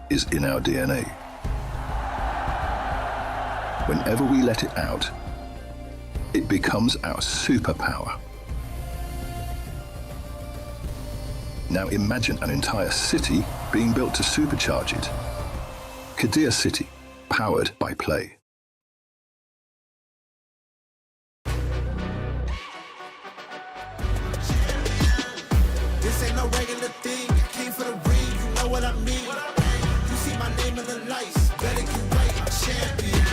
is in our DNA. Whenever we let it out, it becomes our superpower. Now imagine an entire city being built to supercharge it. Kadir City, powered by play. This ain't no regular thing. I came for the ring, you know what I mean. You see my name in the lights, better get right, I'm champion.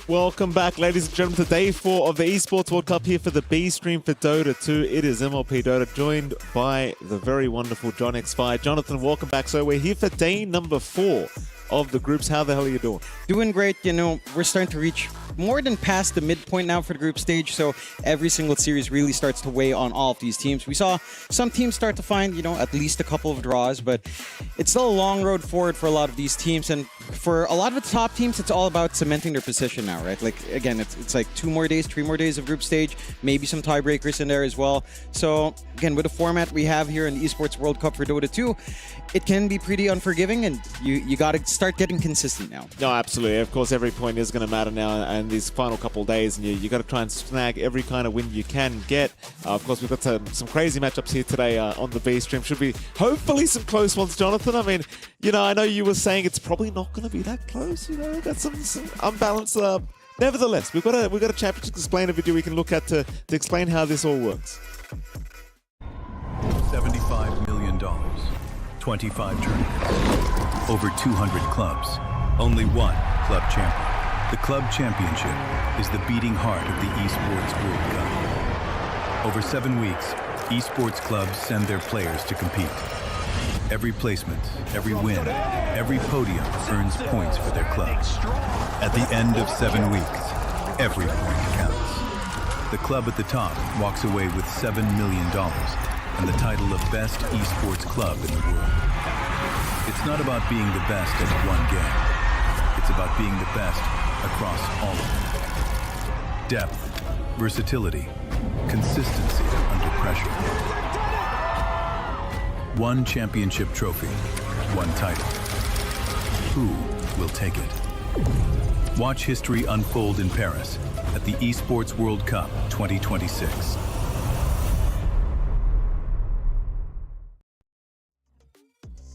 Welcome back, ladies and gentlemen, to day 4 of the Esports World Cup here for the B stream for Dota 2. It is MLP Dota, joined by the very wonderful John X5. Jonathan, welcome back. So we're here for day number 4 of the groups. How the hell are you doing? Doing great. You know, we're starting to reach more than past the midpoint now for the group stage, so every single series really starts to weigh on all of these teams. We saw some teams start to find, you know, at least a couple of draws, but it's still a long road forward for a lot of these teams, and for a lot of the top teams, it's all about cementing their position now, right? Like, again, it's like 2 more days, 3 more days of group stage, maybe some tiebreakers in there as well. So, again, with the format we have here in the Esports World Cup for Dota 2, it can be pretty unforgiving, and you got to start getting consistent now. No, absolutely. Of course, every point is going to matter now in these final couple of days, and you got to try and snag every kind of win you can get. Of course, we've got some crazy matchups here today on the B stream. Should be hopefully some close ones, Jonathan. I mean, you know, I know you were saying it's probably not going to be that close. You know, got some unbalanced. Nevertheless, we've got a championship explainer video we can look at to explain how this all works. $75 million, 25 tournaments, over 200 clubs, only one club champion. The Club Championship is the beating heart of the Esports World Cup. Over 7 weeks, esports clubs send their players to compete. Every placement, every win, every podium earns points for their club. At the end of 7 weeks, every point counts. The club at the top walks away with $7 million and the title of Best Esports Club in the world. It's not about being the best at one game. It's about being the best across all of them. Depth, versatility, consistency under pressure. One championship trophy, one title. Who will take it? Watch history unfold in Paris at the Esports World Cup 2026.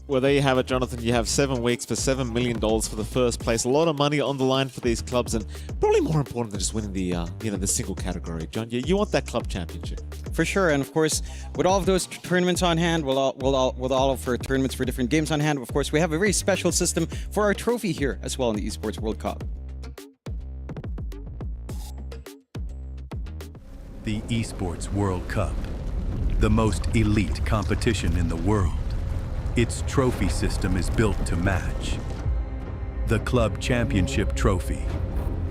Well, there you have it, Jonathan. You have 7 weeks for $7 million for the first place. A lot of money on the line for these clubs, and probably more important than just winning the single category. John, you want that club championship for sure. And of course, with all of those tournaments on hand, with all of our tournaments for different games on hand, of course, we have a very special system for our trophy here as well in the Esports World Cup. The Esports World Cup, the most elite competition in the world. Its trophy system is built to match. The Club Championship Trophy,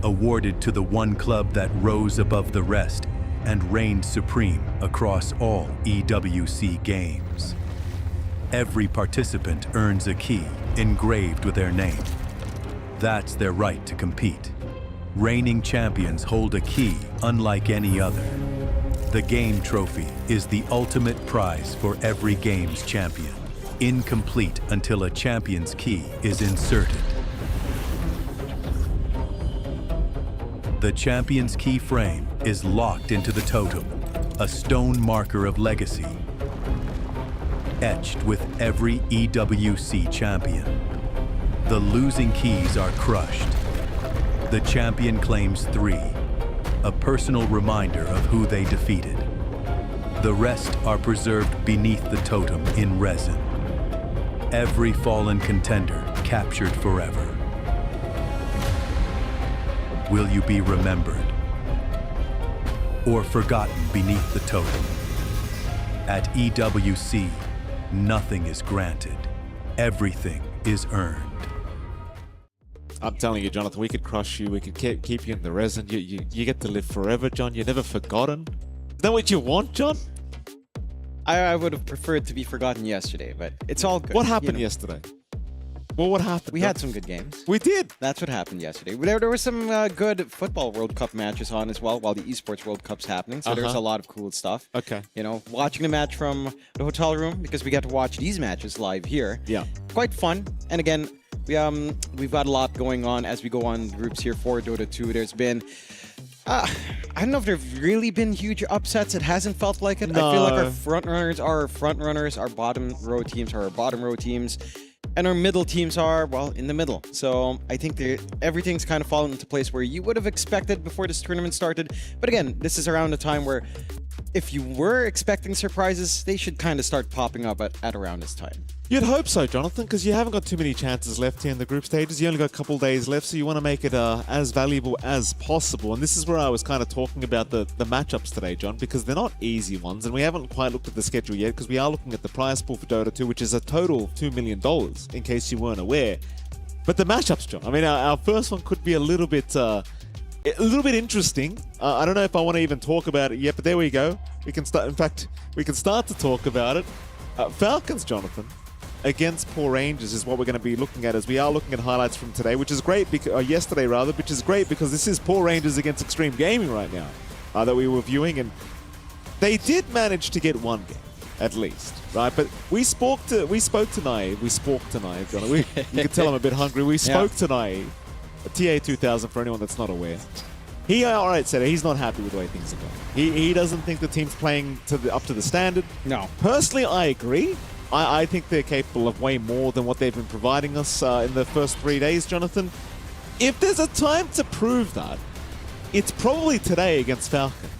awarded to the one club that rose above the rest and reigned supreme across all EWC games. Every participant earns a key engraved with their name. That's their right to compete. Reigning champions hold a key unlike any other. The Game Trophy is the ultimate prize for every game's champion. Incomplete until a champion's key is inserted. The champion's key frame is locked into the totem, a stone marker of legacy, etched with every EWC champion. The losing keys are crushed. The champion claims 3, a personal reminder of who they defeated. The rest are preserved beneath the totem in resin. Every fallen contender captured forever. Will you be remembered or forgotten beneath the totem? At EWC, nothing is granted. Everything is earned. I'm telling you, Jonathan, we could crush you. We could keep you in the resin. You get to live forever, John. You're never forgotten. Is that what you want, John? I would have preferred to be forgotten yesterday, but it's all good. What happened yesterday? Well, what happened? We had some good games. We did. That's what happened yesterday. There were some good football World Cup matches on as well while the Esports World Cup's happening. So there was a lot of cool stuff. Okay. You know, watching the match from the hotel room because we got to watch these matches live here. Yeah. Quite fun. And again, we've got a lot going on as we go on groups here for Dota 2. There's been I don't know if there've really been huge upsets. It hasn't felt like it. No. I feel like our front runners are our front runners, our bottom row teams are our bottom row teams, and our middle teams are, well, in the middle. So I think everything's kind of fallen into place where you would have expected before this tournament started. But again, this is around a time where if you were expecting surprises, they should kind of start popping up at around this time. You'd hope so, Jonathan, because you haven't got too many chances left here in the group stages. You only got a couple days left, so you want to make it as valuable as possible. And this is where I was kind of talking about the matchups today, John, because they're not easy ones, and we haven't quite looked at the schedule yet, because we are looking at the prize pool for Dota 2, which is a total of $2 million, in case you weren't aware. But the matchups, John, I mean, our first one could be a little bit interesting. I don't know if I want to even talk about it yet, but there we go. We can start. In fact, we can start to talk about it. Falcons, Jonathan, against Poor Rangers is what we're going to be looking at, as we are looking at highlights from today, which is great, yesterday rather, which is great because this is Poor Rangers against Extreme Gaming right now that we were viewing, and they did manage to get one game at least, right? But we spoke to Naive, John. You can tell I'm a bit hungry. We spoke to Naive, TA2000 for anyone that's not aware. He outright said he's not happy with the way things are going. He doesn't think the team's playing up to the standard. No. Personally, I agree. I think they're capable of way more than what they've been providing us in the first 3 days, Jonathan. If there's a time to prove that, it's probably today against Falcons.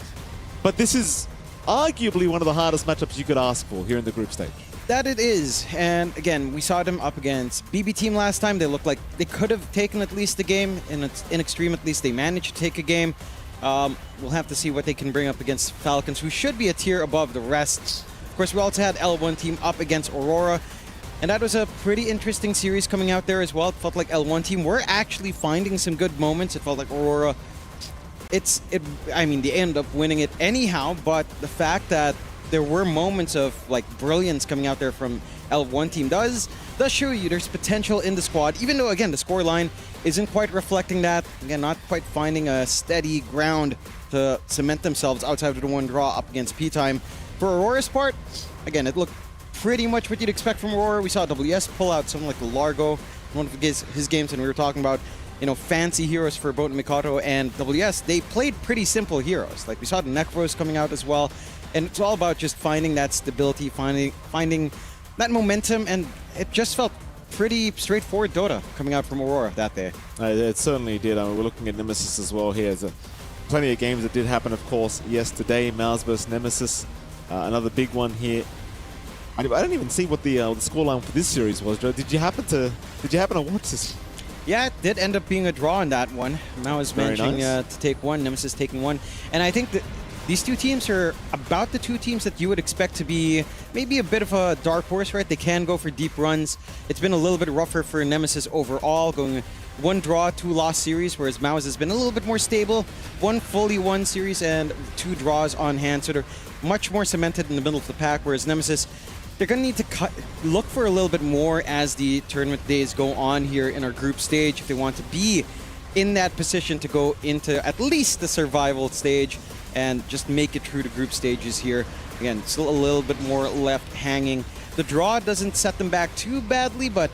But this is arguably one of the hardest matchups you could ask for here in the group stage. That it is. And again, we saw them up against BB Team last time. They looked like they could have taken at least a game. In Extreme, at least they managed to take a game. We'll have to see what they can bring up against Falcons, who should be a tier above the rest. Of course, we also had L1 Team up against Aurora, and that was a pretty interesting series coming out there as well. It felt like L1 Team were actually finding some good moments. It felt like Aurora, I mean, they ended up winning it anyhow, but the fact that there were moments of like brilliance coming out there from L1 Team does show you there's potential in the squad, even though, again, the scoreline isn't quite reflecting that. Again, not quite finding a steady ground to cement themselves outside of the one draw up against P-Time. For Aurora's part, again, it looked pretty much what you'd expect from Aurora. We saw WS pull out something like Largo in one of his games, and we were talking about, you know, fancy heroes for Boat and Mikoto, and WS, they played pretty simple heroes. Like, we saw the Necros coming out as well, and it's all about just finding that stability, finding that momentum, and it just felt pretty straightforward Dota coming out from Aurora that day. It certainly did. We're looking at Nemesis as well here. There's plenty of games that did happen, of course, yesterday. Mouse versus Nemesis. Another big one here. I don't even see what the scoreline for this series was, Joe. Did you happen to watch this? Yeah, it did end up being a draw in that one. Mao was managing to take one, Nemesis taking one. And I think that these two teams are about the two teams that you would expect to be maybe a bit of a dark horse, right? They can go for deep runs. It's been a little bit rougher for Nemesis overall, going one draw, 2 loss series, whereas Mao's has been a little bit more stable. 1 fully won series and 2 draws on hand, so they're much more cemented in the middle of the pack, whereas Nemesis, they're going to need to look for a little bit more as the tournament days go on here in our group stage if they want to be in that position to go into at least the survival stage and just make it through the group stages here. Again, still a little bit more left hanging. The draw doesn't set them back too badly, but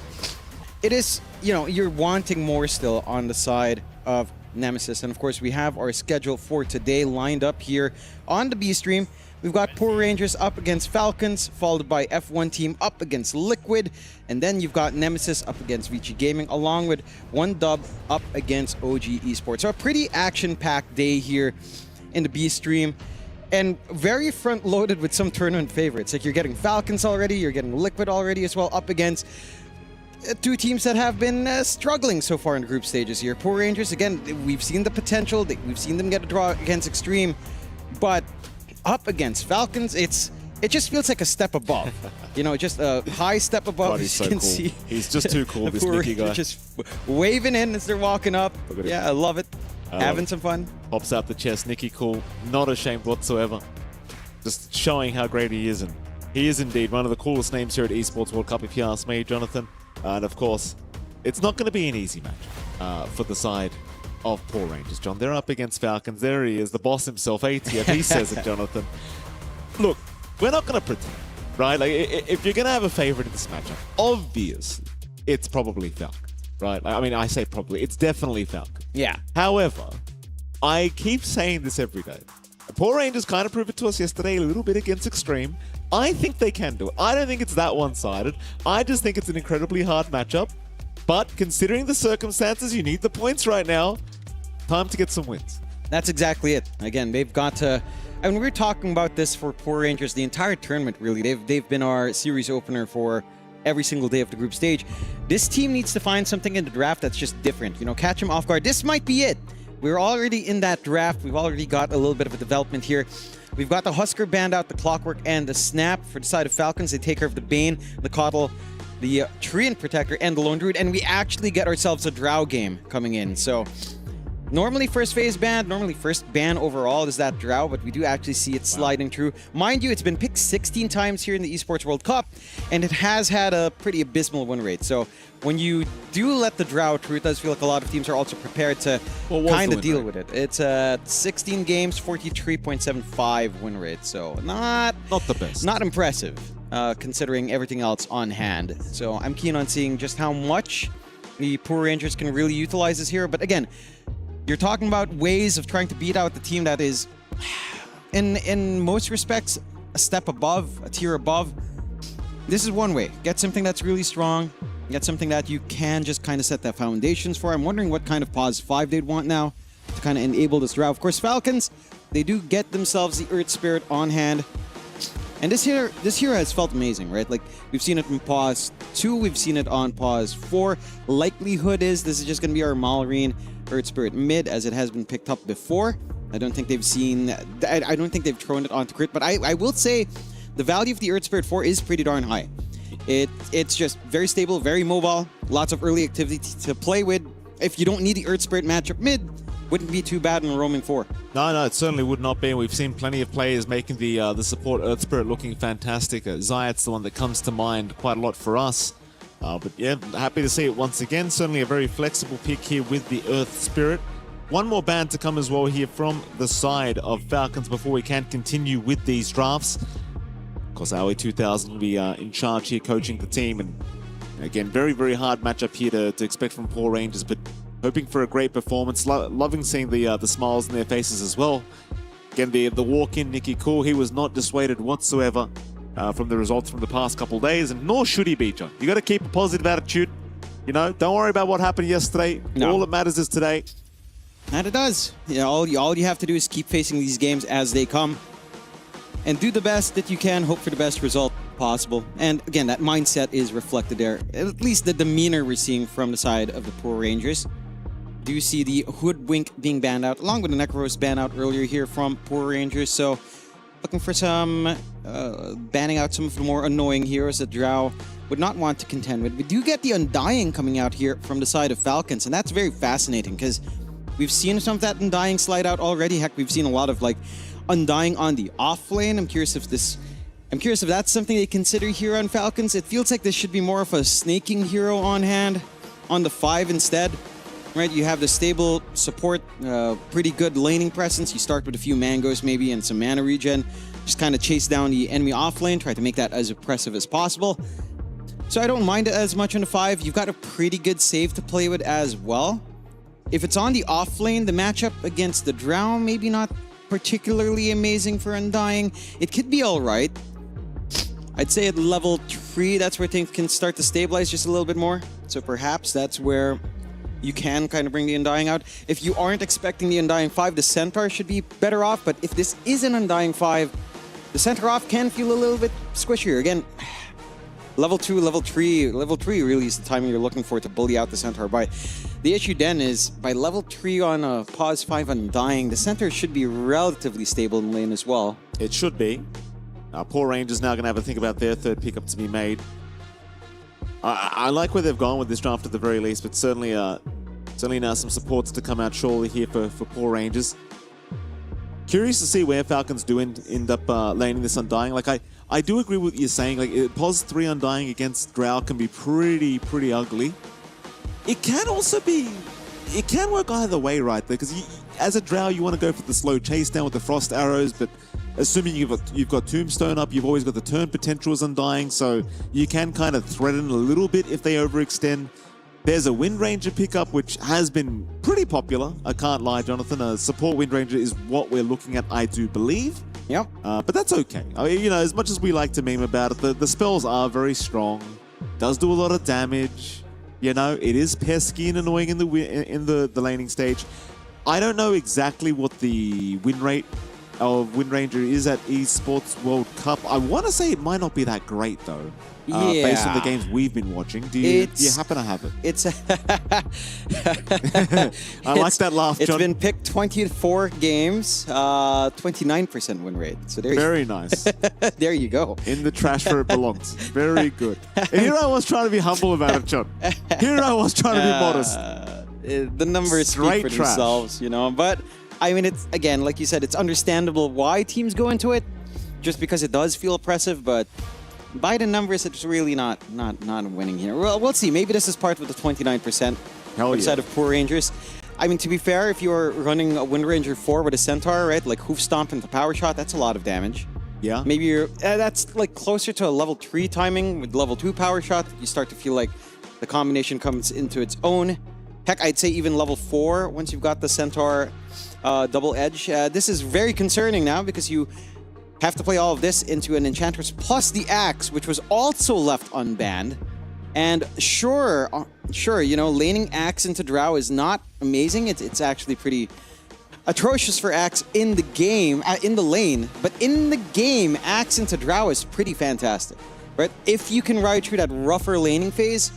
it is, you know, you're wanting more still on the side of Nemesis. And of course, we have our schedule for today lined up here on the B stream. We've got Poor Rangers up against Falcons, followed by F1 team up against Liquid, and then you've got Nemesis up against VG Gaming, along with one dub up against OG Esports. So a pretty action-packed day here in the B stream, and very front-loaded with some tournament favorites. Like, you're getting Falcons already, you're getting Liquid already as well, up against two teams that have been struggling so far in the group stages here. Poor Rangers, again, we've seen the potential, we've seen them get a draw against Extreme, but up against Falcons, it just feels like a step above. You know, just a high step above. God, he's so can cool. see. He's just too cool, this Poor Nicky guy. Just waving in as they're walking up. Look at Yeah, him. I love it. Having some fun. Pops out the chest, Nicky cool, not ashamed whatsoever. Just showing how great he is, and he is indeed one of the coolest names here at Esports World Cup, if you ask me, Jonathan. And of course, it's not going to be an easy match for the side of Poor Rangers, John. They're up against Falcons. There he is, the boss himself, ATF. He says it, Jonathan. Look, we're not going to pretend, right? Like, if you're going to have a favorite in this matchup, obviously, it's probably Falcons, right? I mean, I say probably. It's definitely Falcons. Yeah. However, I keep saying this every day. Poor Rangers kind of proved it to us yesterday, a little bit against Extreme. I think they can do it. I don't think it's that one-sided. I just think it's an incredibly hard matchup. But considering the circumstances, you need the points right now. Time to get some wins. That's exactly it. Again, they've got to... I mean, we're talking about this for Poor Rangers the entire tournament, really. They've been our series opener for every single day of the group stage. This team needs to find something in the draft that's just different. You know, catch them off guard. This might be it. We're already in that draft. We've already got a little bit of a development here. We've got the Husker band out, the Clockwork, and the Snap. For the side of Falcons, they take care of the Bane, the Coddle, the Treant Protector, and the Lone Druid, and we actually get ourselves a Drow game coming in. So normally first phase ban, normally first ban overall is that Drow, but we do actually see it sliding through. Mind you, it's been picked 16 times here in the Esports World Cup, and it has had a pretty abysmal win rate. So when you do let the Drow through, it does feel like a lot of teams are also prepared to kind of deal with it. It's 16 games, 43.75 win rate, so not the best. Not impressive, considering everything else on hand. So I'm keen on seeing just how much the Poor Rangers can really utilize this here. But again, you're talking about ways of trying to beat out the team that is, in most respects, a step above, a tier above. This is one way. Get something that's really strong. Get something that you can just kind of set the foundations for. I'm wondering what kind of pause 5 they'd want now to kind of enable this draw. Of course, Falcons, they do get themselves the Earth Spirit on hand. And this hero has felt amazing, right? Like, we've seen it in pause 2, we've seen it on pause 4. Likelihood is this is just going to be our Malrine Earth Spirit mid, as it has been picked up before. I don't think they've seen... I don't think they've thrown it onto crit, but I will say the value of the Earth Spirit 4 is pretty darn high. It's just very stable, very mobile, lots of early activity to play with. If you don't need the Earth Spirit matchup mid, wouldn't be too bad in a roaming 4. No, it certainly would not be. We've seen plenty of players making the support Earth Spirit looking fantastic. Zayat's the one that comes to mind quite a lot for us. But yeah, happy to see it once again. Certainly a very flexible pick here with the Earth Spirit. One more ban to come as well here from the side of Falcons before we can continue with these drafts. Of course, Aoi 2000 will be in charge here coaching the team. And again, very, very hard matchup here to expect from Poor Rangers, but hoping for a great performance. Loving seeing the smiles in their faces as well. Again, the walk-in Nicky Cool, he was not dissuaded whatsoever from the results from the past couple days, and nor should he be, John. You got to keep a positive attitude. You know, don't worry about what happened yesterday. No. All that matters is today. And it does. You know, all you have to do is keep facing these games as they come. And do the best that you can, hope for the best result possible. And again, that mindset is reflected there. At least the demeanor we're seeing from the side of the Poor Rangers. Do see the Hoodwink being banned out, along with the Necros ban out earlier here from Poor Rangers. So looking for some banning out some of the more annoying heroes that Drow would not want to contend with. We do get the Undying coming out here from the side of Falcons, and that's very fascinating because we've seen some of that Undying slide out already. Heck, we've seen a lot of like Undying on the off lane. I'm curious if that's something they consider here on Falcons. It feels like this should be more of a snaking hero on hand on the 5 instead. Right, you have the stable support, pretty good laning presence. You start with a few mangoes maybe and some mana regen. Just kind of chase down the enemy off lane, try to make that as oppressive as possible. So I don't mind it as much on the 5. You've got a pretty good save to play with as well. If it's on the off lane, the matchup against the Drow, maybe not particularly amazing for Undying. It could be all right. I'd say at level 3, that's where things can start to stabilize just a little bit more. So perhaps that's where you can kind of bring the Undying out. If you aren't expecting the Undying 5, the Centaur should be better off. But if this is an Undying 5, the Centaur off can feel a little bit squishier. Again, level 2, level 3. Level 3 really is the timing you're looking for to bully out the Centaur by. The issue then is, by level 3 on a pause 5 Undying, the Centaur should be relatively stable in lane as well. It should be. Poor Rangers now going to have a think about their third pickup to be made. I like where they've gone with this draft at the very least, but certainly now some supports to come out surely here for Poor Rangers. Curious to see where Falcons do end up laning this Undying. Like I do agree with what you're saying. Like pos 3 Undying against Drow can be pretty ugly. It can also be. It can work either way, right? Because as a Drow, you want to go for the slow chase down with the frost arrows, but assuming you've got Tombstone up, you've always got the turn potential as Undying, so you can kind of threaten a little bit if they overextend. There's a Wind Ranger pickup, which has been pretty popular. I can't lie, Jonathan. A support Wind Ranger is what we're looking at, I do believe. Yep. But that's okay. I mean, as much as we like to meme about it, the spells are very strong. Does do a lot of damage. It is pesky and annoying in the laning stage. I don't know exactly what the win rate of Wind Ranger is at Esports World Cup. I want to say it might not be that great though. Based on the games we've been watching. Do you happen to have it? It's I like that laugh, John. It's been picked 24 games, 29% win rate. So very nice. There you go. In the trash where it belongs. Very good. And here I was trying to be humble about it, John. Here I was trying to be modest. The numbers speak for themselves, But I mean, it's again, like you said, it's understandable why teams go into it, just because it does feel oppressive, but by the numbers, it's really not winning here. Well, we'll see. Maybe this is part of the 29% outside of Poor Rangers. I mean, to be fair, if you're running a Wind Ranger 4 with a Centaur, right, like Hoof Stomp into Power Shot, that's a lot of damage. Yeah. Maybe you're that's like closer to a level 3 timing with level 2 Power Shot. You start to feel like the combination comes into its own. Heck, I'd say even level 4 once you've got the Centaur double edge. This is very concerning now because you have to play all of this into an Enchantress plus the Axe, which was also left unbanned. And sure, laning Axe into Drow is not amazing. It's actually pretty atrocious for Axe in the game, in the lane. But in the game, Axe into Drow is pretty fantastic, right? If you can ride through that rougher laning phase,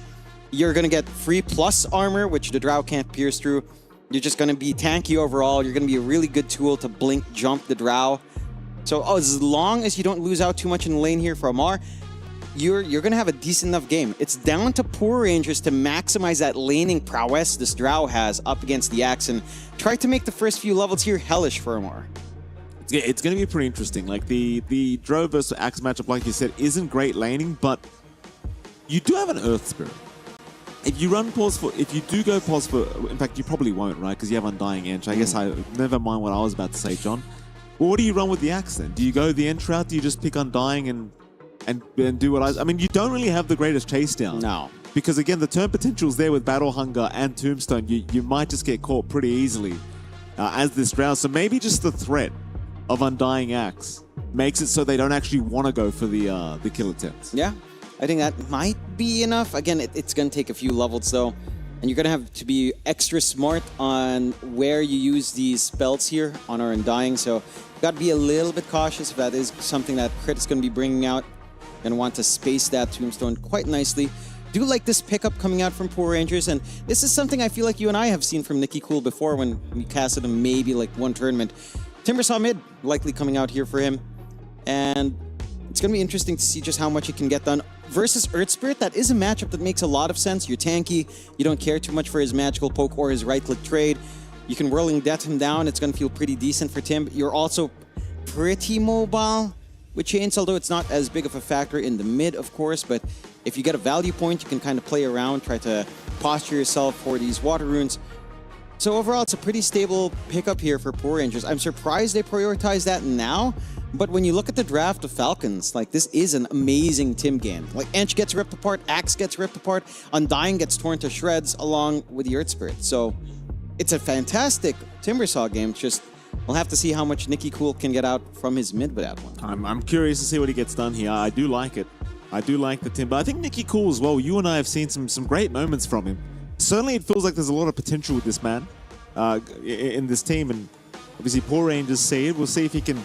you're going to get free plus armor, which the Drow can't pierce through. You're just going to be tanky overall. You're going to be a really good tool to blink jump the Drow. So as long as you don't lose out too much in the lane here for Amar, you're going to have a decent enough game. It's down to Poor Rangers to maximize that laning prowess this Drow has up against the Axe and try to make the first few levels here hellish for Amar. It's going to be pretty interesting. Like the Drow versus Axe matchup, like you said, isn't great laning, but you do have an Earth Spirit. If you do go pause for, in fact, you probably won't, right? Because you have Undying Edge. I guess never mind what I was about to say, John. Well, what do you run with the Axe then? Do you go the Ent route? Do you just pick Undying and do what I mean, you don't really have the greatest chase down. No. Because again, the turn potential's there with Battle Hunger and Tombstone. You might just get caught pretty easily as this Drow. So maybe just the threat of Undying Axe makes it so they don't actually want to go for the kill attempts. Yeah, I think that might be enough. Again, it's going to take a few levels though. And you're going to have to be extra smart on where you use these spells here on our Undying. So you've got to be a little bit cautious if that is something that Crit is going to be bringing out. Going to want to space that Tombstone quite nicely. Do like this pickup coming out from Poor Rangers. And this is something I feel like you and I have seen from Nicky Cool before when we casted him maybe like one tournament. Timbersaw mid likely coming out here for him. And it's going to be interesting to see just how much he can get done. Versus Earth Spirit, that is a matchup that makes a lot of sense. You're tanky, you don't care too much for his magical poke or his right-click trade. You can Whirling Death him down, it's going to feel pretty decent for Tim. You're also pretty mobile with Chains, although it's not as big of a factor in the mid, of course. But if you get a value point, you can kind of play around, try to posture yourself for these water runes. So overall, it's a pretty stable pickup here for Poor Rangers. I'm surprised they prioritize that now. But when you look at the draft of Falcons, like this is an amazing Tim game. Like Ench gets ripped apart, Axe gets ripped apart, Undying gets torn to shreds along with the Earth Spirit. So it's a fantastic Timbersaw game. Just we'll have to see how much Nicky Cool can get out from his mid with that one. I'm curious to see what he gets done here. I do like it. I do like the Timber. I think Nicky Cool as well. You and I have seen some great moments from him. Certainly, it feels like there's a lot of potential with this man in this team, and obviously, Poor Rangers see it. We'll see if he can.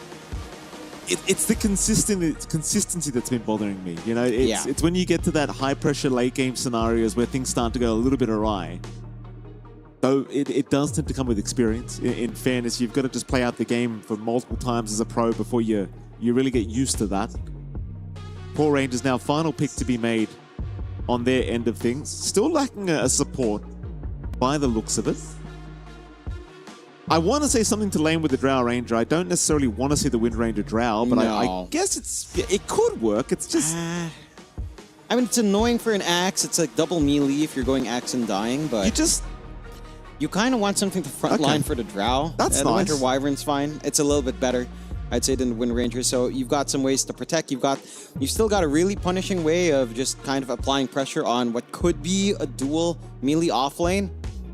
It's the consistency that's been bothering me. You know, it's when you get to that high pressure late game scenarios where things start to go a little bit awry. Though it does tend to come with experience. In fairness, you've got to just play out the game for multiple times as a pro before you really get used to that. Poor Rangers now final pick to be made on their end of things. Still lacking a support by the looks of it. I want to say something to lane with the Drow Ranger. I don't necessarily want to see the Wind Ranger Drow, but I guess it could work. It's just... I mean, it's annoying for an Axe. It's like double melee if you're going Axe and dying, but... You kind of want something to frontline for the Drow. That's nice. The Winter Wyvern's fine. It's a little bit better, I'd say, than the Wind Ranger. So you've got some ways to protect. You've still got a really punishing way of just kind of applying pressure on what could be a dual melee offlane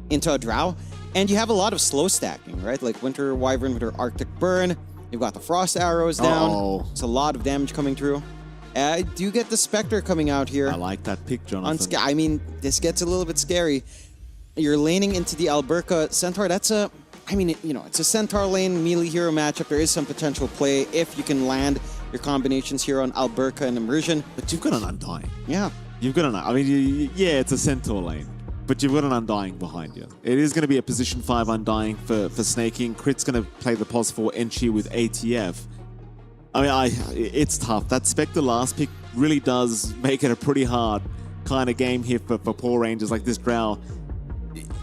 into a Drow. And you have a lot of slow stacking, right? Like Winter Wyvern with her Arctic Burn. You've got the Frost Arrows down. It's a lot of damage coming through. I do get the Spectre coming out here. I like that pick, Jonathan. I mean, this gets a little bit scary. You're laning into the Alberca Centaur. It's a Centaur lane melee hero matchup. There is some potential play if you can land your combinations here on Alberca and Immersion. But you've got an Undying. Yeah. You've got it's a Centaur lane. But you've got an Undying behind you. It is going to be a position 5 Undying for snaking. Crit's going to play the pos 4 Enchi with ATF. I mean, it's tough. That Spectre last pick really does make it a pretty hard kind of game here for Poor Rangers like this Drow.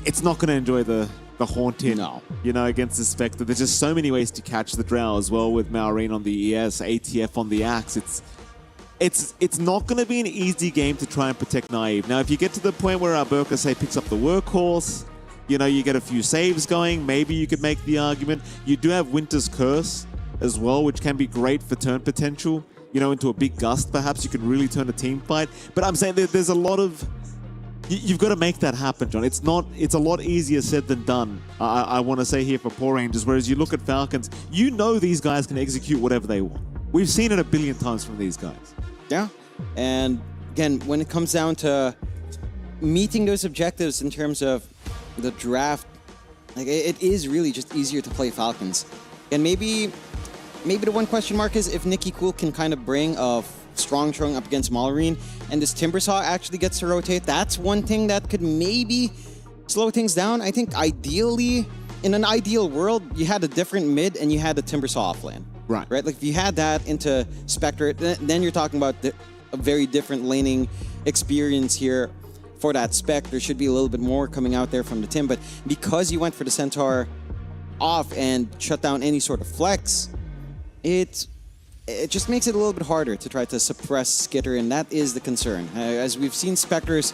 It's not going to enjoy the Haunted, against the Spectre. There's just so many ways to catch the Drow as well with Maureen on the ES, ATF on the Axe. It's not going to be an easy game to try and protect Naive. Now, if you get to the point where Alberca, say, picks up the Workhorse, you get a few saves going, maybe you could make the argument. You do have Winter's Curse as well, which can be great for turn potential, into a big gust, perhaps. You can really turn a team fight. But I'm saying there's a lot of... You've got to make that happen, John. It's a lot easier said than done, I want to say here for Poor Rangers, whereas you look at Falcons, these guys can execute whatever they want. We've seen it a billion times from these guys. Yeah, and again, when it comes down to meeting those objectives in terms of the draft, like it is really just easier to play Falcons. And maybe the one question mark is if Nicky Cool can kind of bring a strong showing up against Maureen, and this Timbersaw actually gets to rotate. That's one thing that could maybe slow things down. I think ideally, in an ideal world, you had a different mid and you had a Timbersaw offlane. Right. Like if you had that into Spectre, then you're talking about a very different laning experience here for that Spec. There should be a little bit more coming out there from the Tim, but because you went for the Centaur off and shut down any sort of flex, it just makes it a little bit harder to try to suppress Skitter, and that is the concern. As we've seen Spectres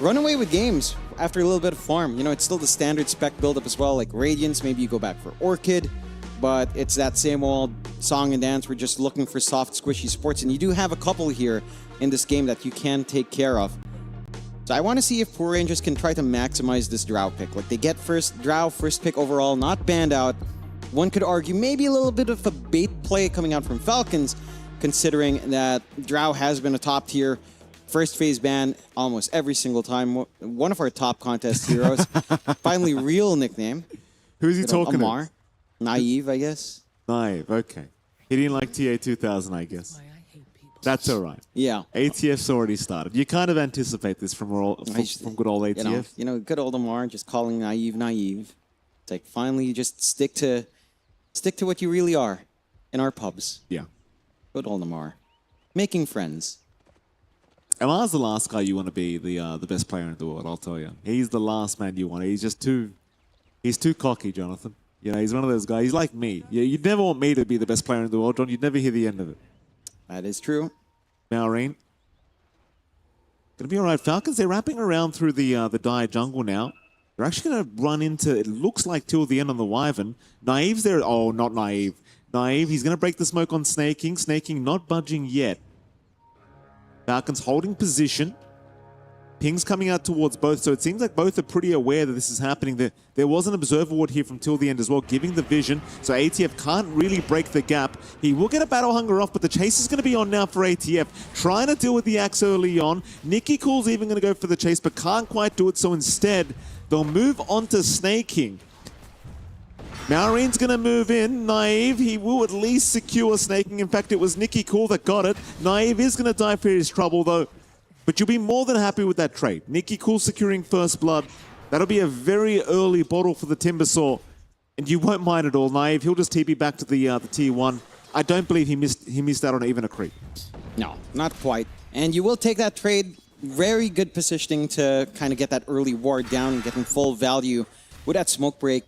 run away with games after a little bit of farm. It's still the standard Spec buildup as well, like Radiance, maybe you go back for Orchid, but it's that same old song and dance. We're just looking for soft, squishy supports, and you do have a couple here in this game that you can take care of. So I want to see if Poor Rangers can try to maximize this Drow pick. Like they get Drow first pick overall, not banned out. One could argue maybe a little bit of a bait play coming out from Falcons, considering that Drow has been a top tier first phase ban almost every single time. One of our top contest heroes. Finally, real nickname. Who's he talking Amar. about? Naive, I guess. Naive, okay. He didn't like TA2000, I guess. That's all right. Yeah. ATF's already started. You kind of anticipate this from good old ATF. Good old Amar just calling Naive. It's like finally you just stick to what you really are in our pubs. Yeah. Good old Amar. Making friends. Amar's the last guy you want to be the best player in the world, I'll tell you. He's the last man you want. He's just too cocky, Jonathan. He's one of those guys. He's like me. You'd never want me to be the best player in the world, John. You'd never hear the end of it. That is true. Maureen. Gonna be all right. Falcons, they're wrapping around through the dire jungle now. They're actually going to run into, it looks like, till the end on the Wyvern. Naive's there. Oh, not Naive. Naive, he's going to break the smoke on Snaking. Snaking not budging yet. Falcons holding position. Pings coming out towards both, so it seems like both are pretty aware that this is happening. There was an observer ward here from till the end as well, giving the vision, so ATF can't really break the gap. He will get a battle hunger off, but the chase is going to be on now for ATF, trying to deal with the axe early on. Nicky Cool's even going to go for the chase, but can't quite do it, so instead, they'll move on to snaking. Maureen's going to move in. Naive, he will at least secure snaking. In fact, it was Nicky Cool that got it. Naive is going to die for his trouble, though. But you'll be more than happy with that trade. Nicky Cool securing first blood. That'll be a very early bottle for the Timbersaw. And you won't mind at all. Naive, he'll just TP back to the tier 1. I don't believe he missed out on even a creep. No, not quite. And you will take that trade. Very good positioning to kind of get that early ward down, getting full value with that smoke break.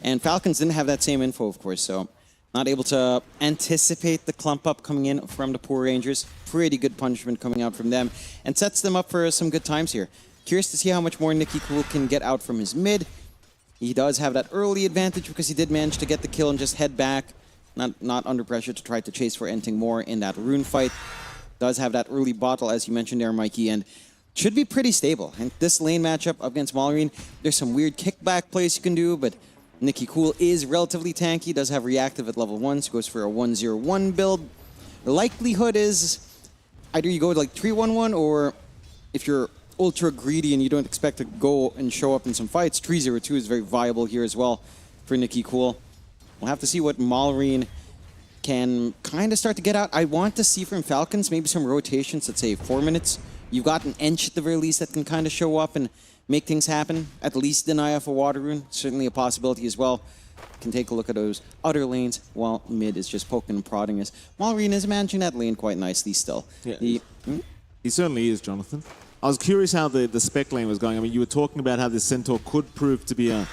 And Falcons didn't have that same info, of course, so not able to anticipate the clump up coming in from the Poor Rangers. Pretty good punishment coming out from them and sets them up for some good times here. Curious to see how much more Nicky Cool can get out from his mid. He does have that early advantage because he did manage to get the kill and just head back. Not under pressure to try to chase for anything more in that rune fight. Does have that early bottle, as you mentioned there, Mikey, and should be pretty stable. And this lane matchup against Mallory, there's some weird kickback plays you can do, but Nicky Cool is relatively tanky, does have reactive at level 1, so goes for a 1-0-1 build. The likelihood is either you go like 3-1-1, or if you're ultra greedy and you don't expect to go and show up in some fights, 3-0-2 is very viable here as well for Nicky Cool. We'll have to see what Mallory can kind of start to get out. I want to see from Falcons maybe some rotations, let's say 4 minutes. You've got an Ench at the very least that can kind of show up and make things happen. At least deny off a water rune. Certainly a possibility as well. Can take a look at those other lanes while mid is just poking and prodding us. Mallory is managing that lane quite nicely still. Yeah. He certainly is, Jonathan. I was curious how the spec lane was going. I mean, you were talking about how this Centaur could prove to be a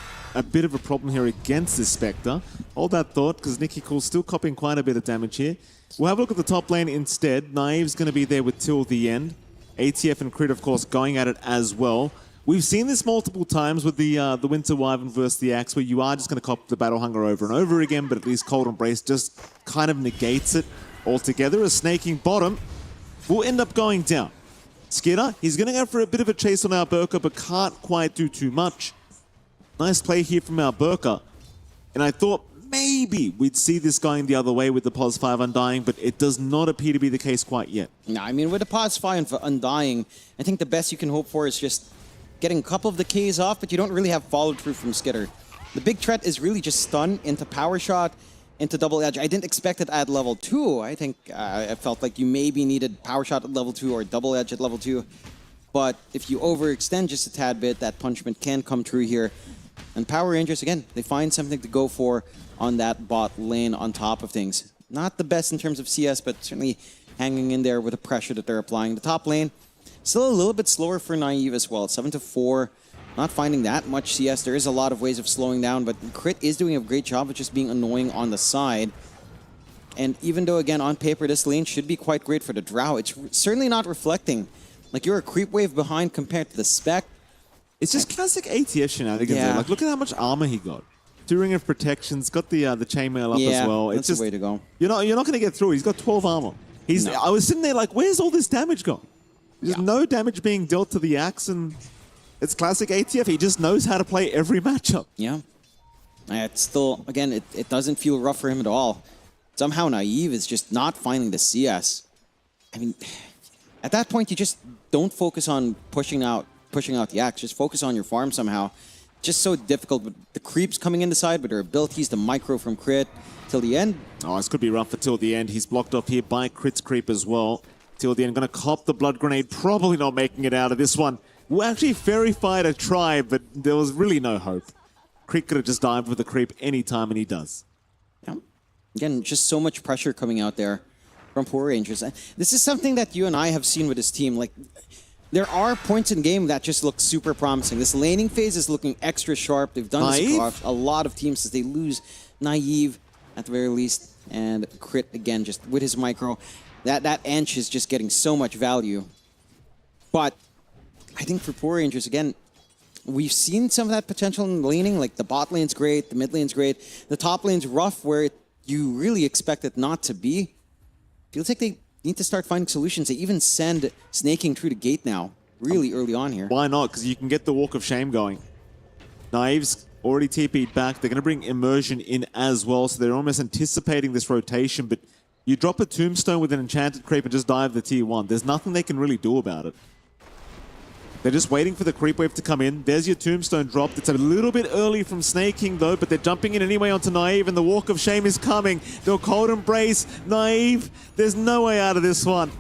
bit of a problem here against this Spectre. Hold that thought, because Nicky Cool's still copying quite a bit of damage here. We'll have a look at the top lane instead. Naive's going to be there with till the end. ATF and Crit, of course, going at it as well. We've seen this multiple times with the Winter Wyvern versus the Axe, where you are just going to cop the Battle Hunger over and over again, but at least Cold Embrace just kind of negates it altogether. A snaking bottom will end up going down. Skidder, he's going to go for a bit of a chase on our Burka, but can't quite do too much. Nice play here from our Burka. And I thought maybe we'd see this going the other way with the Pos 5 Undying, but it does not appear to be the case quite yet. No, I mean, with the Pos 5 Undying, I think the best you can hope for is just getting a couple of the Ks off, but you don't really have follow-through from Skidder. The big threat is really just stun into Power Shot, into Double Edge. I didn't expect it at level 2. I think I felt like you maybe needed Power Shot at level 2 or Double Edge at level 2. But if you overextend just a tad bit, that punishment can come true here. And Power Rangers, again, they find something to go for on that bot lane on top of things. Not the best in terms of CS, but certainly hanging in there with the pressure that they're applying. The top lane, still a little bit slower for Naive as well. 7-4, not finding that much CS. There is a lot of ways of slowing down, but Crit is doing a great job of just being annoying on the side. And even though, again, on paper, this lane should be quite great for the Drow, it's certainly not reflecting. Like, you're a creep wave behind compared to the Spec. It's just classic ATF shenanigans. Yeah. Like, look at how much armor he got. 2 Ring of Protections, got the chainmail up Yeah, as well. that's It's just the way to go. You're not going to get through. He's got 12 armor. No. I was sitting there like, where's all this damage gone? There's no damage being dealt to the Axe, and it's classic ATF. He just knows how to play every matchup. Yeah. It's still, again, it doesn't feel rough for him at all. Somehow Naive is just not finding the CS. I mean, at that point, you just don't focus on pushing out the Axe. Just focus on your farm somehow. Just so difficult with the creeps coming in the side, with their abilities, the micro from Crit till the end. Oh, this could be rough for till the end. He's blocked off here by Crit's creep as well. Till the end, going to cop the blood grenade. Probably not making it out of this one. We actually Fairy Fighter tried, but there was really no hope. Crit could have just dived with the creep anytime, and he does. Yeah. Again, just so much pressure coming out there from Poor Rangers. And this is something that you and I have seen with this team. Like, there are points in game that just look super promising. This laning phase is looking extra sharp. They've done this across a lot of teams as they lose Naive at the very least. And Crit, again, just with his micro. That Ench is just getting so much value. But I think for Poor Rangers, again, we've seen some of that potential in laning. Like, the bot lane's great, the mid lane's great. The top lane's rough where you really expect it not to be. Feels like they need to start finding solutions. They even send snaking through the gate now. really early on here. Why not? Because you can get the Walk of Shame going. Naive's already TP'd back. They're going to bring Immersion in as well, so they're almost anticipating this rotation, but you drop a Tombstone with an Enchanted Creep and just dive the tier 1. There's nothing they can really do about it. They're just waiting for the creep wave to come in. There's your Tombstone dropped. It's a little bit early from Snake King though, but they're jumping in anyway onto Naive, and the Walk of Shame is coming. They'll Cold Embrace Naive. There's no way out of this one.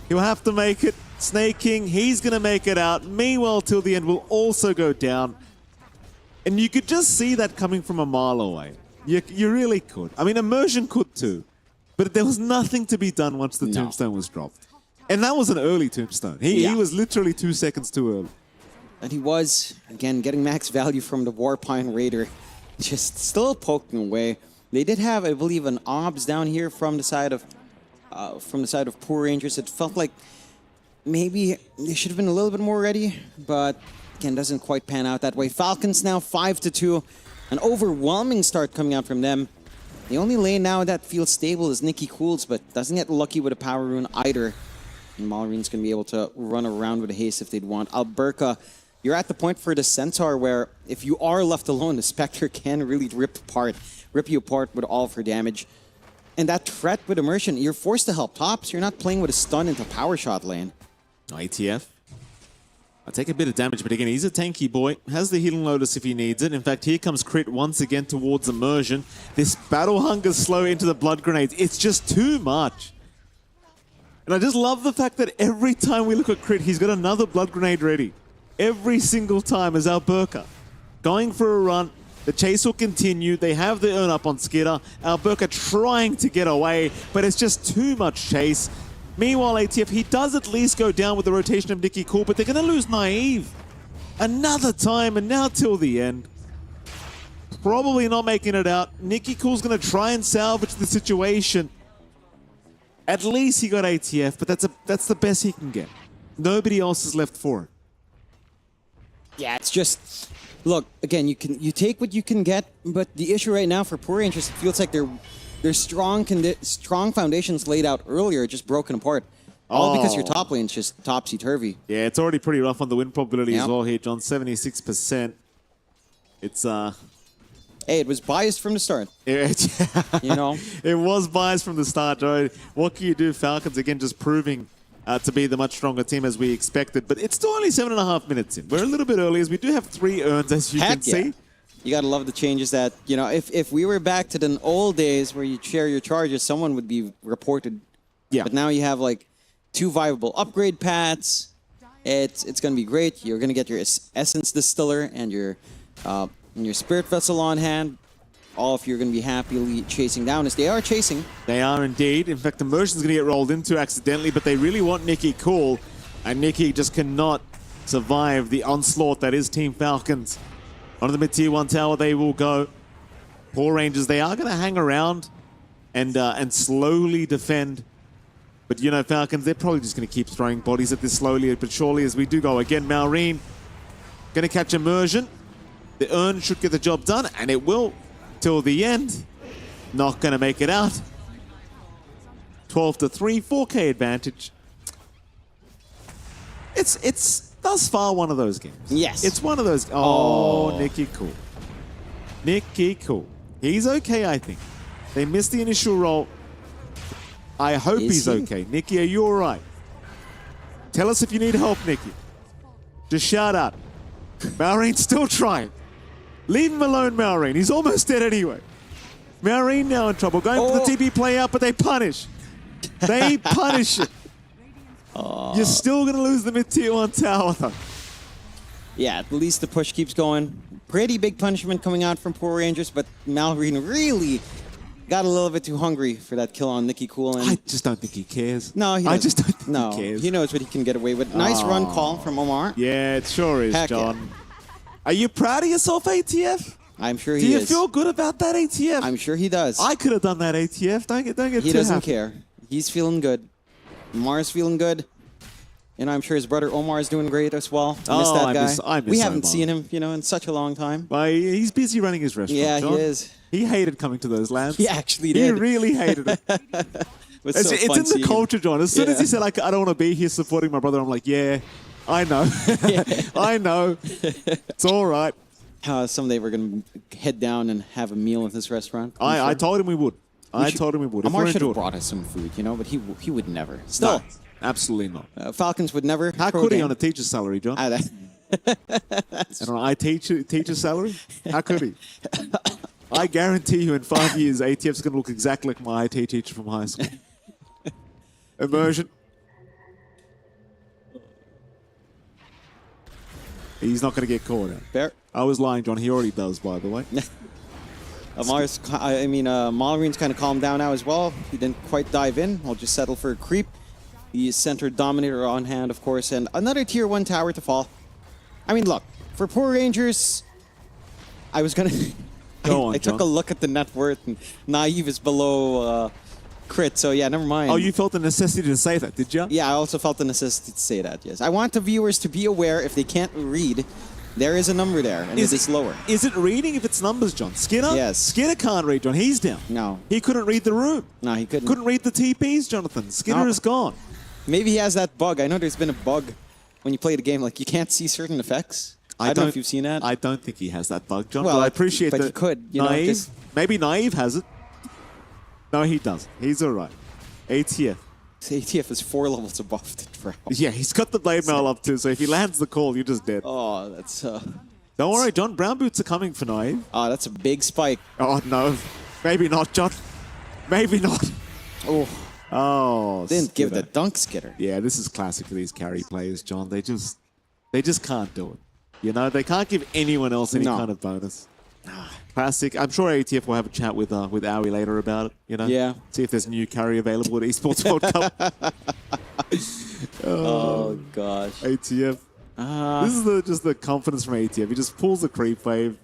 He'll have to make it. Snake King, he's going to make it out. Meanwhile, till the end will also go down. And you could just see that coming from a mile away. You really could. I mean, Immersion could too. But there was nothing to be done once the Tombstone was dropped. And that was an early Tombstone. He was literally 2 seconds too early. And he was, again, getting max value from the Warpine Raider. Just still poking away. They did have, I believe, an obs down here from the side of Poor Rangers. It felt like maybe they should have been a little bit more ready, but again, doesn't quite pan out that way. Falcons now 5-2. An overwhelming start coming out from them. The only lane now that feels stable is Nikki Cools, but doesn't get lucky with a power rune either. And Malreen's going to be able to run around with a haste if they'd want. Alberca, you're at the point for the Centaur where if you are left alone, the Spectre can really rip you apart with all of her damage. And that threat with Immersion, you're forced to help tops. You're not playing with a stun into power shot lane. ITF. I'll take a bit of damage, but again, he's a tanky boy. Has the Healing Lotus if he needs it. In fact, here comes Crit once again towards Immersion. This Battle Hunger slow into the Blood Grenades. It's just too much. And I just love the fact that every time we look at Crit, he's got another Blood Grenade ready. Every single time is Alberca going for a run. The chase will continue. They have the earn up on Skidder. Alberca trying to get away, but it's just too much chase. Meanwhile, ATF, he does at least go down with the rotation of Nikki Cool, but they're going to lose Naive another time, and now till the end. Probably not making it out. Nikki Cool's going to try and salvage the situation. At least he got ATF, but that's the best he can get. Nobody else is left for it. Yeah, it's just... Look, again, you take what you can get, but the issue right now for Poor Rangers, it feels like there's strong foundations laid out earlier, just broken apart. All because your top lane's just topsy-turvy. Yeah, it's already pretty rough on the win probability as well here, John. 76%. It's... Hey, it was biased from the start. You know? It was biased from the start, Joe. What can you do? Falcons, again, just proving to be the much stronger team as we expected. But it's still only 7.5 minutes in. We're a little bit early as we do have 3 earns, as you can see. You got to love the changes that, you know, if we were back to the old days where you share your charges, someone would be reported. Yeah. But now you have like 2 viable upgrade paths. It's going to be great. You're going to get your Essence Distiller and your Spirit Vessel on hand. All if you're going to be happily chasing down, as they are chasing. They are indeed. In fact, Immersion's going to get rolled into accidentally, but they really want Nikki Cool. And Nikki just cannot survive the onslaught that is Team Falcons. On the mid-tier 1 tower they will go. Poor Rangers, they are going to hang around and slowly defend. But, you know, Falcons, they're probably just going to keep throwing bodies at this slowly but surely as we do go. Again, Malreen going to catch Immersion. The Urn should get the job done, and it will till the end. Not going to make it out. 12-3, 4K advantage. It's thus far one of those games. Yes. It's one of those. Oh, Nikki Cool. Nikki Cool. He's okay, I think. They missed the initial roll. I hope he's okay. Nikki, are you all right? Tell us if you need help, Nikki. Just shout out. Malreen's still trying. Leave him alone, Malreen. He's almost dead anyway. Malreen now in trouble. Going for the TP play out, but they punish. They punish it. You're still going to lose the mid-tier 1 tower, though. Yeah, at least the push keeps going. Pretty big punishment coming out from Poor Rangers, but Malreen really got a little bit too hungry for that kill on Nikki Cool. And I just don't think he cares. No, I just don't think he cares. He knows what he can get away with. Nice run call from Omar. Yeah, it sure is, Heck John. Yeah. Are you proud of yourself, ATF? I'm sure he is. Do you feel good about that, ATF? I'm sure he does. I could have done that, ATF. Don't get He too doesn't happy. care. He's feeling good. Omar's feeling good. And I'm sure his brother Omar is doing great as well. I miss that guy. I miss we haven't Omar. sing him, in such a long time. Well, he's busy running his restaurant, Yeah, John. he is. He hated coming to those lands. He actually He did. really hated it. It's It's in the culture, John. As soon as he said, I don't want to be here supporting my brother, I'm like, yeah, I know. I know. It's all right. Someday we're going to head down and have a meal at this restaurant. I told him we would. I told him we would. Amar should have brought us some food, you know, but he would never. Still, No, absolutely not. Falcons would never. How could he on a teacher's salary, John? Ah, And on a teacher's salary? How could he? I guarantee you in 5 years, ATF's going to look exactly like my IT teacher from high school. Immersion. He's not going to get caught out. Fair. I was lying, John. He already does, by the way. Mallory's kind of calmed down now as well. He didn't quite dive in. I'll just settle for a creep. The center dominator on hand, of course, and another tier 1 tower to fall. I mean, look, for poor Rangers, I was going to... I took a look at the net worth, and Naive is below crit, so yeah, never mind. Oh, you felt the necessity to say that, did you? Yeah, I also felt the necessity to say that, yes. I want the viewers to be aware, if they can't read, there is a number there, and it is lower. Is it reading if it's numbers, John? Skinner? Yes. Skinner can't read, John. He's down. No. He couldn't read the room. No, he couldn't. Couldn't read the TPs, Jonathan. Skinner No. is gone. Maybe he has that bug. I know there's been a bug when you play the game, like you can't see certain effects. I don't know if you've seen that. I don't think he has that bug, John. Well, but I appreciate but that. he could, you know, Naive. just- Maybe Naive has it. No, he doesn't. He's all right. ATF. ATF is 4 levels above the drow. Yeah, he's got the blade mail up too, so if he lands the call, you're just dead. Oh, that's Don't worry, John. Brown boots are coming for Naive. that's a big spike. Oh, no. Maybe not, John. Maybe not. Oh, Oh, didn't give the Skidder. dunk skitter. Yeah, this is classic for these carry players, John. They just can't do it. You know, they can't give anyone else any No. kind of bonus. Classic. I'm sure ATF will have a chat with Aoi later about it. You know, Yeah. See if there's a new carry available at Esports World Cup. Oh gosh. ATF. This is just the confidence from ATF. He just pulls the creep wave,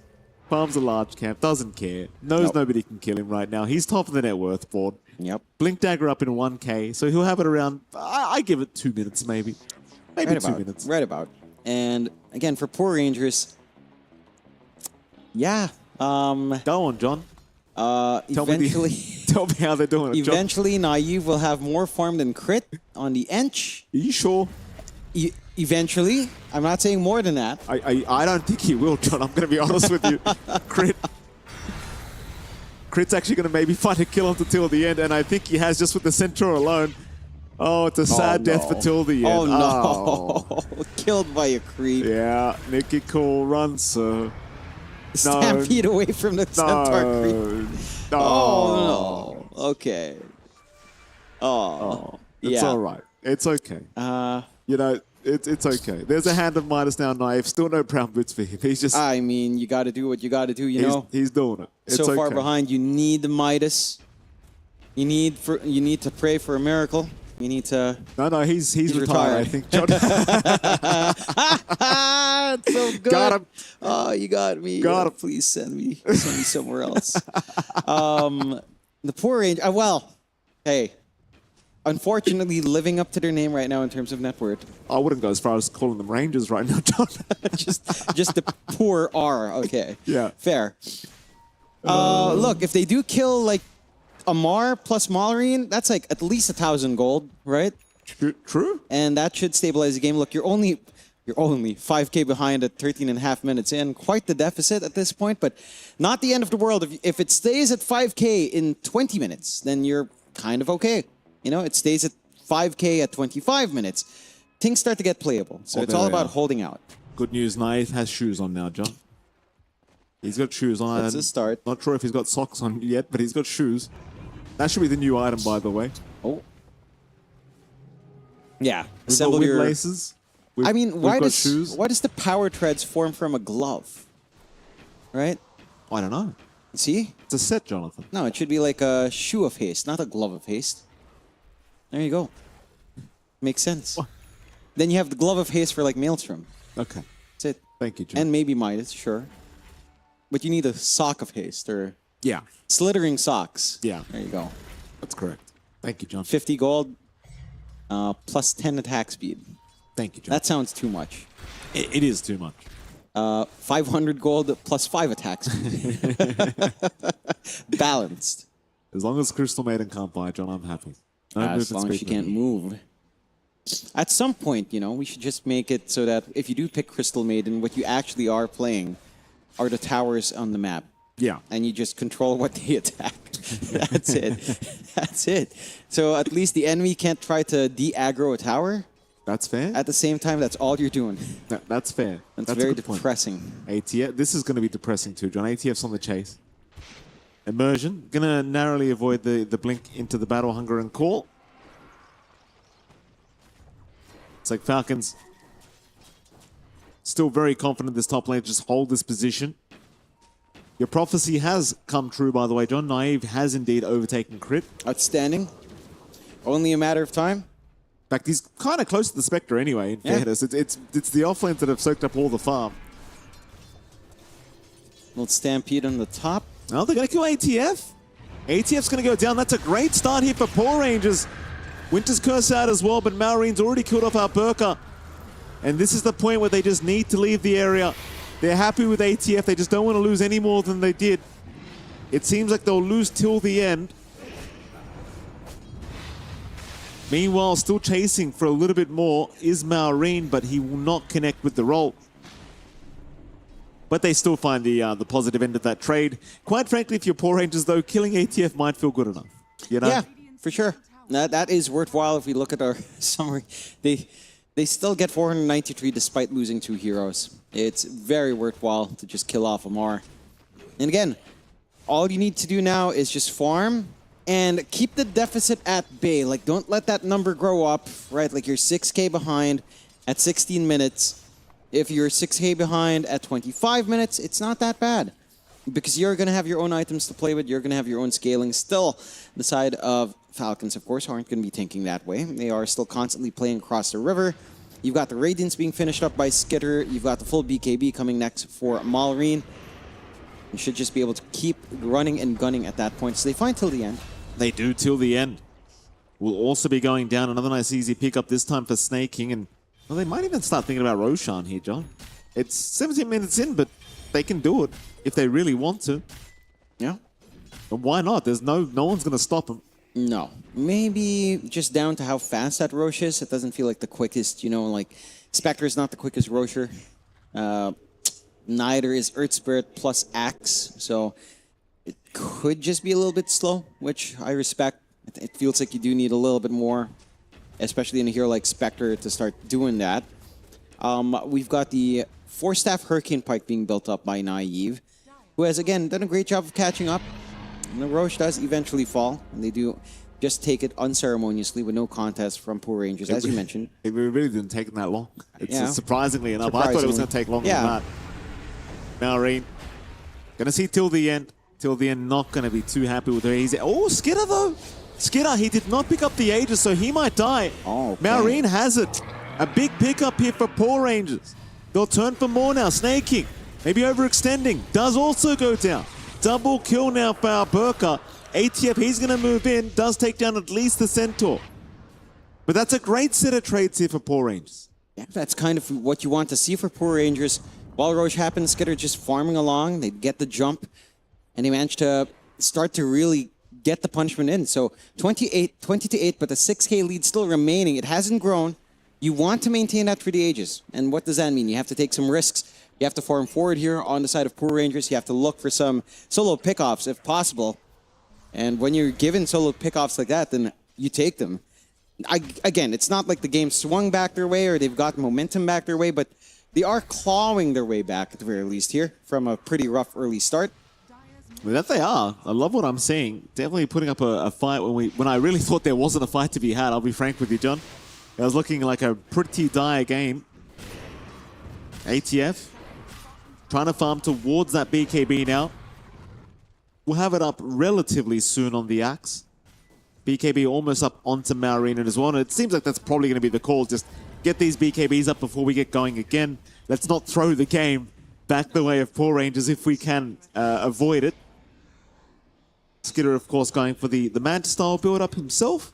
farms a large camp, doesn't care, knows Nope. nobody can kill him right now. He's top of the net worth board. Yep. Blink dagger up in 1k, so he'll have it around. I give it 2 minutes, maybe Right 2 about. minutes. Right about. And again, for poor Rangers, yeah. Go on, John. Eventually, Tell me how they're doing it, John. eventually, Naive will have more farm than crit on the Ench. Are you sure? Eventually, I'm not saying more than that. I don't think he will, John. I'm going to be honest with you. Crit's actually going to maybe find a kill onto till the end, and I think he has just with the Centaur alone. Oh, it's a sad death for till the end. Oh no! Oh. Killed by a creep. Yeah, Nicky Cool runs, sir. Stampede away from the Centaur creep. No. Oh no! Okay. Oh. It's yeah. all right. It's okay. You know, it's okay. There's a hand of Midas now, Naive. Still no brown boots for him. He's just I mean, you got to do what you got to do. You know. he's doing it. It's So far okay. behind, you need the Midas. You need to pray for a miracle. You need to. No, he's retired. I think. John. It's so good. Got him. Oh, you got me. Got him. Please send me somewhere else. The poor Ranger. Well, hey. Unfortunately, living up to their name right now in terms of net worth. I wouldn't go as far as calling them Rangers right now, John. just the poor R. Okay. Yeah. Fair. Look, if they do kill like Amar plus Mallarine, that's like at least 1,000 gold, right? True. And that should stabilize the game. Look, you're only 5k behind at 13.5 minutes in. Quite the deficit at this point, but not the end of the world. If it stays at 5k in 20 minutes, then you're kind of okay. You know, it stays at 5k at 25 minutes. Things start to get playable. So it's there all they about are. holding out. Good news, Naive has shoes on now, John. He's got shoes on. That's a start. Not sure if he's got socks on yet, but he's got shoes. That should be the new item, by the way. Oh. Yeah. We've got Assemble wib your... laces. I mean, why got does shoes? the power treads form from a glove? Right? I don't know. See? It's a set, Jonathan. No, it should be like a shoe of haste, not a glove of haste. There you go. Makes sense. What? Then you have the glove of haste for like Maelstrom. Okay. That's it. Thank you, John. And maybe Midas, sure. But you need a sock of haste or yeah, slithering socks. Yeah. There you go. that's correct. Thank you, John. 50 gold, plus 10 attack speed. Thank you, John. That sounds too much. It is too much. 500 gold plus 5 attack speed. Balanced. As long as Crystal Maiden can't buy, John, I'm happy. No As movement long as speed she for can't me. move. At some point, you know, we should just make it so that if you do pick Crystal Maiden, what you actually are playing are the towers on the map. Yeah. And you just control what they attack. That's it. That's it. So at least the enemy can't try to de-aggro a tower. That's fair. At the same time, that's all you're doing. That's fair. That's a very good point. depressing. ATF, this is going to be depressing too, John. ATF's on the chase. Immersion, going to narrowly avoid the blink into the battle, hunger and call. It's like Falcons still very confident this top lane, just hold this position. Your prophecy has come true, by the way, John. Naive has indeed overtaken Crit. Outstanding. Only a matter of time. In fact, he's kind of close to the Spectre anyway, in fairness. It's the offlanes that have soaked up all the farm. Little Stampede on the top. Oh, they're going to kill ATF. ATF's going to go down. That's a great start here for Poor Rangers. Winter's Curse out as well, but Malreen's already killed off our Burka. And this is the point where they just need to leave the area. They're happy with ATF. They just don't want to lose any more than they did. It seems like they'll lose till the end. Meanwhile, still chasing for a little bit more is Malreen, but he will not connect with the roll. But they still find the positive end of that trade. Quite frankly, if you're Poor Rangers, though, killing ATF might feel good enough. You know? Yeah, for sure. That is worthwhile if we look at our summary. They still get 493 despite losing 2 heroes. It's very worthwhile to just kill off Amar. And again, all you need to do now is just farm and keep the deficit at bay. Like, don't let that number grow up, right? Like, you're 6K behind at 16 minutes. If you're 6K behind at 25 minutes, it's not that bad. Because you're going to have your own items to play with. You're going to have your own scaling. Still, the side of Falcons, of course, aren't going to be thinking that way. They are still constantly playing across the river. You've got the Radiance being finished up by Skitter. You've got the full BKB coming next for Malreen. You should just be able to keep running and gunning at that point. So they find till the end. They do till the end. Will also be going down. Another nice easy pickup this time for Snaking. And well, they might even start thinking about Roshan here, John. It's 17 minutes in, but they can do it if they really want to. Yeah. But why not? There's no one's going to stop them. No. Maybe just down to how fast that Roche is. It doesn't feel like the quickest, you know, like Spectre is not the quickest Rocher. Neither is Earth Spirit plus Axe. So it could just be a little bit slow, which I respect. It feels like you do need a little bit more, especially in a hero like Spectre, to start doing that. We've got the 4-staff Hurricane Pike being built up by Naive, who has, again, done a great job of catching up. And the Roche does eventually fall, and they do just take it unceremoniously with no contest from Poor Rangers, as you mentioned. It really didn't take that long. It's Yeah. surprisingly enough. I thought it was going to take longer than that. Malreen, going to see till the end. Till the end, not going to be too happy with her. He's, oh, Skitter, though. Skitter, he did not pick up the Aegis, so he might die. Oh, okay. Malreen has it. A big pickup here for Poor Rangers. They'll turn for more now. Snaking, maybe overextending, does also go down. Double kill now for our Burka. ATF, he's going to move in, does take down at least the Centaur. But that's a great set of trades here for Poor Rangers. Yeah, that's kind of what you want to see for Poor Rangers. While Roche happens, Skitter just farming along. They get the jump, and they manage to start to really get the punishment in. So 20 to 8, but the 6K lead still remaining. It hasn't grown. You want to maintain that for the ages. And what does that mean? You have to take some risks. You have to farm forward here on the side of Poor Rangers. You have to look for some solo pickoffs if possible. And when you're given solo pickoffs like that, then you take them. Again, it's not like the game swung back their way or they've got momentum back their way, but they are clawing their way back at the very least here from a pretty rough early start. Well, that they are. I love what I'm seeing. Definitely putting up a fight when I really thought there wasn't a fight to be had. I'll be frank with you, John. It was looking like a pretty dire game. ATF trying to farm towards that BKB now. We'll have it up relatively soon on the Axe. BKB almost up onto Malreen as well. And it seems like that's probably going to be the call. Just get these BKBs up before we get going again. Let's not throw the game back the way of Poor Rangers if we can avoid it. Skitter, of course, going for the Manta-style build-up himself.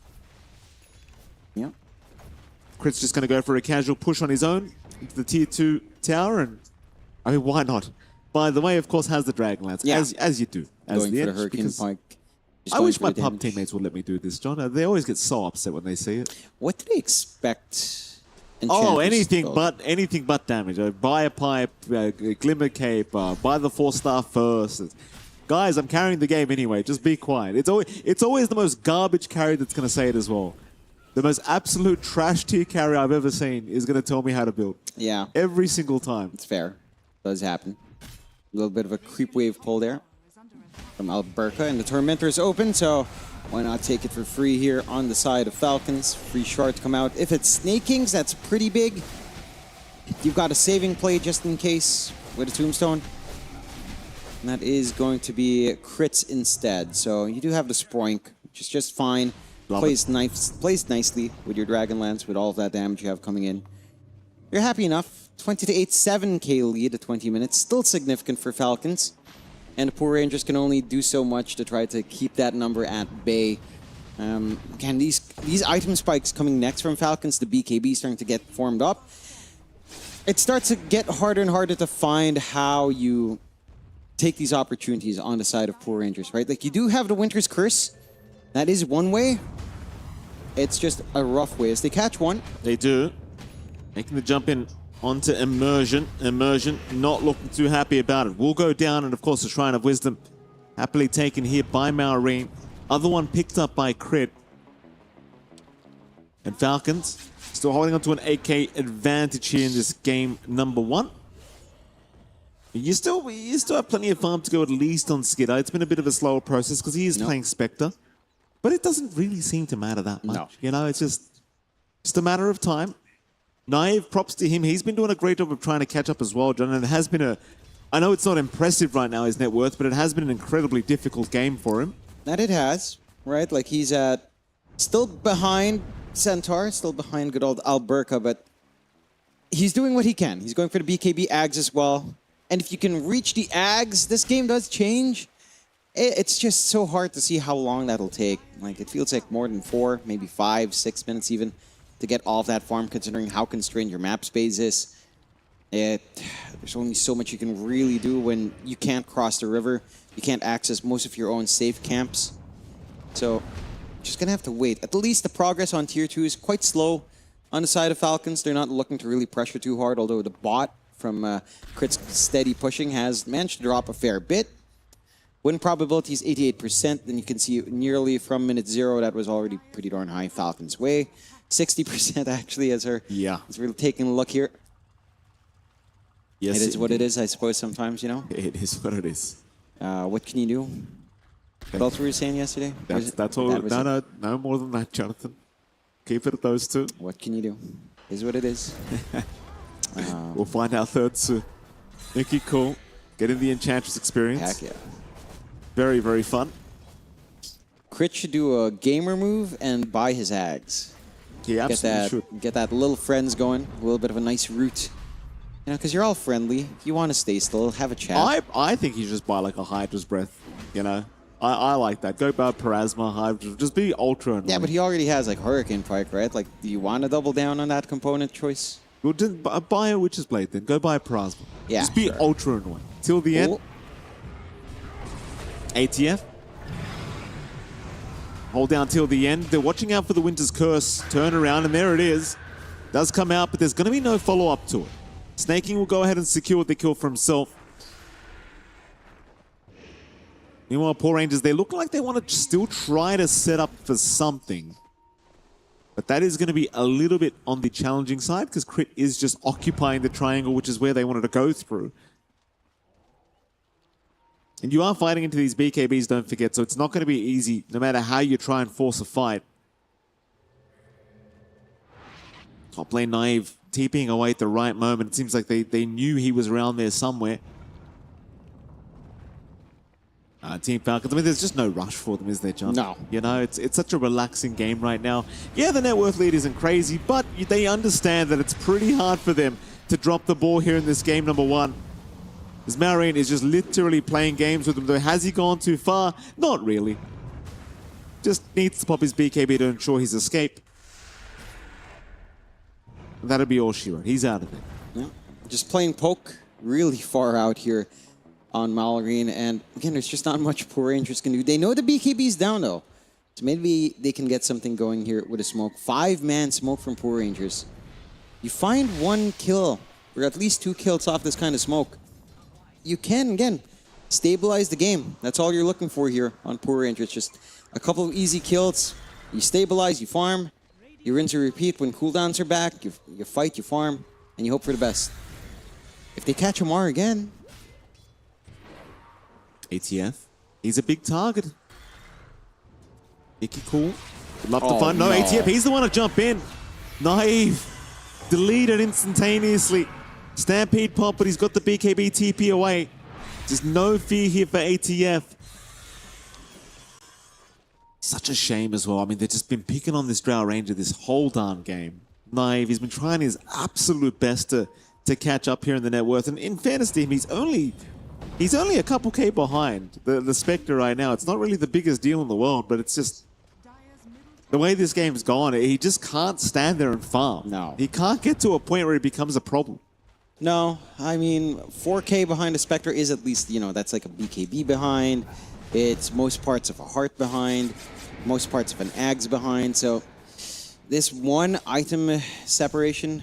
Yeah. Crit's just going to go for a casual push on his own into the tier 2 tower. And I mean, why not? By the way, of course, has the Dragon Lance, as you do. As Going for the Hurricane because Pike. Just I going wish for my the pub damage. teammates would let me do this, John. They always get so upset when they see it. What do they expect? Oh, Enchanters anything but damage. Buy a pipe, glimmer cape, buy the 4-star first. Guys, I'm carrying the game anyway. Just be quiet. It's always the most garbage carry that's going to say it as well. The most absolute trash tier carry I've ever seen is going to tell me how to build. Yeah, Every single time. it's fair. Does happen. A little bit of a creep wave pull there from Alberca, and the Tormentor is open, so why not take it for free here on the side of Falcons? Free shard to come out. If it's Snake Kings, that's pretty big. You've got a saving play just in case with a Tombstone. And that is going to be crits instead. So you do have the Sproink, which is just fine. Plays nicely with your Dragonlance with all of that damage you have coming in. You're happy enough. 20 to 8, 7k lead at 20 minutes. Still significant for Falcons. And the Poor Rangers can only do so much to try to keep that number at bay. Again, these item spikes coming next from Falcons, the BKB starting to get formed up. It starts to get harder and harder to find how you take these opportunities on the side of Poor Rangers, right? Like, you do have the Winter's Curse. That is one way. It's just a rough way as they catch one. They do. Making the jump in onto Immersion. Immersion not looking too happy about it. Will go down, and of course the Shrine of Wisdom happily taken here by Maureen. Other one picked up by Crit. And Falcons still holding on to an 8k advantage here in this game number 1. You still have plenty of farm to go at least on Skidder. It's been a bit of a slower process because he is playing Spectre. But it doesn't really seem to matter that much. No. You know, it's just a matter of time. Naive, props to him. He's been doing a great job of trying to catch up as well, John. And it has been I know it's not impressive right now, his net worth, but it has been an incredibly difficult game for him. That it has, right? Like, he's still behind Centaur, still behind good old Alberca, but he's doing what he can. He's going for the BKB Ags as well. And if you can reach the Ags, this game does change. It's just so hard to see how long that'll take. Like, it feels like more than 4, maybe 5, 6 minutes even to get all of that farm, considering how constrained your map space is. There's only so much you can really do when you can't cross the river. You can't access most of your own safe camps. So, just gonna have to wait. At least the progress on Tier 2 is quite slow on the side of Falcons. They're not looking to really pressure too hard, although the bot from Crit's steady pushing has managed to drop a fair bit. Win probability is 88%. Then you can see nearly from minute 0, that was already pretty darn high Falcons' way. 60% actually as her. Yeah. Is really taking a look here. Yes, It is what it is, I suppose, sometimes, you know? It is what it is. What can you do? What else were you saying yesterday? That's all. That was it. No more than that, Jonathan. Keep it at those two. What can you do? Is what it is. We'll find our third soon. Nikki, cool. Getting the Enchantress experience. Heck yeah. Very, very fun. Crit should do a gamer move and buy his Ags. He absolutely should. Get that little friends going. A little bit of a nice route. You know, because you're all friendly. You want to stay still, have a chat. I think he should just buy like a Hydra's Breath, you know? I like that. Go buy Parasma, Hydra, just be ultra annoying. Yeah, but he already has like Hurricane Pike, right? Like, do you want to double down on that component choice? Well, buy a Witch's Blade then. Go buy a Parasma. Yeah, just be sure. ultra annoying. Till the end. ATF. Hold down till the end. They're watching out for the Winter's Curse. Turn around, and there it is. Does come out, but there's going to be no follow-up to it. Snaking will go ahead and secure the kill for himself. Meanwhile, Poor Rangers, they look like they want to still try to set up for something. But that is going to be a little bit on the challenging side because Crit is just occupying the triangle, which is where they wanted to go through. And you are fighting into these BKBs, don't forget, so it's not going to be easy no matter how you try and force a fight. Top lane Naive TPing away at the right moment. It seems like they knew he was around there somewhere. Team Falcons, I mean, there's just no rush for them, is there, John? No. You know, it's such a relaxing game right now. Yeah, the net worth lead isn't crazy, but they understand that it's pretty hard for them to drop the ball here in this game number 1. As Maureen is just literally playing games with them, though. Has he gone too far? Not really. Just needs to pop his BKB to ensure his escape. That'll be all she wrote. He's out of it. Yeah. Just playing poke really far out here. on Malorine. And again, there's just not much Poor Rangers can do. They know the BKB's down though. So maybe they can get something going here with a smoke. 5-man smoke from Poor Rangers. You find 1 kill, or at least 2 kills off this kind of smoke. You can, again, stabilize the game. That's all you're looking for here on Poor Rangers. Just a couple of easy kills. You stabilize, you farm. You rinse and repeat when cooldowns are back. You fight, you farm, and you hope for the best. If they catch Amar again... ATF, he's a big target. Nicky Cool, would love to find... No, ATF, he's the one to jump in. Naive, deleted instantaneously. Stampede pop, but he's got the BKB TP away. There's no fear here for ATF. Such a shame as well. I mean, they've just been picking on this Drow Ranger this whole darn game. Naive, he's been trying his absolute best to catch up here in the net worth. And in fairness to him, he's only a couple K behind the Spectre right now. It's not really the biggest deal in the world, but it's just... the way this game's gone, he just can't stand there and farm. No. He can't get to a point where it becomes a problem. No, I mean, 4K behind a Spectre is at least, you know, that's like a BKB behind. It's most parts of a Heart behind. Most parts of an Ags behind. So this one item separation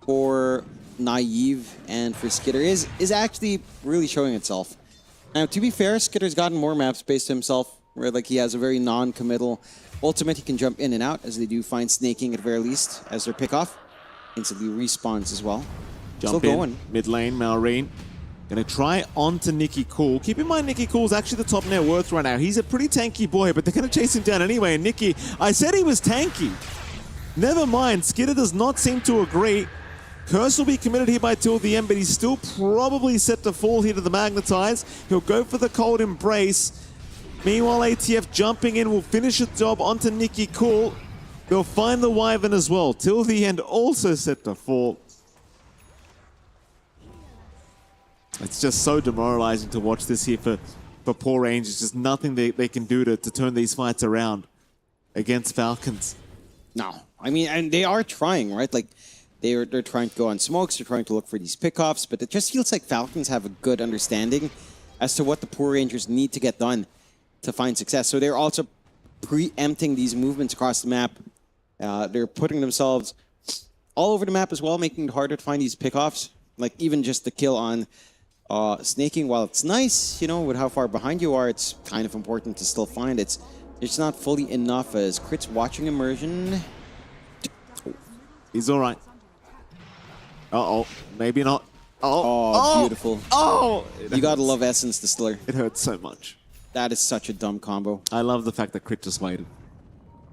for Naive and for Skitter is actually really showing itself. Now, to be fair, Skitter's gotten more map space to himself, where like he has a very non-committal ultimate. He can jump in and out, as they do find snaking at very least as their pickoff. Instantly respawns as well. Jump Still in, going. mid lane, Malorine. Gonna try onto Nicky Cool. Keep in mind, Nicky Cool's actually the top net worth right now. He's a pretty tanky boy, but they're gonna chase him down anyway. And Nicky, I said he was tanky. Never mind, Skitter does not seem to agree. Curse will be committed here by till the end, but he's still probably set to fall here to the Magnetize. He'll go for the Cold Embrace. Meanwhile, ATF jumping in will finish the job onto Nicky Cool. They'll find the Wyvern as well. Till the end also set to fall. It's just so demoralizing to watch this here for Poor Rangers. Just nothing they can do to turn these fights around against Falcons. No, I mean, and they are trying, right? Like, they're trying to go on smokes, they're trying to look for these pickoffs, but it just feels like Falcons have a good understanding as to what the Poor Rangers need to get done to find success. So they're also preempting these movements across the map. They're putting themselves all over the map as well, making it harder to find these pickoffs. Like, even just the kill on snaking, while it's nice, you know, with how far behind you are, it's kind of important to still find. It's not fully enough as Crit's watching immersion. He's all right. Uh-oh, maybe not. Oh, beautiful. Oh! You gotta love Essence Distiller. It hurts so much. That is such a dumb combo. I love the fact that Crit just waited.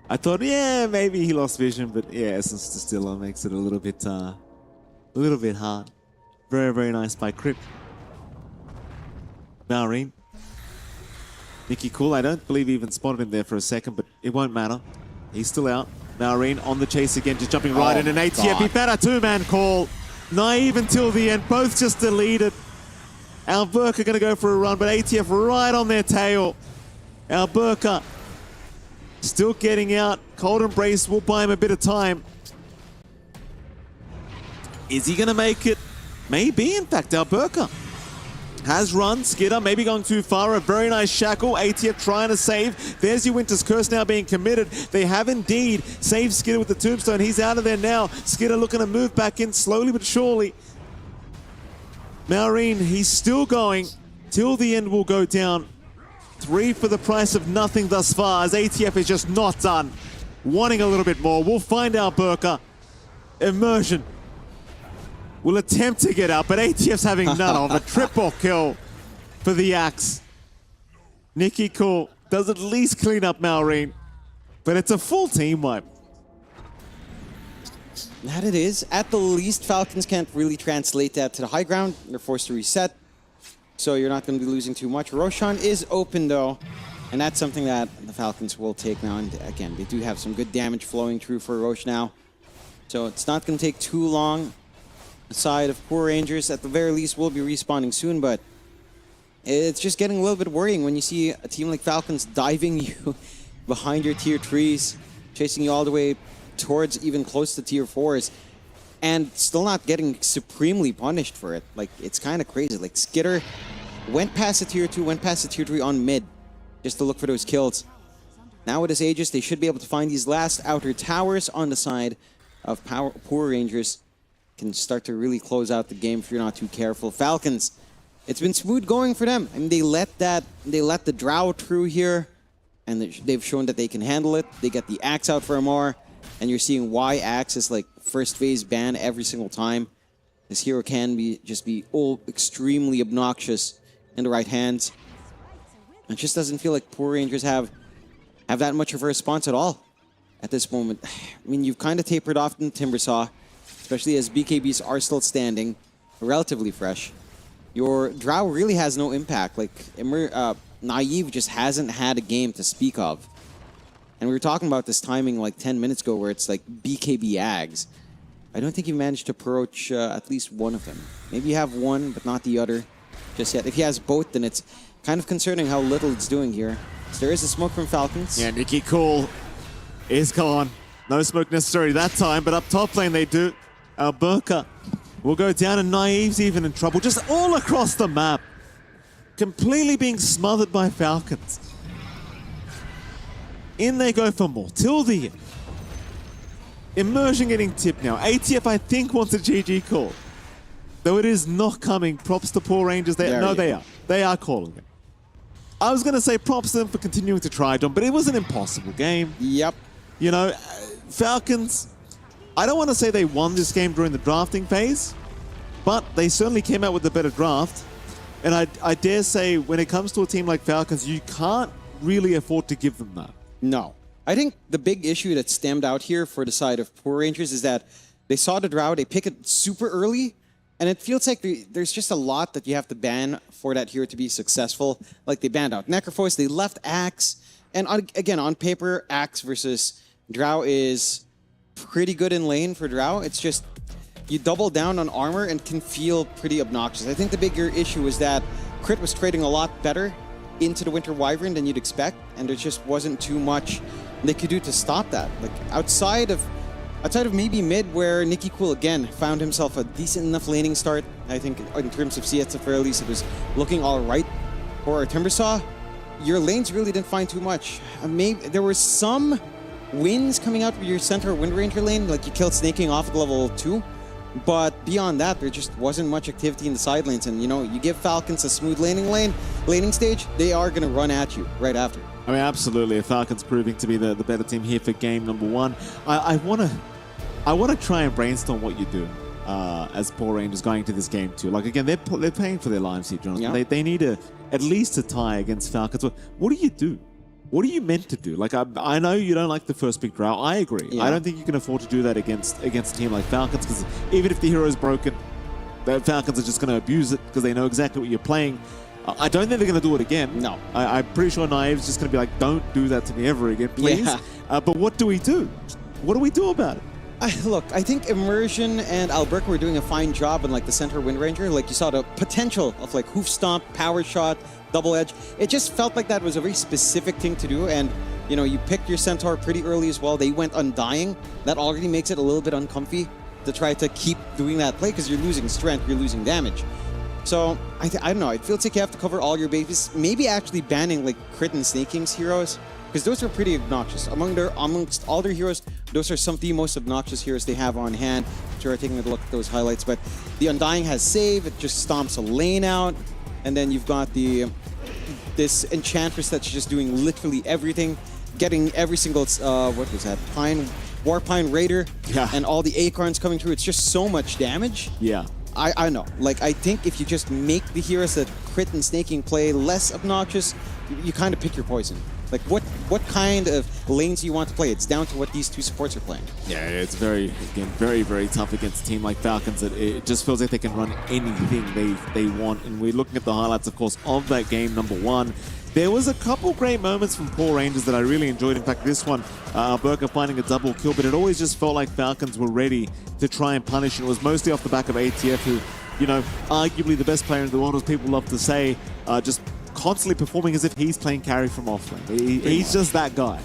I thought, yeah, maybe he lost vision, but yeah, Essence Distiller makes it a little bit hard. Very, very nice by Crit. Malorine. Nicky Cool, I don't believe he even spotted him there for a second, but it won't matter. He's still out. Malorine on the chase again, just jumping right in. And ATF, he found a 2-man call. Naive until the end, both just deleted. Alberca going to go for a run, but ATF right on their tail. Alberca still getting out. Cold Embrace will buy him a bit of time. Is he going to make it? Maybe, in fact, Alberca has run. Skitter maybe going too far. A very nice shackle. ATF trying to save. There's your Winter's Curse now being committed. They have indeed saved Skitter with the tombstone. He's out of there now. Skitter looking to move back in slowly but surely. Malorine, he's still going. Till the end will go down. 3 for the price of nothing thus far, as ATF is just not done. Wanting a little bit more. We'll find Alberca. Immersion will attempt to get out, but ATF's having none of a triple kill for the Axe. Nicky Cool does at least clean up Malorine, but it's a full team wipe. That it is. At the least, Falcons can't really translate that to the high ground. They're forced to reset, so you're not going to be losing too much. Roshan is open, though, and that's something that the Falcons will take now. And again, they do have some good damage flowing through for Rosh now, so it's not going to take too long. The side of Poor Rangers, at the very least, will be respawning soon, but it's just getting a little bit worrying when you see a team like Falcons diving you behind your tier 3s, chasing you all the way towards even close to tier 4s, and still not getting supremely punished for it. Like, it's kind of crazy. Like, Skitter went past the tier 2, went past the tier 3 on mid, just to look for those kills. Now with this Aegis, they should be able to find these last outer towers on the side of Power Rangers. Can start to really close out the game if you're not too careful. Falcons, it's been smooth going for them. I mean, they let the Drow through here, and they've shown that they can handle it. They get the Axe out for MR, and you're seeing why Axe is like first phase ban every single time. This hero can just be extremely obnoxious in the right hands. It just doesn't feel like Poor Rangers have that much of a response at all at this moment. I mean, you've kind of tapered off in Timbersaw, especially as BKBs are still standing, relatively fresh. Your Drow really has no impact. Like, Naive just hasn't had a game to speak of. And we were talking about this timing like 10 minutes ago where it's like BKB Ags. I don't think he managed to approach at least one of them. Maybe you have one, but not the other just yet. If he has both, then it's kind of concerning how little it's doing here. So there is a smoke from Falcons. Yeah, Nikki Cool is gone. No smoke necessary that time, but up top lane they do. Alberca will go down, and Naive's even in trouble. Just all across the map. Completely being smothered by Falcons. In they go for more. Till the end. Immersion getting tipped now. ATF, I think, wants a GG call. Though it is not coming. Props to Poor Rangers. They are. They are calling it. I was going to say props to them for continuing to try, John, but it was an impossible game. Yep. You know, Falcons, I don't want to say they won this game during the drafting phase, but they certainly came out with a better draft. And I dare say, when it comes to a team like Falcons, you can't really afford to give them that. No. I think the big issue that stemmed out here for the side of Poor Rangers is that they saw the Drow, they pick it super early, and it feels like there's just a lot that you have to ban for that hero to be successful. Like they banned out Necrophos, they left Axe, and again, on paper, Axe versus Drow is pretty good in lane for Drow. It's just you double down on armor and can feel pretty obnoxious. I think the bigger issue is that Crit was trading a lot better into the Winter Wyvern than you'd expect, and there just wasn't too much they could do to stop that. Like outside of maybe mid, where Nikki Cool again found himself a decent enough laning start. I think in terms of CS at the very least, it was looking all right for Timbersaw. Your lanes really didn't find too much. Maybe there were some wins coming out with your center Wind Ranger lane, like you killed Snaking off at level 2. But beyond that, there just wasn't much activity in the side lanes. And, you know, you give Falcons a smooth laning stage, they are going to run at you right after. I mean, absolutely. Falcons proving to be the better team here for game number 1. I want to try and brainstorm what you do as Poor Rangers going to this game too. Like, again, they're paying for their lives here, Jonathan. Yeah. They need at least a tie against Falcons. What do you do? What are you meant to do? Like, I know you don't like the first big Drow. I agree. Yeah. I don't think you can afford to do that against a team like Falcons, because even if the hero is broken, the Falcons are just going to abuse it because they know exactly what you're playing. I don't think they're going to do it again. No. I'm pretty sure Naive's just going to be like, don't do that to me ever again, please. Yeah. But what do we do? What do we do about it? Look, I think Immersion and Alberca were doing a fine job in like the center Wind Ranger. Like you saw the potential of like hoof stomp, power shot, double edge. It just felt like that was a very specific thing to do. And, you know, you picked your Centaur pretty early as well. They went Undying. That already makes it a little bit uncomfy to try to keep doing that play because you're losing strength, you're losing damage. So, I don't know. It feels like you have to cover all your bases. Maybe actually banning like Crit and Snaking's heroes, because those are pretty obnoxious. Amongst all their heroes, those are some of the most obnoxious heroes they have on hand. Sure, taking a look at those highlights. But the Undying has save. It just stomps a lane out. And then you've got this Enchantress that's just doing literally everything. Getting every single, what was that? Warpine Raider. Yeah. And all the Acorns coming through. It's just so much damage. Yeah. I know. Like, I think if you just make the heroes that Crit and Snaking play less obnoxious, you kind of pick your poison. Like, what kind of lanes do you want to play? It's down to what these two supports are playing. Yeah, it's very, very tough against a team like Falcons. It just feels like they can run anything they want. And we're looking at the highlights, of course, of that game number 1. There was a couple great moments from Poor Rangers that I really enjoyed. In fact, this one, Alberca finding a double kill, but it always just felt like Falcons were ready to try and punish. And it was mostly off the back of ATF, who, you know, arguably the best player in the world, as people love to say, just constantly performing as if he's playing carry from offlane. He's just that guy.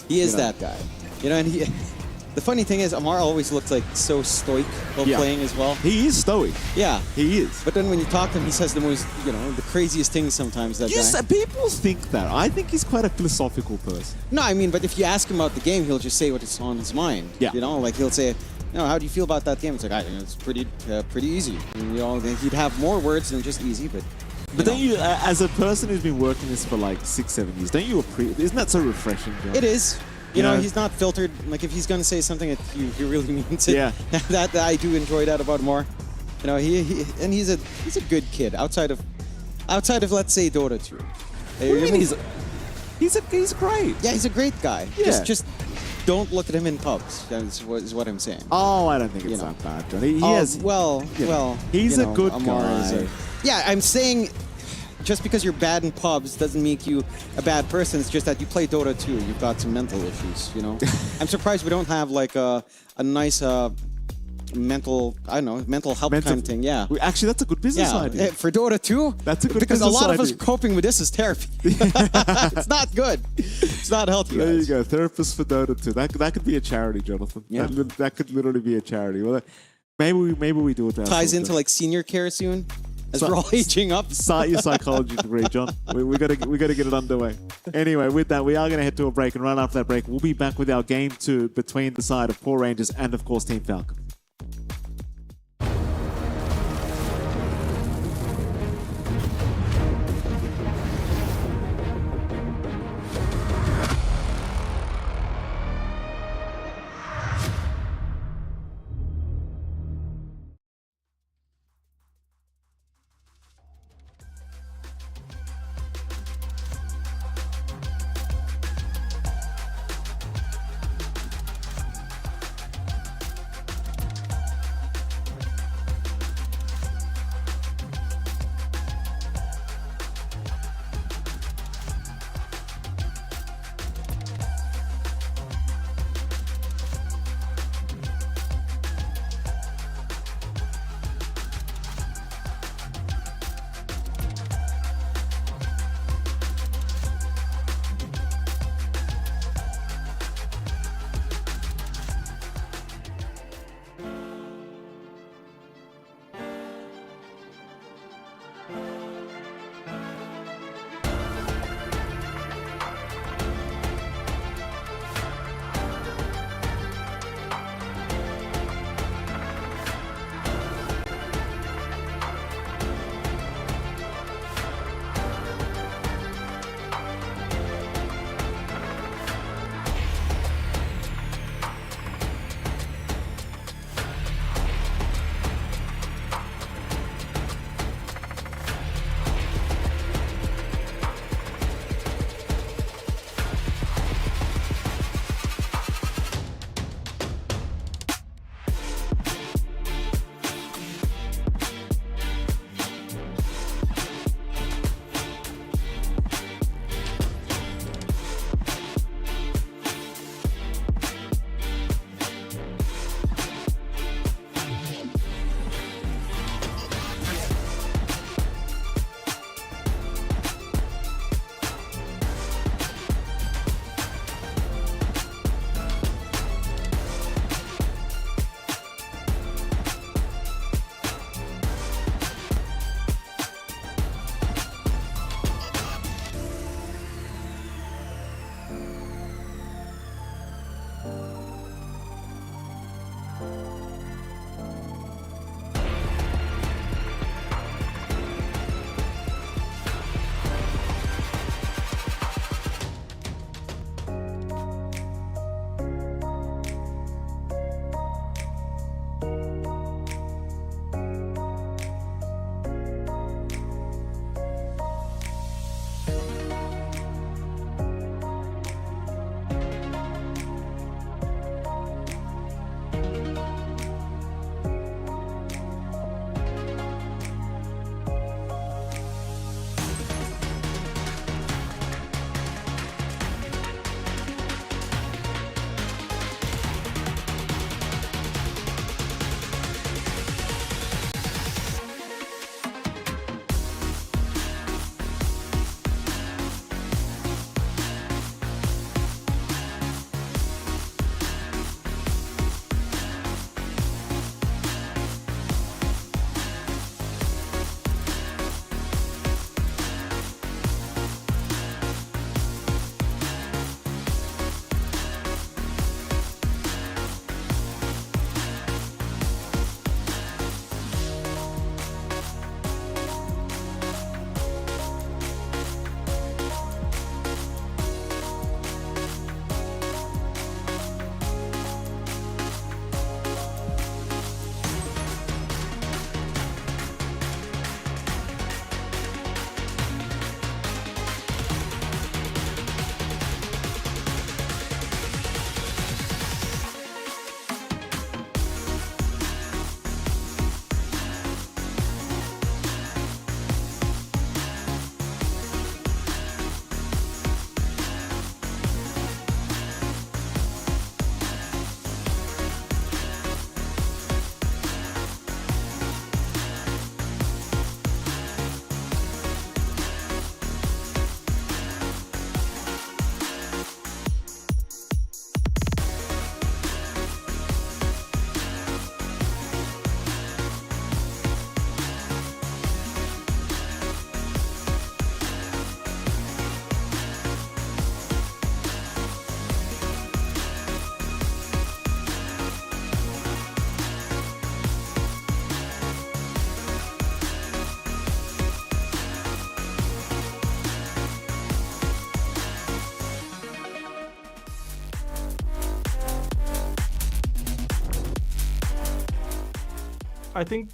He is that guy. You know, and The funny thing is, Amar always looked like so stoic while Yeah. playing as well. He is stoic. Yeah. He is. But then when you talk to him, he says the most, the craziest things sometimes, that guy. People think that. I think he's quite a philosophical person. No, I mean, but if you ask him about the game, he'll just say what is on his mind. Yeah. Like he'll say, how do you feel about that game? It's like, it's pretty easy. And, he'd have more words than just easy, but. But don't you, as a person who's been working this for like 6-7 years, don't you appreciate? Isn't that so refreshing, John? It is. You know? He's not filtered. Like, if he's going to say something, he really means it. Yeah. that I do enjoy that about more. He's a good kid outside of let's say Dota 2. What do you mean he's great? Yeah, he's a great guy. Yeah. Just don't look at him in pubs. Is what I'm saying. Oh, I don't think it's that bad, John. He has. He's a good Amar guy. Yeah, I'm saying. Just because you're bad in pubs doesn't make you a bad person. It's just that you play Dota 2. You've got some mental issues, I'm surprised we don't have like a nice mental help kind of thing. Yeah. Actually, that's a good business idea. For Dota 2, That's a good because a business lot of us idea. coping with this is therapy. It's not good. It's not healthy. There you guys. go, Therapists for Dota 2. That could be a charity, Jonathan. Yeah. That could literally be a charity. Well, maybe we do it. Ties into like senior care soon, as we're all aging up. Start your psychology degree, John. We gotta get it underway. Anyway, with that, we are gonna head to a break, and right after that break, we'll be back with our game 2 between the side of Poor Rangers and, of course, Team Falcons. I think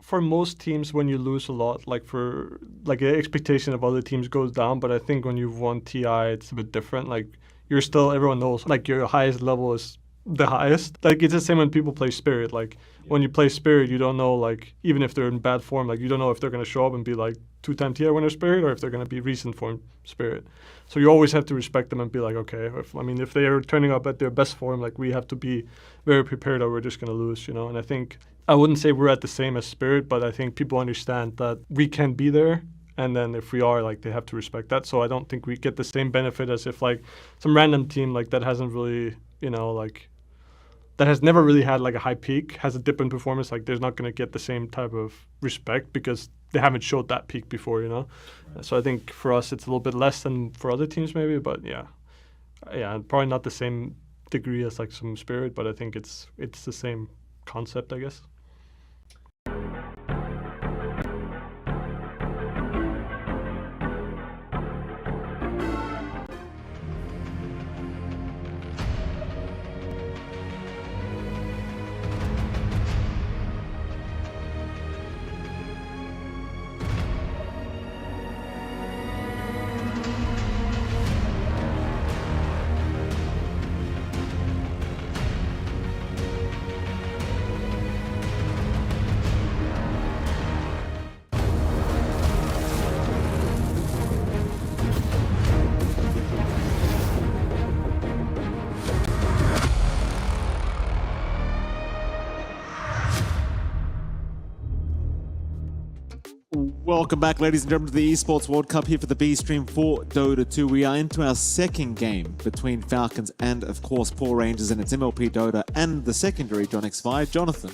for most teams, when you lose a lot, like the expectation of other teams goes down. But I think when you've won TI, it's a bit different. Like everyone knows, like your highest level is the highest. Like it's the same when people play Spirit. Like when you play Spirit, you don't know, like even if they're in bad form, like you don't know if they're gonna show up and be like 2-time TI winner Spirit or if they're gonna be recent form Spirit. So you always have to respect them and be like, okay, if they are turning up at their best form, like we have to be very prepared or we're just gonna lose, And I think I wouldn't say we're at the same as Spirit, but I think people understand that we can be there. And then if we are, like, they have to respect that. So I don't think we get the same benefit as if, like, some random team, like, that hasn't really, that has never really had, like, a high peak, has a dip in performance, like, they're not going to get the same type of respect because they haven't showed that peak before, So I think for us, it's a little bit less than for other teams maybe, but yeah, probably not the same degree as, like, some Spirit, but I think it's the same concept, I guess. Welcome back, ladies and gentlemen, to the Esports World Cup here for the B stream for Dota 2. We are into our second game between Falcons and, of course, Poor Rangers in its MLP Dota and the secondary John X5. Jonathan,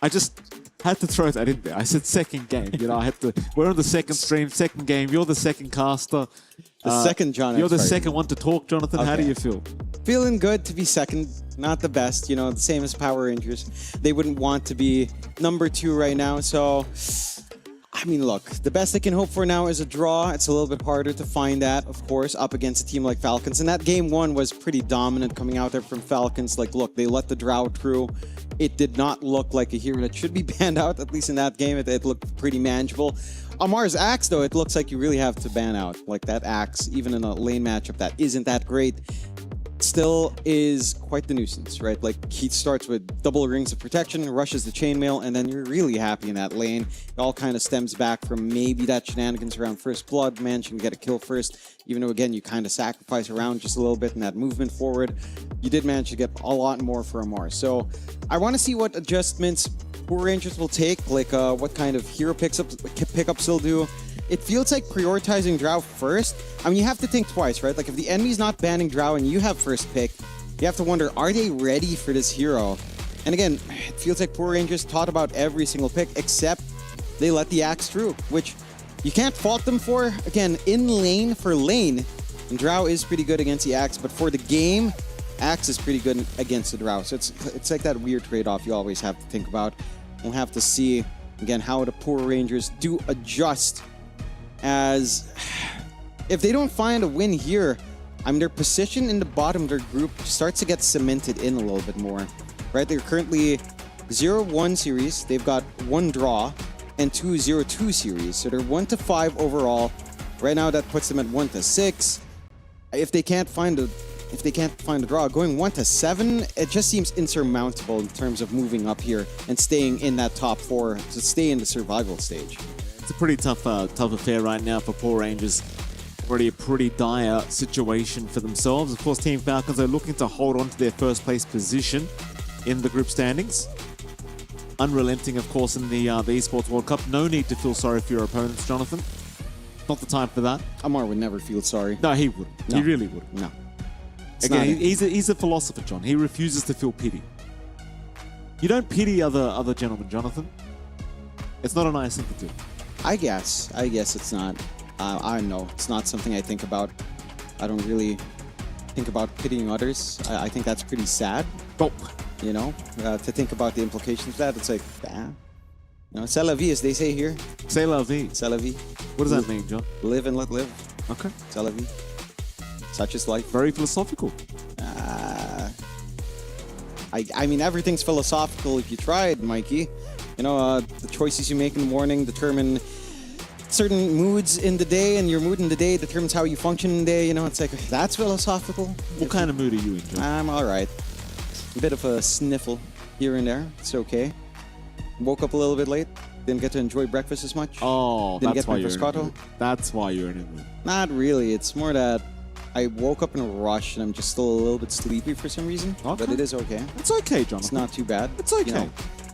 I just had to throw that in there. I said second game. We're on the second stream, second game. You're the second caster. The second John X5. You're the second one to talk, Jonathan. Okay. How do you feel? Feeling good to be second. Not the best, the same as Power Rangers. They wouldn't want to be number 2 right now, so... I mean, look, the best I can hope for now is a draw. It's a little bit harder to find that, of course, up against a team like Falcons. And that game 1 was pretty dominant coming out there from Falcons. Like, look, they let the Drow through. It did not look like a hero that should be banned out, at least in that game. It looked pretty manageable. Amar's Axe, though, it looks like you really have to ban out. Like, that Axe, even in a lane matchup that isn't that great, still is quite the nuisance, right? Like, he starts with double rings of protection, rushes the chainmail, and then you're really happy in that lane. It all kind of stems back from maybe that shenanigans around first blood, managing to get a kill first, even though, again, you kind of sacrifice around just a little bit in that movement forward. You did manage to get a lot more for Amar. So I want to see what adjustments Poor Rangers will take, like what kind of hero pickups they'll do. It feels like prioritizing Drow first. I mean, you have to think twice, right? Like, if the enemy's not banning Drow and you have first pick, you have to wonder, are they ready for this hero? And again, it feels like Poor Rangers thought about every single pick, except they let the Axe through, which you can't fault them for. Again, in lane for lane, and Drow is pretty good against the Axe, but for the game, Axe is pretty good against the Drow. So it's like that weird trade-off you always have to think about. We'll have to see, again, how the Poor Rangers do adjust, as if they don't find a win here, I mean, their position in the bottom of their group starts to get cemented in a little bit more, right? They're currently 0-1 series. They've got 1 draw and 2 0-2 series. So they're 1-5 overall. Right now, that puts them at 1-6. If they can't find a draw, going 1-7, it just seems insurmountable in terms of moving up here and staying in that top 4 to stay in the survival stage. It's a pretty tough affair right now for Poor Rangers. Already a pretty dire situation for themselves. Of course, Team Falcons are looking to hold on to their first place position in the group standings. Unrelenting, of course, in the Esports World Cup. No need to feel sorry for your opponents, Jonathan. Not the time for that. Amar would never feel sorry. No, he wouldn't. No. He really wouldn't. No. Again, he's a philosopher, John. He refuses to feel pity. You don't pity other gentlemen, Jonathan. It's not a nice thing to do. I guess it's not. I know it's not something I think about. I don't really think about pitying others. I think that's pretty sad. Oh. To think about the implications of that, it's like, c'est la vie, as they say here. C'est la vie. C'est la vie. What does that mean, John? Live and let live. Okay. C'est la vie. Such is life. Very philosophical. I mean, everything's philosophical if you try it, Mikey. The choices you make in the morning determine certain moods in the day, and your mood in the day determines how you function in the day. It's like, that's philosophical. What kind of mood are you in, John? I'm all right. A bit of a sniffle here and there. It's okay. Woke up a little bit late. Didn't get to enjoy breakfast as much. Oh, Didn't that's get my why you're in a Moscato. mood. That's why you're in a mood. Not really. It's more that I woke up in a rush and I'm just still a little bit sleepy for some reason. Okay. But it is okay. It's okay, Jonathan. It's not too bad. It's okay.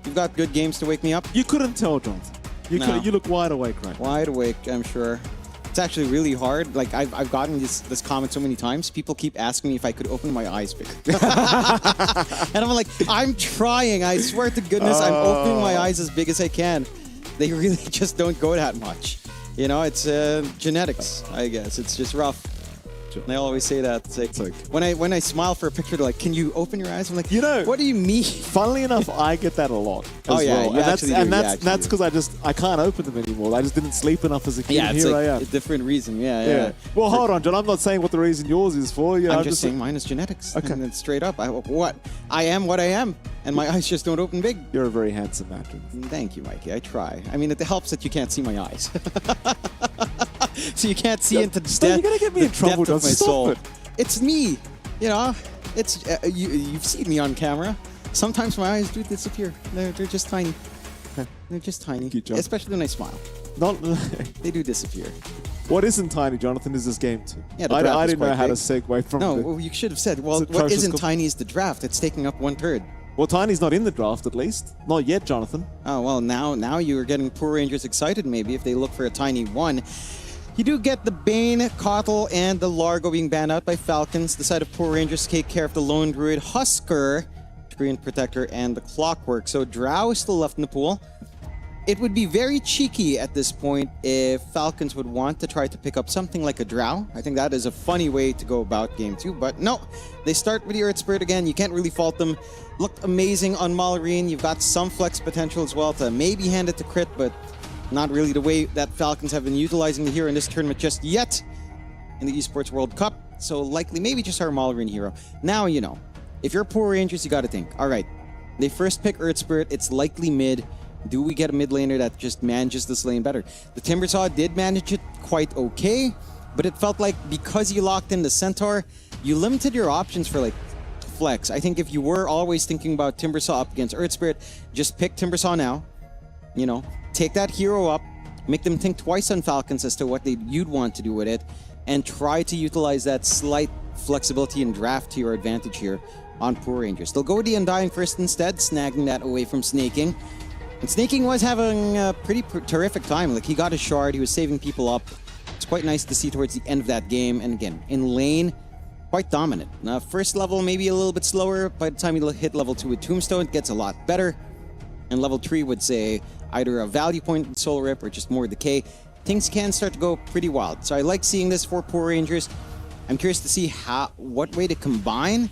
You've got good games to wake me up. You couldn't tell, Jonathan. No. You look wide awake right now. Wide awake, I'm sure. It's actually really hard. Like, I've gotten this comment so many times. People keep asking me if I could open my eyes bigger. And I'm like, I'm trying. I swear to goodness, I'm opening my eyes as big as I can. They really just don't go that much. It's genetics, I guess. It's just rough. And they always say that. It's like, when I smile for a picture, they're like, "Can you open your eyes?" I'm like, what do you mean? Funnily enough, I get that a lot as Oh, yeah, well. you actually do, you actually That's do. because I can't open them anymore. I just didn't sleep enough as a kid. Yeah, and it's here like I am. a different reason. Yeah. Well, hold on, John. I'm not saying what the reason yours is for. I'm just saying mine is genetics. Okay. And it's straight up. I am what I am, and my eyes just don't open big. You're a very handsome man, Jonathan. Thank you, Mikey. I try. I mean, it helps that you can't see my eyes. So you can't see into the You're gonna get me in trouble, depth of John. my Stop soul. it. It's me. It's you've seen me on camera. Sometimes my eyes do disappear. They're just tiny. They're just tiny. Thank you, John. Especially when I smile. Not. They do disappear. What isn't tiny, Jonathan, is this game too. Yeah, the I draft is didn't know quite how to big. segue from. No, the- well, you should have said, well, It's what atrocious isn't com- tiny is the draft. It's taking up 1/3. Well, tiny's not in the draft, at least. Not yet, Jonathan. Oh, well, now you are getting Poor Rangers excited, maybe, if they look for a tiny one. You do get the Bane, Kotl, and the Largo being banned out by Falcons. The side of Poor Rangers take care of the Lone Druid, Husker, Screen Protector, and the Clockwork. So Drow is still left in the pool. It would be very cheeky at this point if Falcons would want to try to pick up something like a Drow. I think that is a funny way to go about Game 2, but no. They start with the Earth Spirit again. You can't really fault them. Looked amazing on Malorine. You've got some flex potential as well to maybe hand it to crit, but not really the way that Falcons have been utilizing the hero in this tournament just yet in the Esports World Cup. So likely maybe just our Malorine hero. Now, if you're Poor Rangers, you got to think, all right, they first pick Earth Spirit. It's likely mid. Do we get a mid laner that just manages this lane better? The Timbersaw did manage it quite okay, but it felt like because you locked in the Centaur, you limited your options for flex. I think if you were always thinking about Timbersaw up against Earth Spirit, just pick Timbersaw now. Take that hero up, make them think twice on Falcons as to what you'd want to do with it, and try to utilize that slight flexibility and draft to your advantage here on Poor Rangers. They'll go with the Undying first instead, snagging that away from Snaking. And Snaking was having a pretty terrific time. He got a shard, he was saving people up. It's quite nice to see towards the end of that game. And again, in lane, quite dominant. First level, maybe a little bit slower. By the time you hit level 2 with Tombstone, it gets a lot better. And level 3 would say either a value point in Soul Rip or just more decay. Things can start to go pretty wild. So I like seeing this for Poor Rangers. I'm curious to see what way to combine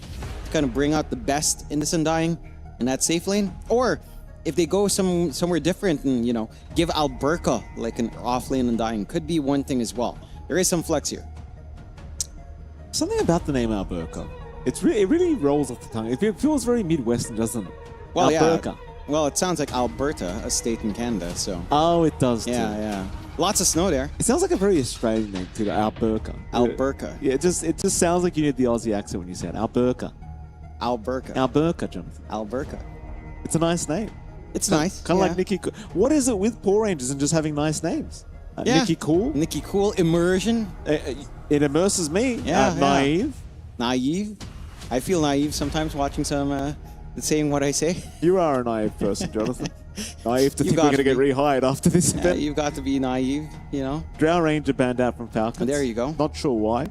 to kind of bring out the best in this Undying in that safe lane. Or if they go somewhere different and, give Alberca like an off lane Undying, could be one thing as well. There is some flex here. Something about the name Alberca. It really rolls off the tongue. It feels very Midwestern, doesn't it? Well, Alberca. yeah. Well, it sounds like Alberta, a state in Canada, so... Oh, it does too. Yeah. Lots of snow there. It sounds like a very Australian name too, Alberca. Alberca. Yeah, it just sounds like you need the Aussie accent when you say it. Alberca. Alberca. Alberca, Jonathan. Alberca. It's a nice name. It's nice. Kind of like Nikki. What is it with Poor Rangers and just having nice names? Yeah. Nikki Cool. Nikki Cool. Immersion. It immerses me. Yeah. Naive. Naive. I feel naive sometimes watching some... saying what I say. You are a naive person, Jonathan. Naive to You've think we're got going to to get be. rehired after this Yeah, event. you've got to be naive, Drow Ranger banned out from Falcons. There you go. Not sure why.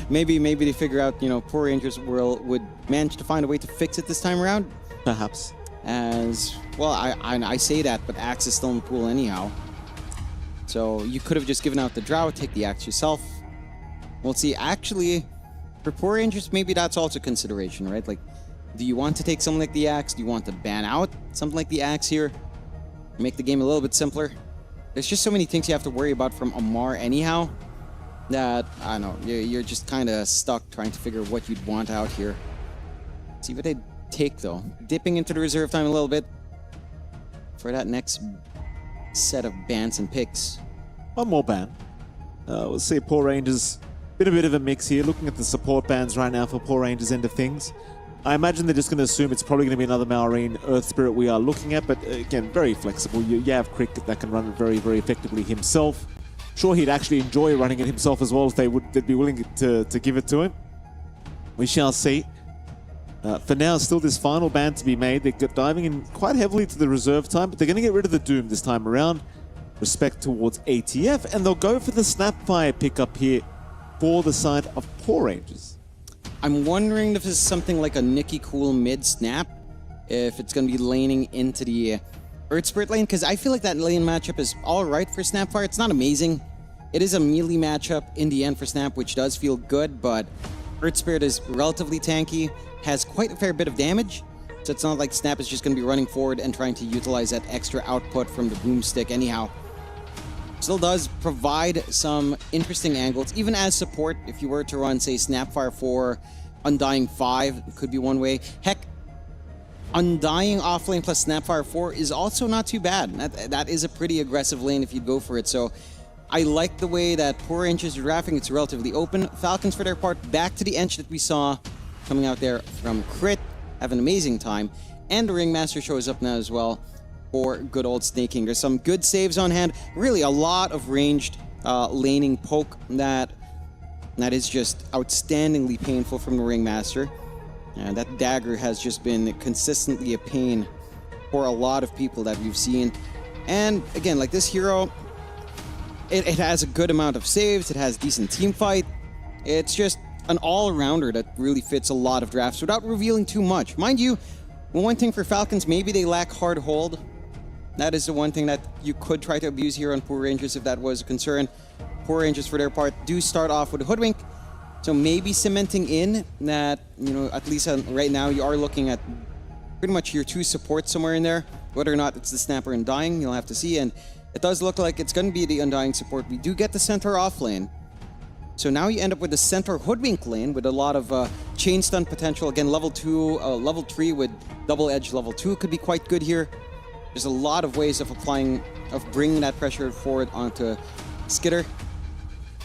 Maybe they figure out, Poor Rangers would manage to find a way to fix it this time around. Perhaps. As well, I say that, but Axe is still in the pool anyhow. So you could have just given out the Drow, take the Axe yourself. We'll see. Actually, for Poor Rangers, maybe that's also consideration, right? Do you want to take something like the Axe? Do you want to ban out something like the Axe here? Make the game a little bit simpler? There's just so many things you have to worry about from Amar anyhow that, I don't know, you're just kind of stuck trying to figure what you'd want out here. See what they take, though. Dipping into the reserve time a little bit. for that next set of bans and picks. One more ban. We'll see Poor Rangers, been a bit of a mix here. Looking at the support bans right now for Poor Rangers end of things. I imagine they're just going to assume it's probably going to be another Maureen Earth Spirit we are looking at, but again, very flexible. You have Cricket that can run it very, very effectively himself. Sure, he'd actually enjoy running it himself as well if they'd be willing to give it to him. We shall see. For now, still this final ban to be made. They're diving in quite heavily to the reserve time, but they're going to get rid of the Doom this time around. Respect towards ATF, and they'll go for the Snapfire pickup here for the side of Poor Rangers. I'm wondering if this is something like a Nicky Cool mid snap, if it's going to be laning into the Earth Spirit lane, because I feel like that lane matchup is all right for Snapfire. It's not amazing. It is a melee matchup in the end for Snap, which does feel good, but Earth Spirit is relatively tanky, has quite a fair bit of damage, so it's not like Snap is just going to be running forward and trying to utilize that extra output from the boomstick anyhow. Still does provide some interesting angles, even as support. If you were to run, say, Snapfire 4, Undying 5, could be one way. Heck, Undying offlane plus Snapfire 4 is also not too bad. That is a pretty aggressive lane if you go for it. So I like the way that Poor Rangers are drafting. It's relatively open. Falcons, for their part, back to the Ench that we saw coming out there from Crit. Have an amazing time. And the Ringmaster shows up now as well for good old snaking. There's some good saves on hand. Really a lot of ranged laning poke that is just outstandingly painful from the Ringmaster. And that dagger has just been consistently a pain for a lot of people that we've seen. And again, like this hero, it has a good amount of saves, it has decent team fight. It's just an all-rounder that really fits a lot of drafts without revealing too much. Mind you, one thing for Falcons, maybe they lack hard hold. That is the one thing that you could try to abuse here on Poor Rangers if that was a concern. Poor Rangers, for their part, do start off with a Hoodwink. So maybe cementing in that, at least right now, you are looking at pretty much your two supports somewhere in there. Whether or not it's the Snapper and Undying, you'll have to see. And it does look like it's going to be the Undying support. We do get the center off lane. So now you end up with the center Hoodwink lane with a lot of chain stun potential. Again, level 2, level 3 with double edge level 2 could be quite good here. There's a lot of ways of bringing that pressure forward onto Skitter.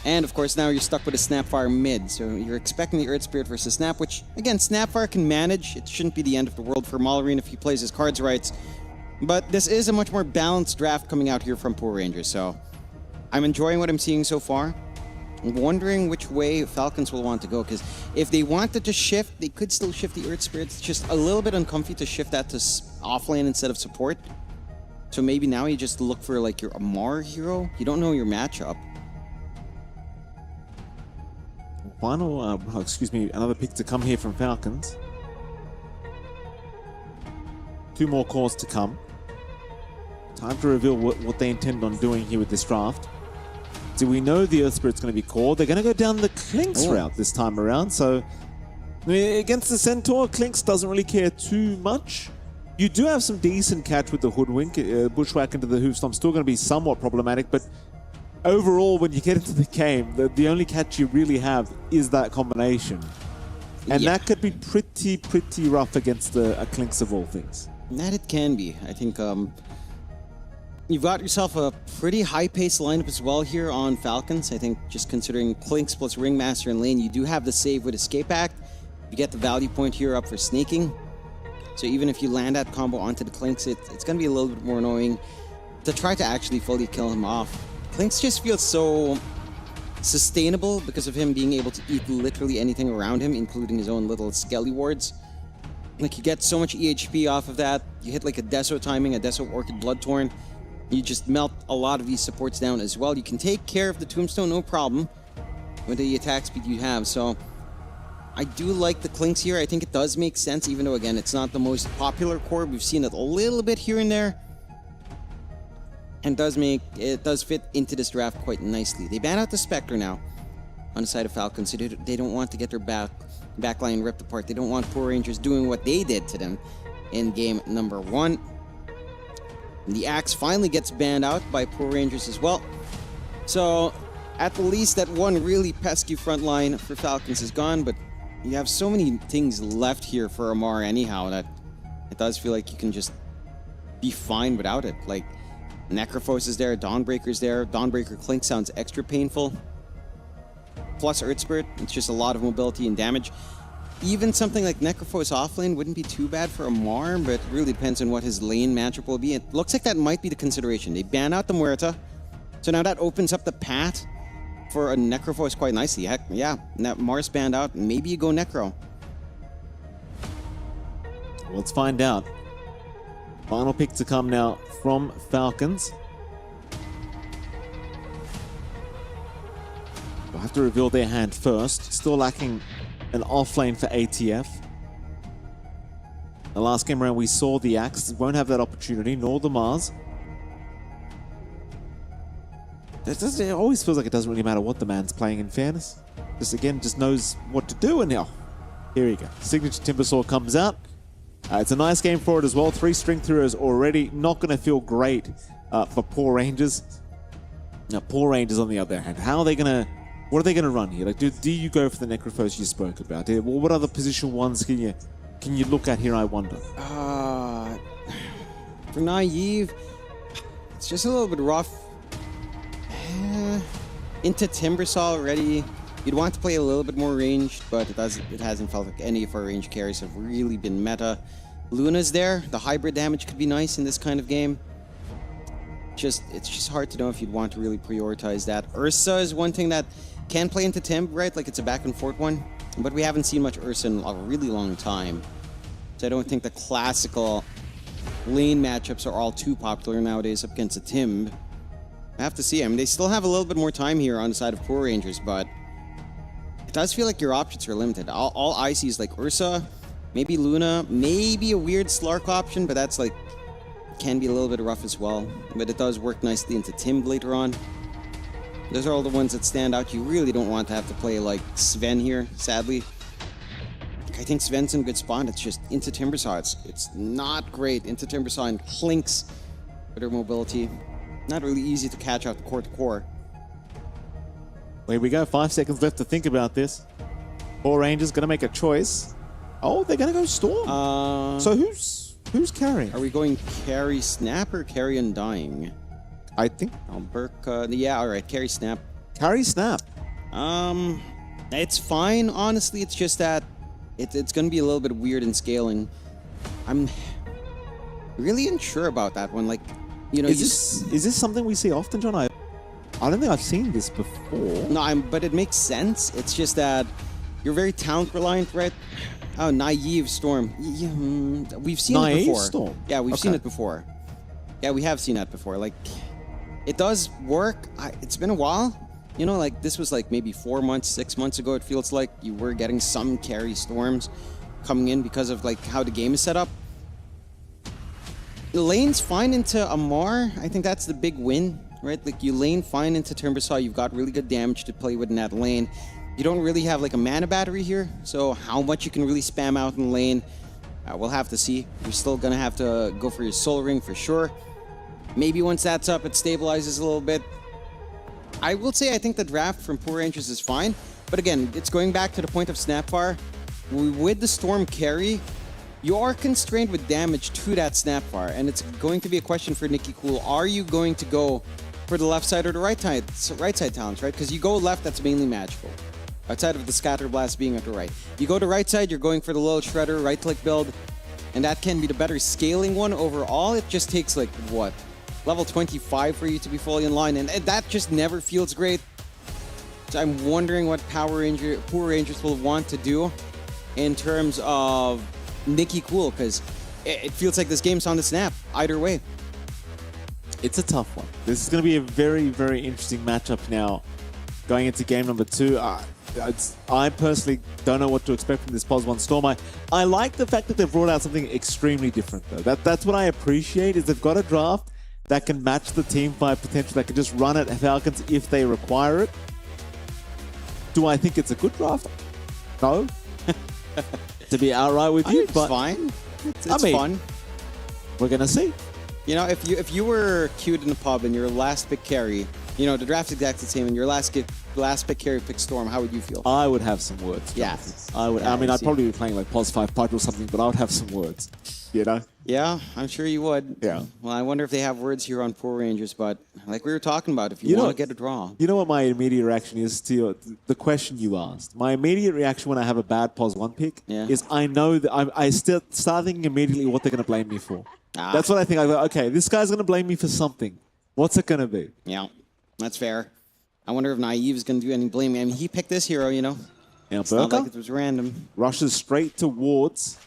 And of course, now you're stuck with a Snapfire mid. So you're expecting the Earth Spirit versus Snap, which, again, Snapfire can manage. It shouldn't be the end of the world for Mallory if he plays his cards right. But this is a much more balanced draft coming out here from Poor Rangers. So I'm enjoying what I'm seeing so far. I'm wondering which way Falcons will want to go, because if they wanted to shift, they could still shift the Earth Spirit. It's just a little bit uncomfy to shift that to offlane instead of support. So maybe now you just look for like your Amar hero. You don't know your matchup. Another pick to come here from Falcons. 2 more calls to come. Time to reveal what they intend on doing here with this draft. Do we know the Earth Spirit's going to be called? They're going to go down the Clinks route this time around. So against the Centaur, Clinks doesn't really care too much. You do have some decent catch with the Hoodwink. Bushwhack into the Hoofstomp still going to be somewhat problematic, but overall, when you get into the game, the only catch you really have is that combination. And that could be pretty rough against a Clinks of all things. That it can be. I think you've got yourself a pretty high-paced lineup as well here on Falcons. I think just considering Clinks plus Ringmaster and lane, you do have the save with Escape Act. You get the value point here up for sneaking. So even if you land that combo onto the Clinks, it's going to be a little bit more annoying to try to actually fully kill him off. Clinks just feels so sustainable because of him being able to eat literally anything around him, including his own little Skelly wards. Like, you get so much EHP off of that. You hit like a Deso timing, a Deso Orchid Bloodthorn. You just melt a lot of these supports down as well. You can take care of the Tombstone, no problem, with the attack speed you have. So I do like the Clinks here. I think it does make sense, even though, again, it's not the most popular core. We've seen it a little bit here and there. And it does fit into this draft quite nicely. They ban out the Spectre now on the side of Falcons. So they don't want to get their backline ripped apart. They don't want Poor Rangers doing what they did to them in game number 1. And the Axe finally gets banned out by Poor Rangers as well. So at the least, that one really pesky front line for Falcons is gone, but you have so many things left here for Amar anyhow that it does feel like you can just be fine without it. Like, Necrophos is there, Dawnbreaker's there. Dawnbreaker Clink sounds extra painful. Plus Earth Spirit, it's just a lot of mobility and damage. Even something like Necrophos offlane wouldn't be too bad for Amar, but it really depends on what his lane matchup will be. It looks like that might be the consideration. They ban out the Muerta, so now that opens up the path for a Necrophos quite nicely. Heck, yeah, that Mars banned out, maybe you go Necro. Well, let's find out. Final pick to come now from Falcons. They'll have to reveal their hand first. Still lacking an offlane for ATF. The last game around we saw the Axe. Won't have that opportunity, nor the Mars. It always feels like it doesn't really matter what the man's playing, in fairness. Just knows what to do, and now, here you go. Signature Timbersaw comes out. It's a nice game for it as well. 3 string through already. Not going to feel great for Poor Rangers. Now, Poor Rangers, on the other hand, how are they going to... What are they going to run here? Like, do you go for the Necrophos you spoke about? Well, what other position ones can you look at here, I wonder? For Naive, it's just a little bit rough. Into Timbersaw already. You'd want to play a little bit more ranged, but it hasn't felt like any of our range carries have really been meta. Luna's there. The hybrid damage could be nice in this kind of game. It's just hard to know if you'd want to really prioritize that. Ursa is one thing that can play into Tim, right? Like, it's a back and forth one. But we haven't seen much Ursa in a really long time. So I don't think the classical lane matchups are all too popular nowadays up against a Tim. I have to see. I mean, they still have a little bit more time here on the side of Poor Rangers, but it does feel like your options are limited. All I see is like Ursa, maybe Luna, maybe a weird Slark option, but that's like, can be a little bit rough as well. But it does work nicely into Tim later on. Those are all the ones that stand out. You really don't want to have to play like Sven here, sadly. I think Sven's in a good spot. It's just into Timbersaw. It's not great. Into Timbersaw and Clinks with their mobility. Not really easy to catch out the core to core. Here we go. 5 seconds left to think about this. Poor Rangers going to make a choice. Oh, they're going to go Storm. So who's carrying? Are we going carry Snap or carry Undying? I think yeah, all right, carry Snap. Carry Snap. It's fine, honestly. It's just that it's going to be a little bit weird in scaling. I'm really unsure about that one. Like, you know, is this something we see often, John? I don't think I've seen this before. No, but it makes sense. It's just that you're very talent reliant, right? Oh, Naive Storm. Yeah, we've seen it before. Storm. Yeah, we've seen it before. Yeah, we have seen that before. Like, it does work. It's been a while. You know, like, this was like maybe 4 months, 6 months ago. It feels like you were getting some carry Storms coming in because of like how the game is set up. The lane's fine into Amar. I think that's the big win, right? Like, you lane fine into Timbersaw. You've got really good damage to play with in that lane. You don't really have like a mana battery here, so how much you can really spam out in lane, we'll have to see. You're still gonna have to go for your Soul Ring for sure. Maybe once that's up, it stabilizes a little bit. I will say I think the draft from Poor Rangers is fine, but again, it's going back to the point of Snapfire. With the Storm carry, you are constrained with damage to that Snapfire, and it's going to be a question for Nicky Cool. Are you going to go for the left side or the right side talents, right? Because you go left, that's mainly magical. Outside of the Scatter Blast being at the right. You go to right side, you're going for the little Shredder right-click build, and that can be the better scaling one overall. It just takes like, what? Level 25 for you to be fully in line, and that just never feels great. So I'm wondering what Poor Rangers will want to do in terms of Nicky Cool, because it feels like this game's on the snap either way. It's a tough one. This is going to be a very, very interesting matchup now going into game number 2. I personally don't know what to expect from this POS 1 Storm. I like the fact that they've brought out something extremely different, though. That's what I appreciate, is they've got a draft that can match the team fight potential, that can just run at Falcons if they require it. Do I think it's a good draft? No. To be outright with you, it's but fine. It's fun. We're gonna see. You know, if you were queued in a pub and your last pick carry, you know, the draft's exactly the same, and your last last pick carry pick Storm, how would you feel? I would have some words. Yeah. I would. Yeah, I mean, I I'd see. probably be playing like Pos 5 Pipe or something, but I would have some words. You know? Yeah, I'm sure you would. Yeah. Well, I wonder if they have words here on Pro Rangers, but like we were talking about, if you, You know- want to get a draw. You know what my immediate reaction is to the question you asked? My immediate reaction when I have a bad Pos 1 pick is I know that I still start thinking immediately what they're going to blame me for. Ah. That's what I think. I go, okay, this guy's going to blame me for something. What's it going to be? Yeah, that's fair. I wonder if Naive is going to do any blaming. I mean, he picked this hero, you know. Now, It's not Burka like it was random. rushes straight towards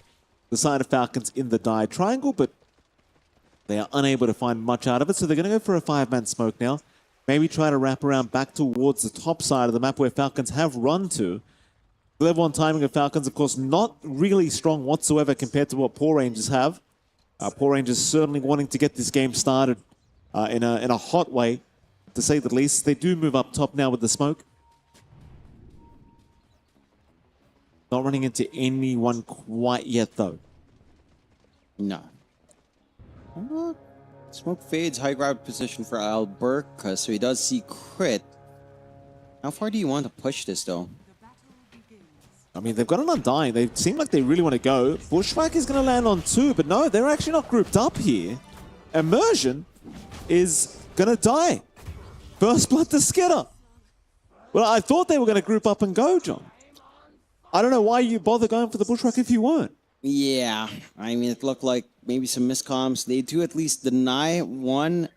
the side of Falcons in the die triangle, but they are unable to find much out of it, so they're going to go for a 5-man smoke now. Maybe try to wrap around back towards the top side of the map where Falcons have run to. The level 1 timing of Falcons, of course, not really strong whatsoever compared to what Poor Rangers have. Poor Rangers certainly wanting to get this game started in a hot way, to say the least. They do move up top now with the smoke. Not running into anyone quite yet, though. No. Smoke fades, high ground position for Alberca, so he does see crit. How far do you want to push this, though? I mean, they've got an Undying. They seem like they really want to go. Bushwhack is going to land on 2, but no, they're actually not grouped up here. Immersion is going to die. First blood to Skitter. Well, I thought they were going to group up and go, John. I don't know why you bother going for the Bushwhack if you weren't. Yeah, I mean, it looked like maybe some miscomms. They do at least deny one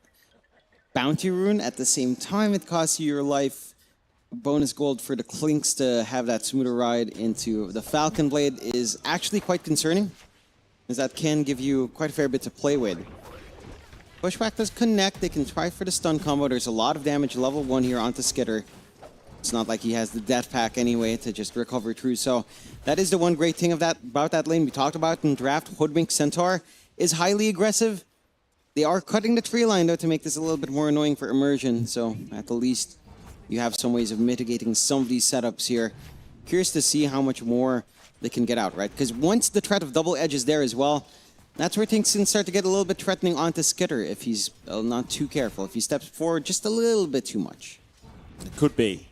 bounty rune. At the same time, it costs you your life. Bonus gold for the Clinks to have that smoother ride into the Falcon Blade is actually quite concerning, as that can give you quite a fair bit to play with. Bushwhack does connect. They can try for the stun combo. There's a lot of damage level 1 here onto Skitter. It's not like he has the death pack anyway to just recover through. So that is the one great thing about that lane we talked about in draft. Hoodwink Centaur is highly aggressive. They are cutting the tree line though to make this a little bit more annoying for Immersion. So at the least you have some ways of mitigating some of these setups here. Curious to see how much more they can get out, right? Because once the threat of double edge is there as well, that's where things can start to get a little bit threatening onto Skitter if he's not too careful. If he steps forward just a little bit too much. It could be.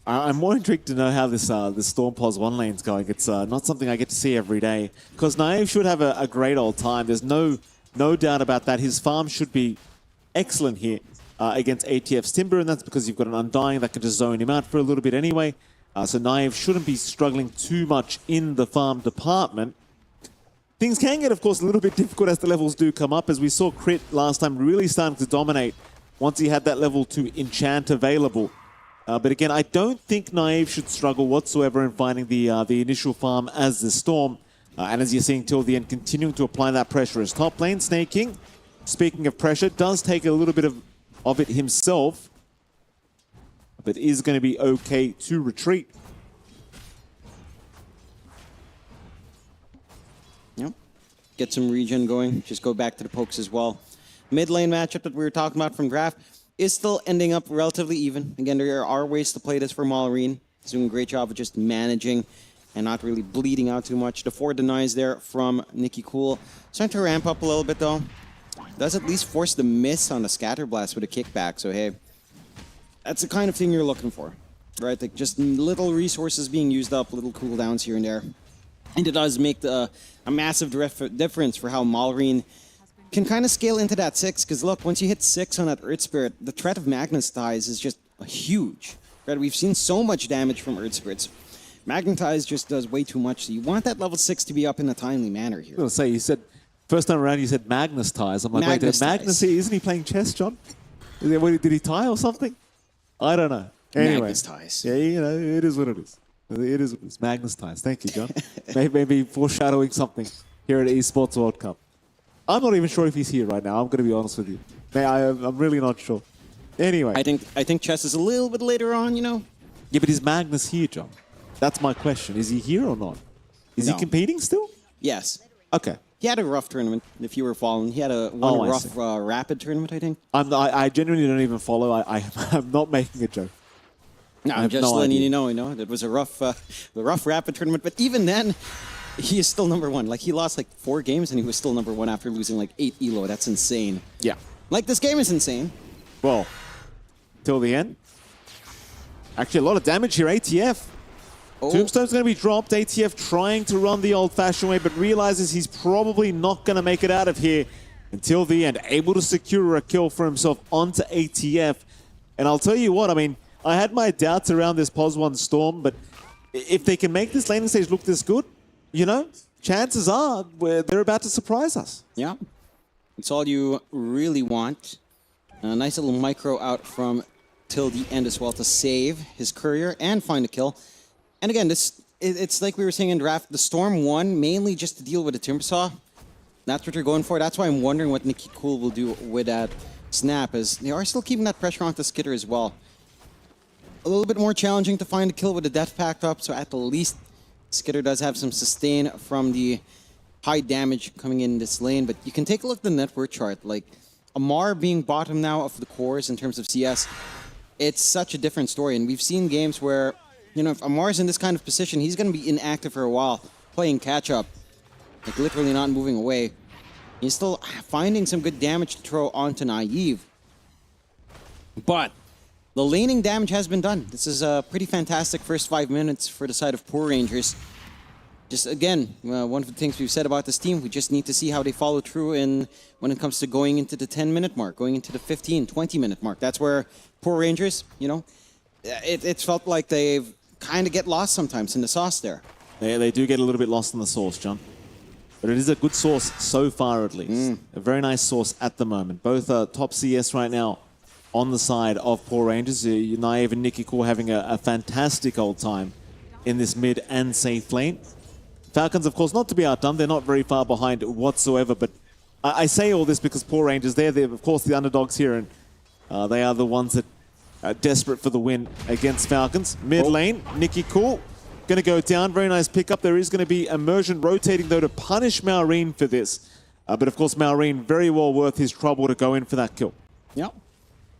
I'm more intrigued to know how this Storm Pos 1 lane's going. It's not something I get to see every day. Because Naive should have a great old time. There's no doubt about that. His farm should be excellent here against ATF's Timber, and that's because you've got an Undying that can just zone him out for a little bit anyway. So Naive shouldn't be struggling too much in the farm department. Things can get, of course, a little bit difficult as the levels do come up, as we saw Crit last time really starting to dominate once he had that level 2 enchant available. But again, I don't think Naive should struggle whatsoever in finding the initial farm as the Storm. And as you're seeing till the end, continuing to apply that pressure as top lane. Snaking, speaking of pressure, does take a little bit of it himself, but is going to be okay to retreat. Yep. Get some regen going. Just go back to the pokes as well. Mid lane matchup that we were talking about from draft is still ending up relatively even. Again, there are ways to play this for Malarine. He's doing a great job of just managing and not really bleeding out too much. The 4 denies there from Nikki Cool. Starting to ramp up a little bit though. Does at least force the miss on the Scatter Blast with a kickback. So hey, that's the kind of thing you're looking for, right? Like just little resources being used up, little cooldowns here and there. And it does make a massive difference for how Malarine can kind of scale into that 6, because look, once you hit 6 on that Earth Spirit, the threat of Magnetize is just huge. Right? We've seen so much damage from Earth Spirits. Magnetize just does way too much, so you want that level 6 to be up in a timely manner here. I was going to say, you said, first time around you said Magnus ties. I'm like, Magnus wait, Magnus, isn't he playing chess, John? Did he tie or something? I don't know. Anyway, Magnus ties. Yeah, you know, it is what it is. It is what it is. Magnus ties. Thank you, John. maybe foreshadowing something here at Esports World Cup. I'm not even sure if he's here right now. I'm going to be honest with you. I'm really not sure. Anyway. I think chess is a little bit later on, you know? Yeah, but is Magnus here, John? That's my question. Is he here or not? Is he competing still? Yes. Okay. He had a rough tournament, if you were following. He had a rough rapid tournament, I think. I genuinely don't even follow. I'm not making a joke. No, I'm just letting you know, it was a rough rapid tournament. But even then, he is still number 1. Like, he lost like 4 games and he was still number 1 after losing like 8 elo. That's insane. Yeah. Like, this game is insane. Well, till the end. Actually, a lot of damage here. ATF. Tombstone's going to be dropped. ATF trying to run the old-fashioned way, but realizes he's probably not going to make it out of here until the end. Able to secure a kill for himself onto ATF. And I'll tell you what, I mean, I had my doubts around this POS1 Storm, but if they can make this laning stage look this good, you know, chances are they're about to surprise us. Yeah. It's all you really want. A nice little micro out from till the end as well to save his courier and find a kill. And again, it's like we were saying in draft, the Storm won mainly just to deal with the Timbersaw. That's what you're going for. That's why I'm wondering what Nicky Cool will do with that snap, as they are still keeping that pressure onto Skitter as well. A little bit more challenging to find a kill with the Death Pact up, so at the least Skitter does have some sustain from the high damage coming in this lane. But you can take a look at the net worth chart. Like, Amar being bottom now of the cores in terms of CS, it's such a different story. And we've seen games where, you know, if Amar's in this kind of position, he's going to be inactive for a while, playing catch-up, like literally not moving away. He's still finding some good damage to throw onto Naive. But the laning damage has been done. This is a pretty fantastic first 5 minutes for the side of Poor Rangers. Just again, one of the things we've said about this team, we just need to see how they follow through when it comes to going into the 10-minute mark, going into the 15, 20-minute mark. That's where Poor Rangers, you know, it's felt like they've kind of get lost sometimes in the sauce there. They do get a little bit lost in the sauce, John. But it is a good sauce so far, at least. A very nice sauce at the moment. Both are top CS right now on the side of Poor Rangers. Naive and Nicky Cool having a fantastic old time in this mid and safe lane. Falcons, of course, not to be outdone. They're not very far behind whatsoever. But I say all this because Poor Rangers, they're of course, the underdogs here. And they are the ones that are desperate for the win against Falcons. Mid lane, Nicky Cool going to go down. Very nice pickup. There is going to be Immersion rotating, though, to punish Maureen for this. But, of course, Maureen very well worth his trouble to go in for that kill. Yep.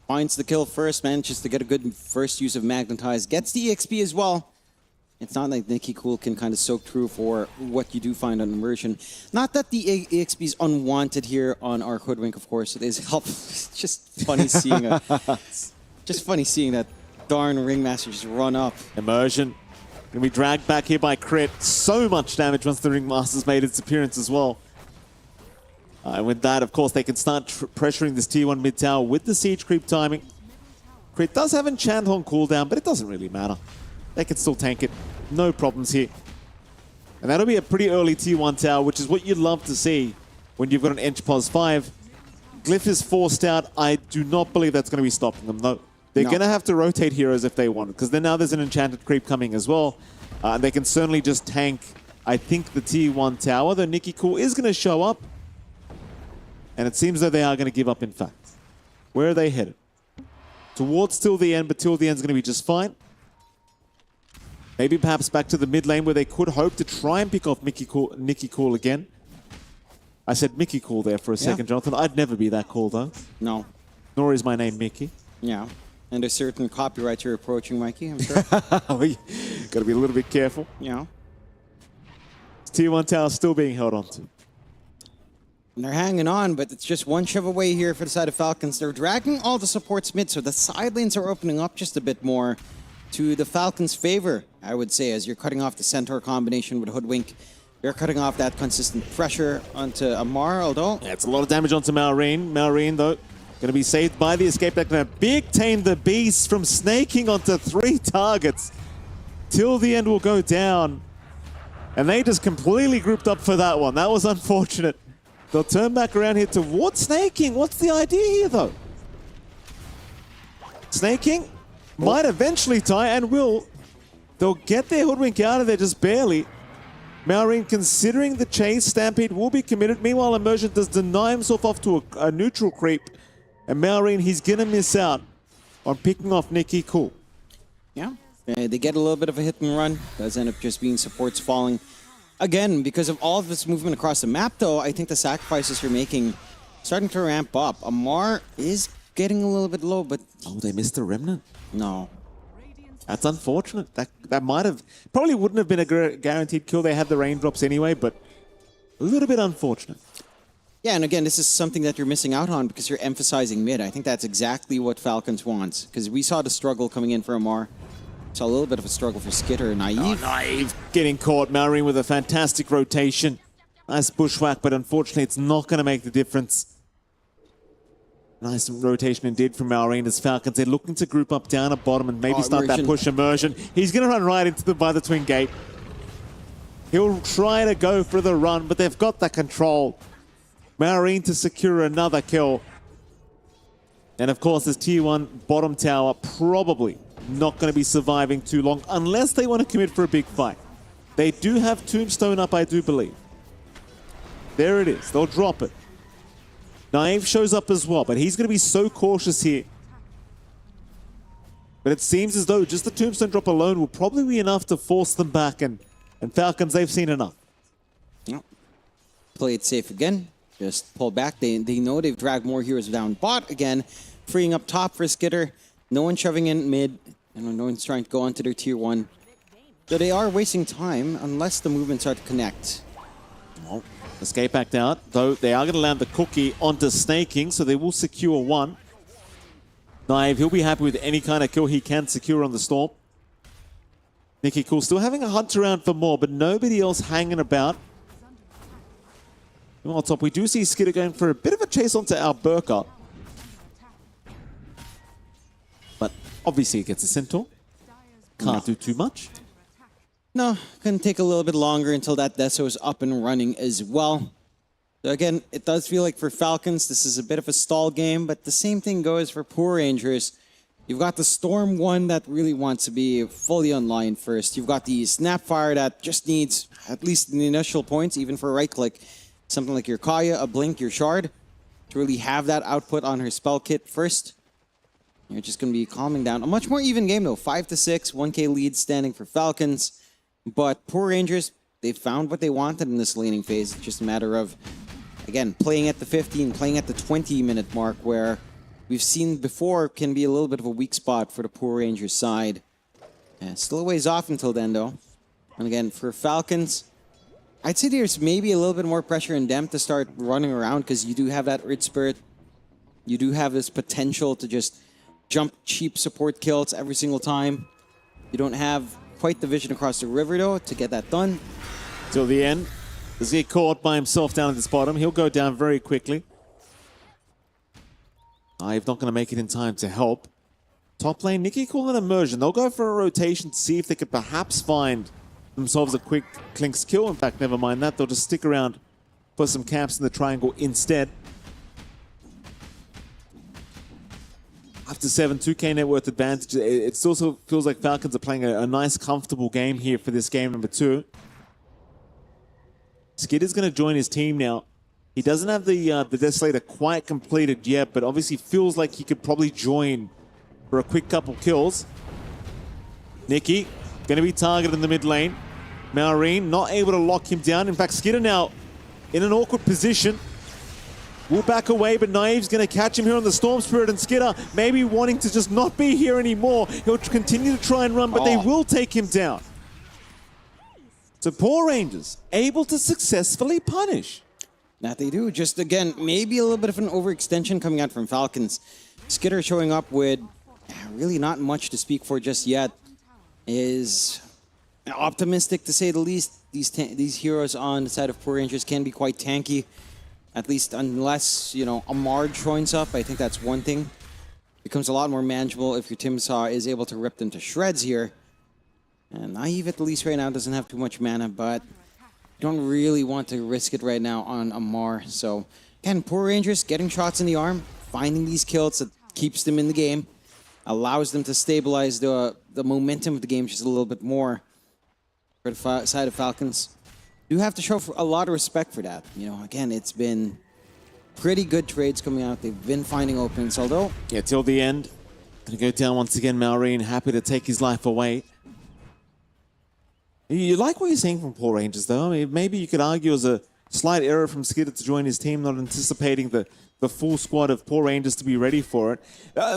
Finds the kill first, manages to get a good first use of Magnetize. Gets the EXP as well. It's not like Nicky Cool can kind of soak through for what you do find on Immersion. Not that the EXP is unwanted here on our Hoodwink, of course. It is helpful. It's just funny seeing that darn Ringmaster just run up. Immersion going to be dragged back here by Crit. So much damage once the Ringmaster's made its appearance as well. And with that, of course, they can start pressuring this T1 mid tower with the siege creep timing. Crit does have Enchant on cooldown, but it doesn't really matter. They can still tank it. No problems here. And that'll be a pretty early T1 tower, which is what you'd love to see when you've got an Ench Pos 5. Glyph is forced out. I do not believe that's going to be stopping them, though. They're going to have to rotate heroes if they want, because then now there's an enchanted creep coming as well. And they can certainly just tank, I think, the T1 tower, though Nicky Cool is going to show up. And it seems that they are going to give up, in fact. Where are they headed? Towards Till the End, but Till the End's going to be just fine. Maybe perhaps back to the mid lane where they could hope to try and pick off Nicky Cool again. I said Mickey Cool there for a second, Jonathan. I'd never be that cool, though. No. Nor is my name Mickey. Yeah. And there's certain copyrights you're approaching, Mikey, I'm sure. Got to be a little bit careful. Yeah. T1 tower still being held on to. And they're hanging on, but it's just one shove away here for the side of Falcons. They're dragging all the supports mid, so the side lanes are opening up just a bit more to the Falcons' favor, I would say, as you're cutting off the Centaur combination with Hoodwink. They're cutting off that consistent pressure onto Amar, although... Yeah, it's a lot of damage onto Maureen. Maureen, though, going to be saved by the escape. They're going to big tame the beast from snaking onto 3 targets. Till the End will go down. And they just completely grouped up for that one. That was unfortunate. They'll turn back around here towards snaking. What's the idea here, though? Snaking might eventually tie and will. They'll get their Hoodwink out of there just barely. Maureen, considering the chase, Stampede will be committed. Meanwhile, Immersion does deny himself off to a neutral creep. And Maureen, he's going to miss out on picking off Nicky Cool. Yeah, they get a little bit of a hit and run. Does end up just being supports falling. Again, because of all of this movement across the map, though, I think the sacrifices you're making starting to ramp up. Amar is getting a little bit low, but... Oh, they missed the Remnant? No. That's unfortunate. That might have... Probably wouldn't have been a guaranteed kill. They had the raindrops anyway, but a little bit unfortunate. Yeah, and again, this is something that you're missing out on because you're emphasizing mid. I think that's exactly what Falcons wants, because we saw the struggle coming in for Amar. It's a little bit of a struggle for Skitter. Naive. Naive getting caught. Marine with a fantastic rotation. Nice bushwhack, but unfortunately it's not going to make the difference. Nice rotation indeed from Marine as Falcons. They're looking to group up down at bottom and maybe start that push immersion. He's going to run right into by the twin gate. He'll try to go for the run, but they've got that control. Marine to secure another kill. And of course, this tier 1 bottom tower probably not going to be surviving too long unless they want to commit for a big fight. They do have Tombstone up, I do believe. There it is. They'll drop it. Naive shows up as well, but he's going to be so cautious here. But it seems as though just the Tombstone drop alone will probably be enough to force them back, and Falcons, they've seen enough. Yep. Play it safe again. Just pull back. They know they've dragged more heroes down bot again, freeing up top for Skitter. No one shoving in mid, and no one's trying to go onto their tier 1. So they are wasting time unless the movements start to connect. Well, escape back out, though they are going to land the cookie onto Snaking, so they will secure 1. Naive, he'll be happy with any kind of kill he can secure on the Storm. Nicky Cool still having a hunt around for more, but nobody else hanging about. On top, we do see Skitter going for a bit of a chase onto our Burka. But obviously it gets a Centaur. Can't do too much. No, gonna take a little bit longer until that Deso is up and running as well. So again, it does feel like for Falcons, this is a bit of a stall game, but the same thing goes for Poor Rangers. You've got the Storm 1 that really wants to be fully online first. You've got the Snapfire that just needs at least the initial points, even for a right click. Something like your Kaya, a Blink, your Shard, to really have that output on her spell kit first. You're just going to be calming down. A much more even game though, 5-6, 1k lead standing for Falcons. But Poor Rangers, they found what they wanted in this laning phase. It's just a matter of, again, playing at the 15, playing at the 20-minute mark, where we've seen before can be a little bit of a weak spot for the Poor Rangers side. Still a ways off until then though. And again, for Falcons, I'd say there's maybe a little bit more pressure in them to start running around because you do have that Earth Spirit. You do have this potential to just jump cheap support kills every single time. You don't have quite the vision across the river though to get that done. Till the end. Does he get caught by himself down at this bottom? He'll go down very quickly. I've not going to make it in time to help. Top lane, Nicky Cool and Immersion. They'll go for a rotation to see if they could perhaps find themselves a quick Klink's kill. In fact, never mind that. They'll just stick around for some camps in the triangle instead. After 7, 2k net worth advantage, it still feels like Falcons are playing a nice, comfortable game here for this game number 2. Skid is going to join his team now. He doesn't have the Desolator quite completed yet, but obviously feels like he could probably join for a quick couple kills. Nicky going to be targeted in the mid lane. Maureen not able to lock him down. In fact, Skidder now in an awkward position. Will back away, but Naive's going to catch him here on the Storm Spirit, and Skidder maybe wanting to just not be here anymore. He'll continue to try and run, but they will take him down. So Poor Rangers able to successfully punish. That they do. Just again, maybe a little bit of an overextension coming out from Falcons. Skidder showing up with really not much to speak for just yet. Is optimistic to say the least. These heroes on the side of Poor Rangers can be quite tanky. At least unless, you know, Amar joins up. I think that's one thing. Becomes a lot more manageable if your Timsaw is able to rip them to shreds here. And Naive at least right now doesn't have too much mana, but you don't really want to risk it right now on Amar. So, again, Poor Rangers getting shots in the arm, finding these kills that keeps them in the game, allows them to stabilize the momentum of the game just a little bit more. For the side of Falcons, do have to show a lot of respect for that. You know, again, it's been pretty good trades coming out. They've been finding opens, although... Yeah, till the end. Gonna go down once again, Maureen, happy to take his life away. You like what you're seeing from Poor Rangers, though? I mean, maybe you could argue as a slight error from Skidder to join his team, not anticipating the full squad of Poor Rangers to be ready for it.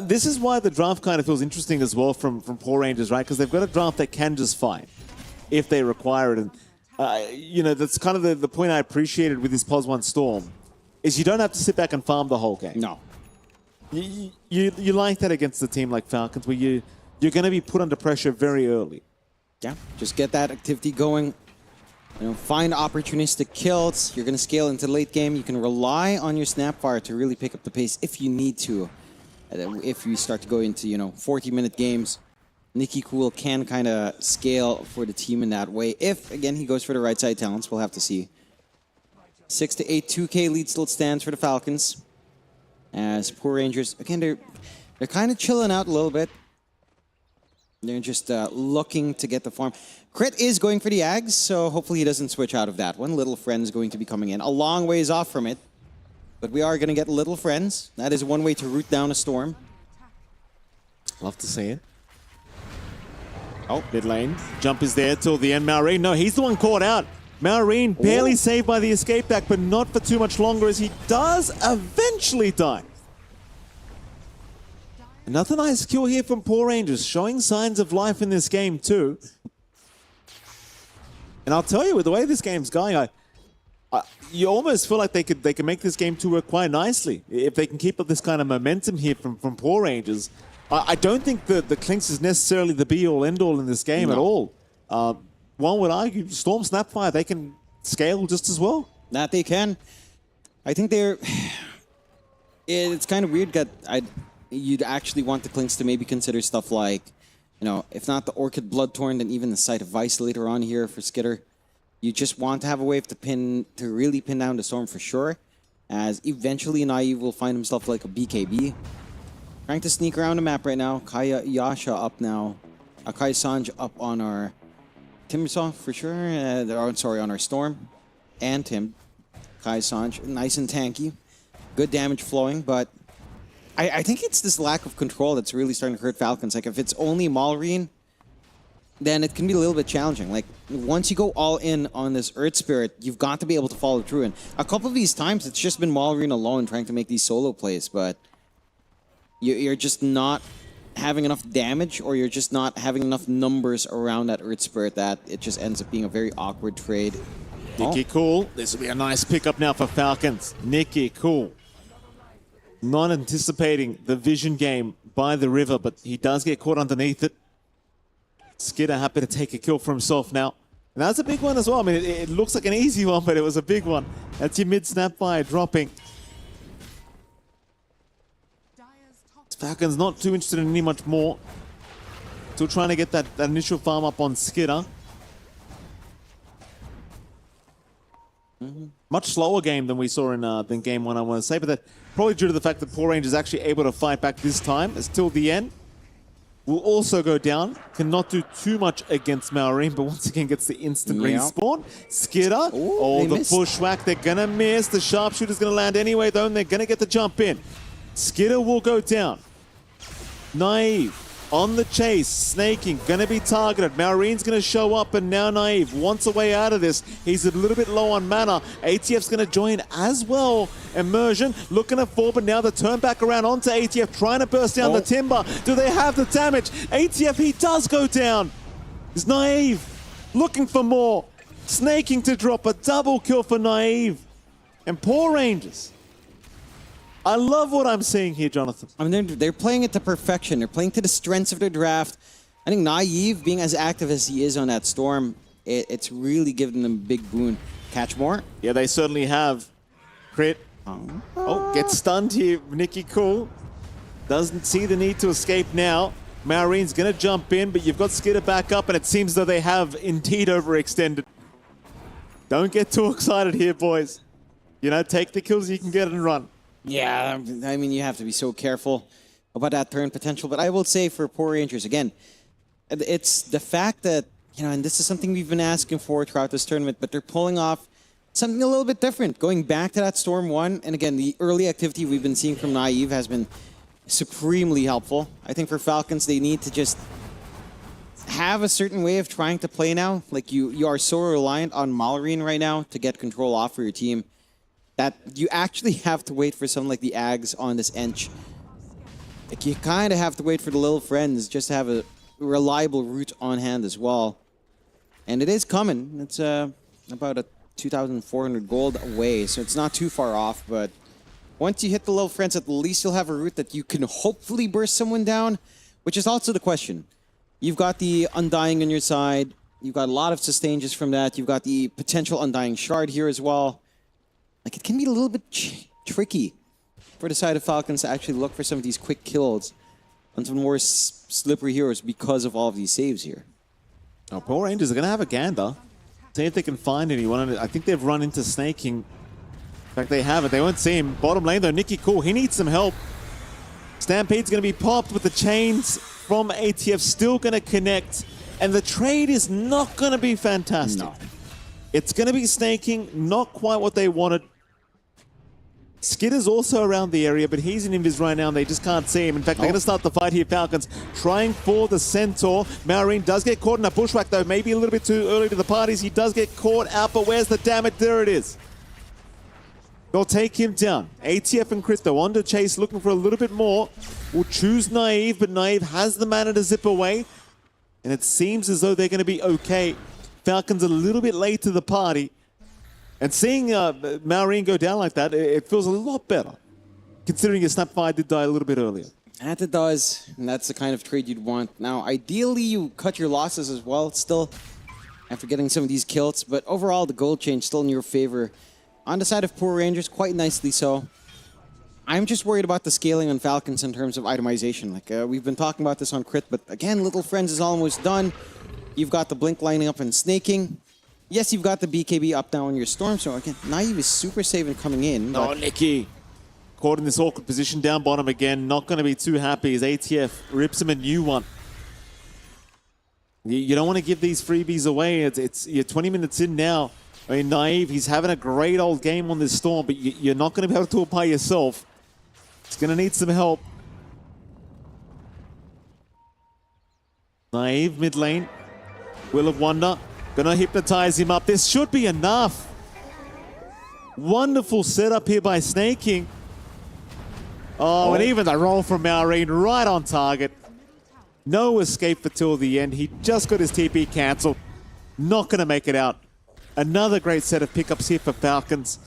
This is why the draft kind of feels interesting as well from Poor Rangers, right? Because they've got a draft that can just fight if they require it. And you know, that's kind of the point I appreciated with this POS 1 Storm, is you don't have to sit back and farm the whole game. No. You like that against a team like Falcons, where you you're going to be put under pressure very early. Yeah, just get that activity going. Find opportunistic kills. You're going to scale into late game. You can rely on your Snapfire to really pick up the pace if you need to. If you start to go into, 40-minute games, Nicky Cool can kind of scale for the team in that way. If, again, he goes for the right side talents, we'll have to see. 6 to 8, 2K lead still stands for the Falcons. As Poor Rangers, again, they're kind of chilling out a little bit. They're just looking to get the farm. Crit is going for the Ags, so hopefully he doesn't switch out of that one. Little Friend's going to be coming in. A long ways off from it. But we are going to get Little Friends. That is one way to root down a Storm. Love to see it. Oh, mid lane. Jump is there till the end. Maureen, no, he's the one caught out. Maureen barely saved by the escape back, but not for too much longer as he does eventually die. Another nice kill here from Poor Rangers, showing signs of life in this game too. And I'll tell you, with the way this game's going, you almost feel like they could make this game to work quite nicely if they can keep up this kind of momentum here from Poor Rangers. I don't think the Clinks is necessarily the be-all, end-all in this game at all. One would argue, Storm Snapfire, they can scale just as well. That they can. I think they're... It's kind of weird that you'd actually want the Clinks to maybe consider stuff like, if not the Orchid Bloodthorn, then even the Sight of Vice later on here for Skitter. You just want to have a way to really pin down the Storm for sure, as eventually Naive will find himself like a BKB. Trying to sneak around the map right now. Kaya Yasha up now. Akai Sanj up on our Timbersaw for sure. Sorry, on our Storm. And Tim. Kai Sanj, nice and tanky. Good damage flowing, but I think it's this lack of control that's really starting to hurt Falcons. Like, if it's only Maureen, then it can be a little bit challenging. Like, once you go all in on this Earth Spirit, you've got to be able to follow through. And a couple of these times, it's just been Maureen alone trying to make these solo plays, but you're just not having enough damage, or you're just not having enough numbers around that Earth Spirit that it just ends up being a very awkward trade. Nicky Cool. This will be a nice pickup now for Falcons. Nicky Cool. Not anticipating the vision game by the river, but he does get caught underneath it. Skidder happy to take a kill for himself now. And that's a big one as well. I mean, it looks like an easy one, but it was a big one. That's your mid Snapfire dropping. Falcons not too interested in any much more. Still trying to get that initial farm up on Skidder. Much slower game than we saw in game one, I want to say, but that probably due to the fact that Poor Rangers actually able to fight back this time. It's till the end. Will also go down. Cannot do too much against Maureen, but once again gets the instant respawn. Skidder. The bushwhack. They're going to miss. The sharpshooter's going to land anyway, though, and they're going to get the jump in. Skidder will go down. Naive on the chase, snaking, gonna be targeted. Maureen's gonna show up, and now Naive wants a way out of this. He's a little bit low on mana. ATF's gonna join as well. Immersion looking at 4, but now the turn back around onto ATF, trying to burst down the timber. Do they have the damage? ATF, he does go down. It's Naive looking for more. Snaking to drop a double kill for Naive. And Poor Rangers. I love what I'm seeing here, Jonathan. I mean, they're playing it to perfection. They're playing to the strengths of their draft. I think Naive, being as active as he is on that Storm, it's really given them a big boon. Catch more? Yeah, they certainly have. Crit. Gets stunned here. Nicky Cool doesn't see the need to escape now. Maureen's going to jump in, but you've got Skidder back up, and it seems that they have indeed overextended. Don't get too excited here, boys. Take the kills you can get and run. Yeah, I mean, you have to be so careful about that turn potential. But I will say for Poor Rangers, again, it's the fact that, and this is something we've been asking for throughout this tournament, but they're pulling off something a little bit different. Going back to that Storm 1, and again, the early activity we've been seeing from Naive has been supremely helpful. I think for Falcons, they need to just have a certain way of trying to play now. Like, you are so reliant on Maureen right now to get control off for your team, that you actually have to wait for something like the Ags on this Ench. Like, you kind of have to wait for the Little Friends just to have a reliable route on hand as well. And it is coming. It's about a 2,400 gold away, so it's not too far off. But once you hit the Little Friends, at least you'll have a route that you can hopefully burst someone down which is also the question. You've got the Undying on your side. You've got a lot of sustain just from that. You've got the potential Undying Shard here as well. Like, it can be a little bit tricky for the side of Falcons to actually look for some of these quick kills on some more slippery heroes because of all of these saves here. Now, Power Rangers are going to have a gander. See if they can find anyone. I think they've run into snaking. In fact, they haven't. They won't see him. Bottom lane, though, Nicky Cool. He needs some help. Stampede's going to be popped with the chains from ATF. Still going to connect. And the trade is not going to be fantastic. No. It's going to be snaking. Not quite what they wanted. Skitter's also around the area, but he's in invis right now and they just can't see him. In fact, they're going to start the fight here, Falcons, trying for the Centaur. Marine does get caught in a bushwhack, though. Maybe a little bit too early to the parties. He does get caught out, but where's the damage? There it is. They'll take him down. ATF and Chris, though, on to chase, looking for a little bit more. Will choose Naive, but Naive has the mana to zip away. And it seems as though they're going to be okay. Falcons a little bit late to the party. And seeing Maureen go down like that, it feels a lot better, considering his Snapfire did die a little bit earlier. That it does, and that's the kind of trade you'd want. Now, ideally, you cut your losses as well, still, after getting some of these kills. But overall, the gold change still in your favor. On the side of Poor Rangers, quite nicely so. I'm just worried about the scaling on Falcons in terms of itemization. Like, we've been talking about this on Crit, but again, Little Friends is almost done. You've got the Blink lining up and snaking. Yes, you've got the BKB up now on your Storm, so again, Naive is super safe and coming in. Oh, Nicky. Caught in this awkward position down bottom again. Not going to be too happy as ATF rips him a new one. You don't want to give these freebies away. You're 20 minutes in now. I mean, Naive, he's having a great old game on this Storm, but you're not going to be able to do it by yourself. He's going to need some help. Naive mid lane. Will of Wonder. Gonna hypnotize him up. This should be enough. Wonderful setup here by Snaking. Oh, and even the roll from Maureen right on target. No escape for till the end. He just got his TP cancelled. Not gonna make it out. Another great set of pickups here for Falcons.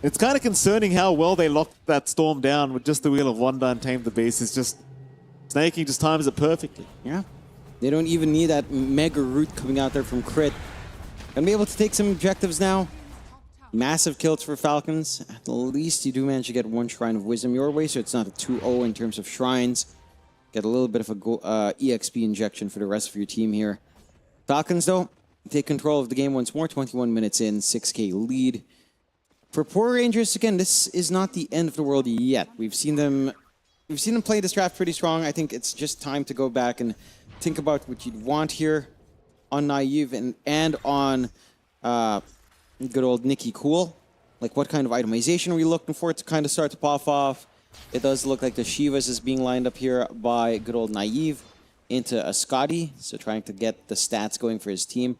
It's kind of concerning how well they locked that Storm down with just the Wheel of Wonder and Tame the Beast. It's just, Snaking just times it perfectly. Yeah. They don't even need that mega root coming out there from Crit. Gonna be able to take some objectives now. Massive kills for Falcons. At least you do manage to get one Shrine of Wisdom your way, so it's not a 2-0 in terms of shrines. Get a little bit of a EXP injection for the rest of your team here. Falcons, though, take control of the game once more. 21 minutes in, 6K lead. For Poor Rangers, again, this is not the end of the world yet. We've seen them play this draft pretty strong. I think it's just time to go back and think about what you'd want here on Naive and on good old Nicky Cool. Like, what kind of itemization are we looking for to kind of start to pop off? It does look like the Shivas is being lined up here by good old Naive into a Scotty, so trying to get the stats going for his team.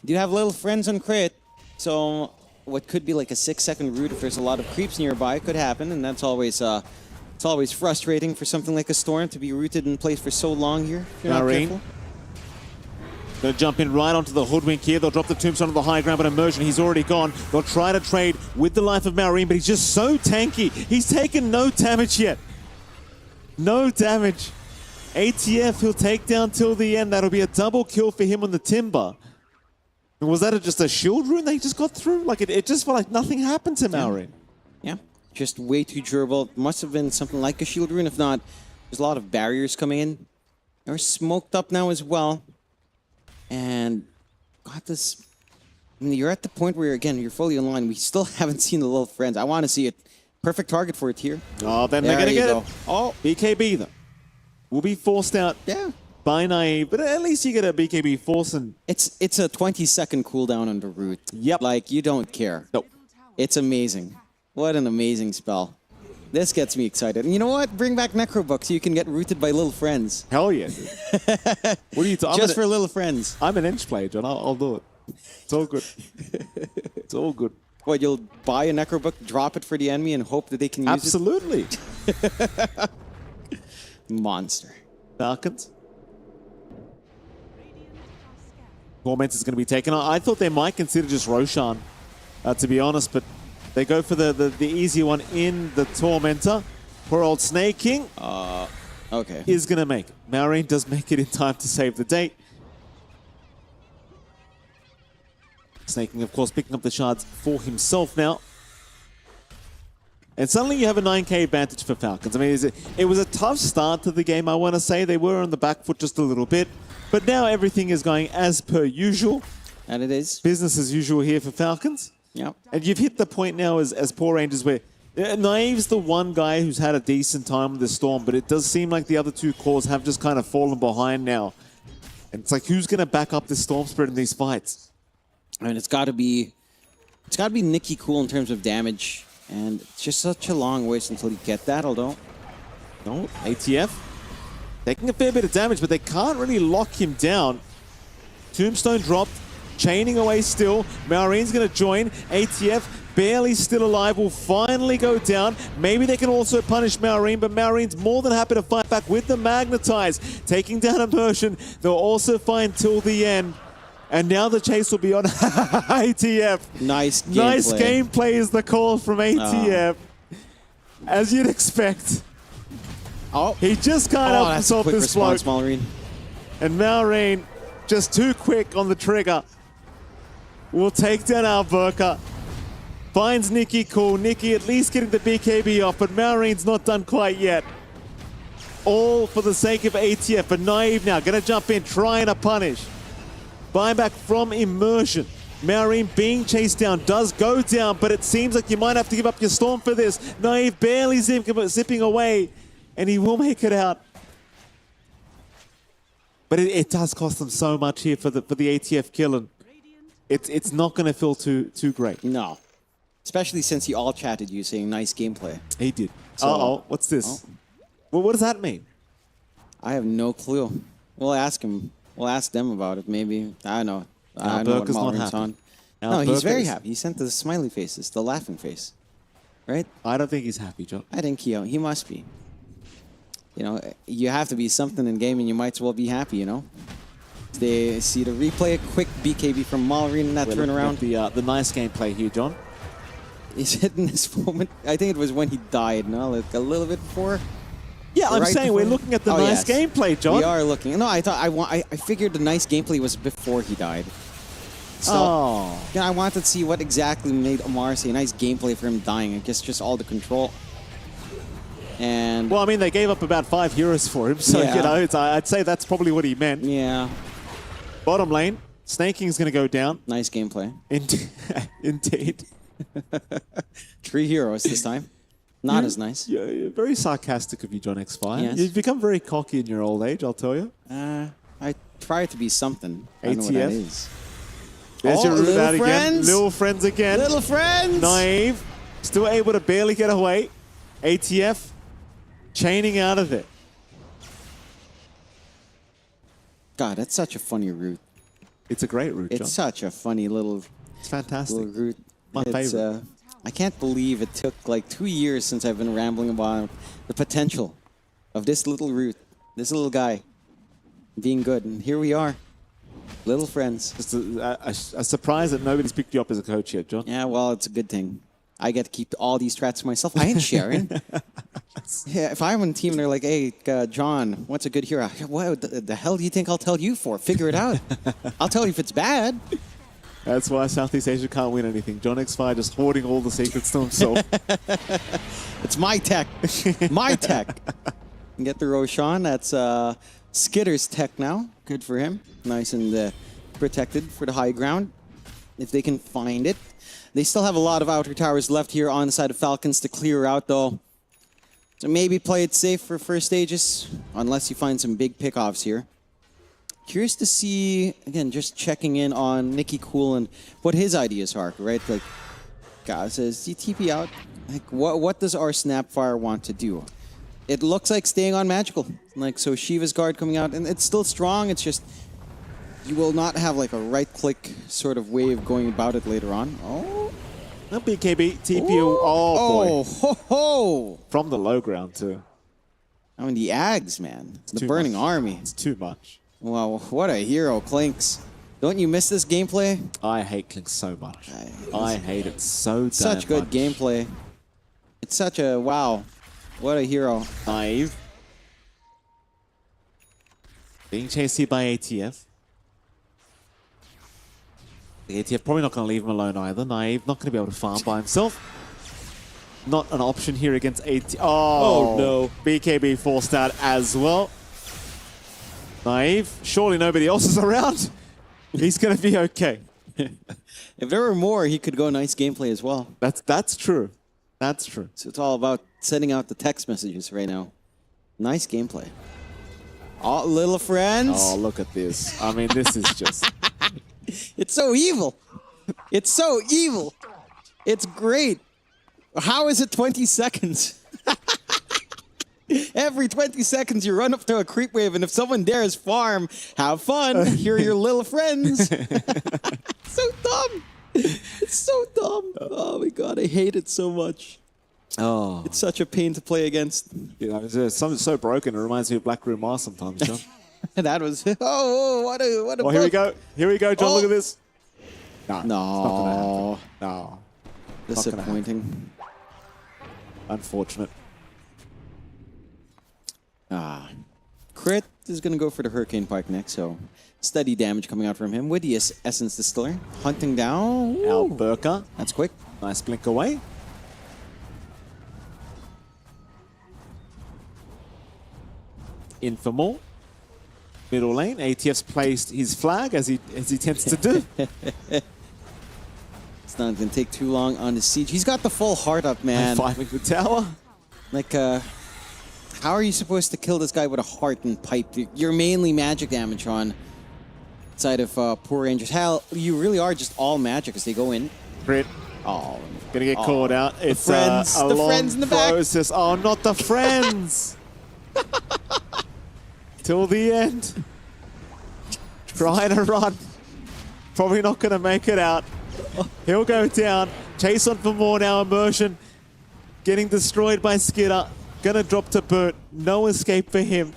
Do have Little Friends on Crit, so what could be like a 6-second route if there's a lot of creeps nearby could happen, and that's always it's always frustrating for something like a Storm to be rooted in place for so long here, if you're not careful. Gonna jump in right onto the Hoodwink here. They'll drop the Tombstone on the high ground, but Immersion, he's already gone. They'll try to trade with the life of Maureen, but he's just so tanky. He's taken no damage yet. No damage. ATF, he'll take down till the end. That'll be a double kill for him on the Timber. Was that just a shield rune that he just got through? Like, it just felt like nothing happened to Maureen. Yeah, just way too durable. Must have been something like a shield rune. If not, there's a lot of barriers coming in. They're smoked up now as well. And got this. I mean, you're at the point where, again, you're fully online. We still haven't seen the Little Friends. I want to see it. Perfect target for it here. Oh, then they're going to get it. Oh, BKB, though. Will be forced out by Naive, but at least you get a BKB forcing. It's a 20-second cooldown on the root. Yep. Like, you don't care. Nope. It's amazing. What an amazing spell. This gets me excited. And you know what? Bring back Necrobook so you can get rooted by Little Friends. Hell yeah, dude. What are you talking Just for Little Friends. I'm an inch player, John. I'll do it. It's all good. It's all good. What, you'll buy a Necrobook, drop it for the enemy, and hope that they can use Absolutely. it? Monster. Falcons. Torment is going to be taken on. I thought they might consider just Roshan, to be honest, but they go for the easier one in the Tormentor. Poor old Snake King. Okay. is going to make it. Maureen does make it in time to save the day. Snaking, of course, picking up the shards for himself now. And suddenly you have a 9k advantage for Falcons. I mean, it was a tough start to the game, I want to say. They were on the back foot just a little bit. But now everything is going as per usual. And it is. Business as usual here for Falcons. Yep. And you've hit the point now as Poor Rangers where Naive's the one guy who's had a decent time with the Storm, but it does seem like the other two cores have just kind of fallen behind now. And it's like, who's going to back up the Storm Spirit in these fights? I mean, it's got to be Nicky Cool in terms of damage, and it's just such a long ways until you get that. Although, No, ATF taking a fair bit of damage, but they can't really lock him down. Tombstone dropped, chaining away still. Maureen's going to join. ATF barely still alive, will finally go down. Maybe they can also punish Maureen, but Maureen's more than happy to fight back with the Magnetize, taking down Immersion. They'll also find till the end. And now the chase will be on ATF. nice gameplay. Nice gameplay is the call from ATF. As you'd expect. Oh, He just can't help that's a himself, quick this bloke. response, Maureen. And Maureen, just too quick on the trigger, will take down Alberca. Finds Nicky Cool. Nicky at least getting the BKB off, but Maureen's not done quite yet. All for the sake of ATF, but Naive now gonna jump in, trying to punish. Buyback from Immersion. Maureen being chased down, does go down, but it seems like you might have to give up your Storm for this. Naive barely zipping away, and he will make it out. But it does cost them so much here for the ATF kill, and it's not going to feel too great. No. Especially since he all chatted you saying nice gameplay. He did. So- Uh-oh, what's this? Well, what does that mean? I have no clue. We'll ask him. We'll ask them about it, maybe. I don't know. I know what Burka's not Maureen's happy. on. Al No, he's Burka very is- happy. He sent the smiley faces, the laughing face. Right? I don't think he's happy, John. I think he must be. You know, you have to be something in game and you might as well be happy, you know? They see the replay, a quick BKB from Maureen in that We're looking turnaround. at the nice gameplay here, John. He's hitting this moment. I think it was when he died, no? Like a little bit before. Yeah, I'm Right saying we're before- looking at the Oh, nice yes. gameplay, John. We are looking. No, I thought I figured the nice gameplay was before he died. So, Oh. yeah, I wanted to see what exactly made Omar say nice gameplay for him dying. I guess just all the control. And Well, I mean, they gave up about 5 heroes for him, so, Yeah. you know, I'd say that's probably what he meant. yeah, Bottom lane, Snaking's going to go down. nice gameplay. Indeed. 3 heroes this time. Not as nice. You're very sarcastic of you, John X5. Yes. You've become very cocky in your old age, I'll tell you. I try to be something. I don't know what that ATF? is. There's Oh, your route little out again. friends. Little friends again. Little friends. Naive. Still able to barely get away. ATF chaining out of it. God, that's such a funny route. It's a great route, John. It's such a funny little It's fantastic. route. My It's, favorite. I can't believe it took like 2 years since I've been rambling about the potential of this little route, this little guy being good, and here we are, little friends. Just a surprise that nobody's picked you up as a coach yet, John. Yeah, well, it's a good thing. I get to keep all these strats to myself. I ain't sharing. Yeah, if I'm on a team and they're like, hey, John, what's a good hero? What the hell do you think I'll tell you for? Figure it out. I'll tell you if it's bad. That's why Southeast Asia can't win anything. John X5 just hoarding all the secrets to himself. It's my tech. My tech. Get the Roshan. That's Skitter's tech now. Good for him. Nice and protected for the high ground. If they can find it. They still have a lot of outer towers left here on the side of Falcons to clear out, though. So maybe play it safe for first stages, unless you find some big pickoffs here. Curious to see, again, just checking in on Nicky Cool and what his ideas are, right? Like, guys, says, TP out. Like, what does our Snapfire want to do? It looks like staying on Magical. Like, so Shiva's guard coming out, and it's still strong. It's just, you will not have like a right-click sort of way of going about it later on. Oh. That BKB, TPU, oh boy. Oh, ho, ho. From the low ground, too. I mean, the Ags, man. The too Burning much. Army. It's too much. Wow, what a hero, Clinks. Don't you miss this gameplay? I hate Clink so much. I hate it so damn Such good much. gameplay. It's such a, wow. What a hero. Naive. Being chased here by ATF. The ATF probably not going to leave him alone either. Naive not going to be able to farm by himself. Not an option here against ATF. Oh no. BKB forced out as well. Naive, surely nobody else is around. He's going to be okay. If there were more, he could go nice gameplay as well. That's true. That's true. So it's all about sending out the text messages right now. Nice gameplay. Oh, little friends. Oh, look at this. I mean, this is just... It's so evil. It's so evil. It's great. How is it 20 seconds? Every 20 seconds you run up to a creep wave, and if someone dares farm, have fun. Here are your little friends. So dumb. It's so dumb. Oh my god, I hate it so much. Oh. It's such a pain to play against. You know, something's so broken, it reminds me of Black Room Mars sometimes, John. That was... Oh, what a Well, here we go. Here we go, John. Look at this. No. No. It's not gonna happen. No. Disappointing. Unfortunate. Crit is going to go for the Hurricane Pike next, so steady damage coming out from him with the Essence Distiller. Hunting down. Alberca. That's quick. Nice blink away. Infamol. Middle lane. ATF's placed his flag as he tends to do. It's not going to take too long on the siege. He's got the full heart up, man. Fighting the tower. Like, how are you supposed to kill this guy with a heart and pipe? You're mainly magic damage on side of Poor Rangers. Hell, you really are just all magic as they go in. Crit. Oh, Gonna get caught out. It's friends, a the long friends in the back. process. Oh, not the friends. Till the end. Trying to run. Probably not going to make it out. He'll go down. Chase on for more now. Immersion. Getting destroyed by Skidder. Gonna drop to Bert. No escape for him.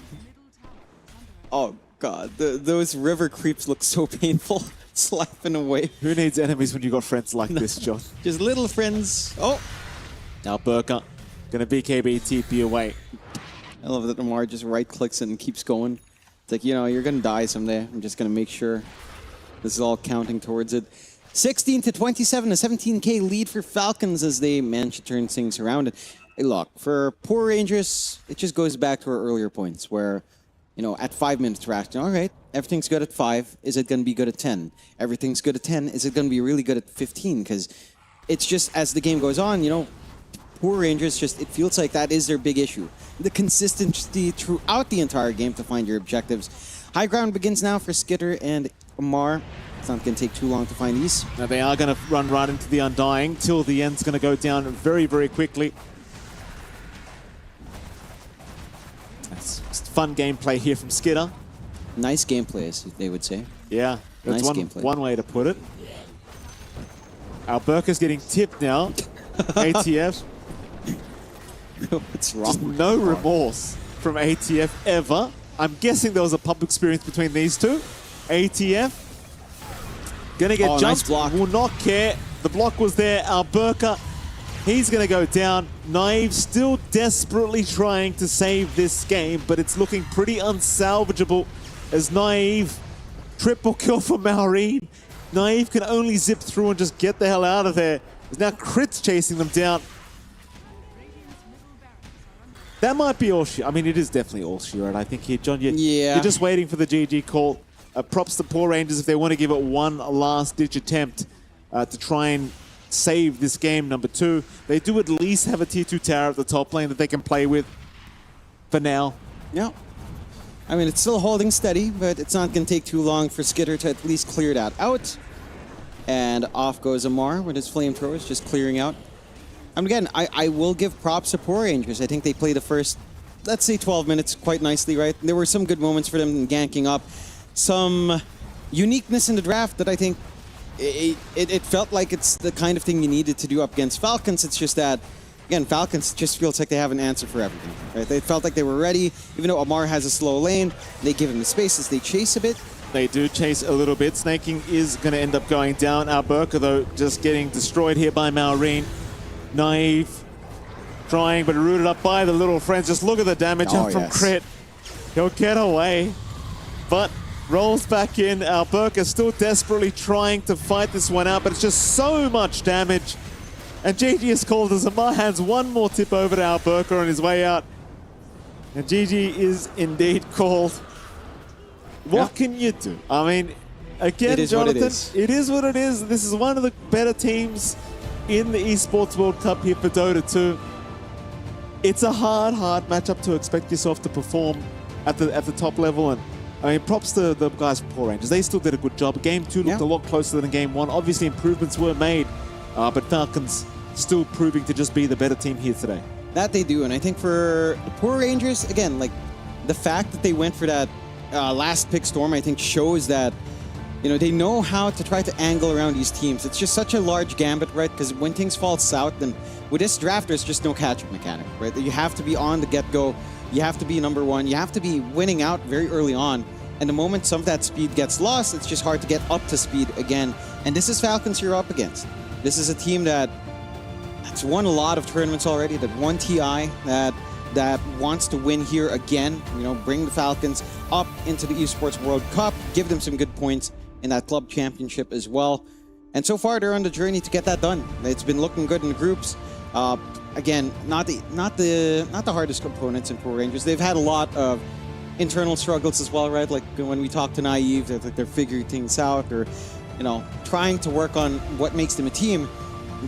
Oh, God. Those river creeps look so painful. Slapping away. Who needs enemies when you got friends like this, John? Just little friends. Oh. Now Burka. Gonna BKB TP away. I love that Amar just right-clicks it and keeps going. It's like, you know, you're going to die someday. I'm just going to make sure this is all counting towards it. 16 to 27, a 17k lead for Falcons as they manage to turn things around. And, hey, look, for Poor Rangers, it just goes back to our earlier points where, you know, at 5 minutes reaction, all right, everything's good at 5. Is it going to be good at 10? Everything's good at 10. Is it going to be really good at 15? Because it's just, as the game goes on, you know, Poor Rangers, just it feels like that is their big issue. The consistency throughout the entire game to find your objectives. High ground begins now for Skitter and Amar. It's not going to take too long to find these. Now they are going to run right into the Undying. Till the end's going to go down very, very quickly. That's fun gameplay here from Skitter. Nice gameplay, as they would say. Yeah, that's Nice one way to put it. Alberca's getting tipped now. ATF. What's wrong? Just no remorse from ATF ever. I'm guessing there was a pub experience between these two. ATF gonna get jumped. Nice block. Will not care. The block was there. Alberca, he's gonna go down. Naive still desperately trying to save this game, but it's looking pretty unsalvageable as Naive triple kill for Maureen. Naive can only zip through and just get the hell out of there. There's now Crits chasing them down. That might be all she... I mean, it is definitely all she wrote. I think here, John, you're just waiting for the GG call. Props to Poor Rangers if they want to give it one last-ditch attempt to try and save this game, number 2. They do at least have a tier 2 tower at the top lane that they can play with for now. Yeah. I mean, it's still holding steady, but it's not going to take too long for Skitter to at least clear that out. And off goes Amar with his flamethrowers, just clearing out. And again, I will give props to Poor Rangers. I think they played the first, let's say 12 minutes quite nicely, right? There were some good moments for them in ganking up. Some uniqueness in the draft that I think it felt like it's the kind of thing you needed to do up against Falcons. It's just that, again, Falcons just feels like they have an answer for everything, right? They felt like they were ready. Even though Amar has a slow lane, they give him the spaces, they chase a bit. They do chase a little bit. Snaking is going to end up going down. Alberca, though, just getting destroyed here by Maureen. Naive, trying, but rooted up by the little friends. Just look at the damage from Crit. He'll get away. but rolls back in. Alberca still desperately trying to fight this one out, but it's just so much damage. And GG is called as Amar hands one more tip over to Alberca on his way out. And GG is indeed called. What can you do? I mean, again, Jonathan, it is what it is. This is one of the better teams in the Esports World Cup here for Dota 2. It's a hard matchup to expect yourself to perform at the top level. And I mean, props to the guys from Porte Rangers. They still did a good job. Game 2 looked a lot closer than Game 1. Obviously, improvements were made, but Falcons still proving to just be the better team here today. That they do, and I think for the Porte Rangers, again, like the fact that they went for that last pick Storm, I think shows that, you know, they know how to try to angle around these teams. It's just such a large gambit, right? Because when things fall south, then with this draft, there's just no catch-up mechanic, right? You have to be on the get-go. You have to be number one. You have to be winning out very early on. And the moment some of that speed gets lost, it's just hard to get up to speed again. And this is Falcons you're up against. This is a team that's won a lot of tournaments already, that won TI, that wants to win here again, you know, bring the Falcons up into the Esports World Cup, give them some good points in that club championship as well. And so far, they're on the journey to get that done. It's been looking good in the groups. Again, not the hardest opponents in Porte Rangers. They've had a lot of internal struggles as well, right? Like when we talk to Naive, they're figuring things out, or, you know, trying to work on what makes them a team.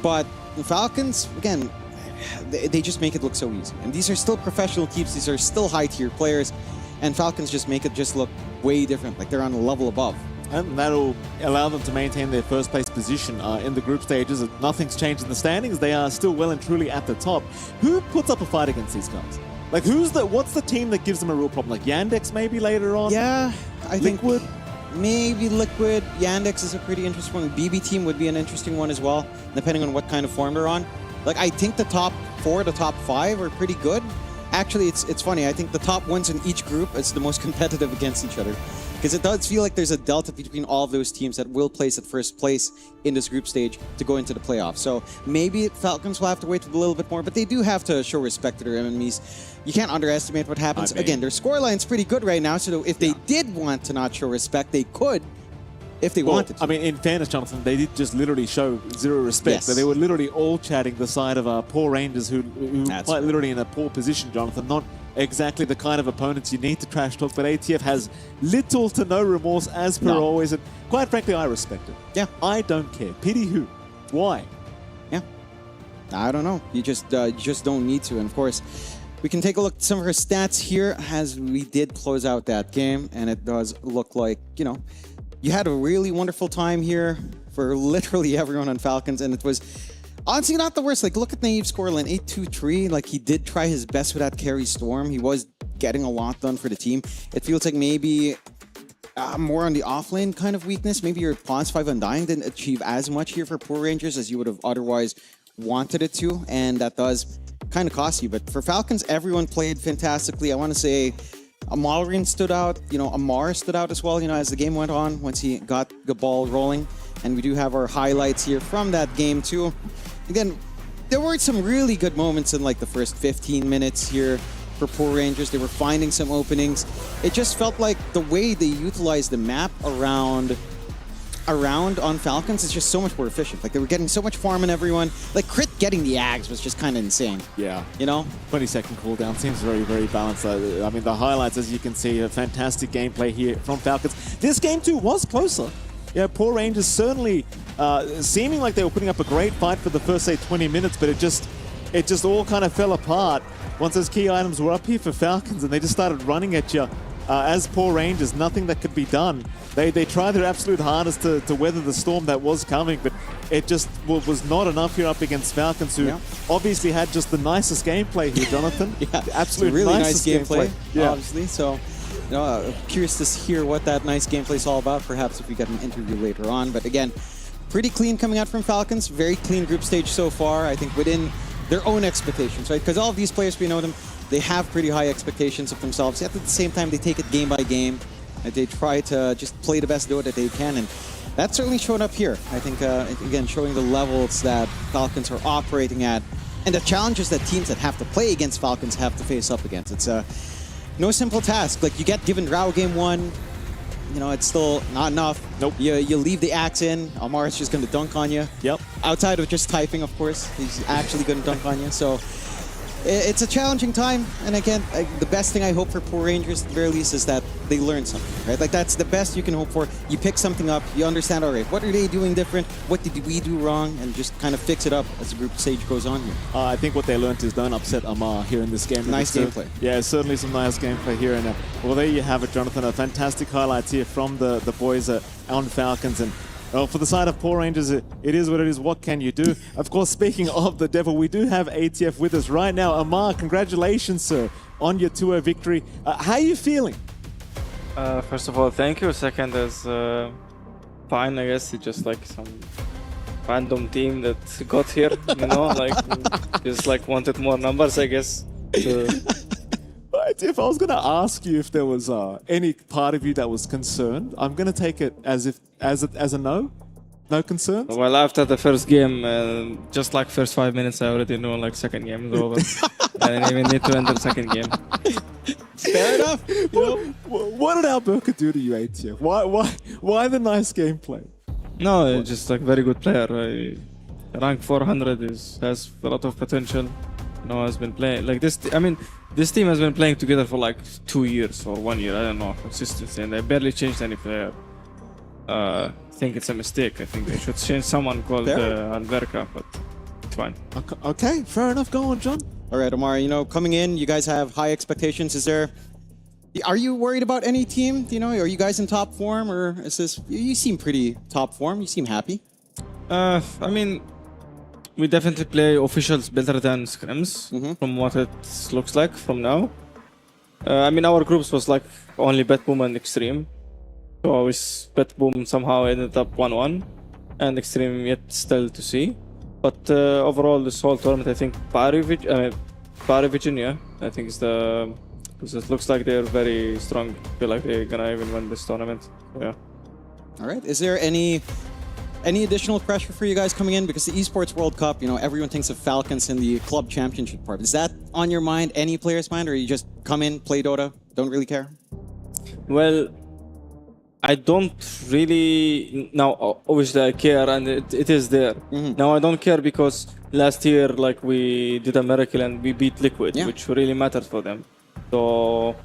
But the Falcons, again, they just make it look so easy. And these are still professional teams. These are still high-tier players. And Falcons just make it just look way different, like they're on a level above. And that'll allow them to maintain their first-place position in the group stages. Nothing's changed in the standings. They are still well and truly at the top. Who puts up a fight against these guys? Like, what's the team that gives them a real problem? Like Yandex maybe later on? Yeah, I think Liquid? Maybe Liquid. Yandex is a pretty interesting one. BB team would be an interesting one as well, depending on what kind of form they're on. Like, I think the top 4, the top 5 are pretty good. Actually, it's funny. I think the top ones in each group is the most competitive against each other. Because it does feel like there's a delta between all of those teams that will place at first place in this group stage to go into the playoffs. So maybe Falcons will have to wait a little bit more, but they do have to show respect to their enemies. You can't underestimate what happens. Again, their scoreline's pretty good right now, so if they did want to not show respect, they could if they wanted to. I mean, in fairness, Jonathan, they did just literally show zero respect. Yes. But they were literally all chatting the side of Porte Rangers, who quite literally in a poor position, Jonathan. Not exactly the kind of opponents you need to trash talk, but ATF has little to no remorse, as per always. And quite frankly, I respect it. Yeah. I don't care. Pity who? Why? Yeah. I don't know. You just don't need to. And of course, we can take a look at some of her stats here as we did close out that game. And it does look like, you know, you had a really wonderful time here for literally everyone on Falcons. And it was honestly not the worst. Like, look at Naive's scoreline, 8-2-3. Like, he did try his best with that carry Storm. He was getting a lot done for the team. It feels like maybe more on the offlane kind of weakness. Maybe your Pawns 5 Undying didn't achieve as much here for Porte Rangers as you would have otherwise wanted it to. And that does kind of cost you. But for Falcons, everyone played fantastically. I want to say Amalrian stood out. You know, Amar stood out as well, you know, as the game went on, once he got the ball rolling. And we do have our highlights here from that game too. Again, there were some really good moments in like the first 15 minutes here for Porte Rangers. They were finding some openings. It just felt like the way they utilized the map around on Falcons is just so much more efficient. Like, they were getting so much farm on everyone. Like, Crit getting the Ags was just kind of insane. Yeah. You know? 20-second cooldown seems very, very balanced. I mean, the highlights, as you can see, a fantastic gameplay here from Falcons. This game too was closer. Yeah, Porte Rangers certainly seeming like they were putting up a great fight for the first, say, 20 minutes, but it just all kind of fell apart once those key items were up here for Falcons and they just started running at you. As Porte Rangers, nothing that could be done. They tried their absolute hardest to weather the storm that was coming, but it just was not enough here up against Falcons, who obviously had just the nicest gameplay here, Jonathan. Yeah, the absolute really nicest nice gameplay, yeah. obviously. So, you know, curious to hear what that nice gameplay is all about, perhaps if we get an interview later on. But again, pretty clean coming out from Falcons. Very clean group stage so far, I think within their own expectations, right? Because all of these players, we know them, they have pretty high expectations of themselves. Yet at the same time, they take it game by game. And they try to just play the best Dota that they can. And that's certainly shown up here. I think, again, showing the levels that Falcons are operating at and the challenges that teams that have to play against Falcons have to face up against. It's no simple task. Like, you get given Drow game 1, it's still not enough. Nope. You leave the axe in, Amar's just going to dunk on you. Yep. Outside of just typing, of course, he's actually going to dunk on you. So it's a challenging time. And again, the best thing I hope for Poor Rangers, at the very least, is that they learn something, right? Like, that's the best you can hope for. You pick something up, you understand, all right, what are they doing different? What did we do wrong? And just kind of fix it up as the group stage goes on here. I think what they learned is don't upset Amar here in this game. Nice gameplay. Yeah, certainly some nice gameplay here. And well, there you have it, Jonathan. A fantastic highlights here from the boys on Falcons. And well, for the side of Poor Rangers, it is what it is. What can you do? Of course, speaking of the devil, we do have ATF with us right now. Amar, congratulations, sir, on your 2-0 victory. How are you feeling? First of all, thank you. Second is fine, I guess. It's just like some random team that got here, like just like wanted more numbers, I guess. If I was going to ask you if there was any part of you that was concerned, I'm going to take it as a no. No concerns? Well, after the first game, just like first 5 minutes, I already know like second game is over. I didn't even need to enter second game. Fair enough. What did Alberca do to you, ATF? Why the nice gameplay? No, it's just like very good player. Rank 400 has a lot of potential. Has been playing like this. I mean, this team has been playing together for like 2 years or 1 year. I don't know, consistency, and they barely changed any player. I think it's a mistake. I think they should change someone called Alberca, but it's fine. Okay, fair enough. Go on, John. All right, Amar, coming in, you guys have high expectations. Are you worried about any team? Are you guys in top form, or is this? You seem pretty top form. You seem happy. I mean, we definitely play officials better than scrims from what it looks like from now. I mean, our groups was like only Bet Boom and Extreme. So Bet Boom somehow ended up 1-1, and Extreme yet still to see. But overall, this whole tournament, I think Pari Virginia, I think is because it looks like they're very strong. I feel like they're gonna even win this tournament. So, yeah. All right. Is there any additional pressure for you guys coming in? Because the Esports World Cup, everyone thinks of Falcons in the Club Championship part. Is that on your mind, any player's mind, or you just come in, play Dota, don't really care? Well, I don't really now. Obviously, I care, and it is there. Now I don't care because last year, like we did a miracle and we beat Liquid, which really mattered for them. So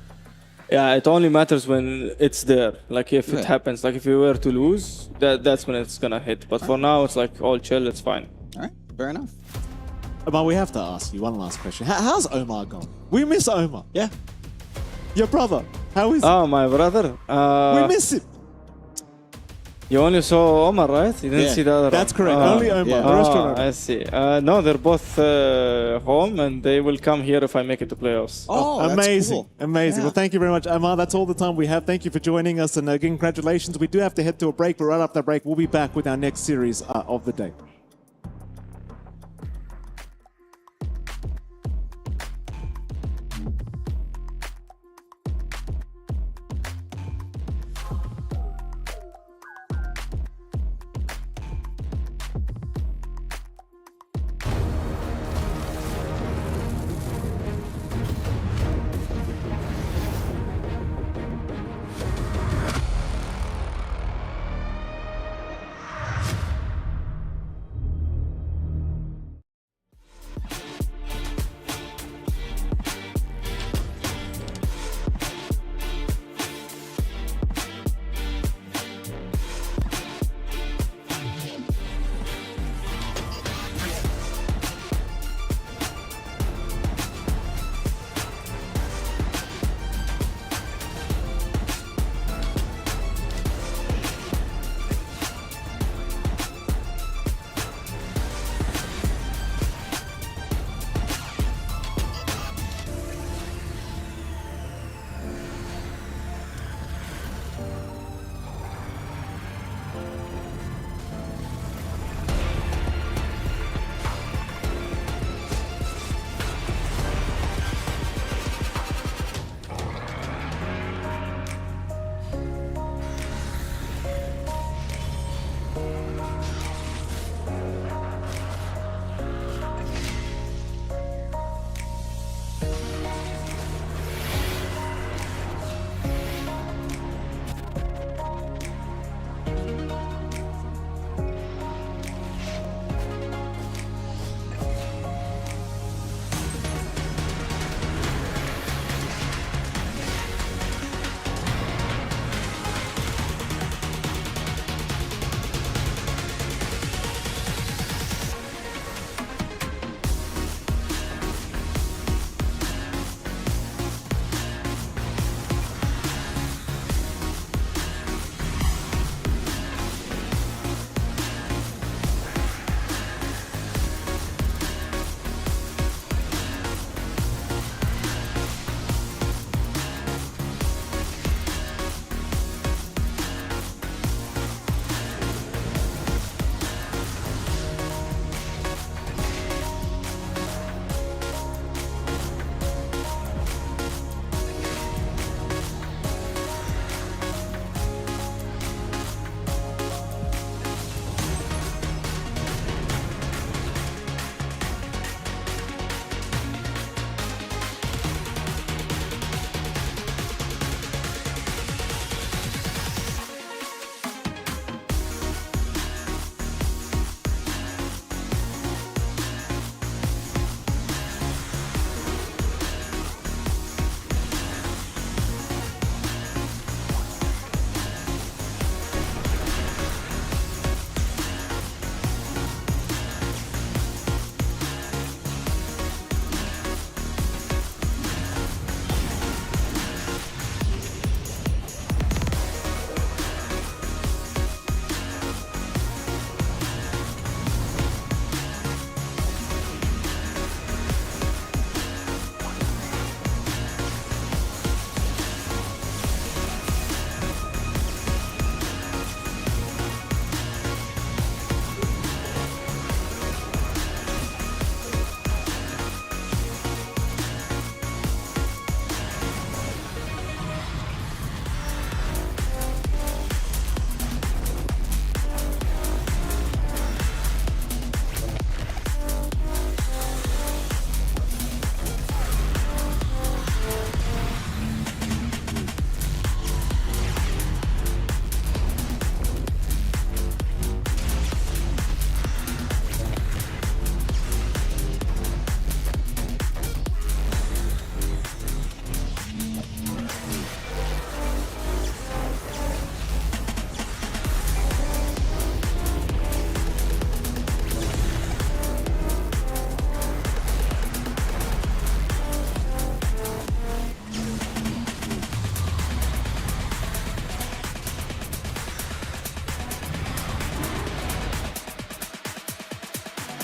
yeah, it only matters when it's there. Like if it happens, like if we were to lose, that's when it's gonna hit. But for now, it's like all chill. It's fine. All right, fair enough. Omar, we have to ask you one last question. How's Omar going? We miss Omar. Yeah. Your brother, how is he? Oh, my brother. We miss him. You only saw Omar, right? You didn't see the other That's one. correct. Only Omar. yeah. The rest are I see. No, they're both home, and they will come here if I make it to playoffs. Oh, that's amazing. cool. Amazing. Yeah. Well, thank you very much, Omar. That's all the time we have. Thank you for joining us, and again, congratulations. We do have to head to a break, but right after that break, we'll be back with our next series of the day.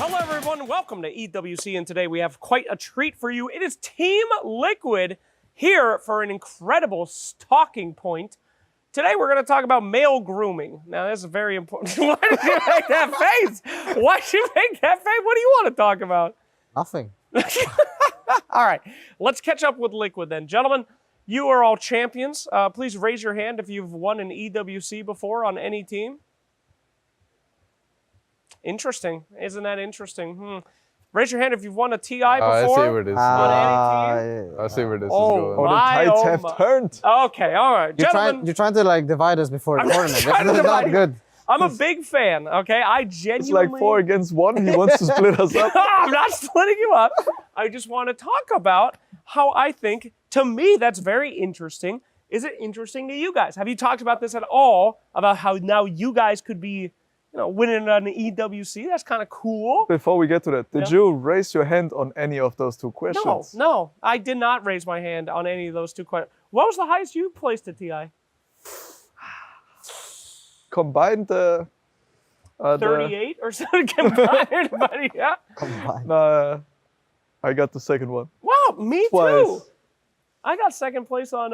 Hello, everyone. Welcome to EWC, and today we have quite a treat for you. It is Team Liquid here for an incredible talking point. Today, we're going to talk about male grooming. Now, this is very important. Why did you make that face? Why did you make that face? What do you want to talk about? Nothing. All right, let's catch up with Liquid then. Gentlemen, you are all champions. Please raise your hand if you've won an EWC before on any team. Interesting. Isn't that interesting? Raise your hand if you've won a TI before. I see where this is on going. any team. I see where this is Oh, going. the my, tides oh have my. turned. Okay, all right. You're trying to like divide us before the I'm not tournament. trying to This is divide not you. good. I'm a big fan, okay? I genuinely... It's like 4 against 1. He wants to split us up. I'm not splitting you up. I just want to talk about how I think, to me, that's very interesting. Is it interesting to you guys? Have you talked about this at all? About how now you guys could be, winning an EWC? That's kind of cool. Before we get to that, did Yeah. you raise your hand on any of those 2 questions? No, I did not raise my hand on any of those 2 questions. What was the highest you placed at TI? Combined the... 38 or something combined, buddy, yeah. I got the second one. Wow, me Twice. too. I got second place on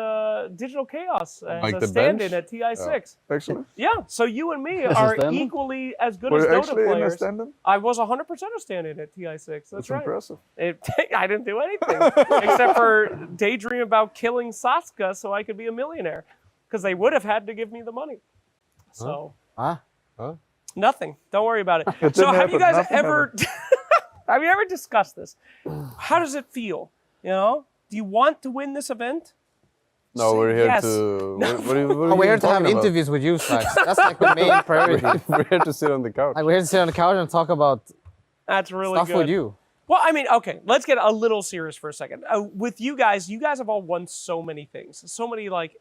Digital Chaos as Like a the stand-in bench? at TI6. Actually, Yeah, so you and me are stand-in? equally as good were as you Dota actually in a players. stand-in? I was 100% a stand-in at TI6. That's That's right. impressive. I didn't do anything except for daydream about killing Sasuke so I could be a millionaire, because they would have had to give me the money. So Huh? nothing. Don't worry about it. It So didn't have you happen. guys Nothing ever have you ever discussed this? How does it feel? Do you want to win this event? No, Say we're here yes. to. What are Oh, we're here to have interviews with you, Slacks. That's like the main priority. We're here to sit on the couch. Like we're here to sit on the couch and talk about That's really stuff good. with you. Well, I mean, okay, let's get a little serious for a second. With you guys have all won so many things, so many like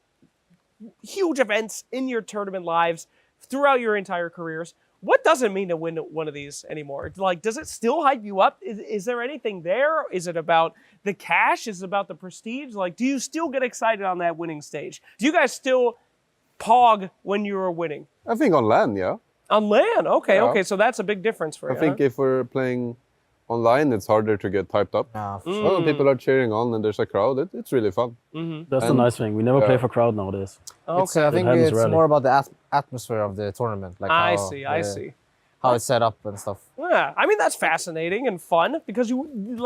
huge events in your tournament lives throughout your entire careers. What does it mean to win one of these anymore? Like, does it still hype you up? Is there anything there? Is it about the cash? Is it about the prestige? Like, do you still get excited on that winning stage? Do you guys still pog when you are winning? I think on LAN, yeah. On LAN, okay, Yeah. okay, so that's a big difference for I you. think if we're playing online, it's harder to get hyped up. Nah, Mm. Well, when people are cheering on and there's a crowd, it's really fun. That's the And- nice thing. We never yeah. play for crowd nowadays. It's, I think happens it's rarely. more about the atmosphere of the tournament. Like I how see, I see. How it's set up and stuff. Yeah, I mean, that's fascinating and fun because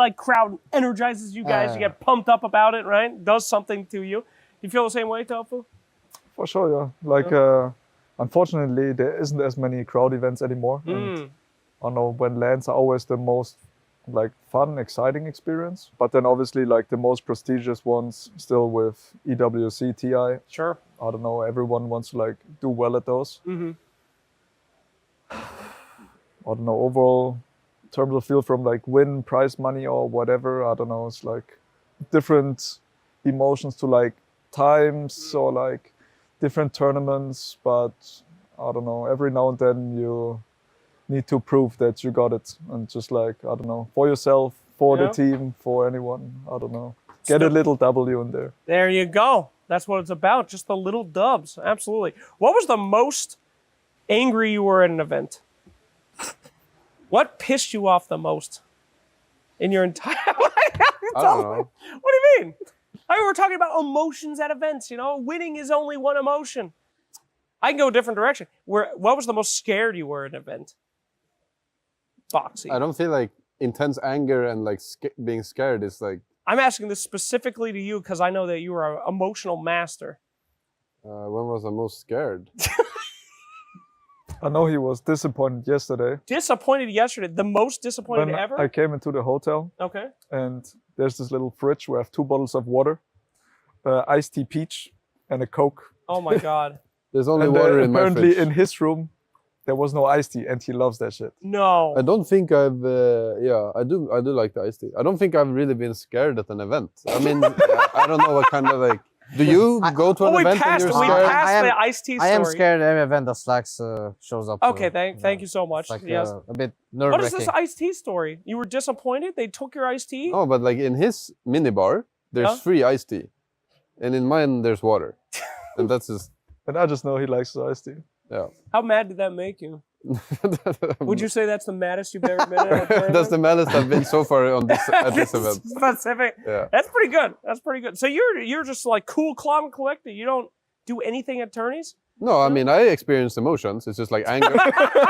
like crowd energizes you guys. You get pumped up about it, right? Does something to you. You feel the same way, Tofu? For sure, yeah. Like, unfortunately, there isn't as many crowd events anymore. And I don't know, when LANs are always the most like fun, exciting experience. But then obviously like the most prestigious ones still with EWC, TI. Sure. I don't know, everyone wants to like do well at those. I don't know, overall, in terms of feel from like win, prize money or whatever, I don't know, it's like different emotions to like times or like different tournaments, but I don't know, every now and then you need to prove that you got it and just like, I don't know, for yourself, for the team, for anyone, I don't know. Get a little W in there. There you go. That's what it's about, just the little dubs. Absolutely. What was the most angry you were at an event? What pissed you off the most in your entire life? I don't know. What do you mean? I mean, we're talking about emotions at events, Winning is only one emotion. I can go a different direction. What was the most scared you were at an event? Boxing. I don't feel like intense anger and like being scared is like. I'm asking this specifically to you because I know that you are an emotional master. When was I most scared? I know he was disappointed yesterday. Disappointed yesterday? The most disappointed When ever? I came into the hotel. Okay. And there's this little fridge where I have 2 bottles of water, iced tea peach, and a Coke. Oh my God. There's only And water in my apparently fridge. in his room, there was no iced tea, and he loves that shit. No. I don't think I've. I do like the iced tea. I don't think I've really been scared at an event. I mean, I don't know what kind of like. Do you go to an event and you're we scared? passed the iced tea story. I am scared at every event that Slacks shows up. Okay, thank you so much. It's like yes. a bit What is nerve-wracking. this iced tea story? You were disappointed? They took your iced tea? No, but like in his minibar, there's Yeah? free iced tea, and in mine there's water, and that's just. And I just know he likes his iced tea. Yeah. How mad did that make you? Would you say that's the maddest you've ever been at a tournament? That's the maddest I've been so far on this at this event. Specific. Yeah. That's pretty good. That's pretty good. So you're just like cool, calm, and collected. You don't do anything at tourneys? No, I mean I experience emotions. It's just like anger,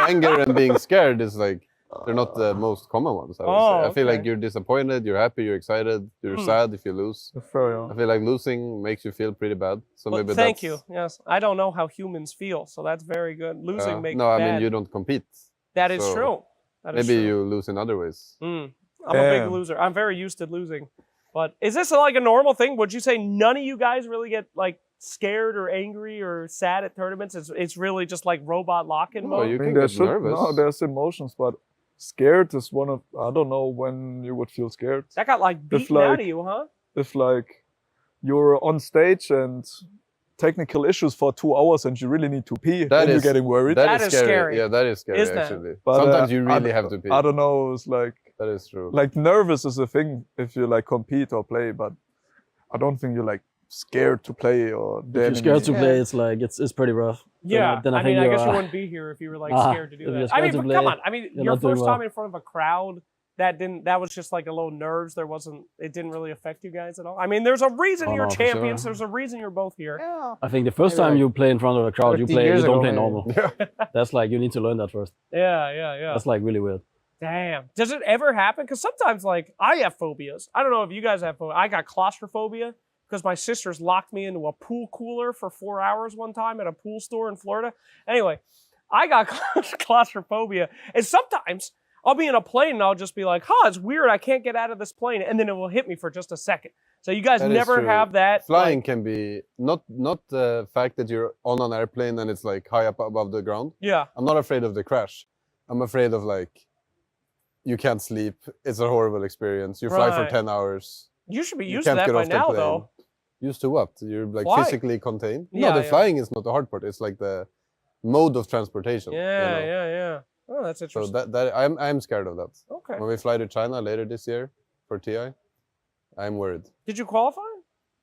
anger and being scared is like they're not the most common ones. I would say. I feel like you're disappointed, you're happy, you're excited, you're sad if you lose. I feel like losing makes you feel pretty bad. So Well, maybe thank that's, you. Yes, I don't know how humans feel, so that's very good. Losing makes no, I bad. mean you don't compete. That is so true. That is maybe true. you lose in other ways. I'm a big loser. I'm very used to losing. But is this like a normal thing? Would you say none of you guys really get like scared or angry or sad at tournaments? It's really just like robot lock-in mode? You can get nervous. No, there's emotions, but scared is one of, I don't know when you would feel scared. That got like beaten out of you, huh? If like you're on stage and technical issues for 2 hours and you really need to pee, then you're getting worried. That is scary. Yeah, that is scary Isn't it? actually. But, Sometimes you really have to pee. I don't know, it's like... That is true. Like nervous is a thing if you like compete or play, but I don't think you're like scared to play or... If you're scared to play, it's like, it's pretty rough. Yeah, then I mean, I guess you wouldn't be here if you were like scared to do that. I mean, but come on. I mean, your first time in front of a crowd, that was just like a little nerves. It didn't really affect you guys at all. I mean, there's a reason you're champions. There's a reason you're both here. Yeah. I think the first time you play in front of a crowd, you don't play normal. That's like, you need to learn that first. Yeah. That's like really weird. Damn. Does it ever happen? Because sometimes, like, I have phobias. I don't know if you guys have phobia. I got claustrophobia because my sisters locked me into a pool cooler for 4 hours one time at a pool store in Florida. Anyway, I got claustrophobia. And sometimes I'll be in a plane and I'll just be like, it's weird. I can't get out of this plane. And then it will hit me for just a second. So you guys never have that? Flying can be, not the fact that you're on an airplane and it's like high up above the ground. Yeah. I'm not afraid of the crash. I'm afraid of like, you can't sleep. It's a horrible experience. You fly for 10 hours. You should be used to that by now, though. Used to what? You're like physically contained? Yeah, no, the flying is not the hard part. It's like the mode of transportation. Yeah. Oh, that's interesting. So that I'm scared of that. Okay. When we fly to China later this year for TI, I'm worried. Did you qualify?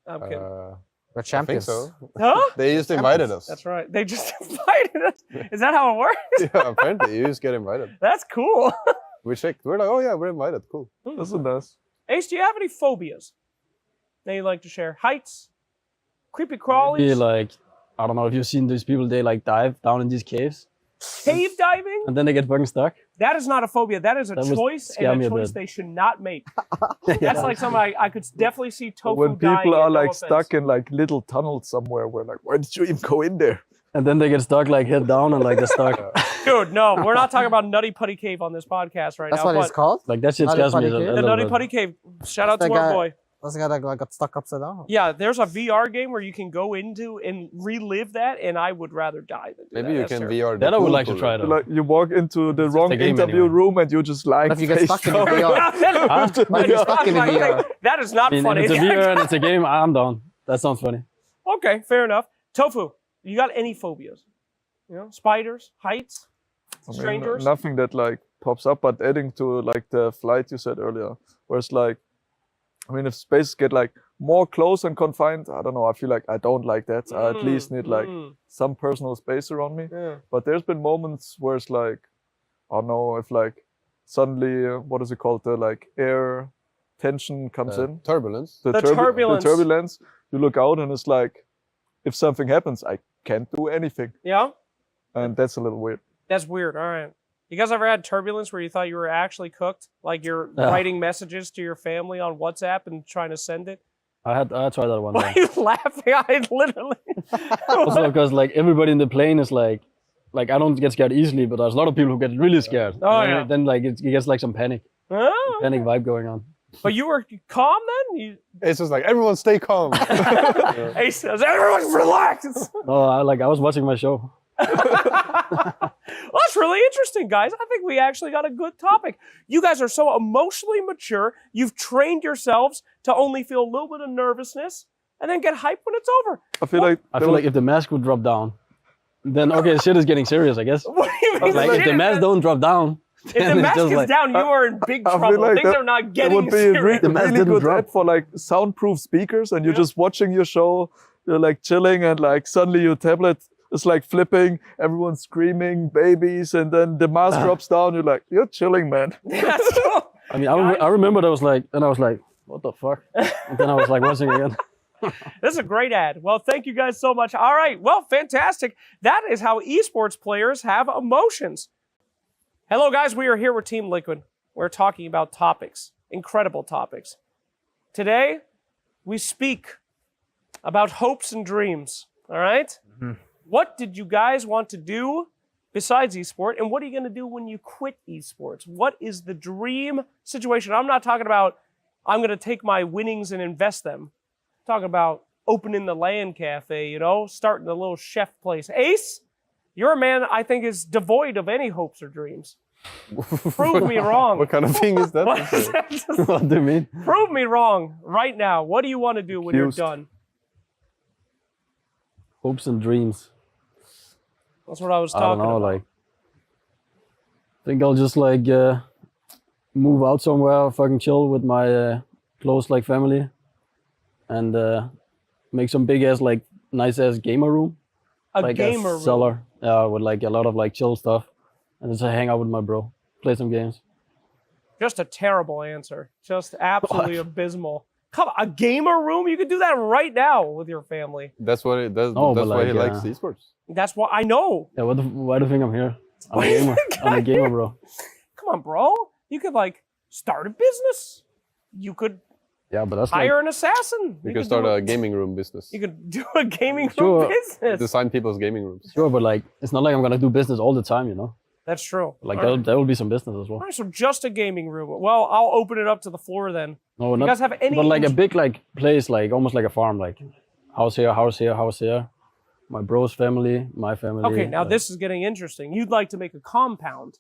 I'm kidding. We're champions. I think so. Huh? They just invited us. That's right. They just invited us. Is that how it works? Yeah, apparently you just get invited. That's cool. We checked. We're like, oh yeah, we're invited. Cool. Isn't this? Ace, do you have any phobias that you'd like to share? Heights? Creepy crawlies? Maybe like, I don't know if you've seen these people, they like dive down in these caves. Cave diving? And then they get fucking stuck. That is not a phobia. That is a choice, and a choice they should not make. That's like something I could definitely see Tofu when dying people are in, like no stuck in like little tunnels somewhere, we're like, why did you even go in there? And then they get stuck like head down and like they're stuck. Dude, no, we're not talking about Nutty Putty Cave on this podcast right That's now. what it's called? Like that shit scares me a The little Nutty bit. Putty Cave. Shout out to our boy. That's the guy that got stuck upside down. Yeah, there's a VR game where you can go into and relive that, and I would rather die than do Maybe that. you can VR. That I would like to try though. Like you walk into the wrong interview room and you just like. If you get stuck in the VR. But you're stuck in the VR. That is not funny. If it's a VR and it's a game, I'm down. That sounds funny. Okay, fair enough. Tofu, you got any phobias? You know, spiders, heights, strangers? Nothing that like pops up, but adding to like the flight you said earlier, where it's like, I mean, if spaces get like more close and confined, I don't know, I feel like I don't like that. I at least need like some personal space around me. Yeah. But there's been moments where it's like, I don't know, if like suddenly, what is it called, the like air tension comes in. Turbulence. The turbulence. You look out and it's like, if something happens, I can't do anything. Yeah? And that's a little weird. That's weird. All right. You guys ever had turbulence where you thought you were actually cooked? Like you're writing messages to your family on WhatsApp and trying to send it? I tried that one Why time. are you laughing? I literally... Also because like everybody in the plane is like I don't get scared easily, but there's a lot of people who get really scared. Oh, and yeah. Then like it gets like some panic. Oh. Panic vibe going on. But you were calm then? It's just like, everyone stay calm. Ace says, everyone relax. No, I was watching my show. Well, that's really interesting, guys. I think we actually got a good topic. You guys are so emotionally mature. You've trained yourselves to only feel a little bit of nervousness and then get hyped when it's over. I feel like if the mask would drop down, then okay, shit is getting serious, I guess. What do you mean? Like if the mask don't drop down, if the mask is down, you are in big trouble. Like Things are not getting would be serious. really good ad for like soundproof speakers, and you're just watching your show, you're like chilling, and like suddenly your tablet it's like flipping, everyone's screaming, babies, and then the mask drops down. You're like, you're chilling, man. I mean, I remember I was like, what the fuck? And then I was like watching again. This is a great ad. Well, thank you guys so much. All right. Well, fantastic. That is how esports players have emotions. Hello, guys. We are here with Team Liquid. We're talking about topics, incredible topics. Today, we speak about hopes and dreams. All right? Mm-hmm. What did you guys want to do besides esport, and what are you going to do when you quit esports? What is the dream situation? I'm not talking about I'm going to take my winnings and invest them. I'm talking about opening the LAN cafe, you know, starting a little chef place. Ace, you're a man I think is devoid of any hopes or dreams. Prove me wrong. What kind of thing is that? What do you mean? Prove me wrong right now. What do you want to do when you're done? Hopes and dreams. That's what I was talking about. Like, I think I'll just like move out somewhere, fucking chill with my close like family, and make some big ass like nice ass gamer room. A gamer room. Cellar, yeah, with like a lot of like chill stuff, and just hang out with my bro, play some games. Just a terrible answer. Just absolutely abysmal. Come on, a gamer room? You could do that right now with your family. That's what it does. That's why he likes esports. That's what I know. Yeah, why do you think I'm here? I'm a gamer. I'm a gamer, bro. Come on, bro. You could like start a business. You could but that's hire an assassin. You could start a gaming room business. You could do a gaming room business. Design people's gaming rooms. Sure, but like it's not like I'm gonna do business all the time, you know. That's true. Like there will be some business as well. All right, so just a gaming room. Well, I'll open it up to the floor then. No, you guys have any? But like a big like place, like almost like a farm, like house here, house here, house here. My bro's family, my family. Okay, now this is getting interesting. You'd like to make a compound.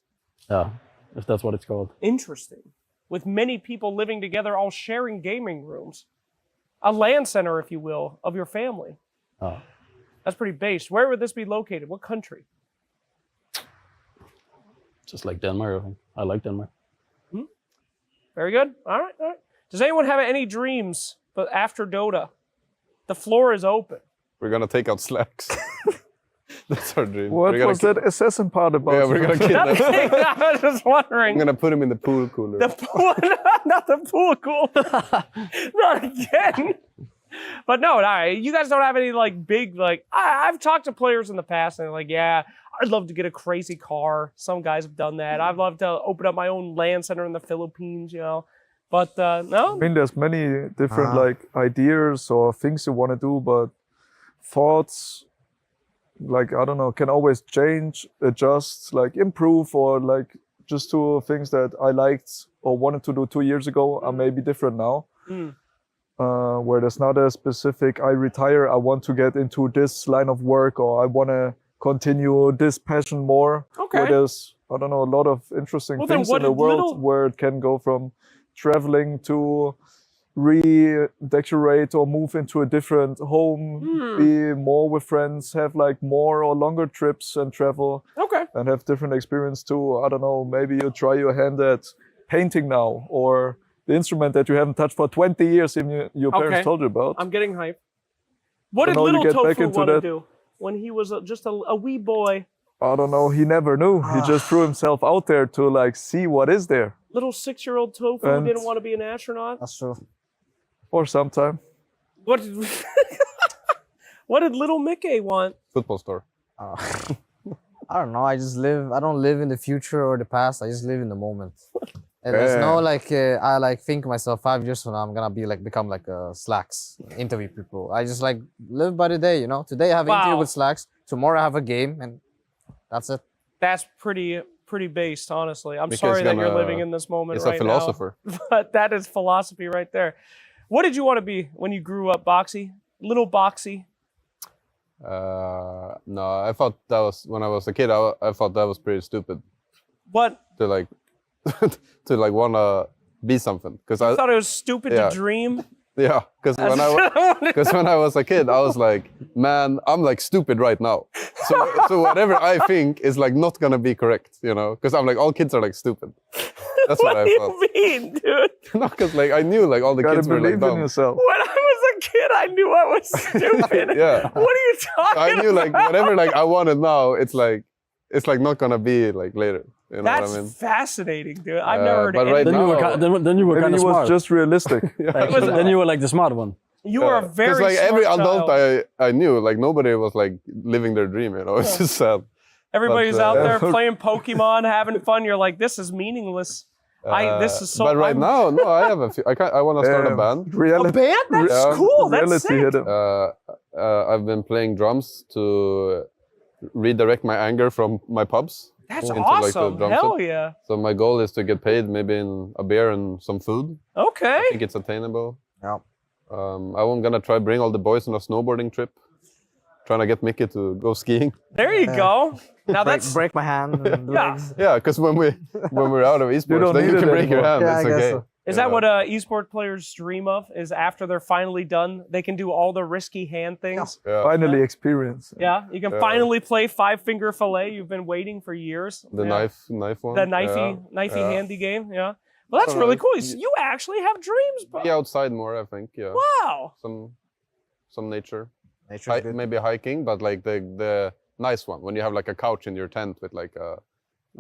Yeah, if that's what it's called. Interesting. With many people living together, all sharing gaming rooms. A LAN center, if you will, of your family. Oh. That's pretty based. Where would this be located? What country? Just like Denmark, I think. I like Denmark. Very good. All right, all right. Does anyone have any dreams but after Dota? The floor is open. We're gonna take out slacks. That's our dream. What was that assassin part about? Yeah, we're gonna kidnap him. I was just wondering. I'm gonna put him in the pool cooler. The pool, not the pool cooler. Not again. But no, you guys don't have any like big like. I've talked to players in the past and they're like, yeah, I'd love to get a crazy car. Some guys have done that. I'd love to open up my own LAN center in the Philippines, you know. But no. I mean, there's many different like ideas or things you want to do, but thoughts, like I don't know, can always change, adjust, like improve, or like just do things that I liked or wanted to do 2 years ago are maybe different now. Where there's not a specific, I retire, I want to get into this line of work, or I want to continue this passion more. Okay. Where there's, I don't know, a lot of interesting things in the world where it can go from traveling to redecorate or move into a different home, be more with friends, have like more or longer trips and travel. Okay. And have different experience too. I don't know, maybe you try your hand at painting now, or the instrument that you haven't touched for 20 years and your parents told you about. I'm getting hype. What did little Tofu want to do when he was just a wee boy? I don't know, he never knew. He just threw himself out there to like see what is there. Little 6-year-old Tofu who didn't want to be an astronaut? That's true. Or sometime. What did, what did little Mickey want? Football store. I don't know. I don't live in the future or the past. I just live in the moment. And there's no like, I like think myself 5 years from now, I'm gonna be like, become like Slacks, interview people. I just like live by the day, you know? Today I have an interview with Slacks. Tomorrow I have a game, and that's it. That's pretty based, honestly. I'm sorry that you're living in this moment right now. He's a philosopher. But that is philosophy right there. What did you want to be when you grew up, Boxy? Little Boxy? No, I thought that was, when I was a kid, I thought that was pretty stupid. What? To like, to like want to be something. Cause I thought it was stupid to dream? Yeah, because when I was a kid, I was like, man, I'm like stupid right now. So whatever I think is like not gonna be correct, you know? Because I'm like, all kids are like stupid. That's what I thought. What do you mean, dude? No, because like I knew like all the kids were like dumb. Yourself. When I was a kid, I knew I was stupid. Yeah. What are you talking I knew like about? whatever like I wanted now, it's like not gonna be like later. You know That's what I mean? fascinating, dude. I've never heard but of right Then you were now- then you were Maybe kind he of was smart. just realistic. Actually, then you were like the smart one. You are a very Because like smart every adult child. I knew, like nobody was like living their dream. You know, it's just sad. Everybody's but, out there playing Pokemon, having fun. You're like, this is meaningless. This is so. But right now, no, I have a few. I want to start a band. A Reality. band? That's Yeah. cool. That's Reality sick. hit him. I've been playing drums to redirect my anger from my pubs. That's into, like, the awesome. drum Hell set. yeah. So my goal is to get paid maybe in a beer and some food. Okay. I think it's attainable. Yeah. I'm gonna try bring all the boys on a snowboarding trip. Trying to get Mickey to go skiing. There you go. Now that's break my hand and Yeah. legs. Yeah, because when we're out of esports, don't then need you it can break your anymore. hand. Yeah, I it's guess okay. so. Is that what esport players dream of? Is after they're finally done, they can do all the risky hand things? Yeah. Finally experience. Yeah, you can finally play five-finger fillet. You've been waiting for years. The Yeah. knife one. The knifey Yeah. handy game. Yeah. Well, that's So, really cool. You actually have dreams, bro. Be outside more, I think. Yeah. Wow. Some nature. Nature's good. Maybe hiking, but like the nice one when you have like a couch in your tent with like a.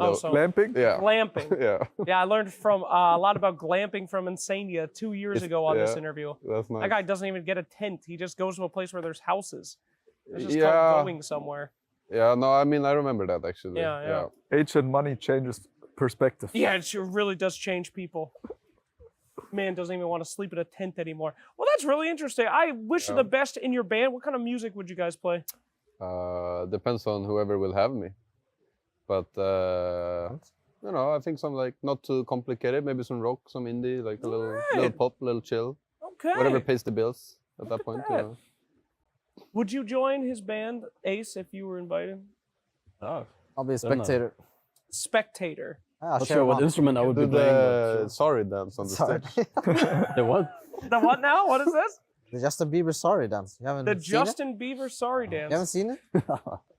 Oh, so Glamping? Yeah. glamping. Yeah. Yeah, I learned from a lot about glamping from Insania 2 years ago on this yeah. interview. That's nice. That guy doesn't even get a tent. He just goes to a place where there's houses. It's just Yeah. called going somewhere. Yeah. No, I mean I remember that actually. Yeah. Age and money changes perspective. Yeah, it sure really does change people. Man doesn't even want to sleep in a tent anymore. Well, that's really interesting. I wish you the best in your band. What kind of music would you guys play? Depends on whoever will have me, but you know, I think some like not too complicated. Maybe some rock, some indie, like a little pop, a little chill. Okay. Whatever pays the bills at that point. You know. Would you join his band, Ace, if you were invited? Oh, I'll be a Don't know. spectator. Spectator. Ah, not share sure what one. instrument I would Do be playing. the But sorry dance on the Sorry. stage. the what? The what now? What is this? The Justin Bieber sorry dance. You haven't The seen Justin Bieber sorry it? You haven't dance. seen it?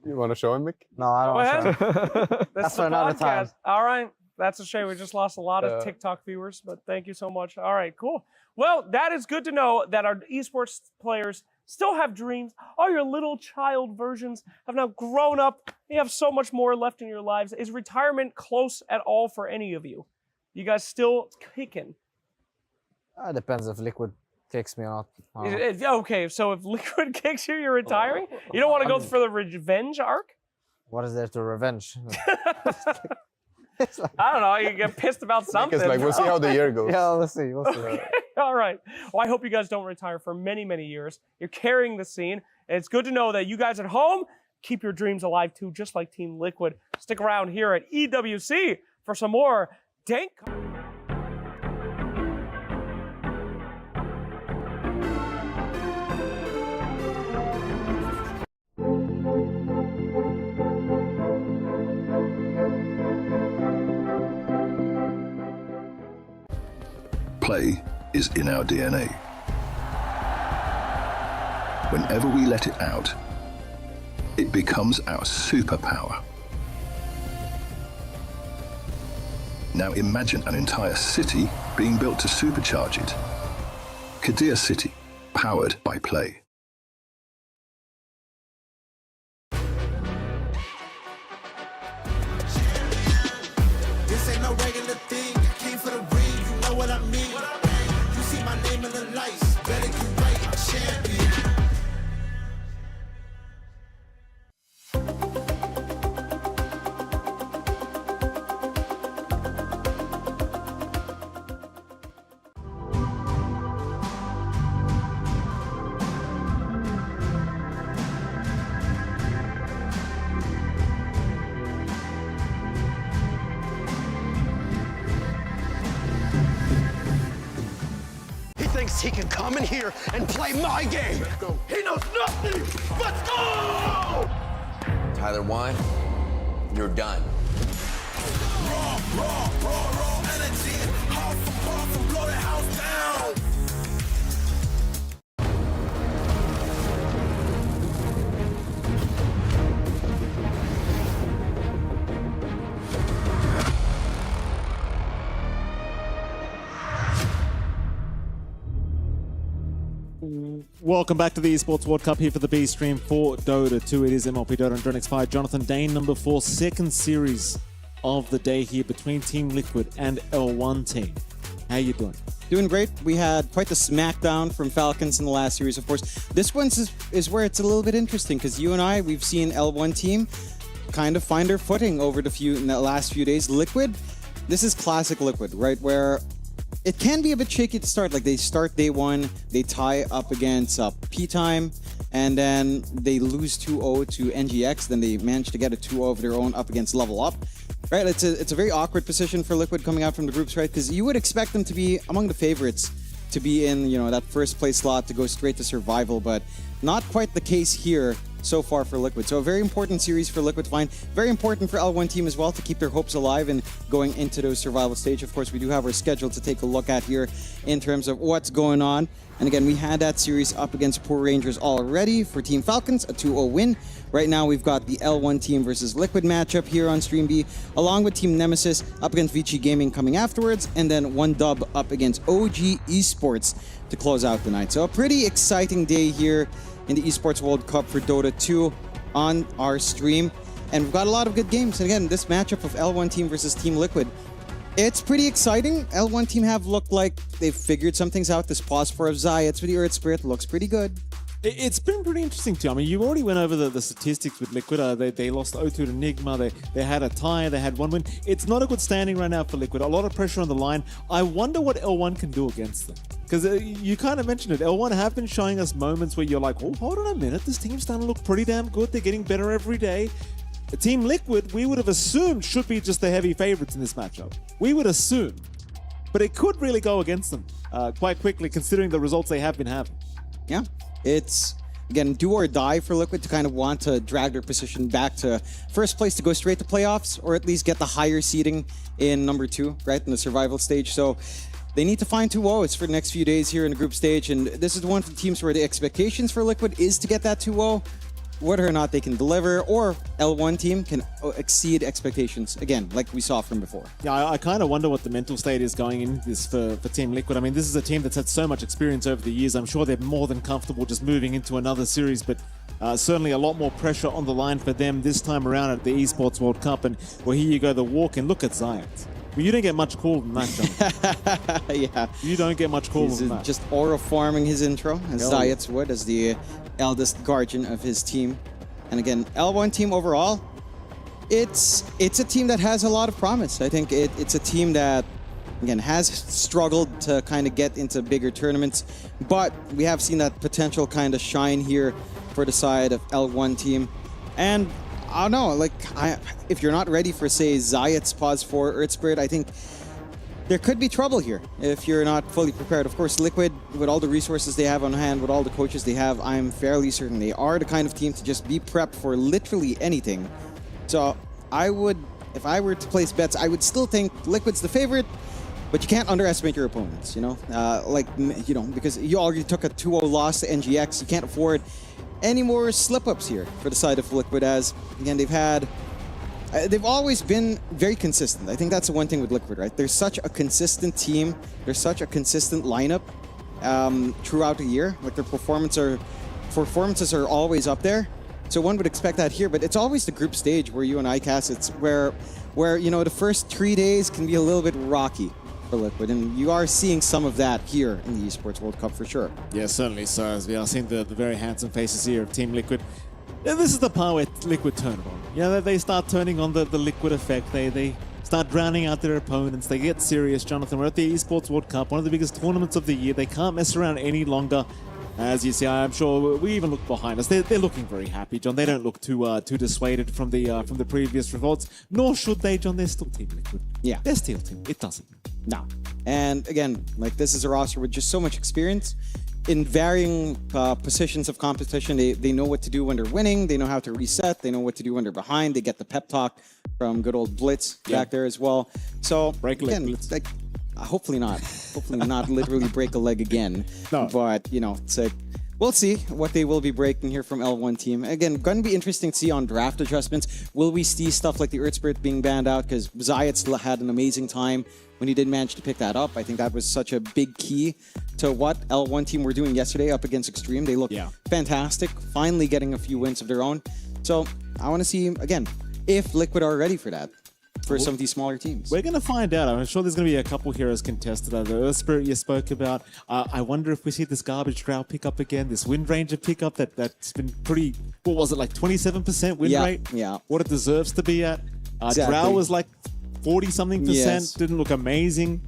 You want to show him, Mick? No, I don't Go want ahead. to. That's for the another time. podcast. All right. That's a shame. We just lost a lot of Yeah. TikTok viewers, but thank you so much. All right, cool. Well, that is good to know that our esports players still have dreams. All your little child versions have now grown up. You have so much more left in your lives. Is retirement close at all for any of you? You guys still kicking? It depends if Liquid kicks me or not. I don't know. Okay, so if Liquid kicks you, you're retiring? You don't want to go for the revenge arc? What is there to revenge? I don't know. You get pissed about something. It's like we'll see how the year goes. Yeah, we'll see. We'll see. All right. Well, I hope you guys don't retire for many, many years. You're carrying the scene. And it's good to know that you guys at home keep your dreams alive too, just like Team Liquid. Stick around here at EWC for some more dank. Play is in our DNA. Whenever we let it out, it becomes our superpower. Now imagine an entire city being built to supercharge it. Kadir City, powered by play. This ain't no regular thing. I came for the ring, you know what I mean. You see my name in the lights, better get right, I'm champion. He thinks he can come in here and play my game. He knows nothing. Let's go! Tyler won. You're done. Raw energy, half for half and blow the house down. Welcome back to the Esports World Cup here for the B stream for Dota 2. It is MLP Dota and DroneX5. Jonathan, day number 4, second series of the day here between Team Liquid and L1 team. How you doing? Doing great. We had quite the smackdown from Falcons in the last series, of course. This one is where it's a little bit interesting because you and I, we've seen L1 team kind of find their footing over in the last few days. Liquid, this is classic Liquid, right? Where it can be a bit shaky to start. Like they start day 1, they tie up against P Time, and then they lose 2-0 to NGX. Then they manage to get a 2-0 of their own up against Level Up. Right, it's a very awkward position for Liquid coming out from the groups, right? Because you would expect them to be among the favorites to be in, that first place slot to go straight to survival, but not quite the case here so far for Liquid. So a very important series for Liquid to find. Very important for L1 team as well to keep their hopes alive and going into those survival stage. Of course, we do have our schedule to take a look at here in terms of what's going on. And again, we had that series up against Poor Rangers already for Team Falcons, a 2-0 win. Right now, we've got the L1 team versus Liquid matchup here on Stream B, along with Team Nemesis up against Vici Gaming coming afterwards, and then one dub up against OG Esports to close out the night. So a pretty exciting day here in the Esports World Cup for Dota 2 on our stream. And we've got a lot of good games. And again, this matchup of L1 team versus Team Liquid, it's pretty exciting. L1 team have looked like they've figured some things out. This pause for Zayats with the Earth Spirit looks pretty good. It's been pretty interesting too. I mean, you already went over the statistics with Liquid. They lost 0-2 to Enigma. They had a tie. They had 1 win. It's not a good standing right now for Liquid. A lot of pressure on the line. I wonder what L1 can do against them. Because you kind of mentioned it. L1 have been showing us moments where you're like, oh, hold on a minute. This team's starting to look pretty damn good. They're getting better every day. Team Liquid, we would have assumed, should be just the heavy favorites in this matchup. We would assume. But it could really go against them quite quickly, considering the results they have been having. Yeah, it's, again, do or die for Liquid to kind of want to drag their position back to first place to go straight to playoffs, or at least get the higher seeding in number 2, right, in the survival stage. So they need to find 2 0s for the next few days here in the group stage, and this is one of the teams where the expectations for Liquid is to get that 2-0. Whether or not they can deliver, or L1 team can exceed expectations, again, like we saw from before. Yeah, I kind of wonder what the mental state is going into this for Team Liquid. I mean, this is a team that's had so much experience over the years. I'm sure they're more than comfortable just moving into another series, but certainly a lot more pressure on the line for them this time around at the Esports World Cup. And well, here you go, the walk, and look at Zayat. Well, you don't get much cooler than that, Jonathan. Yeah. You don't get much cooler than that. Just aura farming his intro, as Zayats would, as the eldest guardian of his team. And again, L1 team overall, it's a team that has a lot of promise. I think it's a team that, again, has struggled to kind of get into bigger tournaments, but we have seen that potential kind of shine here for the side of L1 team. And I don't know, like, if you're not ready for, say, Zayat's pause for Earth Spirit, I think there could be trouble here if you're not fully prepared. Of course, Liquid, with all the resources they have on hand, with all the coaches they have, I'm fairly certain they are the kind of team to just be prepped for literally anything. So I would, if I were to place bets, I would still think Liquid's the favorite, but you can't underestimate your opponents, because you already took a 2-0 loss to NGX. You can't afford any more slip-ups here for the side of Liquid, as, again, they've always been very consistent. I think that's the one thing with Liquid, right? They're such a consistent team. They're such a consistent lineup throughout the year. Like, their performances are always up there. So one would expect that here, but it's always the group stage where you and I cast. It's where the first 3 days can be a little bit rocky for Liquid, and you are seeing some of that here in the Esports World Cup for sure. Yeah, certainly. So as we are seeing the very handsome faces here of Team Liquid. Yeah, this is the part where Liquid turn it on. Yeah, they start turning on the Liquid effect. They start drowning out their opponents. They get serious, Jonathan. We're at the Esports World Cup, one of the biggest tournaments of the year. They can't mess around any longer. As you see, I'm sure we even look behind us. They're looking very happy, John. They don't look too dissuaded from the previous results. Nor should they, John. They're still Team Liquid. Yeah, they're still Team. It doesn't. No. And again, like, this is a roster with just so much experience in varying positions of competition. They know what to do when they're winning. They know how to reset. They know what to do when they're behind. They get the pep talk from good old Blitz back there as well. So again, Blitz. Like, hopefully not. Hopefully not literally break a leg again. No. But, it's like we'll see what they will be breaking here from L1 team. Again, going to be interesting to see on draft adjustments. Will we see stuff like the Earth Spirit being banned out? Because Zayat had an amazing time when he did manage to pick that up. I think that was such a big key to what L1 team were doing yesterday up against Extreme. They looked fantastic, finally getting a few wins of their own. So I want to see, again, if Liquid are ready for that. For some of these smaller teams. We're going to find out. I'm sure there's going to be a couple heroes contested. The Earth Spirit you spoke about. I wonder if we see this Garbage Drow pick up again, this Wind Ranger pick up that's been pretty, what was it, like 27% win rate? Yeah. What it deserves to be at. Exactly. Drow was like 40-something percent. Yes. Didn't look amazing.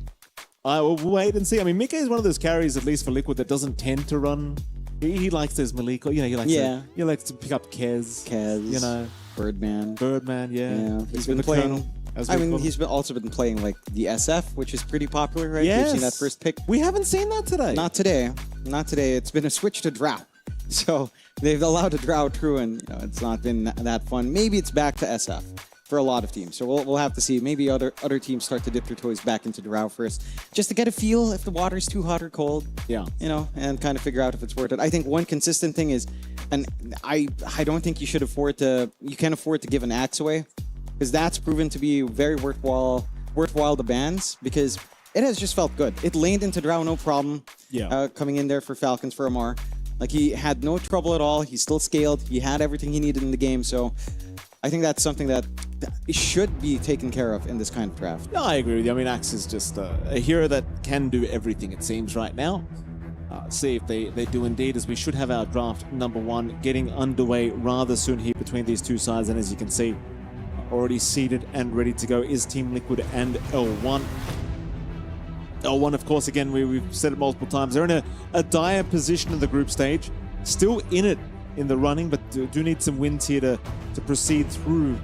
We'll wait and see. I mean, Mika is one of those carries, at least for Liquid, that doesn't tend to run. He likes those Maliko. You know, he likes to pick up Kez. You know. Birdman, yeah. He's been playing. He's also been playing like the SF, which is pretty popular, right? Yes. We've seen that first pick. We haven't seen that today. Not today. Not today. It's been a switch to Drow. So they've allowed a Drow through, and it's not been that fun. Maybe it's back to SF for a lot of teams. So we'll have to see. Maybe other teams start to dip their toes back into Drow first, just to get a feel if the water's too hot or cold. Yeah. And kind of figure out if it's worth it. I think one consistent thing is, and I don't think you can afford to give an axe away, because that's proven to be very worthwhile the bans, because it has just felt good. It laned into Drow no problem. Yeah. Coming in there for Falcons for Amar. Like, he had no trouble at all. He still scaled. He had everything he needed in the game. So I think that's something that should be taken care of in this kind of draft. No, I agree with you. I mean, Axe is just a hero that can do everything, it seems, right now. See if they do indeed, as we should have our draft number 1 getting underway rather soon here between these two sides. And as you can see, already seated and ready to go is Team Liquid and L1. L1, of course, again, we've said it multiple times, they're in a dire position in the group stage. Still in it in the running, but do need some wins here to proceed through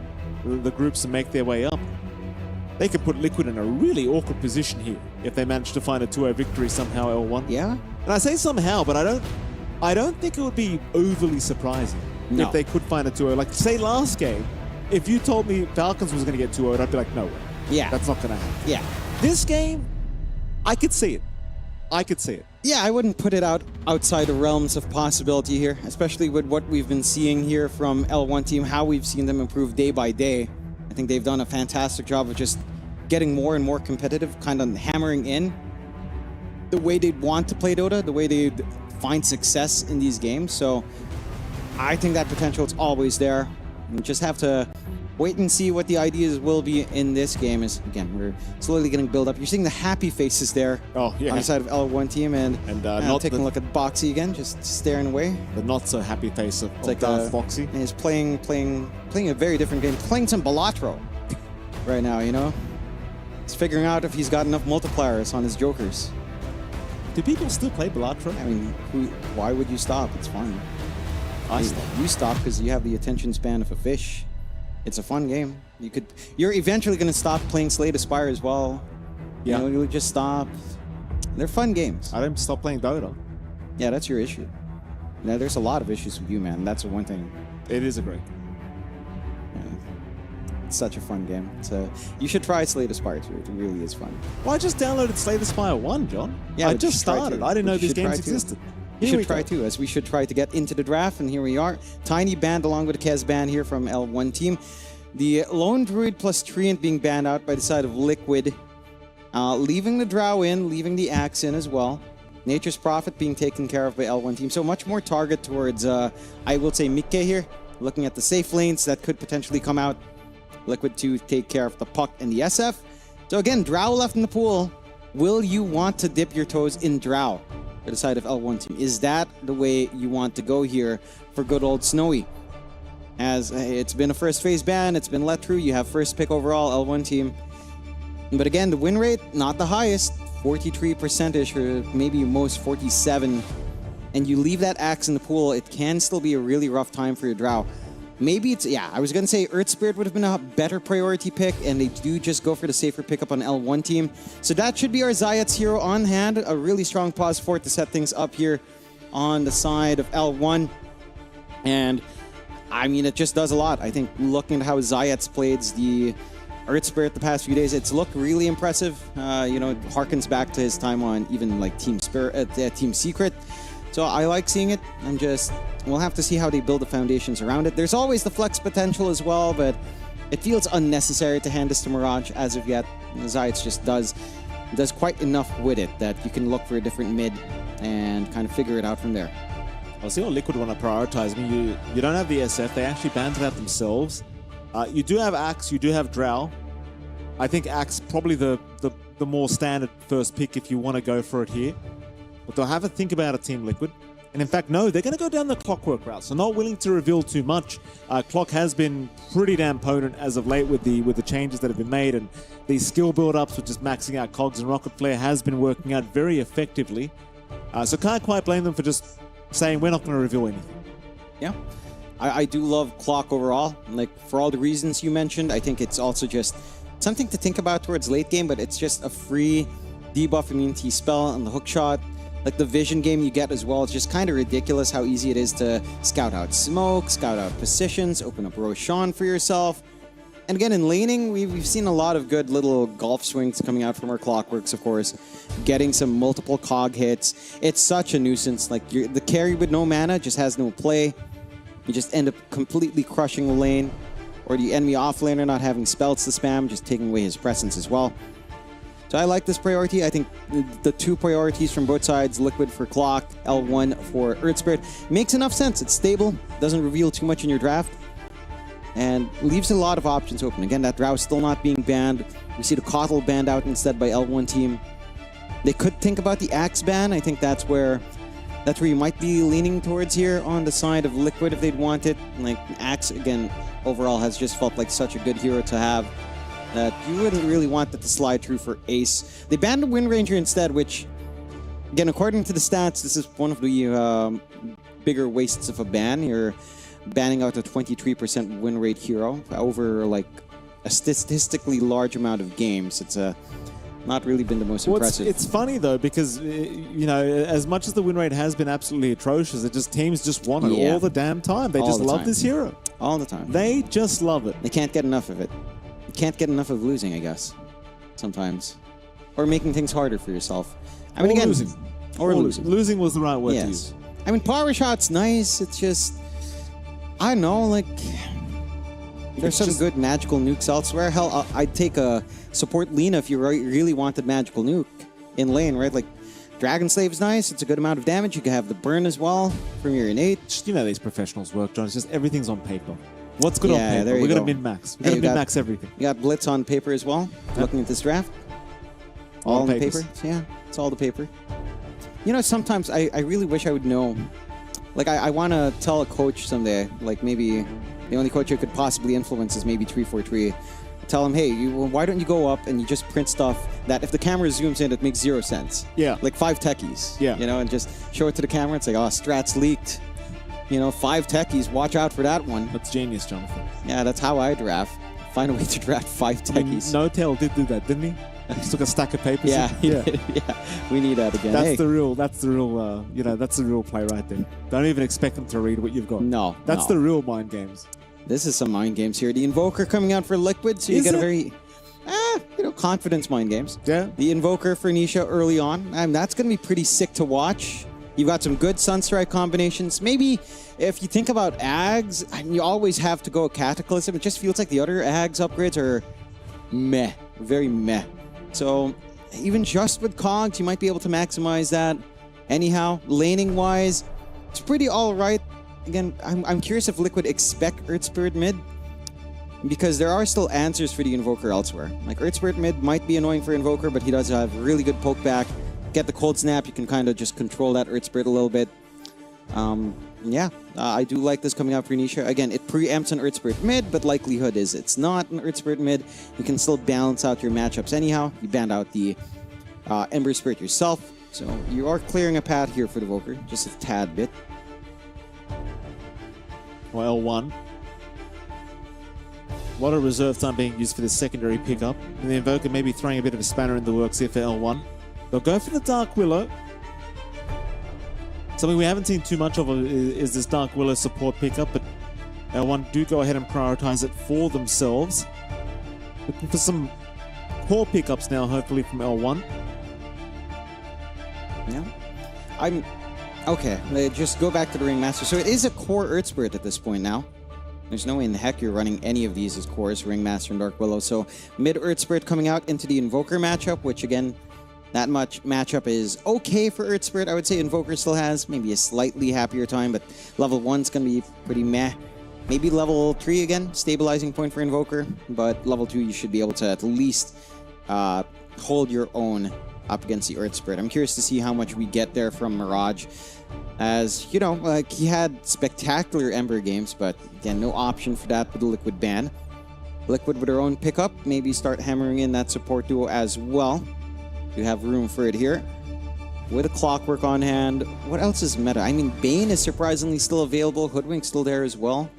the groups and make their way up. They could put Liquid in a really awkward position here if they manage to find a 2-0 victory somehow, L1. Yeah. And I say somehow, but I don't think it would be overly surprising if they could find a 2-0. Like, say last game, if you told me Falcons was going to get 2-0, I'd be like, no way. Yeah. That's not going to happen. Yeah. This game, I could see it. I could see it. Yeah, I wouldn't put it outside the realms of possibility here, especially with what we've been seeing here from L1 team, how we've seen them improve day by day. I think they've done a fantastic job of just getting more and more competitive, kind of hammering in the way they'd want to play Dota, the way they'd find success in these games. So I think that potential is always there. We just have to wait and see what the ideas will be in this game. As again, we're slowly getting build up. You're seeing the happy faces there on the side of L1 team, and not taking a look at Boxy again, just staring away. The not so happy face of Darth Foxy. And he's playing a very different game, playing some Balatro right now. He's figuring out if he's got enough multipliers on his jokers. Do people still play Balatro? I mean, why would you stop? It's fun. You stop because you have the attention span of a fish. It's a fun game. You're eventually going to stop playing Slay the Spire as well. Yeah. You'll just stop. They're fun games. I didn't stop playing Dota. Yeah, that's your issue. There's a lot of issues with you, man. That's the one thing. It is a great game. It's such a fun game. You should try Slay the Spire too. It really is fun. Well, I just downloaded Slay the Spire 1, John. Yeah, I just started. I didn't know these games existed. You should try too, as we should try to get into the draft, and here we are. Tiny banned along with a Kez ban here from L1 team. The Lone Druid plus Treant being banned out by the side of Liquid. Leaving the Drow in, leaving the Axe in as well. Nature's Prophet being taken care of by L1 team. So much more target towards, I will say, Mikke here. Looking at the safe lanes that could potentially come out. Liquid to take care of the Puck and the SF. So again, Drow left in the pool. Will you want to dip your toes in Drow for the side of L1 team? Is that the way you want to go here for good old Snowy? As it's been a first phase ban, it's been let through. You have first pick overall, L1 team. But again, the win rate, not the highest, 43%-ish, or maybe most 47. And you leave that Axe in the pool, it can still be a really rough time for your Drow. Maybe it's, I was going to say Earth Spirit would have been a better priority pick, and they do just go for the safer pickup on L1 team. So that should be our Zayat's hero on hand. A really strong pause for it to set things up here on the side of L1. And, I mean, it just does a lot. I think looking at how Zayat's played the Earth Spirit the past few days, it's looked really impressive. Harkens back to his time on even like Team Secret. So I like seeing it. We'll have to see how they build the foundations around it. There's always the flex potential as well, but it feels unnecessary to hand this to Mirage as of yet. Zayac just does quite enough with it that you can look for a different mid and kind of figure it out from there. I'll see what Liquid want to prioritize. I mean, you don't have the SF. They actually banned it out themselves. You do have Axe. You do have Drow. I think Axe probably the more standard first pick if you want to go for it here. But they'll have a think about it, Team Liquid. And in fact, no, they're going to go down the Clockwork route. So not willing to reveal too much. Clock has been pretty damn potent as of late with the changes that have been made. And these skill build-ups with just maxing out Cogs and Rocket Flare has been working out very effectively. So can't quite blame them for just saying we're not going to reveal anything. Yeah. I do love Clock overall. Like, for all the reasons you mentioned, I think it's also just something to think about towards late game, but it's just a free debuff immunity spell on the hook shot. Like the vision game you get as well, it's just kind of ridiculous how easy it is to scout out smoke, scout out positions, open up Roshan for yourself. And again, in laning, we've seen a lot of good little golf swings coming out from our Clockworks, of course. Getting some multiple cog hits. It's such a nuisance. Like, the carry with no mana just has no play. You just end up completely crushing the lane. Or the enemy offlaner not having spells to spam, just taking away his presence as well. So I like this priority. I think the two priorities from both sides, Liquid for Clock, L1 for Earth Spirit, makes enough sense. It's stable, doesn't reveal too much in your draft, and leaves a lot of options open. Again, that Drow is still not being banned. We see the Kotl banned out instead by L1 team. They could think about the Axe ban. I think that's where you might be leaning towards here on the side of Liquid if they'd want it. Like, Axe, again, overall has just felt like such a good hero to have that you wouldn't really want that to slide through for Ace. They banned the Wind Ranger instead, which, again, according to the stats, this is one of the bigger wastes of a ban. You're banning out a 23% win rate hero over, like, a statistically large amount of games. It's not really been the most impressive. It's funny, though, because, you know, as much as the win rate has been absolutely atrocious, teams just want it all the damn time. They just love this hero. All the time. They just love it. They can't get enough of it. Can't get enough of losing, I guess, sometimes, or making things harder for yourself. I mean, again, losing. Losing was the right word to use. I mean, power shot's nice. It's just, I don't know, like, there's some good magical nukes elsewhere. Hell, I'd take a support Lina if you really wanted magical nuke in lane, right? Like, Dragon Slave's nice. It's a good amount of damage. You can have the burn as well from your innate. Just, you know, these professionals work, John. It's just everything's on paper. What's good on paper? We're going to min-max. We're going to min-max everything. You got Blitz on paper as well. Looking at this draft. All on the paper. Yeah, it's all the paper. You know, sometimes I really wish I would know. Like, I want to tell a coach someday, like maybe the only coach I could possibly influence is maybe 343. Tell him, hey, why don't you go up and you just print stuff that if the camera zooms in, it makes 0 sense. Yeah. Like 5 techies. Yeah. You know, and just show it to the camera. It's like, oh, strats leaked. You know, 5 techies. Watch out for that one. That's genius, Jonathan. Yeah, that's how I draft. Find a way to draft 5 techies. No Tail did do that, didn't he? He took a stack of papers. Yeah. We need that again. That's the real. You know, that's the real play right there. Don't even expect them to read what you've got. No. That's the real mind games. This is some mind games here. The Invoker coming out for Liquid, so you get a very, confidence mind games. Yeah. The Invoker for Nisha early on, and that's going to be pretty sick to watch. You've got some good Sunstrike combinations. Maybe if you think about Ags, you always have to go Cataclysm. It just feels like the other Ags upgrades are meh, very meh. So even just with Cogs, you might be able to maximize that. Anyhow, laning-wise, it's pretty all right. Again, I'm curious if Liquid expect Earth Spirit mid, because there are still answers for the Invoker elsewhere. Like, Earth Spirit mid might be annoying for Invoker, but he does have really good poke back. Get the Cold Snap, you can kind of just control that Earth Spirit a little bit. I do like this coming out for Nisha. Again, it preempts an Earth Spirit mid, but likelihood is it's not an Earth Spirit mid. You can still balance out your matchups anyhow. You banned out the Ember Spirit yourself, so you are clearing a path here for the Invoker, just a tad bit. Well, L1. A lot of reserve time being used for this secondary pickup. And the Invoker maybe throwing a bit of a spanner in the works here for L1. They'll go for the Dark Willow. Something we haven't seen too much of is this Dark Willow support pickup, but L1 do go ahead and prioritize it for themselves. Looking for some core pickups now, hopefully, from L1. Yeah. Okay, just go back to the Ringmaster. So it is a core Earth Spirit at this point now. There's no way in the heck you're running any of these as cores, Ringmaster and Dark Willow. So mid Earth Spirit coming out into the Invoker matchup, which again, that much matchup is okay for Earth Spirit. I would say Invoker still has maybe a slightly happier time, but level 1's going to be pretty meh. Maybe level 3 again, stabilizing point for Invoker, but level 2 you should be able to at least hold your own up against the Earth Spirit. I'm curious to see how much we get there from Mirage. As, you know, like he had spectacular Ember games, but again, no option for that with the Liquid ban. Liquid with their own pickup, maybe start hammering in that support duo as well. You have room for it here. With a Clockwork on hand, what else is meta? I mean, Bane is surprisingly still available. Hoodwink's still there as well.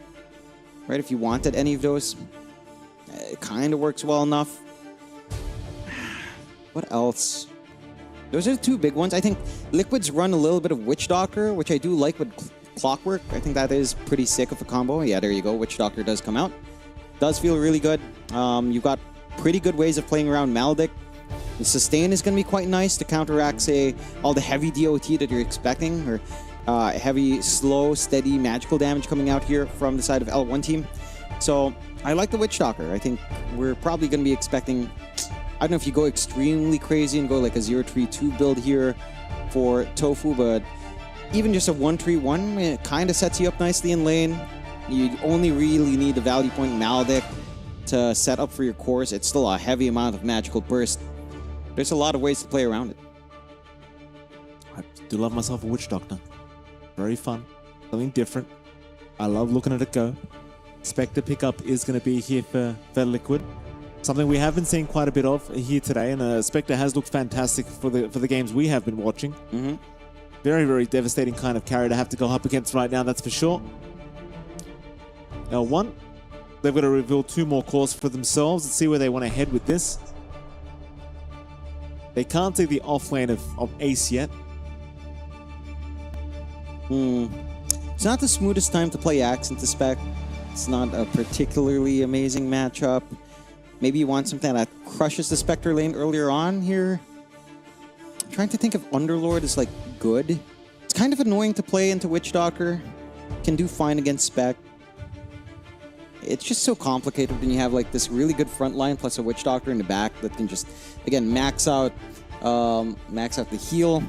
Right, if you wanted any of those, it kind of works well enough. What else? Those are the two big ones. I think Liquid's run a little bit of Witch Doctor, which I do like with Clockwork. I think that is pretty sick of a combo. Yeah, there you go. Witch Doctor does come out. Does feel really good. You've got pretty good ways of playing around Maledict. The sustain is going to be quite nice to counteract, say, all the heavy DOT that you're expecting, or heavy, slow, steady magical damage coming out here from the side of L1 team. So I like the Witch Doctor. I think we're probably going to be expecting, I don't know if you go extremely crazy and go like a 0-3-2 build here for Tofu, but even just a 1-3-1, it kind of sets you up nicely in lane. You only really need a value point Maledict to set up for your cores. It's still a heavy amount of magical burst. There's a lot of ways to play around it. I do love myself a Witch Doctor. Very fun. Something different. I love looking at it go. Spectre pickup is going to be here for Liquid. Something we have been seeing quite a bit of here today, and Spectre has looked fantastic for the games we have been watching. Very, very devastating kind of carry to have to go up against right now, that's for sure. L1, they've got to reveal 2 more cores for themselves and see where they want to head with this. They can't see the off lane of Ace yet. It's not the smoothest time to play Axe into Spec. It's not a particularly amazing matchup. Maybe you want something that crushes the Spectre lane earlier on here. I'm trying to think if Underlord is like good. It's kind of annoying to play into Witch Doctor. Can do fine against Spec. It's just so complicated when you have like this really good front line plus a Witch Doctor in the back that can just, again, max out the heal.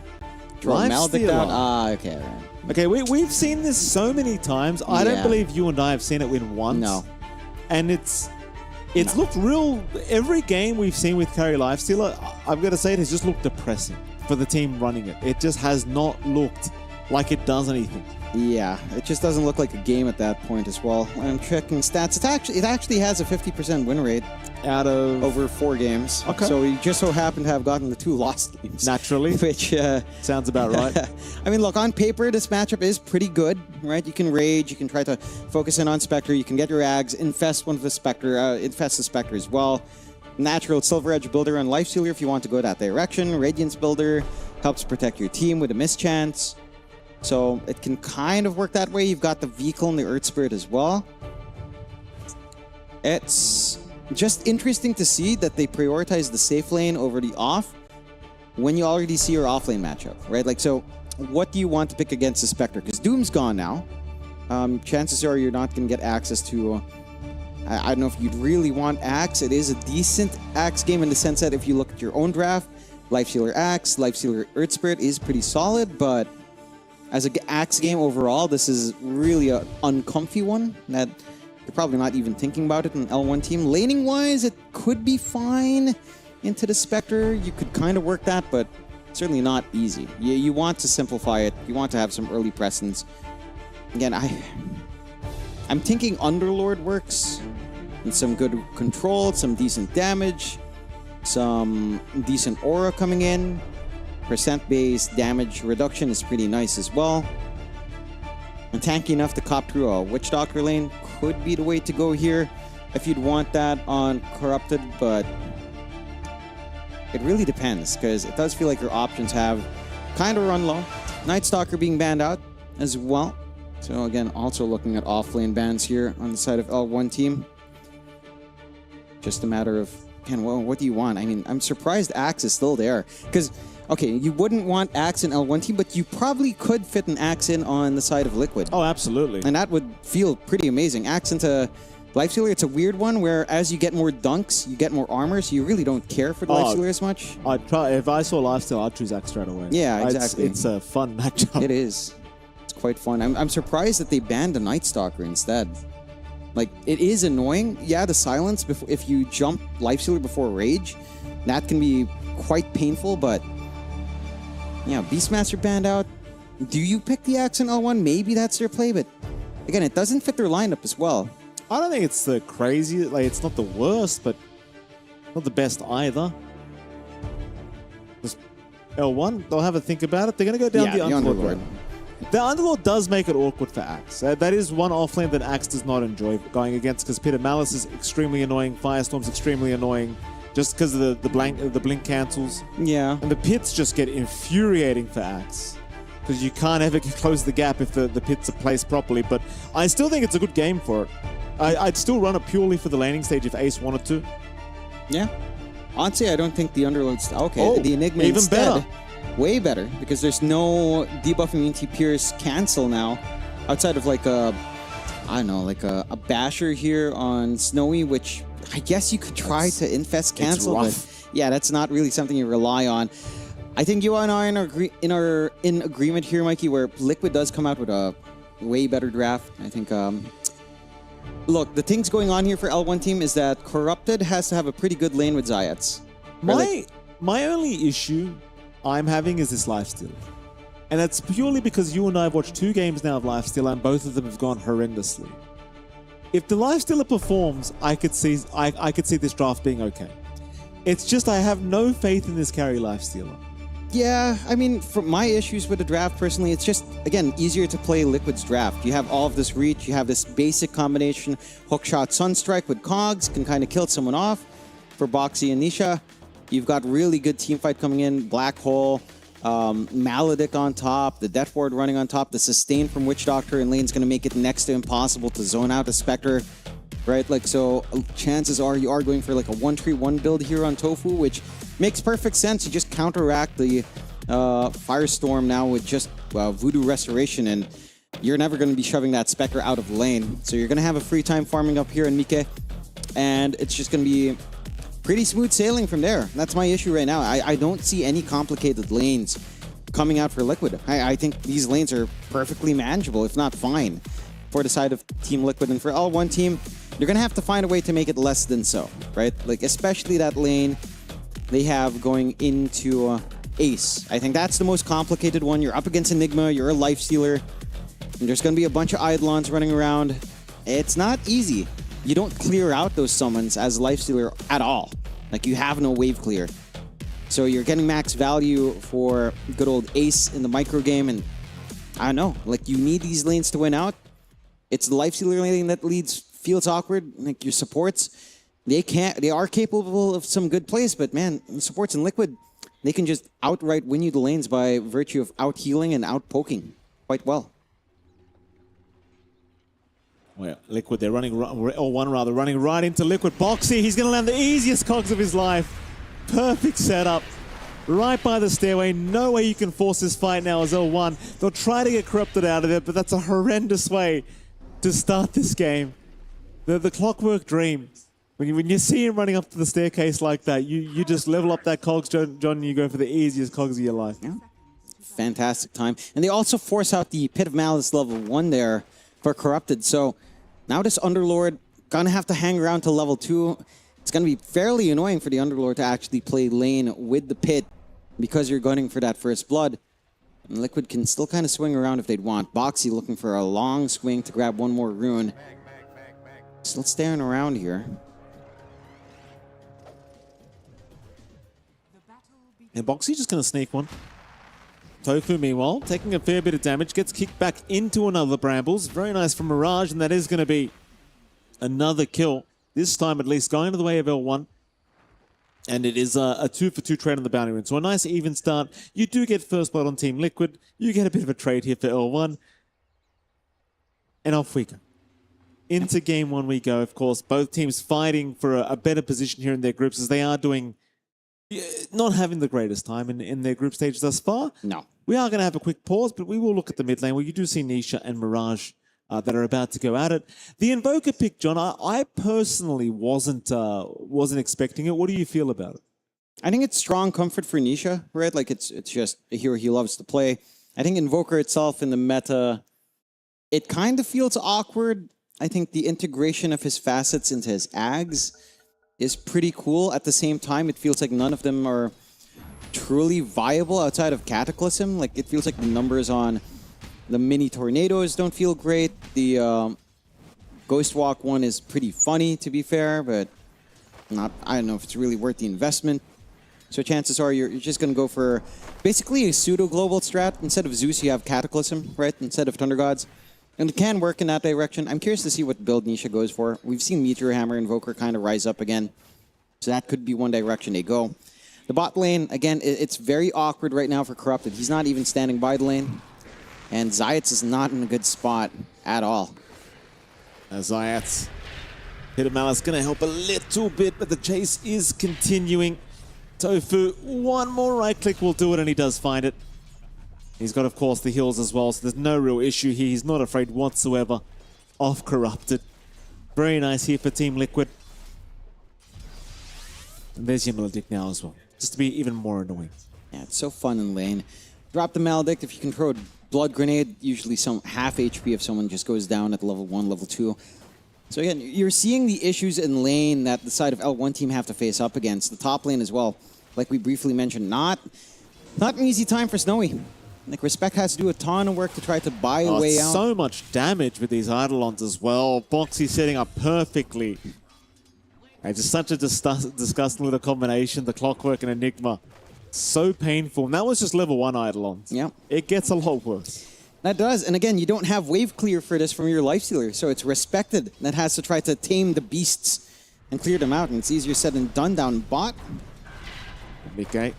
Draw Maledict out. Okay, right. Okay, we've seen this so many times. I don't believe you and I have seen it win once. No. And it's looked real. Every game we've seen with Carry Lifestealer, I've got to say, it has just looked depressing for the team running it. It just has not looked like it does anything. Yeah, it just doesn't look like a game at that point as well. I'm checking stats. It actually has a 50% win rate out of over 4 games. Okay. So we just so happen to have gotten the 2 lost games. Naturally. Which sounds about right. I mean, look, on paper, this matchup is pretty good, right? You can rage, you can try to focus in on Spectre, you can get your Ags, infest the Spectre as well. Natural Silver Edge builder on Lifestealer if you want to go that direction. Radiance builder helps protect your team with a mischance. So it can kind of work that way. You've got the vehicle and the Earth Spirit as well. It's just interesting to see that they prioritize the safe lane over the off when you already see your off lane matchup, right? Like, so what do you want to pick against the Spectre? Because Doom's gone now. Chances are you're not going to get access to... I don't know if you'd really want Axe. It is a decent Axe game in the sense that if you look at your own draft, Lifestealer Axe, Lifestealer Earth Spirit is pretty solid, but as an Axe game overall, this is really an uncomfy one that you're probably not even thinking about it in L1 team. Laning-wise, it could be fine into the Spectre. You could kind of work that, but certainly not easy. You want to simplify it. You want to have some early presence. Again, I'm thinking Underlord works, and some good control, some decent damage, some decent aura coming in. Percent-based damage reduction is pretty nice as well. And tanky enough to cop through a Witch Doctor lane could be the way to go here if you'd want that on Corrupted, but it really depends because it does feel like your options have kind of run low. Night Stalker being banned out as well. So again, also looking at off-lane bans here on the side of L1 team. Just a matter of, man, well, what do you want? I mean, I'm surprised Axe is still there because Okay, you wouldn't want Axe in L1 team, but you probably could fit an Axe in on the side of Liquid. Oh, absolutely. And that would feel pretty amazing. Axe into Lifestealer, it's a weird one where as you get more dunks, you get more armor, so you really don't care for the Lifestealer as much. I'd try, if I saw Lifesteal, I'd choose Axe straight away. Yeah, exactly. It's a fun matchup. It is. It's quite fun. I'm surprised that they banned the Night Stalker instead. Like, it is annoying. Yeah, the silence, if you jump Lifestealer before Rage, that can be quite painful, but yeah, Beastmaster banned out. Do you pick the Axe in L1? Maybe that's their play, but again, it doesn't fit their lineup as well. I don't think it's the crazy, like, it's not the worst, but not the best either. Just L1, they'll have a think about it. They're going to go down the Underlord. The Underlord does make it awkward for Axe. That is one offlane that Axe does not enjoy going against, because Pit of Malice is extremely annoying, Firestorm's extremely annoying, just because of the blink cancels. Yeah. And the pits just get infuriating for Axe, because you can't ever close the gap if the pits are placed properly. But I still think it's a good game for it. I'd still run it purely for the laning stage if Ace wanted to. Yeah. Honestly, I don't think the Underlord's... Okay, Oh, the Enigma even instead, better. way better, because there's no debuff immunity pierce cancel now, outside of like a... I don't know, like a basher here on Snowy, which I guess you could try to infest cancel, but yeah, that's not really something you rely on. I think you and I are in agreement here, Mikey, where Liquid does come out with a way better draft. I think... Look, the things going on here for L1 team is that Corrupted has to have a pretty good lane with Zayats. My only issue I'm having is this lifesteal. And that's purely because you and I have watched 2 games now of lifesteal, and both of them have gone horrendously. If the lifestealer performs, I could see this draft being okay. It's just I have no faith in this carry lifestealer. Yeah, I mean, for my issues with the draft, personally, it's just, again, easier to play Liquid's draft. You have all of this reach, you have this basic combination, hookshot Sunstrike with Cogs, can kind of kill someone off for Boxy and Nisha. You've got really good teamfight coming in, Black Hole, Maledict on top, the Death Ward running on top, the sustain from Witch Doctor in lane's going to make it next to impossible to zone out a Spectre, right? Like, so chances are you are going for like a 1-3-1 build here on Tofu, which makes perfect sense. You just counteract the Firestorm now with just Voodoo Restoration, and you're never going to be shoving that Spectre out of lane. So you're going to have a free time farming up here in Mike, and it's just going to be pretty smooth sailing from there. That's my issue right now. I don't see any complicated lanes coming out for Liquid. I think these lanes are perfectly manageable, if not fine, for the side of Team Liquid. And for L1 team, you're going to have to find a way to make it less than so, right? Like, especially that lane they have going into Ace. I think that's the most complicated one. You're up against Enigma, you're a Lifestealer, and there's going to be a bunch of Eidolons running around. It's not easy. You don't clear out those summons as a Lifestealer at all. Like, you have no wave clear. So you're getting max value for good old Ace in the micro game, and I don't know, like, you need these lanes to win out. It's the Lifestealer lane that feels awkward. Like, your supports, they are capable of some good plays, but man, supports in Liquid, they can just outright win you the lanes by virtue of out healing and out poking quite well. Well, Liquid, they're running, or one rather, running right into Liquid. Boxy, he's going to land the easiest cogs of his life. Perfect setup. Right by the stairway. No way you can force this fight now as L1. They'll try to get Corrupted out of it, but that's a horrendous way to start this game. The clockwork dream. When you see him running up to the staircase like that, you just level up that cogs, John, and you go for the easiest cogs of your life. Yeah. Fantastic time. And they also force out the Pit of Malice level 1 there for Corrupted. So now this Underlord gonna have to hang around to level 2. It's gonna be fairly annoying for the Underlord to actually play lane with the Pit because you're gunning for that first blood. And Liquid can still kind of swing around if they'd want. Boxy looking for a long swing to grab one more rune. Still staring around here. And Boxy just going to sneak one. Tofu, meanwhile, taking a fair bit of damage, gets kicked back into another Brambles. Very nice from Mirage, and that is going to be another kill. This time, at least, going to the way of L1. And it is a 2-for-2 trade on the bounty rune. So a nice even start. You do get first blood on Team Liquid. You get a bit of a trade here for L1. And off we go. Into game 1 we go, of course. Both teams fighting for a better position here in their groups, as they are doing not having the greatest time in their group stage thus far. No. We are going to have a quick pause, but we will look at the mid lane where you do see Nisha and Mirage that are about to go at it. The Invoker pick, John, I personally wasn't expecting it. What do you feel about it? I think it's strong comfort for Nisha, right? Like it's just a hero he loves to play. I think Invoker itself in the meta, it kind of feels awkward. I think the integration of his facets into his Ags is pretty cool. At the same time, it feels like none of them are truly viable outside of Cataclysm. Like, it feels like the numbers on the mini tornadoes don't feel great. The Ghost Walk one is pretty funny, to be fair, but I don't know if it's really worth the investment. So chances are you're just going to go for basically a pseudo-global strat. Instead of Zeus, you have Cataclysm, right? Instead of Thunder Gods. And it can work in that direction. I'm curious to see what build Nisha goes for. We've seen Meteor Hammer Invoker kind of rise up again. So that could be one direction they go. The bot lane, again, it's very awkward right now for Corrupted. He's not even standing by the lane. And Zayats is not in a good spot at all. Zayats. Hit of Malice going to help a little bit, but the chase is continuing. Tofu, one more right click will do it, and he does find it. He's got, of course, the heals as well, so there's no real issue here. He's not afraid whatsoever of Corrupted. Very nice here for Team Liquid. And there's your Maledict now as well, just to be even more annoying. Yeah, it's so fun in lane. Drop the Maledict. If you can throw a Blood Grenade, usually some half HP if someone just goes down at level 1, level 2. So again, you're seeing the issues in lane that the side of L1 team have to face up against. The top lane as well, like we briefly mentioned, not an easy time for Snowy. Like, Respect has to do a ton of work to try to buy a way out. So much damage with these Eidolons as well. Boxy setting up perfectly. And just such a disgusting little combination. The Clockwork and Enigma. So painful. And that was just level 1 Eidolons. Yeah. It gets a lot worse. That does. And again, you don't have wave clear for this from your Lifestealer. So it's Respected that has to try to tame the beasts and clear them out. And it's easier said than done down bot. Okay.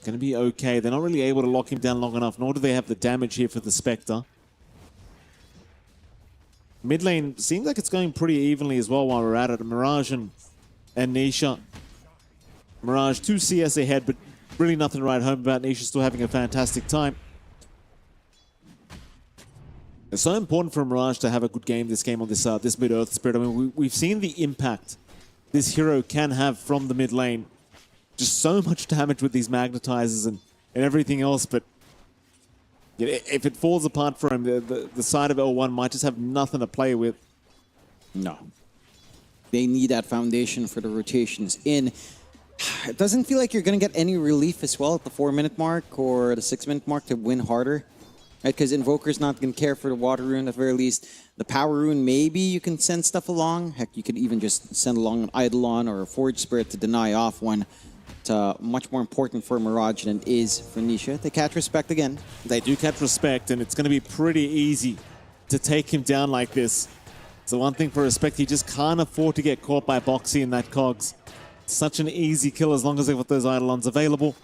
Going to be okay. They're not really able to lock him down long enough, nor do they have the damage here for the Spectre. Mid lane seems like it's going pretty evenly as well while we're at it. Mirage and Nisha. Mirage 2 CS ahead, but really nothing to write home about. Nisha still having a fantastic time. It's so important for Mirage to have a good game this game on this mid-earth spirit. I mean, we've seen the impact this hero can have from the mid lane. Just so much damage with these magnetizers and everything else, but if it falls apart for him, the side of L1 might just have nothing to play with. No. They need that foundation for the rotations in. It doesn't feel like you're going to get any relief as well at the 4-minute mark or the 6-minute mark to win harder. Right? Because Invoker's not going to care for the Water Rune at the very least. The Power Rune, maybe you can send stuff along. Heck, you could even just send along an Eidolon or a Forge Spirit to deny off one. Much more important for Mirage than it is for Nisha. They catch Respect again. They do catch Respect, and it's going to be pretty easy to take him down like this. So one thing for Respect, he just can't afford to get caught by Boxy in that Cogs. Such an easy kill as long as they've got those Eidolons available.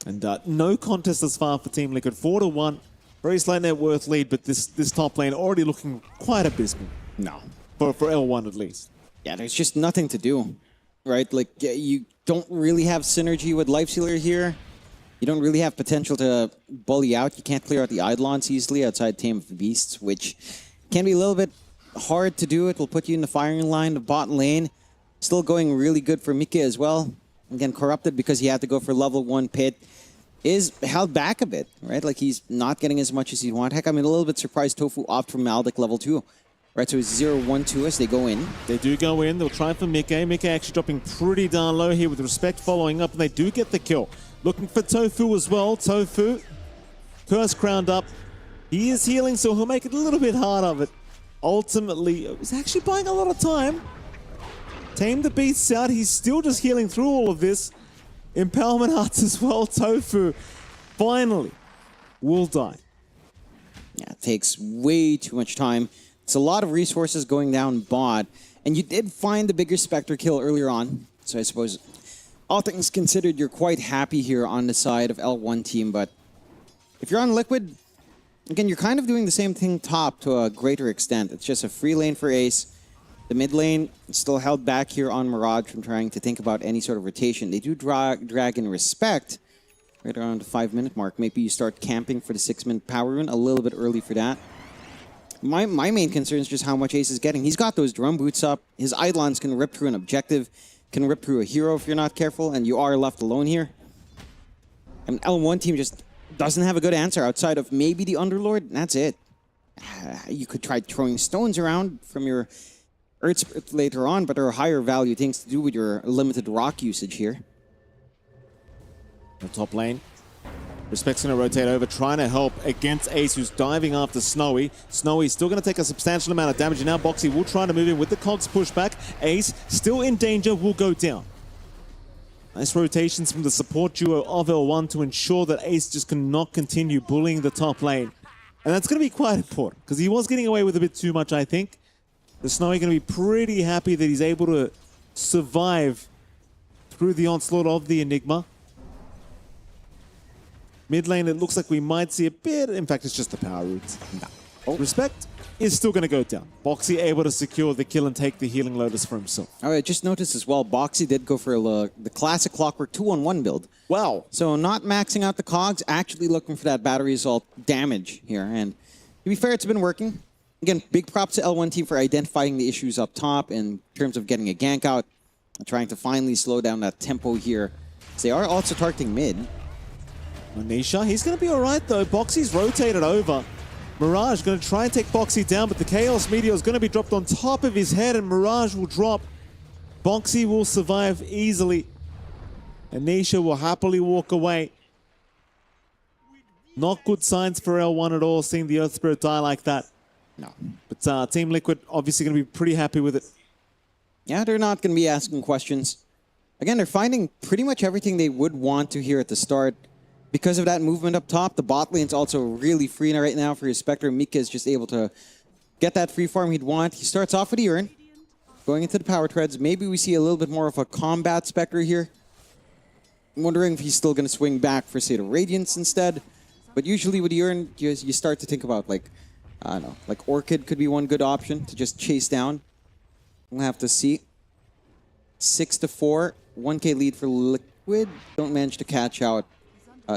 And no contest as far for Team Liquid. 4-1. Very slight net worth lead, but this top lane already looking quite abysmal. No. For L1 at least. Yeah, there's just nothing to do. Right? Like, you don't really have synergy with Lifestealer here. You don't really have potential to bully out. You can't clear out the Eidolons easily outside Tame of the Beasts, which can be a little bit hard to do. It will put you in the firing line of bot lane. Still going really good for Mike as well. Again, Corrupted because he had to go for level 1 pit. Is held back a bit, right? Like, he's not getting as much as he'd want. Heck, I'm a little bit surprised Tofu opted for Maldic level 2. Right, so it's 0-1-2 as they go in. They do go in. They'll try for Mike. Mike actually dropping pretty darn low here with Respect following up, and they do get the kill. Looking for Tofu as well. Tofu, curse crowned up. He is healing, so he'll make it a little bit hard of it. Ultimately, he's actually buying a lot of time. Tame the beasts out. He's still just healing through all of this. Empowerment Hearts as well. Tofu finally will die. Yeah, it takes way too much time. It's a lot of resources going down bot. And you did find the bigger Spectre kill earlier on. So I suppose, all things considered, you're quite happy here on the side of L1 team. But if you're on Liquid, Again, you're kind of doing the same thing top to a greater extent. It's just a free lane for Ace. The mid lane is still held back here on Mirage from trying to think about any sort of rotation. They do drag in Respect right around the 5-minute mark. Maybe you start camping for the 6-minute power rune a little bit early for that. My main concern is just how much Ace is getting. He's got those drum boots up. His Eidolons can rip through an objective, can rip through a hero if you're not careful, and you are left alone here. And L1 team just doesn't have a good answer outside of maybe the Underlord. That's it. You could try throwing stones around from your Earth Spirit later on, but there are higher value things to do with your limited rock usage here. The top lane. Respect's going to rotate over, trying to help against Ace, who's diving after Snowy. Snowy's still going to take a substantial amount of damage, and now Boxy will try to move in with the Cogs pushback. Ace, still in danger, will go down. Nice rotations from the support duo of L1 to ensure that Ace just cannot continue bullying the top lane. And that's going to be quite important, because he was getting away with a bit too much, I think. The Snowy going to be pretty happy that he's able to survive through the onslaught of the Enigma. Mid lane, it looks like we might see a bit. In fact, it's just the power roots. No. Respect is still going to go down. Boxy able to secure the kill and take the healing Lotus for himself. All right, just noticed as well, Boxy did go for the classic Clockwork 2-on-1 build. Wow. So not maxing out the cogs, actually looking for that battery assault damage here. And to be fair, it's been working. Again, big props to L1 team for identifying the issues up top in terms of getting a gank out and trying to finally slow down that tempo here. They are also targeting mid. Nisha, he's going to be all right, though. Boxy's rotated over. Mirage going to try and take Boxy down, but the Chaos Meteor is going to be dropped on top of his head, and Mirage will drop. Boxy will survive easily. And Nisha will happily walk away. Not good signs for L1 at all, seeing the Earth Spirit die like that. No. But Team Liquid obviously going to be pretty happy with it. Yeah, they're not going to be asking questions. Again, they're finding pretty much everything they would want to here at the start. Because of that movement up top, the bot lane's also really free right now for his Spectre. Mika is just able to get that free farm he'd want. He starts off with the Urn, going into the power treads. Maybe we see a little bit more of a combat Spectre here. I'm wondering if he's still going to swing back for, say, the Radiance instead. But usually with the Urn, you start to think about, like, I don't know, like Orchid could be one good option to just chase down. We'll have to see. 6-4, 1K lead for Liquid. Don't manage to catch out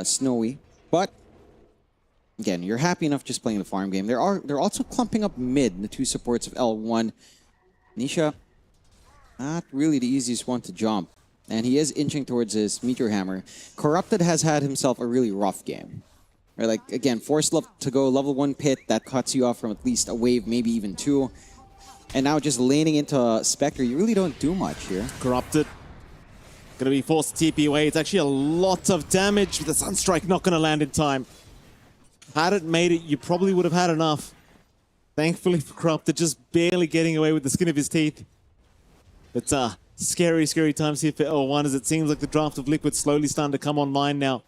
Snowy, but again, you're happy enough just playing the farm game. They're also clumping up mid, the two supports of L1. Nisha, not really the easiest one to jump, and he is inching towards his Meteor Hammer. Corrupted has had himself a really rough game. Right, like again, forced to go level 1 pit, that cuts you off from at least a wave, maybe even 2. And now just laning into Spectre, you really don't do much here. Corrupted. Going to be forced to TP away. It's actually a lot of damage. The Sunstrike not going to land in time. Had it made it, you probably would have had enough. Thankfully for Corrupted, just barely getting away with the skin of his teeth. It's scary, scary times here for L1 as it seems like the draft of Liquid slowly starting to come online now.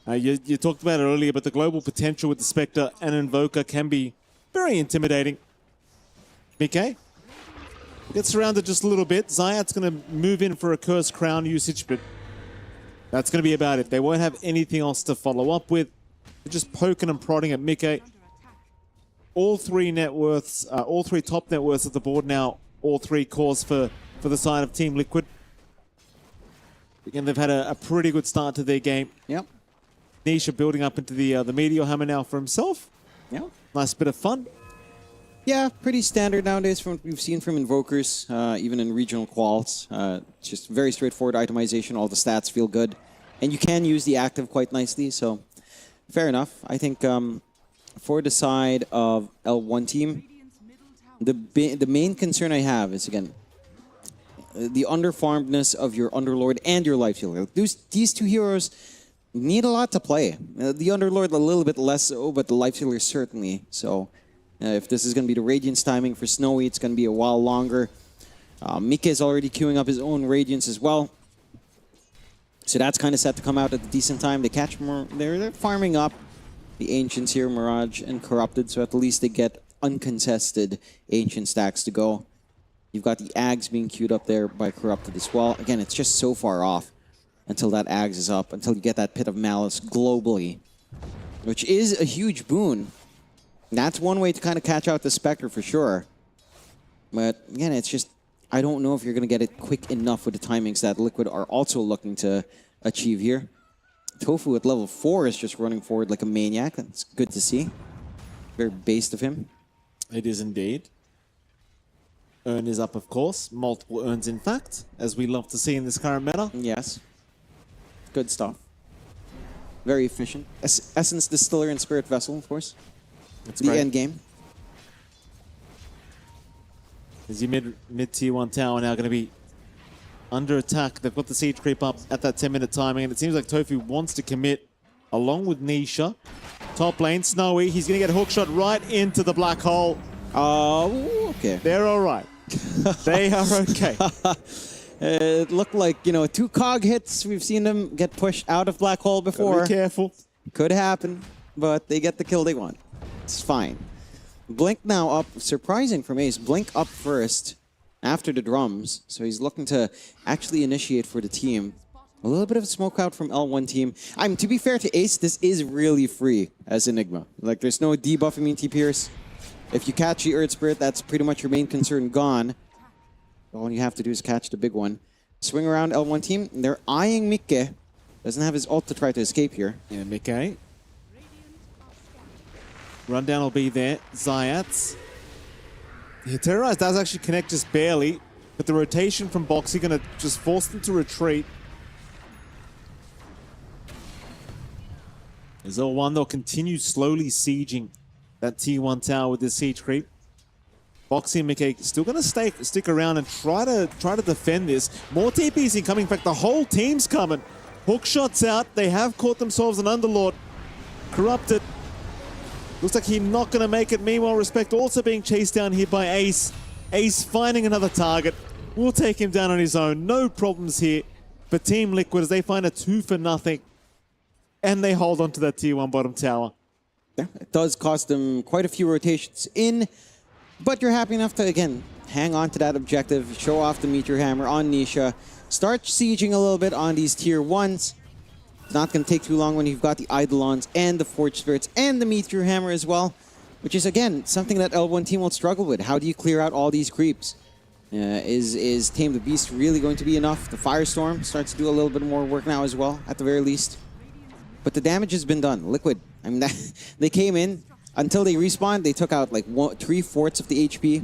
You talked about it earlier, but the global potential with the Spectre and Invoker can be very intimidating. BK? Gets surrounded just a little bit. Zayat's going to move in for a Cursed Crown usage, but that's going to be about it. They won't have anything else to follow up with. They're just poking and prodding at Mickey. All three net worths, all three top net worths of the board now, all three cores for the side of Team Liquid. Again, they've had a pretty good start to their game. Yep. Nisha building up into the Meteor Hammer now for himself. Yeah. Nice bit of fun. Yeah, pretty standard nowadays from what we've seen from Invokers, even in regional quals. It's just very straightforward itemization, all the stats feel good. And you can use the active quite nicely, so fair enough. I think for the side of L1 team, the main concern I have is, again, the underfarmedness of your Underlord and your Lifestealer. These two heroes need a lot to play. The Underlord a little bit less so, but the Lifestealer certainly. So if this is going to be the Radiance timing for Snowy, it's going to be a while longer. Mika is already queuing up his own Radiance as well. So that's kind of set to come out at a decent time. They catch more. They're farming up the Ancients here, Mirage and Corrupted, so at least they get uncontested Ancient stacks to go. You've got the Ags being queued up there by Corrupted as well. Again, it's just so far off until that Ags is up, until you get that Pit of Malice globally, which is a huge boon That's one way to kind of catch out the Spectre for sure. But again, it's just, I don't know if you're going to get it quick enough with the timings that Liquid are also looking to achieve here. Tofu at level 4 is just running forward like a maniac. That's good to see. Very based of him. It is indeed. Urn is up, of course. Multiple urns, in fact, as we love to see in this current meta. Yes. Good stuff. Very efficient. Essence Distiller and Spirit Vessel, of course. That's the great. end game. Is your mid tier 1 tower now going to be under attack? They've got the siege creep up at that 10-minute timing, and it seems like Tofu wants to commit along with Nisha. Top lane, Snowy. He's going to get a hook shot right into the black hole. Oh, okay. They're all right. They are okay. It looked like, you know, 2 cog hits. We've seen them get pushed out of black hole before. Gotta be careful. Could happen, but they get the kill they want. It's fine. Blink now up. Surprising from Ace. Blink up first after the drums. So he's looking to actually initiate for the team. A little bit of a smoke out from L1 team. To be fair to Ace, this is really free as Enigma. Like, there's no debuff immunity pierce. If you catch the Earth Spirit, that's pretty much your main concern gone. All you have to do is catch the big one. Swing around L1 team. They're eyeing Mikke. Doesn't have his ult to try to escape here. Yeah, Mikke. Rundown will be there. Zayats. Yeah, Terrorize does actually connect just barely, but the rotation from Boxy going to just force them to retreat. As L1, they'll continue slowly sieging that T1 tower with this siege creep. Boxy and Mikke still going to stick around and try to defend this. More TPs incoming. In fact, the whole team's coming. Hook shots out. They have caught themselves an Underlord. Corrupted. Looks like he's not going to make it. Meanwhile, Respect also being chased down here by Ace. Ace finding another target. Will take him down on his own. No problems here for Team Liquid as they find a 2 for nothing. And they hold on to that tier 1 bottom tower. Yeah, it does cost them quite a few rotations in, but you're happy enough to, again, hang on to that objective, show off the Meteor Hammer on Nisha, start sieging a little bit on these tier 1s. It's not going to take too long when you've got the Eidolons and the Forge Spirits and the Meteor Hammer as well, which is, again, something that L1 team will struggle with. How do you clear out all these creeps? Is Tame the Beast really going to be enough? The Firestorm starts to do a little bit more work now as well, at the very least. But the damage has been done. Liquid, I mean, they came in, until they respawned, they took out like 3/4 of the HP.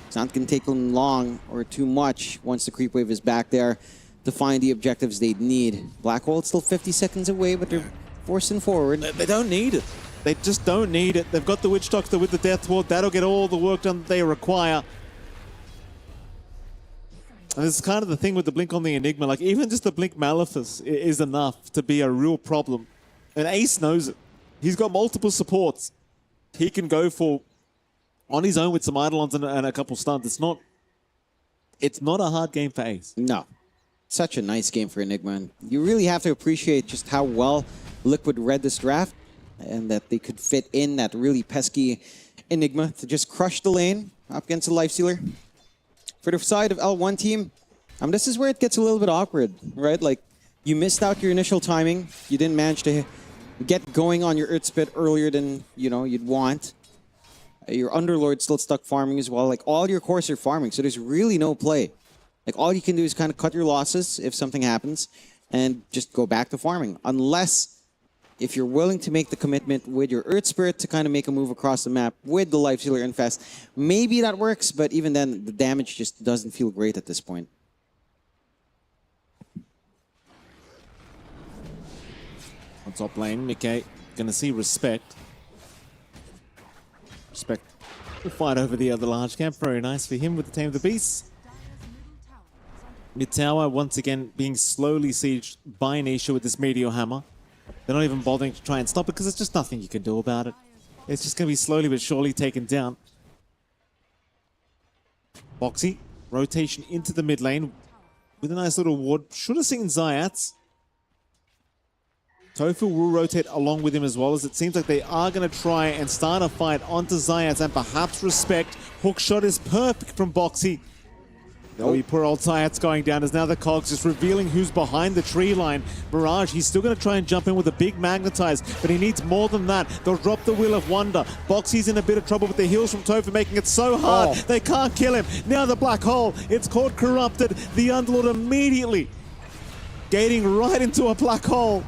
It's not going to take them long or too much once the creep wave is back there to find the objectives they'd need. Black Hole, it's still 50 seconds away, but they're forcing forward. They don't need it. They just don't need it. They've got the Witch Doctor with the Death Ward. That'll get all the work done that they require. And this is kind of the thing with the Blink on the Enigma. Like, even just the Blink Malefice is enough to be a real problem. And Ace knows it. He's got multiple supports. He can go for, on his own with some Eidolons and a couple stuns. It's not a hard game for Ace. No. Such a nice game for Enigma. And you really have to appreciate just how well Liquid read this draft and that they could fit in that really pesky Enigma to just crush the lane up against the Lifestealer. For the side of L1 team, this is where it gets a little bit awkward, right? Like, you missed out your initial timing. You didn't manage to get going on your Earth Spit earlier than, you'd want. Your Underlord's still stuck farming as well. Like, all your cores are farming, so there's really no play. Like, all you can do is kind of cut your losses if something happens and just go back to farming. Unless, if you're willing to make the commitment with your Earth Spirit to kind of make a move across the map with the Lifestealer Infest, maybe that works, but even then, the damage just doesn't feel great at this point. On top lane, Mikke gonna see Respect. Respect will fight over the other large camp. Very nice for him with the Tame of the Beast. Mid tower once again being slowly sieged by Nisha with this Meteor Hammer. They're not even bothering to try and stop it because there's just nothing you can do about it. It's just going to be slowly but surely taken down. Boxy, rotation into the mid lane with a nice little ward. Should have seen Zayats. Tofu will rotate along with him as well, as it seems like they are going to try and start a fight onto Zayats and perhaps Respect. Hook shot is perfect from Boxy. Oh, poor old Sayat's going down as now the Cogs just revealing who's behind the tree line. Mirage, he's still going to try and jump in with a big magnetize, but he needs more than that. They'll drop the Wheel of Wonder. Boxy's in a bit of trouble with the heals from Totem, making it so hard. They can't kill him. Now the Black Hole, it's called Corrupted. The Underlord immediately gating right into a Black Hole.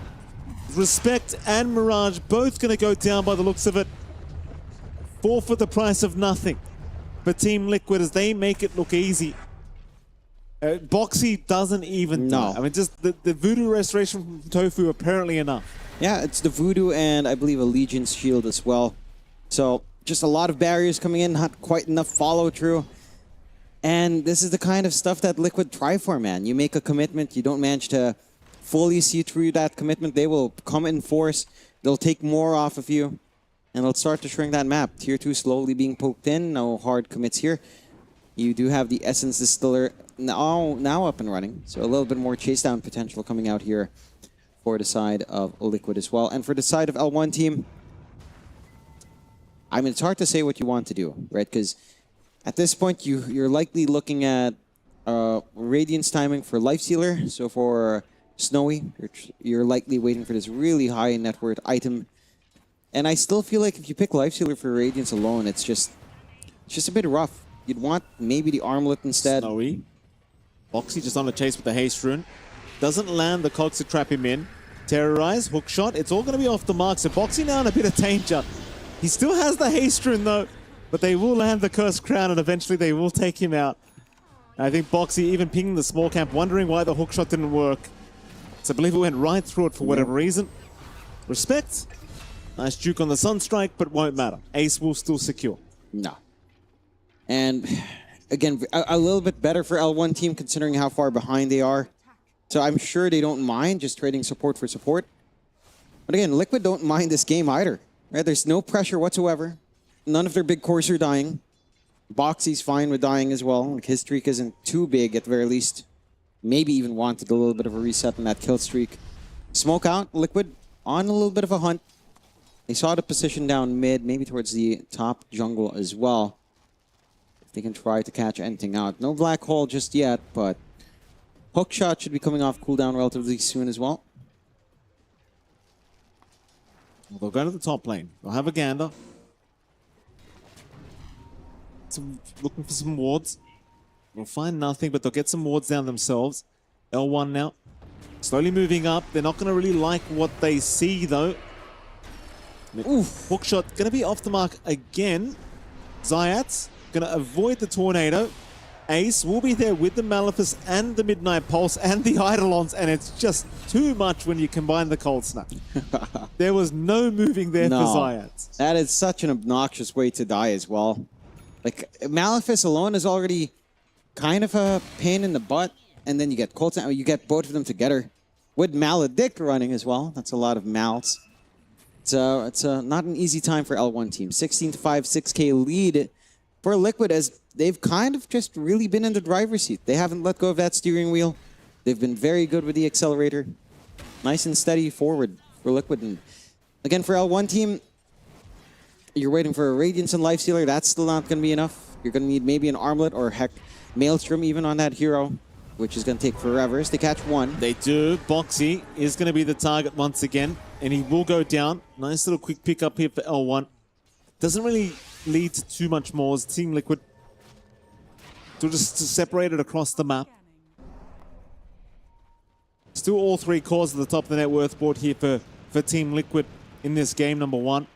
Respect and Mirage both going to go down by the looks of it. 4 for the price of nothing for Team Liquid as they make it look easy. Boxy doesn't even die. I mean, just the Voodoo Restoration from Tofu apparently enough. Yeah, it's the Voodoo and I believe a Legion's Shield as well. So just a lot of barriers coming in, not quite enough follow through. And this is the kind of stuff that Liquid try for, man. You make a commitment, you don't manage to fully see through that commitment, they will come in force, they'll take more off of you, and they'll start to shrink that map. Tier 2 slowly being poked in, no hard commits here. You do have the Essence Distiller now up and running, so a little bit more chase down potential coming out here for the side of Liquid as well. And for the side of L1 team, I mean, it's hard to say what you want to do, right? Because at this point, you're likely looking at Radiance timing for Lifestealer. So for Snowy, you're likely waiting for this really high net worth item. And I still feel like if you pick Lifestealer for Radiance alone, it's just a bit rough. You'd want maybe the Armlet instead. Snowy. Boxy just on the chase with the Haste Rune. Doesn't land the Cogs to trap him in. Terrorize, hook shot. It's all going to be off the mark. So Boxy now in a bit of danger. He still has the Haste Rune though. But they will land the Cursed Crown and eventually they will take him out. I think Boxy even pinging the small camp, wondering why the hook shot didn't work. So I believe it went right through it for whatever reason. Respect. Nice juke on the Sunstrike, but won't matter. Ace will still secure. No. And again, a little bit better for L1 team considering how far behind they are. So I'm sure they don't mind just trading support for support. But again, Liquid don't mind this game either. Right? There's no pressure whatsoever. None of their big cores are dying. Boxy's fine with dying as well. Like his streak isn't too big at the very least. Maybe even wanted a little bit of a reset in that kill streak. Smoke out, Liquid on a little bit of a hunt. They saw the position down mid, maybe towards the top jungle as well. If they can try to catch anything out. No Black Hole just yet, but hook shot should be coming off cooldown relatively soon as well. They'll go to the top lane. They'll have a gander. Looking for some wards. They'll find nothing, but they'll get some wards down themselves. L1 now. Slowly moving up. They're not going to really like what they see, though. Oof. Hookshot going to be off the mark again. Zayat's going to avoid the Tornado. Ace will be there with the Malefice and the Midnight Pulse and the Eidolons, and it's just too much when you combine the Cold Snap. There was no moving there for Zayat. That is such an obnoxious way to die as well. Like, Malefice alone is already kind of a pain in the butt, and then you get Cold Snap, you get both of them together. With Maledict running as well, that's a lot of mals. It's not an easy time for L1 team. 16-5, 6K lead for Liquid as they've kind of just really been in the driver's seat. They haven't let go of that steering wheel. They've been very good with the accelerator. Nice and steady forward for Liquid. And again, for L1 team, you're waiting for a Radiance and Lifestealer. That's still not going to be enough. You're going to need maybe an Armlet or heck, Maelstrom even on that hero, which is going to take forever as they catch one. They do. Boxy is going to be the target once again, and he will go down. Nice little quick pick up here for L1. Doesn't really lead to too much more as Team Liquid. So just separated across the map. Still all three cores at the top of the net worth board here for Team Liquid in this game number 1.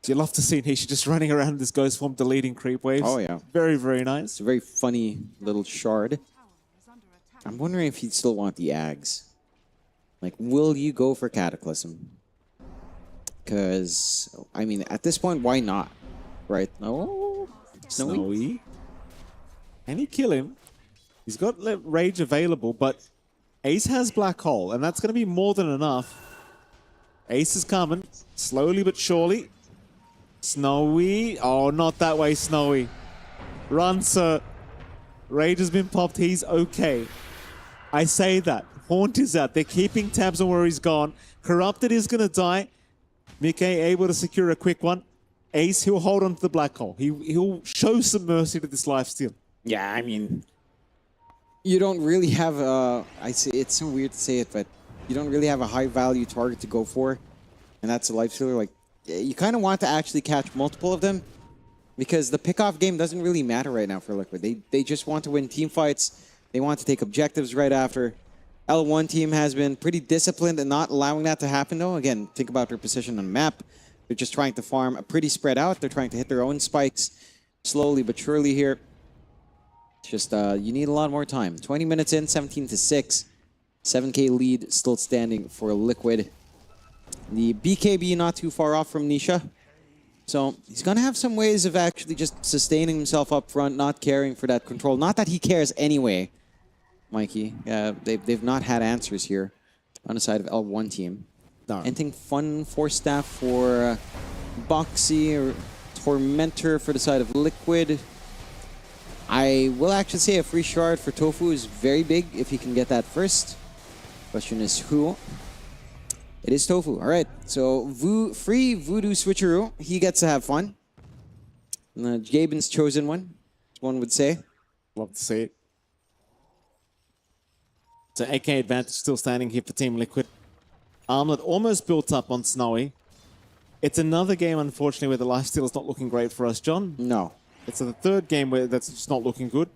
So you love to see Nisha just running around this ghost form deleting creep waves. Oh yeah. Very, very nice. It's a very funny little shard. I'm wondering if you'd still want the Ags. Like, will you go for Cataclysm? Because, I mean, at this point, why not? Right? No. Snowy. Can he kill him? He's got Rage available, but Ace has Black Hole, and that's going to be more than enough. Ace is coming, slowly but surely. Snowy. Oh, not that way, Snowy. Run, sir. Rage has been popped. He's okay. I say that. Haunt is out. They're keeping tabs on where he's gone. Corrupted is going to die. Mike able to secure a quick one. Ace, he'll hold on to the Black Hole. He'll show some mercy to this lifesteal. Yeah, I mean, you don't really have I say it's so weird to say it, but you don't really have a high value target to go for, and that's a life stealer. Like, you kind of want to actually catch multiple of them, because the pickoff game doesn't really matter right now for Liquid. They just want to win team fights. They want to take objectives right after. L1 team has been pretty disciplined in not allowing that to happen, though. Again, think about their position on the map. They're just trying to farm pretty spread out. They're trying to hit their own spikes slowly but surely here. It's just, you need a lot more time. 20 minutes in, 17-6. 7K lead still standing for Liquid. The BKB not too far off from Nisha. So he's going to have some ways of actually just sustaining himself up front, not caring for that control. Not that he cares anyway, Mikey. They've not had answers here on the side of L1 team. No. Anything fun for staff for Boxy or Tormentor for the side of Liquid? I will actually say a free shard for Tofu is very big if he can get that first. Question is who? It is Tofu. All right. So free Voodoo Switcheroo. He gets to have fun. Gaben's chosen one, one would say. Love to see it. So AK advantage still standing here for Team Liquid. Armlet almost built up on Snowy. It's another game, unfortunately, where the lifesteal is not looking great for us, John. No. It's the third game where that's just not looking good.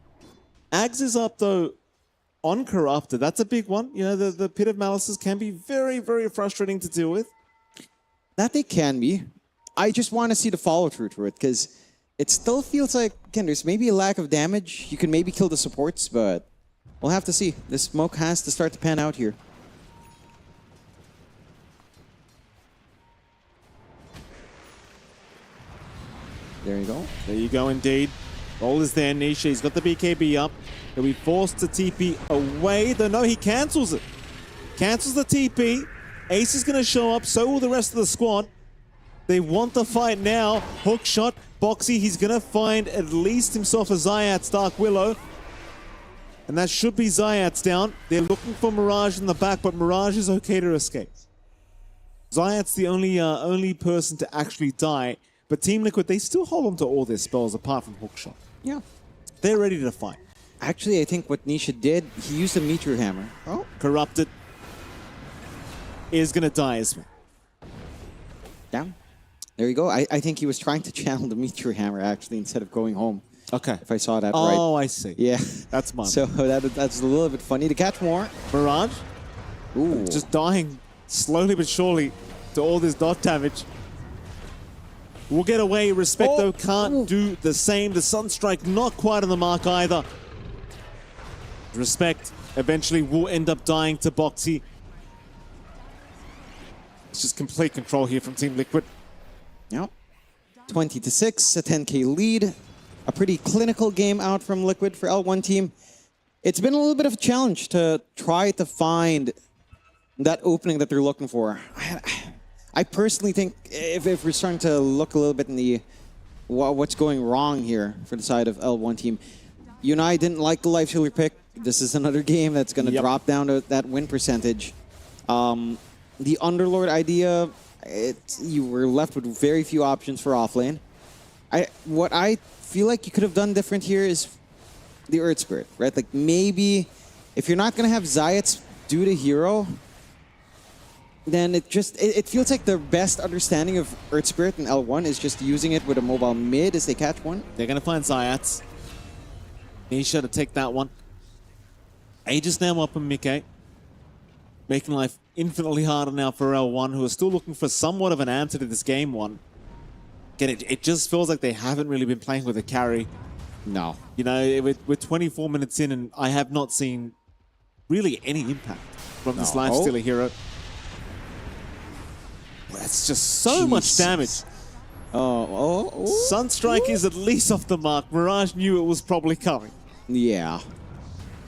Ags is up, though, on Corrupted. That's a big one. You know, the Pit of Malices can be very, very frustrating to deal with. That they can be. I just want to see the follow-through to it, because it still feels like, again, there's maybe a lack of damage. You can maybe kill the supports, but we'll have to see. The smoke has to start to pan out here. There you go. There you go, indeed. Roll is there, Nisha. He's got the BKB up. He'll be forced to TP away. Though, no, he cancels it. Cancels the TP. Ace is going to show up. So will the rest of the squad. They want the fight now. Hook shot. Boxy, he's going to find at least himself a Zayat's Dark Willow. And that should be Zayat's down. They're looking for Mirage in the back, but Mirage is okay to escape. Zayat's the only person to actually die. But Team Liquid, they still hold on to all their spells apart from Hookshot. Yeah. They're ready to fight. Actually, I think what Nisha did, he used a Meteor Hammer. Oh. Corrupted is going to die as well. Down. There you go. I think he was trying to channel the Meteor Hammer, actually, instead of going home. Okay. If I saw that right. Oh, I see. Yeah. That's mine. So that's a little bit funny to catch more. Mirage. Ooh. Just dying slowly but surely to all this dot damage. We'll get away. Respect, though, can't do the same. The Sunstrike not quite on the mark either. Respect eventually will end up dying to Boxy. It's just complete control here from Team Liquid. Yep. 20-6, a 10K lead. A pretty clinical game out from Liquid for L1 team. It's been a little bit of a challenge to try to find that opening that they're looking for. I personally think if we're starting to look a little bit in the what's going wrong here for the side of L1 team, you and I didn't like the life stealer pick. This is another game that's going to drop down to that win percentage. The Underlord idea, you were left with very few options for offlane. What I feel like you could have done different here is the Earth Spirit, right? Like maybe if you're not going to have Zayats do the hero, then it feels like the best understanding of Earth Spirit in L1 is just using it with a mobile mid as they catch one. They're going to find Zayats. Nisha to take that one. Aegis now up in Mickey. Making life infinitely harder now for L1, who are still looking for somewhat of an answer to this game one. Again, it just feels like they haven't really been playing with a carry. No. You know, we're 24 minutes in and I have not seen really any impact from this life stealer hero. That's just so much damage. Sunstrike is at least off the mark. Mirage knew it was probably coming. Yeah.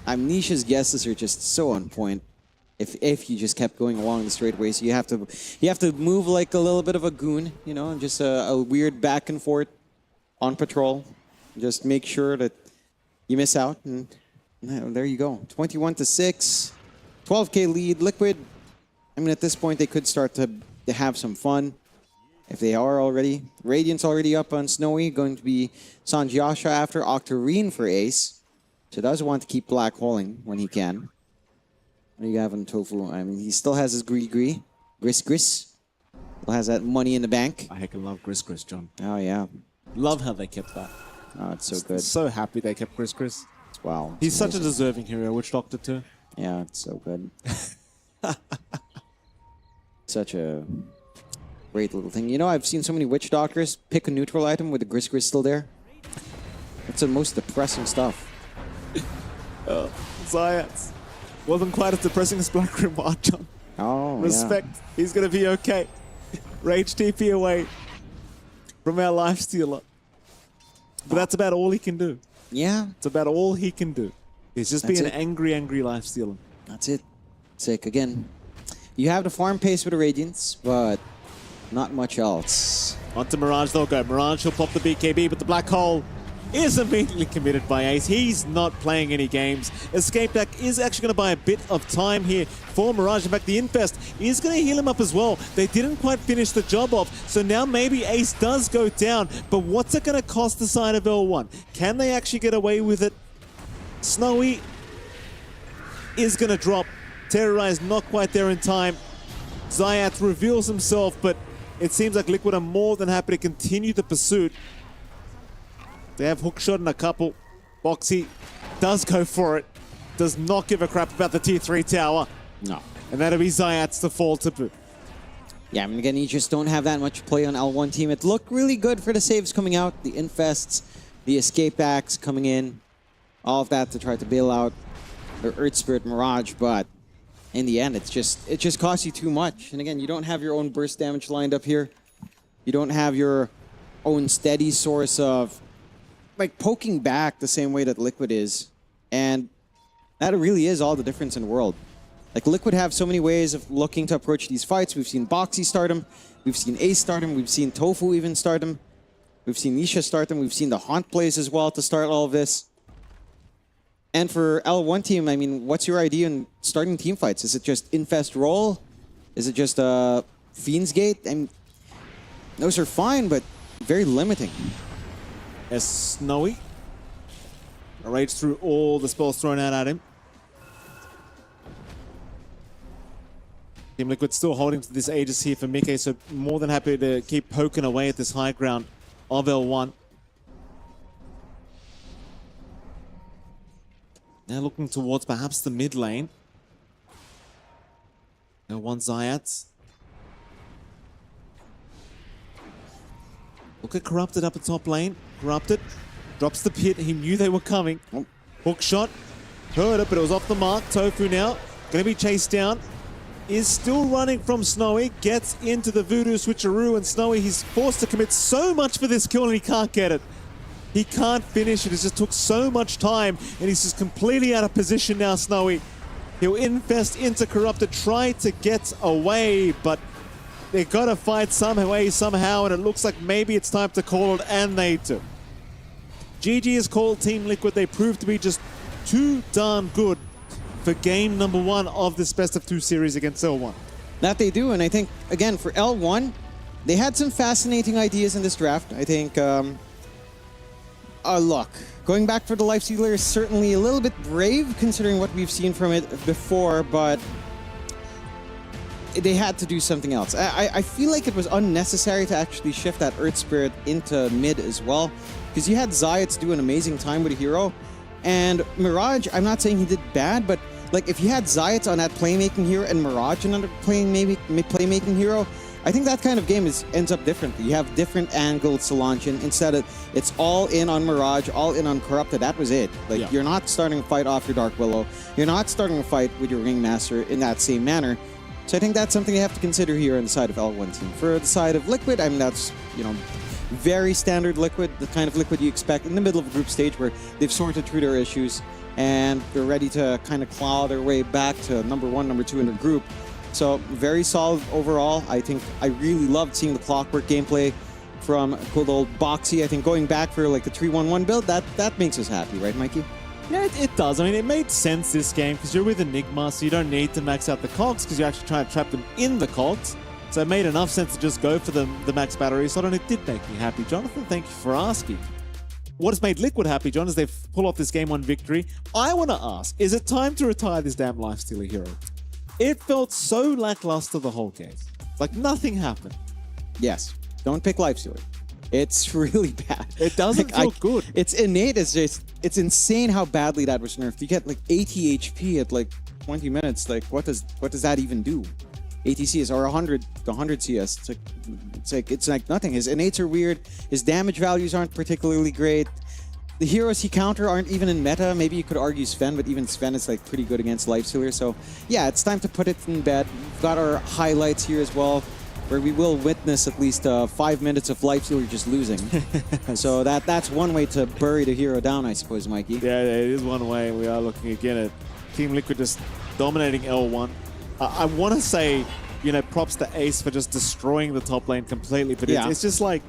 Amnesia's guesses are just so on point. If you just kept going along the straight way, so you have to move like a little bit of a goon, you know, and just a weird back and forth on patrol. Just make sure that you miss out, and there you go. 21-6, 12K lead. Liquid. I mean, at this point, they could start to have some fun. if they are already. Radiant's already up on Snowy, going to be Sanjiasha after Octarine for Ace. So does want to keep black holing when he can. What do you have on Tofu? I mean, he still has his Gris. Still has that money in the bank. I heckin' love Gris, John. Oh, yeah. Love how they kept that. Oh, it's so good. So happy they kept Gris. Wow. He's such a deserving hero, Witch Doctor too. Yeah, it's so good. Such a great little thing. You know, I've seen so many Witch Doctors pick a neutral item with the Gris still there. That's the most depressing stuff. Zayats. Wasn't quite as depressing as Black Grimoire, John. Oh, Respect. yeah. He's going to be okay. Rage TP away from our Lifestealer. But that's about all he can do. Yeah. It's about all he can do. He's just That's being it. an angry Lifestealer. That's it. Sick. Again, you have the farm pace with the Radiance, but not much else. Onto Mirage, they'll go. Mirage will pop the BKB, but the Black Hole is immediately committed by Ace. He's not playing any games. Escape Deck is actually going to buy a bit of time here for Mirage. In fact, the Infest is going to heal him up as well. They didn't quite finish the job off, so now maybe Ace does go down. But what's it going to cost the side of L1? Can they actually get away with it? Snowy is going to drop. Terrorize not quite there in time. Zayat reveals himself, but it seems like Liquid are more than happy to continue the pursuit. They have hookshot and a couple. Boxy does go for it. Does not give a crap about the tier 3 tower. No. And that'll be Zayat's default to boot. Yeah, I mean, again, you just don't have that much play on L1 team. It looked really good for the saves coming out. The Infests, the Escape Acts coming in. All of that to try to bail out their Earth Spirit Mirage, but in the end, it just costs you too much. And again, you don't have your own burst damage lined up here. You don't have your own steady source of like poking back the same way that Liquid is. And that really is all the difference in the world. Like Liquid have so many ways of looking to approach these fights. We've seen Boxy start him. We've seen Ace start him. We've seen Tofu even start him. We've seen Nisha start him. We've seen the Haunt plays as well to start all of this. And for L1 team, I mean, what's your idea in starting team fights? Is it just Infest roll? Is it just Fiend's Gate? I mean, those are fine, but very limiting. As Snowy rage through all the spells thrown out at him. Team Liquid still holding to this Aegis here for Mike, so more than happy to keep poking away at this high ground of L1. Now looking towards perhaps the mid lane. L1 Zayats. Look at Corrupted up at top lane. Corrupted drops the pit. He knew they were coming. Hook shot. Heard it, but it was off the mark. Tofu now going to be chased down. Is still running from Snowy. Gets into the Voodoo switcheroo, and Snowy, he's forced to commit so much for this kill and he can't get it. He can't finish it. It just took so much time, and he's just completely out of position now, Snowy. He'll infest into Corrupted, try to get away, but they got to fight some way, somehow, and it looks like maybe it's time to call it, and they do. GG is called Team Liquid. They proved to be just too darn good for game number 1 of this best of 2 series against L1. That they do, and I think, again, for L1, they had some fascinating ideas in this draft. I think, look, going back for the Lifestealer is certainly a little bit brave considering what we've seen from it before, but they had to do something else. I feel like it was unnecessary to actually shift that Earth Spirit into mid as well, because you had Zayats do an amazing time with a hero, and Mirage, I'm not saying he did bad, but like if you had Zayats on that playmaking hero and Mirage another playmaking hero, I think that kind of game ends up differently. You have different angles to launch in. Instead of it's all in on Mirage, all in on Corrupted. That was it. Like You're not starting a fight off your Dark Willow. You're not starting a fight with your Ringmaster in that same manner. So I think that's something you have to consider here on the side of L1 team. For the side of Liquid, I mean that's very standard Liquid, the kind of Liquid you expect in the middle of a group stage where they've sorted through their issues and they're ready to kind of claw their way back to number 1, number 2 in the group. So very solid overall. I think I really loved seeing the Clockwork gameplay from good old Boxy. I think going back for like the 3-1-1 build, that makes us happy, right, Mikey? Yeah, it does. I mean, it made sense this game because you're with Enigma, so you don't need to max out the cogs because you're actually trying to trap them in the cogs. So it made enough sense to just go for the max battery slot, and it did make me happy. Jonathan, thank you for asking. What has made Liquid happy, John, is they've pulled off this game 1 victory. I want to ask, is it time to retire this damn Lifestealer hero? It felt so lackluster the whole game. Like nothing happened. Yes. Don't pick Lifestealer. It's really bad. It doesn't feel good. It's innate. It's insane how badly that was nerfed. You get like 80 HP at like 20 minutes. Like what does that even do? 80 CS or 100 CS. It's like nothing. His innates are weird. His damage values aren't particularly great. The heroes he counter aren't even in meta. Maybe you could argue Sven, but even Sven is like pretty good against Lifestealer. So yeah, it's time to put it in bed. We've got our highlights here as well, where we will witness at least 5 minutes of Lifestealer just losing. So that's one way to bury the hero down, I suppose, Mikey. Yeah, it is one way. We are looking again at Team Liquid just dominating L1. I want to say, you know, props to Ace for just destroying the top lane completely, but it's just like,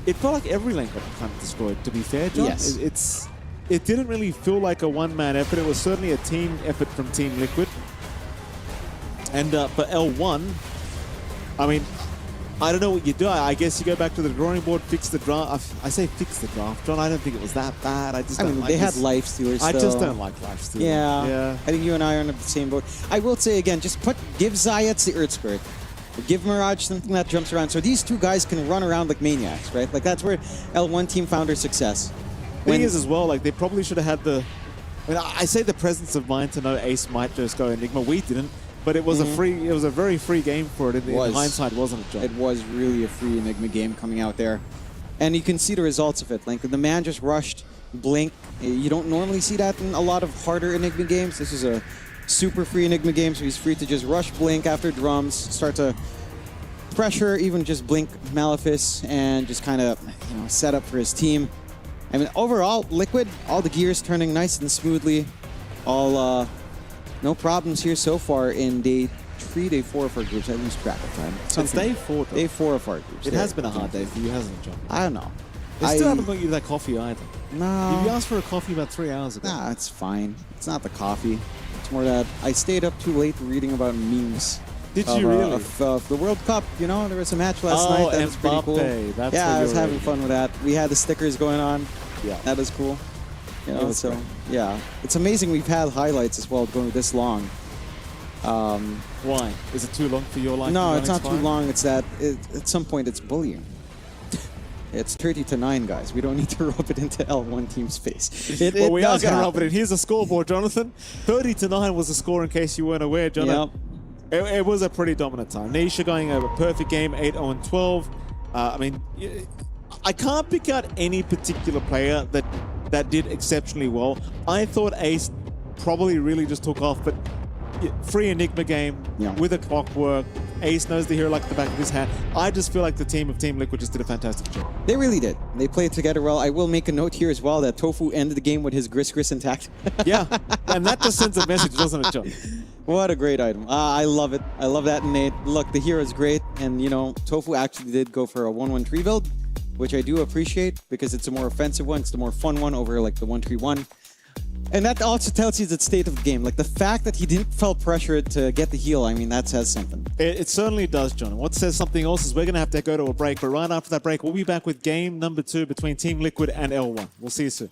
it felt like every lane got kind of destroyed, to be fair, John. Yes. It didn't really feel like a one-man effort. It was certainly a team effort from Team Liquid. And for L1, I mean, I don't know what you do. I guess you go back to the drawing board, fix the draft. I say fix the draft, John. I don't think it was that bad. I mean, they had Lifestealers. I just don't like Lifestealers. Yeah. I think you and I are on the same boat. I will say again, just give Zayats the Earth Spirit. Give Mirage something that jumps around, so these two guys can run around like maniacs, right? Like that's where L1 team found their success. Thing is as well, like they probably should have had the. I mean, I say the presence of mind to know Ace might just go Enigma. We didn't. But it was it was a very free game for it. In hindsight, wasn't it, John? It was really a free Enigma game coming out there. And you can see the results of it. Like, the man just rushed Blink. You don't normally see that in a lot of harder Enigma games. This is a super free Enigma game, so he's free to just rush Blink after drums, start to pressure, even just Blink Malefice, and just kind of, you know, set up for his team. I mean, overall, Liquid, all the gears turning nice and smoothly. All, no problems here so far in day 3, day 4 of our groups. I lose track of time. It's day 4, though. Day 4 of our groups. It has been a hard day for you, hasn't it, John? I don't know. I still haven't got you that coffee either. No. You asked for a coffee about 3 hours ago. Nah, it's fine. It's not the coffee. It's more that I stayed up too late reading about memes. Did you really? Of the World Cup, you know, there was a match last night. That was pretty cool. Yeah, I was having fun with that. We had the stickers going on. Yeah. That was cool. You know, so great. Yeah. It's amazing we've had highlights as well going this long. Why? Is it too long for your life? No, it's not too long. It's that at some point it's bullying. It's 30-9, guys. We don't need to rub it into L1 team's face. Well, we are going to rub it in. Here's the scoreboard, Jonathan. 30-9 was the score, in case you weren't aware, Jonathan. Yep. It was a pretty dominant time. Nisha going over a perfect game, 8-0-12. I mean, I can't pick out any particular player that did exceptionally well. I thought Ace probably really just took off, but free Enigma game with a clockwork. Ace knows the hero like the back of his hand. I just feel like the team of Team Liquid just did a fantastic job. They really did. They played together well. I will make a note here as well that Tofu ended the game with his Gris intact. Yeah, and that just sends a message, doesn't it, John? What a great item. I love it. I love that innate. Look, the hero is great, and you know, Tofu actually did go for a 1-1-3 build, which I do appreciate because it's a more offensive one. It's the more fun one over like the 1-3-1. And that also tells you the state of the game. Like the fact that he didn't feel pressured to get the heal, I mean, that says something. It certainly does, John. And what says something else is we're going to have to go to a break. But right after that break, we'll be back with game number 2 between Team Liquid and L1. We'll see you soon.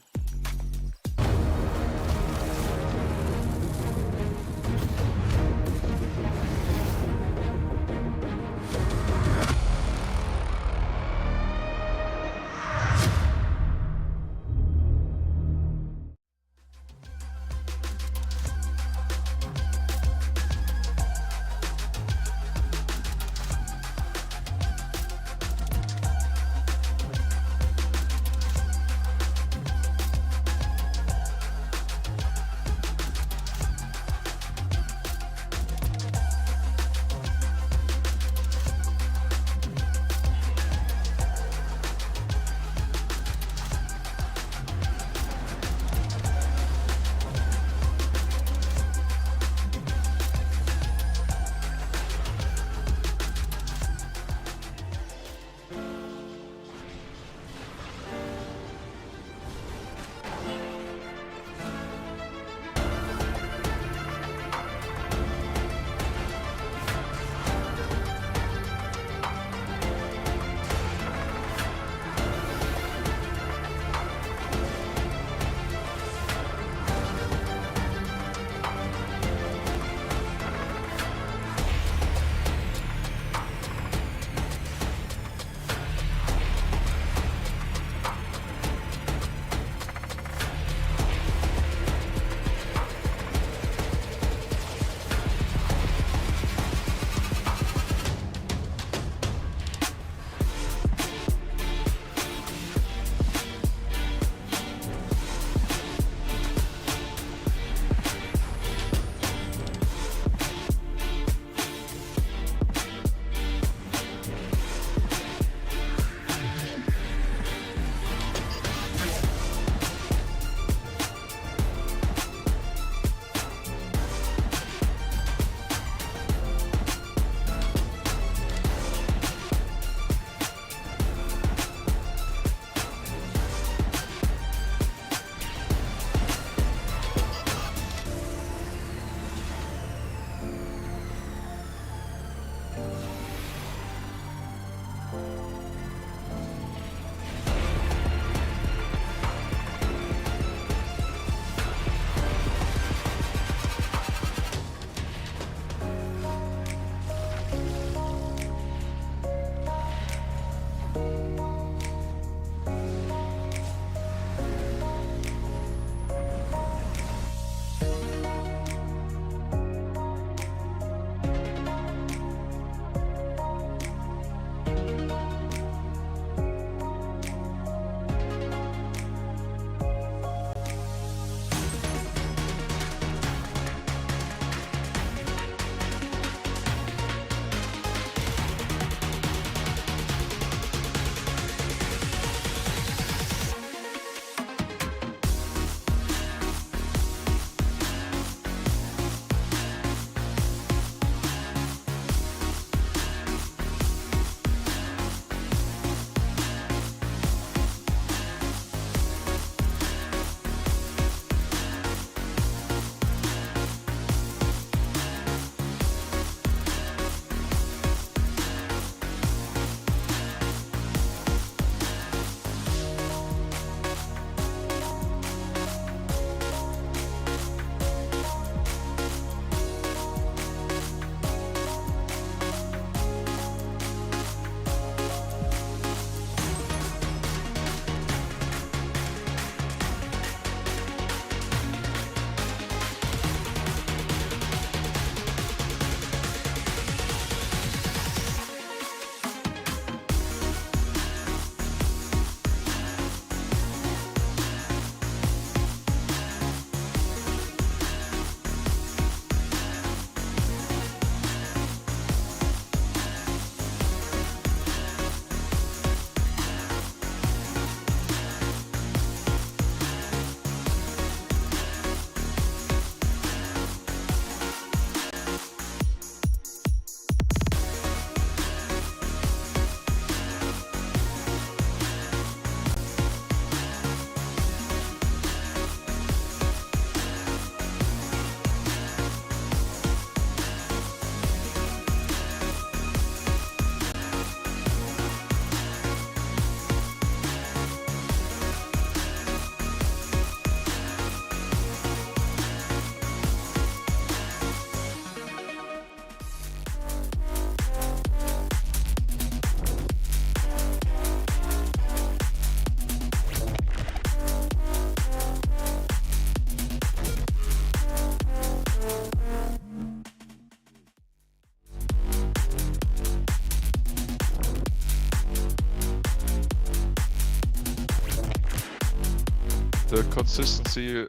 The consistency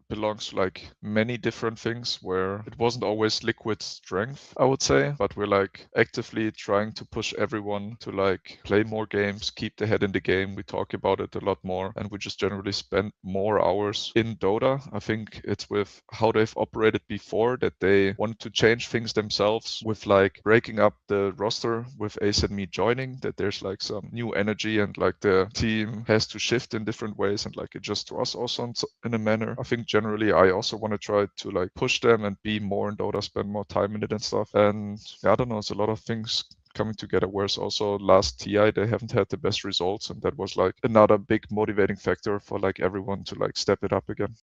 belongs to like many different things, where it wasn't always Liquid strength, I would say, but we're like actively trying to push everyone to like play more games, keep the head in the game. We talk about it a lot more, and we just generally spend more hours in Dota. I think it's with how they've operated before that they wanted to change things themselves with like breaking up the roster with Ace and me joining, that there's like some new energy and like the team has to shift in different ways and like adjust to us also in a manner. I think generally I also want to try to like push them and be more in Dota, spend more time in it and stuff. And yeah, I don't know, it's a lot of things coming together, whereas also last TI they haven't had the best results, and that was like another big motivating factor for like everyone to like step it up again.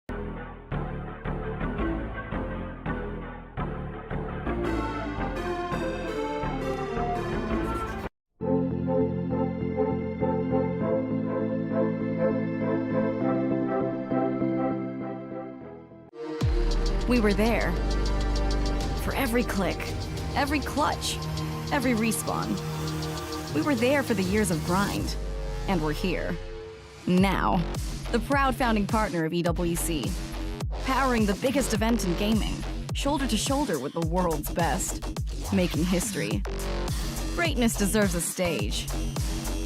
We were there. For every click, every clutch, every respawn. We were there for the years of grind. And we're here. Now. The proud founding partner of EWC. Powering the biggest event in gaming. Shoulder to shoulder with the world's best. Making history. Greatness deserves a stage.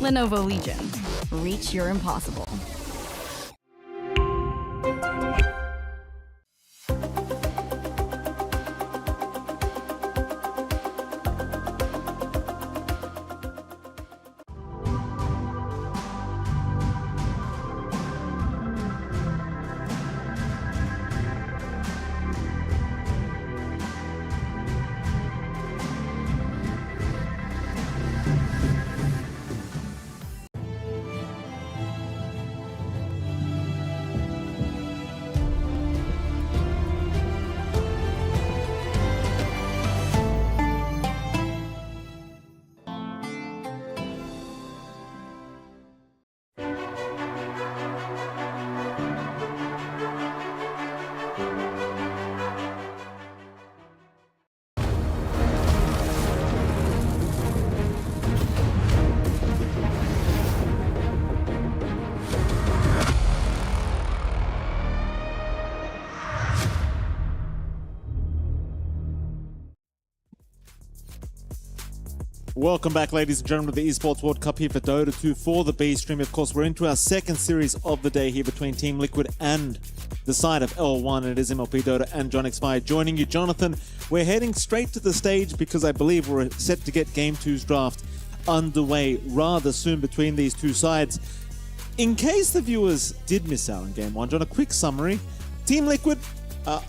Lenovo Legion. Reach your impossible. Welcome back, ladies and gentlemen, to the Esports World Cup here for Dota 2 for the B stream. Of course, we're into our second series of the day here between Team Liquid and the side of L1, and it is MLP Dota and John X5 joining you. Jonathan, we're heading straight to the stage because I believe we're set to get Game 2's draft underway rather soon between these two sides. In case the viewers did miss out on Game 1, John, a quick summary. Team Liquid,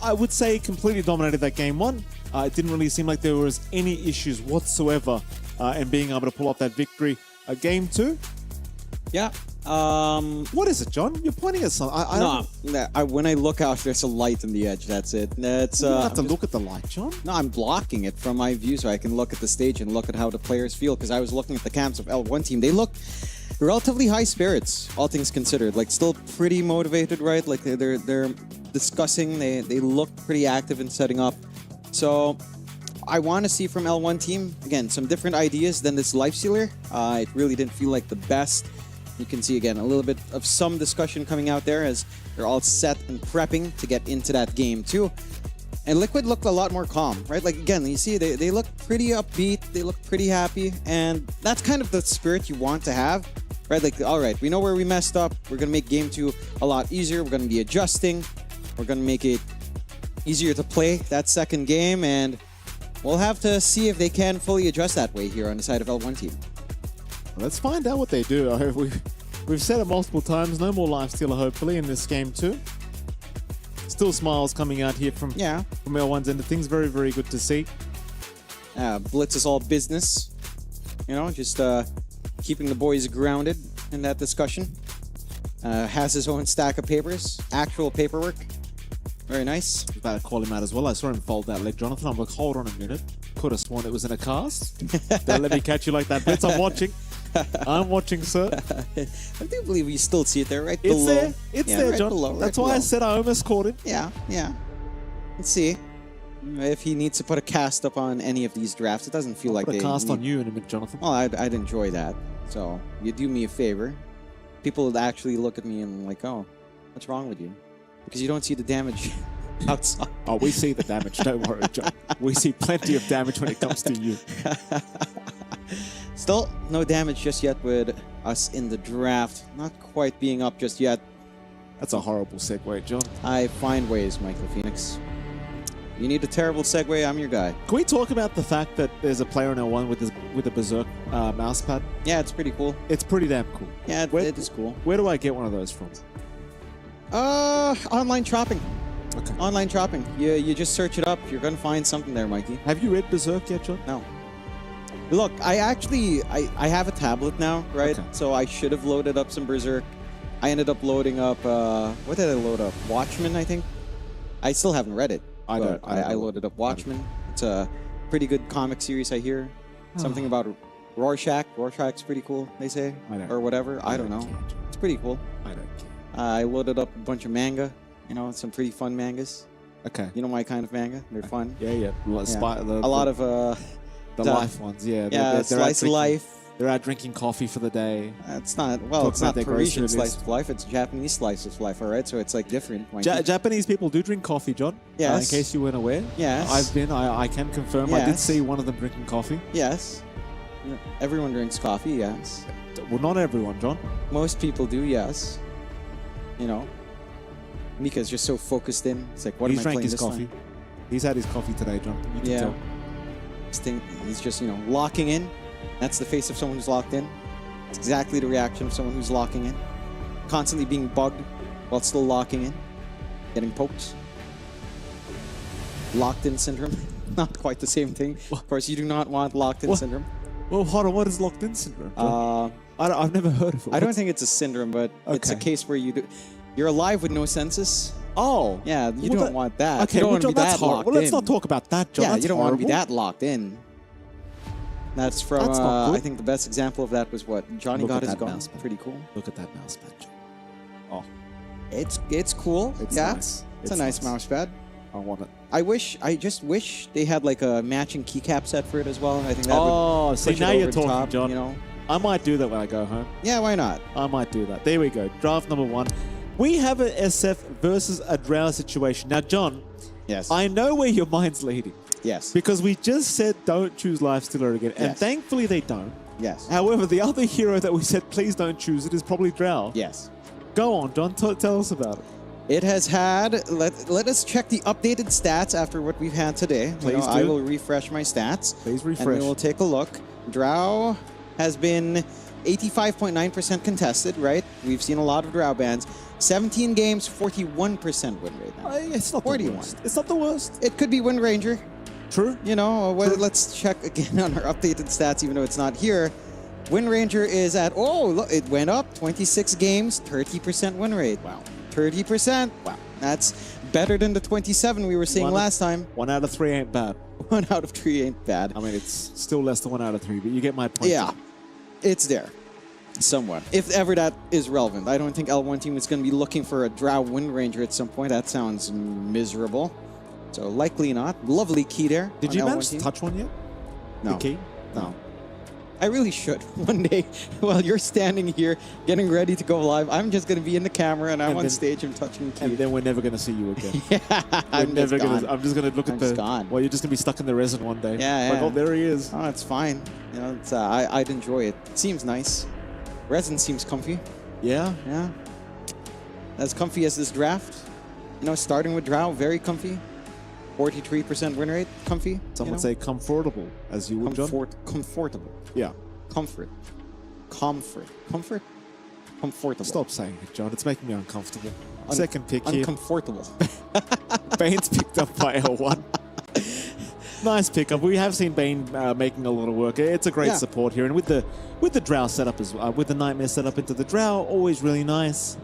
I would say, completely dominated that Game 1. It didn't really seem like there was any issues whatsoever in being able to pull off that victory. Game 2? Yeah. What is it, John? You're pointing at something. When I look out, there's a light on the edge. That's it. That's, you don't have to look at the light, John. No, I'm blocking it from my view so I can look at the stage and look at how the players feel, because I was looking at the camps of L1 team. They look relatively high spirits, all things considered. Like, still pretty motivated, right? Like, they're discussing. They look pretty active in setting up. So I want to see from L1 team, again, some different ideas than this Lifestealer. It really didn't feel like the best. You can see, again, a little bit of some discussion coming out there as they're all set and prepping to get into that game too. And Liquid looked a lot more calm, right? Like, again, you see they look pretty upbeat, they look pretty happy, and that's kind of the spirit you want to have, right? Like, all right, we know where we messed up. We're going to make Game 2 a lot easier. We're going to be adjusting. We're going to make it easier to play that second game, and we'll have to see if they can fully adjust that way here on the side of L1 team. Let's find out what they do. We've said it multiple times, no more Lifestealer hopefully in this game too. Still smiles coming out here from L1's end of things. Very, very good to see. Blitz is all business. You know, just keeping the boys grounded in that discussion. Has his own stack of papers, actual paperwork. Very nice. About to call him out as well. I saw him fold that leg, Jonathan. I'm like, hold on a minute. Could have sworn it was in a cast. Don't let me catch you like that, Blitz. I'm watching. I'm watching, sir. I do believe you still see it there, right below. It's there. It's there, right John. below, That's right why below. I said I almost caught it. Yeah. Let's see if he needs to put a cast up on any of these drafts. It doesn't feel like Put a they cast need... on you in a minute, Jonathan. Well, I'd enjoy that. So you do me a favor. People would actually look at me and like, oh, What's wrong with you? Because you don't see the damage outside. Oh, we see the damage. Don't worry, John. We see plenty of damage when it comes to you. Still, no damage just yet with us in the draft. Not quite being up just yet. That's a horrible segue, John. I find ways, Michael Phoenix. You need a terrible segue, I'm your guy. Can we talk about the fact that there's a player in L1 with a Berserk mouse pad? Yeah, it's pretty cool. It's pretty damn cool. Yeah, it is cool. Where do I get one of those from? Online shopping. Okay. Online shopping. You just search it up. You're gonna find something there, Mikey. Have you read Berserk yet, John? No. Look, I have a tablet now, right? Okay. So I should have loaded up some Berserk. I ended up loading up, what did I load up? Watchmen, I think? I still haven't read it. I loaded up Watchmen. It's a pretty good comic series, I hear. Something about Rorschach. Rorschach's pretty cool, they say. Or whatever. I don't know. It's pretty cool. I don't care. I loaded up a bunch of manga. You know, some pretty fun mangas. Okay. You know my kind of manga? They're fun. Yeah. A lot of... the life ones, yeah. Yeah, slice of life. They're out drinking coffee for the day. It's not, well, it's not Parisian slice of life. It's Japanese slice of life, all right? So it's like different. Japanese people do drink coffee, John. Yes. In case you weren't aware. Yes. I've been, I can confirm. Yes. I did see one of them drinking coffee. Yes. Everyone drinks coffee, yes. Well, not everyone, John. Most people do, yes. You know. Mika's just so focused in. It's like, what am I playing his this coffee. time? He's had his coffee today, John. You can tell. He's just, you know, locking in. That's the face of someone who's locked in. It's exactly the reaction of someone who's locking in. Constantly being bugged while still locking in. Getting poked. Locked in syndrome. Not quite the same thing. Of course, you do not want locked in syndrome. Well, hold on. What is locked in syndrome? I've never heard of it. I don't think it's a syndrome, but it's a case where you're alive with no senses. Oh. Yeah, you don't want that. Okay, you don't want to be that's that locked Well, let's in. not talk about that, John. Yeah, That's you don't want to be horrible. that locked in. That's from, That's not good. I think the best example of that was what? Johnny Look got at his that gun. mouse pad. Pretty cool. Look at that mouse pad, John. Oh. It's cool. It's yeah. nice. It's a nice mouse pad. I want it. I just wish they had like a matching keycap set for it as well. I think that would see, push now it over you're the talking, top, John. You know? I might do that when I go home. Yeah, why not? I might do that. There we go. Draft number 1. We have a SF versus a Drow situation. Now, John. Yes. I know where your mind's leading. Yes. Because we just said don't choose Lifestealer again. And Yes. thankfully they don't. Yes. However, the other hero that we said please don't choose it is probably Drow. Yes. Go on, John. Tell us about it. It has had, let us check the updated stats after what we've had today. Please do. I will refresh my stats. Please refresh. And we will take a look. Drow has been 85.9% contested, right? We've seen a lot of Drow bans. 17 games, 41% win rate now. It's not 41. the worst. It's not the worst. It could be Wind Ranger. True. You know, let's check again on our updated stats, even though it's not here. Wind Ranger is at, look, it went up 26 games, 30% win rate. Wow. 30%. Wow. That's better than the 27 we were seeing last time. 1 out of 3 ain't bad. 1 out of 3 ain't bad. I mean, it's still less than 1 out of 3, but you get my point. Yeah, it's there. Somewhat. If ever that is relevant. I don't think L1 team is going to be looking for a Drow Wind Ranger at some point. That sounds miserable. So likely not. Lovely key there. Did you manage to touch one yet? No. The key? No. I really should one day while you're standing here getting ready to go live. I'm just going to be in the camera and I'm on stage and touching the key. And then we're never going to see you again. I'm just gone. I'm just going to look I'm at just the... gone. Well, you're just going to be stuck in the resin one day. Yeah, Like, oh, there he is. Oh, it's fine. You know, it's, I'd enjoy it. It seems nice. Resin seems comfy. Yeah? Yeah. As comfy as this draft. You know, starting with Drow, very comfy. 43% win rate, comfy. Some would say comfortable, as you would, John. Comfortable. Yeah. Comfort. Comfort. Comfortable. Stop saying it, John. It's making me uncomfortable. Second pick here. Uncomfortable. Bane's picked up by L1. Nice pickup. We have seen Bane making a lot of work. It's a great support here, and with the Drow setup as well, with the Nightmare setup into the Drow, always really nice.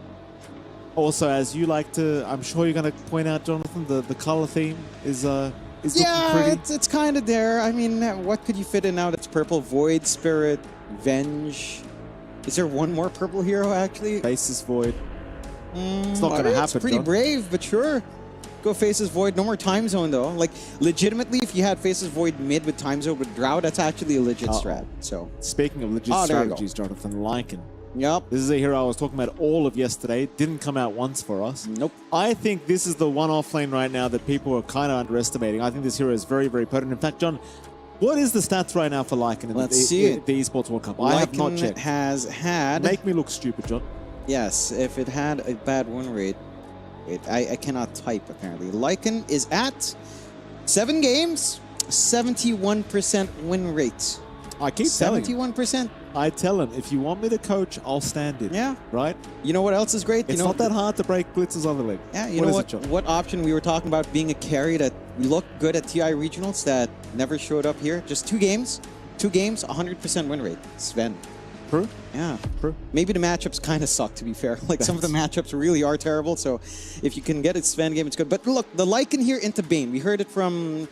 Also, as you like to, I'm sure you're going to point out, Jonathan, the color theme is looking pretty. It's kind of there. I mean, what could you fit in now that's purple? Void Spirit, Venge. Is there one more purple hero actually? Faceless Void. It's not going to happen. It's pretty John. brave, but sure. Go Faceless Void. No more Time Zone though. Like legitimately, if you had Faceless Void mid with Time Zone with Drow, that's actually a legit strat. So speaking of legit strategies, Jonathan, Lycan. Yep. This is a hero I was talking about all of yesterday. Didn't come out once for us. Nope. I think this is the one off lane right now that people are kind of underestimating. I think this hero is very, very potent. In fact, John, what is the stats right now for Lycan in the Esports World Cup? I have not checked. Has had... Make me look stupid, John. Yes, if it had a bad win rate. Wait, I cannot type, apparently. Lycan is at 7 games, 71% win rate. I keep telling 71%. I tell him, if you want me to coach, I'll stand in. Yeah. Right? You know what else is great? It's not that hard to break blitzes on the leg. Yeah, you know what? What option we were talking about being a carry that looked good at TI regionals that never showed up here? Just 2 games. 2 games, 100% win rate. Sven. True. Yeah. True. Maybe the matchups kind of suck, to be fair. Like, some of the matchups really are terrible, so if you can get a Sven game, it's good. But look, the Lycan here into Bane. We heard it from...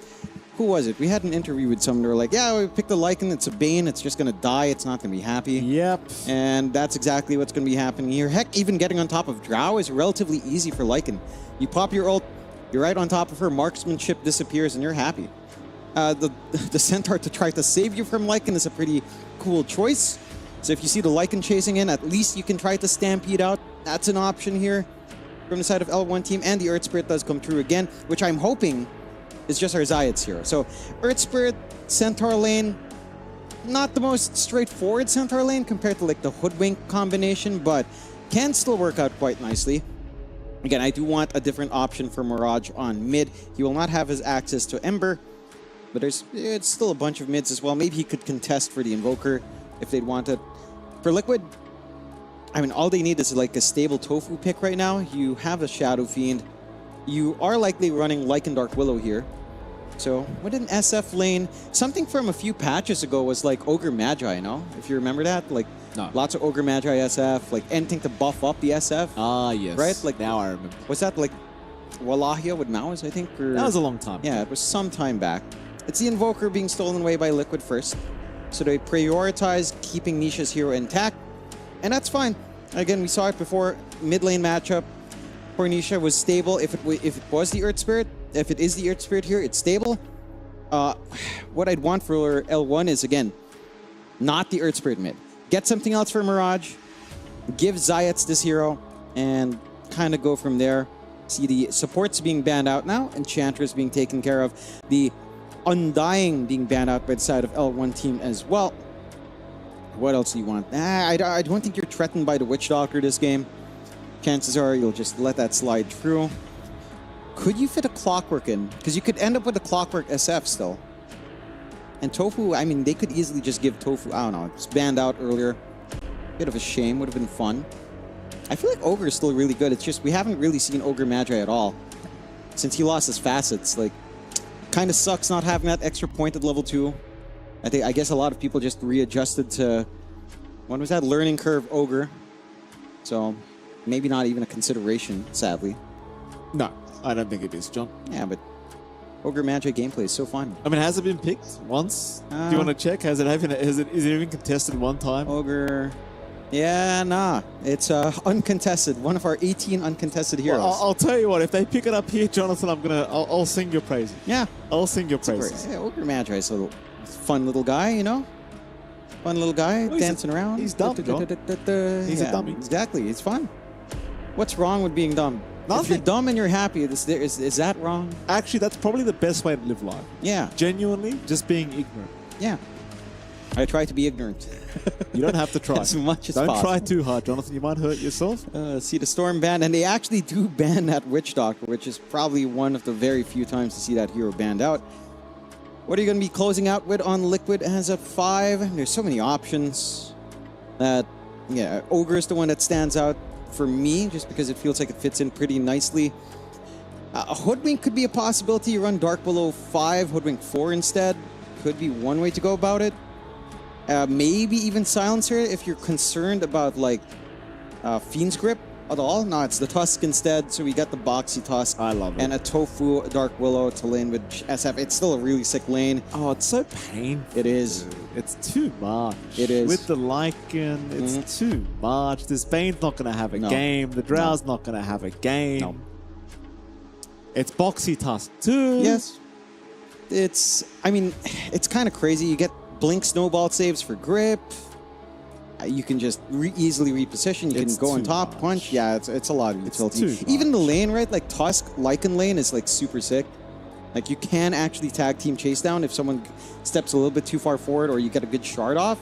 Who was it? We had an interview with someone. They were like, yeah, we picked the Lycan. It's a Bane. It's just going to die. It's not going to be happy. Yep. And that's exactly what's going to be happening here. Heck, even getting on top of Drow is relatively easy for Lycan. You pop your ult, you're right on top of her, marksmanship disappears, and you're happy. The Centaur to try to save you from Lycan is a pretty cool choice. So if you see the Lycan chasing in, at least you can try to stampede out. That's an option here from the side of L1 team. And the Earth Spirit does come through again, which I'm hoping... It's just our Zayat's hero. So, Earth Spirit, Centaur lane, not the most straightforward Centaur lane compared to like the Hoodwink combination, but can still work out quite nicely. Again, I do want a different option for Mirage on mid. He will not have his access to Ember, but it's still a bunch of mids as well. Maybe he could contest for the Invoker if they'd want it. For Liquid, I mean, all they need is like a stable Tofu pick right now. You have a Shadow Fiend. You are likely running Lycan Dark Willow here. So, with an SF lane, something from a few patches ago was like Ogre Magi, no? If you remember that? Like, lots of Ogre Magi SF, like anything to buff up the SF. Ah, yes. Right? Like, now I remember. Was that like Wallachia with Maus, I think? Or... That was a long time. Yeah, it was some time back. It's the Invoker being stolen away by Liquid first. So they prioritize keeping Nisha's hero intact. And that's fine. Again, we saw it before. Mid lane matchup. Nisha was stable. If it was the Earth Spirit, if it is the Earth Spirit here, it's stable. What I'd want for L1 is, again, not the Earth Spirit mid. Get something else for Mirage, give Zayats this hero, and kind of go from there. See the supports being banned out now, Enchantress being taken care of. The Undying being banned out by the side of L1 team as well. What else do you want? I don't think you're threatened by the Witch Doctor this game. Chances are you'll just let that slide through. Could you fit a Clockwork in? Because you could end up with a Clockwork SF still. And Tofu, I mean, they could easily just give Tofu, I don't know, it's banned out earlier. Bit of a shame, would have been fun. I feel like Ogre is still really good. It's just we haven't really seen Ogre Magi at all. Since he lost his facets, like, kind of sucks not having that extra point at level 2. I guess a lot of people just readjusted to, what was that, learning curve Ogre. So... maybe not even a consideration, sadly. No, I don't think it is, John. Yeah, but Ogre Magi gameplay is so fun. I mean, has it been picked once? Do you want to check? Is it even contested one time? Ogre... yeah, nah. It's uncontested. One of our 18 uncontested heroes. Well, I'll tell you what, if they pick it up here, Jonathan, I'll sing your praises. Yeah. I'll sing your praises. Yeah, Ogre Magi is a fun little guy, you know? Fun little guy, dancing around. He's dumb, John. He's a dummy. Exactly, it's fun. What's wrong with being dumb? Nothing. If you're dumb and you're happy, is that wrong? Actually, that's probably the best way to live life. Yeah. Genuinely, just being ignorant. Yeah. I try to be ignorant. You don't have to try. As much as possible. Don't try too hard, Jonathan. You might hurt yourself. See the Storm ban, and they actually do ban that Witch Doctor, which is probably one of the very few times to see that hero banned out. What are you going to be closing out with on Liquid as a 5? There's so many options. Yeah, Ogre is the one that stands out for me, just because it feels like it fits in pretty nicely. Hoodwink could be a possibility. You run Dark Below 5, Hoodwink 4 instead. Could be one way to go about it. Maybe even Silencer if you're concerned about, like, Fiend's Grip at all. No, it's the Tusk instead, so we got the Boxy Tusk. I love it. And a Tofu Dark Willow to lane with SF. It's still a really sick lane. Oh, it's so painful. It is. It's too much. It is. With the Lycan, it's too much. This Bane's not going to have a game. The Drow's not going to have a game. No. It's Boxy Tusk too. Yes. It's kind of crazy. You get Blink Snowball saves for grip. You can just easily reposition. You can go on top, punch. Yeah, it's a lot of utility. Even the lane, right? Like Tusk, Lycan lane is like super sick. Like you can actually tag team chase down if someone steps a little bit too far forward or you get a good shard off.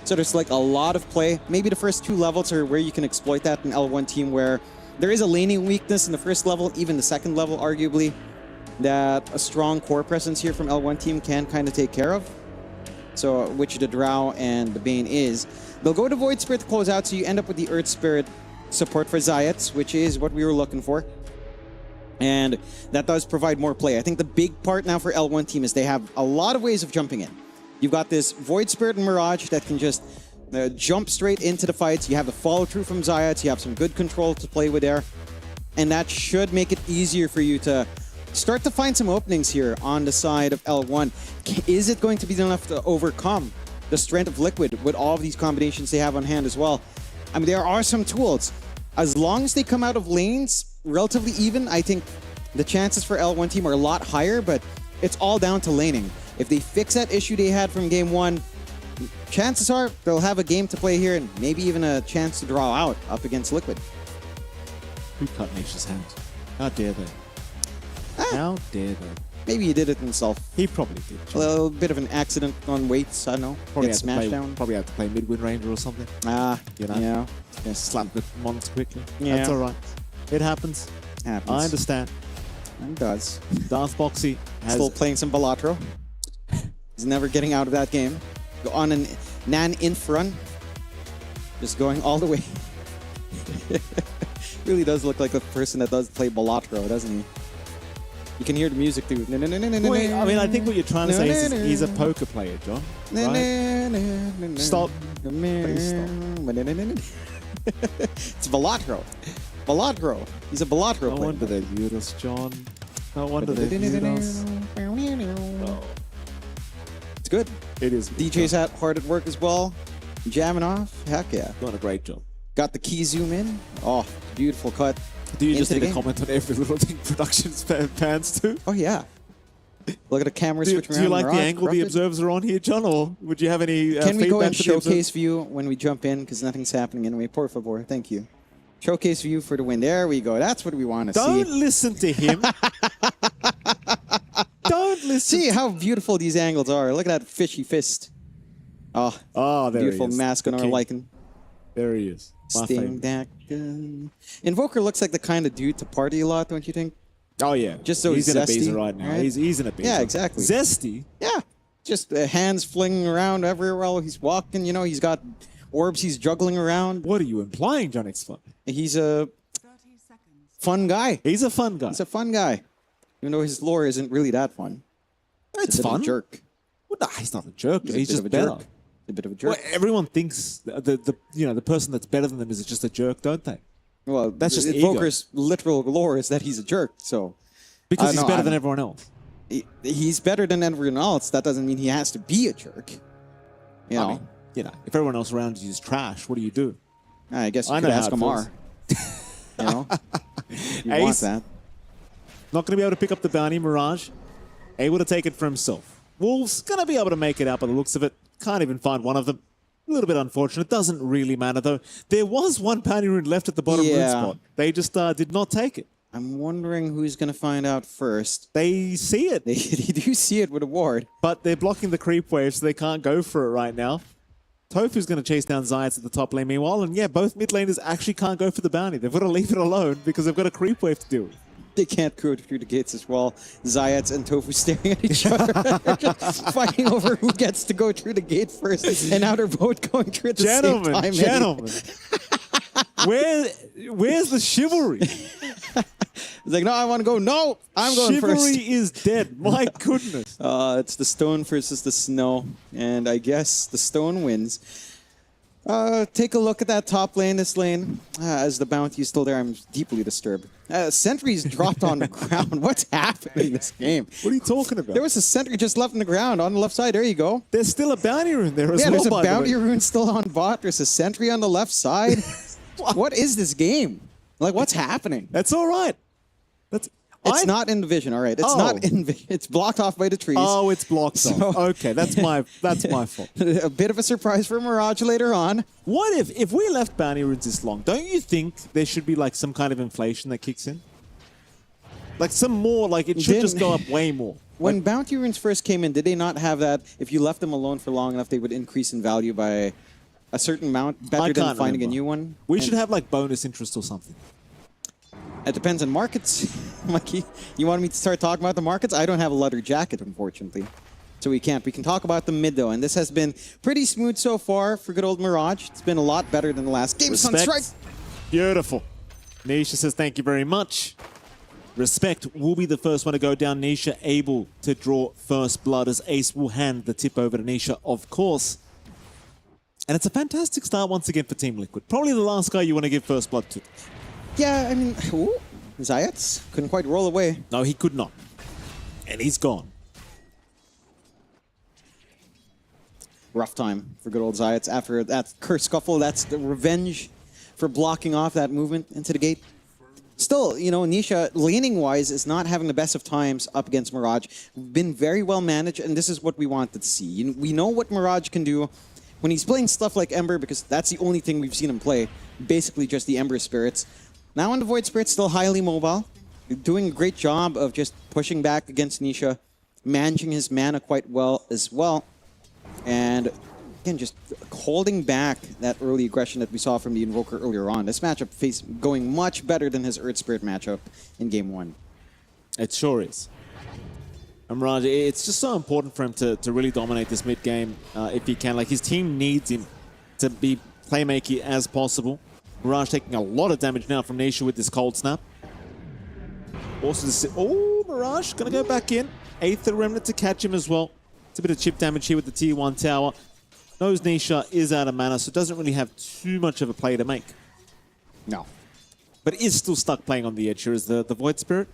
So there's like a lot of play. Maybe the first 2 levels are where you can exploit that in L1 team, where there is a laning weakness in the first level, even the second level, arguably, that a strong core presence here from L1 team can kind of take care of. So, which the Drow and the Bane is. They'll go to Void Spirit to close out, so you end up with the Earth Spirit support for Zayats, which is what we were looking for. And that does provide more play. I think the big part now for L1 team is they have a lot of ways of jumping in. You've got this Void Spirit and Mirage that can just jump straight into the fights. You have the follow-through from Zayats. You have some good control to play with there. And that should make it easier for you to start to find some openings here on the side of L1. Is it going to be enough to overcome the strength of Liquid with all of these combinations they have on hand as well? I mean, there are some tools. As long as they come out of lanes relatively even, I think the chances for L1 team are a lot higher, but it's all down to laning. If they fix that issue they had from game 1, chances are they'll have a game to play here and maybe even a chance to draw out up against Liquid. Who cut Nature's hand? How dare they? How dare they? Maybe he did it himself. He probably did. A little bit of an accident on weights, I don't know. Probably Get had smashed down. Probably had to play mid-wind ranger or something. You know. Yeah, slap the mons quickly. Yeah. That's all right. It happens. I understand. It does. Darth Boxy has... Still playing some Balatro. He's never getting out of that game. Go on an Nan Inf run. Just going all the way. Really does look like a person that does play Balatro, doesn't he? You can hear the music too. Wait, I mean, I think what you're trying to say is he's a poker player, John. Right? Stop. Please stop. It's Balatro. Balatro. He's a Balatro player. No wonder they viewed us, John. No wonder they viewed us. Oh. It's good. It is. DJ's hard at work as well. Jamming off. Heck yeah. Doing a great job. Got the key zoom in. Oh, beautiful cut. Do you just need to comment on every little thing Productions pans to? Oh, yeah. Look at the camera switch around. Do you like the angle the observers are on here, John, or would you have any Can we go in showcase view when we jump in, because nothing's happening anyway? Por favor. Thank you. Showcase view for the win. There we go. That's what we want to see. Don't listen to him. Don't listen. See how beautiful these angles are. Look at that fishy fist. Oh, there beautiful he is. mask on our Lycan. There he is. Sting that gun. Invoker looks like the kind of dude to party a lot, don't you think? Oh, yeah. Just so he's zesty, in a beezer right now. right? He's in a beezer. Yeah, exactly. Zesty? Yeah. Just hands flinging around everywhere while he's walking. You know, he's got orbs he's juggling around. What are you implying, John X Fun? He's a fun guy. He's a fun guy. He's a fun guy. Even though his lore isn't really that fun. It's fun. A jerk. Well, no, he's not a jerk. He's just a better. jerk. A bit of a jerk. Well, everyone thinks the person that's better than them is just a jerk, don't they? Well, that's just Invoker's literal lore is that he's a jerk. So because he's better than everyone else. He's better than everyone else. That doesn't mean he has to be a jerk. You know. I mean, if everyone else around you is trash, what do you do? I guess you could ask Amar. You know, you want that. Not going to be able to pick up the bounty. Mirage able to take it for himself. Wolves going to be able to make it out by the looks of it. Can't even find one of them. A little bit unfortunate. Doesn't really matter, though. There was one bounty rune left at the bottom rune spot. They just did not take it. I'm wondering who's going to find out first. They see it. They do see it with a ward. But they're blocking the creep wave, so they can't go for it right now. Tofu's going to chase down Zayats at the top lane meanwhile. And yeah, both mid laners actually can't go for the bounty. They've got to leave it alone because they've got a creep wave to deal with. They can't go through the gates as well. Zayats and Tofu staring at each other. They're just fighting over who gets to go through the gate first. And now they're both going through at the same time. Gentlemen. Where's the chivalry? It's like, no, I want to go. No, I'm going first. Chivalry is dead. My goodness. It's the stone versus the snow. And I guess the stone wins. Take a look at that top lane, this lane. As the bounty is still there, I'm deeply disturbed. Sentry's dropped on the ground. What's happening in this game? What are you talking about? There was a sentry just left on the ground on the left side. There you go. There's still a bounty rune there as well. Yeah, there's a bounty rune still on bot. There's a sentry on the left side. What is this game? Like, what's happening? That's all right. It's not in the vision, all right. It's not in it's blocked off by the trees. Oh, it's blocked off. Okay, that's my fault. A bit of a surprise for Mirage later on. What if we left bounty runes this long, don't you think there should be like some kind of inflation that kicks in? Like some more, like it should just go up way more. When bounty runes first came in, did they not have that if you left them alone for long enough, they would increase in value by a certain amount, better than finding a new one? We should have like bonus interest or something. It depends on markets. Mikey, you wanted me to start talking about the markets? I don't have a leather jacket, unfortunately. So we can't. We can talk about the mid, though. And this has been pretty smooth so far for good old Mirage. It's been a lot better than the last game. Respect. Sunstrike. Beautiful. Nisha says thank you very much. Respect will be the first one to go down. Nisha able to draw first blood as Ace will hand the tip over to Nisha, of course. And it's a fantastic start once again for Team Liquid. Probably the last guy you want to give first blood to. Yeah, I mean, Zayats couldn't quite roll away. No, he could not. And he's gone. Rough time for good old Zayats after that curse scuffle. That's the revenge for blocking off that movement into the gate. Still, you know, Nisha, laning-wise, is not having the best of times up against Mirage. Been very well managed, and this is what we wanted to see. We know what Mirage can do when he's playing stuff like Ember, because that's the only thing we've seen him play. Basically just the Ember Spirits. Now on the Void Spirit, still highly mobile. Doing a great job of just pushing back against Nisha, managing his mana quite well as well. And again, just holding back that early aggression that we saw from the Invoker earlier on. This matchup going much better than his Earth Spirit matchup in Game 1. It sure is. And Mirage, it's just so important for him to really dominate this mid game if he can. Like, his team needs him to be playmaky as possible. Mirage taking a lot of damage now from Nisha with this cold snap. Also, Mirage gonna go back in. Aether Remnant to catch him as well. It's a bit of chip damage here with the Tier 1 tower. Knows Nisha is out of mana, so doesn't really have too much of a play to make. No. But is still stuck playing on the edge here as the Void Spirit.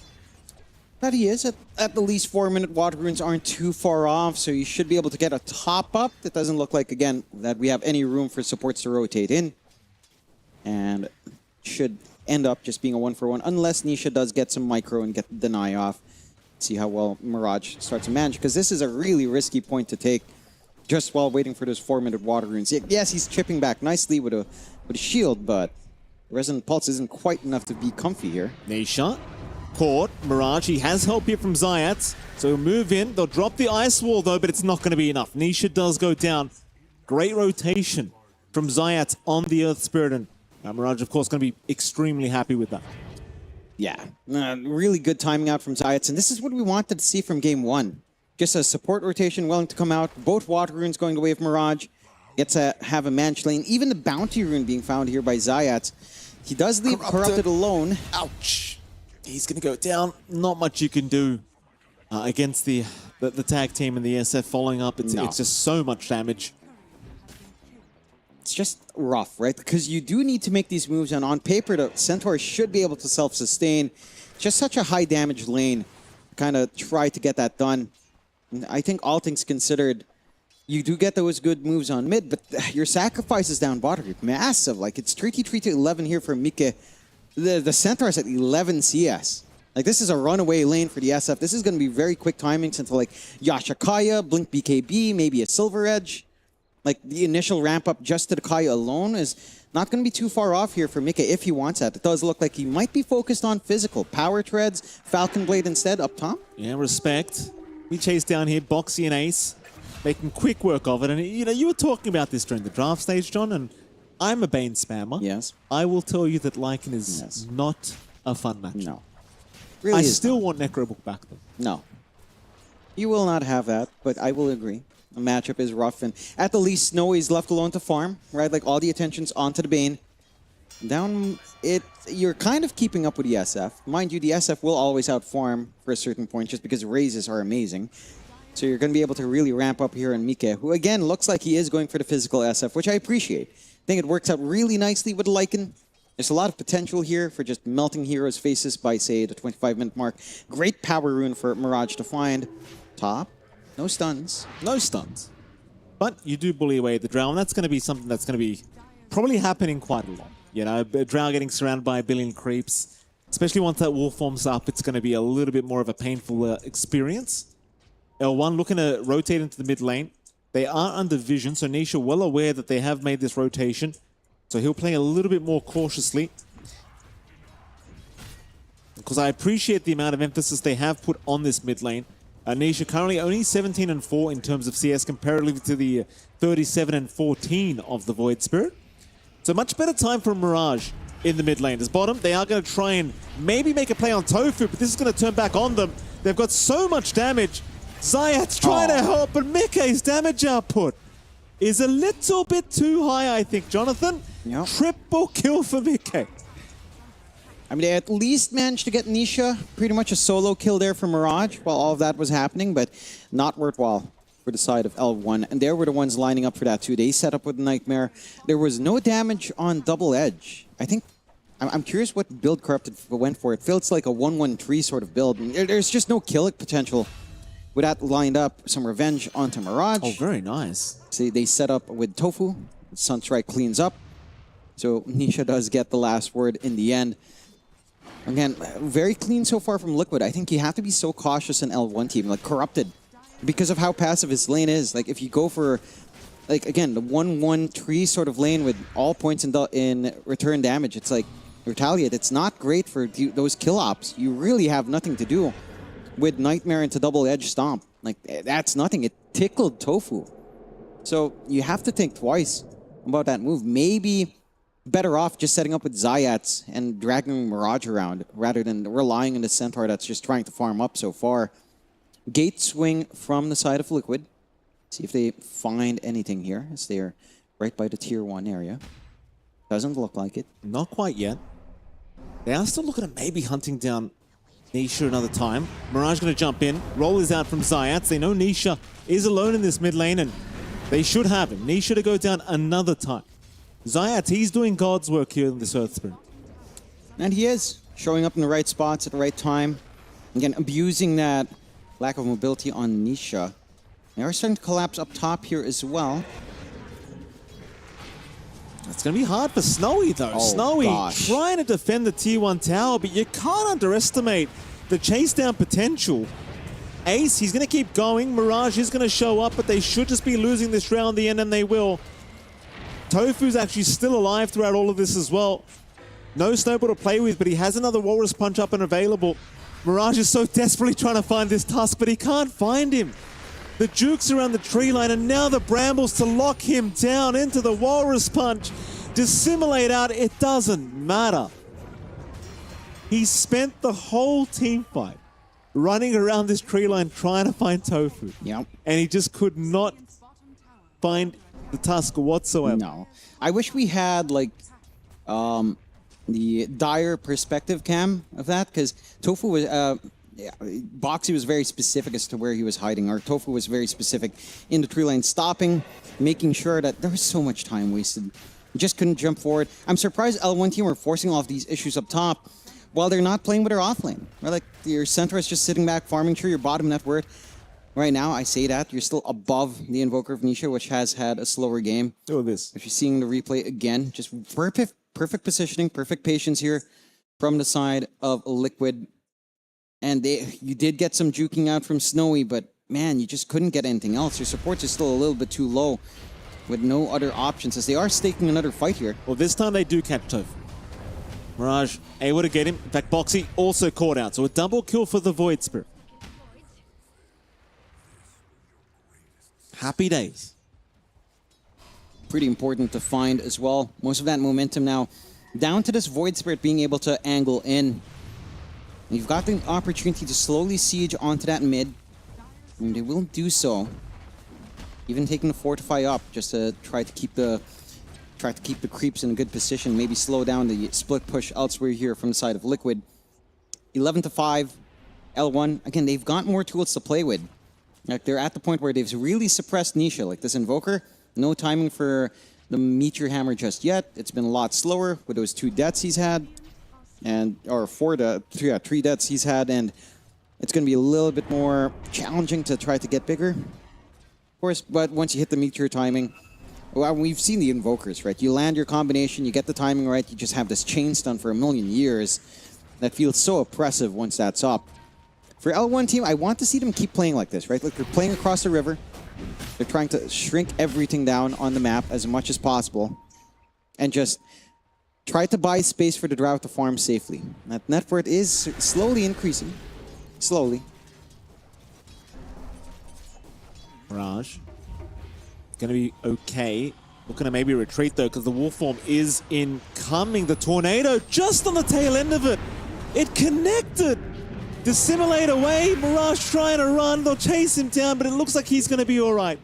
That he is. At the least 4-minute water runes aren't too far off, so you should be able to get a top up. It doesn't look like, again, that we have any room for supports to rotate in. And should end up just being a 1-for-1, unless Nisha does get some micro and get the deny off. See how well Mirage starts to manage, because this is a really risky point to take just while waiting for those 4-minute water runes. Yes, he's chipping back nicely with a shield, but Resonant Pulse isn't quite enough to be comfy here. Nisha, Porte, Mirage, he has help here from Zayats, so he'll move in. They'll drop the Ice Wall though, but it's not going to be enough. Nisha does go down. Great rotation from Zayats on the Earth Spirit, and Mirage, of course, going to be extremely happy with that. Yeah, really good timing out from Zayats, and this is what we wanted to see from Game 1. Just a support rotation willing to come out, both water runes going the way of Mirage, gets to have a managed lane, even the bounty rune being found here by Zayats. He does leave Corrupted alone. Ouch! He's going to go down. Not much you can do against the tag team and the SF following up. It's just so much damage. It's just rough, right? Because you do need to make these moves, and on paper, the Centaur should be able to self-sustain. Just such a high damage lane. Kind of try to get that done. And I think all things considered, you do get those good moves on mid, but your sacrifices down bottom are massive. Like, it's 3-3 to 11 here for Mike. The Centaur is at 11 CS. Like, this is a runaway lane for the SF. This is going to be very quick timings into, like, Yashakaya, Blink BKB, maybe a Silver Edge. Like, the initial ramp up just to the Kaya alone is not going to be too far off here for Mika if he wants that. It does look like he might be focused on physical. Power Treads, Falcon Blade instead up top. Yeah, respect. We chase down here, Boxy and Ace, making quick work of it. And, you know, you were talking about this during the draft stage, John, and I'm a Bane spammer. Yes. I will tell you that Lycan is not a fun match. No. Really I still want Necrobook back, though. No. You will not have that, but I will agree. The matchup is rough, and at the least, Snow is left alone to farm, right? Like, all the attention's onto the Bane. Down it, you're kind of keeping up with the SF. Mind you, the SF will always outfarm for a certain point just because raises are amazing. So you're going to be able to really ramp up here on Mike, who again looks like he is going for the physical SF, which I appreciate. I think it works out really nicely with Lycan. There's a lot of potential here for just melting heroes' faces by, say, the 25-minute mark. Great power rune for Mirage to find. Top. No stuns. No stuns. But you do bully away the Drow, and that's going to be something that's going to be probably happening quite a lot. You know, Drow getting surrounded by a billion creeps. Especially once that wall forms up, it's going to be a little bit more of a painful experience. L1 looking to rotate into the mid lane. They are under vision, so Nisha well aware that they have made this rotation. So he'll play a little bit more cautiously. Because I appreciate the amount of emphasis they have put on this mid lane. Nisha currently only 17-4 in terms of CS comparatively to the 37-14 of the Void Spirit. So much better time for Mirage in the mid lane. As bottom, they are going to try and maybe make a play on Tofu, but this is going to turn back on them. They've got so much damage. Zayat's trying to help, but Mikke's damage output is a little bit too high, I think. Jonathan, triple kill for Mikke. I mean, they at least managed to get Nisha pretty much a solo kill there for Mirage while all of that was happening, but not worthwhile for the side of L1. And they were the ones lining up for that too. They set up with Nightmare. There was no damage on Double Edge. I think, I'm curious what build Corrupted went for. It feels like a 1-1-3 sort of build. There's just no kill potential. With that lined up, some revenge onto Mirage. Oh, very nice. See, they set up with Tofu. Sunstrike cleans up. So Nisha does get the last word in the end. Again, very clean so far from Liquid. I think you have to be so cautious in L1 team, like Corrupted, because of how passive his lane is. Like if you go for, like again, the 1-1-3 sort of lane with all points in return damage, it's like Retaliate. It's not great for those kill ops. You really have nothing to do with Nightmare into Double Edge Stomp. Like that's nothing. It tickled Tofu. So you have to think twice about that move. Maybe better off just setting up with Zayats and dragging Mirage around rather than relying on the Centaur that's just trying to farm up so far. Gate swing from the side of Liquid. See if they find anything here, as they're right by the tier 1 area. Doesn't look like it. Not quite yet. They are still looking at maybe hunting down Nisha another time. Mirage going to jump in. Roll is out from Zayats. They know Nisha is alone in this mid lane, and they should have him. Nisha to go down another time. Zayat, he's doing God's work here in this Earth Sprint. And he is showing up in the right spots at the right time. Again, abusing that lack of mobility on Nisha. They are starting to collapse up top here as well. It's going to be hard for Snowy, though. Oh, Snowy gosh. trying to defend the tier 1 tower, but you can't underestimate the chase down potential. Ace, he's going to keep going. Mirage is going to show up, but they should just be losing this round in the end, and they will. Tofu's actually still alive throughout all of this as well. No Snowball to play with, but he has another Walrus Punch up and available. Mirage is so desperately trying to find this Tusk, but he can't find him. The Jukes around the tree line, and now the Brambles to lock him down into the Walrus Punch. Dissimulate out, it doesn't matter. He spent the whole team fight running around this tree line trying to find Tofu. Yep. And he just could not find the Tusk whatsoever. No. I wish we had like the dire perspective cam of that, because Tofu was Boxy was very specific as to where he was hiding, or Tofu was very specific in the tree line, stopping, making sure that there was so much time wasted. Just couldn't jump forward. I'm surprised L1 team were forcing all of these issues up top while they're not playing with their off lane. Or like your center is just sitting back, farming through your bottom net word. Right now, I say that, you're still above the Invoker of Nisha, which has had a slower game. Look at this. If you're seeing the replay again, just perfect positioning, perfect patience here from the side of Liquid. And you did get some juking out from Snowy, but man, you just couldn't get anything else. Your supports are still a little bit too low with no other options, as they are staking another fight here. Well, this time they do catch Tofu. Mirage able to get him. In fact, Boxy also caught out. So a double kill for the Void Spirit. Happy days. Pretty important to find as well. Most of that momentum now down to this Void Spirit being able to angle in. You've got the opportunity to slowly siege onto that mid, and they will do so. Even taking the Fortify up just to try to keep the creeps in a good position. Maybe slow down the split push elsewhere here from the side of Liquid. 11-5, L1. Again, they've got more tools to play with. Like they're at the point where they've really suppressed Nisha. Like this Invoker, no timing for the Meteor Hammer just yet. It's been a lot slower with those 2 deaths he's had. Or 3 deaths he's had, and it's going to be a little bit more challenging to try to get bigger. Of course, but once you hit the Meteor timing, well, we've seen the Invokers, right? You land your combination, you get the timing right, you just have this chain stun for a million years. that feels so oppressive once that's up. For L1 team, I want to see them keep playing like this, right? Like they're playing across the river. They're trying to shrink everything down on the map as much as possible. And just try to buy space for the Drow to farm safely. That net worth is slowly increasing. Slowly. Mirage. Gonna be okay. Looking to maybe retreat though, because the war form is incoming. The tornado just on the tail end of it. It connected. Dissimulate away. Mirage trying to run. They'll chase him down, but it looks like he's gonna be all right.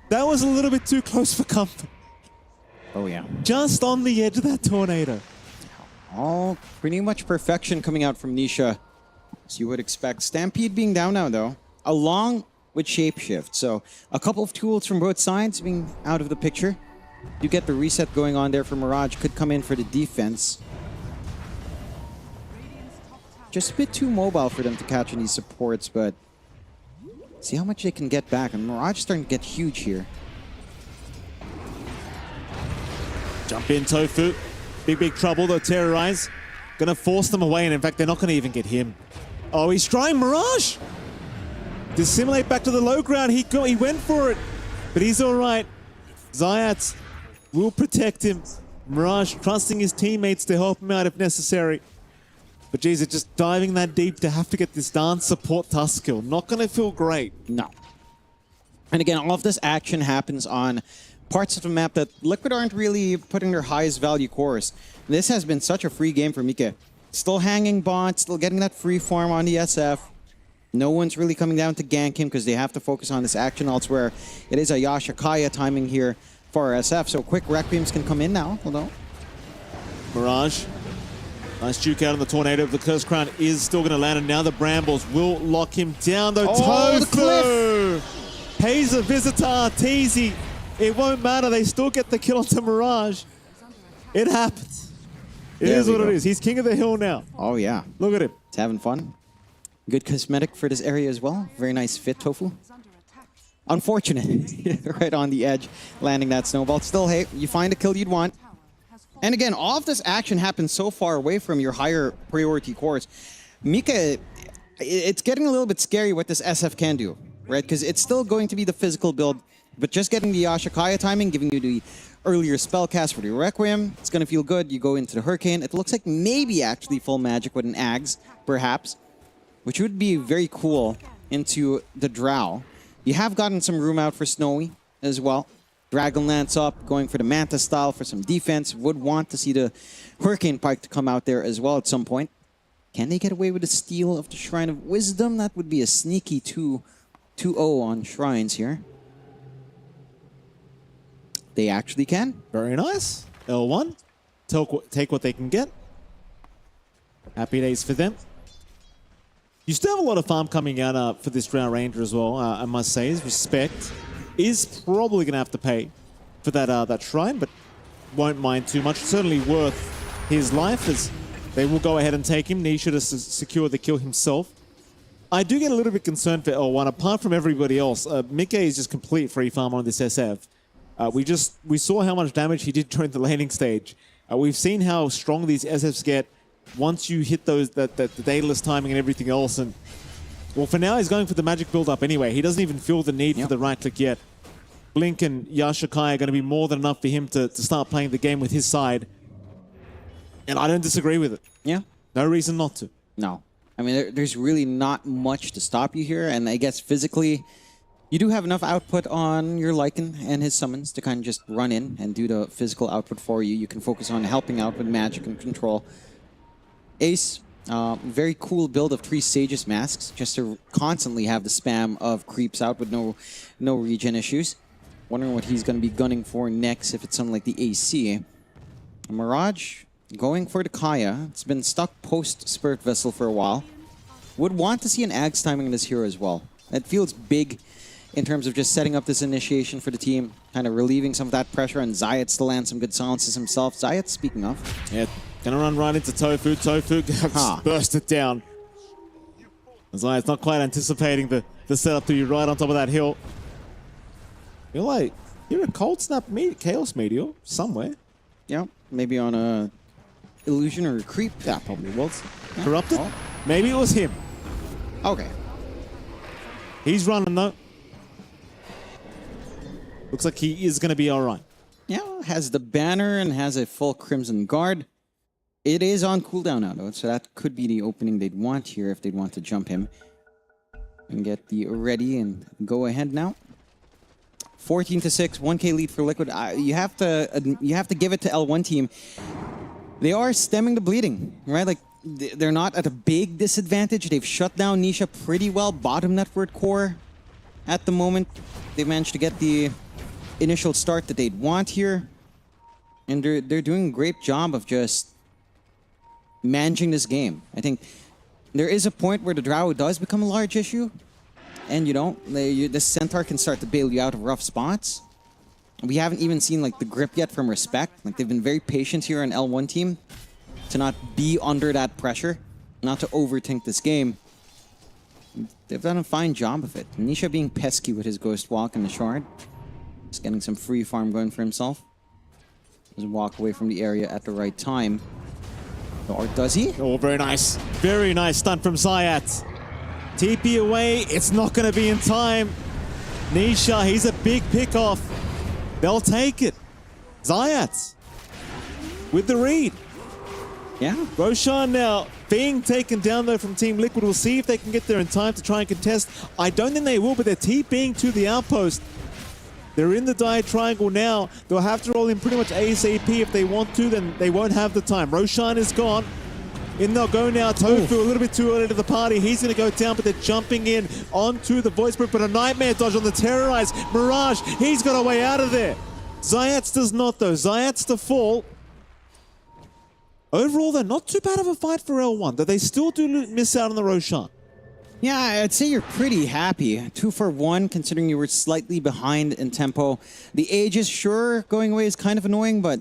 That was a little bit too close for comfort. Oh yeah. Just on the edge of that tornado. All pretty much perfection coming out from Nisha, as you would expect. Stampede being down now though, along with Shapeshift. So a couple of tools from both sides being out of the picture. You get the reset going on there for Mirage. Could come in for the defense. Just a bit too mobile for them to catch any supports, but see how much they can get back. And Mirage starting to get huge here. Jump in, Tofu. Big trouble. They'll terrorize. Gonna force them away, and in fact, they're not gonna even get him. Oh, he's trying Mirage. Dissimulate back to the low ground. He went for it, but he's all right. Zayat will protect him. Mirage trusting his teammates to help him out if necessary. But geez, it's just diving that deep to have to get this dance support tusk kill. Not gonna feel great. No. And again, all of this action happens on parts of the map that Liquid aren't really putting their highest value cores. This has been such a free game for Mike. Still hanging bot, still getting that free farm on the SF. No one's really coming down to gank him because they have to focus on this action elsewhere. It is a Yashakaya timing here for SF, so quick Requiems can come in now. Hold on. Mirage. Nice juke out on the tornado. The Curse Crown is still going to land, and now the Brambles will lock him down. Though Tofu pays a visitor, Teasy. It won't matter. They still get the kill onto Mirage. It happens. It is what it is. He's king of the hill now. Oh, yeah. Look at him. He's having fun. Good cosmetic for this area as well. Very nice fit, Tofu. Unfortunate. Right on the edge, landing that snowball. Still, hey, you find a kill you'd want. And again, all of this action happens so far away from your higher priority cores. Mika, it's getting a little bit scary what this SF can do, right? Because it's still going to be the physical build, but just getting the Yashakaya timing, giving you the earlier spell cast for the Requiem, it's going to feel good. You go into the Hurricane. It looks like maybe actually full magic with an Ags, perhaps, which would be very cool into the Drow. You have gotten some room out for Snowy as well. Dragonlance up, going for the Manta style for some defense. Would want to see the Hurricane Pike to come out there as well at some point. Can they get away with the steal of the Shrine of Wisdom? That would be a sneaky 2-0 on Shrines here. They actually can. Very nice. L1. Take what they can get. Happy days for them. You still have a lot of farm coming out for this Drow Ranger as well, I must say. Respect is probably going to have to pay for that shrine, but won't mind too much. Certainly worth his life, as they will go ahead and take him. Nisha to secure the kill himself. I do get a little bit concerned for L1. Apart from everybody else, Mika is just complete free farm on this SF. We saw how much damage he did during the landing stage. We've seen how strong these SFs get once you hit the dataless timing and everything else. And well, for now, he's going for the magic build-up anyway. He doesn't even feel the need for the right-click yet. Blink and Yashakai are going to be more than enough for him to start playing the game with his side. And I don't disagree with it. Yeah. No reason not to. No. I mean, there's really not much to stop you here. And I guess physically, you do have enough output on your Lycan and his summons to kind of just run in and do the physical output for you. You can focus on helping out with magic and control. Ace, very cool build of 3 Sages masks, just to constantly have the spam of creeps out with no regen issues. Wondering what he's going to be gunning for next if it's something like the AC. Mirage going for the Kaya. It's been stuck post Spirit Vessel for a while. Would want to see an Ags timing in this hero as well. It feels big in terms of just setting up this initiation for the team, kind of relieving some of that pressure, and Zayat to land some good silences himself. Zayat, speaking of. Yeah, gonna run right into Tofu. Tofu burst it down. Zayat's not quite anticipating the setup to be right on top of that hill. You're a Cold Snap Chaos Meteor somewhere. Yeah, maybe on a illusion or creep? Yeah, probably was. Corrupted? Oh. Maybe it was him. Okay. He's running though. Looks like he is going to be all right. Yeah, has the banner and has a full Crimson Guard. It is on cooldown now, though, so that could be the opening they'd want here if they'd want to jump him. And get the ready and go ahead now. 14-6, 1K lead for Liquid. You have to give it to L1 team. They are stemming the bleeding, right? Like, they're not at a big disadvantage. They've shut down Nisha pretty well. Bottom network core at the moment. They've managed to get the initial start that they'd want here. And they're doing a great job of just managing this game. I think there is a point where the Drow does become a large issue. And, you know, the Centaur can start to bail you out of rough spots. We haven't even seen, like, the grip yet from Respect. Like, they've been very patient here on L1 team to not be under that pressure, not to overthink this game. They've done a fine job of it. Nisha being pesky with his Ghost Walk and the Shard. Just getting some free farm going for himself. Doesn't walk away from the area at the right time. Or does he? Oh, very nice. Very nice stunt from Zayat. TP away. It's not going to be in time. Nisha, he's a big pick-off. They'll take it. Zayat with the read. Yeah. Roshan now being taken down though from Team Liquid. We'll see if they can get there in time to try and contest. I don't think they will, but they're TPing to the outpost. They're in the dire triangle now. They'll have to roll in pretty much ASAP if they want to, then they won't have the time. Roshan is gone. In they'll go now. Tofu a little bit too early to the party. He's going to go down, but they're jumping in onto the Voice Spirit, but a Nightmare dodge on the Terrorize. Mirage, he's got a way out of there. Zayats does not though. Zayats to fall. Overall, they're not too bad of a fight for L1, though they still do miss out on the Roshan. Yeah, I'd say you're pretty happy. 2 for 1, considering you were slightly behind in tempo. The Aegis, sure, going away is kind of annoying, but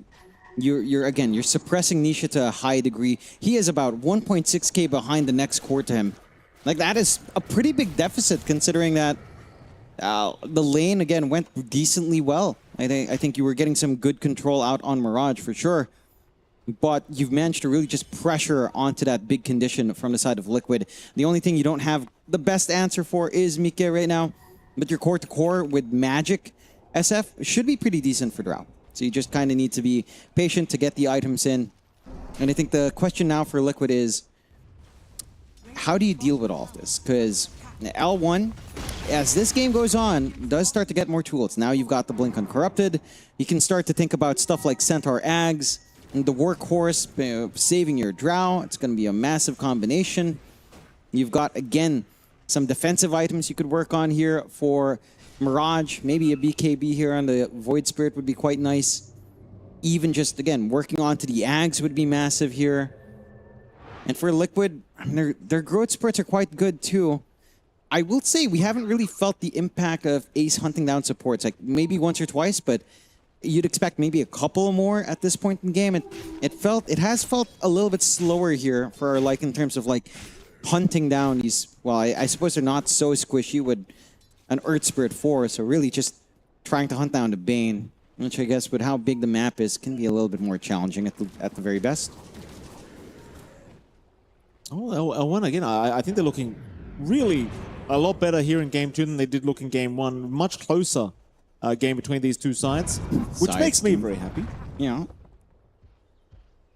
you're suppressing Nisha to a high degree. He is about 1.6k behind the next core to him. Like, that is a pretty big deficit, considering that the lane, again, went decently well. I think you were getting some good control out on Mirage, for sure. But you've managed to really just pressure onto that big condition from the side of Liquid. The only thing you don't have the best answer for is Mike right now. But your core-to-core with Magic SF should be pretty decent for Drow. So you just kind of need to be patient to get the items in. And I think the question now for Liquid is, how do you deal with all of this? Because L1, as this game goes on, does start to get more tools. Now you've got the Blink Uncorrupted. You can start to think about stuff like Centaur Ags, the Workhorse, saving your Drow. It's going to be a massive combination. You've got, again, some defensive items you could work on here for Mirage. Maybe a BKB here on the Void Spirit would be quite nice. Even just, again, working onto the Ags would be massive here. And for Liquid, their growth spurts are quite good too. I will say we haven't really felt the impact of Ace hunting down supports. Like, maybe once or twice, but you'd expect maybe a couple more at this point in the game. It has felt a little bit slower here for, like, in terms of, like, hunting down these. Well, I suppose they're not so squishy with an Earth Spirit 4, so really just trying to hunt down the Bane, which I guess with how big the map is can be a little bit more challenging at the very best. Oh, L1 again. I think they're looking really a lot better here in Game 2 than they did look in Game 1. Much closer game between these two sides, which makes me very happy. You know,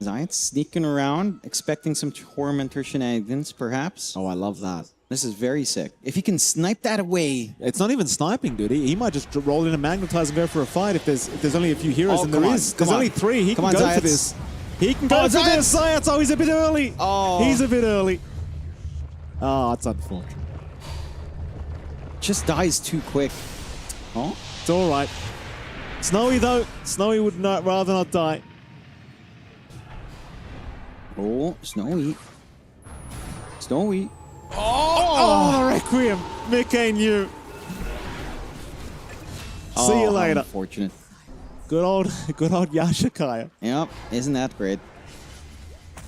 Zayat sneaking around, expecting some Tormentor shenanigans, perhaps. Oh, I love that. This is very sick. If he can snipe that away. It's not even sniping, dude. He might just roll in and magnetize and go for a fight if there's only a few heroes, and there's only 3. He can go for this. He can go for this. Zayat, oh, he's a bit early. Oh. He's a bit early. Oh, it's unfortunate. Just dies too quick. Oh. It's all right. Snowy, though. Snowy would rather not die. Oh, Snowy. Snowy. Oh, Requiem. Mickey knew. See you later. Unfortunate. Good old Yashikaya. Yep, isn't that great?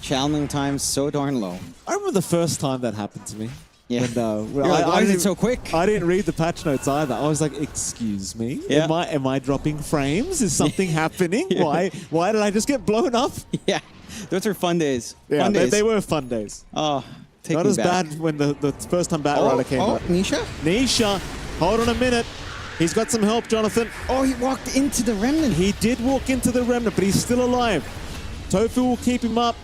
Challenging times so darn low. I remember the first time that happened to me. Yeah. And, You're like, why is it so quick? I didn't read the patch notes either. I was like, excuse me? Yeah. Am I dropping frames? Is something happening? Yeah. Why did I just get blown up? Yeah. Those are fun days. Yeah, Fun days. they were fun days. Oh, take Not me as back. bad when the first time Battle Rider came out. Nisha? Nisha, hold on a minute. He's got some help, Jonathan. Oh, he walked into the remnant. He did walk into the remnant, but he's still alive. Tofu will keep him up.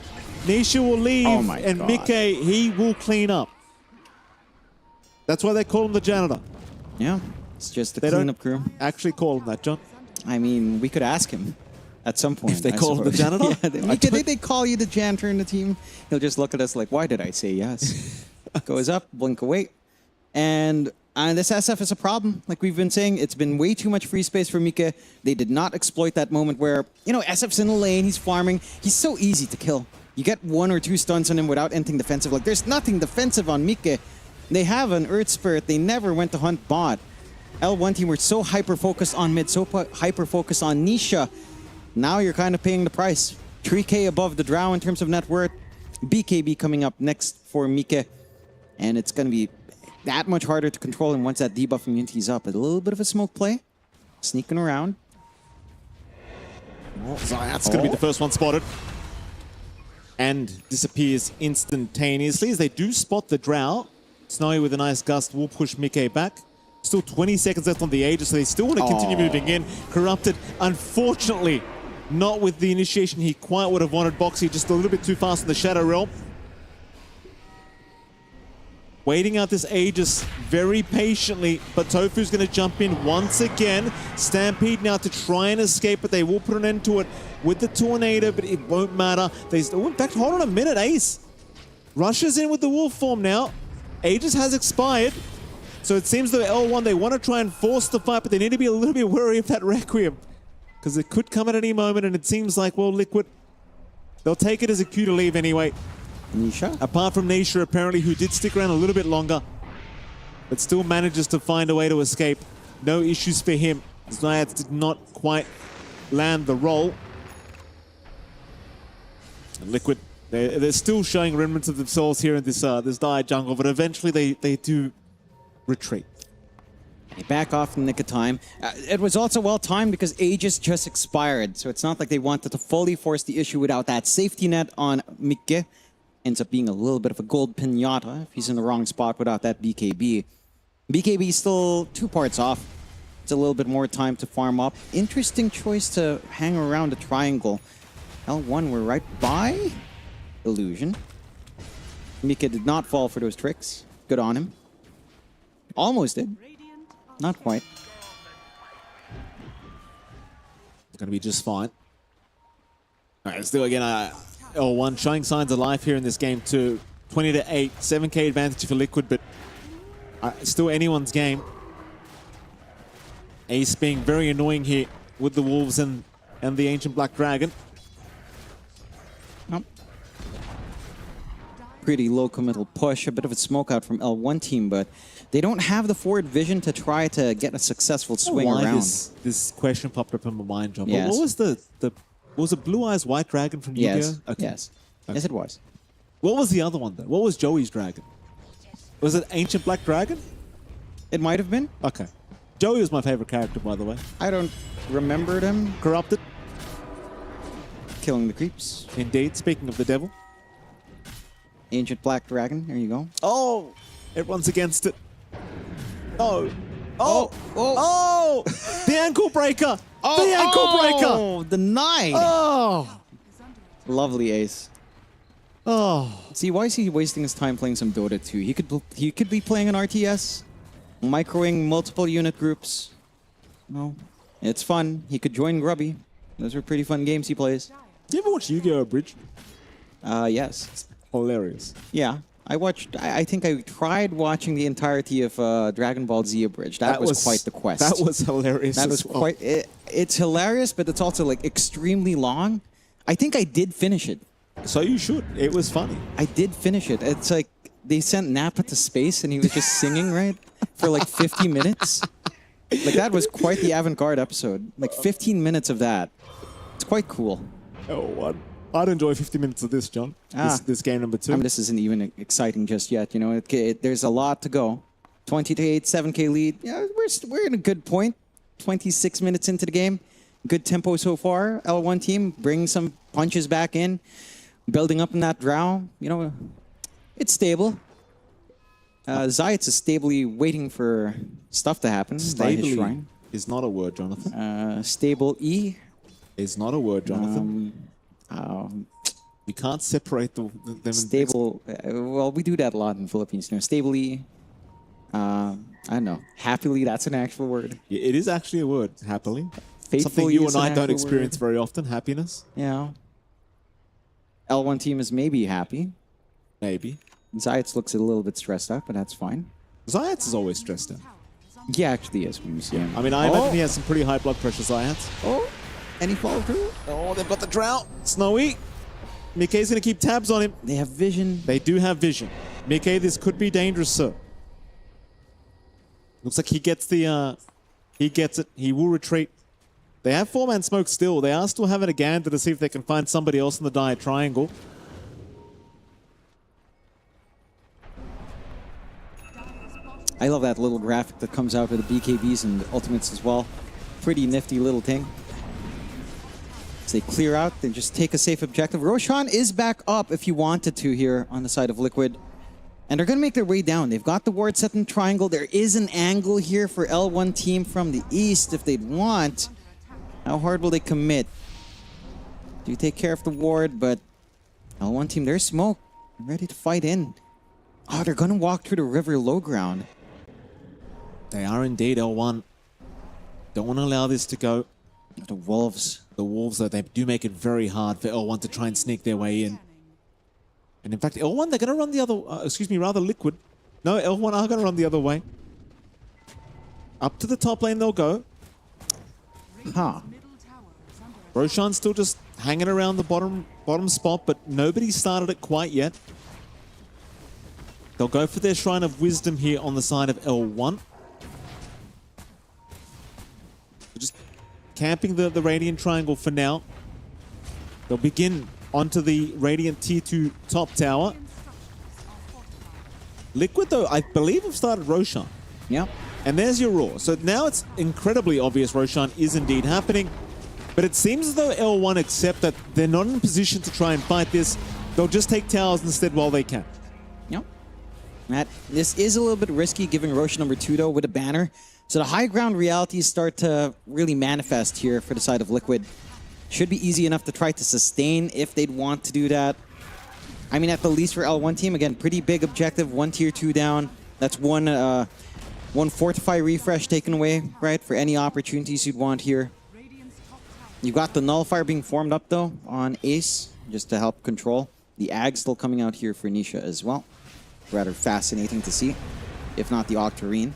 Nisha will leave. Oh my and God. Mickey, he will clean up. That's why they call him the janitor. Yeah, it's just the They cleanup don't crew. actually call him that, John. I mean, we could ask him at some point. If they I call him the suppose. janitor? Yeah, Mika, did they call you the janitor in the team? He'll just look at us like, why did I say yes? Goes up, blink away. And this SF is a problem. Like we've been saying, it's been way too much free space for Mika. They did not exploit that moment where, SF's in the lane, he's farming. He's so easy to kill. You get 1 or 2 stuns on him without anything defensive. Like there's nothing defensive on Mika. They have an Earth Spirit. They never went to hunt bot. L1 team were so hyper-focused on mid, so hyper-focused on Nisha. Now you're kind of paying the price. 3K above the Drow in terms of net worth. BKB coming up next for Mika. And it's going to be that much harder to control him once that debuff immunity is up. A little bit of a smoke play. Sneaking around. That's going to be the first one spotted. And disappears instantaneously as they do spot the Drow. Snowy with a nice gust will push Mickey back. Still 20 seconds left on the Aegis, so they still want to continue moving in. Corrupted, unfortunately, not with the initiation he quite would have wanted. Boxy just a little bit too fast in the Shadow Realm. Waiting out this Aegis very patiently, but Tofu's going to jump in once again. Stampede now to try and escape, but they will put an end to it with the Tornado, but it won't matter. In fact, hold on a minute, Ace. Rushes in with the Wolf form now. Aegis has expired, so it seems that L1, they want to try and force the fight, but they need to be a little bit wary of that Requiem, because it could come at any moment, and it seems like, well, Liquid, they'll take it as a cue to leave anyway. Nisha? Apart from Nisha, apparently, who did stick around a little bit longer, but still manages to find a way to escape. No issues for him. Zayats did not quite land the roll. And Liquid, they're still showing remnants of themselves here in this dire jungle, but eventually they do retreat. They back off in the nick of time. It was also well timed because Aegis just expired, so it's not like they wanted to fully force the issue without that safety net on Mikke. Ends up being a little bit of a gold pinata if he's in the wrong spot without that BKB. BKB is still 2 parts off. It's a little bit more time to farm up. Interesting choice to hang around the triangle. L1 were right by Illusion. Mika did not fall for those tricks. Good on him. Almost did. Not quite. Going to be just fine. All right, still again, L1 showing signs of life here in this game too. 20-8, 7k advantage for Liquid, but still anyone's game. Ace being very annoying here with the Wolves and the Ancient Black Dragon. Pretty low committal push, a bit of a smoke out from L1 team, but they don't have the forward vision to try to get a successful swing around. This question popped up in my mind, John. Yes. What was the Blue Eyes White Dragon from Yu-Gi-Oh? Yes. Okay. Yes. Okay. Yes, it was. What was the other one though? What was Joey's dragon? Was it Ancient Black Dragon? It might have been. Okay. Joey was my favorite character, by the way. I don't remember them. Corrupted. Killing the creeps. Indeed. Speaking of the devil. Ancient Black Dragon. There you go. Oh! Everyone's against it. Oh! Oh! Oh! The ankle breaker! The ankle breaker! Oh! Denied! Oh! Lovely ace. Oh! See, why is he wasting his time playing some Dota 2? He could be playing an RTS, microing multiple unit groups. No, it's fun. He could join Grubby. Those are pretty fun games he plays. Do you ever watch Yu-Gi-Oh! Abridged? Yes. Hilarious. Yeah. I think I tried watching the entirety of Dragon Ball Z Abridged. That was quite the quest. That was hilarious. That was quite... It's hilarious, but it's also like extremely long. I think I did finish it. So you should. It was funny. I did finish it. It's like they sent Nappa to space and he was just singing, right? For like 50 minutes. Like that was quite the avant-garde episode. Like 15 minutes of that. It's quite cool. Oh, what? I'd enjoy 50 minutes of this, John. This game number 2. I mean, this isn't even exciting just yet. You know, there's a lot to go. 20-8, 7K lead. Yeah, we're in a good point. 26 minutes into the game. Good tempo so far. L1 team bringing some punches back in, building up in that drow. You know, it's stable. Zayats is stably waiting for stuff to happen by his shrine. Is not a word, Jonathan. Stable E is not a word, Jonathan. You can't separate them. Stable. Well, we do that a lot in the Philippines. You know, stable E. I don't know. Happily, that's an actual word. Yeah, it is actually a word. Happily. Faithfully something you is and I an don't actual experience word. very often. Happiness. Yeah. L1 team is maybe happy. Maybe. Zayats looks a little bit stressed out, but that's fine. Zayats is always stressed out. He actually is when you see him. I mean, I imagine he has some pretty high blood pressure, Zayats. Oh, any follow through? Oh, they've got the drought. Snowy. Mikkei's going to keep tabs on him. They have vision. They do have vision. Mikkei, this could be dangerous, sir. Looks like he gets the... he gets it. He will retreat. They have 4-man smoke still. They are still having a gander to see if they can find somebody else in the dire triangle. I love that little graphic that comes out with the BKBs and the ultimates as well. Pretty nifty little thing. As they clear out, they just take a safe objective. Roshan is back up if you wanted to here on the side of Liquid. And they're going to make their way down. They've got the ward set in triangle. There is an angle here for L1 team from the east if they'd want. How hard will they commit? Do take care of the ward, but L1 team, there's smoke. Ready to fight in. Oh, they're going to walk through the river low ground. They are indeed L1. Don't want to allow this to go. The Wolves. The Wolves, though, they do make it very hard for L1 to try and sneak their way in. And in fact, L1, they're going to run the other... rather Liquid. No, L1 are going to run the other way. Up to the top lane they'll go. Huh. Roshan's still just hanging around the bottom spot, but nobody's started it quite yet. They'll go for their Shrine of Wisdom here on the side of L1. They're just camping the Radiant Triangle for now. They'll begin onto the Radiant Tier 2 top tower. Liquid, though, I believe have started Roshan. Yep. And there's your Roar. So now it's incredibly obvious Roshan is indeed happening. But it seems as though L1 accept that they're not in a position to try and fight this. They'll just take towers instead while they can. Yep. Matt, this is a little bit risky giving Roshan number 2 though with a banner. So the high ground realities start to really manifest here for the side of Liquid. Should be easy enough to try to sustain if they'd want to do that. I mean, at the least for L1 team, again, pretty big objective. 1 tier 2 down. That's one fortify refresh taken away, right? For any opportunities you'd want here. You've got the nullifier being formed up though on Ace, just to help control. The Ag still coming out here for Nisha as well. Rather fascinating to see, if not the Octarine.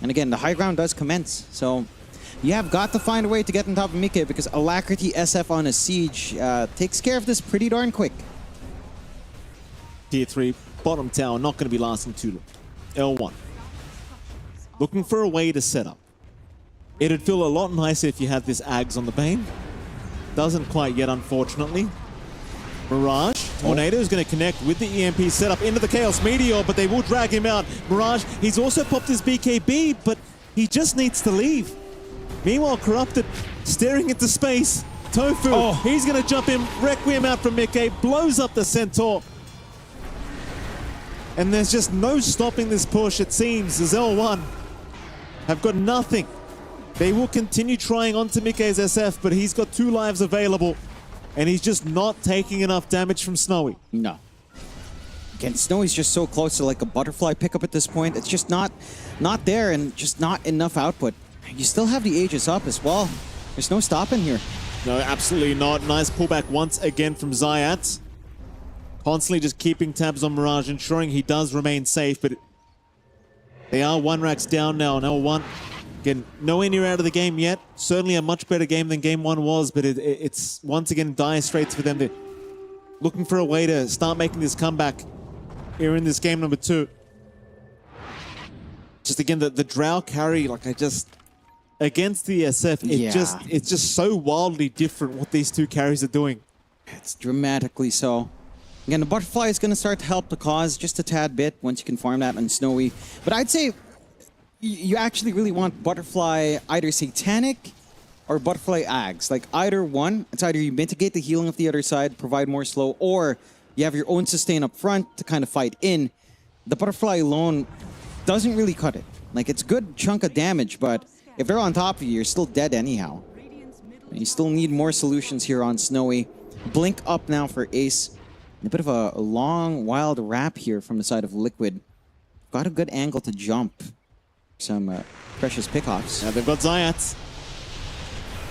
And again, the high ground does commence, so you have got to find a way to get on top of Mikkei because Alacrity SF on a siege takes care of this pretty darn quick. Tier 3, bottom tower, not going to be lasting too long. L1. Looking for a way to set up. It'd feel a lot nicer if you had this Ags on the Bane. Doesn't quite yet, unfortunately. Mirage, Tornado is going to connect with the EMP setup into the Chaos Meteor, but they will drag him out. Mirage, he's also popped his BKB, but he just needs to leave. Meanwhile, Corrupted, staring into space. Tofu, he's going to jump in, Requiem out from Mikkei, blows up the Centaur. And there's just no stopping this push, it seems, as L1 have got nothing. They will continue trying onto Mikkei's SF, but he's got 2 lives available. And he's just not taking enough damage from Snowy. No. Again, Snowy's just so close to like a butterfly pickup at this point. It's just not there and just not enough output. You still have the Aegis up as well. There's no stopping here. No, absolutely not. Nice pullback once again from Zayat. Constantly just keeping tabs on Mirage, ensuring he does remain safe, but they are 1 racks down now on L1. Again, nowhere near out of the game yet. Certainly a much better game than Game 1 was, but it's once again dire straits for them. They're looking for a way to start making this comeback here in this game number 2. Just again, the Drow carry, like against the SF, it's just so wildly different what these 2 carries are doing. It's dramatically so. Again, the butterfly is going to start to help the cause just a tad bit once you can farm that on Snowy. But I'd say you actually really want butterfly either Satanic or butterfly Ags. Like either one, it's either you mitigate the healing of the other side, provide more slow, or you have your own sustain up front to kind of fight in. The butterfly alone doesn't really cut it. Like it's good chunk of damage, but if they're on top of you, you're still dead anyhow. You still need more solutions here on Snowy. Blink up now for Ace. A bit of a long, wild wrap here from the side of Liquid. Got a good angle to jump. Some precious pickoffs. Now they've got Zayats.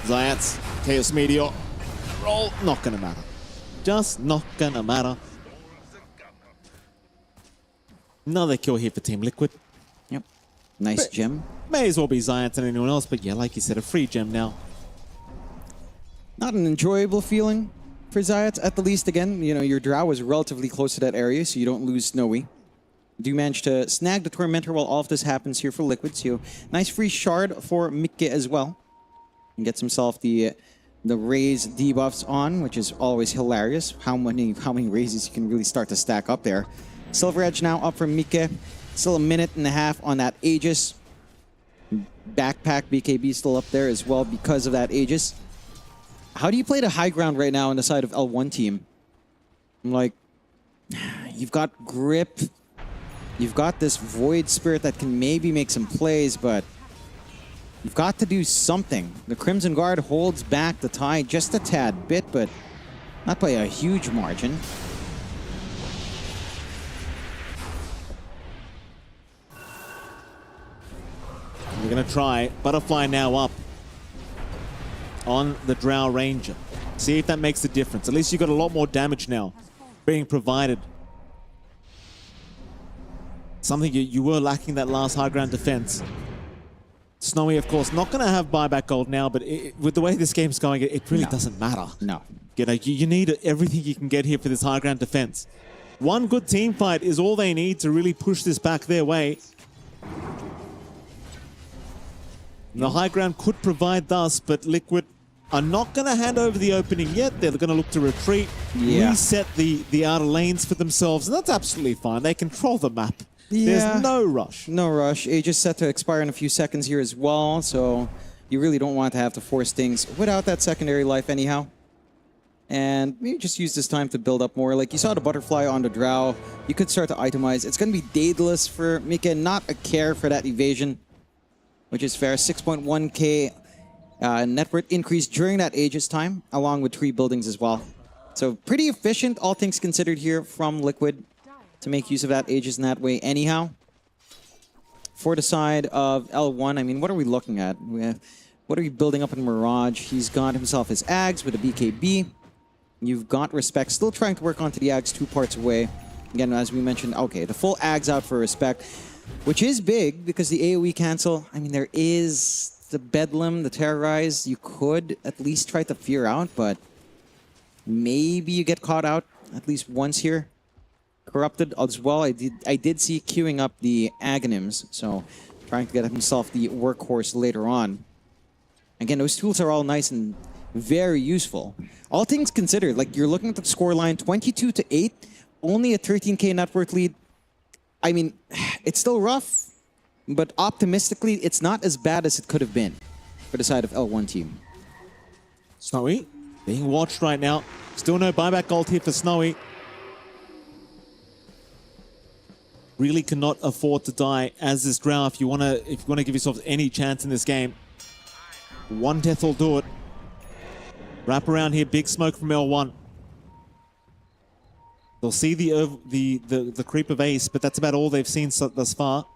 Zayats, Chaos Meteor. Roll, not gonna matter. Just not gonna matter. Another kill here for Team Liquid. Yep. Nice gem. May as well be Zayats and anyone else, but yeah, like you said, a free gem now. Not an enjoyable feeling for Zayats, at the least. Again, you know, your drow was relatively close to that area, so you don't lose Snowy. Do manage to snag the Tormentor while all of this happens here for Liquid. So nice free shard for Mikke as well. And gets himself the raise debuffs on, which is always hilarious. How many raises you can really start to stack up there. Silver Edge now up for Mikke. Still a minute and a half on that Aegis. Backpack BKB still up there as well because of that Aegis. How do you play the high ground right now on the side of L1 team? I'm like, you've got grip. You've got this Void Spirit that can maybe make some plays, but you've got to do something. The Crimson Guard holds back the tide just a tad bit, but not by a huge margin. We're going to try. Butterfly now up on the Drow Ranger. See if that makes a difference. At least you got a lot more damage now being provided. Something you were lacking that last high ground defense. Snowy, of course, not going to have buyback gold now, but with the way this game's going, it really doesn't matter. No. You know, you need everything you can get here for this high ground defense. One good team fight is all they need to really push this back their way. The high ground could provide thus, but Liquid are not going to hand over the opening yet. They're going to look to retreat, reset the outer lanes for themselves, and that's absolutely fine. They control the map. There's no rush. No rush. Aegis set to expire in a few seconds here as well, so you really don't want to have to force things without that secondary life anyhow. And maybe just use this time to build up more. Like you saw the butterfly on the drow. You could start to itemize. It's going to be Daedalus for Mikke, not a care for that evasion, which is fair. 6.1k net worth increase during that Aegis time, along with 3 buildings as well. So pretty efficient, all things considered here from Liquid to make use of that Aegis in that way anyhow. For the side of L1, I mean, what are we looking at? What are we building up in Mirage? He's got himself his Ags with a BKB. You've got Respect, still trying to work onto the Ags 2 parts away. Again, as we mentioned, okay, the full Ags out for Respect, which is big because the AoE cancel, I mean, there is the Bedlam, the Terrorize. You could at least try to fear out, but maybe you get caught out at least once here. Corrupted as well. I did see queuing up the Aghanim's, so trying to get himself the workhorse later on. Again, those tools are all nice and very useful. All things considered, like you're looking at the scoreline, 22-8, only a 13k net worth lead. I mean, it's still rough, but optimistically, it's not as bad as it could have been for the side of L1 team. Snowy being watched right now. Still no buyback gold here for Snowy. Really cannot afford to die as this drow if you want to give yourself any chance in this game. One death will do it. Wrap around here, big smoke from L1. They'll see the creep of Ace, but that's about all they've seen thus far.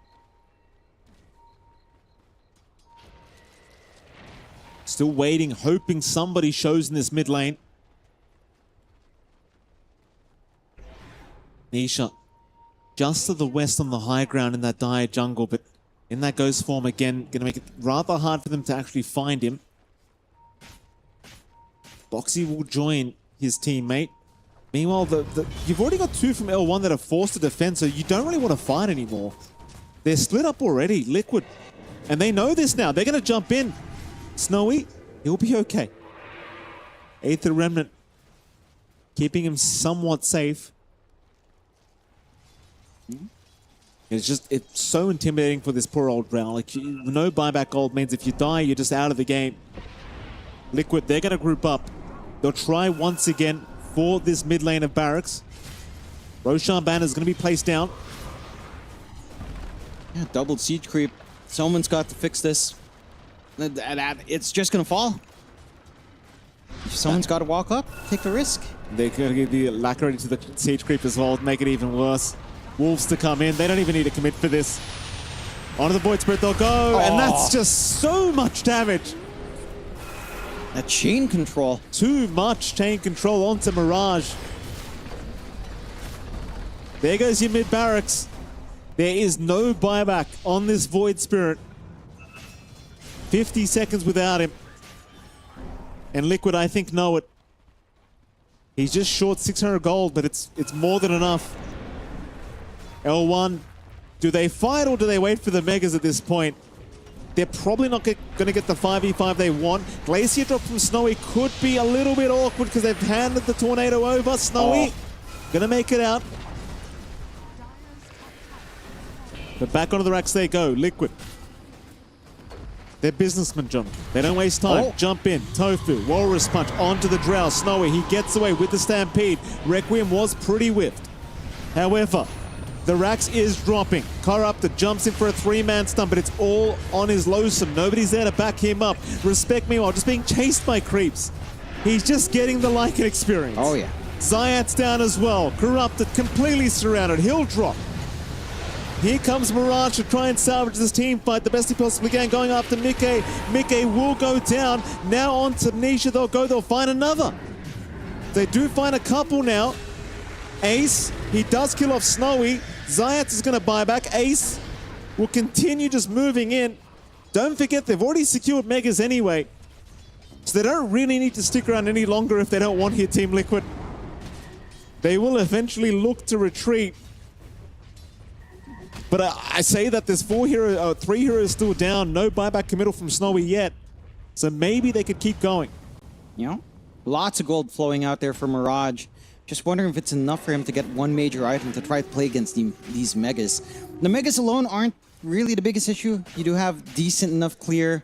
Still waiting, hoping somebody shows in this mid lane. Nisha just to the west on the high ground in that dire jungle, but in that ghost form again, going to make it rather hard for them to actually find him. Boxy will join his teammate. Meanwhile, you've already got 2 from L1 that are forced to defend, so you don't really want to fight anymore. They're split up already, Liquid. And they know this now. They're going to jump in. Snowy, he'll be okay. Aether Remnant keeping him somewhat safe. It's so intimidating for this poor old Drow. Like, no buyback gold means if you die, you're just out of the game. Liquid, they're going to group up. They'll try once again for this mid lane of barracks. Roshan banner is going to be placed down. Yeah, doubled siege creep. Someone's got to fix this. It's just going to fall. Someone's got to walk up, take the risk. They're going to give the lacquer into the siege creep as well, make it even worse. Wolves to come in. They don't even need to commit for this. Onto the Void Spirit they'll go, and that's just so much damage. That chain control. Too much chain control onto Mirage. There goes your mid barracks. There is no buyback on this Void Spirit. 50 seconds without him. And Liquid, I think, know it. He's just short 600 gold, but it's more than enough. L1, do they fight or do they wait for the Megas at this point? They're probably not going to get the 5v5 they want. Glacier drop from Snowy could be a little bit awkward because they've handed the Tornado over. Snowy going to make it out. But back onto the racks they go. Liquid. They're businessmen, John. They don't waste time. Jump in. Tofu. Walrus Punch onto the Drow. Snowy, he gets away with the Stampede. Requiem was pretty whiffed. However, the Rax is dropping. Corrupted jumps in for a 3-man stun, but it's all on his Losum. Nobody's there to back him up. Respect, meanwhile, just being chased by creeps. He's just getting the Lycan experience. Oh, yeah. Zayat's down as well. Corrupted, completely surrounded. He'll drop. Here comes Mirage to try and salvage this team fight the best he possibly can, going after Mickey. Mickey will go down. Now on to Nisha, they'll find another. They do find a couple now. Ace, he does kill off Snowy. Zayat is going to buy back. Ace will continue just moving in. Don't forget, they've already secured Megas anyway. So they don't really need to stick around any longer if they don't want here, Team Liquid. They will eventually look to retreat. But I say that there's 3 heroes still down. No buyback committal from Snowy yet. So maybe they could keep going. You know, lots of gold flowing out there for Mirage. Just wondering if it's enough for him to get one major item to try to play against these Megas. The Megas alone aren't really the biggest issue. You do have decent enough clear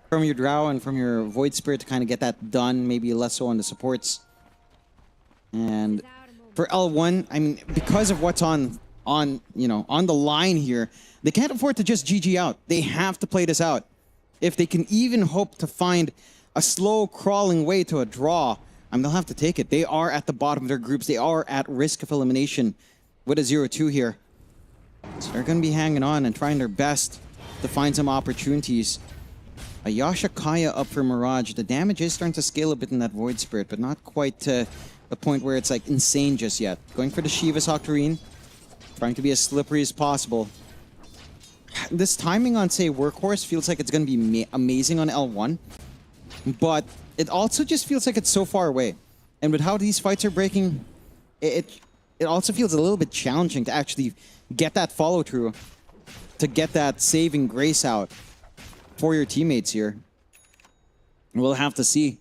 from your Drow and from your Void Spirit to kind of get that done. Maybe less so on the supports. And for L1, I mean, because of what's on the line here, they can't afford to just GG out. They have to play this out. If they can even hope to find a slow crawling way to a draw, they'll have to take it. They are at the bottom of their groups. They are at risk of elimination with a 0-2 here. So they're going to be hanging on and trying their best to find some opportunities. A Yasha Kaya up for Mirage. The damage is starting to scale a bit in that Void Spirit, but not quite to the point where it's like insane just yet. Going for the Shiva's Octarine. Trying to be as slippery as possible. This timing on, say, Workhorse feels like it's going to be amazing on L1. But it also just feels like it's so far away. And with how these fights are breaking, it also feels a little bit challenging to actually get that follow-through. To get that saving grace out for your teammates here. We'll have to see.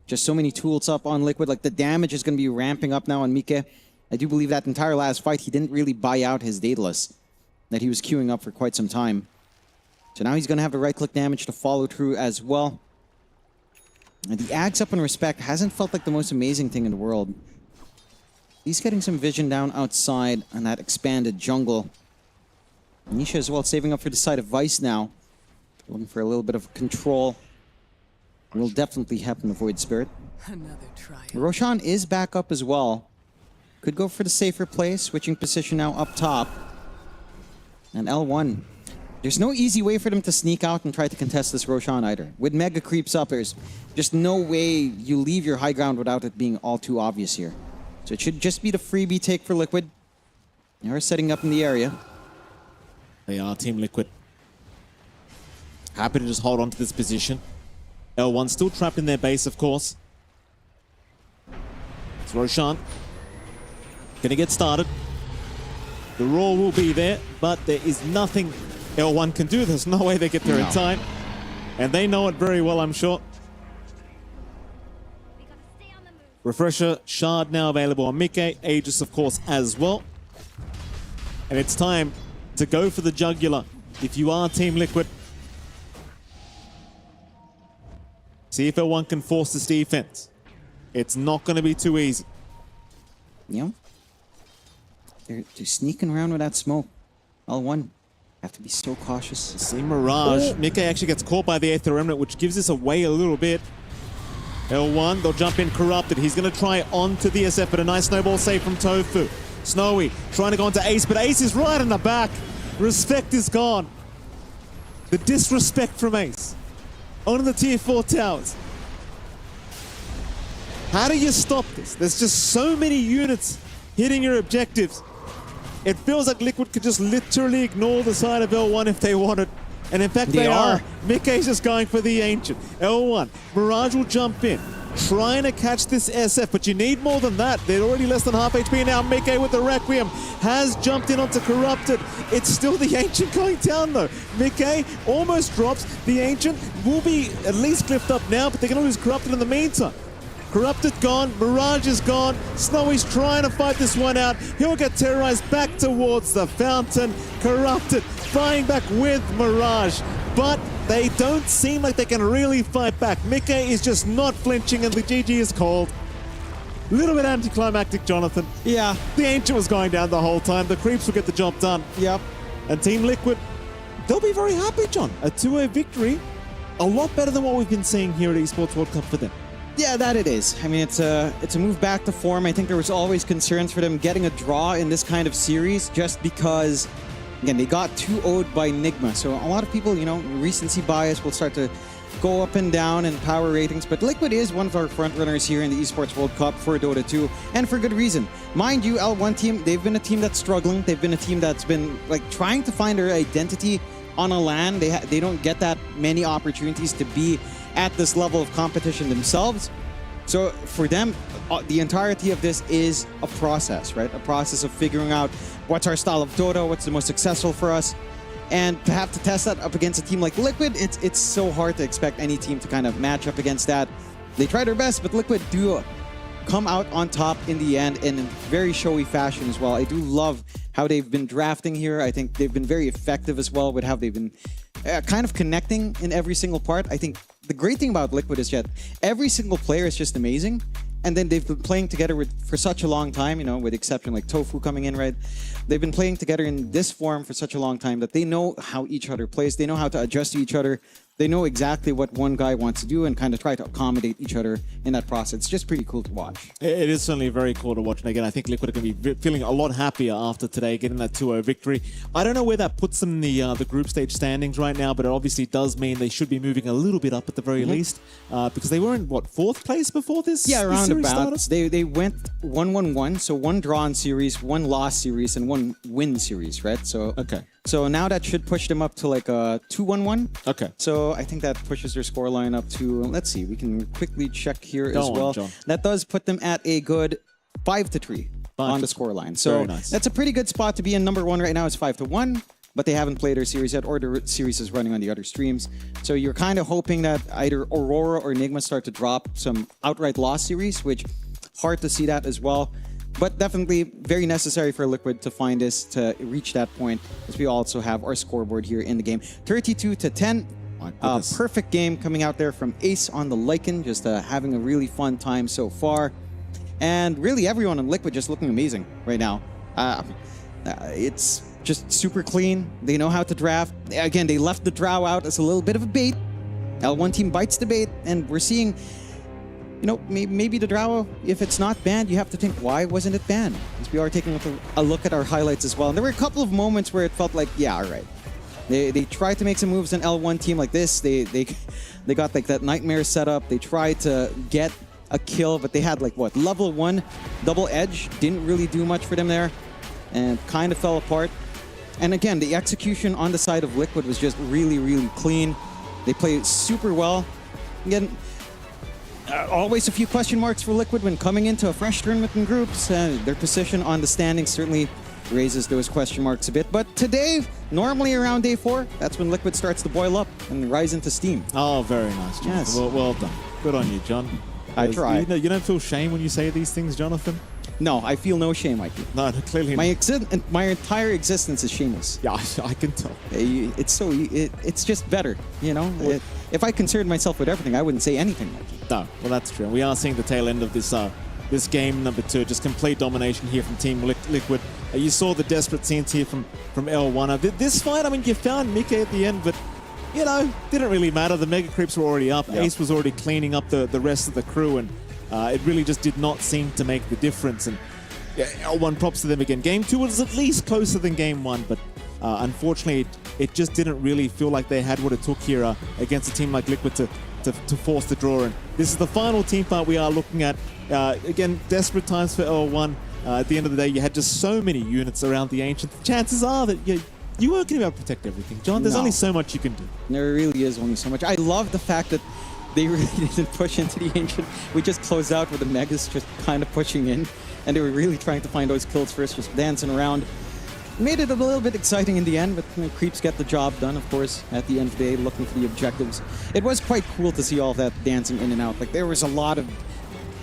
Just so many tools up on Liquid. Like, the damage is going to be ramping up now on Mike. I do believe that entire last fight, he didn't really buy out his Daedalus that he was queuing up for quite some time. So now he's going to have the right-click damage to follow through as well. And the Ags up in Respect hasn't felt like the most amazing thing in the world. He's getting some vision down outside on that expanded jungle. Nisha as well saving up for the side of Vice now. Looking for a little bit of control. Will definitely happen to Void Spirit. Roshan is back up as well. Could go for the safer play, switching position now up top. And L1. There's no easy way for them to sneak out and try to contest this Roshan either. With Mega creeps up, there's just no way you leave your high ground without it being all too obvious here. So it should just be the freebie take for Liquid. They are setting up in the area. They are Team Liquid. Happy to just hold on to this position. L1 still trapped in their base, of course. It's Roshan. Gonna get started. The roar will be there, but there is nothing L1 can do. There's no way they get there in time. And they know it very well, I'm sure. Refresher Shard now available on Mickey, Aegis of course as well. And it's time to go for the jugular if you are Team Liquid. See if L1 can force this defense. It's not going to be too easy. Yeah. They're sneaking around with that smoke. L1 have to be so cautious. See Mirage. Mickey actually gets caught by the Aether Remnant, which gives this away a little bit. L1, they'll jump in Corrupted. He's going to try onto the SF, but a nice snowball save from Tofu. Snowy trying to go onto Ace, but Ace is right in the back. Respect is gone. The disrespect from Ace. Onto the tier 4 towers. How do you stop this? There's just so many units hitting your objectives. It feels like Liquid could just literally ignore the side of L1 if they wanted. And in fact, they are. Mickey's just going for the Ancient. L1, Mirage will jump in, trying to catch this SF, but you need more than that. They're already less than half HP now. Mickey with the Requiem has jumped in onto Corrupted. It's still the Ancient going down though. Mickey almost drops. The Ancient will be at least clipped up now, but they're going to lose Corrupted in the meantime. Corrupted gone, Mirage is gone, Snowy's trying to fight this one out. He'll get terrorized back towards the fountain. Corrupted flying back with Mirage, but they don't seem like they can really fight back. Mickey is just not flinching and the GG is called. A little bit anticlimactic, Jonathan. Yeah. The Ancient was going down the whole time. The creeps will get the job done. Yep. And Team Liquid, they'll be very happy, John. A 2-0 victory, a lot better than what we've been seeing here at Esports World Cup for them. Yeah, that it is. I mean, it's a move back to form. I think there was always concerns for them getting a draw in this kind of series just because, again, they got 2-0'd by Nigma. So a lot of people, you know, recency bias will start to go up and down in power ratings. But Liquid is one of our front runners here in the Esports World Cup for Dota 2, and for good reason. Mind you, L1 team, they've been a team that's struggling. They've been a team that's been like trying to find their identity on a LAN. They don't get that many opportunities to be at this level of competition themselves. So for them, the entirety of this is a process, right? A process of figuring out what's our style of Dota, what's the most successful for us. And to have to test that up against a team like Liquid, it's so hard to expect any team to kind of match up against that. They try their best, but Liquid do come out on top in the end in very showy fashion as well. I do love how they've been drafting here. I think they've been very effective as well with how they've been kind of connecting in every single part. I think the great thing about Liquid is that every single player is just amazing. And then they've been playing together for such a long time, you know, with the exception like Tofu coming in, right? They've been playing together in this form for such a long time that they know how each other plays. They know how to adjust to each other. They know exactly what one guy wants to do and kind of try to accommodate each other in that process. It's just pretty cool to watch. It is certainly very cool to watch. And again, I think Liquid are going to be feeling a lot happier after today, getting that 2-0 victory. I don't know where that puts them in the group stage standings right now, but it obviously does mean they should be moving a little bit up at the very least, because they were in, what, 4th place before this? Yeah, around about. Started? They went 1-1-1, so 1 draw in series, 1 loss series, and 1 win series, right? So okay. So now that should push them up to like a 2-1-1. Okay. So I think that pushes their scoreline up to, let's see, we can quickly check here as well. John. That does put them at a good 5-3 on the scoreline. So very nice. That's a pretty good spot to be in. Number 1 right now is 5-1, but they haven't played their series yet, or the series is running on the other streams. So you're kind of hoping that either Aurora or Enigma start to drop some outright loss series, which hard to see that as well. But definitely very necessary for Liquid to find this, to reach that point, as we also have our scoreboard here in the game. 32-10. Perfect game coming out there from Ace on the Lycan, just having a really fun time so far. And really everyone in Liquid just looking amazing right now. It's just super clean. They know how to draft. Again, they left the Drow out as a little bit of a bait. L1 team bites the bait, and we're seeing, you know, maybe the Drow, if it's not banned, you have to think, why wasn't it banned? Because we are taking a look at our highlights as well. And there were a couple of moments where it felt like, yeah, all right. They tried to make some moves, an L1 team like this. They got like that nightmare setup. They tried to get a kill, but they had like what, level 1 double edge. Didn't really do much for them there, and kind of fell apart. And again, the execution on the side of Liquid was just really, really clean. They played super well. Again, always a few question marks for Liquid when coming into a fresh tournament in groups. Their position on the standings certainly raises those question marks a bit. But today, normally around day 4, that's when Liquid starts to boil up and rise into steam. Oh, very nice, John. Yes. Well done. Good on you, John. I try. You don't feel shame when you say these things, Jonathan? No, I feel no shame, Mikey. No, clearly not. My entire existence is shameless. Yeah, I can tell. It's just better, you know? If I concerned myself with everything, I wouldn't say anything, Mikey. No, well, that's true. We are seeing the tail end of this game number 2. Just complete domination here from Team Liquid. You saw the desperate scenes here from L1. This fight, I mean, you found Mickey at the end, but, you know, didn't really matter. The Mega Creeps were already up. Yep. Ace was already cleaning up the rest of the crew, and it really just did not seem to make the difference. And yeah, L1, props to them again. Game 2 was at least closer than Game 1, but unfortunately, it just didn't really feel like they had what it took here against a team like Liquid to force the draw. And this is the final team fight we are looking at. Again, desperate times for L1. At the end of the day, you had just so many units around the Ancient. The chances are that you weren't going to be able to protect everything. John, there's only so much you can do. There really is only so much. I love the fact that they really didn't push into the Ancient. We just closed out with the Megas just kind of pushing in, and they were really trying to find those kills first, just dancing around. Made it a little bit exciting in the end, but Creeps get the job done, of course, at the end of the day, looking for the objectives. It was quite cool to see all that dancing in and out. Like, there was a lot of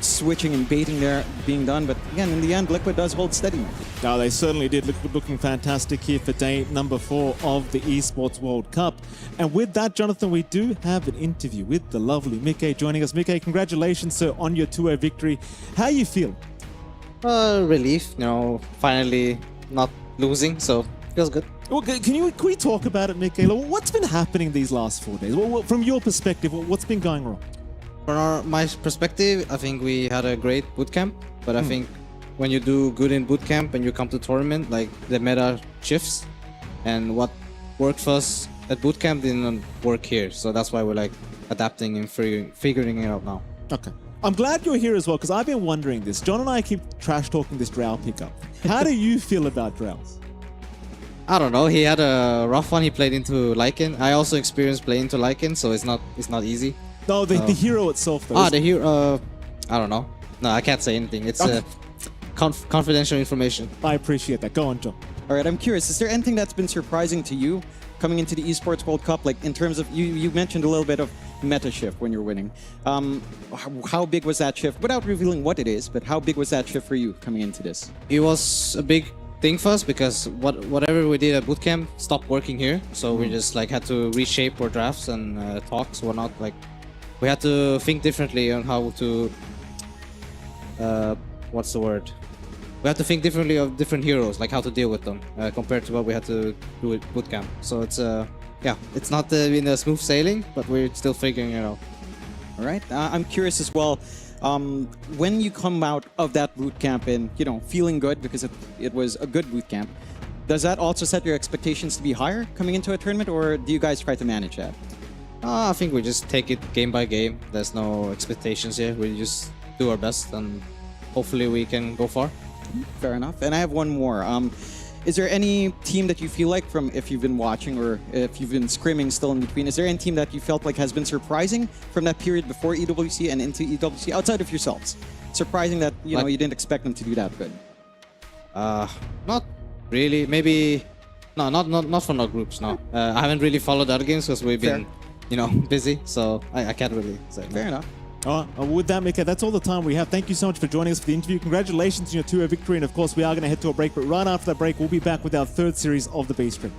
switching and baiting there being done, but again, in the end, Liquid does hold steady. No, they certainly did. Liquid looking fantastic here for day number 4 of the Esports World Cup. And with that, Jonathan, we do have an interview with the lovely Mickey joining us. Mickey, congratulations, sir, on your 2-0 victory. How you feel? Relief, finally not losing, so feels good. Well, can we talk about it, Mickey? What's been happening these last 4 days? Well, from your perspective, what's been going wrong? From my perspective, I think we had a great bootcamp, but I think when you do good in bootcamp and you come to tournament, like the meta shifts, and what worked for us at bootcamp didn't work here. So that's why we're like adapting and figuring it out now. Okay. I'm glad you're here as well, because I've been wondering this. John and I keep trash talking this Drow pickup. How do you feel about Drows? I don't know. He had a rough one. He played into Lycan. I also experienced playing into Lycan, so it's not easy. No, the hero itself, though. The hero. I don't know. No, I can't say anything. It's confidential information. I appreciate that. Go on, John. All right, I'm curious. Is there anything that's been surprising to you coming into the Esports World Cup? Like in terms of you mentioned a little bit of meta shift when you're winning. How big was that shift? Without revealing what it is, but how big was that shift for you coming into this? It was a big thing for us because whatever we did at bootcamp stopped working here. So we just like had to reshape our drafts and talks, whatnot. Like we had to think differently on how to what's the word? We had to think differently of different heroes, like how to deal with them compared to what we had to do at bootcamp. So it's it's not been a smooth sailing, but we're still figuring it out. All right, I'm curious as well. When you come out of that boot camp and feeling good because it was a good boot camp, does that also set your expectations to be higher coming into a tournament, or do you guys try to manage that? I think we just take it game by game. There's no expectations here. We just do our best and hopefully we can go far. Fair enough. And I have one more. Is there any team that you feel like, from if you've been watching or if you've been scrimming still in between, is there any team that you felt like has been surprising from that period before EWC and into EWC, outside of yourselves? Surprising that you didn't expect them to do that good. Not really. Maybe no, not from our groups. No, I haven't really followed other games because we've been busy. So I can't really say. Fair enough. All right, with that, Mika, that's all the time we have. Thank you so much for joining us for the interview. Congratulations on your 2-0 victory. And of course, we are going to head to a break. But right after that break, we'll be back with our 3rd series of the B Stream.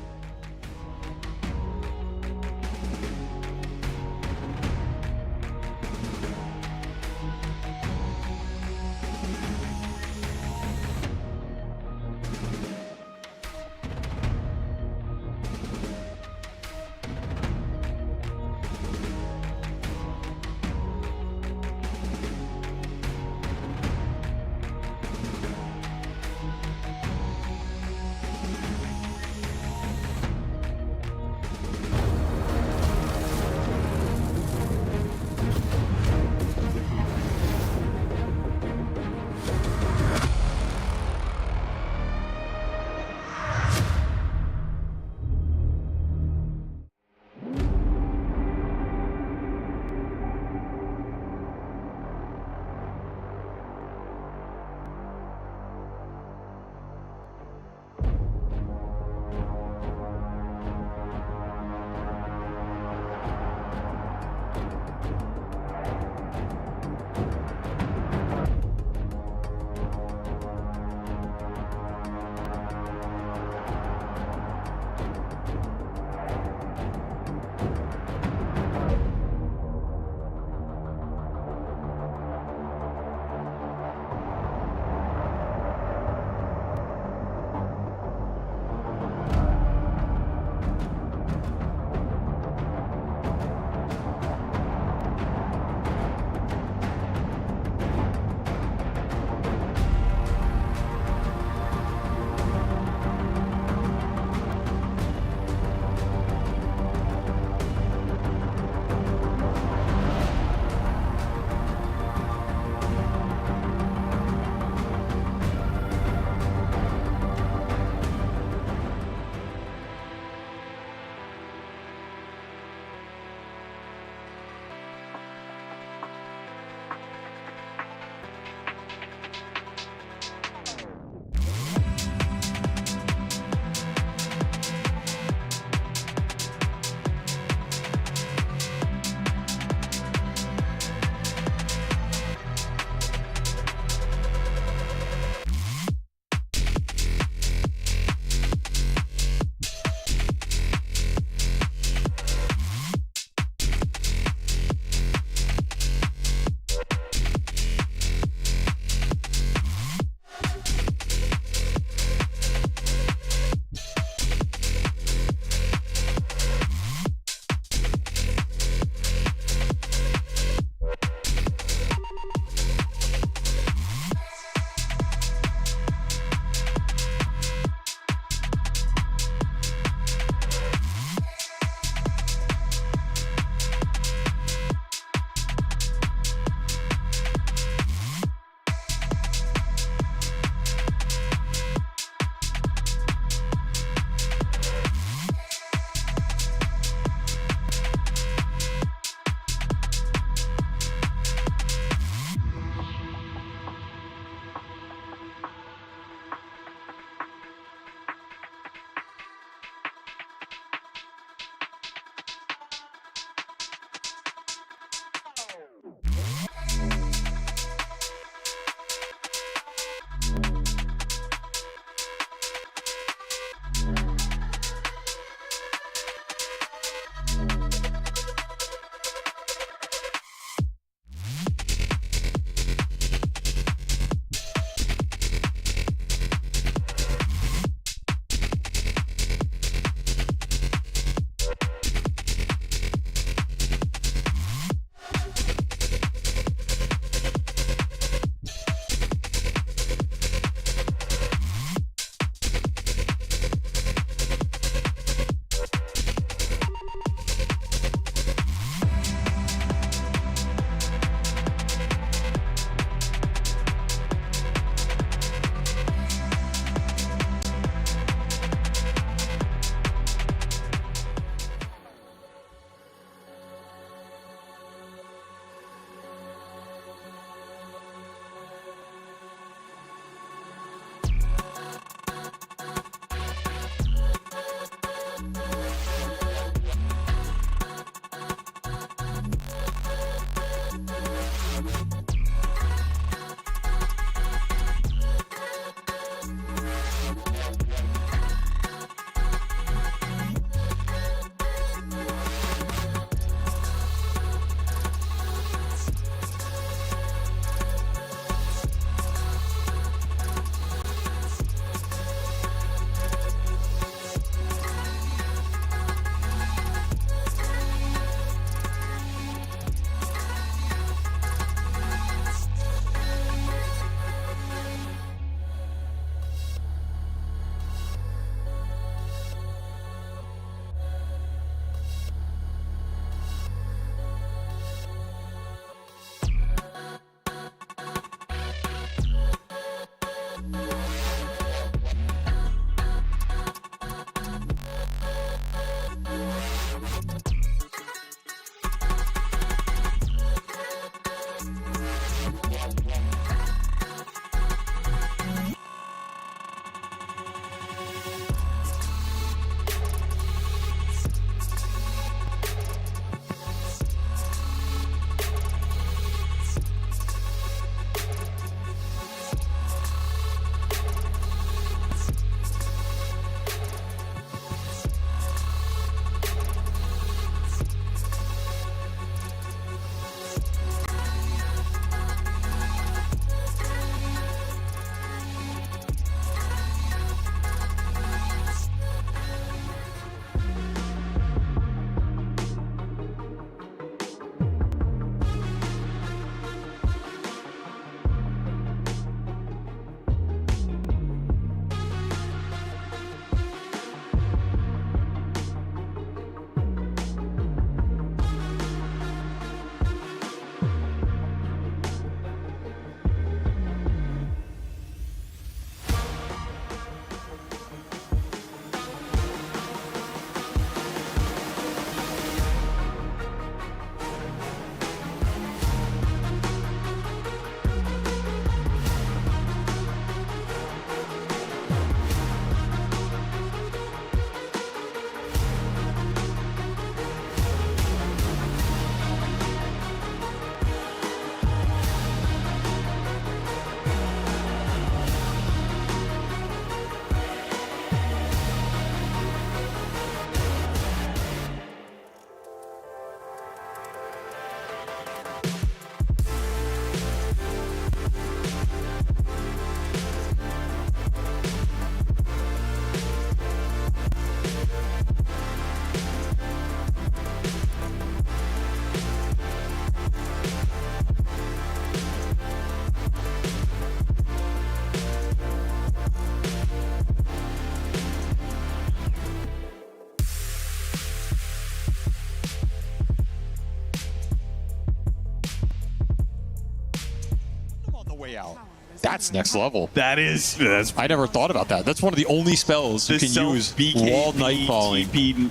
way out. That's next level. That is. I never thought about that. That's one of the only spells you can use while nightfalling.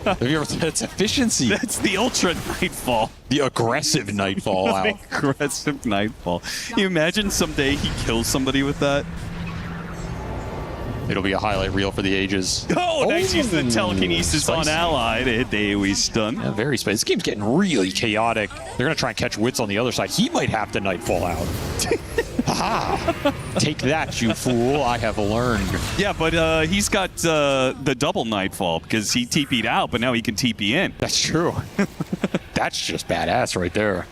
Have you ever thought it's efficiency? That's the ultra nightfall. The aggressive nightfall out. Aggressive nightfall. Can you imagine someday he kills somebody with that? It'll be a highlight reel for the ages. Oh, nice use of the telekinesis on Ally to hit the AoE stun. Yeah, very spicy. This game's getting really chaotic. They're going to try and catch Wits on the other side. He might have to nightfall out. Ha! Take that, you fool. I have learned. Yeah, but he's got the double nightfall because he TP'd out, but now he can TP in. That's true. That's just badass right there.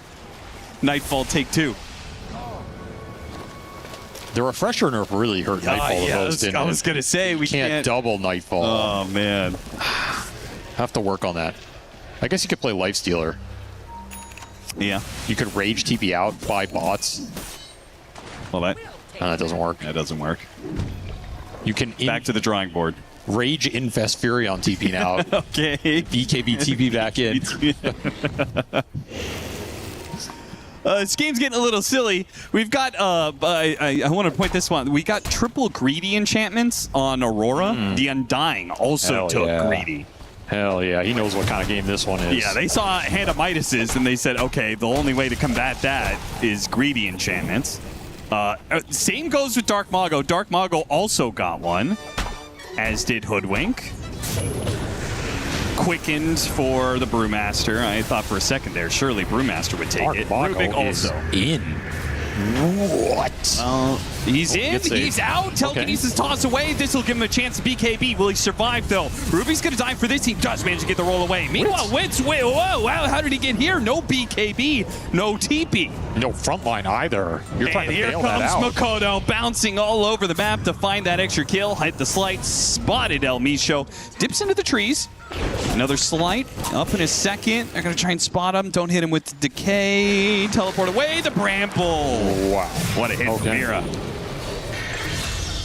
Nightfall take 2. The refresher nerf really hurt Nightfall the most, didn't it? I was going to say, we can't double Nightfall. Oh, man. Have to work on that. I guess you could play Lifestealer. Yeah. You could rage TP out, buy bots. Well, that doesn't work. That doesn't work. You can... Back to the drawing board. Rage Infest Fury on TP now. Okay. BKB TP back in. This game's getting a little silly. We've got, I want to point this one. We got triple greedy enchantments on Aurora. The Undying also took greedy. Hell yeah, he knows what kind of game this one is. Yeah, they saw Hand of Midas's and they said, okay, the only way to combat that is greedy enchantments. Same goes with Dark Mago. Dark Mago also got one, as did Hoodwink. Quickened for the Brewmaster. I thought for a second there, surely Brewmaster would take it. Rubik also in. What? He's in. He's out. Telekinesis toss away. This will give him a chance to BKB. Will he survive, though? Ruby's going to die for this. He does manage to get the roll away. Meanwhile, Wits, whoa, wow, how did he get here? No BKB, no TP. No frontline either. You're trying to bail that out. Here comes Makoto bouncing all over the map to find that extra kill. Hit the slight, spotted El Micho. Dips into the trees. Another slight up in a second. They're going to try and spot him. Don't hit him with the decay. Teleport away the Bramble. Wow. What a hit from Mira.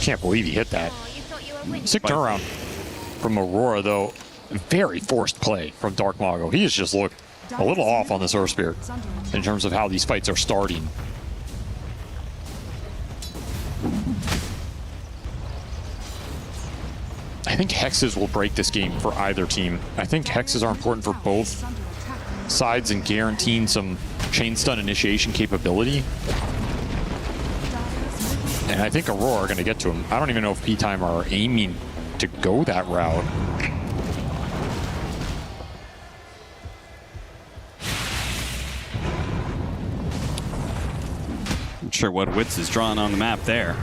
Can't believe he hit that. Sick turnaround from Aurora, though. Very forced play from Dark Mago. He has just looked a little off on this Earth Spirit in terms of how these fights are starting. I think hexes will break this game for either team. I think hexes are important for both sides and guaranteeing some chain stun initiation capability. And I think Aurora are going to get to him. I don't even know if P-Time are aiming to go that route. Not sure what Wits is drawing on the map there.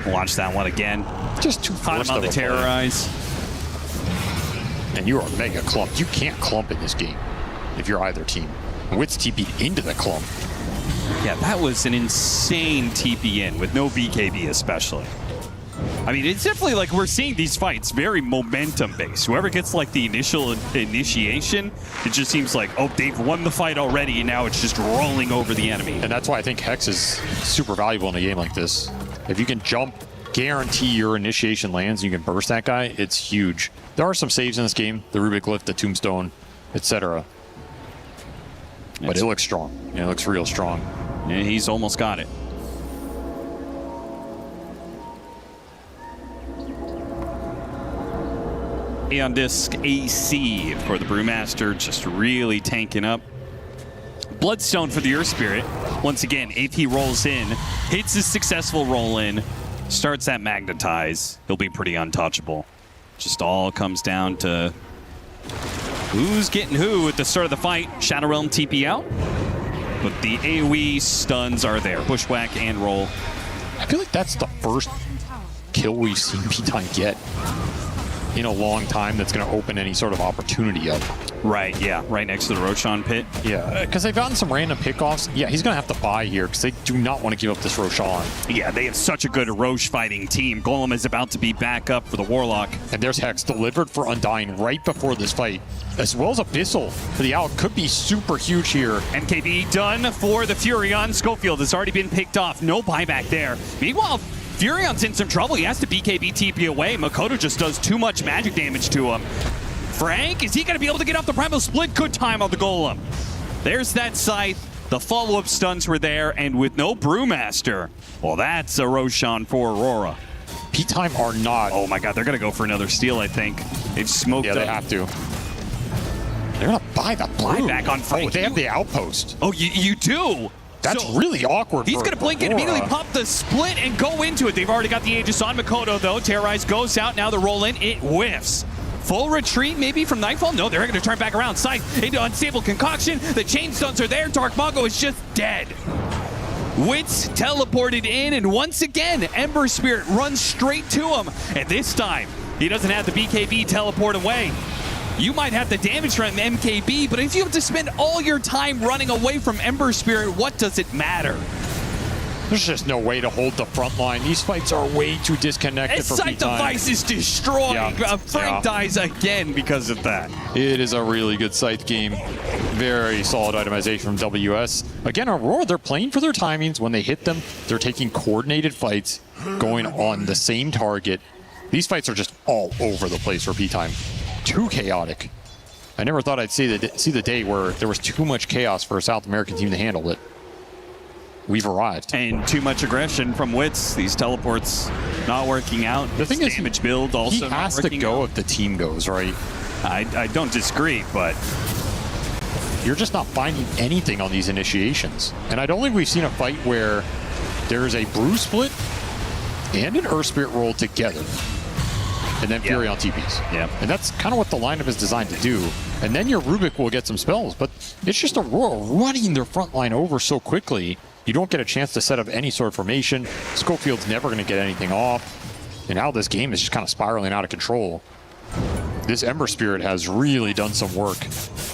Watch that one again. Just too forced on the terrorize. And you are mega clumped. You can't clump in this game if you're either team. Wits TP'd into the clump. Yeah, that was an insane TP in with no BKB especially. I mean, it's definitely like we're seeing these fights very momentum based. Whoever gets like the initial initiation, it just seems like, oh, they've won the fight already and now it's just rolling over the enemy. And that's why I think Hex is super valuable in a game like this. If you can jump, guarantee your initiation lands, you can burst that guy, it's huge. There are some saves in this game, the Rubik Lift, the Tombstone, etc. But it looks strong. Yeah, it looks real strong. And he's almost got it. On disc AC for the Brewmaster, just really tanking up. Bloodstone for the Earth Spirit. Once again, if he rolls in, hits his successful roll in, starts that magnetize, he'll be pretty untouchable. Just all comes down to who's getting who at the start of the fight. Shadow Realm TP out, but the AoE stuns are there. Bushwhack and roll. I feel like that's the first kill we've seen P-Time get in a long time that's going to open any sort of opportunity up. Right, yeah, right next to the Roshan pit. Yeah, because they've gotten some random pickoffs. Yeah, he's going to have to buy here because they do not want to give up this Roshan. Yeah, they have such a good Rosh fighting team. Golem is about to be back up for the Warlock. And there's Hex delivered for Undying right before this fight, as well as Abyssal for the Owl. Could be super huge here. MKB done for the Furion. Schofield has already been picked off. No buyback there. Meanwhile, Furion's in some trouble. He has to BKB TP away. Makoto just does too much magic damage to him. Frank, is he going to be able to get off the Primal Split? Good time on the Golem. There's that Scythe. The follow-up stuns were there, and with no Brewmaster, well, that's a Roshan for Aurora. P-Time are not. Oh my god, they're going to go for another steal, I think. They've smoked Yeah, up. they have to. They're going to buy the Brew. Back on Frank. Oh, they have the outpost. Oh, you do? That's really awkward. He's going to blink and immediately pop the split and go into it. They've already got the Aegis on Makoto, though. Terrorize goes out. Now the roll in. It whiffs. Full retreat maybe from Nightfall? No, they're going to turn back around. Scythe into Unstable Concoction. The chain stuns are there. Dark Mago is just dead. Wits teleported in, and once again, Ember Spirit runs straight to him. And this time, he doesn't have the BKB teleport away. You might have the damage from MKB, but if you have to spend all your time running away from Ember Spirit, what does it matter? There's just no way to hold the front line. These fights are way too disconnected for Sight P-Time. device is destroyed. Frank dies again because of that. It is a really good Scythe game. Very solid itemization from WS. Again, Aurora, they're playing for their timings. When they hit them, they're taking coordinated fights, going on the same target. These fights are just all over the place for P-Time. Too chaotic. I never thought I'd see the day where there was too much chaos for a South American team to handle it. We've arrived. And too much aggression from Wits. These teleports not working out. The thing is, damage build also he has to go if the team goes, right? I don't disagree, but you're just not finding anything on these initiations. And I don't think we've seen a fight where there's a Brew split and an Earth Spirit roll together. And then Fury on TPs. Yeah. And that's kind of what the lineup is designed to do. And then your Rubik will get some spells, but it's just Aurora running their front line over so quickly. You don't get a chance to set up any sort of formation. Schofield's never going to get anything off. And now this game is just kind of spiraling out of control. This Ember Spirit has really done some work.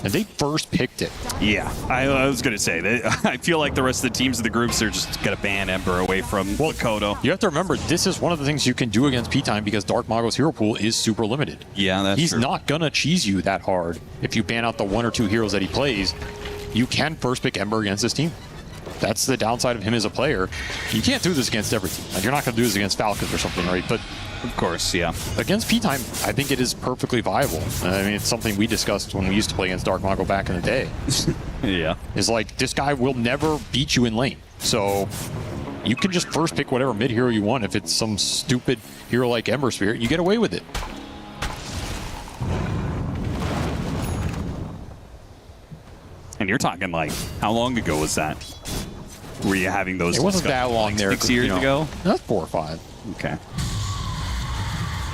And they first picked it. Yeah, I was going to say, that I feel like the rest of the teams of the groups are just going to ban Ember away from Makoto. You have to remember, this is one of the things you can do against P-Time because Dark Mago's hero pool is super limited. Yeah, that's He's true. not going to cheese you that hard. If you ban out the 1 or 2 heroes that he plays, you can first pick Ember against this team. That's the downside of him as a player. You can't do this against every team. Like, you're not going to do this against Falcons or something, right? But of course, yeah. Against P-Time, I think it is perfectly viable. I mean, it's something we discussed when we used to play against Dark Mago back in the day. Yeah. Is like, this guy will never beat you in lane. So you can just first pick whatever mid hero you want. If it's some stupid hero like Ember Spirit, you get away with it. And you're talking like, how long ago was that? Were you having those? It wasn't that long like there. 6 years ago? That's 4 or 5. Okay.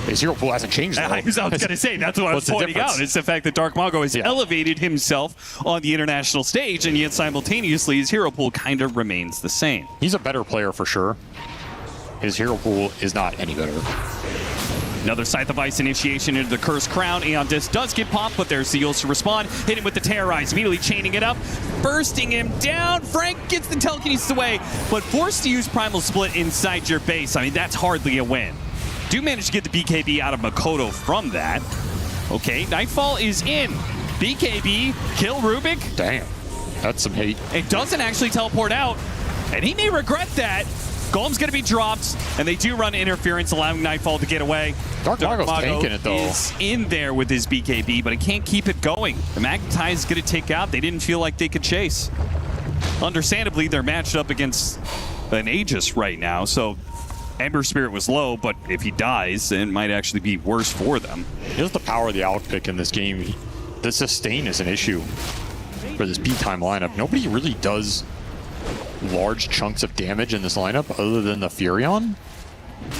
His hero pool hasn't changed, though. I was going to say, that's what I was What's the pointing difference? out. It's the fact that Dark Mago has elevated himself on the international stage, and yet simultaneously his hero pool kind of remains the same. He's a better player for sure. His hero pool is not any better. Another Scythe of Ice initiation into the Cursed Crown. Aeon Disc does get popped, but there's Zeals to respond. Hit him with the Terrorize, immediately chaining it up, bursting him down. Frank gets the telekinesis away, but forced to use Primal Split inside your base. I mean, that's hardly a win. Do manage to get the BKB out of Makoto from that. Okay, Nightfall is in. BKB, kill Rubik. Damn, that's some hate. It doesn't actually teleport out, and he may regret that. Golem's going to be dropped, and they do run interference, allowing Nightfall to get away. Dark Mago's Mago tanking it, though. is in there with his BKB, but he can't keep it going. The Magnetize is going to take out. They didn't feel like they could chase. Understandably, they're matched up against an Aegis right now, so Ember Spirit was low, but if he dies, it might actually be worse for them. Here's the power of the Alec pick in this game. The sustain is an issue for this P-Time lineup. Nobody really does large chunks of damage in this lineup other than the Furion,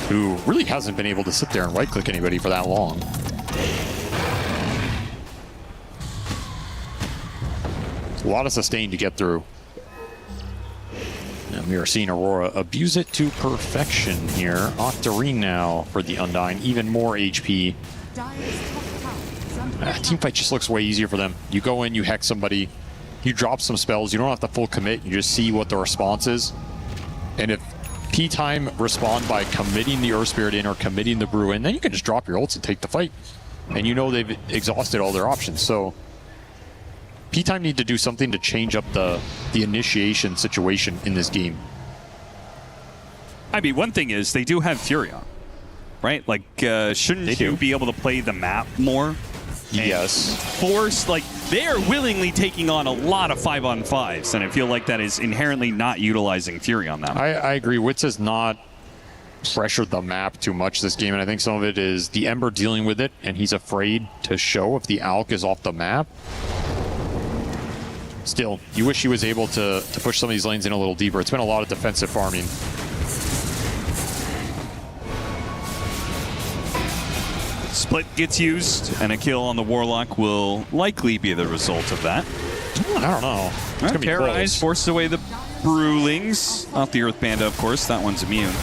who really hasn't been able to sit there and right-click anybody for that long. A lot of sustain to get through. And we are seeing Aurora abuse it to perfection here. Octarine now for the Undyne, even more HP. Teamfight just looks way easier for them. You go in, you hex somebody, you drop some spells, you don't have to full commit, you just see what the response is. And if P-Time respond by committing the Earth Spirit in or committing the Brew in, then you can just drop your ults and take the fight. And you know they've exhausted all their options. So P-Time need to do something to change up the initiation situation in this game. I mean, one thing is they do have Furion, right? Like, shouldn't you be able to play the map more? Yes. Force, like, they are willingly taking on a lot of 5-on-5s, and I feel like that is inherently not utilizing Fury on them. I agree. Wits has not pressured the map too much this game, and I think some of it is the Ember dealing with it, and he's afraid to show if the Alk is off the map. Still, you wish he was able to push some of these lanes in a little deeper. It's been a lot of defensive farming. Split gets used, and a kill on the Warlock will likely be the result of that. I don't know. It's gonna be Terrorize close. forces away the Brewlings. Off the Earth Panda, of course. That one's immune.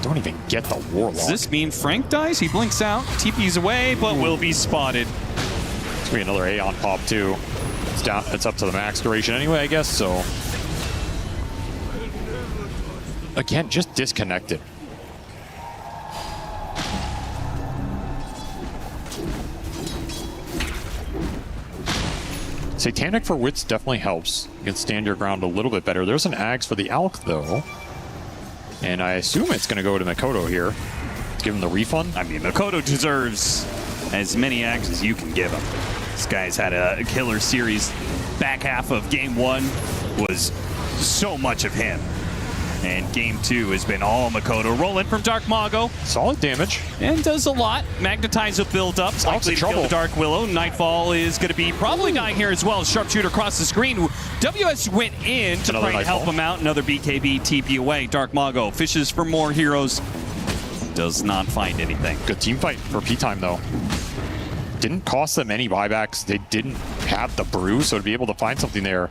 Don't even get the Warlock. Does this mean Frank dies? He blinks out, TP's away, but will be spotted. It's gonna be another Aeon pop too. It's down. It's up to the max duration anyway, I guess. So again, just disconnected. Satanic for Wits definitely helps. You can stand your ground a little bit better. There's an Axe for the Alk, though. And I assume it's going to go to Makoto here. Give him the refund. I mean, Makoto deserves as many Axes as you can give him. This guy's had a killer series. Back half of Game 1 was so much of him. And Game 2 has been all Makoto. Rolling from Dark Mago. Solid damage. And does a lot. Magnetize will build up. Likely to kill the Dark Willow. Nightfall is going to be probably dying here as well. Sharpshooter across the screen. WS went in to try and help him out. Another BKB TP away. Dark Mago fishes for more heroes. Does not find anything. Good team fight for P-Time, though. Didn't cost them any buybacks. They didn't have the brew, so to be able to find something there,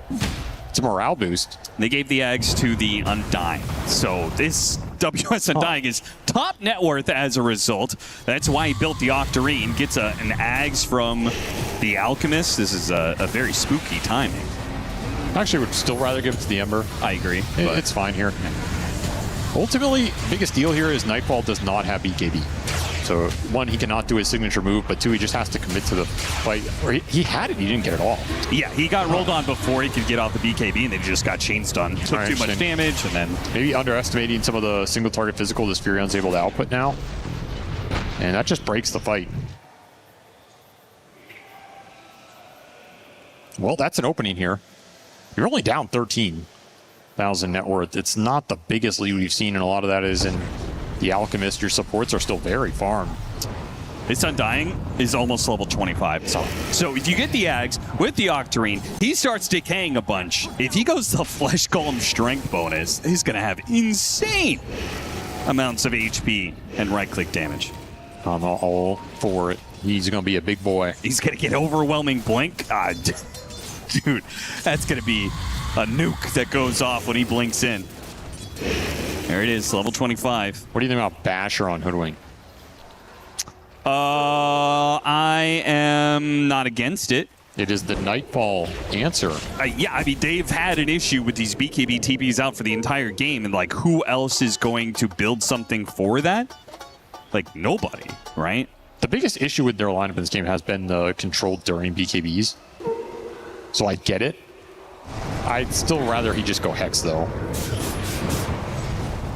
it's a morale boost. They gave the Ags to the Undying. So this WS Undying is top net worth as a result. That's why he built the Octarine. Gets an Ags from the Alchemist. This is a very spooky timing. Actually, would still rather give it to the Ember. I agree. It's fine here. Ultimately, biggest deal here is Nightfall does not have BKB. So, one, he cannot do his signature move, but two, he just has to commit to the fight. Or he had it, he didn't get it all. Yeah, he got rolled on before he could get off the BKB, and they just got chain stunned. Took too much damage, and then... Maybe underestimating some of the single target physical this Furion's able to output now. And that just breaks the fight. Well, that's an opening here. You're only down 13,000 net worth. It's not the biggest lead we've seen, and a lot of that is in the Alchemist. Your supports are still very farmed. This Undying is almost level 25. So if you get the Ags with the Octarine, he starts decaying a bunch. If he goes the Flesh Golem strength bonus, he's going to have insane amounts of HP and right-click damage. I'm all for it. He's going to be a big boy. He's going to get overwhelming blink. Dude, that's going to be a nuke that goes off when he blinks in. There it is, level 25. What do you think about Basher on Hoodwink? I am not against it. It is the Nightfall answer. Yeah, I mean, they've had an issue with these BKB TPs out for the entire game, and, like, who else is going to build something for that? Like, nobody, right? The biggest issue with their lineup in this game has been the control during BKBs. So I get it. I'd still rather he just go Hex, though.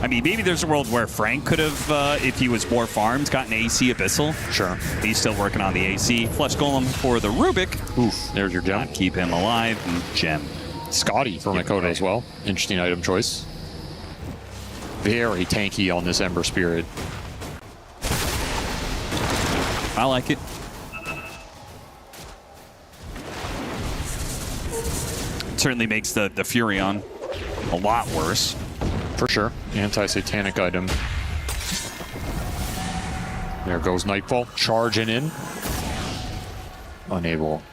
I mean, maybe there's a world where Frank could have, if he was more farmed, gotten AC Abyssal. Sure. He's still working on the AC. Flesh Golem for the Rubik. Oof, there's your gem. Keep him alive. And gem. Scotty for Makoto as well. Interesting item choice. Very tanky on this Ember Spirit. I like it. Certainly makes the Furion a lot worse. For sure. Anti-satanic item. There goes Nightfall. Charging in. Unable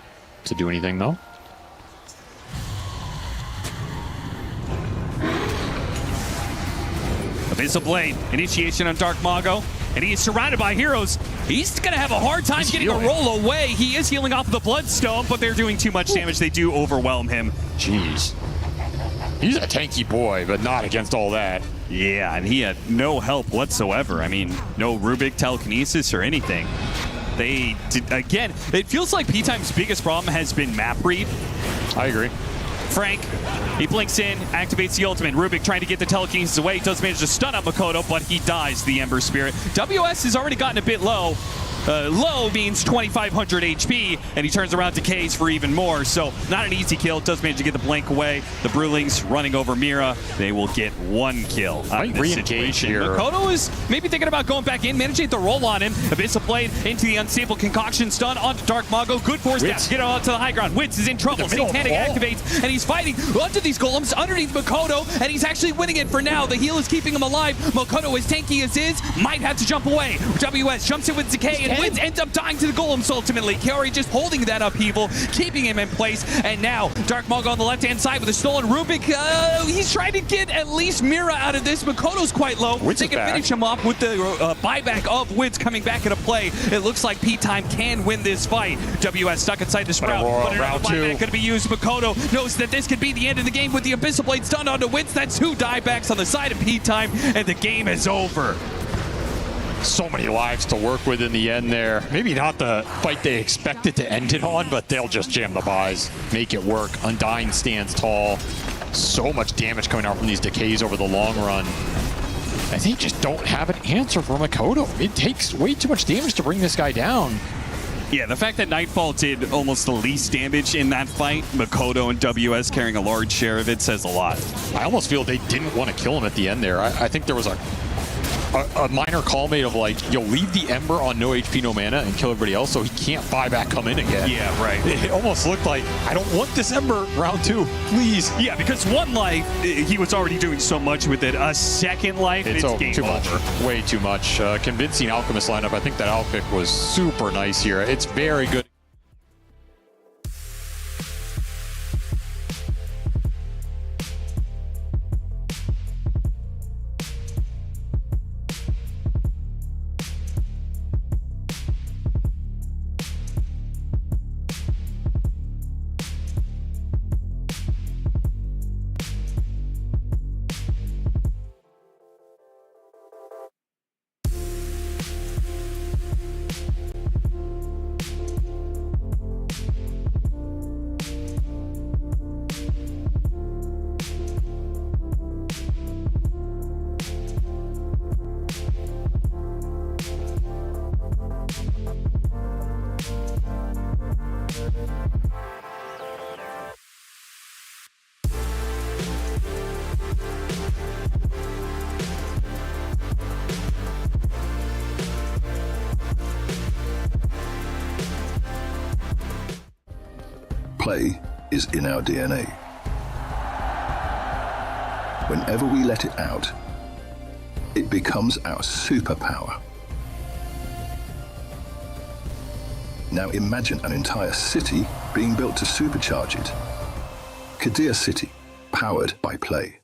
to do anything, though. Abyssal Blade. Initiation on Dark Mago. And he is surrounded by heroes. He's going to have a hard time getting a roll away. He is healing off of the Bloodstone, but they're doing too much damage. They do overwhelm him. Jeez. He's a tanky boy, but not against all that. Yeah, and he had no help whatsoever. I mean, no Rubik telekinesis or anything. They did, again, it feels like P-Time's biggest problem has been map read. I agree. Frank, he blinks in, activates the ultimate. Rubik trying to get the telekinesis away. Does manage to stun up Makoto, but he dies, the Ember Spirit. WS has already gotten a bit low. low means 2,500 HP, and he turns around decays for even more. So not an easy kill. Does manage to get the blank away. The Brewlings running over Mira. They will get 1 kill out of this situation. Here. Makoto is maybe thinking about going back in, managing to roll on him. Abyssal Blade into the unstable concoction, stun onto Dark Mago. Good force gas. Get onto the high ground. Witz is in trouble. Satanic activates, and he's fighting onto these golems underneath Makoto, and he's actually winning it for now. The heal is keeping him alive. Makoto, as tanky as is, might have to jump away. WS jumps in with Decay, and Witz ends up dying to the golems ultimately. Kiori just holding that upheaval, keeping him in place, and now Dark Mago on the left-hand side with a stolen Rubik. He's trying to get at least Mira out of this. Makoto's quite low. They can finish him off with the buyback of Witz coming back into play. It looks like P-Time can win this fight. WS stuck inside the Sprout, but another buyback going to be used. Makoto knows that this could be the end of the game with the Abyssal Blade stunned onto Witz. That's 2 diebacks on the side of P-Time, and the game is over. So many lives to work with in the end there. Maybe not the fight they expected to end it on, but they'll just jam the buys, make it work. Undying stands tall. So much damage coming out from these decays over the long run. I think just don't have an answer for Makoto. It takes way too much damage to bring this guy down. Yeah, the fact that Nightfall did almost the least damage in that fight, Makoto and WS carrying a large share of it, says a lot. I almost feel they didn't want to kill him at the end there. I think there was a minor call made of like, yo, leave the Ember on no HP, no mana and kill everybody else so he can't buyback come in again. Yeah, right. It almost looked like, I don't want this Ember round 2, please. Yeah, because 1 life, he was already doing so much with it. A 2nd life, it's game too over. Much. Way too much. Convincing Alchemist lineup. I think that outpick was super nice here. It's very good. Play is in our DNA. Whenever we let it out, it becomes our superpower. Now imagine an entire city being built to supercharge it. Kadir City, powered by Play.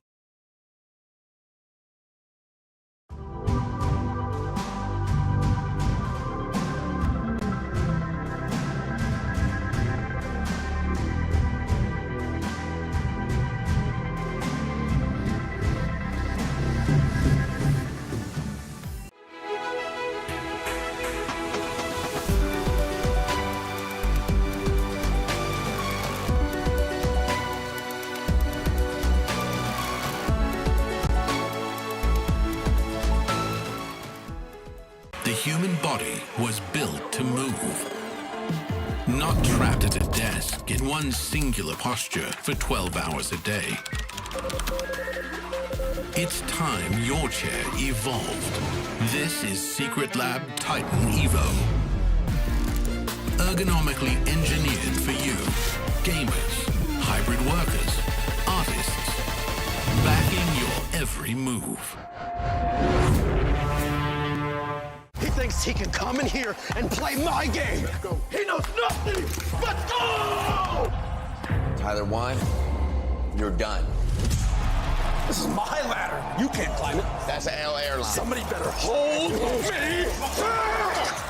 The human body was built to move. Not trapped at a desk in one singular posture for 12 hours a day. It's time your chair evolved. This is Secret Lab Titan Evo. Ergonomically engineered for you. Gamers, hybrid workers, artists. Backing your every move. He thinks he can come in here and play my game. He knows nothing. Let's go! Tyler Wine, you're done. This is my ladder. You can't climb it. That's an L airline. Somebody better hold me.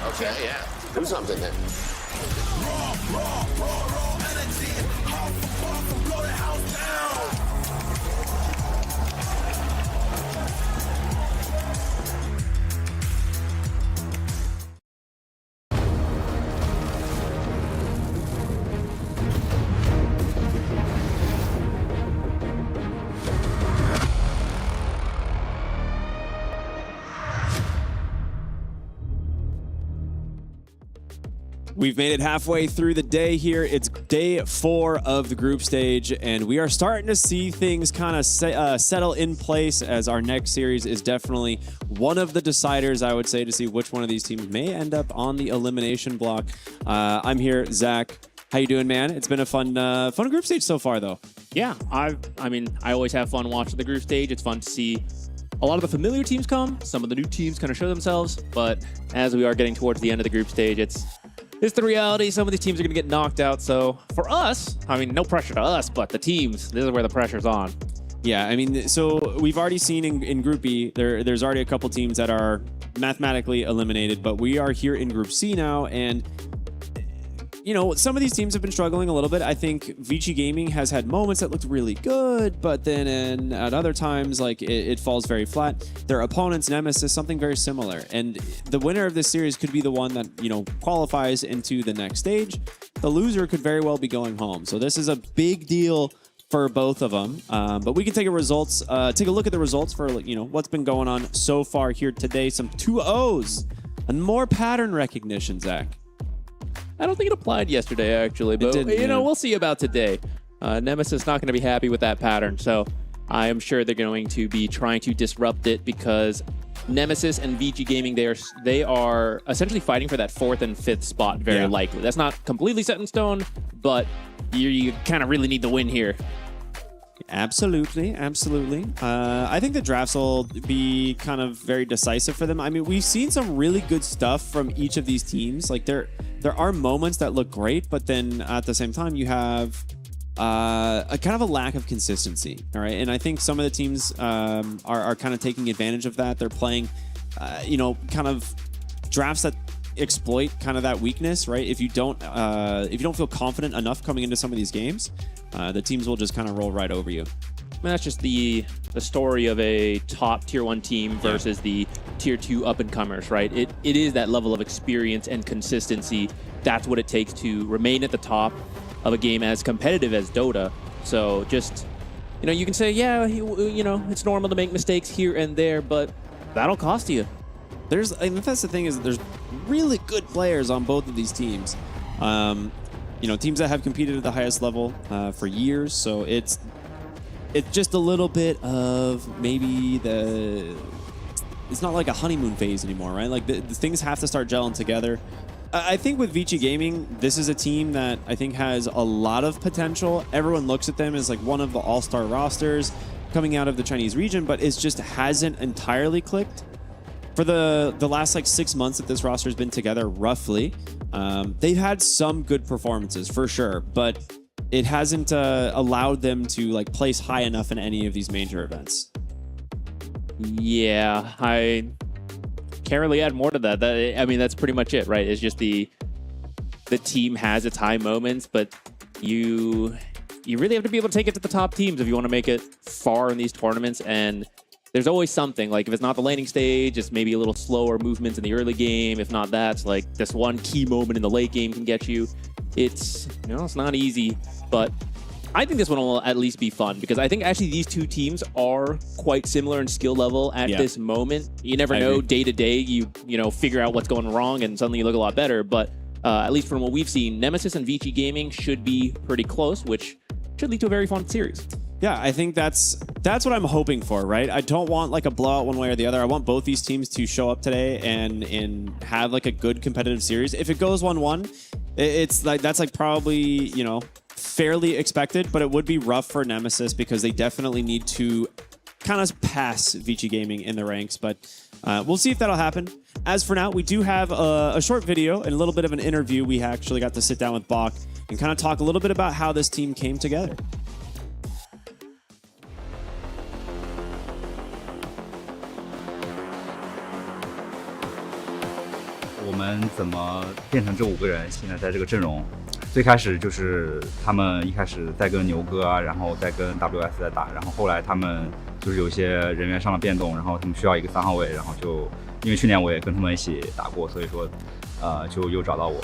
Okay, yeah. Do something then. Raw energy. Blow the house down. We've made it halfway through the day here. It's day 4 of the group stage, and we are starting to see things kind of settle in place as our next series is definitely one of the deciders, I would say, to see which one of these teams may end up on the elimination block. I'm here, Zach. How you doing, man? It's been a fun group stage so far, though. Yeah, I mean, I always have fun watching the group stage. It's fun to see a lot of the familiar teams come, some of the new teams kind of show themselves, but as we are getting towards the end of the group stage, it's the reality. Some of these teams are going to get knocked out. So for us, I mean, no pressure to us, but the teams, this is where the pressure's on. Yeah, I mean, so we've already seen in Group B, there's already a couple teams that are mathematically eliminated, but we are here in Group C now, and you know, some of these teams have been struggling a little bit. I think Vici Gaming has had moments that looked really good, but then at other times, like it falls very flat. Their opponent's Nemesis, something very similar. And the winner of this series could be the one that, you know, qualifies into the next stage. The loser could very well be going home. So this is a big deal for both of them. But we can take a look at the results for, you know, what's been going on so far here today. Some 2-0s and more pattern recognition, Zach. I don't think it applied yesterday, actually, but you know, we'll see about today. Nemesis not going to be happy with that pattern, so I am sure they're going to be trying to disrupt it because Nemesis and VG Gaming, they are essentially fighting for that 4th and 5th spot, very likely. That's not completely set in stone, but you kind of really need the win here. Absolutely. I think the drafts will be kind of very decisive for them. I mean, we've seen some really good stuff from each of these teams. Like there are moments that look great, but then at the same time, you have a kind of a lack of consistency. All right, and I think some of the teams are kind of taking advantage of that. They're playing, you know, kind of drafts that exploit kind of that weakness, right? If you don't feel confident enough coming into some of these games, the teams will just kind of roll right over you. I mean, that's just the story of a top tier 1 team versus the tier 2 up-and-comers, right? It is that level of experience and consistency. That's what it takes to remain at the top of a game as competitive as Dota. So just, you know, you can say, yeah, you know, it's normal to make mistakes here and there, but that'll cost you. And that's the thing, is that there's really good players on both of these teams. You know, teams that have competed at the highest level for years, so it's just a little bit of maybe it's not like a honeymoon phase anymore, right? Like the things have to start gelling together. I think with Vici Gaming, this is a team that I think has a lot of potential. Everyone looks at them as like one of the all-star rosters coming out of the Chinese region, but it just hasn't entirely clicked. For the last like 6 months that this roster has been together, roughly, they've had some good performances for sure, but it hasn't allowed them to like place high enough in any of these major events. Yeah, I can't really add more to that. I mean, that's pretty much it, right? It's just the team has its high moments, but you really have to be able to take it to the top teams if you want to make it far in these tournaments. And there's always something, like if it's not the laning stage, it's maybe a little slower movements in the early game. If not that, it's like this one key moment in the late game can get you. It's, you know, it's not easy, but I think this one will at least be fun because I think actually these two teams are quite similar in skill level at this moment. You never know, day to day, you know, figure out what's going wrong and suddenly you look a lot better. But at least from what we've seen, Nemesis and Vici Gaming should be pretty close, which should lead to a very fun series. Yeah, I think that's what I'm hoping for, right? I don't want like a blowout one way or the other. I want both these teams to show up today and have like a good competitive series. If it goes 1-1, it's like that's like probably, you know, fairly expected, but it would be rough for Nemesis because they definitely need to kind of pass Vici Gaming in the ranks, but we'll see if that'll happen. As for now, we do have a short video and a little bit of an interview. We actually got to sit down with Bach and kind of talk a little bit about how this team came together. 我们怎么变成这5个人现在在这个阵容？最开始就是他们一开始在跟牛哥啊，然后再跟 WS 在打，然后后来他们就是有些人员上了变动，然后他们需要一个3号位，然后就因为去年我也跟他们一起打过，所以说就又找到我。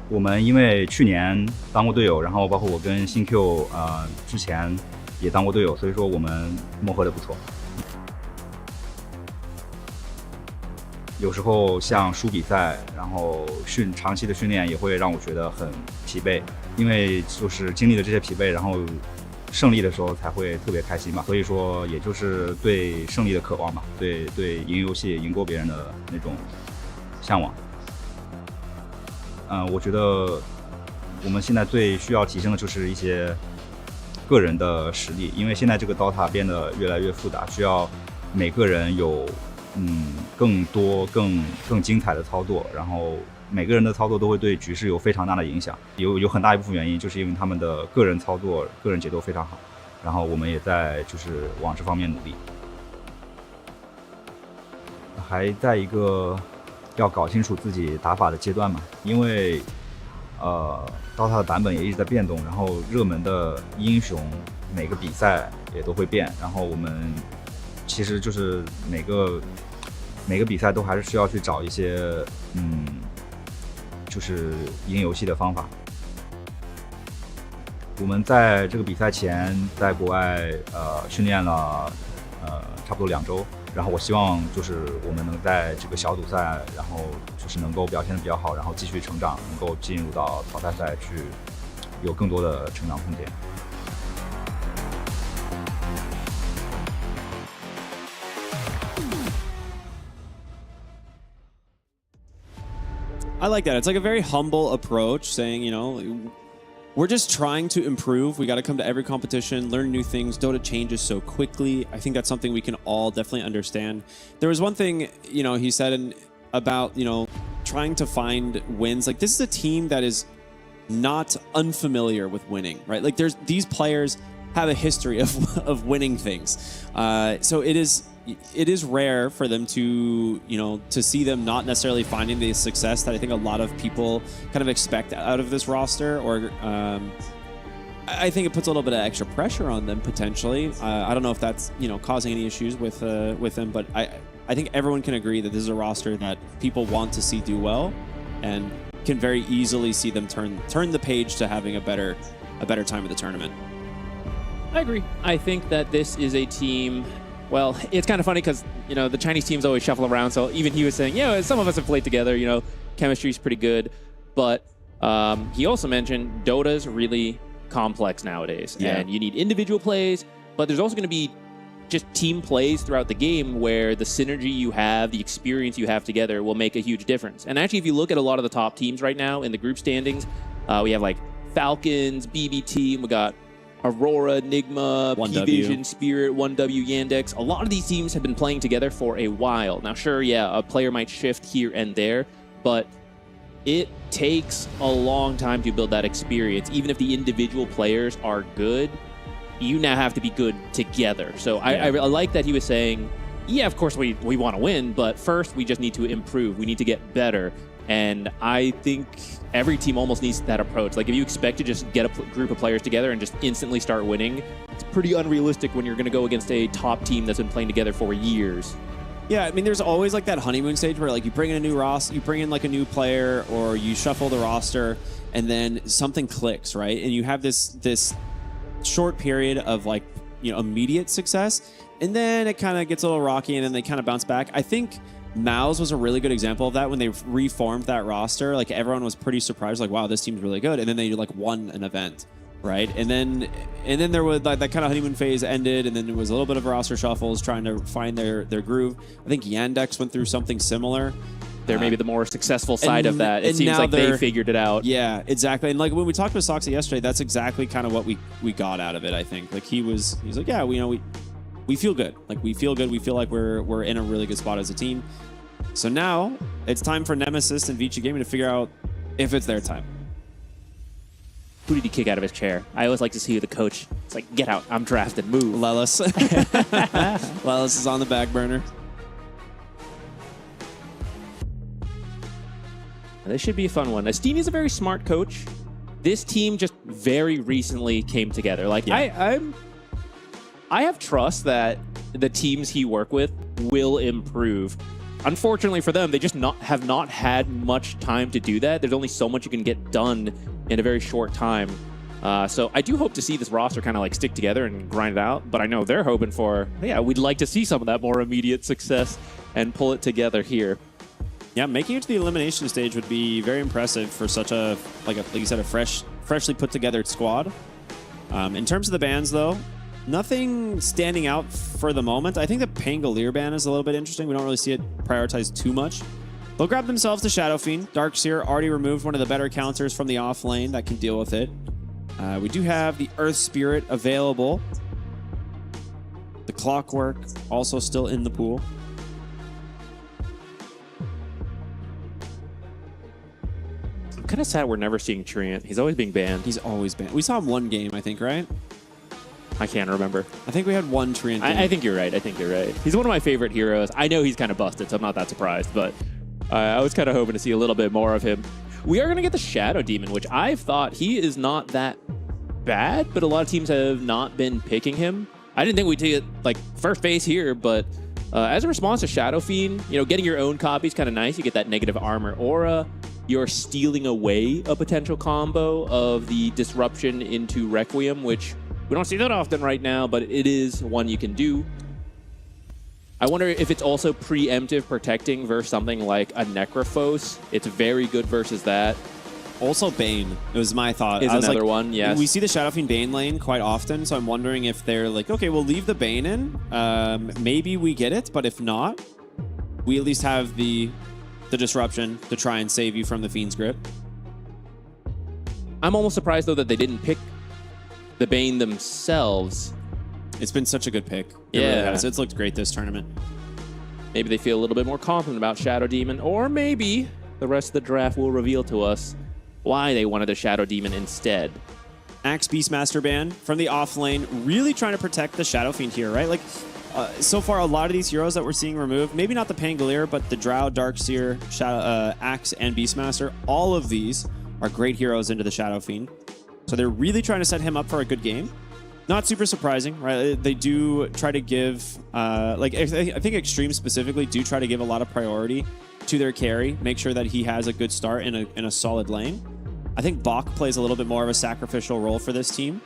我们因为去年当过队友，然后包括我跟新 Q 之前也当过队友，所以说我们磨合的不错。有时候像输比赛，然后长期的训练也会让我觉得很疲惫，因为就是经历了这些疲惫，然后胜利的时候才会特别开心嘛。所以说，也就是对胜利的渴望吧，对赢游戏、赢过别人的那种向往。我觉得我们现在最需要提升的就是一些个人的实力，因为现在这个 Dota 变得越来越复杂，需要每个人有更多更精彩的操作，然后每个人的操作都会对局势有非常大的影响，有很大一部分原因就是因为他们的个人操作、个人节奏非常好，然后我们也在就是往这方面努力，还在一个要搞清楚自己打法的阶段嘛，因为Dota 的版本也一直在变动，然后热门的英雄每个比赛也都会变，然后我们其实就是每个比赛都还是需要去找一些就是赢游戏的方法。我们在这个比赛前在国外训练了差不多2周，然后我希望就是我们能在这个小组赛，然后就是能够表现得比较好，然后继续成长，能够进入到淘汰赛去有更多的成长空间。I like that. It's like a very humble approach, saying, we're just trying to improve. We got to come to every competition, learn new things. Dota changes so quickly. I think that's something we can all definitely understand. There was one thing, he said about, trying to find wins. Like, this is a team that is not unfamiliar with winning, right? Like, these players have a history of winning things. So it is rare for them to, to see them not necessarily finding the success that I think a lot of people kind of expect out of this roster, or I think it puts a little bit of extra pressure on them potentially. I don't know if that's, causing any issues with them, but I think everyone can agree that this is a roster that people want to see do well and can very easily see them turn the page to having a better time of the tournament. I agree. I think that this is a team. Well, it's kind of funny because, the Chinese teams always shuffle around. So even he was saying, some of us have played together, chemistry's pretty good. But he also mentioned Dota's really complex nowadays. Yeah. And you need individual plays, but there's also going to be just team plays throughout the game where the synergy you have, the experience you have together will make a huge difference. And actually, if you look at a lot of the top teams right now in the group standings, we have like Falcons, BBT, we got Aurora, Nigma, P-Vision, Spirit, 1W, Yandex. A lot of these teams have been playing together for a while. Now, sure, yeah, a player might shift here and there, but it takes a long time to build that experience. Even if the individual players are good, you now have to be good together. So I like that he was saying, yeah, of course we want to win, but first we just need to improve. We need to get better. And I think every team almost needs that approach. Like, if you expect to just get a group of players together and just instantly start winning, it's pretty unrealistic when you're going to go against a top team that's been playing together for years. Yeah, I mean, there's always like that honeymoon stage where like you bring in a new roster, you bring in like a new player, or you shuffle the roster, and then something clicks, right? And you have this short period of like, immediate success, and then it kind of gets a little rocky, and then they kind of bounce back. I think Mao's was a really good example of that. When they reformed that roster, like everyone was pretty surprised, like, wow, this team's really good. And then they like won an event, right? And then there was like that kind of honeymoon phase ended, and then there was a little bit of roster shuffles trying to find their groove. I think Yandex went through something similar. They're maybe the more successful side of that. It seems like they figured it out. Yeah, exactly. And like when we talked with Soxa yesterday, that's exactly kind of what we got out of it, I think. Like he's like, yeah, we feel good. Like we feel good. We feel like we're in a really good spot as a team. So now it's time for Nemesis and Vici Gaming to figure out if it's their time. Who did he kick out of his chair? I always like to see the coach. It's like, get out. I'm drafted. Move. Lelis. Lelis is on the back burner. This should be a fun one. Estini's a very smart coach. This team just very recently came together. Like, yeah. I have trust that the teams he work with will improve. Unfortunately for them, they just have not had much time to do that. There's only so much you can get done in a very short time. So I do hope to see this roster kind of like stick together and grind it out. But I know they're hoping for, yeah, we'd like to see some of that more immediate success and pull it together here. Yeah, making it to the elimination stage would be very impressive for such a, like you said, a freshly put together squad. In terms of the bans, though, nothing standing out for the moment. I think the Pangolier ban is a little bit interesting. We don't really see it prioritized too much. They'll grab themselves the Shadow Fiend. Darkseer already removed one of the better counters from the off lane that can deal with it. We do have the Earth Spirit available. The Clockwork also still in the pool. I'm kind of sad we're never seeing Treant. He's always being banned. He's always banned. We saw him one game, I think, right? I can't remember. I think we had one Treant game. I think you're right. I think you're right. He's one of my favorite heroes. I know he's kind of busted, so I'm not that surprised, but I was kind of hoping to see a little bit more of him. We are going to get the Shadow Demon, which I've thought he is not that bad, but a lot of teams have not been picking him. I didn't think we'd take it like first base here, but as a response to Shadow Fiend, you know, getting your own copy is kind of nice. You get that negative armor aura. You're stealing away a potential combo of the Disruption into Requiem, which we don't see that often right now, but it is one you can do. I wonder if it's also preemptive protecting versus something like a Necrophos. It's very good versus that. Also Bane, it was my thought. Is another one, yes. We see the Shadow Fiend Bane lane quite often, so I'm wondering if they're like, okay, we'll leave the Bane in. Maybe we get it, but if not, we at least have the Disruption to try and save you from the Fiend's grip. I'm almost surprised, though, that they didn't pick the Bane themselves. It's been such a good pick. Yeah. It really has. It's looked great this tournament. Maybe they feel a little bit more confident about Shadow Demon, or maybe the rest of the draft will reveal to us why they wanted a Shadow Demon instead. Axe Beastmaster ban from the off lane, really trying to protect the Shadow Fiend here, right? Like, so far, a lot of these heroes that we're seeing removed, maybe not the Pangolier, but the Drow, Darkseer, Axe, and Beastmaster, all of these are great heroes into the Shadow Fiend. So they're really trying to set him up for a good game. Not super surprising, right? They do try to give, like, I think Extreme specifically do try to give a lot of priority to their carry, make sure that he has a good start in a solid lane. I think Bach plays a little bit more of a sacrificial role for this team.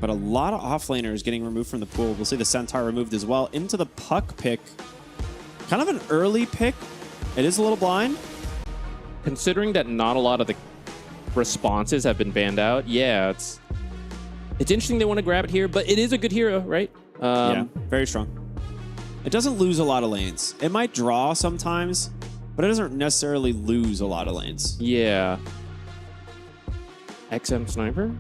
But a lot of offlaners getting removed from the pool. We'll see the Centaur removed as well. Into the Puck pick. Kind of an early pick. It is a little blind. Considering that not a lot of the responses have been banned out, yeah, it's interesting they want to grab it here, but it is a good hero, right? Yeah, very strong. It doesn't lose a lot of lanes. It might draw sometimes, but it doesn't necessarily lose a lot of lanes. Yeah. XM Sniper?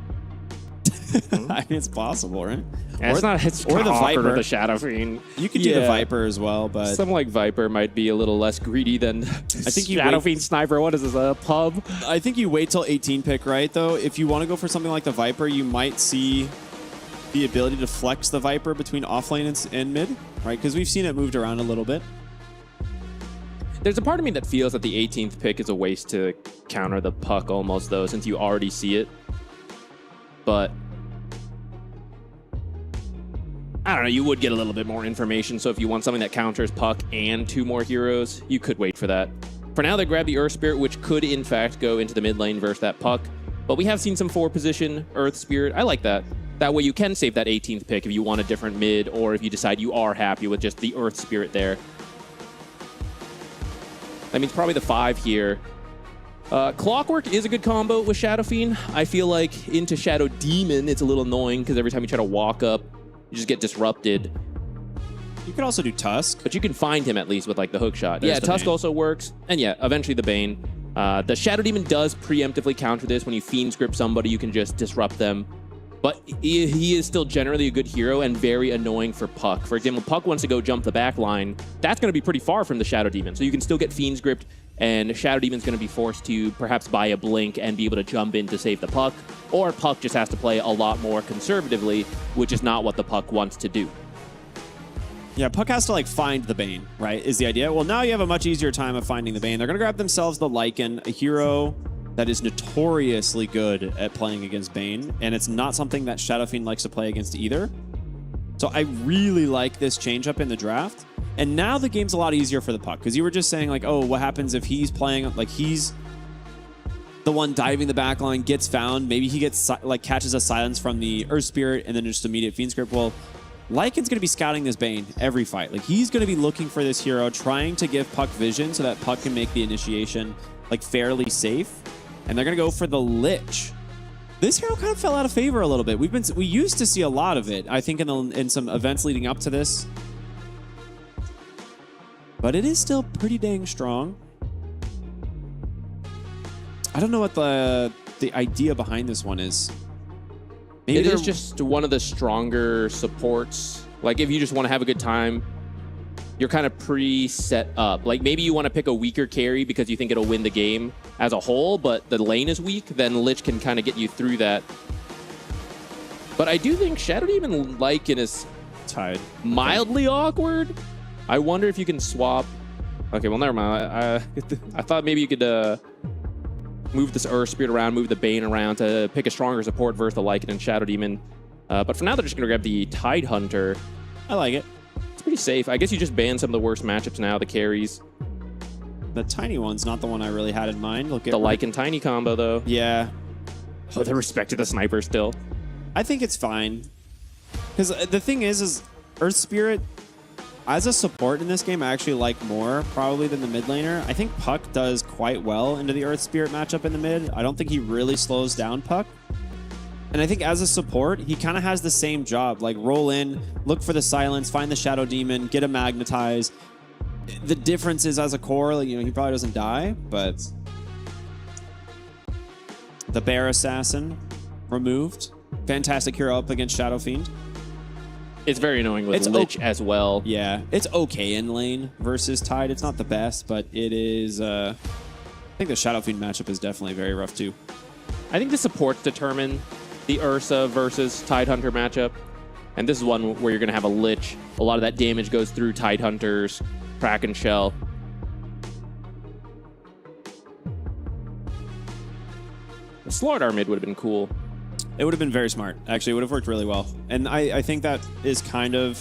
I mean, it's possible, right? Yeah, it's or the Viper with the Shadow Fiend. You could do the Viper as well, but something like Viper might be a little less greedy than Shadow Fiend Sniper. What is this, a pub? I think you wait till 18 pick, right? Though, if you want to go for something like the Viper, you might see the ability to flex the Viper between offlane and mid, right? Because we've seen it moved around a little bit. There's a part of me that feels that the 18th pick is a waste to counter the Puck almost, though, since you already see it. But I don't know, you would get a little bit more information, so if you want something that counters Puck and 2 more heroes, you could wait for that. For now, they grab the Earth Spirit, which could, in fact, go into the mid lane versus that Puck, but we have seen some 4-position Earth Spirit. I like that. That way you can save that 18th pick if you want a different mid, or if you decide you are happy with just the Earth Spirit there. That means probably the 5 here. Clockwork is a good combo with Shadow Fiend. I feel like into Shadow Demon, it's a little annoying, because every time you try to walk up, you just get disrupted. You could also do Tusk. But you can find him at least with like the hook shot. Yeah, Tusk also works. And yeah, eventually the Bane. The Shadow Demon does preemptively counter this. When you Fiend Script somebody, you can just disrupt them. But he is still generally a good hero and very annoying for Puck. For example, Puck wants to go jump the back line. That's going to be pretty far from the Shadow Demon. So you can still get Fiend Script, and Shadow Demon's going to be forced to perhaps buy a blink and be able to jump in to save the Puck. Or Puck just has to play a lot more conservatively, which is not what the Puck wants to do. Yeah, Puck has to like find the Bane, right, is the idea. Well, now you have a much easier time of finding the Bane. They're going to grab themselves the Lycan, a hero that is notoriously good at playing against Bane, and it's not something that Shadow Fiend likes to play against either. So I really like this change up in the draft. And now the game's a lot easier for the Puck, because you were just saying like, oh, what happens if he's playing, like he's the one diving the back line, gets found, maybe he gets like catches a silence from the Earth Spirit and then just immediate Fiend Script. Well, Lycan's going to be scouting this Bane every fight. Like, he's going to be looking for this hero, trying to give Puck vision so that Puck can make the initiation, like, fairly safe. And they're going to go for the Lich. This hero kind of fell out of favor a little bit. We used to see a lot of it, I think, in some events leading up to this. But it is still pretty dang strong. I don't know what the idea behind this one is. Maybe it is just one of the stronger supports. Like, if you just want to have a good time, you're kind of pre-set up. Like, maybe you want to pick a weaker carry because you think it'll win the game as a whole, but the lane is weak, then Lich can kind of get you through that. But I do think Shadow Demon Lycan is mildly awkward. I wonder if you can swap. Okay, well, never mind. I thought maybe you could move this Earth Spirit around, move the Bane around to pick a stronger support versus the Lycan and Shadow Demon. But for now, they're just going to grab the Tidehunter. I like it. It's pretty safe. I guess you just ban some of the worst matchups now, the carries. The tiny one's not the one I really had in mind. Look at the Lycan Tiny combo, though. Yeah. With respect to the sniper still. I think it's fine. Because the thing is Earth Spirit, as a support in this game, I actually like more probably than the mid laner. I think Puck does quite well into the Earth Spirit matchup in the mid. I don't think he really slows down Puck. And I think as a support, he kind of has the same job. Like, roll in, look for the silence, find the Shadow Demon, get a magnetize. The difference is as a core, like, he probably doesn't die, but the Bear Assassin removed. Fantastic hero up against Shadow Fiend. It's very annoying with Lich as well. Yeah, it's okay in lane versus Tide. It's not the best, but it is... I think the Shadow Fiend matchup is definitely very rough too. I think the supports determine the Ursa versus Tidehunter matchup. And this is one where you're going to have a Lich. A lot of that damage goes through Tidehunter's Kraken Shell. The Slardar mid would have been cool. It would have been very smart. Actually, it would have worked really well. And I think that is kind of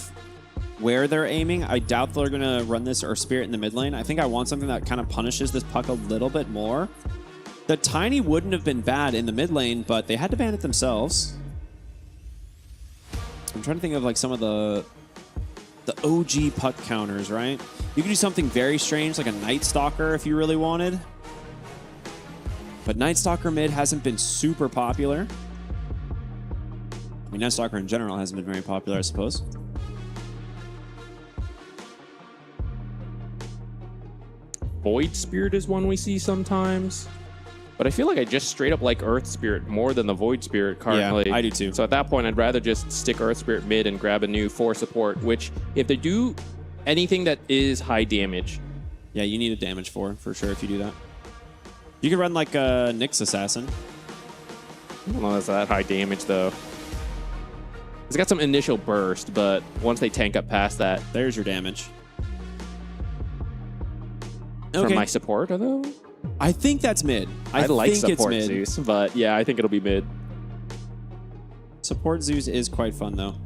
where they're aiming. I doubt they're going to run this or Spirit in the mid lane. I think I want something that kind of punishes this Puck a little bit more. The Tiny wouldn't have been bad in the mid lane, but they had to ban it themselves. I'm trying to think of like some of the OG Puck counters, right? You could do something very strange, like a Night Stalker if you really wanted. But Night Stalker mid hasn't been super popular. I mean, Night Stalker in general hasn't been very popular, I suppose. Void Spirit is one we see sometimes. But I feel like I just straight up like Earth Spirit more than the Void Spirit currently. Yeah, I do too. So at that point, I'd rather just stick Earth Spirit mid and grab a new 4 support, which if they do anything that is high damage. Yeah, you need a damage for sure if you do that. You could run like a Nyx Assassin. I don't know if that's that high damage though. It's got some initial burst, but once they tank up past that, there's your damage. For my support, though? I think that's mid. I like think support it's mid. Zeus, but yeah, I think it'll be mid. Support Zeus is quite fun, though.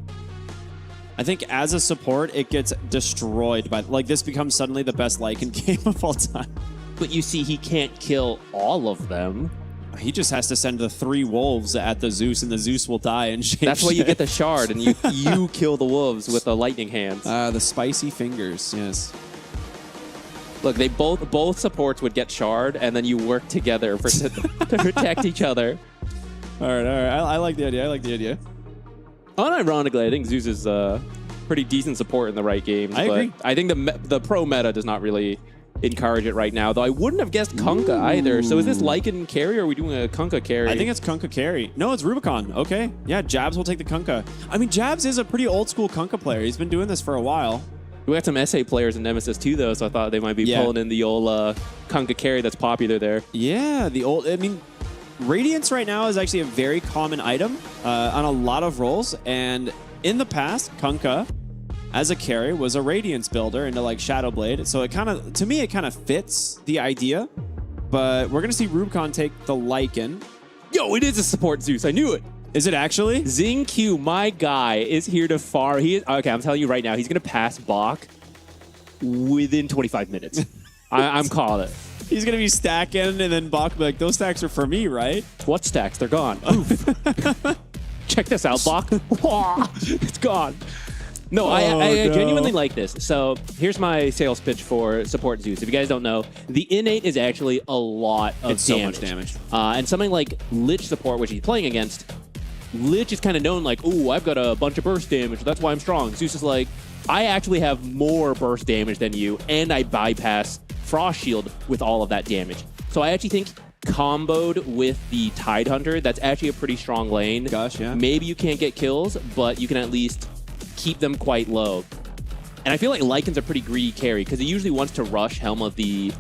I think as a support, it gets destroyed by... Like, this becomes suddenly the best Lycan game of all time. But you see, he can't kill all of them. He just has to send the 3 wolves at the Zeus, and the Zeus will die and shape. That's why you get the shard, and you kill the wolves with the lightning hands. The spicy fingers, yes. Look, they both supports would get shard, and then you work together to protect each other. All right. I like the idea. Unironically, I think Zeus is pretty decent support in the right games. I agree. I think the pro meta does not really encourage it right now, though I wouldn't have guessed Kunkka either. So is this Lycan carry, or are we doing a Kunkka carry? I think it's Kunkka carry. No, it's Rubicon. Okay. Yeah, Jabs will take the Kunkka. I mean, Jabs is a pretty old school Kunkka player. He's been doing this for a while. We got some SA players in Nemesis too, though, so I thought they might be pulling in the old Kunkka carry that's popular there. Yeah, I mean, Radiance right now is actually a very common item on a lot of roles, and in the past, Kunkka, as a carry, was a Radiance builder into like Shadowblade, so it kind of, to me, it kind of fits the idea, but we're going to see Rubicon take the Lycan. Yo, it is a support Zeus, I knew it! Is it actually? Xingqiu, my guy, is here to farm. Okay, I'm telling you right now, he's going to pass Bach within 25 minutes. I'm calling it. He's going to be stacking, and then Bach will be like, those stacks are for me, right? What stacks? They're gone. Check this out, Bach. It's gone. No, I genuinely like this. So here's my sales pitch for support Zeus. If you guys don't know, the innate is actually a lot of It's so much damage. And something like Lich support, which he's playing against, Lich is kind of known like, ooh, I've got a bunch of burst damage. That's why I'm strong. Zeus is like, I actually have more burst damage than you, and I bypass Frost Shield with all of that damage. So I actually think comboed with the Tidehunter, that's actually a pretty strong lane. Gosh, yeah. Maybe you can't get kills, but you can at least keep them quite low. And I feel like Lycan's a pretty greedy carry because he usually wants to rush Helm of the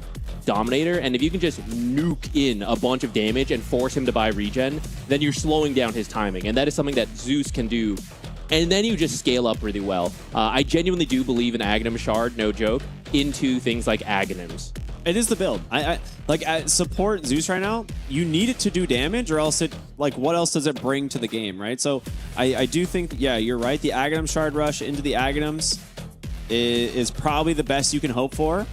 Dominator, and if you can just nuke in a bunch of damage and force him to buy regen, then you're slowing down his timing, and that is something that Zeus can do. And then you just scale up really well. I genuinely do believe in Aghanim Shard, no joke, into things like Aghanims. It is the build. I support Zeus right now. You need it to do damage, or else it what else does it bring to the game, right? So I do think, yeah, you're right. The Aghanim Shard rush into the Aghanims is probably the best you can hope for.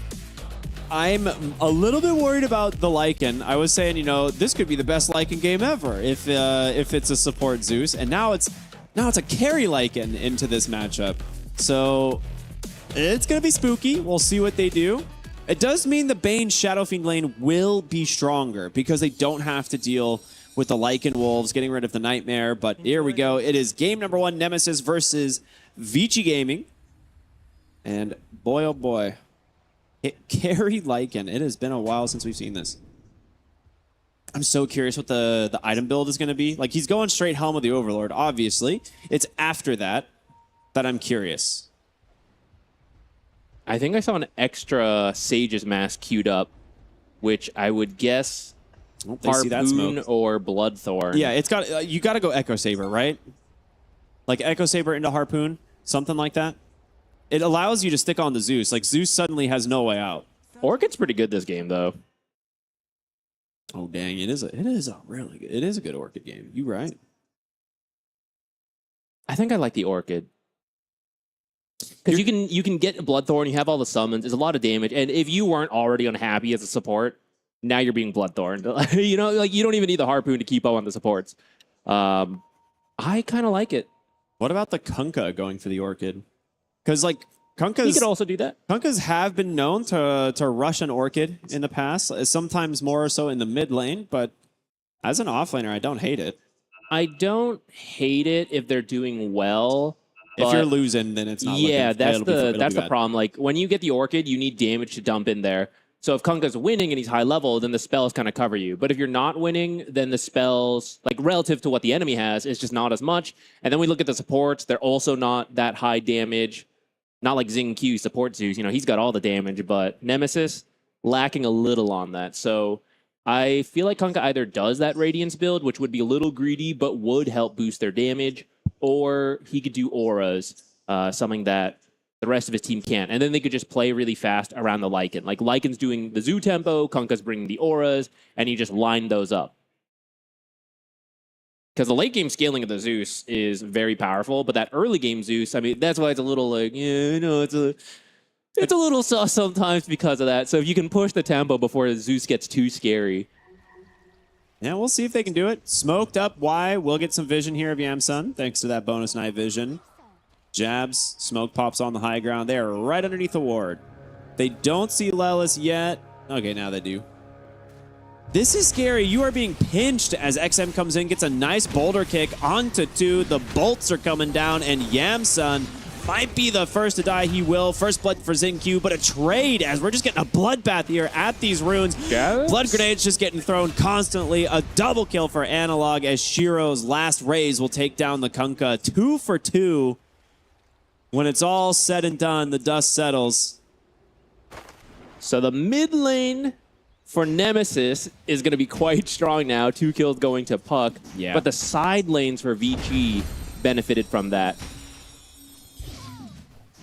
I'm a little bit worried about the Lycan. I was saying, this could be the best Lycan game ever if it's a support Zeus, and now it's a carry Lycan into this matchup. So it's gonna be spooky. We'll see what they do. It does mean the Bane Shadow Fiend lane will be stronger because they don't have to deal with the Lycan Wolves, getting rid of the Nightmare. But here we go. It is game number 1, Nemesis versus Vici Gaming. And boy, oh boy. Carry Lycan. It has been a while since we've seen this. I'm so curious what the item build is going to be. Like, he's going straight Helm of the Overlord, obviously. It's after that I'm curious. I think I saw an extra Sage's Mask queued up, which I would guess Harpoon or Bloodthorn. Yeah, it's got you got to go Echo Saber, right? Like Echo Saber into Harpoon, something like that. It allows you to stick on the Zeus. Like, Zeus suddenly has no way out. Orchid's pretty good this game, though. Oh dang! It is a good Orchid game. You right. I think I like the Orchid. Because you can get Bloodthorn, you have all the summons, it's a lot of damage, and if you weren't already unhappy as a support, now you're being Bloodthorned. You don't even need the Harpoon to keep up on the supports. I kind of like it. What about the Kunkka going for the Orchid? Because Kunkkas, he could also do that. Kunkkas have been known to rush an Orchid in the past, sometimes more so in the mid lane, but as an offlaner, I don't hate it. I don't hate it if they're doing well. If you're losing, then it's not. Yeah, that's the problem. Like, when you get the Orchid, you need damage to dump in there. So if Kunkka's winning and he's high level, then the spells kind of cover you. But if you're not winning, then the spells, like relative to what the enemy has, is just not as much. And then we look at the supports; they're also not that high damage. Not like Xing Q support Zeus. He's got all the damage, but Nemesis lacking a little on that. So I feel like Kunkka either does that Radiance build, which would be a little greedy, but would help boost their damage, or he could do auras, something that the rest of his team can't. And then they could just play really fast around the Lycan. Like, Lycan's doing the Zoo tempo, Kunkka's bringing the auras, and you just line those up. Because the late game scaling of the Zeus is very powerful, but that early game Zeus, I mean, that's why it's a little like, it's a little sus sometimes because of that. So if you can push the tempo before Zeus gets too scary. Yeah, we'll see if they can do it. Smoked up Y. We'll get some vision here of Yamsun, thanks to that bonus night vision. Jabs, smoke pops on the high ground. They are right underneath the ward. They don't see Lelis yet. Okay, now they do. This is scary. You are being pinched as XM comes in, gets a nice boulder kick onto 2. The bolts are coming down, and Yamsun might be the first to die. He will. First blood for Xing Q, but a trade as we're just getting a bloodbath here at these runes. Yes. Blood grenades just getting thrown constantly. A double kill for Analog as Shiro's last raise will take down the Kunkka. 2 for 2. When it's all said and done, the dust settles. So the mid lane for Nemesis is going to be quite strong now. 2 kills going to Puck. Yeah. But the side lanes for Vici benefited from that.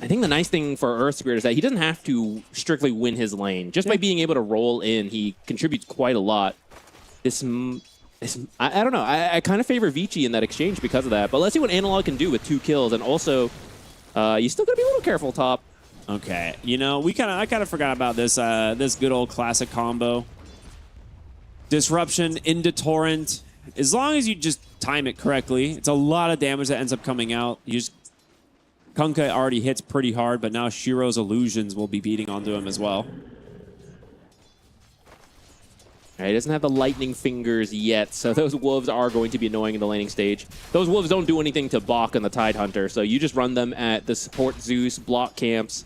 I think the nice thing for Earth Spirit is that he doesn't have to strictly win his lane. Just by being able to roll in, he contributes quite a lot. I don't know. I kind of favor Vici in that exchange because of that. But let's see what Analog can do with 2 kills. And also, you still got to be a little careful, top. Okay, I kind of forgot about this this good old classic combo. Disruption into Torrent. As long as you just time it correctly, it's a lot of damage that ends up coming out. You just Kunkka already hits pretty hard, but now Shiro's illusions will be beating onto him as well. He doesn't have the lightning fingers yet, so those wolves are going to be annoying in the laning stage. Those wolves don't do anything to balk on the Tidehunter, so you just run them at the support Zeus, block camps,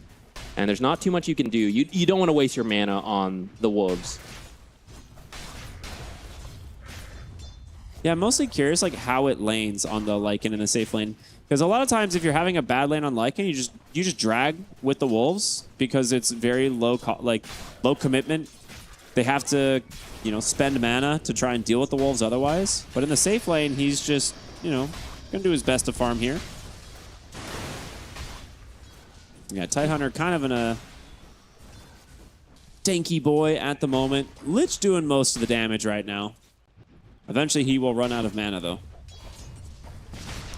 and there's not too much you can do. You don't want to waste your mana on the wolves. Yeah, I'm mostly curious like how it lanes on the Lycan in a safe lane. Because a lot of times if you're having a bad lane on Lycan, you just drag with the wolves because it's very low commitment. They have to, spend mana to try and deal with the wolves otherwise. But in the safe lane, he's just, gonna do his best to farm here. Yeah, Tidehunter kind of in a tanky boy at the moment. Lich doing most of the damage right now. Eventually he will run out of mana though.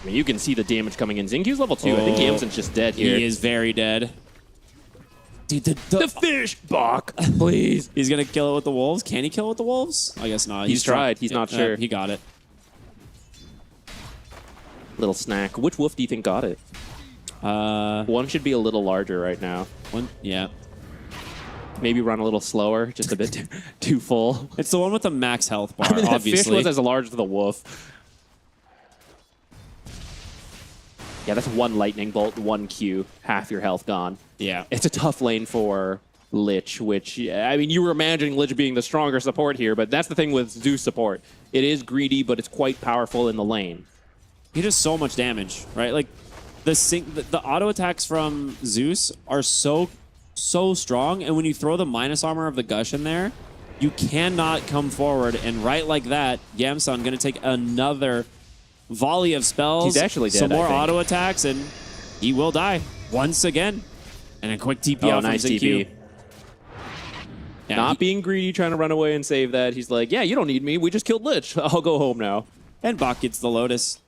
I mean, you can see the damage coming in. Xinkyu's level 2. I think Yamsen's just dead here. He is very dead. Dude, the fish! Bok, please. He's going to kill it with the wolves. Can he kill it with the wolves? I guess not. He's tried. He's not sure. He got it. Little snack. Which wolf do you think got it? One should be a little larger right now. One, yeah. Maybe run a little slower, just a bit too full. It's the one with the max health bar, I mean, obviously. The fish was as large as the wolf. Yeah, that's one lightning bolt, one Q, half your health gone. Yeah. It's a tough lane for Lich, which, I mean, you were imagining Lich being the stronger support here, but that's the thing with Zeus support. It is greedy, but it's quite powerful in the lane. He does so much damage, right? Like, the auto attacks from Zeus are so strong, and when you throw the minus armor of the Gush in there, you cannot come forward, and right like that, Yamsun going to take another volley of spells. He's actually dead, some more I think. auto attacks, and he will die once again. And a quick TP out nice from ZQ. TP. Yeah, Not being greedy, trying to run away and save that. He's like, yeah, you don't need me. We just killed Lich. I'll go home now. And Bok gets the Lotus.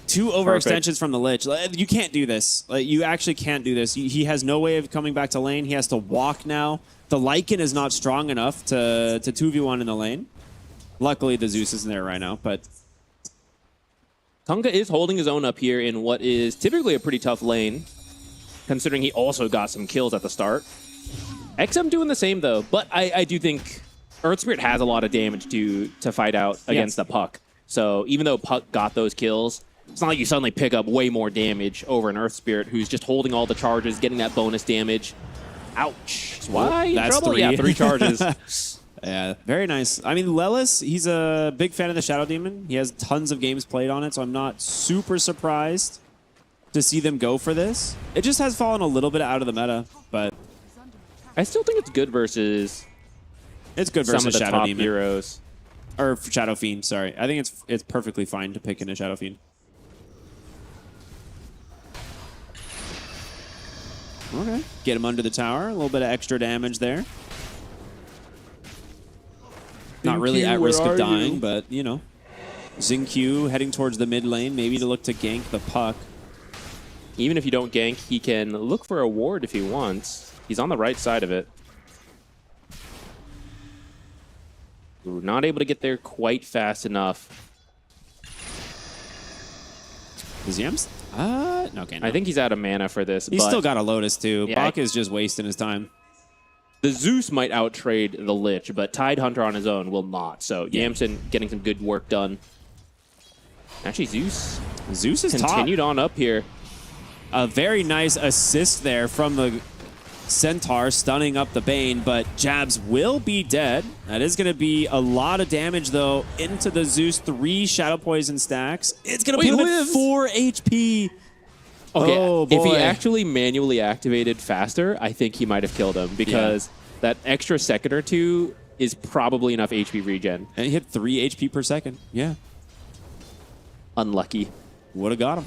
2 overextensions from the Lich. You can't do this. Like, you actually can't do this. He has no way of coming back to lane. He has to walk now. The Lycan is not strong enough to 2v1 in the lane. Luckily, the Zeus isn't there right now, but... Kunkka is holding his own up here in what is typically a pretty tough lane, considering he also got some kills at the start. XM doing the same, though, but I do think Earth Spirit has a lot of damage to fight out against the Puck. So even though Puck got those kills, it's not like you suddenly pick up way more damage over an Earth Spirit who's just holding all the charges, getting that bonus damage. Ouch. Why? That's trouble? 3. Yeah, 3 charges. Yeah, very nice. I mean, Lelis, he's a big fan of the Shadow Demon. He has tons of games played on it, so I'm not super surprised to see them go for this. It just has fallen a little bit out of the meta, but... I still think it's good versus... It's good some versus of the Shadow top Demon. heroes. Or Shadow Fiend, sorry. I think it's perfectly fine to pick in a Shadow Fiend. Okay. Get him under the tower. A little bit of extra damage there. Not really at risk of dying, but, Xingqiu heading towards the mid lane, maybe to look to gank the Puck. Even if you don't gank, he can look for a ward if he wants. He's on the right side of it. Ooh, not able to get there quite fast enough. Is Yams? Okay, no. I think he's out of mana for this. He's still got a Lotus, too. Yeah, Bok is just wasting his time. The Zeus might outtrade the Lich, but Tidehunter on his own will not. So Yamsen getting some good work done. Actually, Zeus is continued on up here. A very nice assist there from the Centaur, stunning up the Bane, but Jabs will be dead. That is going to be a lot of damage, though, into the Zeus. 3 Shadow Poison stacks. It's going to put him at 4 HP. Okay, oh, boy. If he actually manually activated faster, I think he might have killed him because that extra second or 2 is probably enough HP regen. And he hit 3 HP per second. Yeah. Unlucky. Would have got him.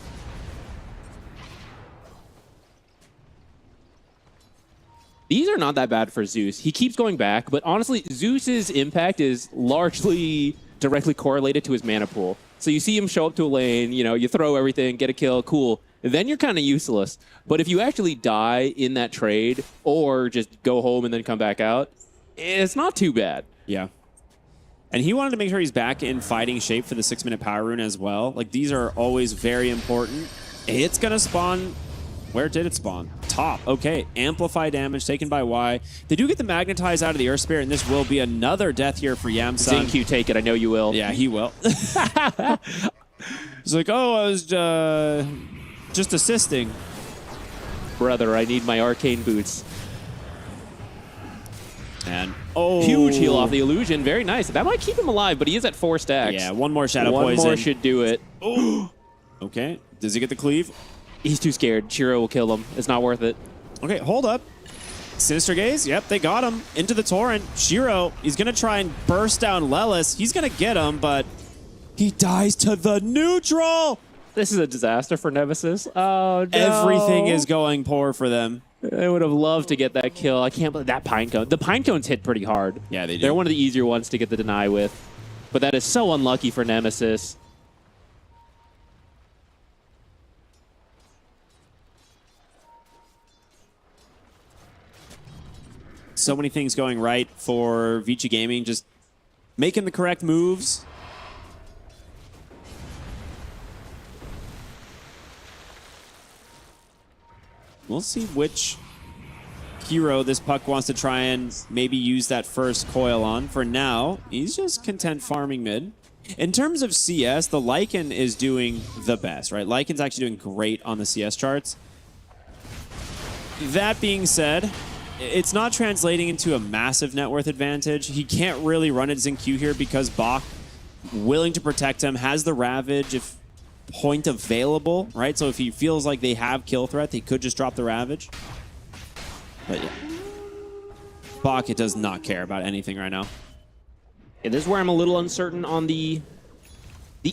These are not that bad for Zeus. He keeps going back, but honestly, Zeus's impact is largely directly correlated to his mana pool. So you see him show up to a lane, you throw everything, get a kill, cool. Then you're kind of useless. But if you actually die in that trade or just go home and then come back out, it's not too bad. Yeah. And he wanted to make sure he's back in fighting shape for the 6-minute power rune as well. Like, these are always very important. It's going to spawn Where did it spawn? Top. Okay, amplify damage taken by Y. They do get the magnetize out of the Earth Spirit, and this will be another death here for Yamsun. ZinQ, take it. I know you will. Yeah, he will. He's like, oh, I was just assisting. Brother, I need my arcane boots. And huge heal off the illusion. Very nice. That might keep him alive, but he is at 4 stacks. Yeah, one more shadow poison. One more should do it. Okay, does he get the cleave? He's too scared. Shiro will kill him. It's not worth it. Okay, hold up. Sinister Gaze. Yep, they got him into the torrent. Shiro, he's going to try and burst down Lelis. He's going to get him, but he dies to the neutral. This is a disaster for Nemesis. Oh, no. Everything is going poor for them. I would have loved to get that kill. I can't believe that Pinecone. The Pinecones hit pretty hard. Yeah, they do. They're one of the easier ones to get the deny with. But that is so unlucky for Nemesis. So many things going right for Vici Gaming, just making the correct moves. We'll see which hero this puck wants to try and maybe use that first coil on. For now, he's just content farming mid. In terms of CS, the Lycan is doing the best, right? Lycan's actually doing great on the CS charts. That being said, it's not translating into a massive net worth advantage. He can't really run at ZinQ here because Bach, willing to protect him, has the Ravage if point available, right? So if he feels like they have kill threat, they could just drop the Ravage. But yeah, Bach does not care about anything right now. Yeah, this is where I'm a little uncertain on the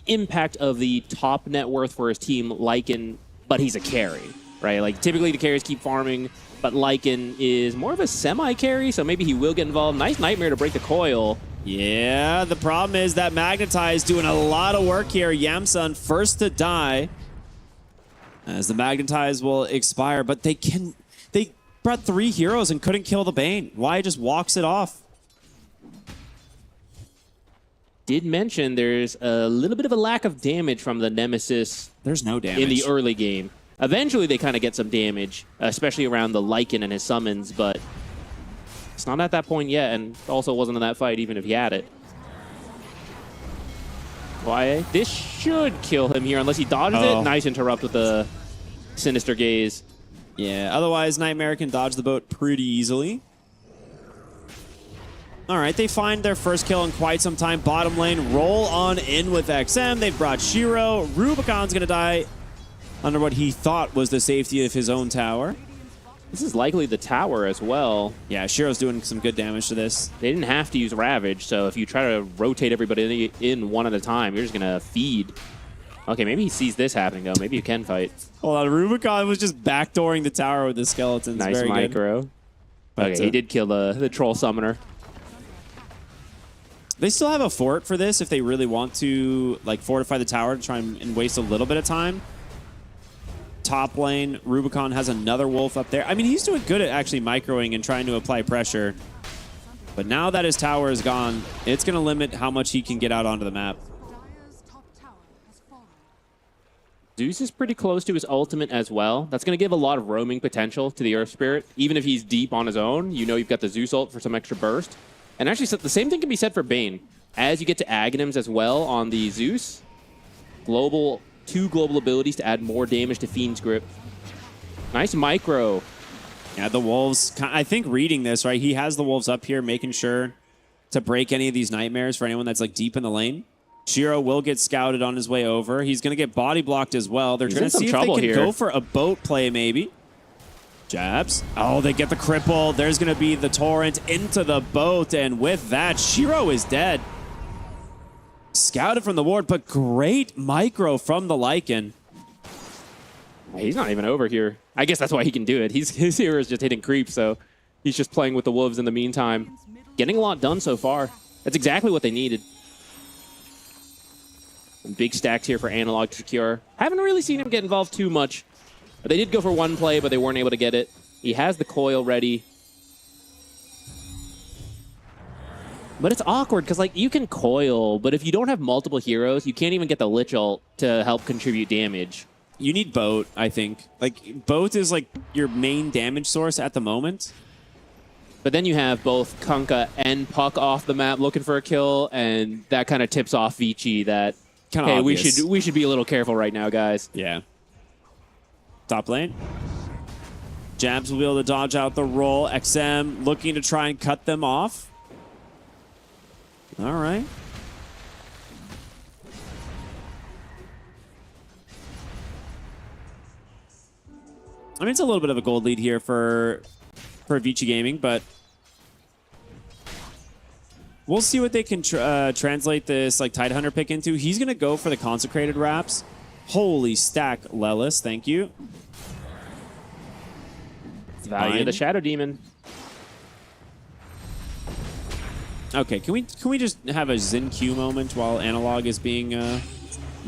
impact of the top net worth for his team, Lycan, but he's a carry, right? Like typically the carries keep farming, but Lycan is more of a semi-carry, so maybe he will get involved. Nice Nightmare to break the coil. Yeah, the problem is that Magnetize doing a lot of work here. Yamsun first to die as the Magnetize will expire, but they brought 3 heroes and couldn't kill the Bane. Why just walks it off? Did mention there's a little bit of a lack of damage from the Nemesis. There's no damage in the early game. Eventually, they kind of get some damage, especially around the Lycan and his summons, but it's not at that point yet, and also wasn't in that fight even if he had it. Why? This should kill him here unless he dodges it. Nice interrupt with the Sinister Gaze. Yeah, otherwise Nightmare can dodge the boat pretty easily. All right, they find their first kill in quite some time. Bottom lane, roll on in with XM. They've brought Shiro. Rubicon's going to die under what he thought was the safety of his own tower. This is likely the tower as well. Yeah, Shiro's doing some good damage to this. They didn't have to use Ravage, so if you try to rotate everybody in one at a time, you're just going to feed. Okay, maybe he sees this happening, though. Maybe you can fight. Hold on, Rubicon was just backdooring the tower with the skeletons. Nice Very micro. Good. Okay, he did kill the troll summoner. They still have a fort for this if they really want to like fortify the tower to try and waste a little bit of time. Top lane, Rubicon has another wolf up there. I mean, he's doing good at actually microing and trying to apply pressure. But now that his tower is gone, it's going to limit how much he can get out onto the map. Zeus is pretty close to his ultimate as well. That's going to give a lot of roaming potential to the Earth Spirit. Even if he's deep on his own, you know you've got the Zeus ult for some extra burst. And actually, the same thing can be said for Bane. As you get to Aghanims as well on the Zeus, two global abilities to add more damage to Fiend's Grip. Nice micro. Yeah, the Wolves, I think reading this, right, he has the Wolves up here making sure to break any of these nightmares for anyone that's like deep in the lane. Shiro will get scouted on his way over. He's going to get body blocked as well. They're going to see if they can go for a boat play maybe. Jabs. Oh, they get the cripple. There's going to be the torrent into the boat. And with that, Shiro is dead. Scouted from the ward, but great micro from the Lycan. He's not even over here. I guess that's why he can do it. His hero is just hitting creep, so he's just playing with the wolves in the meantime. Getting a lot done so far. That's exactly what they needed. Big stacks here for Analog to secure. Haven't really seen him get involved too much. They did go for one play, but they weren't able to get it. He has the coil ready. But it's awkward, because like you can coil, but if you don't have multiple heroes, you can't even get the Lich ult to help contribute damage. You need boat, I think. Like, boat is like your main damage source at the moment. But then you have both Kunkka and Puck off the map looking for a kill, and that kind of tips off Vici that, Kinda hey, obvious. we should be a little careful right now, guys. Yeah. Top lane. Jabs will be able to dodge out the roll. XM looking to try and cut them off. All right. I mean, it's a little bit of a gold lead here for Vici Gaming, but we'll see what they can translate this like Tidehunter pick into. He's going to go for the consecrated wraps. Holy stack, Lelis. Thank you. Value of the Shadow Demon. Okay, can we just have a Xin Q moment while Analog is being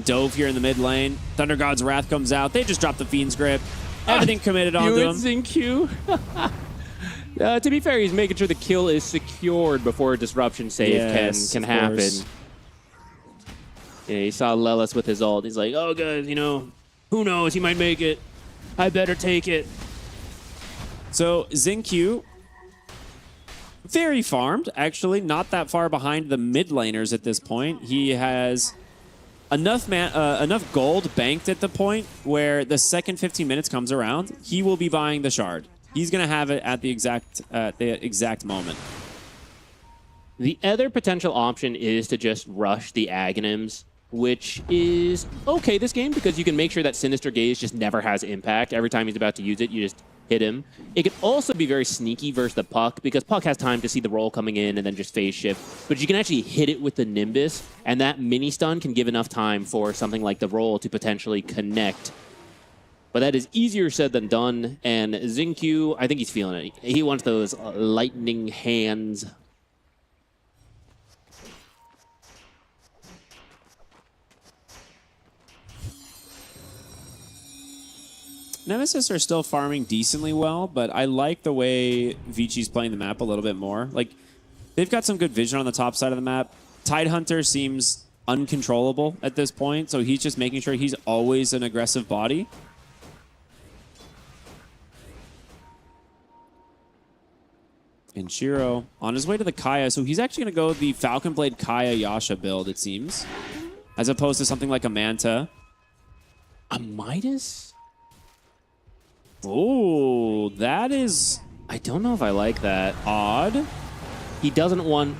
dove here in the mid lane? Thunder God's Wrath comes out. They just dropped the Fiend's Grip. Everything committed onto him. Xin Q. To be fair, he's making sure the kill is secured before a disruption save can happen. Yeah, he saw Lelis with his ult. He's like, oh, guys, you know, who knows? He might make it. I better take it. So, Xin Q, very farmed, actually. Not that far behind the mid laners at this point. He has enough gold banked at the point where the second 15 minutes comes around, he will be buying the shard. He's going to have it at the exact moment. The other potential option is to just rush the Aghanims, which is okay this game because you can make sure that Sinister Gaze just never has impact. Every time he's about to use it, you just hit him. It can also be very sneaky versus the Puck because Puck has time to see the roll coming in and then just phase shift. But you can actually hit it with the Nimbus, and that mini stun can give enough time for something like the roll to potentially connect. But that is easier said than done, and Xin Q, I think he's feeling it. He wants those lightning hands. Nemesis are still farming decently well, but I like the way Vici's playing the map a little bit more. Like, they've got some good vision on the top side of the map. Tidehunter seems uncontrollable at this point, so he's just making sure he's always an aggressive body. And Shiro on his way to the Kaya, so he's actually going to go the Falcon Blade Kaya Yasha build, it seems, as opposed to something like a Manta. A Midas? Oh, that is... I don't know if I like that. Odd. He doesn't want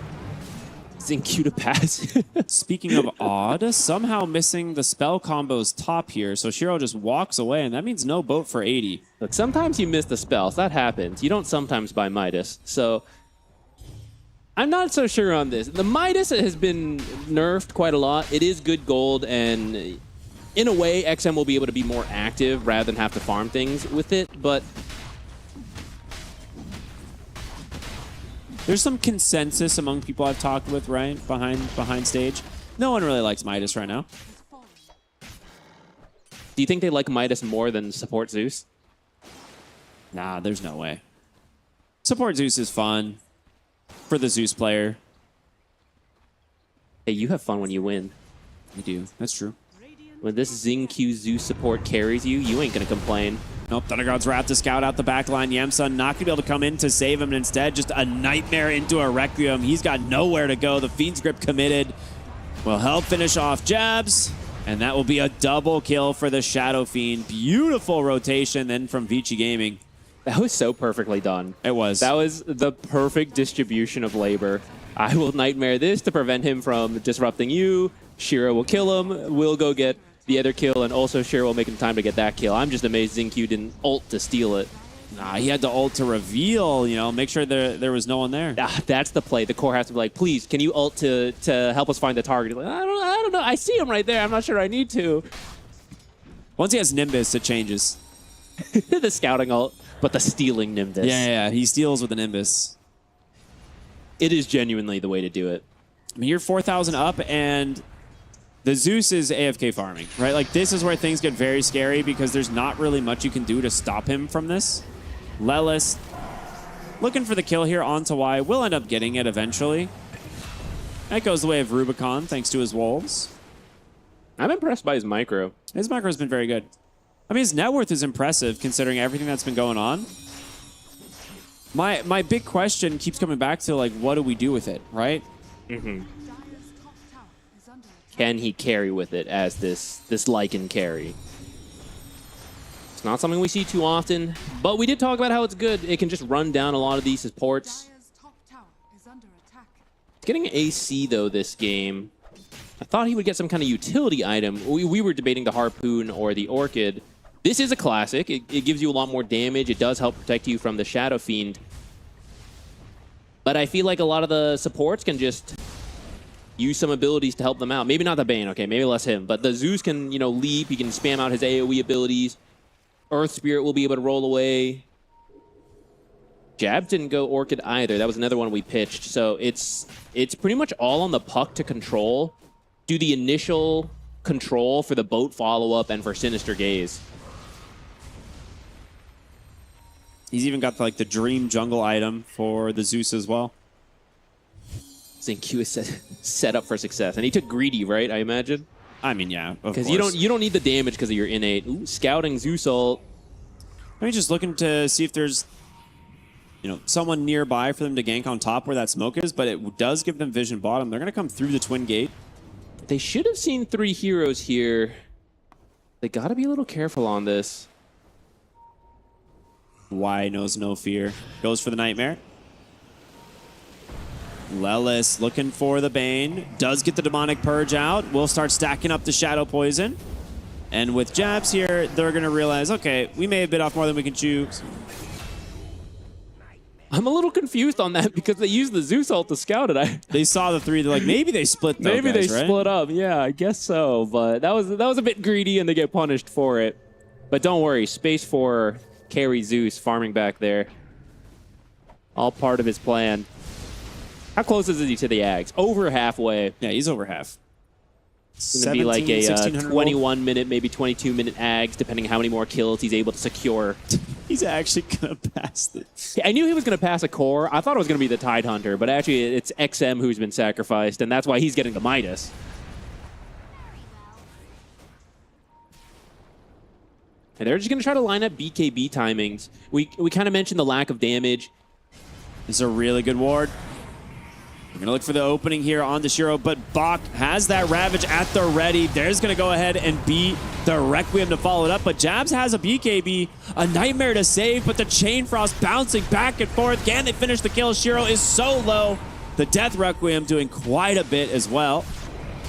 Xin Q to pass. Speaking of odd, somehow missing the spell combos top here, so Shiro just walks away, and that means no boat for 80. Look, sometimes you miss the spells. That happens. You don't sometimes buy Midas. So I'm not so sure on this. The Midas has been nerfed quite a lot. It is good gold, and in a way, XM will be able to be more active rather than have to farm things with it, but there's some consensus among people I've talked with, right, behind stage. No one really likes Midas right now. Do you think they like Midas more than support Zeus? Nah, there's no way. Support Zeus is fun for the Zeus player. Hey, you have fun when you win. You do. That's true. When this Xin Q Zeus support carries you, you ain't gonna complain. Nope, Thunder God's Wrath to scout out the back line. Yamsun not gonna be able to come in to save him, and instead just a nightmare into a Requiem. He's got nowhere to go. The Fiend's Grip committed will help finish off Jabs, and that will be a double kill for the Shadow Fiend. Beautiful rotation then from Vici Gaming. That was so perfectly done. It was. That was the perfect distribution of labor. I will Nightmare this to prevent him from disrupting you. Shiro will kill him. We'll go get the other kill, and also Shiro will make him time to get that kill. I'm just amazed Xin Q didn't ult to steal it. Nah, he had to ult to reveal, you know, make sure there was no one there. That's the play. The core has to be like, please, can you ult to help us find the target? Like, I don't know. I see him right there. I'm not sure I need to. Once he has Nimbus, it changes. The scouting ult, but the stealing Nimbus. Yeah, he steals with the Nimbus. It is genuinely the way to do it. I mean, you're 4,000 up, and the Zeus is AFK farming, right? Like, this is where things get very scary because there's not really much you can do to stop him from this. Lelis looking for the kill here onto Y. Will end up getting it eventually. That goes the way of Rubicon, thanks to his wolves. I'm impressed by his micro. His micro's been very good. I mean, his net worth is impressive considering everything that's been going on. My big question keeps coming back to, like, what do we do with it, right? Mm-hmm. Can he carry with it as this Lycan carry? It's not something we see too often, but we did talk about how it's good. It can just run down a lot of these supports. Getting AC, though, this game. I thought he would get some kind of utility item. We were debating the Harpoon or the Orchid. This is a classic. It gives you a lot more damage. It does help protect you from the Shadow Fiend. But I feel like a lot of the supports can just use some abilities to help them out. Maybe not the Bane, okay, maybe less him. But the Zeus can, you know, leap. He can spam out his AoE abilities. Earth Spirit will be able to roll away. Jab didn't go Orchid either. That was another one we pitched. So it's pretty much all on the Puck to control. Do the initial control for the boat follow-up and for Sinister Gaze. He's even got like the Dream Jungle item for the Zeus as well. Zinq is set up for success, and he took Greedy, right? I imagine. I mean, yeah, because you don't need the damage because of your innate. Ooh, scouting Zeus ult. I mean, just looking to see if there's, you know, someone nearby for them to gank on top where that smoke is, but it does give them vision bottom. They're gonna come through the twin gate. They should have seen 3 heroes here. They got to be a little careful on this. Y knows no fear. Goes for the Nightmare. Lelis looking for the Bane. Does get the Demonic Purge out. Will start stacking up the Shadow Poison. And with jabs here, they're going to realize, okay, we may have bit off more than we can chew. I'm a little confused on that because they used the Zeus ult to scout it. They saw the 3. They're like, maybe they split those Maybe guys, they right? split up. Yeah, I guess so. But that was a bit greedy, and they get punished for it. But don't worry, Space 4 carry Zeus farming back there. All part of his plan. How close is he to the Ags? Over halfway. Yeah, he's over half. It's going to be like a 21-minute, maybe 22-minute Ags, depending how many more kills he's able to secure. He's actually going to pass this. I knew he was going to pass a core. I thought it was going to be the Tidehunter, but actually it's XM who's been sacrificed, and that's why he's getting the Midas. And they're just going to try to line up BKB timings. We kind of mentioned the lack of damage. This is a really good ward. We're going to look for the opening here on the Shiro, but Bach has that Ravage at the ready. There's going to go ahead and beat the Requiem to follow it up, but Jabs has a BKB, a Nightmare to save, but the Chain Frost bouncing back and forth. Can they finish the kill? Shiro is so low. The Death Requiem doing quite a bit as well.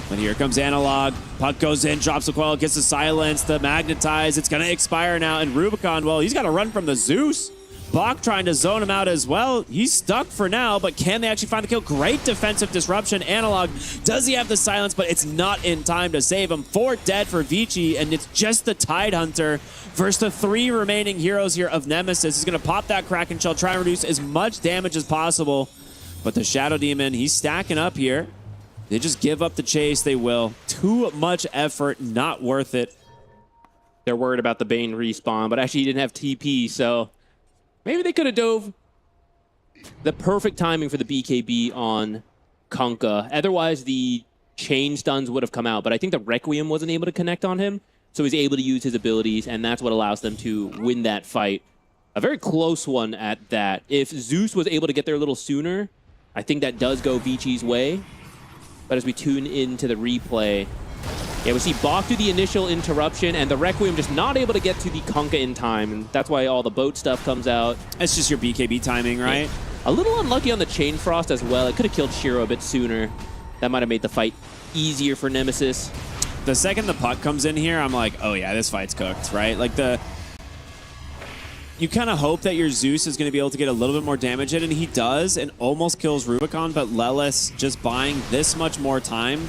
But here comes Analog. Puck goes in, drops the coil, gets the silence, the magnetize. It's going to expire now, and Rubicon, well, he's got to run from the Zeus. Bach trying to zone him out as well. He's stuck for now, but can they actually find the kill? Great defensive disruption. Analog, does he have the silence? But it's not in time to save him. 4 dead for Vici, and it's just the Tidehunter versus the 3 remaining heroes here of Nemesis. He's going to pop that Kraken Shell, try and reduce as much damage as possible. But the Shadow Demon, he's stacking up here. They just give up the chase, they will. Too much effort, not worth it. They're worried about the Bane respawn, but actually he didn't have TP, so maybe they could have dove. The perfect timing for the BKB on Kunkka. Otherwise, the chain stuns would have come out, but I think the Requiem wasn't able to connect on him, so he's able to use his abilities, and that's what allows them to win that fight. A very close one at that. If Zeus was able to get there a little sooner, I think that does go Vici's way. But as we tune into the replay, yeah, we see Bach do the initial interruption, and the Requiem just not able to get to the Kunkka in time, and that's why all the boat stuff comes out. It's just your BKB timing, right? Yeah. A little unlucky on the Chain Frost as well. It could have killed Shiro a bit sooner. That might have made the fight easier for Nemesis. The second the puck comes in here, I'm like, oh yeah, this fight's cooked, right? Like you kind of hope that your Zeus is going to be able to get a little bit more damage in, and he does, and almost kills Rubicon, but Lelis just buying this much more time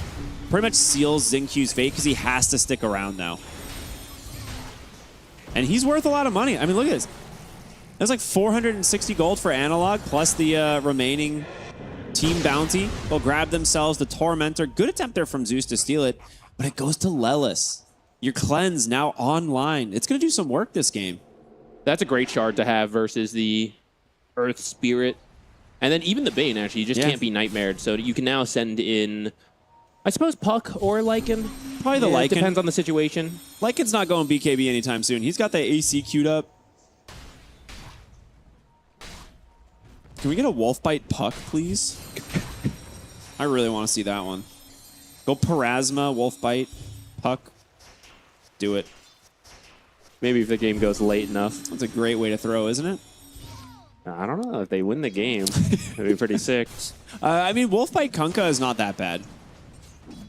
pretty much seals Zinq's fate because he has to stick around now. And he's worth a lot of money. I mean, look at this. There's like 460 gold for Analog, plus the remaining team bounty. They'll grab themselves the Tormentor. Good attempt there from Zeus to steal it, but it goes to Lelis. Your cleanse now online. It's going to do some work this game. That's a great shard to have versus the Earth Spirit. And then even the Bane, actually, you just can't be nightmared. So you can now send in, I suppose, Puck or Lycan. Probably the Yeah, Lycan. depends on the situation. Lycan's not going BKB anytime soon. He's got the AC queued up. Can we get a Wolfbite Puck, please? I really want to see that one. Go Parasma, Wolfbite, Puck. Do it. Maybe if the game goes late enough. That's a great way to throw, isn't it? I don't know. If they win the game, it'd be pretty sick. I mean, Wolfbite Kunkka is not that bad.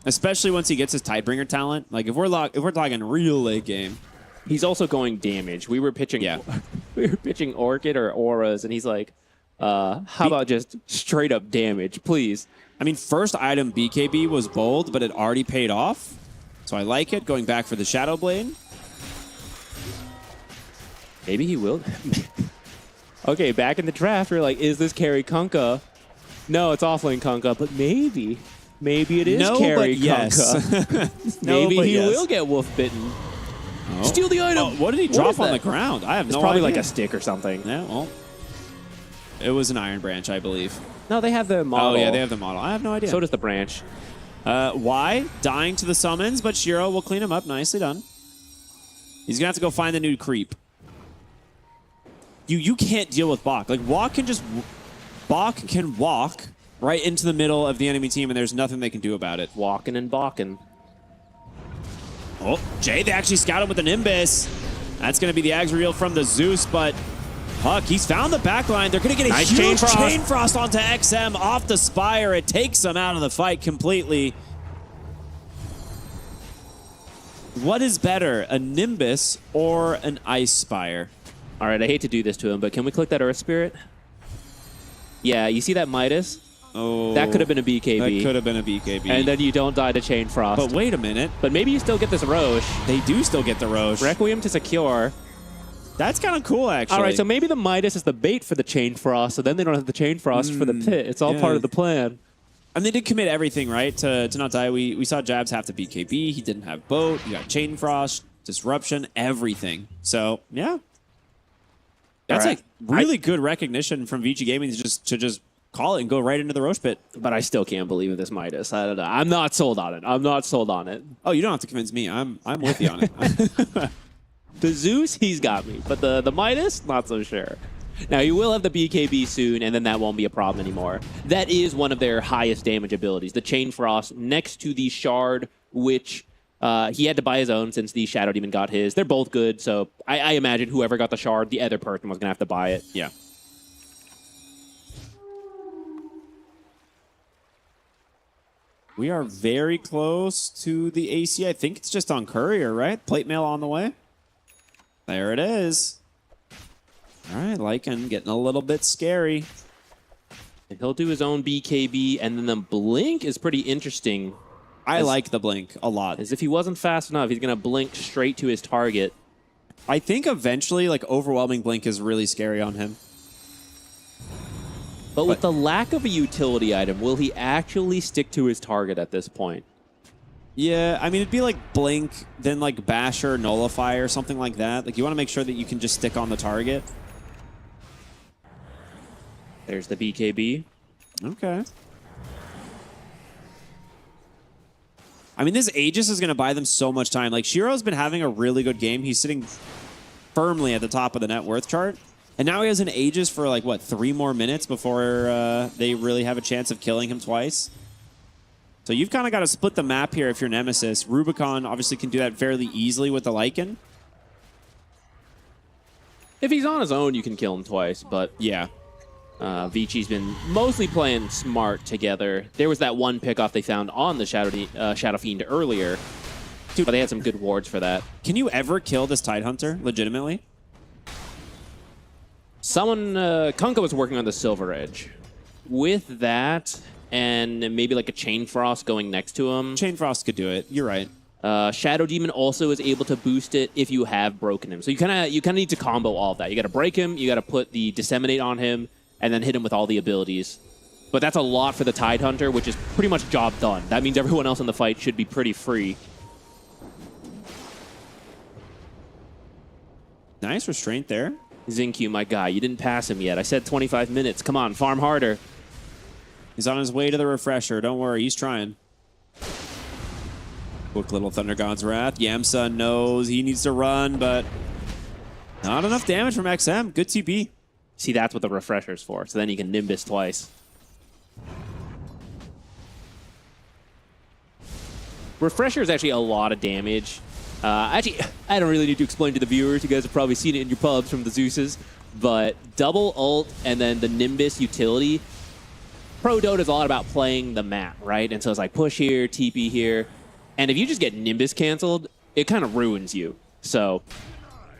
Especially once he gets his Tidebringer talent. Like, if we're talking real late game. He's also going damage. We were pitching we were pitching Orchid or Auras, and he's like, how about just straight up damage, please? I mean, first item BKB was bold, but it already paid off. So I like it. Going back for the Shadow Blade. Maybe he will. Okay, back in the draft, we're like, is this carry Kunkka? No, it's offlane Kunkka, but maybe it is carry Kunkka. Maybe he will get wolf bitten. Oh. Steal the item. Oh, what did he drop on the ground? I have no idea. It's probably like a stick or something. Yeah, well, it was an Iron Branch, I believe. No, they have the model. Oh, yeah, they have the model. I have no idea. So does the branch. Y dying to the summons, but Shiro will clean him up. Nicely done. He's going to have to go find the new creep. You can't deal with Bach. Like, Bach can walk right into the middle of the enemy team, and there's nothing they can do about it. Walking and balking. Oh, Jay, they actually scout him with the Nimbus. That's going to be the Ags reveal from the Zeus, but Puck, he's found the backline. They're going to get a nice huge chain frost onto XM off the Spire. It takes him out of the fight completely. What is better, a Nimbus or an Ice Spire? All right, I hate to do this to him, but can we click that Earth Spirit? Yeah, you see that Midas? Oh, that could have been a BKB. That could have been a BKB. And then you don't die to Chain Frost. But wait a minute. But maybe you still get this Roche. They do still get the Roche. Requiem to secure. That's kind of cool, actually. All right, so maybe the Midas is the bait for the Chain Frost, so then they don't have the Chain Frost for the pit. It's all part of the plan. And they did commit everything, right, to not die. We saw Jabs have to BKB. He didn't have boat. He got Chain Frost, Disruption, everything. So, yeah. That's like really good recognition from VG Gaming to just call it and go right into the Roche pit. But I still can't believe it, this Midas. I don't know. I'm not sold on it. I'm not sold on it. Oh, you don't have to convince me. I'm with you on it. The Zeus, he's got me. But the Midas, not so sure. Now, you will have the BKB soon, and then that won't be a problem anymore. That is one of their highest damage abilities. The Chain Frost next to the Shard, which he had to buy his own since the Shadow Demon got his. They're both good, so I imagine whoever got the Shard, the other person was going to have to buy it. Yeah. We are very close to the AC. I think it's just on Courier, right? Plate mail on the way. There it is. All right, Lycan getting a little bit scary. And he'll do his own BKB, and then the Blink is pretty interesting. I like the Blink a lot. As if he wasn't fast enough, he's going to blink straight to his target. I think eventually, like, overwhelming Blink is really scary on him. But with the lack of a utility item, will he actually stick to his target at this point? Yeah, I mean, it'd be like Blink, then like Basher, Nullify, or something like that. Like, you want to make sure that you can just stick on the target. There's the BKB. Okay. I mean, this Aegis is going to buy them so much time. Like, Shiro's been having a really good game. He's sitting firmly at the top of the net worth chart. And now he has an Aegis for, like, what, 3 more minutes before they really have a chance of killing him twice. So you've kind of got to split the map here if you're Nemesis. Rubicon obviously can do that fairly easily with the Lycan. If he's on his own, you can kill him twice, but yeah. Vici's been mostly playing smart together. There was that one pickoff they found on the Shadow Fiend earlier, but they had some good wards for that. Can you ever kill this Tidehunter legitimately? Someone, Kunkka was working on the Silver Edge. With that, and maybe like a Chain Frost going next to him. Chain Frost could do it. You're right. Shadow Demon also is able to boost it if you have broken him. So you kind of need to combo all of that. You got to break him. You got to put the Disseminate on him, and then hit him with all the abilities. But that's a lot for the Tidehunter, which is pretty much job done. That means everyone else in the fight should be pretty free. Nice restraint there. Xingqiu, my guy, you didn't pass him yet. I said 25 minutes. Come on, farm harder. He's on his way to the refresher. Don't worry, he's trying. Quick little Thunder God's Wrath. Yamsa knows he needs to run, but not enough damage from XM. Good TP. See, that's what the refresher's for. So then you can Nimbus twice. Refresher is actually a lot of damage. Actually, I don't really need to explain to the viewers. You guys have probably seen it in your pubs from the Zeuses. But double ult and then the Nimbus utility. Pro Dota is a lot about playing the map, right? And so it's like push here, TP here. And if you just get Nimbus canceled, it kind of ruins you. So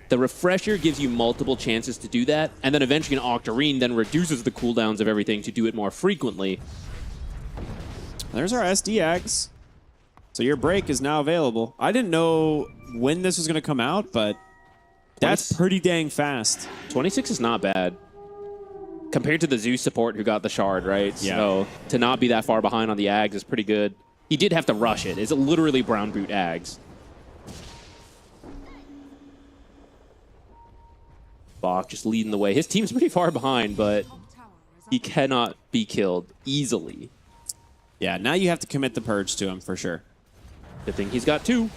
the refresher gives you multiple chances to do that. And then eventually an Octarine then reduces the cooldowns of everything to do it more frequently. There's our SD Ags. So your break is now available. I didn't know when this was going to come out, but that's pretty dang fast. 26 is not bad. Compared to the Zeus support who got the shard, right? Yeah. So to not be that far behind on the Ags is pretty good. He did have to rush it. It's literally brown boot Ags. Bach just leading the way. His team's pretty far behind, but he cannot be killed easily. Yeah, now you have to commit the purge to him for sure. Good thing he's got 2.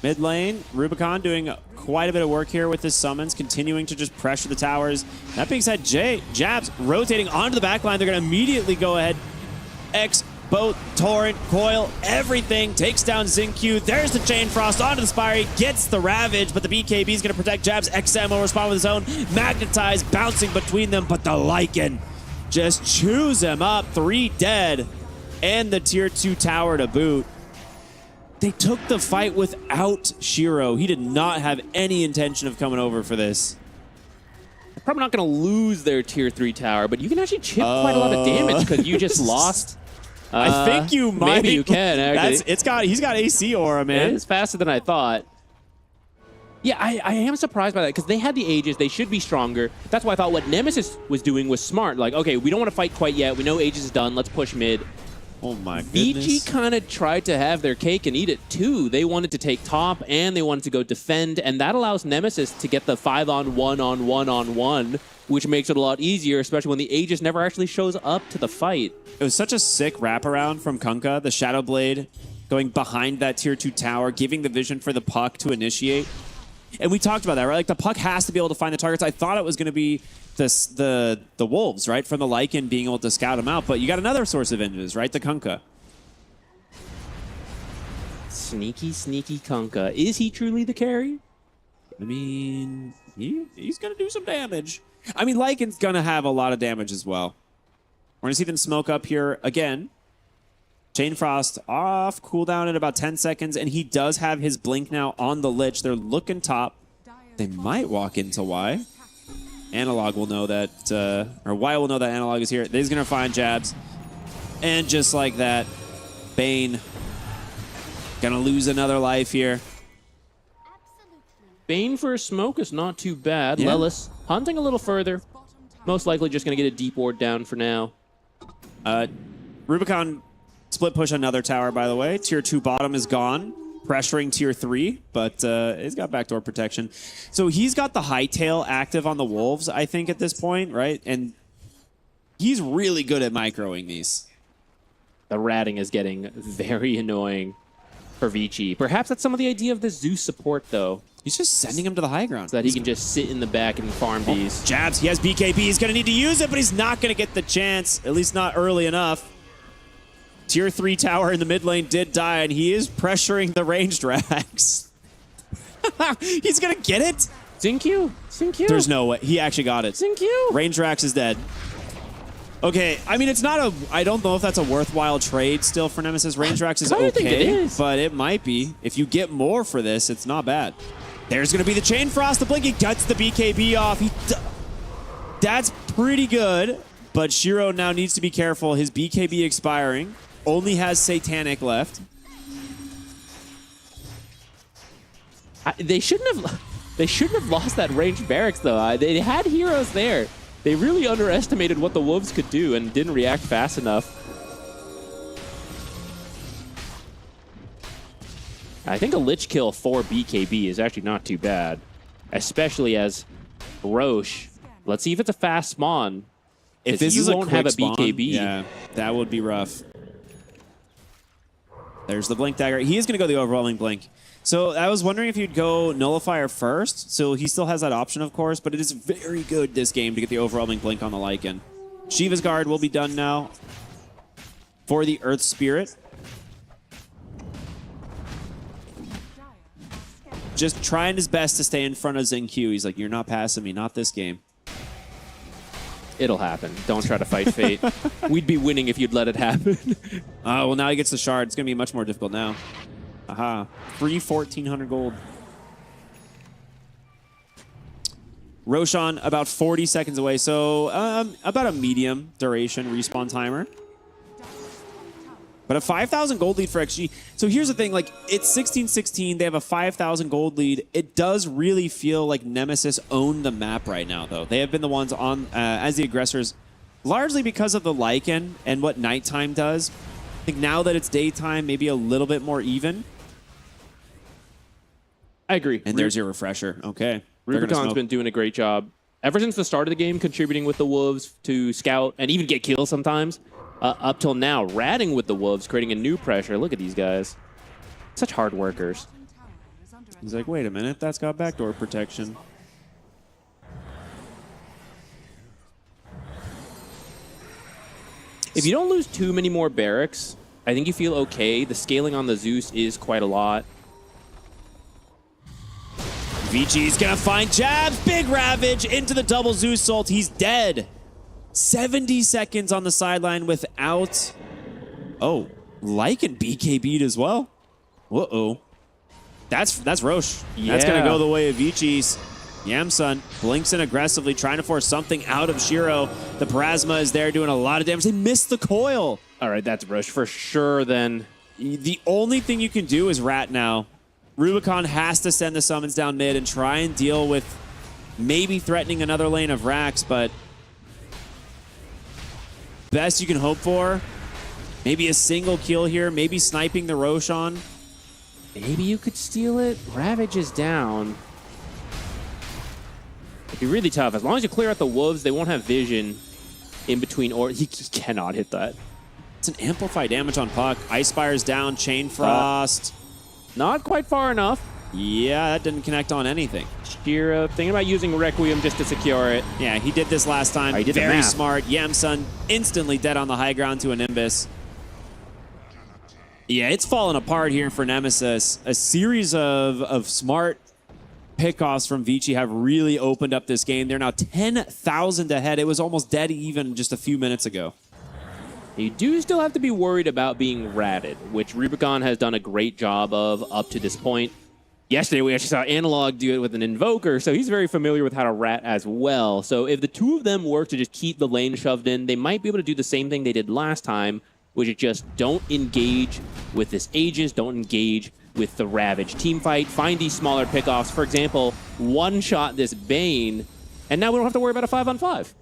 Mid lane, Rubicon doing quite a bit of work here with his summons, continuing to just pressure the towers. That being said, Jabs rotating onto the back line. They're going to immediately go ahead. Boat, Torrent, Coil, everything takes down Xingqiu. There's the Chain Frost onto the Spire, gets the Ravage, but the BKB is going to protect Jabs. XM will respond with his own. Magnetize, bouncing between them, but the Lycan just chews him up. 3 dead, and the tier 2 tower to boot. They took the fight without Shiro. He did not have any intention of coming over for this. They're probably not going to lose their tier 3 tower, but you can actually chip quite a lot of damage because you just lost. I think you might. Maybe you can, actually. He's got AC aura, man. It's faster than I thought. Yeah, I am surprised by that because they had the Aegis. They should be stronger. That's why I thought what Nemesis was doing was smart. Like, okay, we don't want to fight quite yet. We know Aegis is done. Let's push mid. Oh my goodness. VG kind of tried to have their cake and eat it too. They wanted to take top and they wanted to go defend, and that allows Nemesis to get the 5-on-1-on-1-on-1, which makes it a lot easier, especially when the Aegis never actually shows up to the fight. It was such a sick wraparound from Kunkka, the Shadow Blade going behind that tier 2 tower, giving the vision for the puck to initiate. And we talked about that, right? Like the puck has to be able to find the targets. I thought it was going to be the wolves, right? From the Lycan being able to scout them out, but you got another source of images, right? The Kunkka. Sneaky, sneaky Kunkka. Is he truly the carry? I mean, he's going to do some damage. I mean, Lycan's going to have a lot of damage as well. We're going to see them smoke up here again. Chain Frost off, cooldown in about 10 seconds, and he does have his blink now on the Lich. They're looking top. They might walk into Y. Analog will know that, or Y will know that Analog is here. He's going to find Jabs. And just like that, Bane going to lose another life here. Bane for a smoke is not too bad. Yeah. Lelis hunting a little further. Most likely just going to get a deep ward down for now. Rubicon split push another tower, by the way. Tier 2 bottom is gone, pressuring tier 3, but he's got backdoor protection. So he's got the hightail active on the Wolves, I think, at this point, right? And he's really good at microing these. The ratting is getting very annoying for Vici. Perhaps that's some of the idea of the Zeus support, though. He's just sending him to the high ground. So that he can just sit in the back and farm these. Jabs, he has BKB. He's going to need to use it, but he's not going to get the chance, at least not early enough. Tier 3 tower in the mid lane did die, and he is pressuring the ranged Rax. He's going to get it? Xingqiu. Xingqiu. There's no way. He actually got it. Xingqiu. Ranged Rax is dead. Okay, I mean, it's not a... I don't know if that's a worthwhile trade still for Nemesis. Ranged Rax is okay, think it is. But it might be. If you get more for this, it's not bad. There's going to be the Chain Frost. The Blink, he guts the BKB off. That's pretty good, but Shiro now needs to be careful. His BKB expiring. Only has Satanic left. They shouldn't have lost that ranged barracks, though. They had heroes there. They really underestimated what the Wolves could do and didn't react fast enough. I think a Lich kill for BKB is actually not too bad, especially as Roche. Let's see if it's a fast spawn. If this is a won't quick have a spawn, BKB. yeah, that would be rough. There's the Blink Dagger. He is going to go the Overwhelming Blink. So I was wondering if you'd go Nullifier first. So he still has that option, of course, but it is very good this game to get the Overwhelming Blink on the Lycan. Shiva's Guard will be done now for the Earth Spirit. Just trying his best to stay in front of Xingqiu. He's like, you're not passing me, not this game. It'll happen. Don't try to fight fate. We'd be winning if you'd let it happen. Oh, well, now he gets the shard. It's going to be much more difficult now. Aha. Free 1,400 gold. Roshan, about 40 seconds away. So about a medium duration respawn timer. But a 5,000 gold lead for XG. So here's the thing, like, it's 16-16. They have a 5,000 gold lead. It does really feel like Nemesis own the map right now, though. They have been the ones on as the aggressors, largely because of the Lycan and what nighttime does. I think now that it's daytime, maybe a little bit more even. I agree. And there's your refresher. Okay. Rubicon's been doing a great job ever since the start of the game, contributing with the Wolves to scout and even get kills sometimes. Up till now, ratting with the Wolves, creating a new pressure. Look at these guys. Such hard workers. He's like, wait a minute, that's got backdoor protection. If you don't lose too many more barracks, I think you feel okay. The scaling on the Zeus is quite a lot. Vichi's gonna find jabs. Big Ravage into the double Zeus ult. He's dead. 70 seconds on the sideline without... Oh, Lycan BKB'd as well. Uh-oh. That's Roche. Yeah. That's going to go the way of Vichi's. Yamsun blinks in aggressively, trying to force something out of Shiro. The Parasma is there doing a lot of damage. They missed the coil. All right, that's Roche for sure then. The only thing you can do is rat now. Rubicon has to send the summons down mid and try and deal with maybe threatening another lane of Rax, but... best you can hope for, maybe a single kill here, maybe sniping the Roshan. Maybe you could steal it. Ravage is down. It'd be really tough. As long as you clear out the Wolves, they won't have vision in between, or he cannot hit that. It's an amplified damage on Puck. Ice Spire's down, Chain Frost. Not quite far enough. Yeah, that didn't connect on anything. Shiro thinking about using Requiem just to secure it. Yeah, he did this last time. He did very smart. Yamsun instantly dead on the high ground to a Nimbus. Yeah, it's fallen apart here for Nemesis. A series of smart pickoffs from Vici have really opened up this game. They're now 10,000 ahead. It was almost dead even just a few minutes ago. You do still have to be worried about being ratted, which Rubicon has done a great job of up to this point. Yesterday, we actually saw Analog do it with an Invoker, so he's very familiar with how to rat as well. So if the two of them work to just keep the lane shoved in, they might be able to do the same thing they did last time, which is just don't engage with this Aegis, don't engage with the Ravage teamfight, find these smaller pickoffs. For example, one-shot this Bane, and now we don't have to worry about a 5-on-5.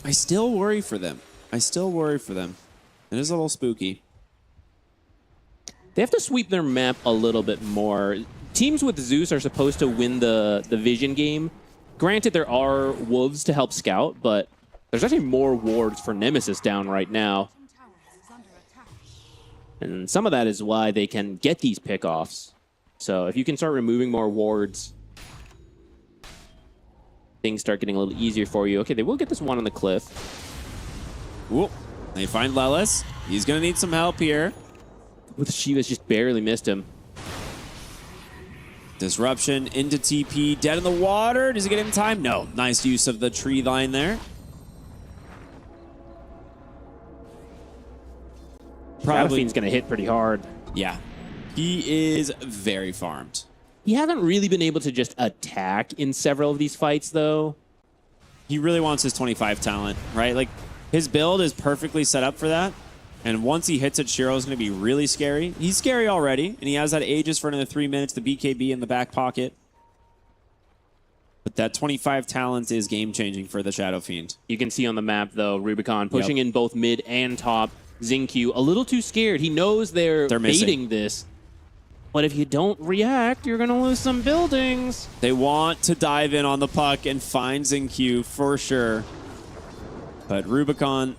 I still worry for them. It is a little spooky. They have to sweep their map a little bit more. Teams with Zeus are supposed to win the vision game. Granted, there are Wolves to help scout, but there's actually more wards for Nemesis down right now. And some of that is why they can get these pickoffs. So if you can start removing more wards, things start getting a little easier for you. Okay, they will get this one on the cliff. Ooh, they find Lelis. He's going to need some help here. With Shiva's just barely missed him. Disruption into TP. Dead in the water. Does he get in time? No. Nice use of the tree line there. Probably going to hit pretty hard. Yeah. He is very farmed. He hasn't really been able to just attack in several of these fights, though. He really wants his 25 talent, right? Like, his build is perfectly set up for that. And once he hits it, Shiro's going to be really scary. He's scary already, and he has that Aegis for another 3 minutes, the BKB in the back pocket. But that 25 talent is game-changing for the Shadow Fiend. You can see on the map, though, Rubicon pushing in both mid and top. Xingqiu a little too scared. He knows they're baiting this. But if you don't react, you're going to lose some buildings. They want to dive in on the puck and find Xingqiu for sure. But Rubicon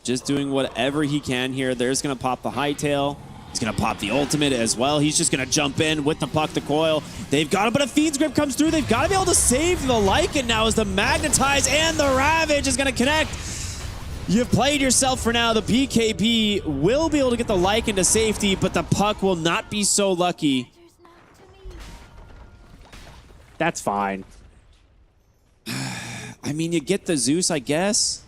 just doing whatever he can here. There's going to pop the hightail. He's going to pop the ultimate as well. He's just going to jump in with the puck to coil. They've got it, but a Fiend's Grip comes through. They've got to be able to save the Lycan now as the Magnetize and the Ravage is going to connect. You've played yourself for now. The BKB will be able to get the Lycan to safety, but the puck will not be so lucky. That's fine. I mean, you get the Zeus, I guess.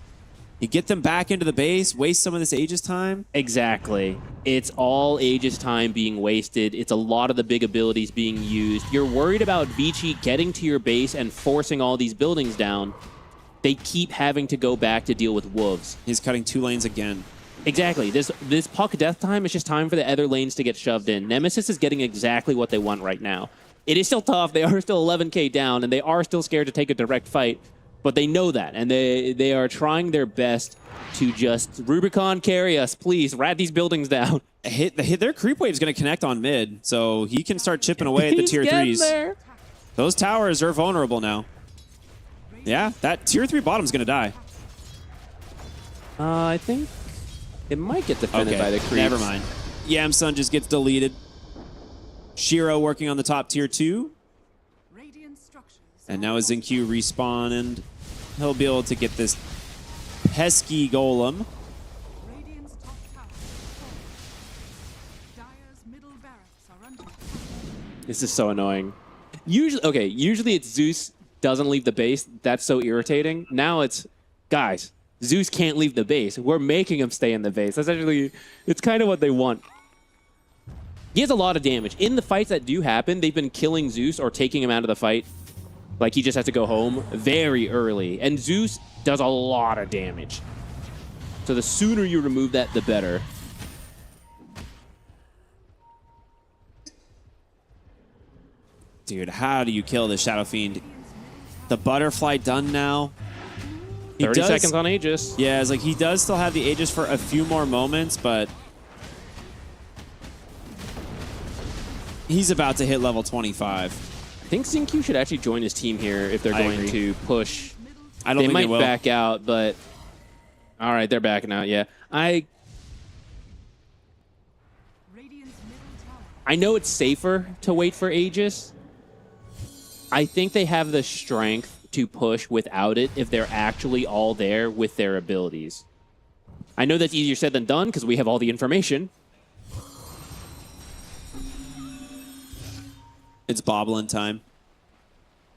You get them back into the base, waste some of this Aegis time. Exactly. It's all Aegis time being wasted. It's a lot of the big abilities being used. You're worried about Vici getting to your base and forcing all these buildings down. They keep having to go back to deal with wolves. He's cutting 2 lanes again. Exactly. This puck death time is just time for the other lanes to get shoved in. Nemesis is getting exactly what they want right now. It is still tough. They are still 11k down, and they are still scared to take a direct fight. But they know that, and they are trying their best to just Rubicon carry us, please. Rat these buildings down. Their creep wave is going to connect on mid, so he can start chipping away at the tier 3s. There. Those towers are vulnerable now. Yeah, that tier 3 bottom's going to die. I think it might get defended by the creeps. Never mind. Yamsun just gets deleted. Shiro working on the top tier 2. And now a Xingqiu respawn, and he'll be able to get this pesky golem. This is so annoying. Usually it's Zeus doesn't leave the base. That's so irritating. Now it's, guys, Zeus can't leave the base. We're making him stay in the base. That's actually, it's kind of what they want. He has a lot of damage. In the fights that do happen, they've been killing Zeus or taking him out of the fight. Like, he just has to go home very early. And Zeus does a lot of damage. So the sooner you remove that, the better. Dude, how do you kill this Shadow Fiend? The butterfly done now. 30 seconds on Aegis. Yeah, it's like he does still have the Aegis for a few more moments, but he's about to hit level 25. I think Xingqiu should actually join his team here if they're going to push. I don't think they will. They might back out, but all right, they're backing out. Yeah, I know it's safer to wait for Aegis. I think they have the strength to push without it if they're actually all there with their abilities. I know that's easier said than done because we have all the information. It's bobbling time.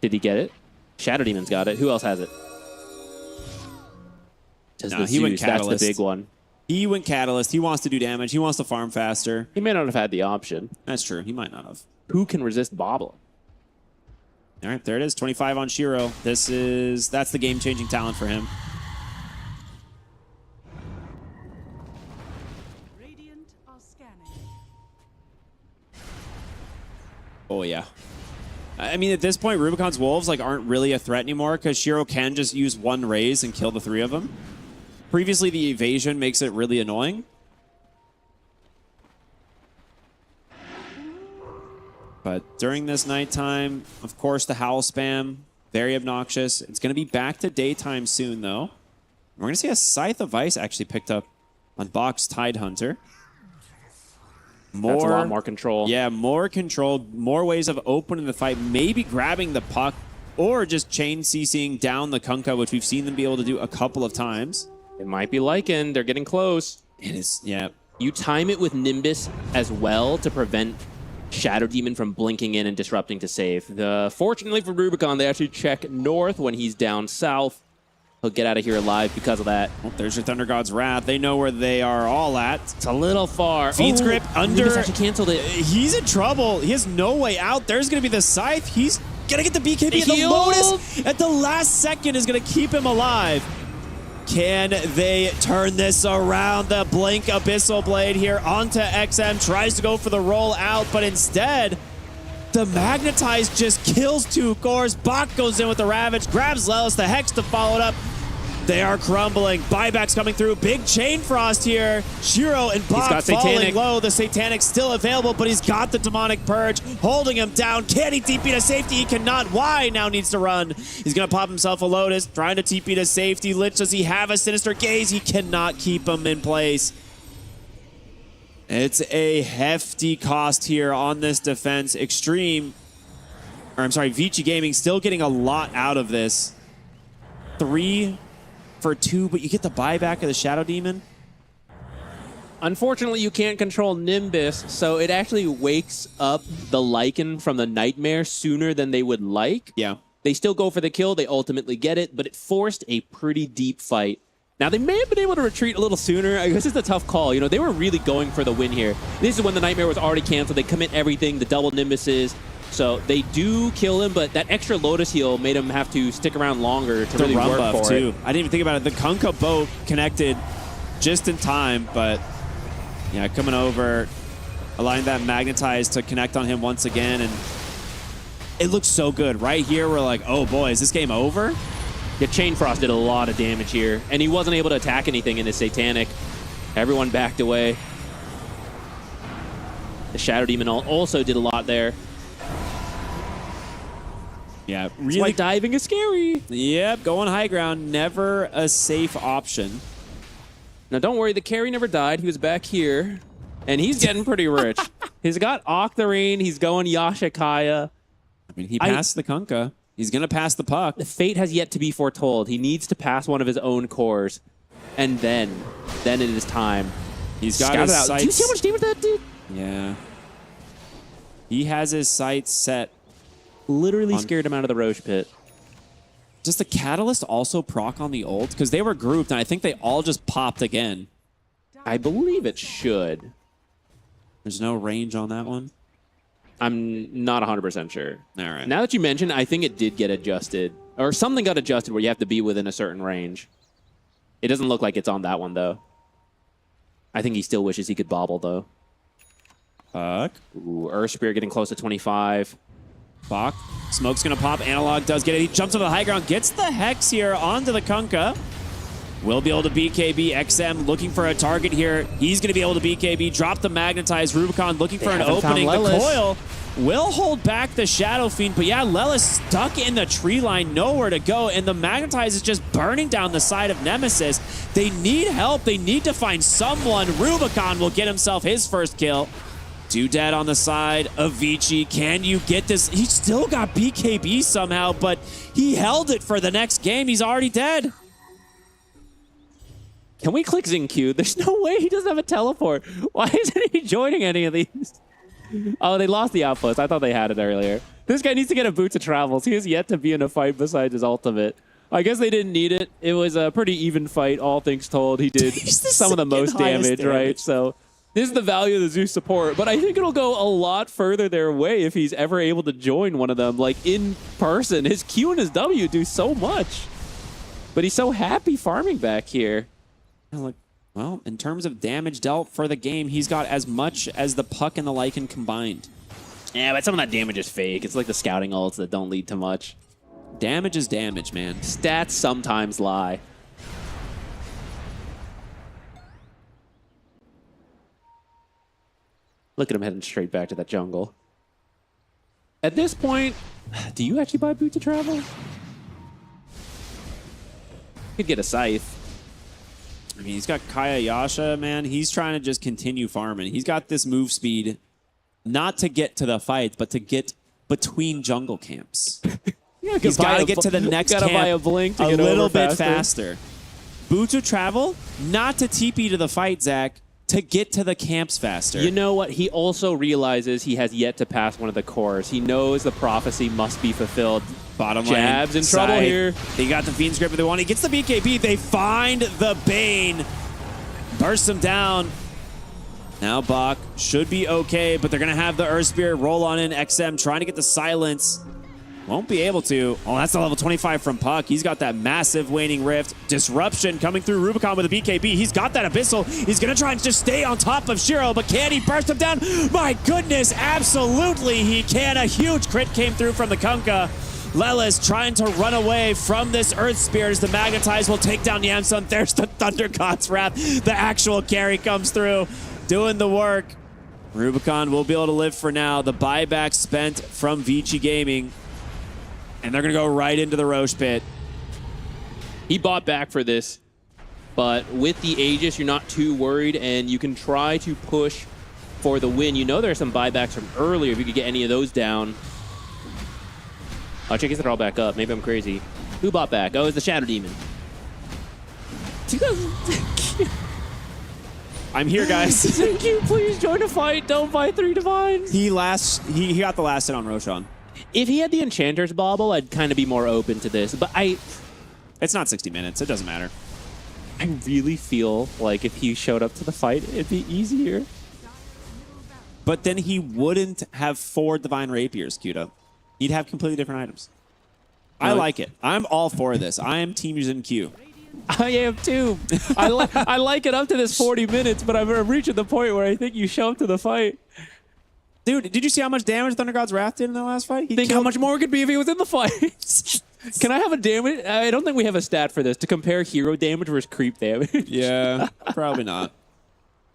Did he get it? Shadow Demon's got it. Who else has it? No, he went Catalyst. That's the big one. He went Catalyst. He wants to do damage. He wants to farm faster. He may not have had the option. That's true. He might not have. Who can resist bobbling? All right, there it is. 25 on Shiro. That's the game-changing talent for him. Oh, yeah. I mean, at this point, Rubicon's Wolves aren't really a threat anymore because Shiro can just use one raise and kill the 3 of them. Previously, the evasion makes it really annoying. But during this nighttime, of course, the howl spam, very obnoxious. It's going to be back to daytime soon, though. We're going to see a Scythe of Ice actually picked up on Box Tidehunter. That's a lot more control. Yeah, more control, more ways of opening the fight, maybe grabbing the puck, or just chain CCing down the Kunkka, which we've seen them be able to do a couple of times. It might be Lycan. They're getting close. It is, yeah. You time it with Nimbus as well to prevent Shadow Demon from blinking in and disrupting to save. Fortunately for Rubicon, they actually check north when he's down south. He'll get out of here alive because of that. Well, there's your Thunder God's Wrath. They know where they are all at. It's a little far. Fiend's Grip under. Nimbus actually canceled it. He's in trouble. He has no way out. There's going to be the Scythe. He's going to get the BKB. The Lotus at the last second is going to keep him alive. Can they turn this around? The Blink Abyssal Blade here onto XM. Tries to go for the roll out, but instead, the Magnetize just kills 2 cores. Bach goes in with the Ravage, grabs Lelis, the Hex to follow it up. They are crumbling. Buybacks coming through. Big chain frost here. Shiro and Bach falling low. The Satanic still available, but he's got the Demonic Purge holding him down. Can he TP to safety? He cannot. Y now needs to run. He's going to pop himself a Lotus, trying to TP to safety. Lich, does he have a Sinister Gaze? He cannot keep him in place. It's a hefty cost here on this defense. Vici Gaming still getting a lot out of this. 3 for 2, but you get the buyback of the Shadow Demon. Unfortunately, you can't control Nimbus, so it actually wakes up the Lycan from the Nightmare sooner than they would like. Yeah. They still go for the kill. They ultimately get it, but it forced a pretty deep fight. Now, they may have been able to retreat a little sooner. I guess it's a tough call. You know, they were really going for the win here. This is when the Nightmare was already canceled. They commit everything, the double Nimbuses. So they do kill him, but that extra Lotus heal made him have to stick around longer to really work for too. it. I didn't even think about it. The Kunkka boat connected just in time, but yeah, coming over, allowing that Magnetize to connect on him once again, and it looks so good. Right here, we're like, oh boy, is this game over? Yeah, Chain Frost did a lot of damage here, and he wasn't able to attack anything in his Satanic. Everyone backed away. The Shadow Demon also did a lot there. Yeah, really. That's why diving is scary. Yep, going high ground, never a safe option. Now, don't worry, the carry never died. He was back here, and he's getting pretty rich. He's got Octarine. He's going Yashikaya. I mean, he passed the Kunkka. He's going to pass the puck. The fate has yet to be foretold. He needs to pass one of his own cores, and then it is time. He's got his sights. Do you see how much damage that did? Yeah. He has his sights set. Literally scared him out of the Roche pit. Does the Catalyst also proc on the ult? Because they were grouped, and I think they all just popped again. I believe it should. There's no range on that one? I'm not 100% sure. All right. Now that you mention, I think it did get adjusted. Or something got adjusted where you have to be within a certain range. It doesn't look like it's on that one, though. I think he still wishes he could bobble, though. Fuck. Ooh, Earth Spirit getting close to 25. Bach. Smoke's going to pop. Analog does get it. He jumps over the high ground, gets the Hex here onto the Kunkka. Will be able to BKB. XM looking for a target here. He's going to be able to BKB. Drop the Magnetize. Rubicon looking for an opening. The Coil will hold back the Shadow Fiend. But yeah, Lelis stuck in the tree line. Nowhere to go. And the Magnetize is just burning down the side of Nemesis. They need help. They need to find someone. Rubicon will get himself his first kill. Doodad on the side of Vici. Can you get this? He still got BKB somehow, but he held it for the next game. He's already dead. Can we click Xingqiu? There's no way he doesn't have a teleport. Why isn't he joining any of these? Oh, they lost the outpost. I thought they had it earlier. This guy needs to get a Boots of Travels. He has yet to be in a fight besides his ultimate. I guess they didn't need it. It was a pretty even fight, all things told. He did some of the most damage, right? So this is the value of the Zeus support, but I think it'll go a lot further their way if he's ever able to join one of them, like in person. His Q and his W do so much, but he's so happy farming back here. Well, in terms of damage dealt for the game, he's got as much as the Puck and the Lycan combined. Yeah, but some of that damage is fake. It's like the scouting ults that don't lead to much. Damage is damage, man. Stats sometimes lie. Look at him heading straight back to that jungle. At this point, do you actually buy Boots of Travel? Could get a Scythe. I mean, he's got Kaya Yasha, man. He's trying to just continue farming. He's got this move speed, not to get to the fight, but to get between jungle camps. He's got to get to the next camp buy a blink to a get little over bit faster. Boots of Travel, not to TP to the fight, Zach, to get to the camps faster. You know what? He also realizes he has yet to pass one of the cores. He knows the prophecy must be fulfilled. Bottom Jabs lane, in trouble side. here. He got the Fiend's Grip if they want. He gets the BKB. They find the Bane. Burst him down. Now Bach should be okay, but they're going to have the Earth Spirit roll on in. XM trying to get the silence. Won't be able to. Oh, that's the level 25 from Puck. He's got that massive Waning Rift. Disruption coming through Rubicon with a BKB. He's got that Abyssal. He's going to try and just stay on top of Shiro, but can he burst him down? My goodness, absolutely he can. A huge crit came through from the Kunkka. Lelis trying to run away from this Earth Spirit as the Magnetize will take down Yamsun. There's the Thunder God's Wrath. The actual carry comes through, doing the work. Rubicon will be able to live for now. The buyback spent from Vici Gaming. And they're going to go right into the Roche Pit. He bought back for this. But with the Aegis, you're not too worried, and you can try to push for the win. You know there's some buybacks from earlier if you could get any of those down. Oh, check it all back up. Maybe I'm crazy. Who bought back? Oh, it's the Shadow Demon. I'm here, guys. Thank you. Please join a fight. Don't buy 3 Divines. He got the last hit on Roshan. If he had the Enchanter's Bauble, I'd kind of be more open to this. But it's not 60 minutes. It doesn't matter. I really feel like if he showed up to the fight, it'd be easier. But then he wouldn't have 4 Divine Rapiers queued up. He'd have completely different items. I like it. I'm all for this. I am Team Yuuzhan Q. I am too. I like it up to this 40 minutes, but I'm reaching the point where I think you show up to the fight. Dude, did you see how much damage Thunder God's Wrath did in that last fight? Think how much more it could be if he was in the fight. Can I have a damage? I don't think we have a stat for this to compare hero damage versus creep damage. Yeah, probably not.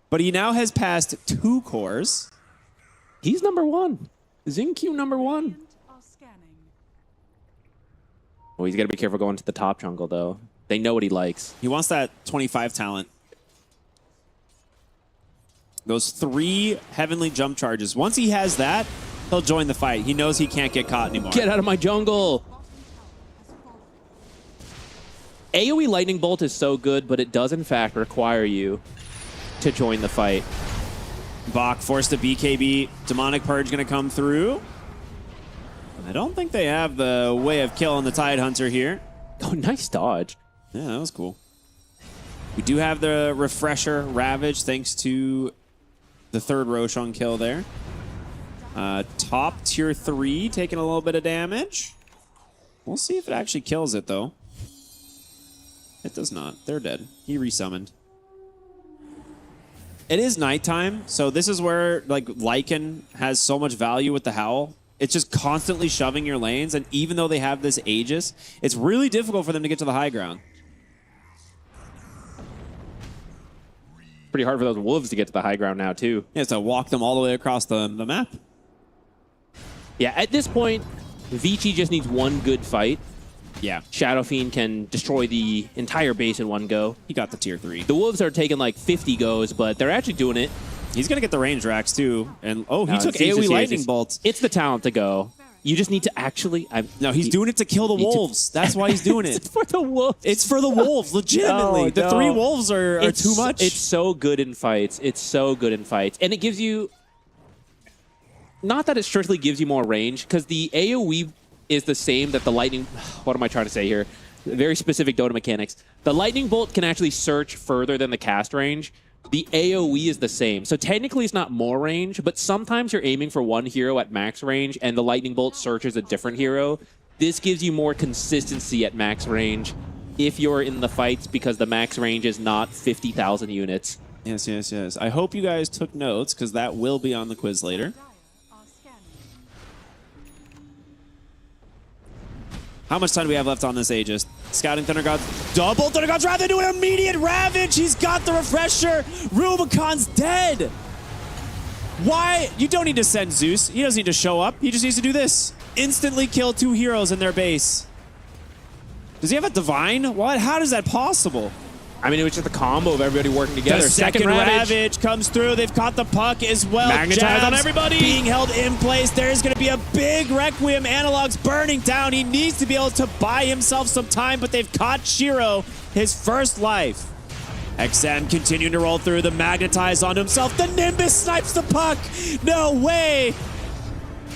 But he now has passed 2 cores. He's number 1. Xingqiu number 1. Well, he's got to be careful going to the top jungle, though. They know what he likes. He wants that 25 talent. Those 3 heavenly jump charges. Once he has that, he'll join the fight. He knows he can't get caught anymore. Get out of my jungle. AoE Lightning Bolt is so good, but it does, in fact, require you to join the fight. Bach forced to BKB. Demonic Purge going to come through. I don't think they have the way of killing the Tide Hunter here. Oh, nice dodge. Yeah, that was cool. We do have the Refresher Ravage thanks to the 3rd Roshan kill there. Top tier 3 taking a little bit of damage. We'll see if it actually kills it, though. It does not. They're dead. He resummoned. It is nighttime, so this is where like Lycan has so much value with the Howl. It's just constantly shoving your lanes, and even though they have this Aegis, it's really difficult for them to get to the high ground. Pretty hard for those wolves to get to the high ground now, too. Yeah, to walk them all the way across the map. Yeah, at this point, Vici just needs one good fight. Yeah. Shadow Fiend can destroy the entire base in one go. He got the tier 3. The wolves are taking like 50 goes, but they're actually doing it. He's going to get the range racks, too. And he took AoE Lightning Bolts. It's the talent to go. You just need to actually... No, he's doing it to kill the wolves. That's why he's doing it. It's for the wolves. It's for the wolves, legitimately. No, the 3 wolves are too much. It's so good in fights. It's so good in fights. And it gives you... Not that it strictly gives you more range, because the AoE is the same that the lightning... What am I trying to say here? Very specific Dota mechanics. The lightning bolt can actually search further than the cast range. The AoE is the same. So technically it's not more range, but sometimes you're aiming for one hero at max range and the lightning bolt searches a different hero. This gives you more consistency at max range if you're in the fights because the max range is not 50,000 units. Yes, yes, yes. I hope you guys took notes because that will be on the quiz later. How much time do we have left on this Aegis? Scouting Thunder Gods. Double Thunder Gods Wrath into an immediate Ravage. He's got the Refresher. Rubicon's dead. Why? You don't need to send Zeus. He doesn't need to show up. He just needs to do this. Instantly kill 2 heroes in their base. Does he have a Divine? What? How is that possible? I mean, it was just a combo of everybody working together. The second Ravage comes through. They've caught the puck as well. Magnetize on everybody. Being held in place. There's going to be a big Requiem. Analog's burning down. He needs to be able to buy himself some time, but they've caught Shiro, his first life. XM continuing to roll through. The Magnetize onto himself. The Nimbus snipes the puck. No way.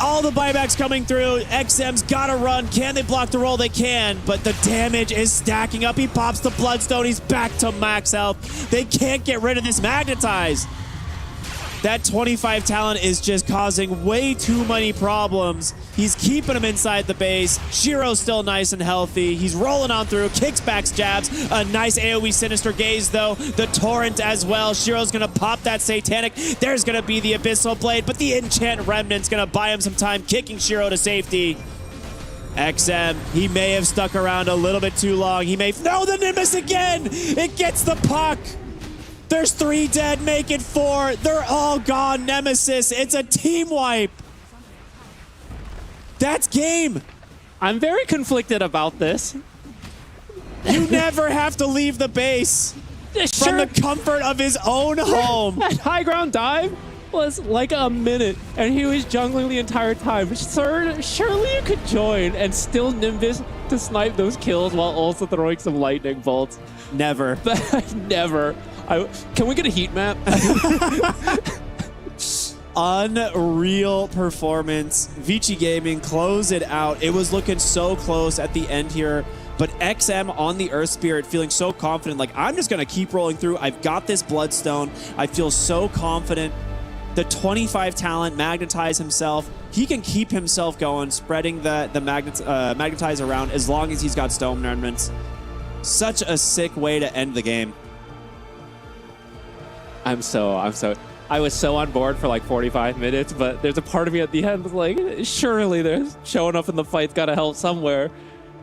All the buybacks coming through. XM's got to run. Can they block the roll? They can, but the damage is stacking up. He pops the Bloodstone. He's back to max health. They can't get rid of this Magnetize. That 25 talent is just causing way too many problems. He's keeping him inside the base. Shiro's still nice and healthy. He's rolling on through, kicks back, jabs. A nice AoE Sinister Gaze, though. The Torrent as well. Shiro's going to pop that Satanic. There's going to be the Abyssal Blade, but the Enchant Remnant's going to buy him some time, kicking Shiro to safety. XM, he may have stuck around a little bit too long. He may... No, the Nimbus again! It gets the puck! There's 3 dead, make it 4. They're all gone, Nemesis. It's a team wipe. That's game. I'm very conflicted about this. You never have to leave the base from the comfort of his own home. That high ground dive was like a minute, and he was jungling the entire time. Sir, surely you could join and still Nimbus to snipe those kills while also throwing some lightning bolts. Never. Never. Can we get a heat map? Unreal performance. Vici Gaming close it out. It was looking so close at the end here, but XM on the Earth Spirit feeling so confident, like, I'm just going to keep rolling through. I've got this Bloodstone. I feel so confident. The 25 talent, Magnetize himself. He can keep himself going, spreading the Magnetize around as long as he's got Stone Remnants. Such a sick way to end the game. I was so on board for like 45 minutes, but there's a part of me at the end that's like, surely they're showing up in the fight's got to help somewhere.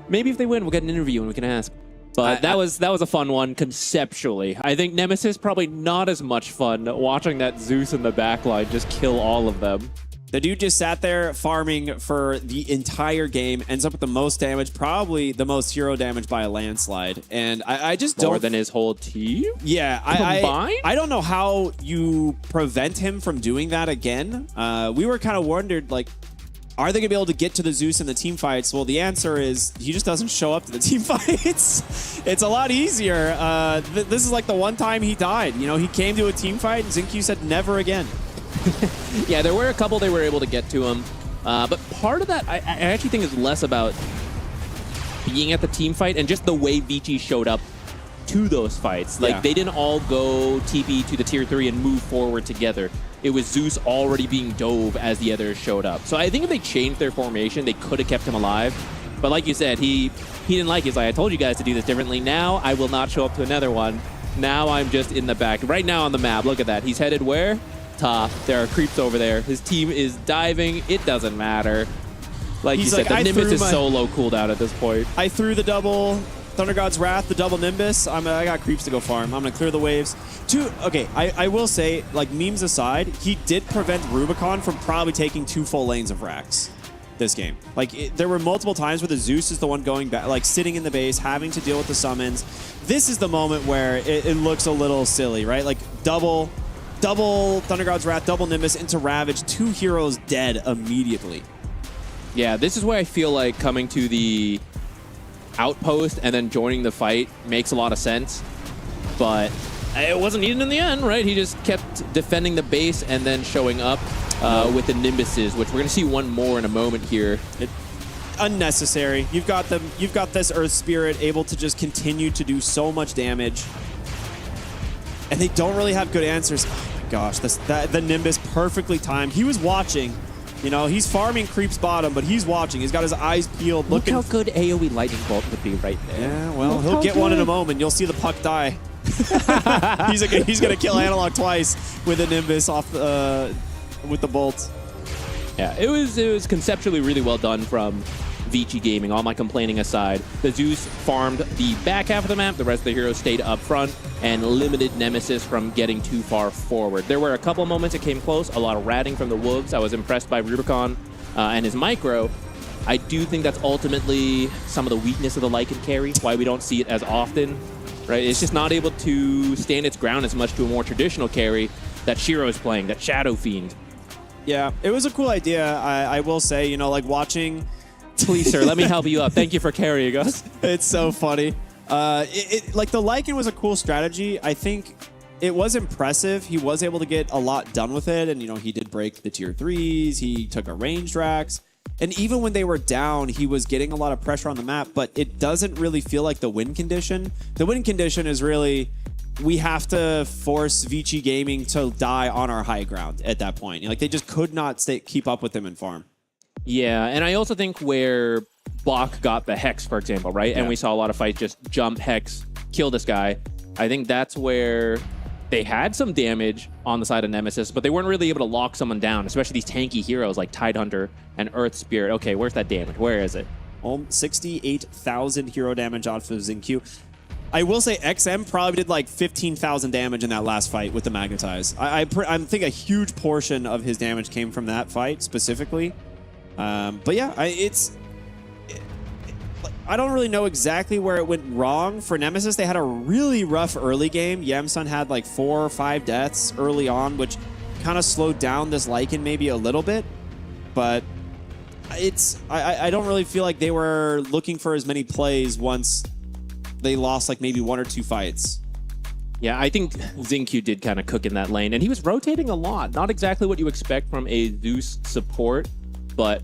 Maybe if they win, we'll get an interview and we can ask. But that was a fun one conceptually. I think Nemesis probably not as much fun watching that Zeus in the backline just kill all of them. The dude just sat there farming for the entire game, ends up with the most damage, probably the most hero damage by a landslide. And I just don't... More than his whole team? Yeah. I don't know how you prevent him from doing that again. We were kind of wondered, like, are they going to be able to get to the Zeus in the team fights? Well, the answer is he just doesn't show up to the team fights. It's a lot easier. This is like the one time he died. You know, he came to a team fight and Xingqiu said never again. Yeah, there were a couple they were able to get to him. But part of that, I actually think is less about being at the team fight and just the way Vici showed up to those fights. Like, they didn't all go TP to the tier 3 and move forward together. It was Zeus already being dove as the others showed up. So I think if they changed their formation, they could have kept him alive. But like you said, he didn't like it. He's like, I told you guys to do this differently. Now I will not show up to another one. Now I'm just in the back. Right now on the map, look at that. He's headed where? Top. There are creeps over there. His team is diving. It doesn't matter. Like you said, the Nimbus is so low cooldown at this point. I threw the double Thunder God's Wrath, the double Nimbus. I got creeps to go farm. I'm going to clear the waves. Okay, I will say, like, memes aside, he did prevent Rubicon from probably taking 2 full lanes of Rax this game. Like, there were multiple times where the Zeus is the one going back, like, sitting in the base, having to deal with the summons. This is the moment where it looks a little silly, right? Like, double Thunder God's Wrath, double Nimbus into Ravage, 2 heroes dead immediately. Yeah, this is where I feel like coming to the outpost and then joining the fight makes a lot of sense, but it wasn't needed in the end, right? He just kept defending the base and then showing up with the Nimbuses, which we're going to see one more in a moment here. Unnecessary. You've got this Earth Spirit able to just continue to do so much damage, and they don't really have good answers. Oh my gosh, the Nimbus perfectly timed. He was watching. You know, he's farming creeps bottom, but he's watching. He's got his eyes peeled. Look how good AoE Lightning Bolt would be right there. Yeah, well, he'll get one in a moment. You'll see the puck die. he's gonna kill Analog twice with a Nimbus off with the bolt. Yeah, it was conceptually really well done from Vici Gaming, all my complaining aside. The Zeus farmed the back half of the map, the rest of the heroes stayed up front and limited Nemesis from getting too far forward. There were a couple moments it came close, a lot of ratting from the Wolves. I was impressed by Rubicon and his micro. I do think that's ultimately some of the weakness of the Lycan carry, why we don't see it as often, right? It's just not able to stand its ground as much to a more traditional carry that Shiro is playing, that Shadow Fiend. Yeah, it was a cool idea. I will say, you know, like watching... Please, sir, let me help you up. Thank you for carrying us. It's so funny. Like, the Lycan was a cool strategy. I think it was impressive. He was able to get a lot done with it. And, you know, he did break the tier 3s. He took a ranged Rax. And even when they were down, he was getting a lot of pressure on the map. But it doesn't really feel like the win condition. The win condition is really... we have to force Vici Gaming to die on our high ground at that point. Like, they just could not keep up with him in farm. Yeah, and I also think where Bach got the Hex, for example, right? Yeah. And we saw a lot of fights just jump, Hex, kill this guy. I think that's where they had some damage on the side of Nemesis, but they weren't really able to lock someone down, especially these tanky heroes like Tidehunter and Earth Spirit. Okay, where's that damage? Where is it? 68,000 hero damage off of Xingqiu. I will say XM probably did like 15,000 damage in that last fight with the Magnetize. I think a huge portion of his damage came from that fight specifically. But yeah, I don't really know exactly where it went wrong for Nemesis. They had a really rough early game. Yamsun had like 4 or 5 deaths early on, which kind of slowed down this Lycan maybe a little bit. But I don't really feel like they were looking for as many plays once they lost like maybe 1 or 2 fights. Yeah, I think Xingqiu did kind of cook in that lane, and he was rotating a lot. Not exactly what you expect from a Zeus support, but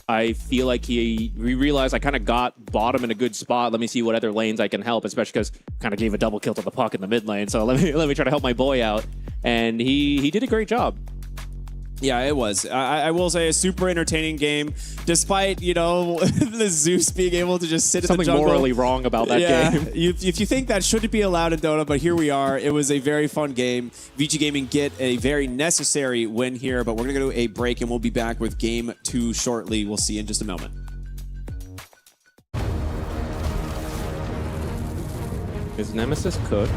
I feel like he realized I kind of got bottom in a good spot. Let me see what other lanes I can help, especially because kind of gave a double kill to the puck in the mid lane. So let me try to help my boy out, and he did a great job. Yeah, it was. I will say a super entertaining game, despite, you know, the Zeus being able to just sit in the jungle. Something morally wrong about that game. If you think that shouldn't be allowed in Dota, but here we are. It was a very fun game. VG Gaming get a very necessary win here, but we're going to go to a break, and we'll be back with Game 2 shortly. We'll see you in just a moment. Is Nemesis cooked?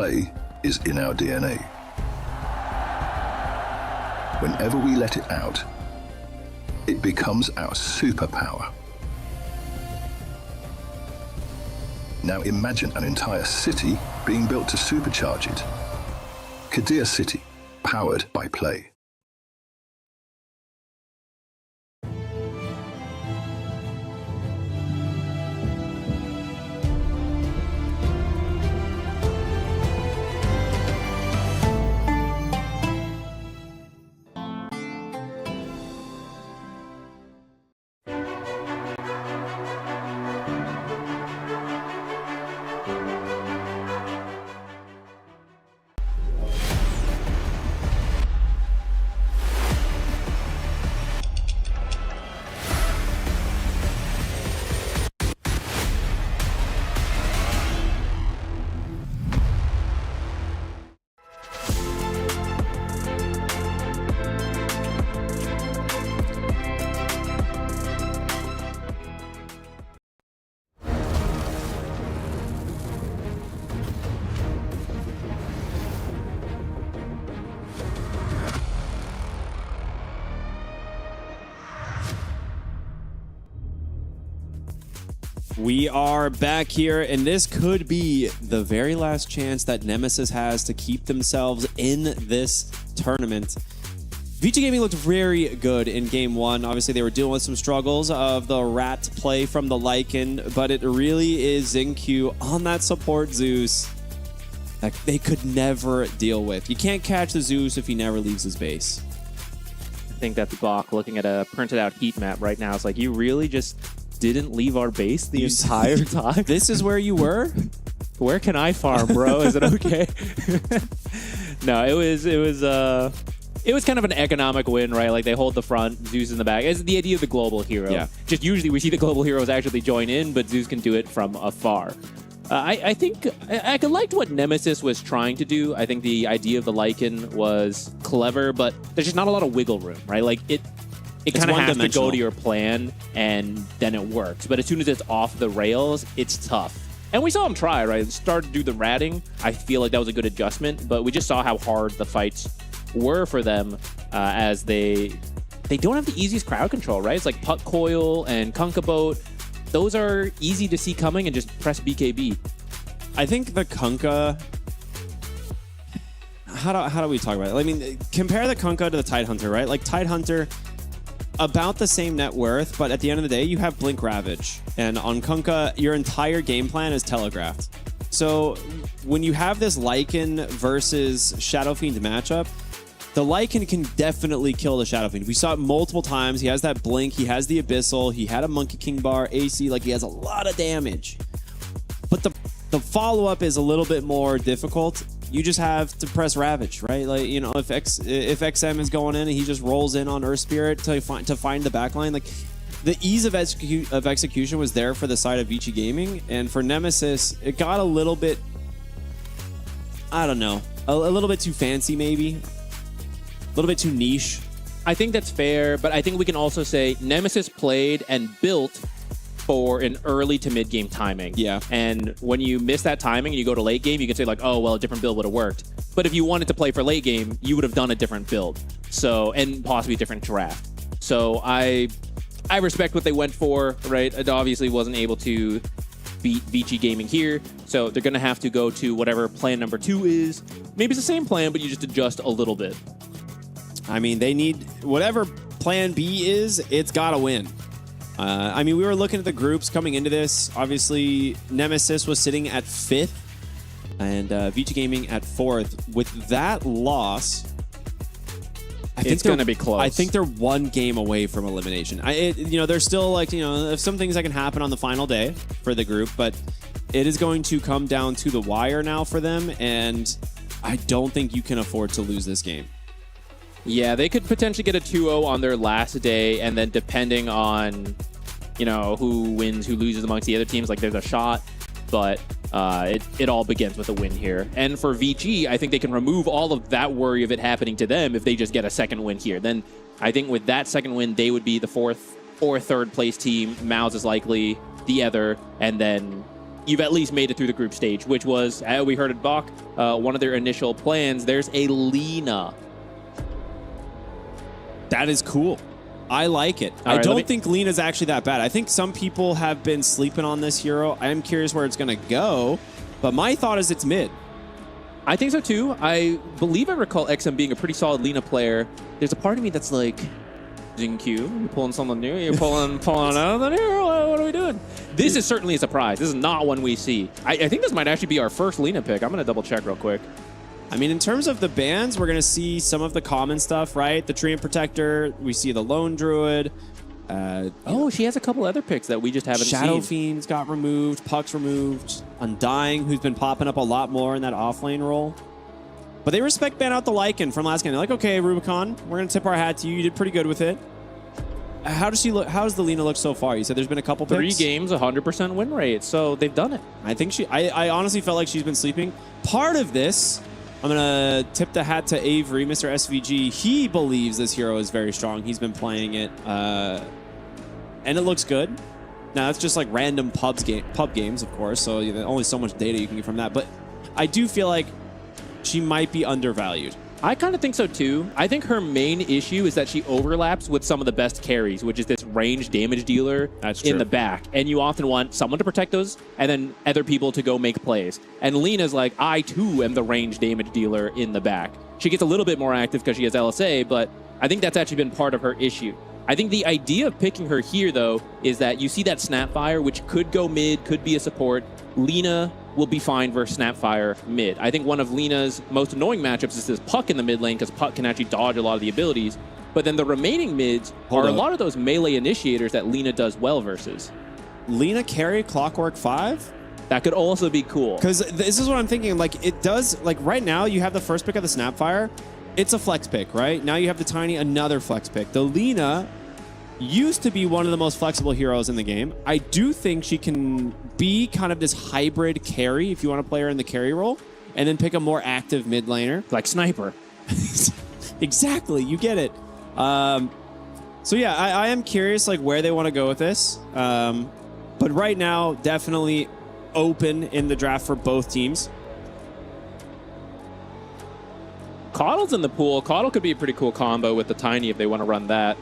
play is in our DNA. Whenever we let it out, it becomes our superpower. Now imagine an entire city being built to supercharge it. Kadir City, powered by play. We are back here, and this could be the very last chance that Nemesis has to keep themselves in this tournament. VG Gaming looked very good in game one. Obviously, they were dealing with some struggles of the rat play from the Lycan, but it really is XinQ on that support Zeus that they could never deal with. You can't catch the Zeus if he never leaves his base. I think that's Bach looking at a printed out heat map right now. It's like, you really just didn't leave our base the entire time? This is where you were? Where can I farm, bro? Is it okay? No, it was kind of an economic win, right? Like, they hold the front, Zeus in the back. It's the idea of the global hero. Yeah. Just usually we see the global heroes actually join in, but Zeus can do it from afar. I think I liked what Nemesis was trying to do. I think the idea of the Lycan was clever, but there's just not a lot of wiggle room, right? Like, it kind of has to go to your plan, and then it works. But as soon as it's off the rails, it's tough. And we saw him try, right? Start to do the ratting. I feel like that was a good adjustment, but we just saw how hard the fights were for them as they don't have the easiest crowd control, right? It's like Puck Coil and Kunkka. Those are easy to see coming and just press BKB. I think the Kunkka... How do we talk about it? I mean, compare the Kunkka to the Tidehunter, right? Like, Tidehunter, about the same net worth, but at the end of the day, you have Blink Ravage. And on Kunkka, your entire game plan is telegraphed. So when you have this Lycan versus Shadow Fiend matchup, the Lycan can definitely kill the Shadow Fiend. We saw it multiple times. He has that Blink, he has the Abyssal, he had a Monkey King bar, AC, like he has a lot of damage. But the follow-up is a little bit more difficult. You just have to press Ravage, right? Like, you know, if XM is going in and he just rolls in on Earth Spirit to find the backline, like the ease of execution was there for the side of VG Gaming, and for Nemesis, it got a little bit, I don't know, a little bit too fancy maybe, a little bit too niche. I think that's fair, but I think we can also say Nemesis played and built for an early to mid game timing. Yeah. And when you miss that timing and you go to late game, you can say like, oh, well, a different build would have worked. But if you wanted to play for late game, you would have done a different build. So, and possibly a different draft. So I respect what they went for, right? It obviously wasn't able to beat VG Gaming here. So they're going to have to go to whatever plan number 2 is. Maybe it's the same plan, but you just adjust a little bit. I mean, they need whatever plan B is, it's got to win. I mean, we were looking at the groups coming into this. Obviously, Nemesis was sitting at 5th and VG Gaming at 4th. With that loss, I think it's going to be close. I think they're one game away from elimination. You know, there's still like, you know, some things that can happen on the final day for the group, but it is going to come down to the wire now for them, and I don't think you can afford to lose this game. Yeah, they could potentially get a 2-0 on their last day, and then depending on, you know, who wins, who loses amongst the other teams, like there's a shot, but it all begins with a win here. And for VG, I think they can remove all of that worry of it happening to them if they just get a second win here. Then I think with that second win, they would be the 4th or 3rd place team. Mouse is likely the other, and then you've at least made it through the group stage, which was, we heard at Bach, one of their initial plans. There's a Lina. That is cool. I like it. All I right, don't think Lina's actually that bad. I think some people have been sleeping on this hero. I am curious where it's going to go, but my thought is it's mid. I think so too. I believe I recall XM being a pretty solid Lina player. There's a part of me that's like, Jingq, you're pulling something new. You're pulling out of the new. What are we doing? This is certainly a surprise. This is not one we see. I think this might actually be our first Lina pick. I'm going to double check real quick. I mean, in terms of the bans, we're going to see some of the common stuff, right? The Treant Protector. We see the Lone Druid. She has a couple other picks that we just haven't seen. Shadow Fiends got removed. Puck's removed. Undying, who's been popping up a lot more in that offlane role. But they respect ban out the Lycan from last game. They're like, okay, Rubicon, we're going to tip our hat to you. You did pretty good with it. How does she look? How does the Lina look so far? You said there's been a couple picks? 3 games, 100% win rate. So they've done it. I think I honestly felt like she's been sleeping. Part of this, I'm going to tip the hat to Avery, Mr. SVG. He believes this hero is very strong. He's been playing it. And it looks good. Now, that's just like random pub games, of course. So only so much data you can get from that. But I do feel like she might be undervalued. I kind of think so too. I think her main issue is that she overlaps with some of the best carries, which is this range damage dealer in the back. And you often want someone to protect those and then other people to go make plays. And Lina's like, I too am the range damage dealer in the back. She gets a little bit more active because she has LSA, but I think that's actually been part of her issue. I think the idea of picking her here, though, is that you see that Snapfire, which could go mid, could be a support. Lina will be fine versus Snapfire mid. I think one of Lina's most annoying matchups is this Puck in the mid lane, because Puck can actually dodge a lot of the abilities. But then the remaining mids are a lot of those melee initiators that Lina does well versus. Lina carry Clockwork 5? That could also be cool. Because this is what I'm thinking. Like, it does, like, right now, you have the first pick of the Snapfire. It's a flex pick, right? Now you have the Tiny, another flex pick. The Lina used to be one of the most flexible heroes in the game. I do think she can be kind of this hybrid carry if you want to play her in the carry role, and then pick a more active mid laner. Like Sniper. Exactly, you get it. So yeah, I am curious like where they want to go with this. But right now, definitely open in the draft for both teams. Coddle's in the pool. Coddle could be a pretty cool combo with the Tiny if they want to run that.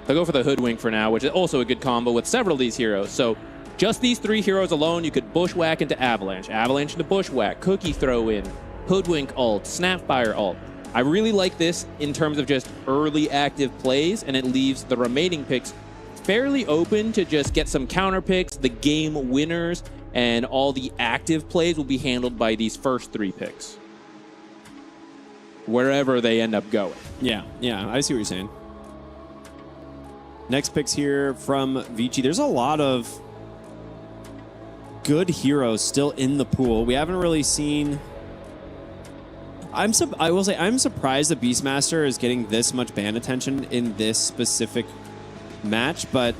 They'll go for the Hoodwink for now, which is also a good combo with several of these heroes. So just these 3 heroes alone, you could Bushwhack into Avalanche, Avalanche into Bushwhack, Cookie throw in, Hoodwink ult, Snapfire ult. I really like this in terms of just early active plays, and it leaves the remaining picks fairly open to just get some counter picks, the game winners, and all the active plays will be handled by these first 3 picks. Wherever they end up going. Yeah, I see what you're saying. Next picks here from Vici. There's a lot of good heroes still in the pool. We haven't really seen... I will say, I'm surprised the Beastmaster is getting this much ban attention in this specific match, but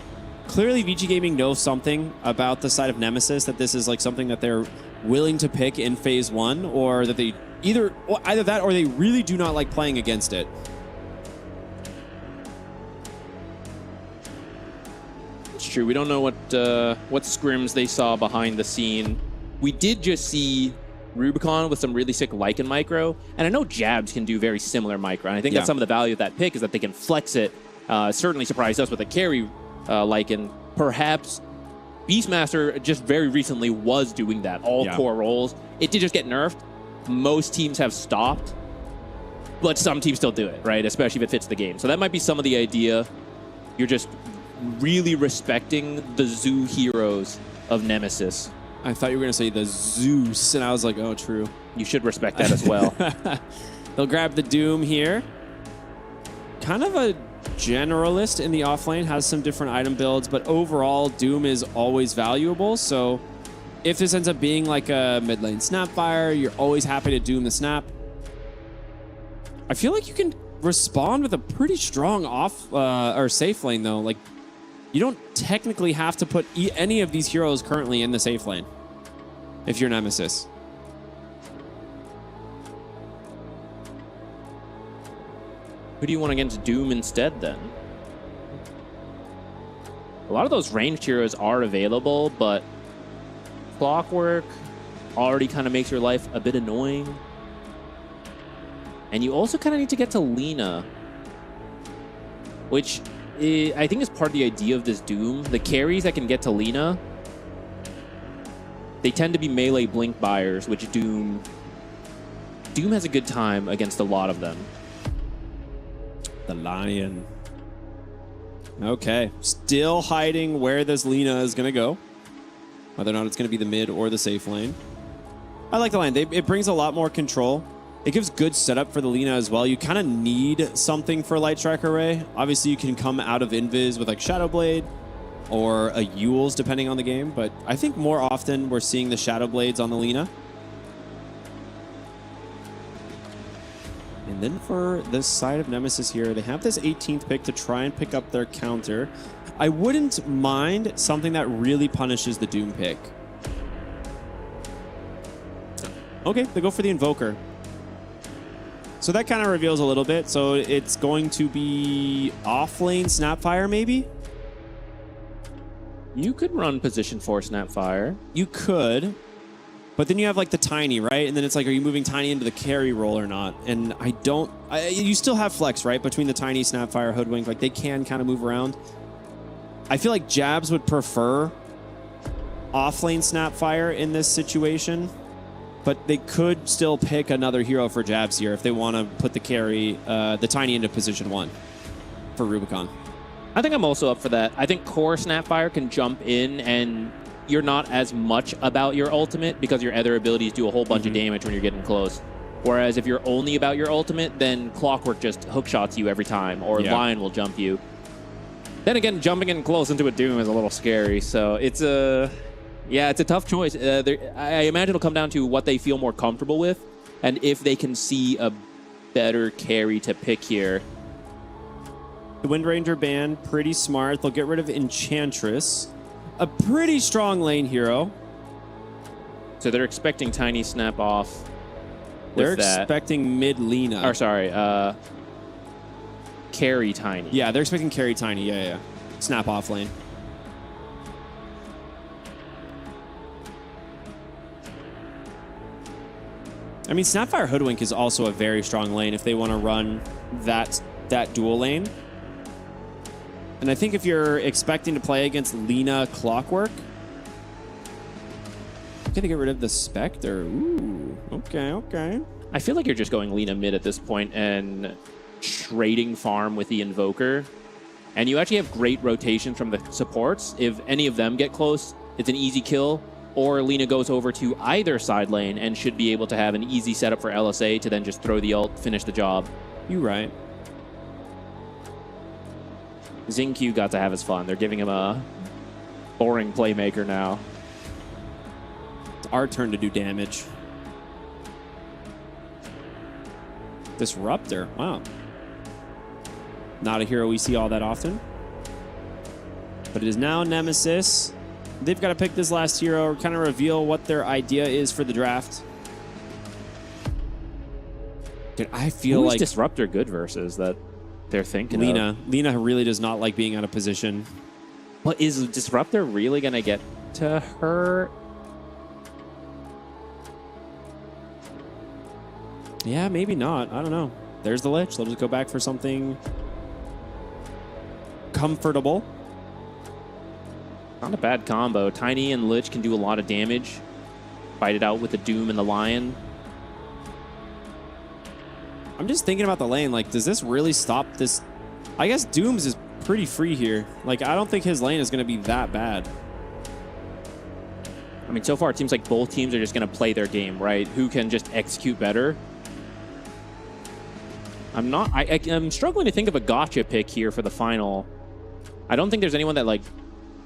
clearly VG Gaming knows something about the side of Nemesis, that this is like something that they're willing to pick in phase 1, or that they either that or they really do not like playing against it. It's true. We don't know what scrims they saw behind the scene. We did just see Rubicon with some really sick Lycan micro, and I know Jabs can do very similar micro, and I think that's some of the value of that pick is that they can flex it. Certainly surprised us with a carry Lycan. Perhaps Beastmaster just very recently was doing that, all core roles. It did just get nerfed. Most teams have stopped, but some teams still do it, right? Especially if it fits the game. So that might be some of the idea. You're just really respecting the zoo heroes of Nemesis. I thought you were going to say the Zeus, and I was like, oh, true. You should respect that as well. They'll grab the Doom here. Kind of a generalist in the offlane, has some different item builds, but overall, Doom is always valuable. So if this ends up being like a mid lane Snapfire, you're always happy to Doom the Snap. I feel like you can respond with a pretty strong off or safe lane, though. Like, you don't technically have to put any of these heroes currently in the safe lane if you're Nemesis. Who do you want against Doom instead, then? A lot of those ranged heroes are available, but Clockwork already kind of makes your life a bit annoying. And you also kind of need to get to Lina, which I think is part of the idea of this Doom. The carries that can get to Lina, they tend to be melee blink buyers, which Doom has a good time against a lot of them. The Lion. Okay, still hiding where this Lina is going to go. Whether or not it's going to be the mid or the safe lane. I like the line. It brings a lot more control. It gives good setup for the Lina as well. You kind of need something for Light Strike Array. Obviously, you can come out of Invis with like Shadow Blade or a Yule's depending on the game. But I think more often we're seeing the Shadow Blades on the Lina. And then for this side of Nemesis here, they have this 18th pick to try and pick up their counter. I wouldn't mind something that really punishes the Doom pick. Okay, they go for the Invoker. So that kind of reveals a little bit. So it's going to be off-lane Snapfire, maybe? You could run position 4 Snapfire. You could. But then you have like the Tiny, right? And then it's like, are you moving Tiny into the carry role or not? And I don't... you still have flex, right? Between the Tiny, Snapfire, Hoodwink. Like they can kind of move around. I feel like Jabs would prefer off-lane Snapfire in this situation. But they could still pick another hero for Jabs here if they want to put the carry, the Tiny into position 1 for Rubicon. I think I'm also up for that. I think core Snapfire can jump in and you're not as much about your ultimate because your other abilities do a whole bunch of damage when you're getting close. Whereas if you're only about your ultimate, then Clockwork just hookshots you every time, or Lion will jump you. Then again, jumping in close into a Doom is a little scary, so it's a... Yeah, it's a tough choice. I imagine it'll come down to what they feel more comfortable with, and if they can see a better carry to pick here. The Wind Ranger ban, pretty smart. They'll get rid of Enchantress. A pretty strong lane hero. So they're expecting Tiny Snap off. They're expecting mid Lina. Or sorry, carry Tiny. Yeah, they're expecting carry Tiny. Yeah. Snap off lane. I mean, Snapfire Hoodwink is also a very strong lane if they want to run that dual lane. And I think if you're expecting to play against Lina Clockwork, can they get rid of the Spectre? Ooh, okay. I feel like you're just going Lina mid at this point and trading farm with the Invoker. And you actually have great rotations from the supports. If any of them get close, it's an easy kill. Or Lina goes over to either side lane and should be able to have an easy setup for LSA to then just throw the ult, finish the job. You're right. Xingqiu got to have his fun. They're giving him a boring playmaker now. It's our turn to do damage. Disruptor. Wow. Not a hero we see all that often. But it is now Nemesis. They've got to pick this last hero, kind of reveal what their idea is for the draft. Dude, I feel like... Who's Disruptor good versus that they're thinking Lina. of? Lina really does not like being out of position. Well, is Disruptor really going to get to her? Yeah, maybe not. I don't know. There's the Lich. They'll just go back for something comfortable. Not a bad combo. Tiny and Lich can do a lot of damage. Fight it out with the Doom and the Lion. I'm just thinking about the lane. Like, does this really stop this? I guess Doom's is pretty free here. Like, I don't think his lane is going to be that bad. I mean, so far it seems like both teams are just going to play their game, right? Who can just execute better? I'm struggling to think of a gotcha pick here for the final. I don't think there's anyone that, like,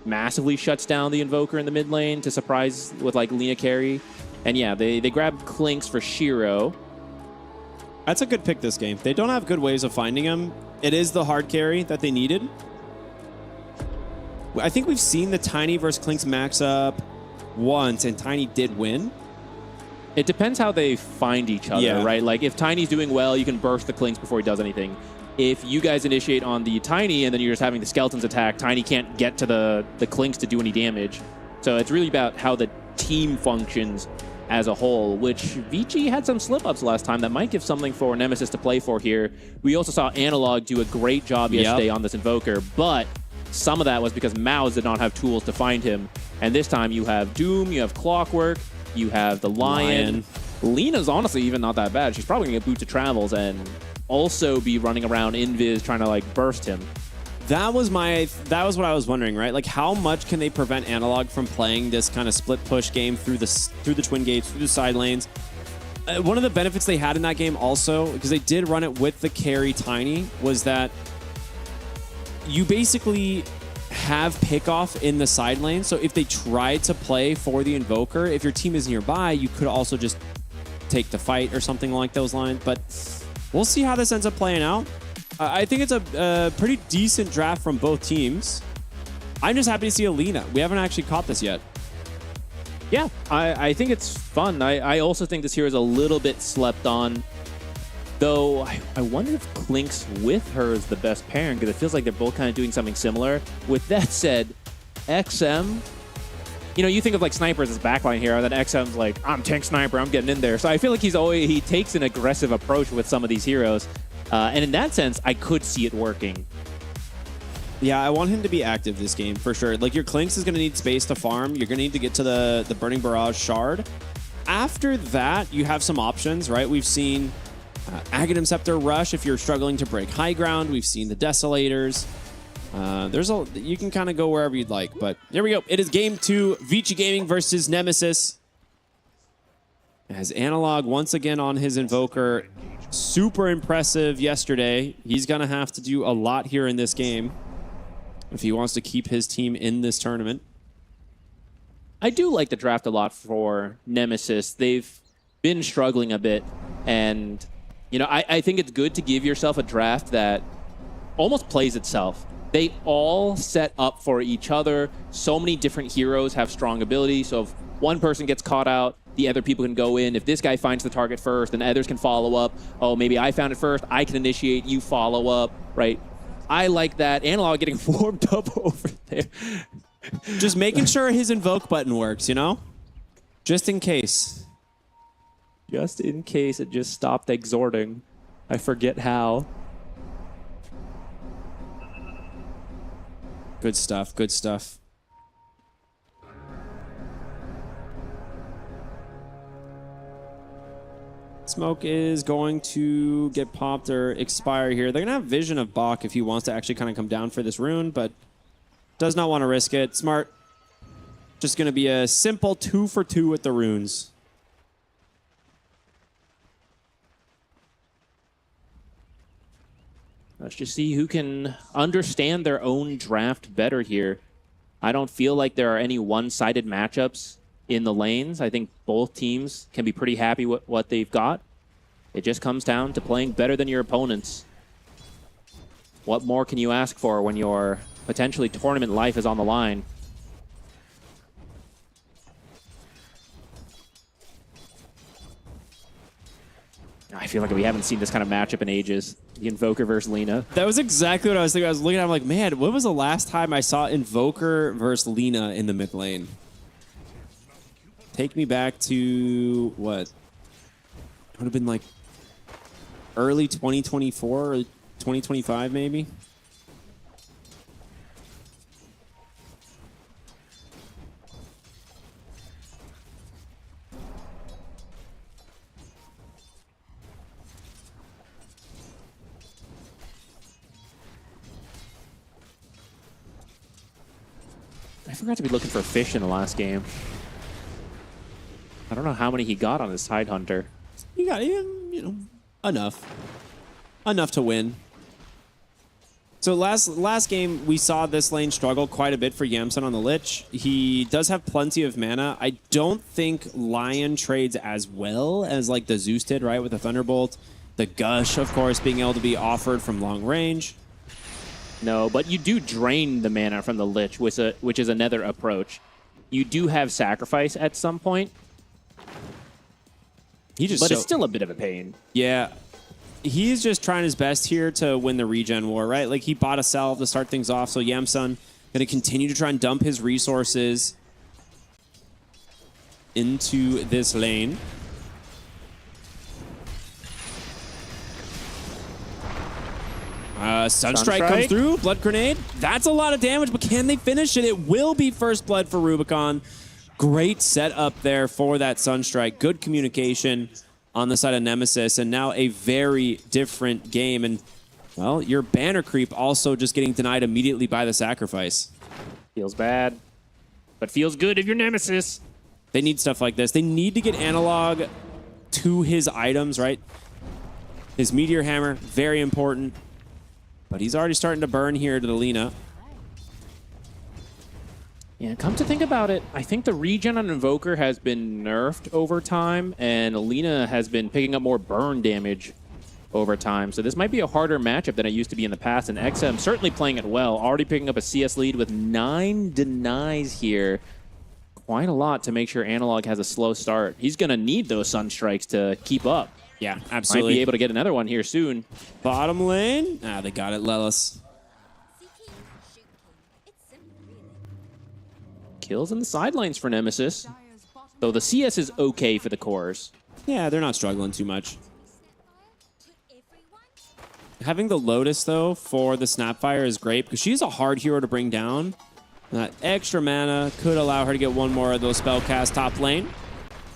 massively shuts down the Invoker in the mid lane to surprise with like Lina carry. And yeah, they grab Clinks for Shiro. That's a good pick this game. They don't have good ways of finding him. It is the hard carry that they needed. I think we've seen the Tiny versus Clinks max up once, and Tiny did win. It depends how they find each other, right? Like if Tiny's doing well, you can burst the Clinks before he does anything. if you guys initiate on the Tiny and then you're just having the Skeletons attack, Tiny can't get to the Clinks to do any damage. So it's really about how the team functions as a whole, which Vici had some slip-ups last time that might give something for Nemesis to play for here. We also saw Analog do a great job yesterday on this Invoker, but some of that was because Mouse did not have tools to find him. And this time you have Doom, you have Clockwork, you have the Lion. Lena's honestly even not that bad. She's probably going to get Boots of Travels and also be running around Invis trying to like burst him. That was what I was wondering, right? Like, how much can they prevent Analog from playing this kind of split push game through the twin gates, through the side lanes? One of the benefits they had in that game also, because they did run it with the carry Tiny, was that you basically have pickoff in the side lane. So if they tried to play for the Invoker, if your team is nearby, you could also just take the fight or something like those lines. But we'll see how this ends up playing out. I think it's a pretty decent draft from both teams. I'm just happy to see Alina. We haven't actually caught this yet. Yeah, I think it's fun. I also think this hero is a little bit slept on. Though, I wonder if Clinks with her is the best pairing, because it feels like they're both kind of doing something similar. With that said, XM, you know, you think of like snipers as backline hero, and then XM's like, I'm tank sniper, I'm getting in there. So I feel like he takes an aggressive approach with some of these heroes. And in that sense, I could see it working. Yeah, I want him to be active this game, for sure. Like, your Clinks is going to need space to farm. You're going to need to get to the Burning Barrage Shard. After that, you have some options, right? We've seen Aghanim Scepter Rush if you're struggling to break high ground. We've seen the Desolators. You can kind of go wherever you'd like. But here we go. It is game 2, Vici Gaming versus Nemesis. As Analog once again on his Invoker. Super impressive yesterday. He's going to have to do a lot here in this game if he wants to keep his team in this tournament. I do like the draft a lot for Nemesis. They've been struggling a bit, and you know, I think it's good to give yourself a draft that almost plays itself. They all set up for each other. So many different heroes have strong ability, so if one person gets caught out, the other people can go in. If this guy finds the target first, then others can follow up. Oh, maybe I found it first. I can initiate. You follow up, right? I like that. Analog getting warmed up over there. Just making sure his invoke button works, you know? Just in case. Just in case it just stopped exhorting. I forget how. Good stuff. Good stuff. Smoke is going to get popped or expire here. They're going to have vision of Bach if he wants to actually kind of come down for this rune, but does not want to risk it. Smart. Just going to be a simple 2 for 2 with the runes. Let's just see who can understand their own draft better here. I don't feel like there are any one-sided matchups in the lanes. I think both teams can be pretty happy with what they've got. It just comes down to playing better than your opponents. What more can you ask for when your potentially tournament life is on the line? I feel like we haven't seen this kind of matchup in ages. The Invoker versus Lina. That was exactly what I was thinking. I was looking at it, I'm like, man, when was the last time I saw Invoker versus Lina in the mid lane? Take me back to, what? It would have been like early 2024 or 2025 maybe? I forgot to be looking for fish in the last game. I don't know how many he got on his Tidehunter. He got, you know, enough. Enough to win. So last game, we saw this lane struggle quite a bit for Yamsun on the Lich. He does have plenty of mana. I don't think Lion trades as well as like the Zeus did, right, with the Thunderbolt. The Gush, of course, being able to be offered from long range. No, but you do drain the mana from the Lich, which is another approach. You do have Sacrifice at some point. But it's still a bit of a pain. Yeah. he's just trying his best here to win the regen war, right? Like, he bought a salve to start things off, so Yamsun going to continue to try and dump his resources into this lane. Sunstrike comes through, Blood Grenade. That's a lot of damage, but can they finish it? It will be first blood for Rubicon. Great setup there for that Sunstrike. Good communication on the side of Nemesis, and now a very different game. And, well, your banner creep also just getting denied immediately by the sacrifice. Feels bad, but feels good if you're Nemesis. They need stuff like this. They need to get Analog to his items, right? His Meteor Hammer, very important. But he's already starting to burn here to the Lina. Yeah, come to think about it, I think the regen on Invoker has been nerfed over time, and Lina has been picking up more burn damage over time. So this might be a harder matchup than it used to be in the past, and XM certainly playing it well. Already picking up a CS lead with 9 denies here. Quite a lot to make sure Analog has a slow start. He's going to need those Sunstrikes to keep up. Yeah, absolutely. Might be able to get another one here soon. Bottom lane. Ah, they got it, Lelis. Kills in the sidelines for Nemesis. Though the CS is okay for the cores. Yeah, they're not struggling too much. Having the Lotus, though, for the Snapfire is great because she's a hard hero to bring down. That extra mana could allow her to get one more of those spell cast top lane.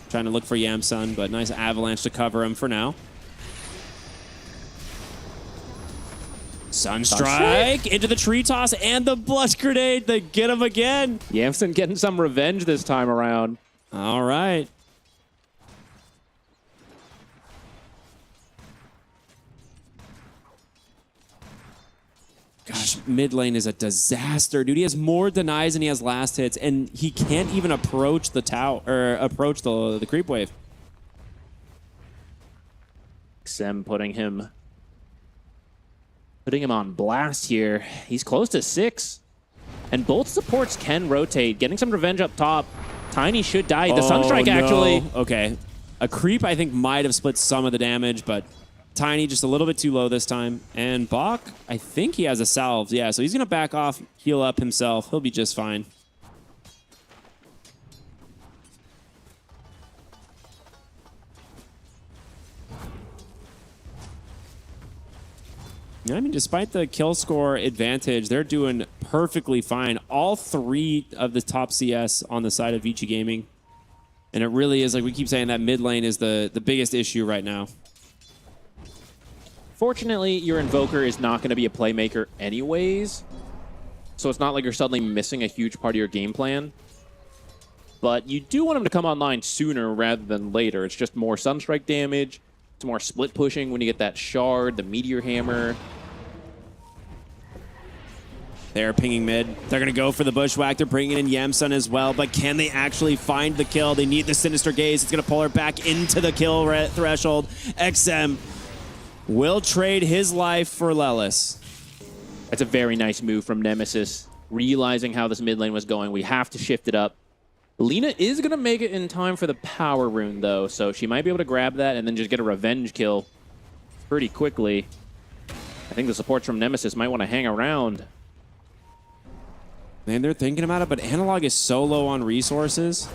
Trying to look for Yamsun, but nice avalanche to cover him for now. Sunstrike into the tree toss and the Blood Grenade. They get him again. Yamsun getting some revenge this time around. All right. Gosh, mid lane is a disaster, dude. He has more denies than he has last hits, and he can't even approach the tower or approach the creep wave. XM putting him on blast here. He's close to 6, and both supports can rotate. Getting some revenge up top. Tiny should die. The Sunstrike actually. Okay, a creep I think might have split some of the damage, but Tiny just a little bit too low this time. And Bach, I think he has a salve. Yeah, so he's going to back off, heal up himself. He'll be just fine. Yeah, I mean, despite the kill score advantage, they're doing perfectly fine. All 3 of the top CS on the side of Vici Gaming. And it really is, like we keep saying, that mid lane is the biggest issue right now. Fortunately, your Invoker is not going to be a playmaker anyways, so it's not like you're suddenly missing a huge part of your game plan. But you do want him to come online sooner rather than later. It's just more Sunstrike damage. It's more split pushing when you get that Shard, the Meteor Hammer. They're pinging mid. They're going to go for the Bushwhack. They're bringing in Yamsun as well, but can they actually find the kill? They need the Sinister Gaze. It's going to pull her back into the kill threshold. XM will trade his life for Lelis. That's a very nice move from Nemesis. Realizing how this mid lane was going, we have to shift it up. Lina is going to make it in time for the power rune, though, so she might be able to grab that and then just get a revenge kill pretty quickly. I think the supports from Nemesis might want to hang around. Man, they're thinking about it, but Analog is so low on resources.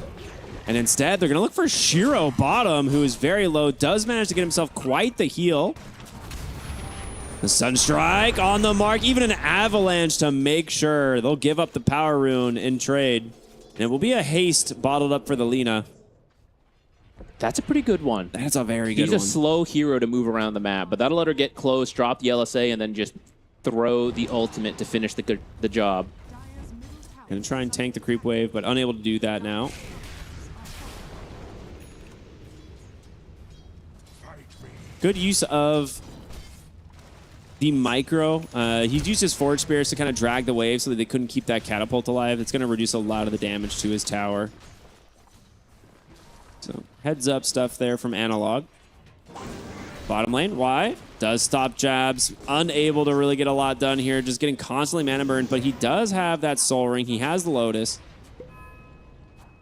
And instead, they're going to look for Shiro bottom, who is very low, does manage to get himself quite the heal. The Sunstrike on the mark, even an avalanche to make sure they'll give up the power rune in trade. And it will be a haste bottled up for the Lina. That's a pretty good one. That's a very good one. He's a slow hero to move around the map, but that'll let her get close, drop the LSA, and then just throw the ultimate to finish the job. Gonna try and tank the creep wave, but unable to do that now. Good use of the micro. He's used his forward spears to kind of drag the wave so that they couldn't keep that catapult alive. It's going to reduce a lot of the damage to his tower. So heads up stuff there from Analog. Bottom lane, why? Does stop jabs. Unable to really get a lot done here. Just getting constantly mana burned, but he does have that soul ring. He has the Lotus.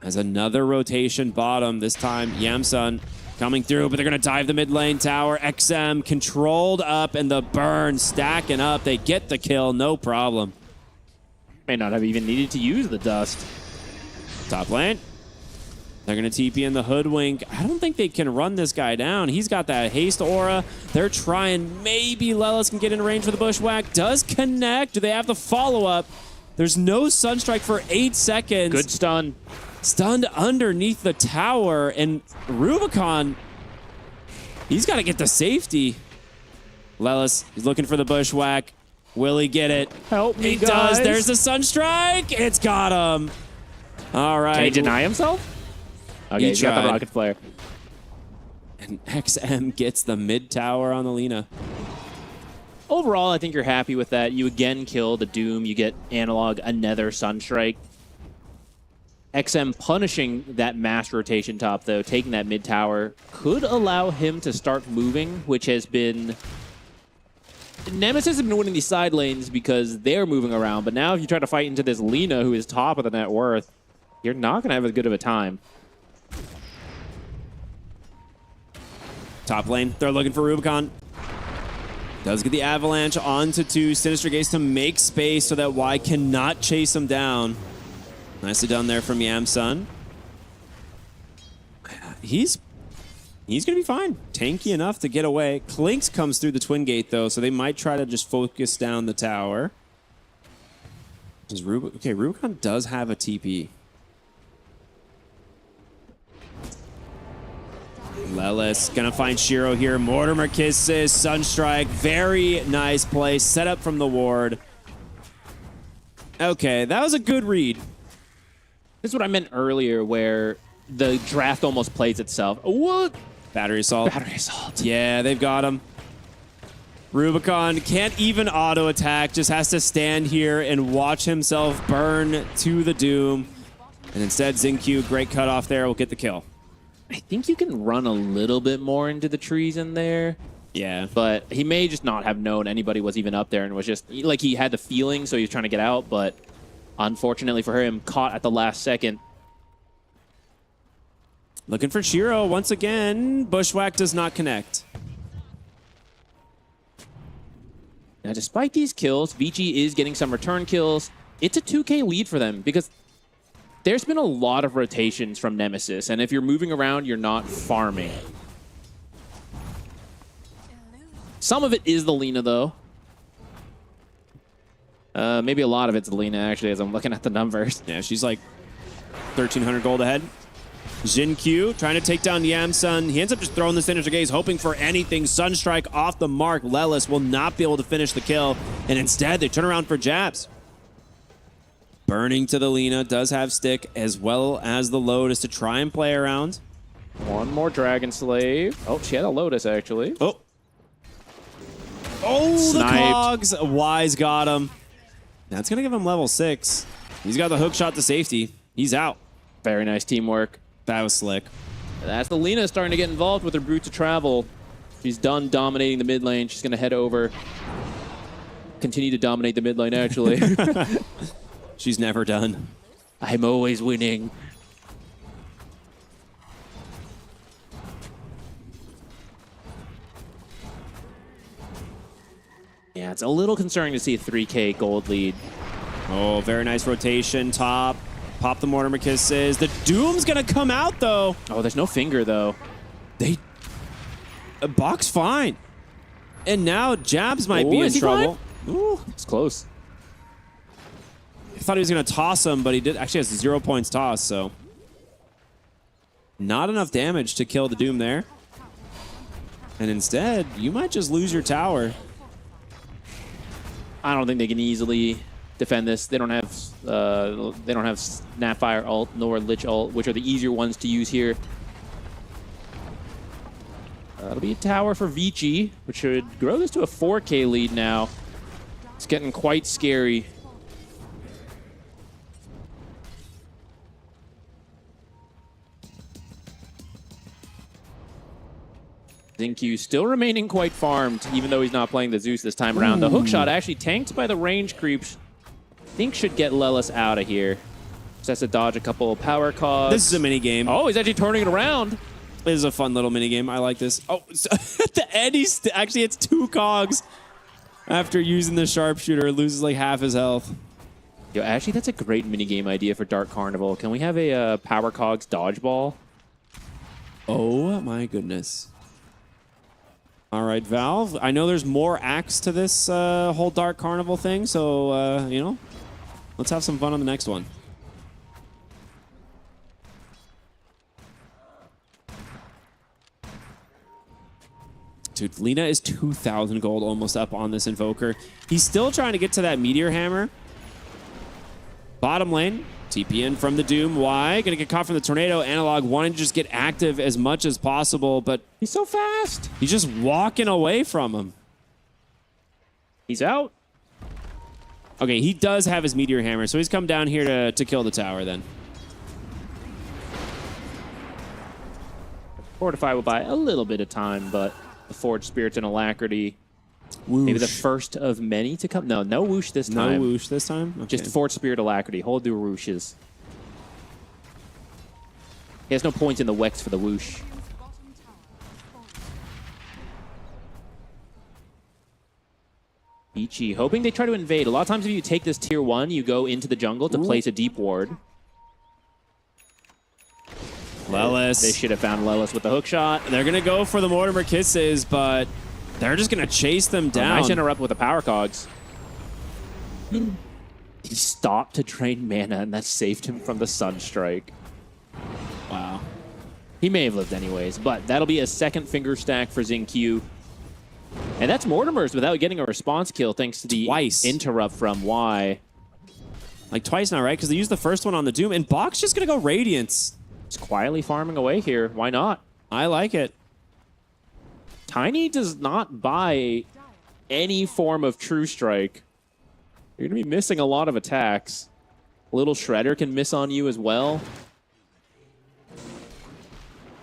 As another rotation bottom. This time, Yamsun Coming through, but they're going to dive the mid lane tower. XM controlled up, and the burn stacking up. They get the kill, no problem. May not have even needed to use the dust. Top lane. They're going to TP in the Hoodwink. I don't think they can run this guy down. He's got that haste aura. They're trying. Maybe Lelis can get in range for the Bushwhack. Does connect. Do they have the follow-up? There's no Sunstrike for 8 seconds. Good stun. Stunned underneath the tower. And Rubicon, he's got to get to safety. Lelis is looking for the Bushwhack. Will he get it? Help me, He guys. does. There's the Sunstrike. It's got him. All right. Can he deny himself? Okay, he's got the rocket flare. And XM gets the mid tower on the Lina. Overall, I think you're happy with that. You again kill the Doom. You get Analog, another Sunstrike. XM punishing that mass rotation top, though, taking that mid tower, could allow him to start moving, which has been... Nemesis has been winning these side lanes because they're moving around, but now if you try to fight into this Lina, who is top of the net worth, you're not going to have as good of a time. Top lane, they're looking for Rubicon. Does get the Avalanche onto 2. Sinister Gaze to make space so that Y cannot chase him down. Nicely done there from Yamsun. He's going to be fine. Tanky enough to get away. Clinks comes through the Twin Gate, though, so they might try to just focus down the tower. Okay, Rubicon does have a TP. Lelis gonna find Shiro here. Mortimer kisses, Sunstrike. Very nice play. Set up from the ward. Okay, that was a good read. This is what I meant earlier, where the draft almost plays itself. What? Battery assault. Battery assault. Yeah, they've got him. Rubicon can't even auto attack, just has to stand here and watch himself burn to the Doom. And instead, Xingqiu, great cutoff there, will get the kill. I think you can run a little bit more into the trees in there. Yeah. But he may just not have known anybody was even up there and was just, like, he had the feeling, so he was trying to get out, but unfortunately for him, caught at the last second. Looking for Shiro once again. Bushwhack does not connect. Now, despite these kills, Vici is getting some return kills. It's a 2K lead for them because there's been a lot of rotations from Nemesis, and if you're moving around, you're not farming. Some of it is the Lina, though. Maybe a lot of it's the Lina, actually, as I'm looking at the numbers. Yeah, she's like 1,300 gold ahead. Xingqiu trying to take down Yamsun. He ends up just throwing the Sinister Gaze, hoping for anything. Sunstrike off the mark. Lelis will not be able to finish the kill, and instead they turn around for jabs. Burning to the Lina, does have stick, as well as the Lotus to try and play around. One more Dragon Slave. Oh, she had a Lotus, actually. Oh, the Cogs. Wise got him. That's going to give him level 6. He's got the hook shot to safety. He's out. Very nice teamwork. That was slick. That's the Lina starting to get involved with her Brute to Travel. She's done dominating the mid lane. She's going to head over. Continue to dominate the mid lane, actually. She's never done. I'm always winning. Yeah, it's a little concerning to see a 3K gold lead. Oh, very nice rotation. Top. Pop the Mortimer kisses. The Doom's going to come out, though. Oh, there's no finger, though. Bach's fine. And now Jabs might be in trouble. Ooh, it's close. I thought he was going to toss him, but he did actually has 0 points toss, so not enough damage to kill the Doom there. And instead, you might just lose your tower. I don't think they can easily defend this. They don't have Snapfire ult nor Lich ult, which are the easier ones to use here. That'll be a tower for Vici, which should grow this to a 4K lead now. It's getting quite scary. Xingqiu still remaining quite farmed, even though he's not playing the Zeus this time around. The hookshot actually tanked by the range creeps. I think should get Lelis out of here. Just has to dodge a couple of power cogs. This is a mini game. Oh, he's actually turning it around. This is a fun little mini game. I like this. Oh, so at the end, actually it's 2 cogs. After using the sharpshooter, it loses like half his health. Yo, actually, that's a great mini game idea for Dark Carnival. Can we have a Power Cogs dodgeball? Oh my goodness. All right, Valve. I know there's more acts to this whole Dark Carnival thing, so, you know, let's have some fun on the next one. Dude, Lina is 2,000 gold almost up on this Invoker. He's still trying to get to that Meteor Hammer. Bottom lane, TP in from the Doom. Why? Gonna get caught from the Tornado. Analog wanting to just get active as much as possible, but he's so fast. He's just walking away from him. He's out. Okay, he does have his Meteor Hammer, so he's come down here to kill the tower then. Fortify will buy a little bit of time, but the Forge Spirit and Alacrity. Whoosh. Maybe the first of many to come. No, no whoosh this time. No whoosh this time? Okay. Just Forge Spirit Alacrity. Hold the whooshes. He has no points in the Wex for the whoosh. Ichi, hoping they try to invade. A lot of times if you take this tier 1, you go into the jungle to place a deep ward. Lelis. They should have found Lelis with the hook shot. They're going to go for the Mortimer Kisses, but they're just going to chase them down. Nice interrupt with the Power Cogs. He stopped to drain mana, and that saved him from the Sunstrike. Wow. He may have lived anyways, but that'll be a second finger stack for XinQ. And that's Mortimer's without getting a response kill thanks to the interrupt from Y. Like twice now, right? Because they used the first one on the Doom, and Bach's just going to go Radiance. He's quietly farming away here. Why not? I like it. Tiny does not buy any form of True Strike. You're going to be missing a lot of attacks. Little Shredder can miss on you as well.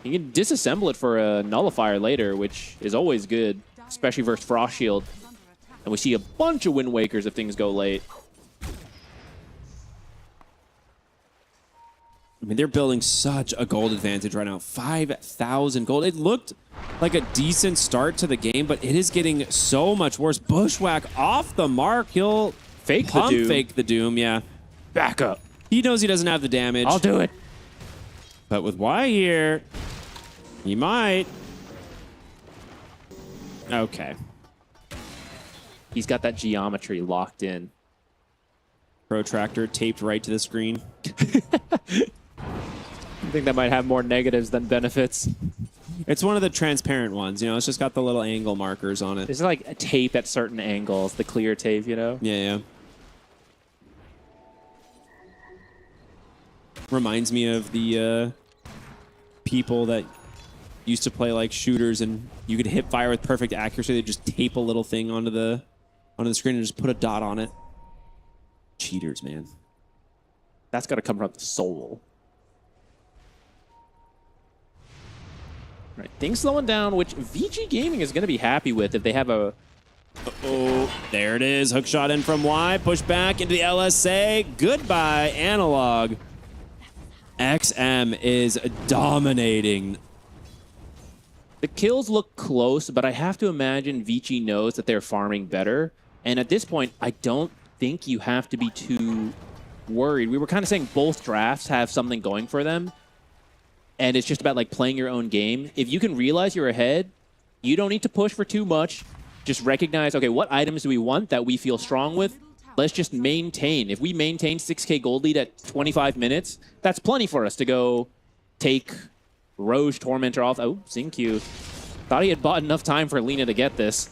You can disassemble it for a Nullifier later, which is always good, especially versus Frost Shield. And we see a bunch of Wind Wakers if things go late. I mean, they're building such a gold advantage right now. 5,000 gold. It looked like a decent start to the game, but it is getting so much worse. Bushwhack off the mark. He'll fake the Doom, yeah. Back up. He knows he doesn't have the damage. I'll do it. But with Y here, he might. Okay. He's got that geometry locked in. Protractor taped right to the screen. I think that might have more negatives than benefits. It's one of the transparent ones, you know, it's just got the little angle markers on it. It's like a tape at certain angles, the clear tape, you know? Yeah. Reminds me of the people that used to play like shooters and you could hip fire with perfect accuracy. They just tape a little thing onto the screen and just put a dot on it. Cheaters, man. That's got to come from the soul. Right, things slowing down, which VG Gaming is going to be happy with if they have a... Oh, there it is. Hook shot in from Y. Push back into the LSA. Goodbye, Analog. XM is dominating. The kills look close, but I have to imagine Vici knows that they're farming better. And at this point, I don't think you have to be too worried. We were kind of saying both drafts have something going for them. And it's just about like playing your own game. If you can realize you're ahead, you don't need to push for too much. Just recognize, okay, what items do we want that we feel strong with? Let's just maintain. If we maintain 6k gold lead at 25 minutes, that's plenty for us to go take Roge Tormentor off. Oh, XinQ. Thought he had bought enough time for Lina to get this.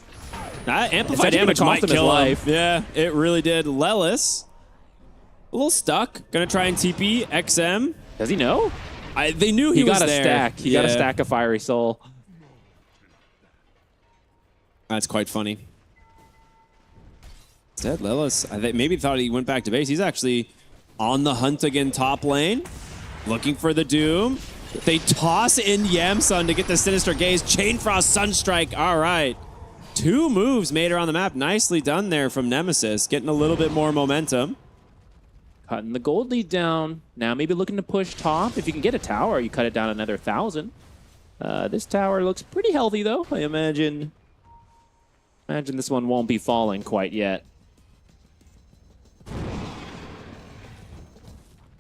Amplified damage might kill him. Yeah, it really did. Lelis, a little stuck. Gonna try and TP. XM. Does he know? They knew he was got a there. stack. He got a stack of Fiery Soul. That's quite funny. Instead, Lelis, I think maybe thought he went back to base. He's actually on the hunt again top lane, looking for the Doom. They toss in Yamsun to get the Sinister Gaze. Chain Frost Sunstrike. All right. 2 moves made her on the map. Nicely done there from Nemesis. Getting a little bit more momentum. Cutting the gold lead down. Now maybe looking to push top. If you can get a tower, you cut it down another 1,000. This tower looks pretty healthy, though. I imagine this one won't be falling quite yet.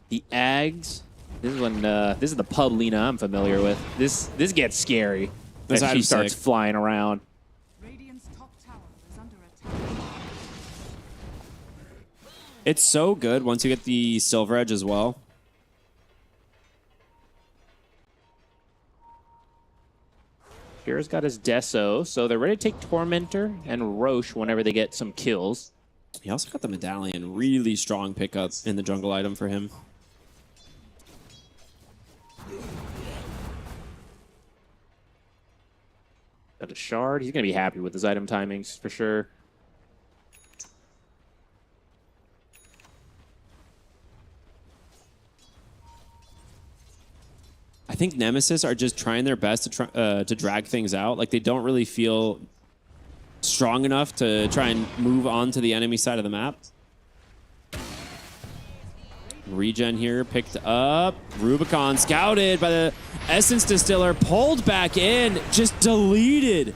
The Ags. This is the pub Lina I'm familiar with. This gets scary as she starts flying around. It's so good once you get the Silver Edge as well. Shira's got his Deso, so they're ready to take Tormentor and Roche whenever they get some kills. He also got the Medallion. Really strong pickup in the jungle item for him. Got a Shard. He's going to be happy with his item timings for sure. I think Nemesis are just trying their best to drag things out. Like, they don't really feel strong enough to try and move on to the enemy side of the map. Regen here picked up. Rubicon scouted by the Essence Distiller, pulled back in, just deleted.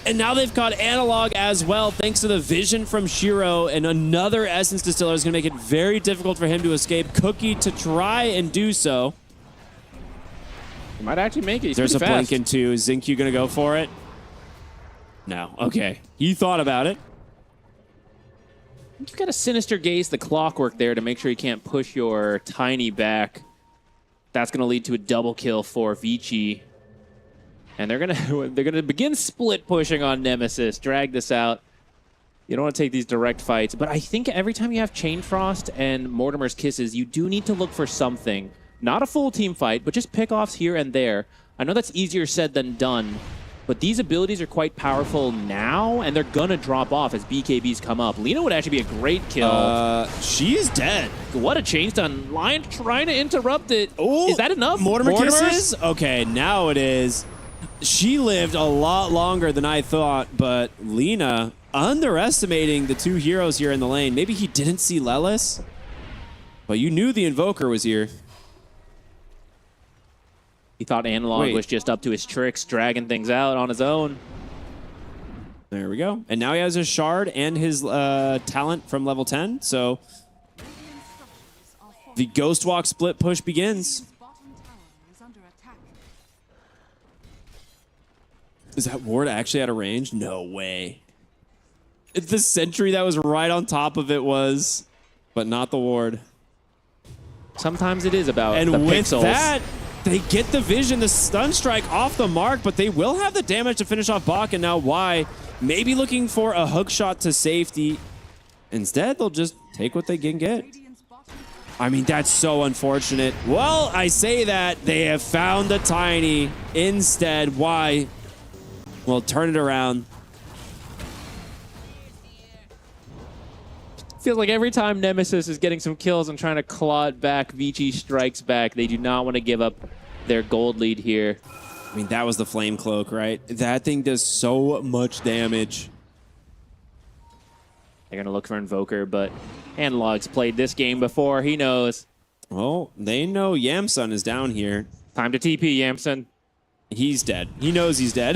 And now they've caught Analog as well, thanks to the vision from Shiro, and another Essence Distiller is going to make it very difficult for him to escape. Cookie to try and do so. He might actually make it. He's There's a pretty fast. blink in two. Is Xinkyu going to go for it? No. Okay. He thought about it. You've got a Sinister Gaze, the clockwork there to make sure you can't push your Tiny back. That's going to lead to a double kill for Vici. And they're gonna begin split pushing on Nemesis, drag this out. You don't want to take these direct fights, but I think every time you have Chain Frost and Mortimer's Kisses, you do need to look for something. Not a full team fight, but just pick-offs here and there. I know that's easier said than done, but these abilities are quite powerful now, and they're gonna drop off as BKBs come up. Lina would actually be a great kill. She's dead. What a change done. Lion trying to interrupt it. Oh, is that enough? Mortimer Kisses? Okay, now it is. She lived a lot longer than I thought, but Lina underestimating the two heroes here in the lane. Maybe he didn't see Lelis, but you knew the Invoker was here. He thought Analog was just up to his tricks, dragging things out on his own. There we go. And now he has his Shard and his talent from level 10. So the Ghost Walk split push begins. Is that ward actually out of range? No way. It's the sentry that was right on top of it was, but not the ward. Sometimes it is about and the with pixels. That, they get the vision, the stun strike off the mark, but they will have the damage to finish off Bach, and now Y maybe looking for a hook shot to safety. Instead, they'll just take what they can get. I mean, that's so unfortunate. Well, I say that. They have found the Tiny. Instead, Y will turn it around. Feels like every time Nemesis is getting some kills and trying to claw it back, Vici strikes back. They do not want to give up their gold lead here. I mean, that was the Flame Cloak, right? That thing does so much damage. They're going to look for Invoker, but Analog's played this game before. He knows. Well, they know Yamsun is down here. Time to TP, Yamsun. He's dead. He knows he's dead.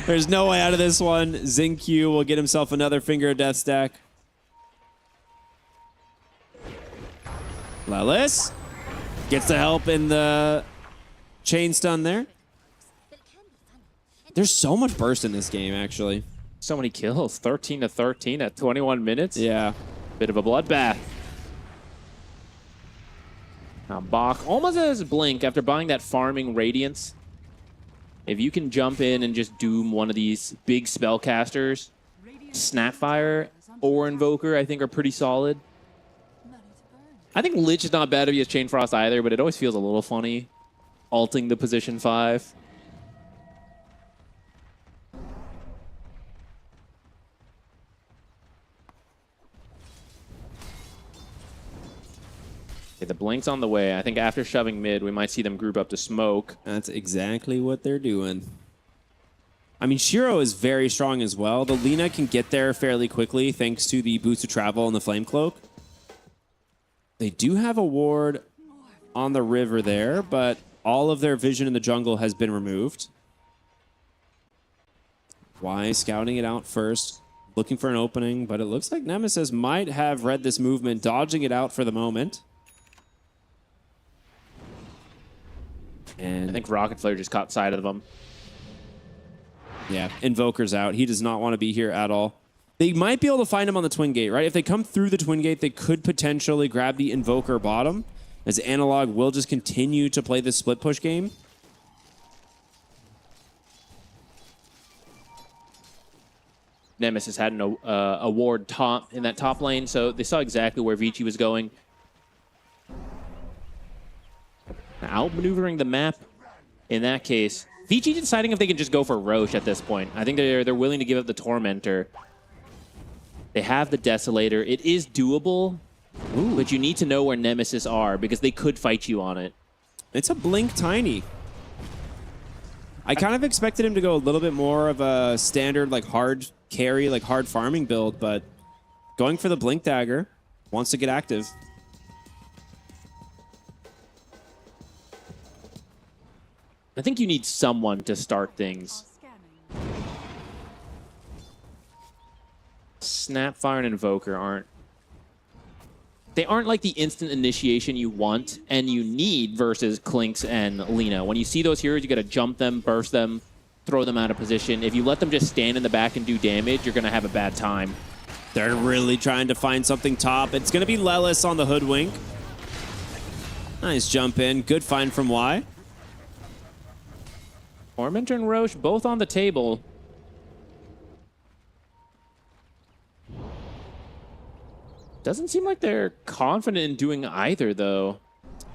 There's no way out of this one. Xinkyu will get himself another Finger of Death stack. Lelis gets the help in the chain stun there. There's so much burst in this game, actually. So many kills. 13 to 13 at 21 minutes. Yeah. Bit of a bloodbath. Now Bach almost has Blink after buying that farming Radiance. If you can jump in and just doom one of these big spellcasters, Snapfire or Invoker, I think are pretty solid. I think Lich is not bad if he has Chain Frost either, but it always feels a little funny alting the position 5. Okay, the Blink's on the way. I think after shoving mid, we might see them group up to smoke. That's exactly what they're doing. I mean, Shiro is very strong as well. The Lina can get there fairly quickly thanks to the boost of travel and the Flame Cloak. They do have a ward on the river there, but All of their vision in the jungle has been removed. Y scouting it out first, looking for an opening, but it looks like Nemesis might have read this movement, dodging it out for the moment. And I think Rocket Flare just caught sight of them. Yeah, Invoker's out. He does not want to be here at all. They might be able to find him on the Twin Gate, right? If they come through the Twin Gate, they could potentially grab the Invoker bottom, as Analog will just continue to play this split push game. Nemesis had an award top in that top lane, so they saw exactly where Vici was going. Outmaneuvering the map in that case. Vici deciding if they can just go for Roche at this point. I think they're willing to give up the Tormentor. They have the Desolator. It is doable, but you need to know where Nemesis are because they could fight you on it. It's a Blink Tiny. I kind of expected him to go a little bit more of a standard, like hard carry, like hard farming build, but going for the Blink Dagger, wants to get active. I think you need someone to start things. Snapfire and Invoker aren't like the instant initiation you want and you need versus Clinks and Lina. When you see those heroes, you got to jump them, burst them, throw them out of position. If you let them just stand in the back and do damage, you're going to have a bad time. They're really trying to find something top. It's going to be Lelis on the Hoodwink. Nice jump in. Good find from Y. Tormentor and Roche both on the table. Doesn't seem like they're confident in doing either, though.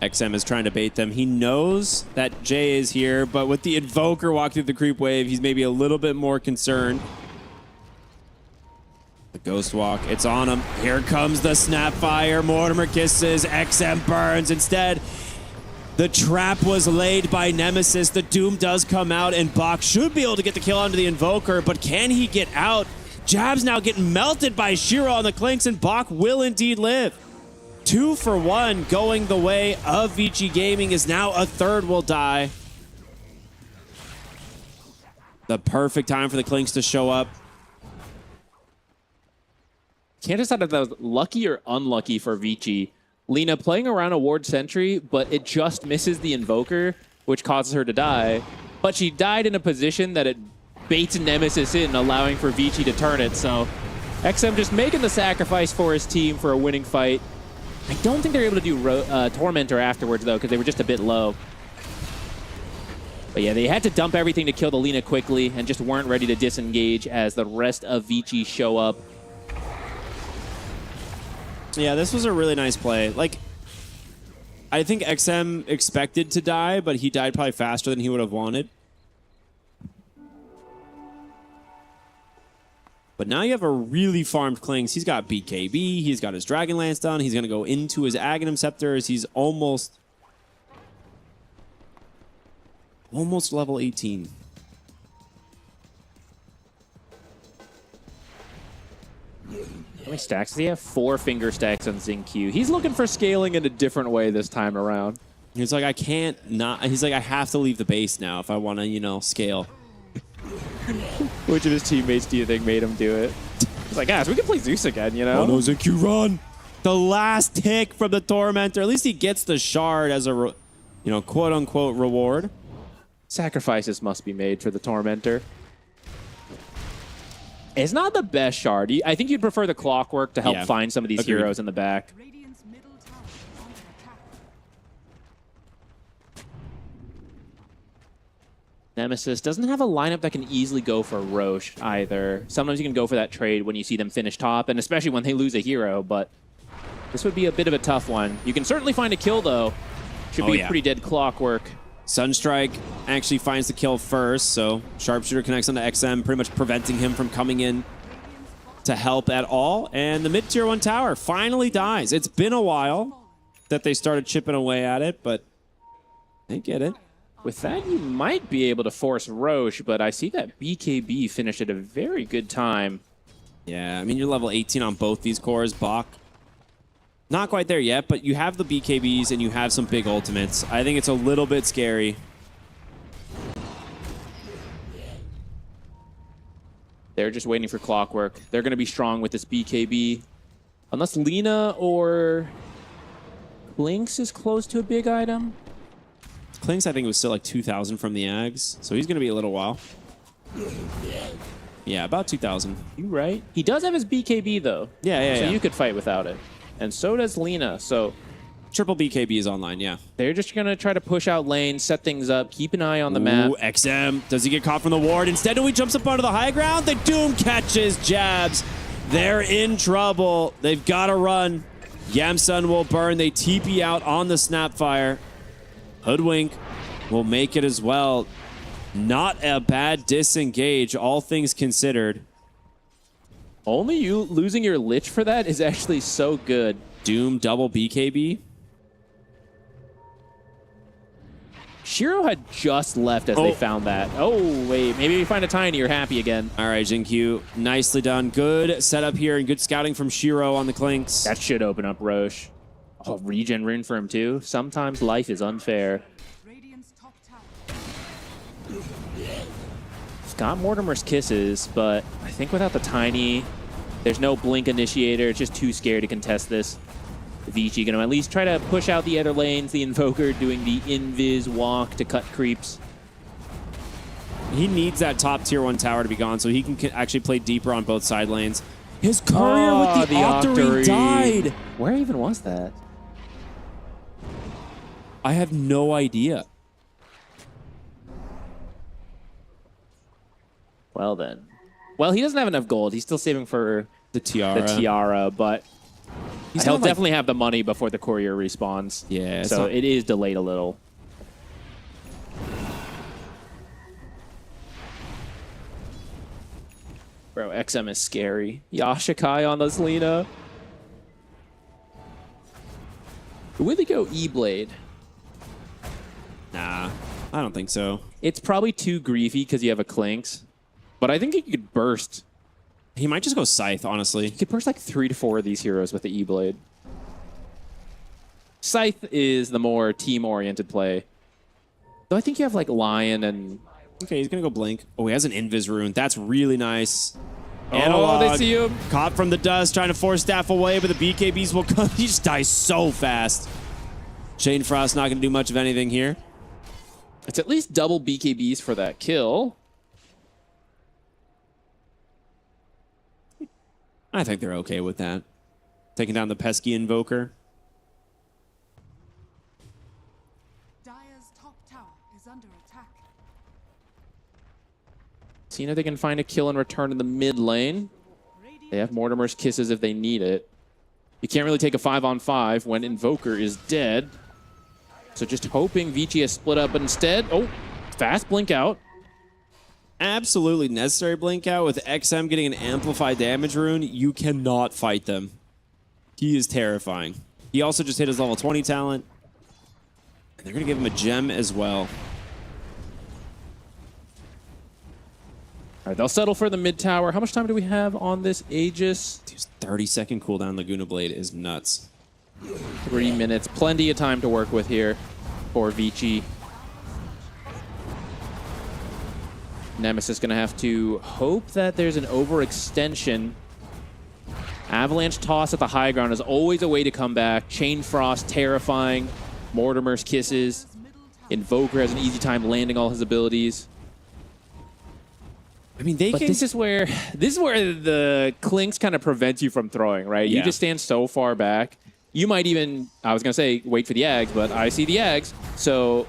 XM is trying to bait them. He knows that Jay is here, but with the Invoker walking through the creep wave, he's maybe a little bit more concerned. The Ghost Walk, it's on him. Here comes the Snapfire. Mortimer kisses, XM burns. Instead, the trap was laid by Nemesis. The Doom does come out, and Bach should be able to get the kill onto the Invoker, but can he get out? Jab's now getting melted by Shiro on the Clinks, and Bach will indeed live. 2 for 1 going the way of Vici Gaming, as now a third will die. The perfect time for the Clinks to show up. Can't decide if that was lucky or unlucky for Vici. Lina playing around a ward sentry, but it just misses the Invoker, which causes her to die. But she died in a position that it baits Nemesis in, allowing for Vici to turn it. So XM just making the sacrifice for his team for a winning fight. I don't think they're able to do Tormentor afterwards, though, because they were just a bit low. But yeah, they had to dump everything to kill the Lina quickly and just weren't ready to disengage as the rest of Vici show up. Yeah, this was a really nice play. Like, I think XM expected to die, but he died probably faster than he would have wanted. But now you have a really farmed Clinks. He's got BKB. He's got his Dragonlance done. He's going to go into his Aghanim Scepters. He's almost level 18. How many stacks does he have? 4 finger stacks on Xingqiu. He's looking for scaling in a different way this time around. He's like, I can't not. He's like, I have to leave the base now if I want to, you know, scale. Which of his teammates do you think made him do it? He's like, guys, we can play Zeus again, you know? Oh no, Xingqiu, run! The last tick from the Tormentor. At least he gets the shard as a, you know, quote-unquote reward. Sacrifices must be made for the Tormentor. It's not the best shard. I think you'd prefer the Clockwork to help find some of these heroes in the back. Nemesis doesn't have a lineup that can easily go for Roche either. Sometimes you can go for that trade when you see them finish top, and especially when they lose a hero, but this would be a bit of a tough one. You can certainly find a kill, though. Should be a pretty dead Clockwork. Sunstrike actually finds the kill first, so Sharpshooter connects onto XM, pretty much preventing him from coming in to help at all. And the mid-tier 1 tower finally dies. It's been a while that they started chipping away at it, but they get it. With that, you might be able to force Roche, but I see that BKB finished at a very good time. Yeah, I mean, you're level 18 on both these cores. Bach Not quite there yet, but you have the BKBs and you have some big ultimates. I think it's a little bit scary. They're just waiting for Clockwork. They're going to be strong with this BKB. Unless Lina or Blinks is close to a big item. Klinks, I think, was still like 2,000 from the Ags, so he's going to be a little while. Yeah, about 2,000. You right? He does have his BKB, though. Yeah. So you could fight without it. And so does Lina, so... Triple BKB is online, yeah. They're just going to try to push out lanes, set things up, keep an eye on the map. XM. Does he get caught from the ward? Instead, he jumps up onto the high ground. The Doom catches jabs. They're in trouble. They've got to run. Yamsun will burn. They TP out on the Snapfire. Hoodwink will make it as well. Not a bad disengage, all things considered. Only you losing your Lich for that is actually so good. Doom double BKB. Shiro had just left as they found that. Oh, wait. Maybe we find a Tiny. You're happy again. All right, Jinkyu. Nicely done. Good setup here and good scouting from Shiro on the Clinks. That should open up Roche. Oh, regen rune for him, too. Sometimes life is unfair. He's got Mortimer's Kisses, but I think without the Tiny, there's no Blink Initiator. It's just too scared to contest this. Vici going to at least try to push out the other lanes. The Invoker doing the Invis walk to cut creeps. He needs that top tier 1 tower to be gone so he can actually play deeper on both side lanes. His courier with the Octarine died. Where even was that? I have no idea. Well then. Well, he doesn't have enough gold. He's still saving for the tiara, but he'll definitely have the money before the courier respawns. Yeah. So it is delayed a little. Bro, XM is scary. Yashikai on this Lina. Will they go E-Blade? Nah, I don't think so. It's probably too griefy because you have a Clinks. But I think he could burst. He might just go Scythe, honestly. He could burst like 3 to 4 of these heroes with the E-Blade. Scythe is the more team-oriented play. Though I think you have like Lion and... Okay, he's going to go Blink. Oh, he has an Invis rune. That's really nice. Oh, they see him. Caught from the dust, trying to force staff away, but the BKBs will come. He just dies so fast. Chain Frost not going to do much of anything here. It's at least double BKBs for that kill. I think they're okay with that. Taking down the pesky Invoker. Dire's top tower is under attack. Seeing if they can find a kill and return in the mid lane. They have Mortimer's Kisses if they need it. You can't really take a 5-on-5 when Invoker is dead. So just hoping Vici has split up, but instead, oh, fast blink out. Absolutely necessary blink out. With XM getting an amplified damage rune, you cannot fight them. He is terrifying. He also just hit his level 20 talent. And they're going to give him a gem as well. All right, they'll settle for the mid tower. How much time do we have on this Aegis? Dude's 30-second cooldown Laguna Blade is nuts. 3 minutes. Plenty of time to work with here for Vici. Nemesis going to have to hope that there's an overextension. Avalanche toss at the high ground is always a way to come back. Chain Frost, terrifying. Mortimer's Kisses. Invoker has an easy time landing all his abilities. I mean, But this is where the Clinks kind of prevents you from throwing, right? Yeah. You just stand so far back. You might even, I was going to say, wait for the Ags, but I see the Ags. So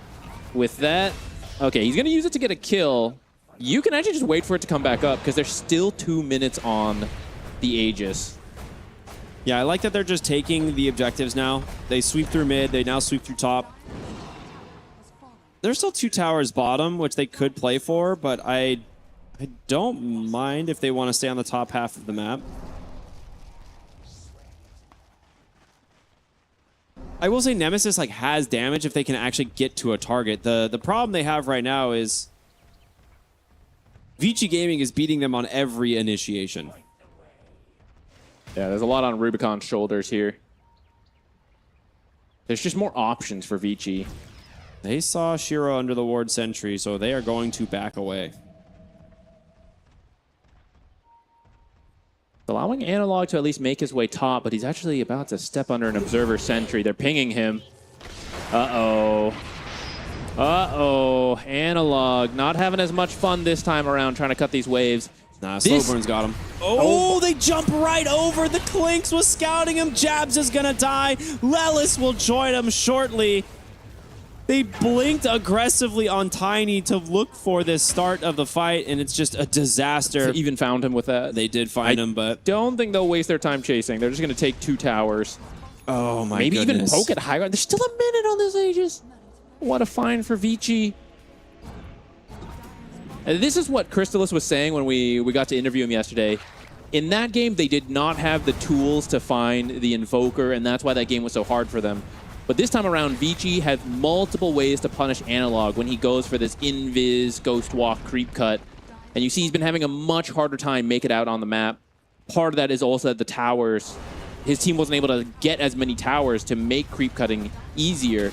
with that, okay, he's going to use it to get a kill. You can actually just wait for it to come back up because there's still 2 minutes on the Aegis. Yeah, I like that they're just taking the objectives now. They sweep through mid. They now sweep through top. There's still 2 towers bottom, which they could play for, but I don't mind if they want to stay on the top half of the map. I will say Nemesis has damage if they can actually get to a target. The problem they have right now is Vici Gaming is beating them on every initiation. Yeah, there's a lot on Rubicon's shoulders here. There's just more options for Vici. They saw Shiro under the ward sentry, so they are going to back away. Allowing Analog to at least make his way top, but he's actually about to step under an observer sentry. They're pinging him. Uh-oh. Uh-oh. Analog not having as much fun this time around trying to cut these waves. Nah, Slowburn's got him. Oh, they jump right over. The Clinks was scouting him. Jabs is gonna die. Lelis will join him shortly. They blinked aggressively on Tiny to look for this start of the fight, and it's just a disaster. They even found him with that. They did find him, but don't think they'll waste their time chasing. They're just going to take 2 towers. Oh my Maybe goodness. even poke at high ground. There's still a minute on this Aegis. What a find for Vici. And this is what Crystalis was saying when we got to interview him yesterday. In that game, they did not have the tools to find the Invoker, and that's why that game was so hard for them. But this time around, Vici has multiple ways to punish Analog when he goes for this invis, ghost walk, creep cut. And you see he's been having a much harder time make it out on the map. Part of that is also that the towers, his team wasn't able to get as many towers to make creep cutting easier.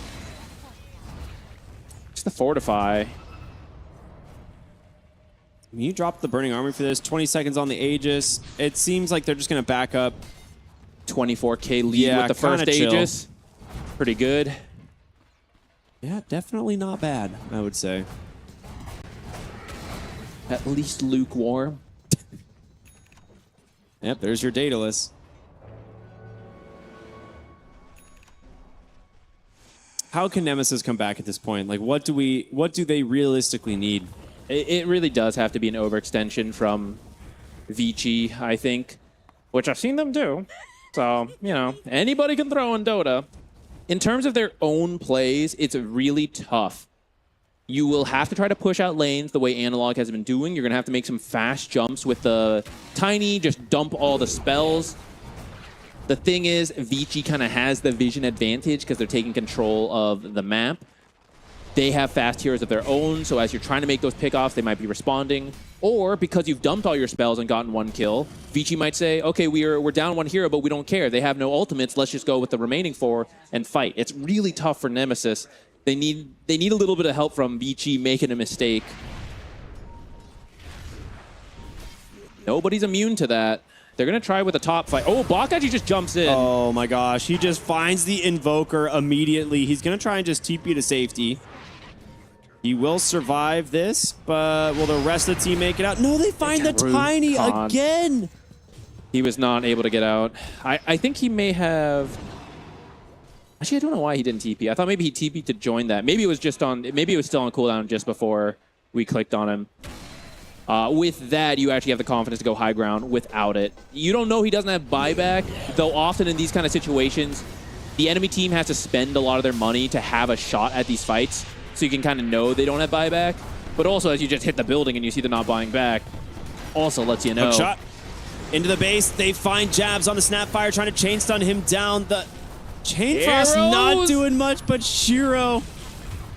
Just the fortify. You dropped the Burning Army for this. 20 seconds on the Aegis. It seems like they're just going to back up. 24k lead with the first Aegis. Pretty good. Yeah, definitely not bad, I would say. At least lukewarm. Yep, there's your Daedalus. How can Nemesis come back at this point? Like, what do they realistically need? It really does have to be an overextension from Vici, I think, which I've seen them do. So, you know, anybody can throw in Dota. In terms of their own plays, it's really tough. You will have to try to push out lanes the way Analog has been doing. You're going to have to make some fast jumps with the Tiny, just dump all the spells. The thing is, Vici kind of has the vision advantage because they're taking control of the map. They have fast heroes of their own, so as you're trying to make those pickoffs, they might be responding. Or because you've dumped all your spells and gotten 1 kill, Vici might say, okay, we're down 1 hero, but we don't care. They have no ultimates. Let's just go with the remaining 4 and fight. It's really tough for Nemesis. They need a little bit of help from Vici making a mistake. Nobody's immune to that. They're going to try with a top fight. Oh, Bach actually just jumps in. Oh my gosh, he just finds the Invoker immediately. He's going to try and just TP to safety. He will survive this, but will the rest of the team make it out? No, they find the Tiny again. He was not able to get out. I think he may have... Actually, I don't know why he didn't TP. I thought maybe he TP'd to join that. Maybe it was just on... Maybe it was still on cooldown just before we clicked on him. With that, you actually have the confidence to go high ground without it. You don't know he doesn't have buyback, though often in these kind of situations, the enemy team has to spend a lot of their money to have a shot at these fights. So you can kind of know they don't have buyback. But also, as you just hit the building and you see they're not buying back, also lets you know. Hook shot into the base. They find Jabs on the Snapfire, trying to chain stun him down. The Chain Frost not doing much, but Shiro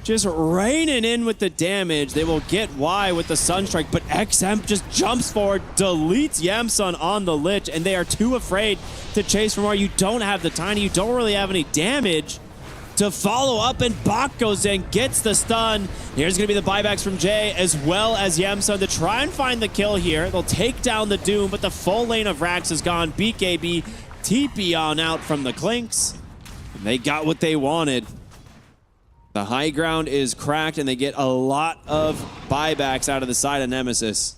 just raining in with the damage. They will get Y with the Sunstrike, but XM just jumps forward, deletes Yamsun on the Lich, and they are too afraid to chase from where you don't have the Tiny. You don't really have any damage to follow up, and Bach goes in, gets the stun. Here's going to be the buybacks from Jay as well as Yamsun to try and find the kill here. They'll take down the Doom, but the full lane of Rax is gone. BKB TP on out from the Clinks. They got what they wanted. The high ground is cracked, and they get a lot of buybacks out of the side of Nemesis.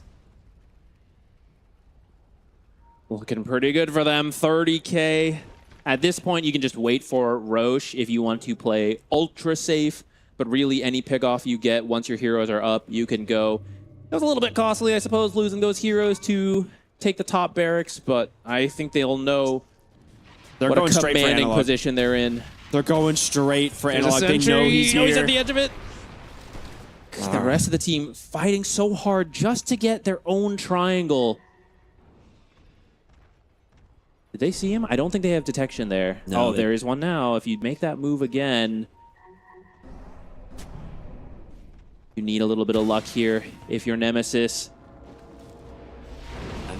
Looking pretty good for them. 30k. At this point, you can just wait for Roche if you want to play ultra safe, but really any pickoff you get once your heroes are up, you can go. It was a little bit costly, I suppose, losing those heroes to take the top barracks, but I think they'll know what a commanding position they're in. They're going straight for Analog. They know he's here. He's at the edge of it. The rest of the team fighting so hard just to get their own triangle. Did they see him? I don't think they have detection there. No, oh, there is one now. If you make that move again, you need a little bit of luck here if you're Nemesis.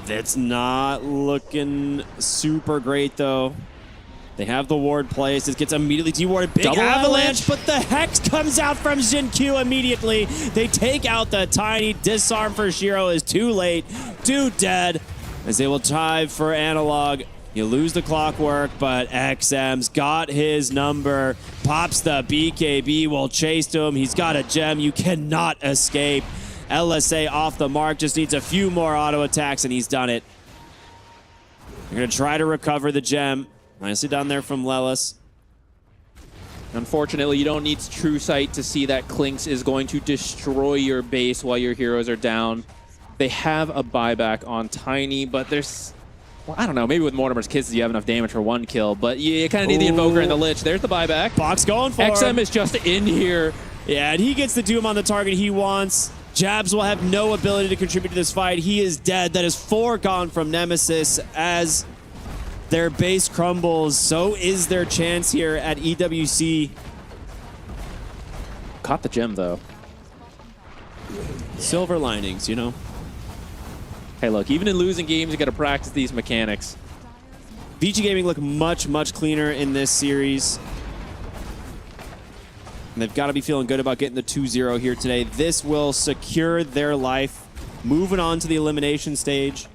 That's not looking super great, though. They have the ward placed. It gets immediately dewarded. Big Double avalanche, but the Hex comes out from Xinqiu immediately. They take out the Tiny. Disarm for Shiro is too late. 2 dead as they will dive for Analog. You lose the clockwork, but XM's got his number. Pops the BKB, will chase to him. He's got a gem. You cannot escape. LSA off the mark. Just needs a few more auto attacks, and he's done it. They're going to try to recover the gem. Nicely done there from Lelis. Unfortunately, you don't need True Sight to see that Clinks is going to destroy your base while your heroes are down. They have a buyback on Tiny, but there's... Well, I don't know. Maybe with Mortimer's Kisses, you have enough damage for 1 kill, but you kind of need the Invoker and the Lich. There's the buyback. Box going for XM him. is just in here. Yeah, and he gets the Doom on the target he wants. Jabs will have no ability to contribute to this fight. He is dead. That is 4 gone from Nemesis as their base crumbles. So is their chance here at EWC. Caught the gem, though. Silver linings, you know. Hey, look, even in losing games, you got to practice these mechanics. VG Gaming look much, much cleaner in this series. And they've got to be feeling good about getting the 2-0 here today. This will secure their life. Moving on to the elimination stage.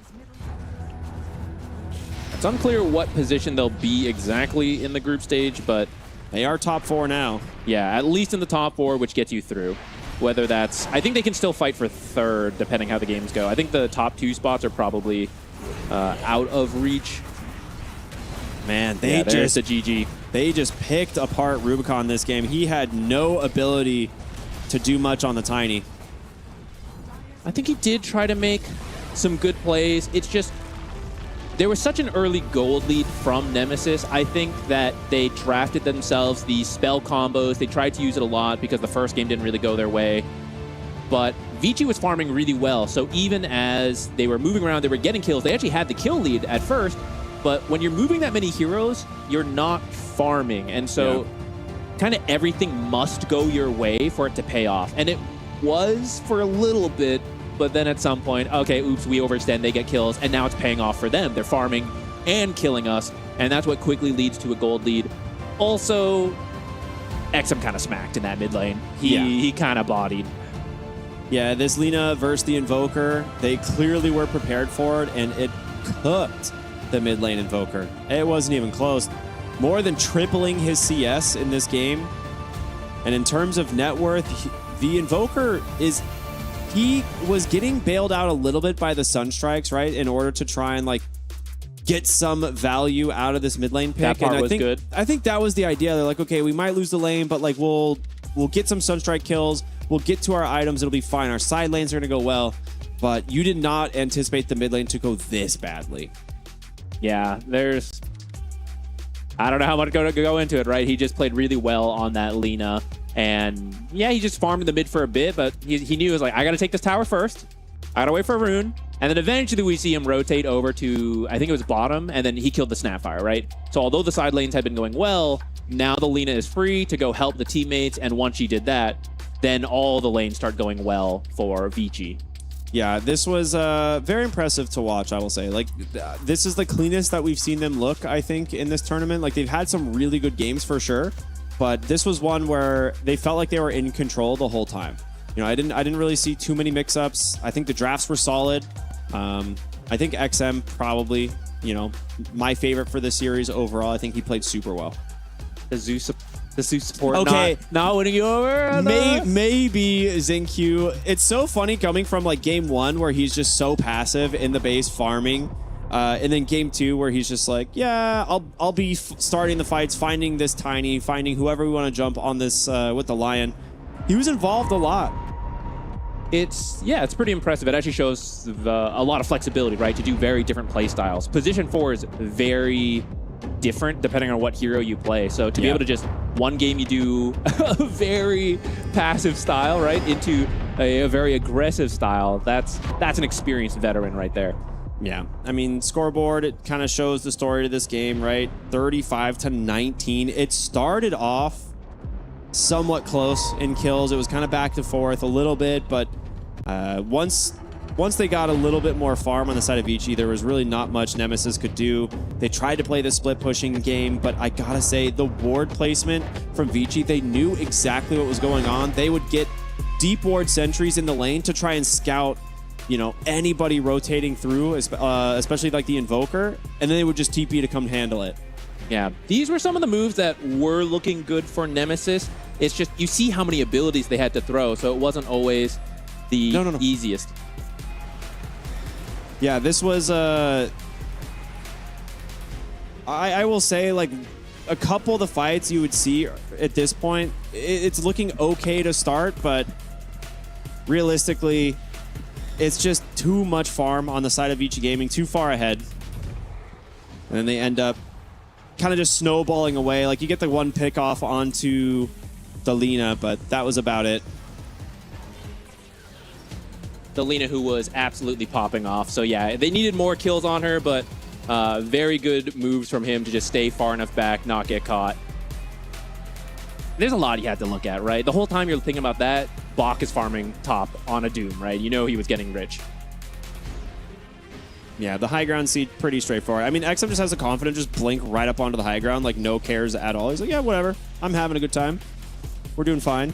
It's unclear what position they'll be exactly in the group stage, but... They are top 4 now. Yeah, at least in the top 4, which gets you through. Whether that's... I think they can still fight for 3rd, depending how the games go. I think the top 2 spots are probably out of reach. Man, they just a GG. They just picked apart Rubicon this game. He had no ability to do much on the Tiny. I think he did try to make some good plays. It's just... There was such an early gold lead from Nemesis. I think that they drafted themselves these spell combos. They tried to use it a lot because the first game didn't really go their way. But Vici was farming really well. So even as they were moving around, they were getting kills. They actually had the kill lead at first. But when you're moving that many heroes, you're not farming. And so kind of everything must go your way for it to pay off. And it was for a little bit. But then at some point, okay, oops, we overextend, they get kills, and now it's paying off for them. They're farming and killing us, and that's what quickly leads to a gold lead. Also, XM kind of smacked in that mid lane. He kind of bodied. Yeah, this Lina versus the Invoker, they clearly were prepared for it, and it cooked the mid lane Invoker. It wasn't even close. More than tripling his CS in this game. And in terms of net worth, the Invoker is... He was getting bailed out a little bit by the Sunstrikes, right, in order to try and like get some value out of this mid lane pick. That part and was good. I think that was the idea. They're like, okay, we might lose the lane, but like we'll get some Sunstrike kills. We'll get to our items. It'll be fine. Our side lanes are going to go well. But you did not anticipate the mid lane to go this badly. Yeah, there's... I don't know how much to go into it, right? He just played really well on that Lina. And yeah, he just farmed in the mid for a bit, but he knew, it was like, I got to take this tower first. I got to wait for a rune. And then eventually we see him rotate over to, I think it was bottom, and then he killed the Snapfire, right? So although the side lanes had been going well, now the Lina is free to go help the teammates. And once she did that, then all the lanes start going well for Vici. Yeah, this was very impressive to watch, I will say. Like, this is the cleanest that we've seen them look, I think, in this tournament. Like, they've had some really good games for sure. But this was one where they felt like they were in control the whole time. You know, I didn't really see too many mix-ups. I think the drafts were solid. I think XM probably, you know, my favorite for this series overall. I think he played super well. The Zeus support okay. not winning you over? Maybe Xinqiu. It's so funny coming from like game 1 where he's just so passive in the base farming. And then game 2 where he's just like, yeah, I'll be starting the fights, finding this Tiny, finding whoever we want to jump on this with the Lion. He was involved a lot. It's pretty impressive. It actually shows a lot of flexibility, right, to do very different play styles. Position 4 is very different depending on what hero you play. So to be able to just one game you do a very passive style, right, into a very aggressive style, that's an experienced veteran right there. Yeah, I mean, scoreboard, it kind of shows the story to this game, right? 35-19. It started off somewhat close in kills. It was kind of back and forth a little bit, but once once they got a little bit more farm on the side of Vici, there was really not much Nemesis could do. They tried to play the split pushing game, but I gotta say, the ward placement from Vici, they knew exactly what was going on. They would get deep ward sentries in the lane to try and scout, you know, anybody rotating through, especially like the Invoker, and then they would just TP to come handle it. Yeah, these were some of the moves that were looking good for Nemesis. It's just, you see how many abilities they had to throw, so it wasn't always the easiest. Yeah, this was, I will say, like, a couple of the fights you would see at this point, it's looking okay to start, but realistically, it's just too much farm on the side of Vici Gaming, too far ahead. And then they end up kind of just snowballing away. Like, you get the one pick off onto the Lina, but that was about it. The Lina, who was absolutely popping off. So yeah, they needed more kills on her, but very good moves from him to just stay far enough back, not get caught. There's a lot you had to look at, right? The whole time you're thinking about that, Bach is farming top on a Doom, right? You know he was getting rich. Yeah, the high ground seed, pretty straightforward. I mean, XM just has the confidence, just blink right up onto the high ground, like no cares at all. He's like, yeah, whatever. I'm having a good time. We're doing fine.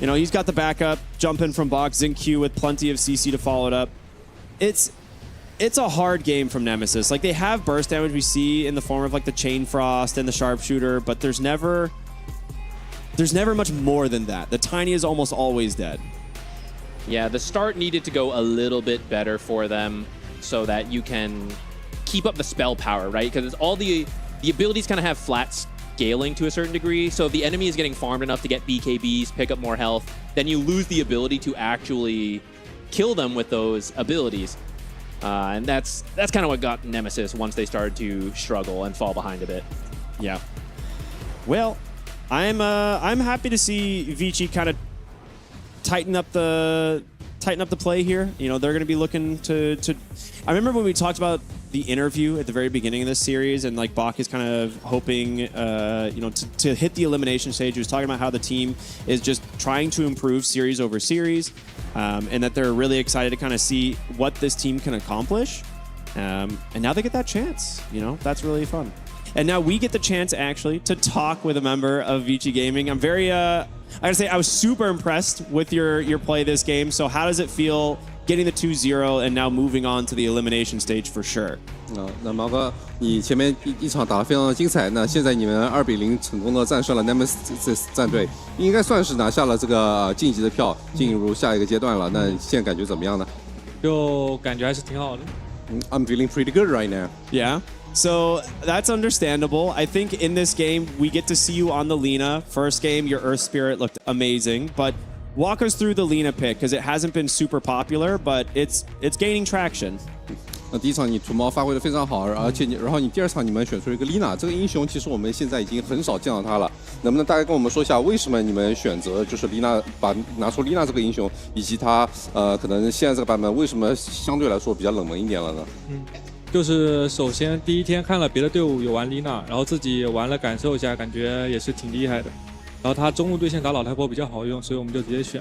You know, he's got the backup, jump in from box, Zinc Q with plenty of CC to follow it up. It's a hard game from Nemesis. Like, they have burst damage we see in the form of like the Chain Frost and the Sharpshooter, but there's never much more than that. The Tiny is almost always dead. Yeah, the start needed to go a little bit better for them so that you can keep up the spell power, right? Because all the abilities kind of have flat scaling to a certain degree. So if the enemy is getting farmed enough to get BKBs, pick up more health, then you lose the ability to actually kill them with those abilities. And that's kind of what got Nemesis once they started to struggle and fall behind a bit. Yeah. Well, I'm happy to see Vici kind of tighten up the play here. You know, they're going to be looking to. I remember when we talked about the interview at the very beginning of this series, and like Bach is kind of hoping, you know, to hit the elimination stage. He was talking about how the team is just trying to improve series over series, and that they're really excited to kind of see what this team can accomplish. And now they get that chance. You know, that's really fun. And now we get the chance actually to talk with a member of Vici Gaming. I'm very, I gotta say, I was super impressed with your play this game. So how does it feel getting the 2-0 and now moving on to the elimination stage for sure? 那毛哥，你前面一场打得非常的精彩，那现在你们2比0成功的战胜了 Nemesis 战队，应该算是拿下了这个晋级的票，进入下一个阶段了。那现在感觉怎么样呢？就感觉还是挺好的。I'm feeling pretty good right now. Yeah. So that's understandable. I think in this game, we get to see you on the Lina. First game, your Earth Spirit looked amazing, but walk us through the Lina pick, because it hasn't been super popular, but it's gaining traction. 那第一场你除毛发挥的非常好，而且然后你第二场你们选出了一个 Lina 这个英雄，其实我们现在已经很少见到他了。能不能大概跟我们说一下，为什么你们选择就是 Lina 拿出 Lina 这个英雄，以及他可能现在这个版本为什么相对来说比较冷门一点了呢？就是首先第一天看了别的队伍有玩丽娜，然后自己玩了感受一下，感觉也是挺厉害的。然后他中路对线打老太婆比较好用，所以我们就直接选。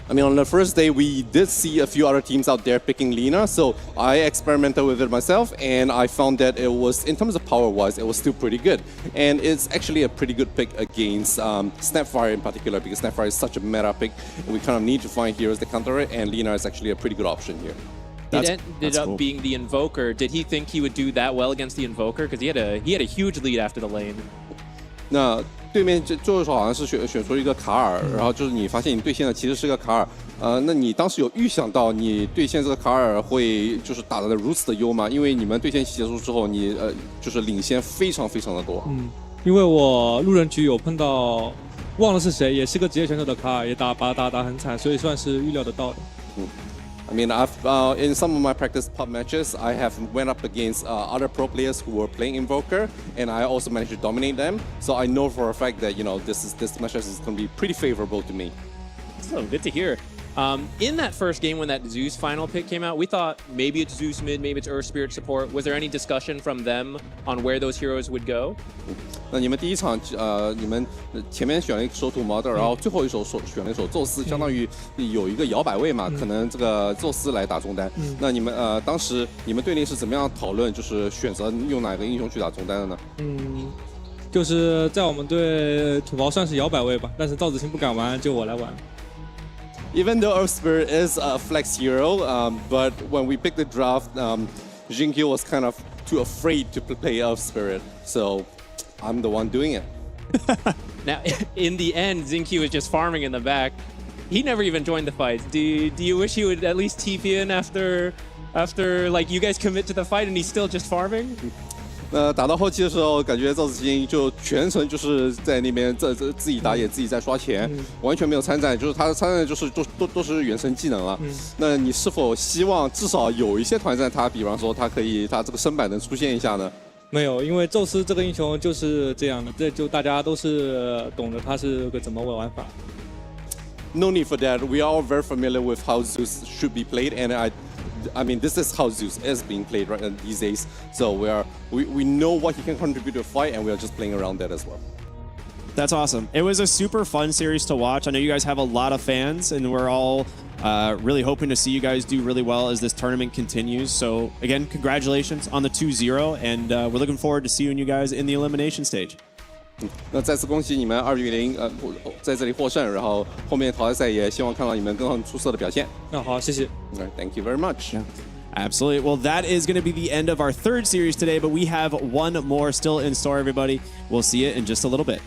I mean, on the first day, we did see a few other teams out there picking Lina, so I experimented with it myself, and I found that it was, in terms of power-wise, it was still pretty good. And it's actually a pretty good pick against Snapfire in particular, because Snapfire is such a meta pick, and we kind of need to find heroes to counter it, and Lina is actually a pretty good option here. It ended up being the Invoker. Did he think he would do that well against the Invoker? Because he had a huge lead after the lane. 那对面就是说好像是选出一个卡尔，然后就是你发现你对线的其实是个卡尔，那你当时有预想到你对线这个卡尔会就是打得如此的优吗？因为你们对线结束之后，你就是领先非常非常的多。因为我路人局有碰到忘了是谁，也是个职业选手的卡尔，也把他打很惨，所以算是预料得到的。I mean, in some of my practice pub matches, I have went up against other pro players who were playing Invoker, and I also managed to dominate them. So I know for a fact that this match is going to be pretty favorable to me. So good to hear. In that first game when that Zeus final pick came out, we thought maybe it's Zeus mid, maybe it's Earth Spirit support. Was there any discussion from them on where those heroes would go? 那你们第一场你们前面选了一首土矛的，然后最后一首选了一首宙斯，相当于有一个摇摆位嘛，可能这个宙斯来打中单。那你们当时你们队内是怎么样讨论，就是选择用哪个英雄去打中单的呢？就是在我们队土豪算是摇摆位吧，但是赵子清不敢玩，就我来玩。Even though Earth Spirit is a flex hero, but when we picked the draft, Jinkyu was kind of too afraid to play Earth Spirit, so I'm the one doing it. Now, in the end, Zinky was just farming in the back. He never even joined the fights. Do you wish he would at least TP in after like you guys commit to the fight and he's still just farming? 打到后期的时候，感觉赵子清就全程就是在那边自己打野，自己在刷钱，完全没有参战，就是他的参战就是都是原神技能了。那你是否希望至少有一些团战，他比方说他这个身板能出现一下呢？没有，因为宙斯这个英雄就是这样的，这就大家都是懂得他是个怎么玩法。No need for that. We are all very familiar with how Zeus should be played, and I mean, this is how Zeus is being played right these days. So we know what he can contribute to a fight, and we are just playing around that as well. That's awesome. It was a super fun series to watch. I know you guys have a lot of fans, and we're all really hoping to see you guys do really well as this tournament continues. So again, congratulations on the 2-0, and we're looking forward to seeing you guys in the elimination stage. 那再次恭喜你们2-0在这里获胜，然后后面淘汰赛也希望看到你们更出色的表现。那好，谢谢。Thank you very much. Absolutely. Well, that is going to be the end of our third series today, but we have one more still in store, everybody. We'll see it in just a little bit.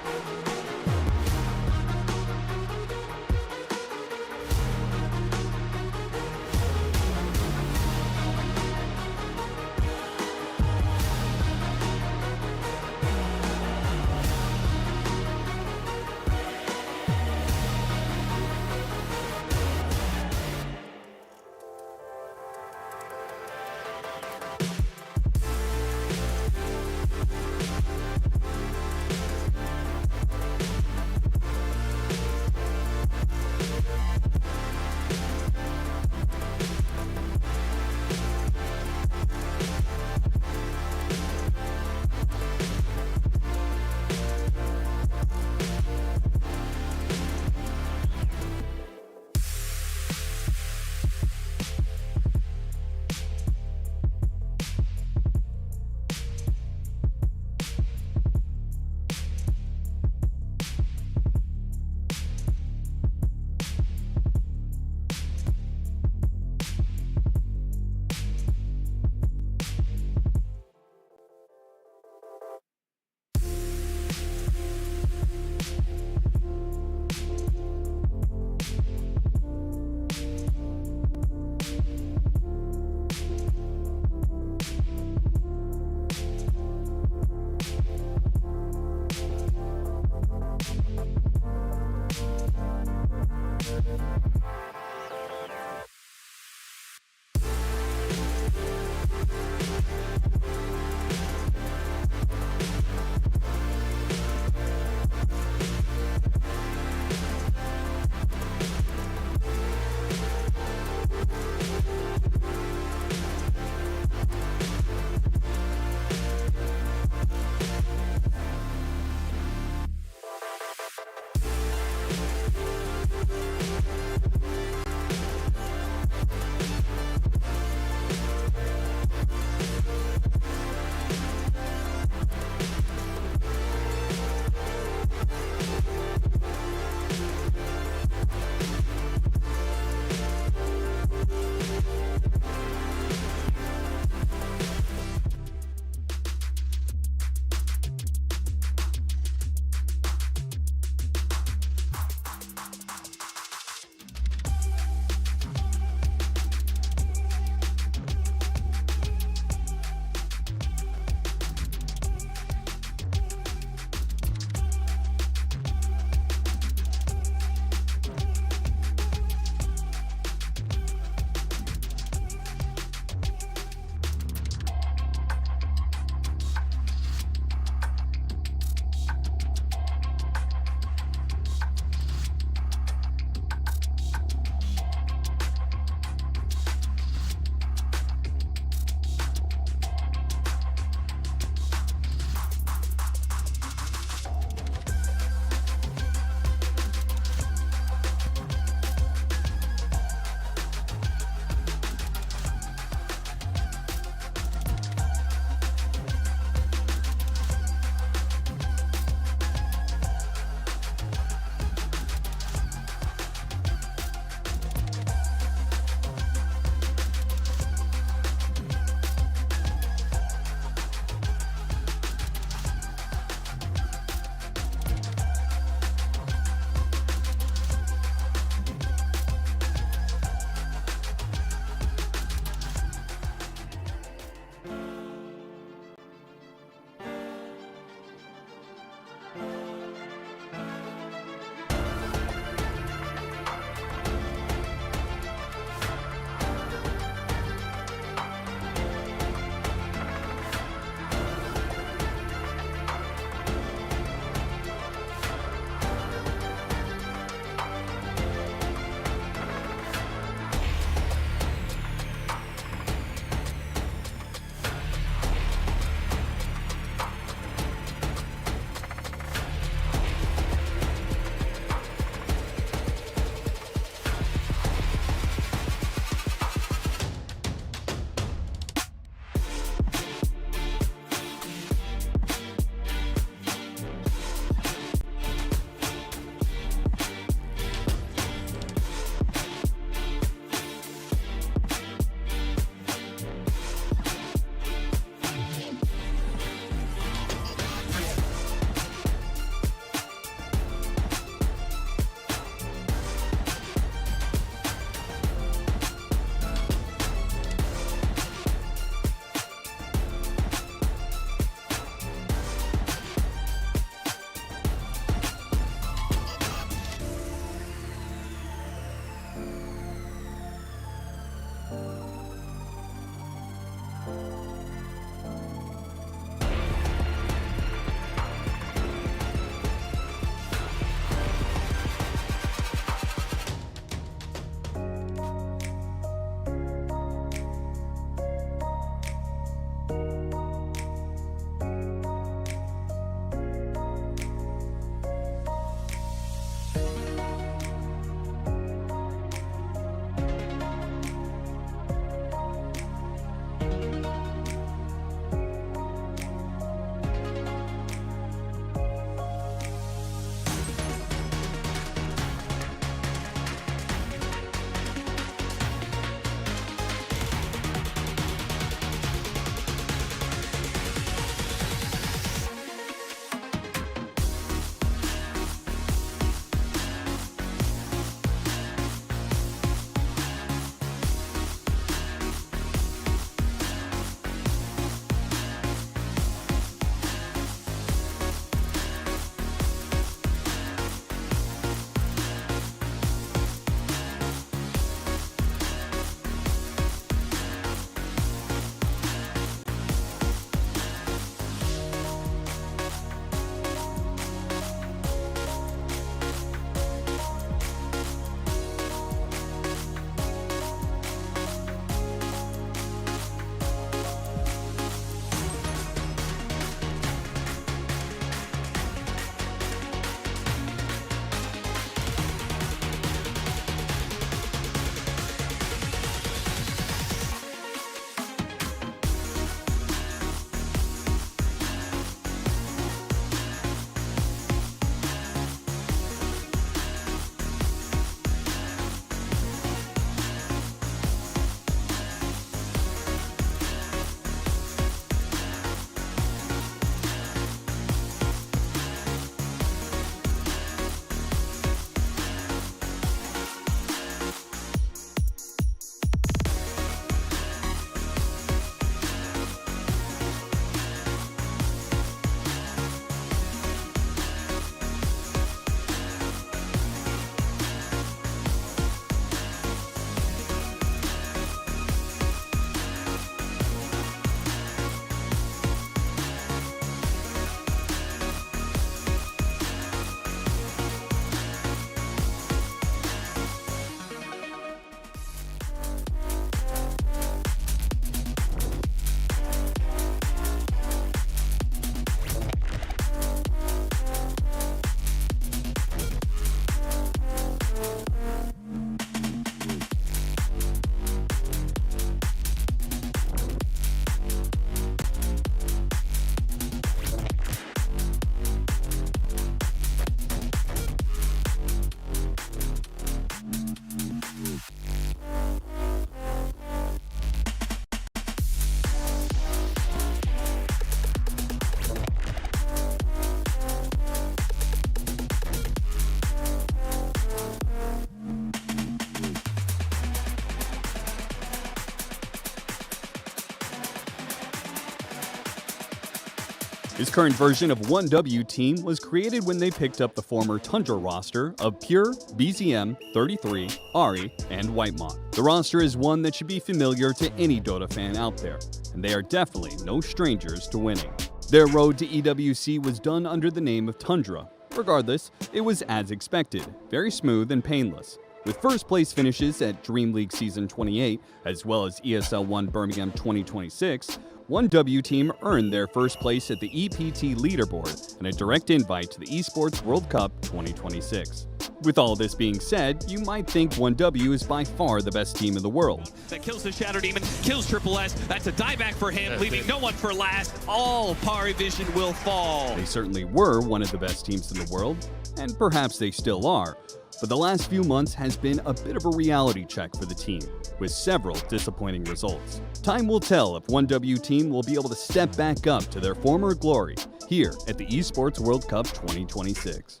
This current version of 1W Team was created when they picked up the former Tundra roster of Pure, BZM, 33, Ari, and Whitemont. The roster is one that should be familiar to any Dota fan out there, and they are definitely no strangers to winning. Their road to EWC was done under the name of Tundra. Regardless, it was as expected, very smooth and painless. With first place finishes at Dream League Season 28, as well as ESL 1 Birmingham 2026, 1W Team earned their first place at the EPT leaderboard and a direct invite to the Esports World Cup 2026. With all this being said, you might think 1W is by far the best team in the world. That kills the Shadow Demon, kills Triple S. That's a dieback for him, leaving no one for last. All Pari Vision will fall. They certainly were one of the best teams in the world, and perhaps they still are. But the last few months has been a bit of a reality check for the team, with several disappointing results. Time will tell if 1W Team will be able to step back up to their former glory here at the Esports World Cup 2026.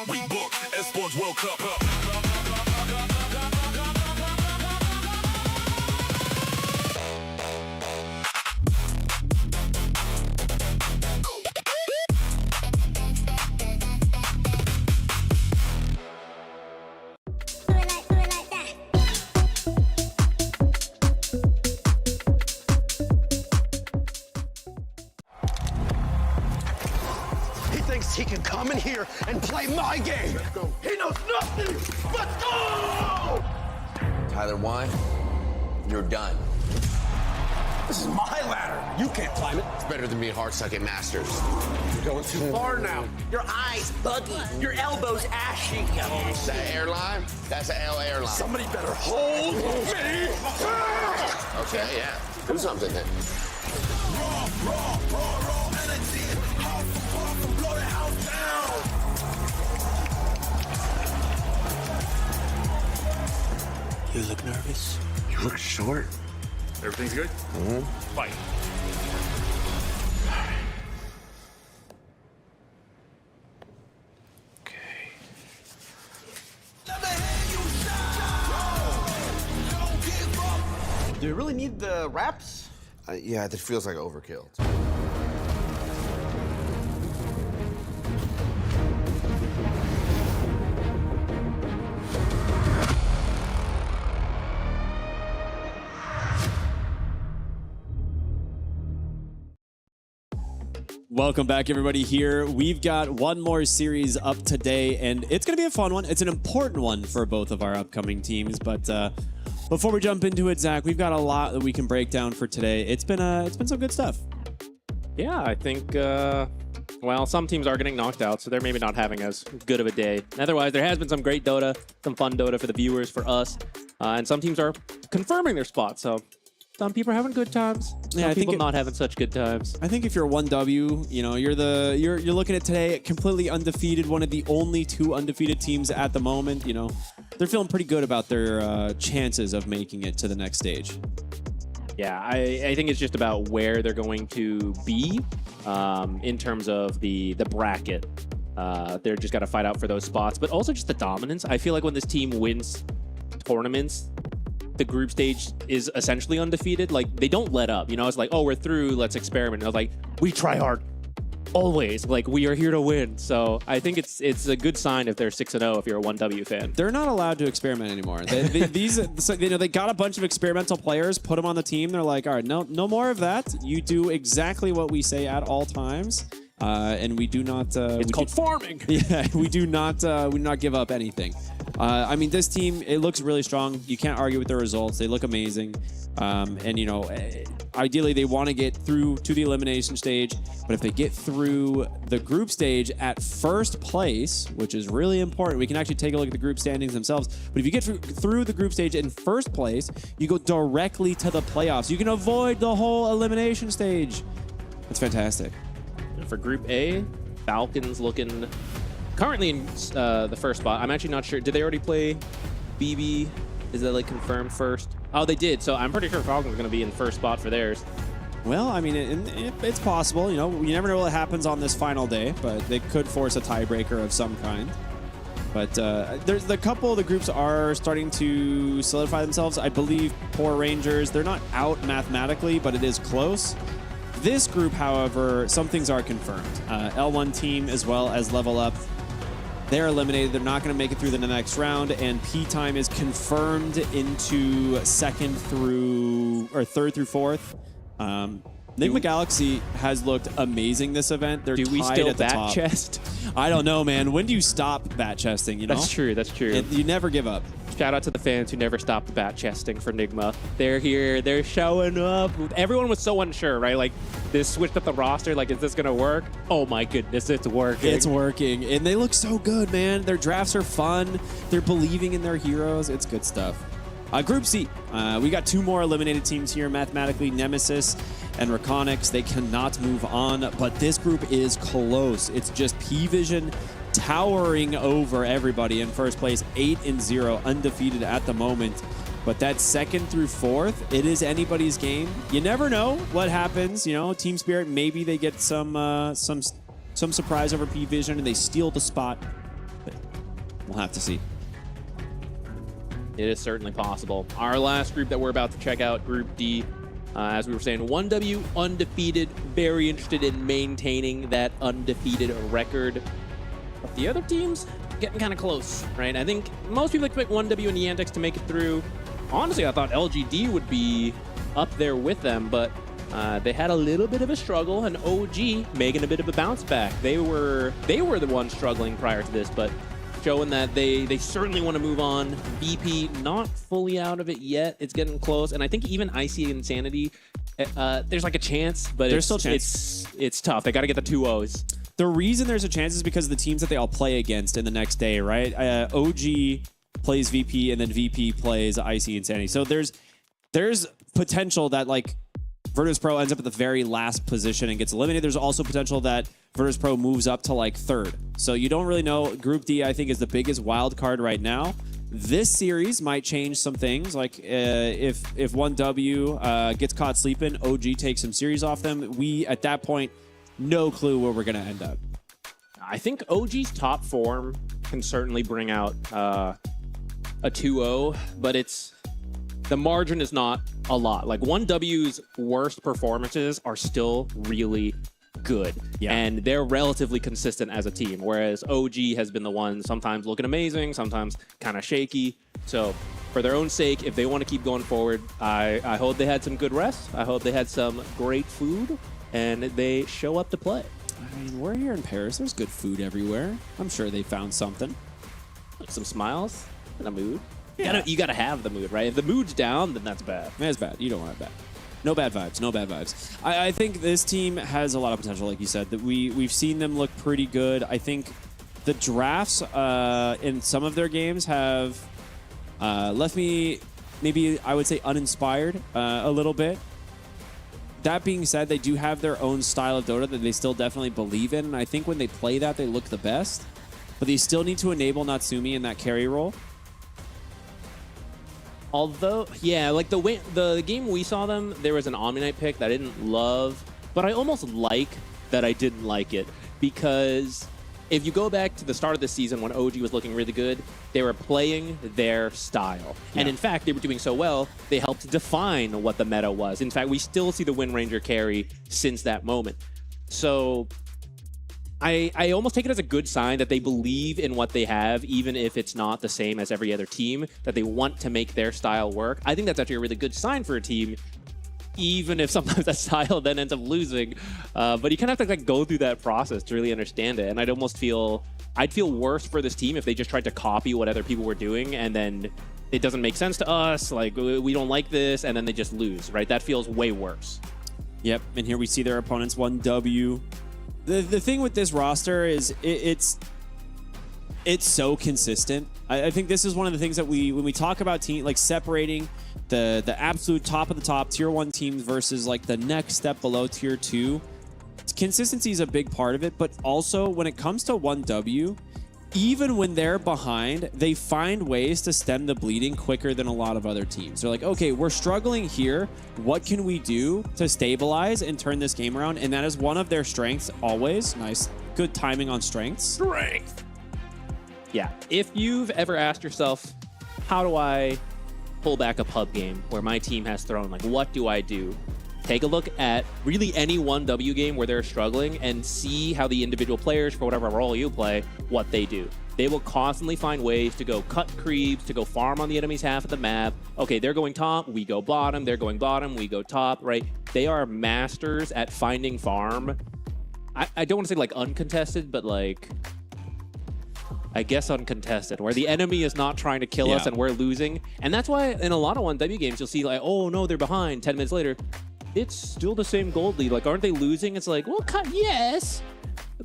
We book Esports World Cup. He can come in here and play my game. He knows nothing. Let's go! Tyler Wine, you're done. This is my ladder. You can't climb it. It's better than being hard-sucking Masters. You're going too far now. Your eyes buggy. Your elbows ashy. That airline? That's an L airline. Somebody better hold me. Okay, yeah. Do something then. Raw energy. Blow the house down. You look nervous. You look short. Everything's good? Mm-hmm. Fight. Do you really need the wraps? Yeah, this feels like overkill. Welcome back, everybody. Here we've got one more series up today, and it's going to be a fun one. It's an important one for both of our upcoming teams. But before we jump into it, Zach, we've got a lot that we can break down for today. It's been some good stuff. Yeah, I think. Well, some teams are getting knocked out, so they're maybe not having as good of a day. Otherwise, there has been some great Dota, some fun Dota for the viewers, for us, and some teams are confirming their spots. So. Some people are having good times. Some people not having such good times. I think if you're 1W, you know, you're looking at today completely undefeated, one of the only 2 undefeated teams at the moment. You know, they're feeling pretty good about their chances of making it to the next stage. Yeah, I think it's just about where they're going to be in terms of the bracket. They're just got to fight out for those spots, but also just the dominance. I feel like when this team wins tournaments, the group stage is essentially undefeated. Like, they don't let up. You know, it's like, oh, we're through, let's experiment. And I was like, we try hard. Always. Like, we are here to win. So I think it's a good sign if they're 6-0 if you're a 1W fan. They're not allowed to experiment anymore. They got a bunch of experimental players, put them on the team. They're like, all right, no more of that. You do exactly what we say at all times. and we do not. It's called farming. Yeah, we do not give up anything. I mean, this team, it looks really strong. You can't argue with the results. They look amazing. And, you know, ideally they want to get through to the elimination stage. But if they get through the group stage at first place, which is really important, we can actually take a look at the group standings themselves. But if you get through the group stage in first place, you go directly to the playoffs. You can avoid the whole elimination stage. That's fantastic. And for Group A, Falcons looking currently in the first spot. I'm actually not sure. Did they already play BB? Is that like confirmed first? Oh, they did. So I'm pretty sure Falcons are going to be in first spot for theirs. Well, I mean, it's possible. You know, you never know what happens on this final day, but they could force a tiebreaker of some kind. But there's a couple of the groups are starting to solidify themselves. I believe Poor Rangers, they're not out mathematically, but it is close. This group, however, some things are confirmed. L1 team as well as Level Up, they're eliminated. They're not going to make it through the next round, and P time is confirmed into third through fourth. Enigma Galaxy has looked amazing this event. They're Do we tied still at the bat top. chest? I don't know, man. When do you stop bat chesting? You know, That's true. That's true. You never give up. Shout out to the fans who never stopped bat chesting for Nigma. They're here. They're showing up. Everyone was so unsure, right? Like, they switched up the roster. Like, is this going to work? Oh, my goodness. It's working. It's working. And they look so good, man. Their drafts are fun. They're believing in their heroes. It's good stuff. Group C. We got two more eliminated teams here. Mathematically, Nemesis and Reconics. They cannot move on. But this group is close. It's just P-Vision towering over everybody in first place, 8-0, undefeated at the moment. But that second through fourth, it is anybody's game. You never know what happens. You know, Team Spirit, maybe they get some surprise over P-Vision and they steal the spot. But we'll have to see. It is certainly possible. Our last group that we're about to check out, Group D, as we were saying, 1W, undefeated, very interested in maintaining that undefeated record. But the other teams getting kind of close, right? I think most people expect 1W and Niantic to make it through. Honestly, I thought LGD would be up there with them, but they had a little bit of a struggle, and OG making a bit of a bounce back. They were the ones struggling prior to this, but showing that they certainly want to move on. BP not fully out of it yet. It's getting close, and I think even IC Insanity, there's like a chance, but There's still a chance. It's tough. They got to get the 2 O's. The reason there's a chance is because of the teams that they all play against in the next day, right? OG plays VP, and then VP plays IC Insanity. So there's potential that, like, Virtus Pro ends up at the very last position and gets eliminated. There's also potential that Virtus Pro moves up to, like, third. So you don't really know. Group D, I think, is the biggest wild card right now. This series might change some things. Like, if 1W gets caught sleeping, OG takes some series off them. We, at that point, no clue where we're going to end up. I think OG's top form can certainly bring out a 2-0, but the margin is not a lot. Like, 1W's worst performances are still really good. Yeah. And they're relatively consistent as a team, whereas OG has been the one sometimes looking amazing, sometimes kind of shaky. So for their own sake, if they want to keep going forward, I hope they had some good rest. I hope they had some great food, and they show up to play. I mean, we're here in Paris. There's good food everywhere. I'm sure they found something. Some smiles and a mood. Yeah. You gotta have the mood, right? If the mood's down, then that's bad. That's bad. You don't want that. No bad vibes. No bad vibes. I think this team has a lot of potential, like you said. That we've seen them look pretty good. I think the drafts in some of their games have left me, maybe I would say, uninspired a little bit. That being said, they do have their own style of Dota that they still definitely believe in, and I think when they play that, they look the best. But they still need to enable Natsumi in that carry role. Although, yeah, like the game we saw them, there was an Omni-Knight pick that I didn't love, but I almost like that I didn't like it, because if you go back to the start of the season when OG was looking really good, they were playing their style. Yeah. And in fact, they were doing so well, they helped define what the meta was. In fact, we still see the Wind Ranger carry since that moment. So I almost take it as a good sign that they believe in what they have, even if it's not the same as every other team, that they want to make their style work. I think that's actually a really good sign for a team. even if sometimes that style then ends up losing. But you kind of have to like go through that process to really understand it. And I'd feel worse for this team if they just tried to copy what other people were doing and then it doesn't make sense to us. Like, we don't like this, and then they just lose, right? That feels way worse. Yep, and here we see their opponents 1W. The thing with this roster is it's so consistent. I think this is one of the things that when we talk about team like separating the absolute top of the top tier 1 teams versus like the next step below tier 2, consistency is a big part of it, but also when it comes to 1W, even when they're behind, they find ways to stem the bleeding quicker than a lot of other teams. They're like, okay, we're struggling here. What can we do to stabilize and turn this game around? And that is one of their strengths always. Nice. Good timing on strengths. Strength. Yeah. If you've ever asked yourself, how do I pull back a pub game where my team has thrown, like, what do I do? Take a look at really any 1W game where they're struggling and see how the individual players, for whatever role you play, what they do. They will constantly find ways to go cut creeps, to go farm on the enemy's half of the map. Okay, they're going top, we go bottom. They're going bottom, we go top, right? They are masters at finding farm. I don't want to say like uncontested, but like, I guess uncontested, where the enemy is not trying to kill us and we're losing. And that's why in a lot of 1W games, you'll see like, oh no, they're behind. 10 minutes later, it's still the same gold lead. Like, aren't they losing? It's like, well, yes,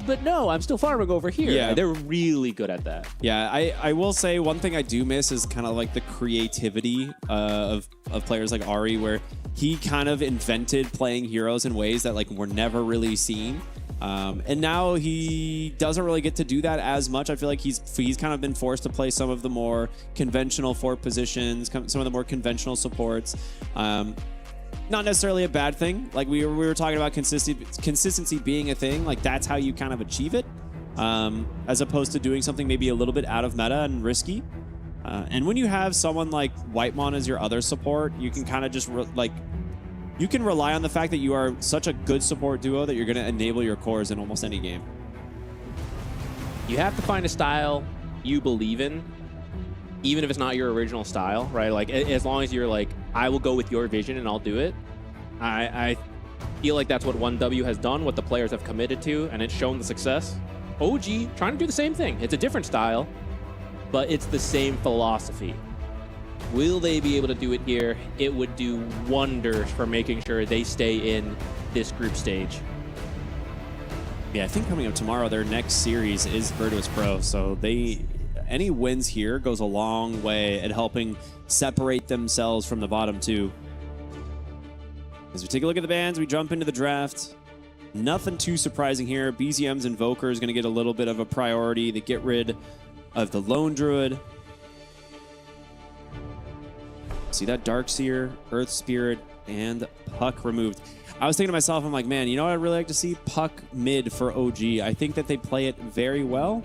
but no, I'm still farming over here. Yeah. They're really good at that. Yeah, I will say one thing I do miss is kind of like the creativity of players like Ari, where he kind of invented playing heroes in ways that like were never really seen. And now he doesn't really get to do that as much. I feel like he's kind of been forced to play some of the more conventional fort positions, some of the more conventional supports. Not necessarily a bad thing. Like we were talking about consistency being a thing. Like that's how you kind of achieve it, as opposed to doing something maybe a little bit out of meta and risky. And when you have someone like Whitemon as your other support, you can kind of just you can rely on the fact that you are such a good support duo that you're going to enable your cores in almost any game. You have to find a style you believe in, even if it's not your original style, right? Like, as long as you're like, I will go with your vision and I'll do it. I feel like that's what 1W has done, what the players have committed to, and it's shown the success. OG trying to do the same thing. It's a different style, but it's the same philosophy. Will they be able to do it here? It would do wonders for making sure they stay in this group stage. Yeah, I think coming up tomorrow, their next series is Virtus Pro, so any wins here goes a long way at helping separate themselves from the bottom two. As we take a look at the bans, we jump into the draft. Nothing too surprising here. BZM's Invoker is going to get a little bit of a priority. They get rid of the Lone Druid. See that Darkseer, Earth Spirit, and Puck removed. I was thinking to myself, I'm like, man, you know what I'd really like to see? Puck mid for OG. I think that they play it very well.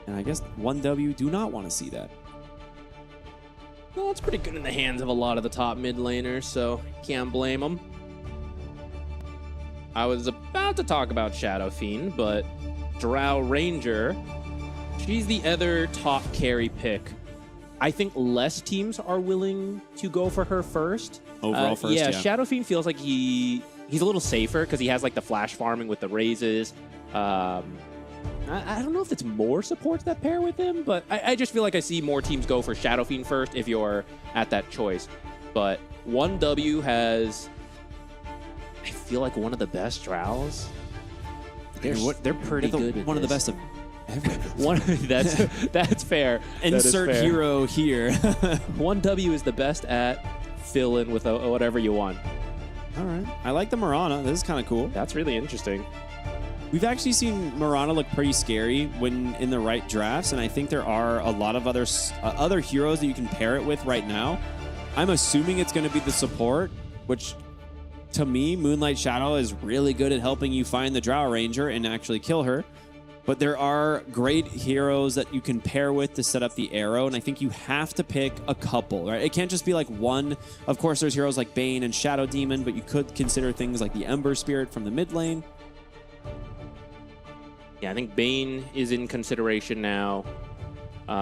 And I guess 1W do not want to see that. Well, it's pretty good in the hands of a lot of the top mid laners, so can't blame them. I was about to talk about Shadow Fiend, but Drow Ranger, she's the other top carry pick. I think less teams are willing to go for her first. Overall first, yeah. yeah. Shadow Fiend feels like he's a little safer because he has like the flash farming with the raises. I don't know if it's more supports that pair with him, but I just feel like I see more teams go for Shadow Fiend first if you're at that choice. But 1W has, I feel like, one of the best Drows. They're pretty good. One of the best of one. That's fair. Insert hero here. 1W is the best at fill in with whatever you want. All right. I like the Mirana. This is kind of cool. That's really interesting. We've actually seen Mirana look pretty scary when in the right drafts, and I think there are a lot of other heroes that you can pair it with right now. I'm assuming it's going to be the support, which to me, Moonlight Shadow is really good at helping you find the Drow Ranger and actually kill her. But there are great heroes that you can pair with to set up the arrow, and I think you have to pick a couple, right? It can't just be like one. Of course, there's heroes like Bane and Shadow Demon, but you could consider things like the Ember Spirit from the mid lane. Yeah, I think Bane is in consideration now.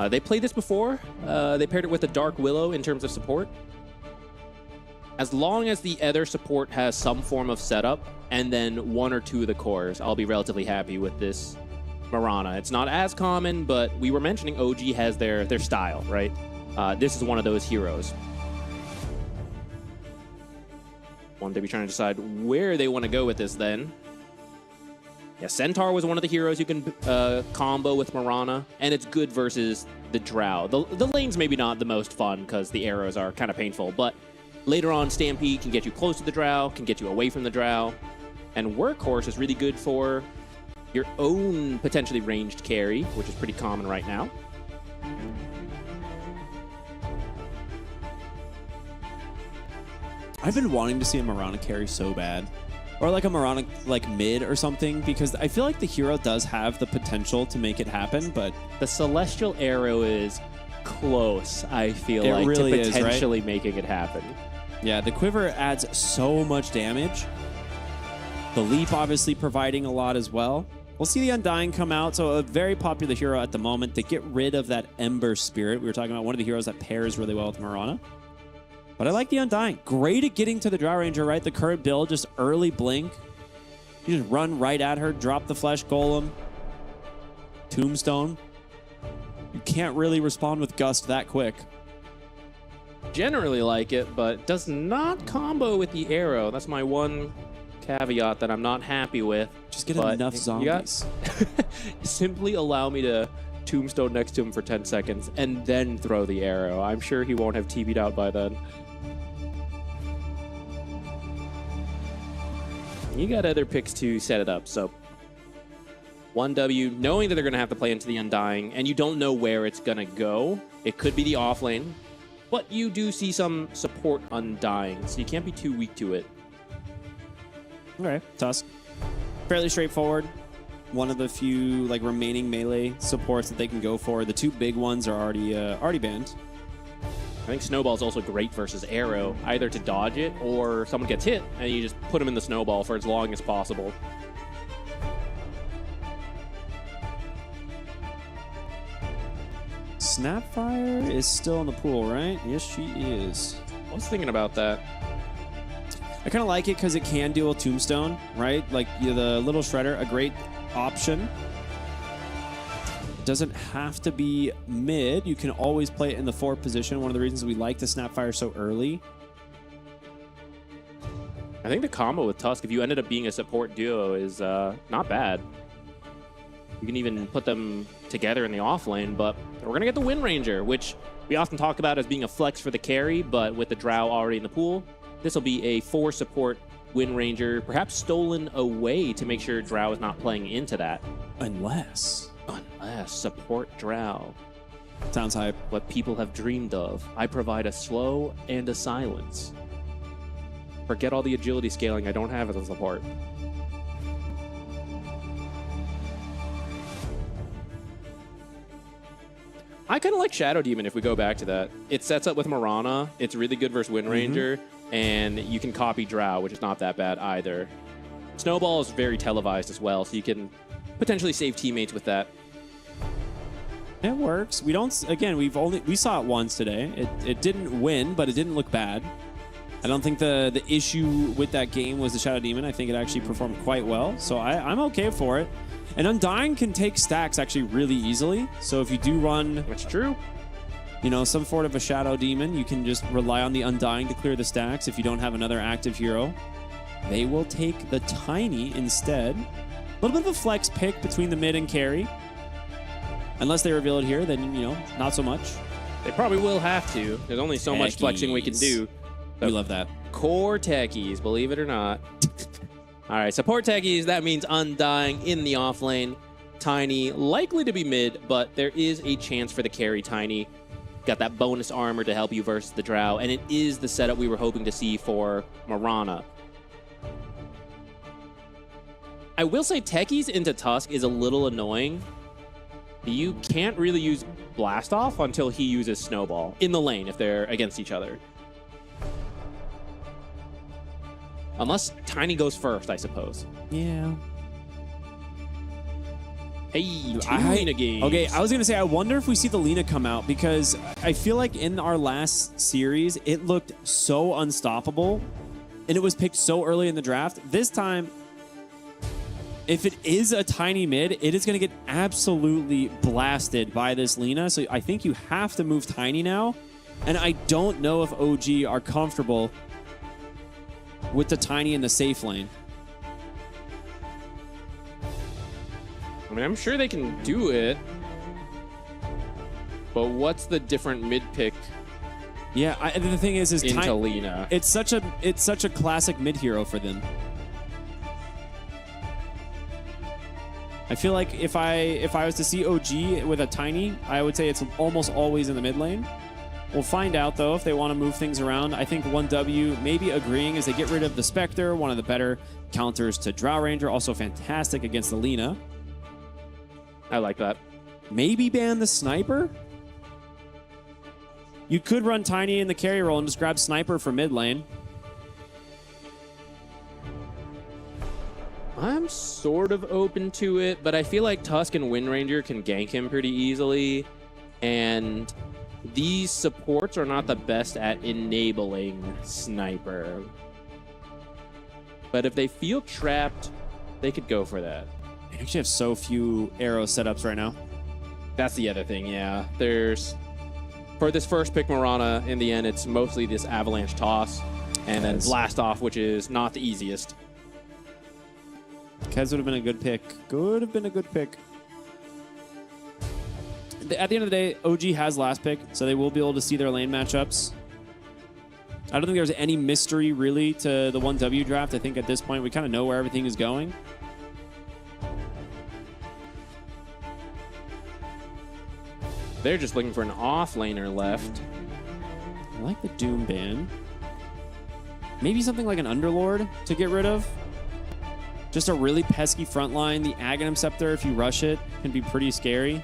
They played this before. They paired it with the Dark Willow in terms of support. As long as the other support has some form of setup and then 1 or 2 of the cores, I'll be relatively happy with this Mirana. It's not as common, but we were mentioning OG has their style, right? This is one of those heroes. 1W trying to decide where they want to go with this then. Yeah, Centaur was one of the heroes you can combo with Mirana, and it's good versus the Drow. The lane's maybe not the most fun because the arrows are kind of painful, but later on, Stampede can get you close to the Drow, can get you away from the Drow, and Workhorse is really good for your own potentially ranged carry, which is pretty common right now. I've been wanting to see a Mirana carry so bad. Or like a Mirana like mid or something, because I feel like the hero does have the potential to make it happen, but the Celestial Arrow is close, I feel it like, really to potentially is, right? making it happen. Yeah, the Quiver adds so much damage. The Leap obviously providing a lot as well. We'll see the Undying come out, so a very popular hero at the moment to get rid of that Ember Spirit. We were talking about one of the heroes that pairs really well with Mirana. But I like the Undying. Great at getting to the Drow Ranger, right? The current build, just early blink. You just run right at her, drop the Flesh Golem. Tombstone. You can't really respond with Gust that quick. Generally like it, but does not combo with the arrow. That's my one caveat that I'm not happy with. Just get enough zombies. Simply allow me to Tombstone next to him for 10 seconds and then throw the arrow. I'm sure he won't have TV'd out by then. You got other picks to set it up, so 1W, knowing that they're going to have to play into the Undying, and you don't know where it's going to go. It could be the offlane, but you do see some support Undying, so you can't be too weak to it. All right, Tusk. Fairly straightforward. One of the few like remaining melee supports that they can go for. The 2 big ones are already banned. I think Snowball's also great versus Arrow, either to dodge it or someone gets hit and you just put them in the Snowball for as long as possible. Snapfire is still in the pool, right? Yes, she is. I was thinking about that. I kind of like it because it can deal with Tombstone, right? Like the Little Shredder, a great option. Doesn't have to be mid. You can always play it in the 4th position. One of the reasons we like the Snapfire so early. I think the combo with Tusk, if you ended up being a support duo, is not bad. You can even put them together in the off lane, but we're going to get the Wind Ranger, which we often talk about as being a flex for the carry, but with the Drow already in the pool, this will be a 4 support Wind Ranger, perhaps stolen away to make sure Drow is not playing into that. Unless support Drow. Sounds hype. What people have dreamed of. I provide a slow and a silence. Forget all the agility scaling I don't have as a support. I kind of like Shadow Demon if we go back to that. It sets up with Mirana. It's really good versus Wind Ranger. And you can copy Drow, which is not that bad either. Snowball is very televised as well, so you can potentially save teammates with that. It works. We don't. Again, we saw it once today. It didn't win, but it didn't look bad. I don't think the issue with that game was the Shadow Demon. I think it actually performed quite well, so I'm okay for it. And Undying can take stacks actually really easily. So if you do run, that's true. You know, some sort of a Shadow Demon, you can just rely on the Undying to clear the stacks. If you don't have another active hero, they will take the Tiny instead. A little bit of a flex pick between the mid and carry. Unless they reveal it here, then, you know, not so much. They probably will have to. There's only so much flexing we can do. We love that. Core techies, believe it or not. All right, support techies, that means Undying in the off lane. Tiny, likely to be mid, but there is a chance for the carry Tiny. Got that bonus armor to help you versus the Drow, and it is the setup we were hoping to see for Mirana. I will say techies into Tusk is a little annoying. You can't really use Blast Off until he uses Snowball in the lane if they're against each other. Unless Tiny goes first, I suppose. Yeah. Hey, two Lina games. Okay, I was going to say, I wonder if we see the Lina come out, because I feel like in our last series, it looked so unstoppable, and it was picked so early in the draft. This time, if it is a tiny mid, it is going to get absolutely blasted by this Lina. So I think you have to move tiny now. And I don't know if OG are comfortable with the tiny in the safe lane. I mean, I'm sure they can do it. But what's the different mid pick? Yeah, the thing is into Lina. It's such a classic mid hero for them. I feel like if I was to see OG with a tiny, I would say it's almost always in the mid lane. We'll find out, though, if they want to move things around. I think 1W maybe agreeing as they get rid of the Spectre, one of the better counters to Drow Ranger, also fantastic against the Lina. I like that. Maybe ban the Sniper? You could run Tiny in the carry role and just grab Sniper for mid lane. I'm sort of open to it, but I feel like Tusk and Wind Ranger can gank him pretty easily, and these supports are not the best at enabling Sniper. But if they feel trapped, they could go for that. They actually have so few arrow setups right now. That's the other thing, yeah. For this first pick Mirana, in the end, it's mostly this Avalanche Toss, and then Blast Off, which is not the easiest. Kez would have been a good pick. Could have been a good pick. At the end of the day, OG has last pick, so they will be able to see their lane matchups. I don't think there's any mystery, really, to the 1W draft. I think at this point, we kind of know where everything is going. They're just looking for an off-laner left. I like the Doom ban. Maybe something like an Underlord to get rid of. Just a really pesky front line. The Aghanim Scepter, if you rush it, can be pretty scary.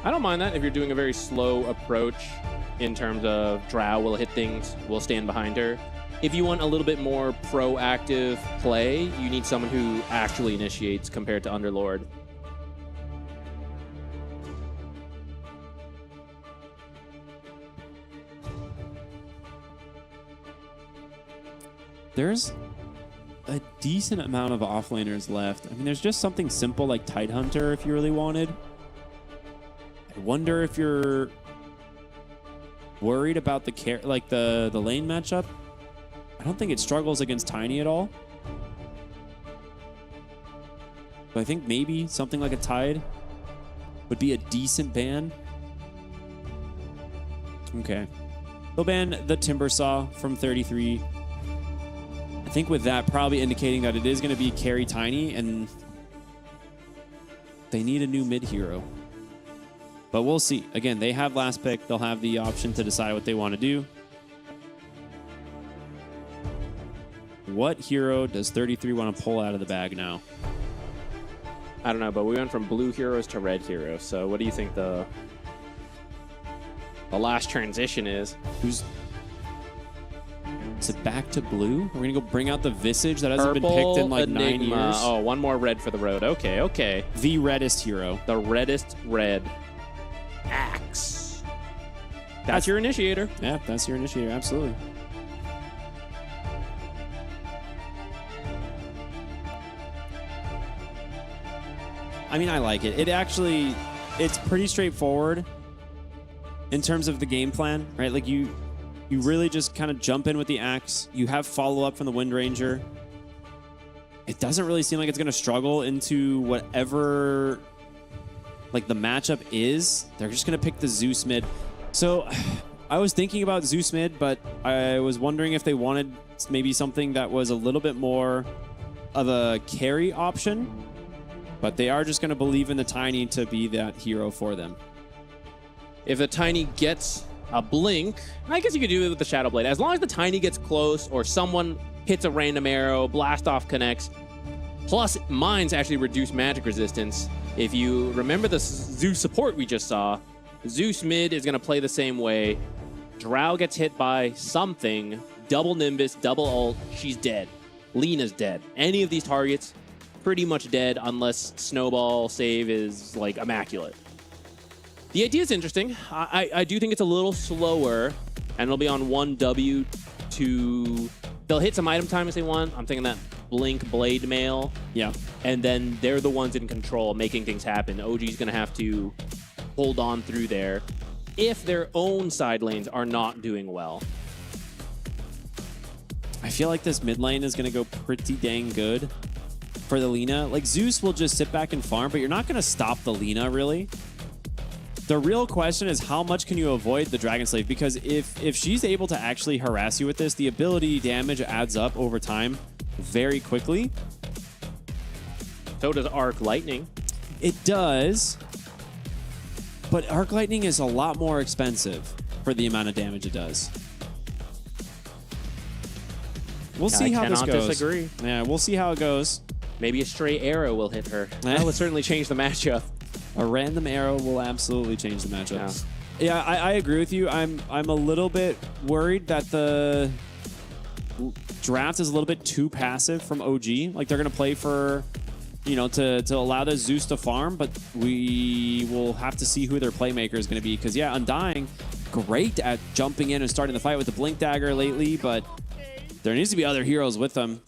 I don't mind that if you're doing a very slow approach in terms of Drow will hit things, will stand behind her. If you want a little bit more proactive play, you need someone who actually initiates compared to Underlord. There's a decent amount of offlaners left. I mean, there's just something simple like Tidehunter if you really wanted. I wonder if you're worried about the lane matchup. I don't think it struggles against Tiny at all. But I think maybe something like a Tide would be a decent ban. Okay. They'll ban the Timbersaw from 33. I think with that probably indicating that it is going to be carry Tiny, and they need a new mid hero. But we'll see. Again, they have last pick. They'll have the option to decide what they want to do. What hero does 33 want to pull out of the bag now? I don't know, but we went from blue heroes to red heroes. So what do you think the last transition is? Is it back to blue? We're going to go bring out the Visage that hasn't been picked in like Enigma. 9 years. Oh, one more red for the road. Okay, okay. The reddest hero. The reddest red. Axe. That's your initiator. Yeah, that's your initiator. Absolutely. I mean, I like it. It's pretty straightforward in terms of the game plan, right? Like you really just kind of jump in with the Axe. You have follow-up from the Wind Ranger. It doesn't really seem like it's going to struggle into whatever like the matchup is. They're just going to pick the Zeus mid. So I was thinking about Zeus mid, but I was wondering if they wanted maybe something that was a little bit more of a carry option. But they are just going to believe in the Tiny to be that hero for them. If the Tiny gets a blink, I guess you could do it with the Shadow Blade. As long as the Tiny gets close or someone hits a random arrow, Blast Off connects. Plus, mines actually reduce magic resistance. If you remember the Zeus support we just saw, Zeus mid is going to play the same way. Drow gets hit by something, double Nimbus, double ult, she's dead. Lina's dead. Any of these targets, pretty much dead unless Snowball save is like immaculate. The idea is interesting. I do think it's a little slower, and it'll be on 1W to... They'll hit some item time if they want. I'm thinking that Blink Blade Mail. Yeah. And then they're the ones in control, making things happen. OG's going to have to hold on through there if their own side lanes are not doing well. I feel like this mid lane is going to go pretty dang good for the Lina. Like, Zeus will just sit back and farm, but you're not going to stop the Lina, really. The real question is how much can you avoid the Dragon Slave? Because if she's able to actually harass you with this, the ability damage adds up over time very quickly. So does Arc Lightning. It does. But Arc Lightning is a lot more expensive for the amount of damage it does. We'll see how this goes. I cannot disagree. Yeah, we'll see how it goes. Maybe a stray arrow will hit her. That would certainly change the matchup. A random arrow will absolutely change the matchup. Yeah, I agree with you. I'm a little bit worried that the draft is a little bit too passive from OG. Like, they're going to play for, you know, to allow the Zeus to farm, but we will have to see who their playmaker is going to be. Because, yeah, Undying, great at jumping in and starting the fight with the Blink Dagger lately, but there needs to be other heroes with them.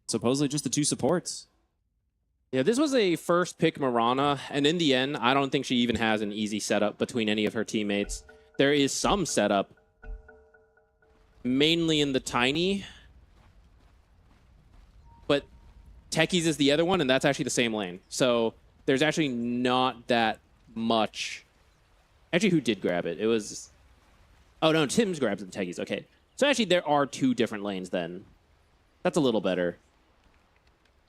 Supposedly just the two supports. Yeah, this was a first pick Mirana, and in the end, I don't think she even has an easy setup between any of her teammates. There is some setup, mainly in the Tiny, but Techies is the other one, and that's actually the same lane. So there's actually not that much. Actually, who did grab it? It was... Oh, no, Tim's grabs the Techies. Okay. So actually, there are two different lanes then. That's a little better.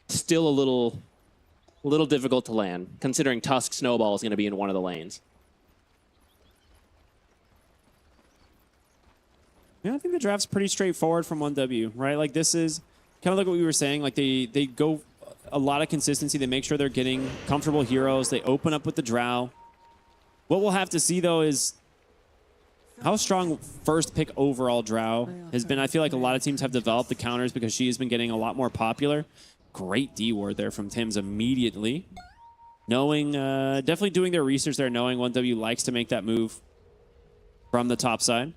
Still a little difficult to land, considering Tusk Snowball is going to be in one of the lanes. Yeah, I think the draft's pretty straightforward from 1W, right? Like, this is kind of like what we were saying. Like, they go a lot of consistency. They make sure they're getting comfortable heroes. They open up with the Drow. What we'll have to see, though, is how strong first pick overall Drow has been. I feel like a lot of teams have developed the counters because she has been getting a lot more popular. Great D ward there from Tim's immediately. Knowing, definitely doing their research there, knowing 1W likes to make that move from the top side.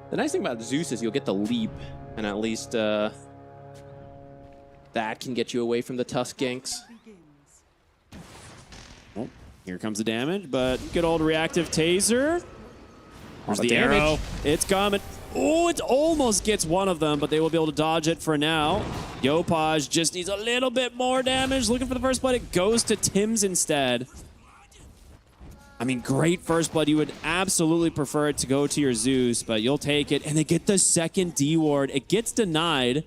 The nice thing about Zeus is you'll get the leap, and at least that can get you away from the Tusk ganks. Oh, here comes the damage, but good old reactive taser. There's the damage. arrow. It's coming. Oh, it almost gets one of them, but they will be able to dodge it for now. Yopaj just needs a little bit more damage. Looking for the first blood. It goes to Tim's instead. I mean, great first blood. You would absolutely prefer it to go to your Zeus, but you'll take it. And they get the second D ward. It gets denied.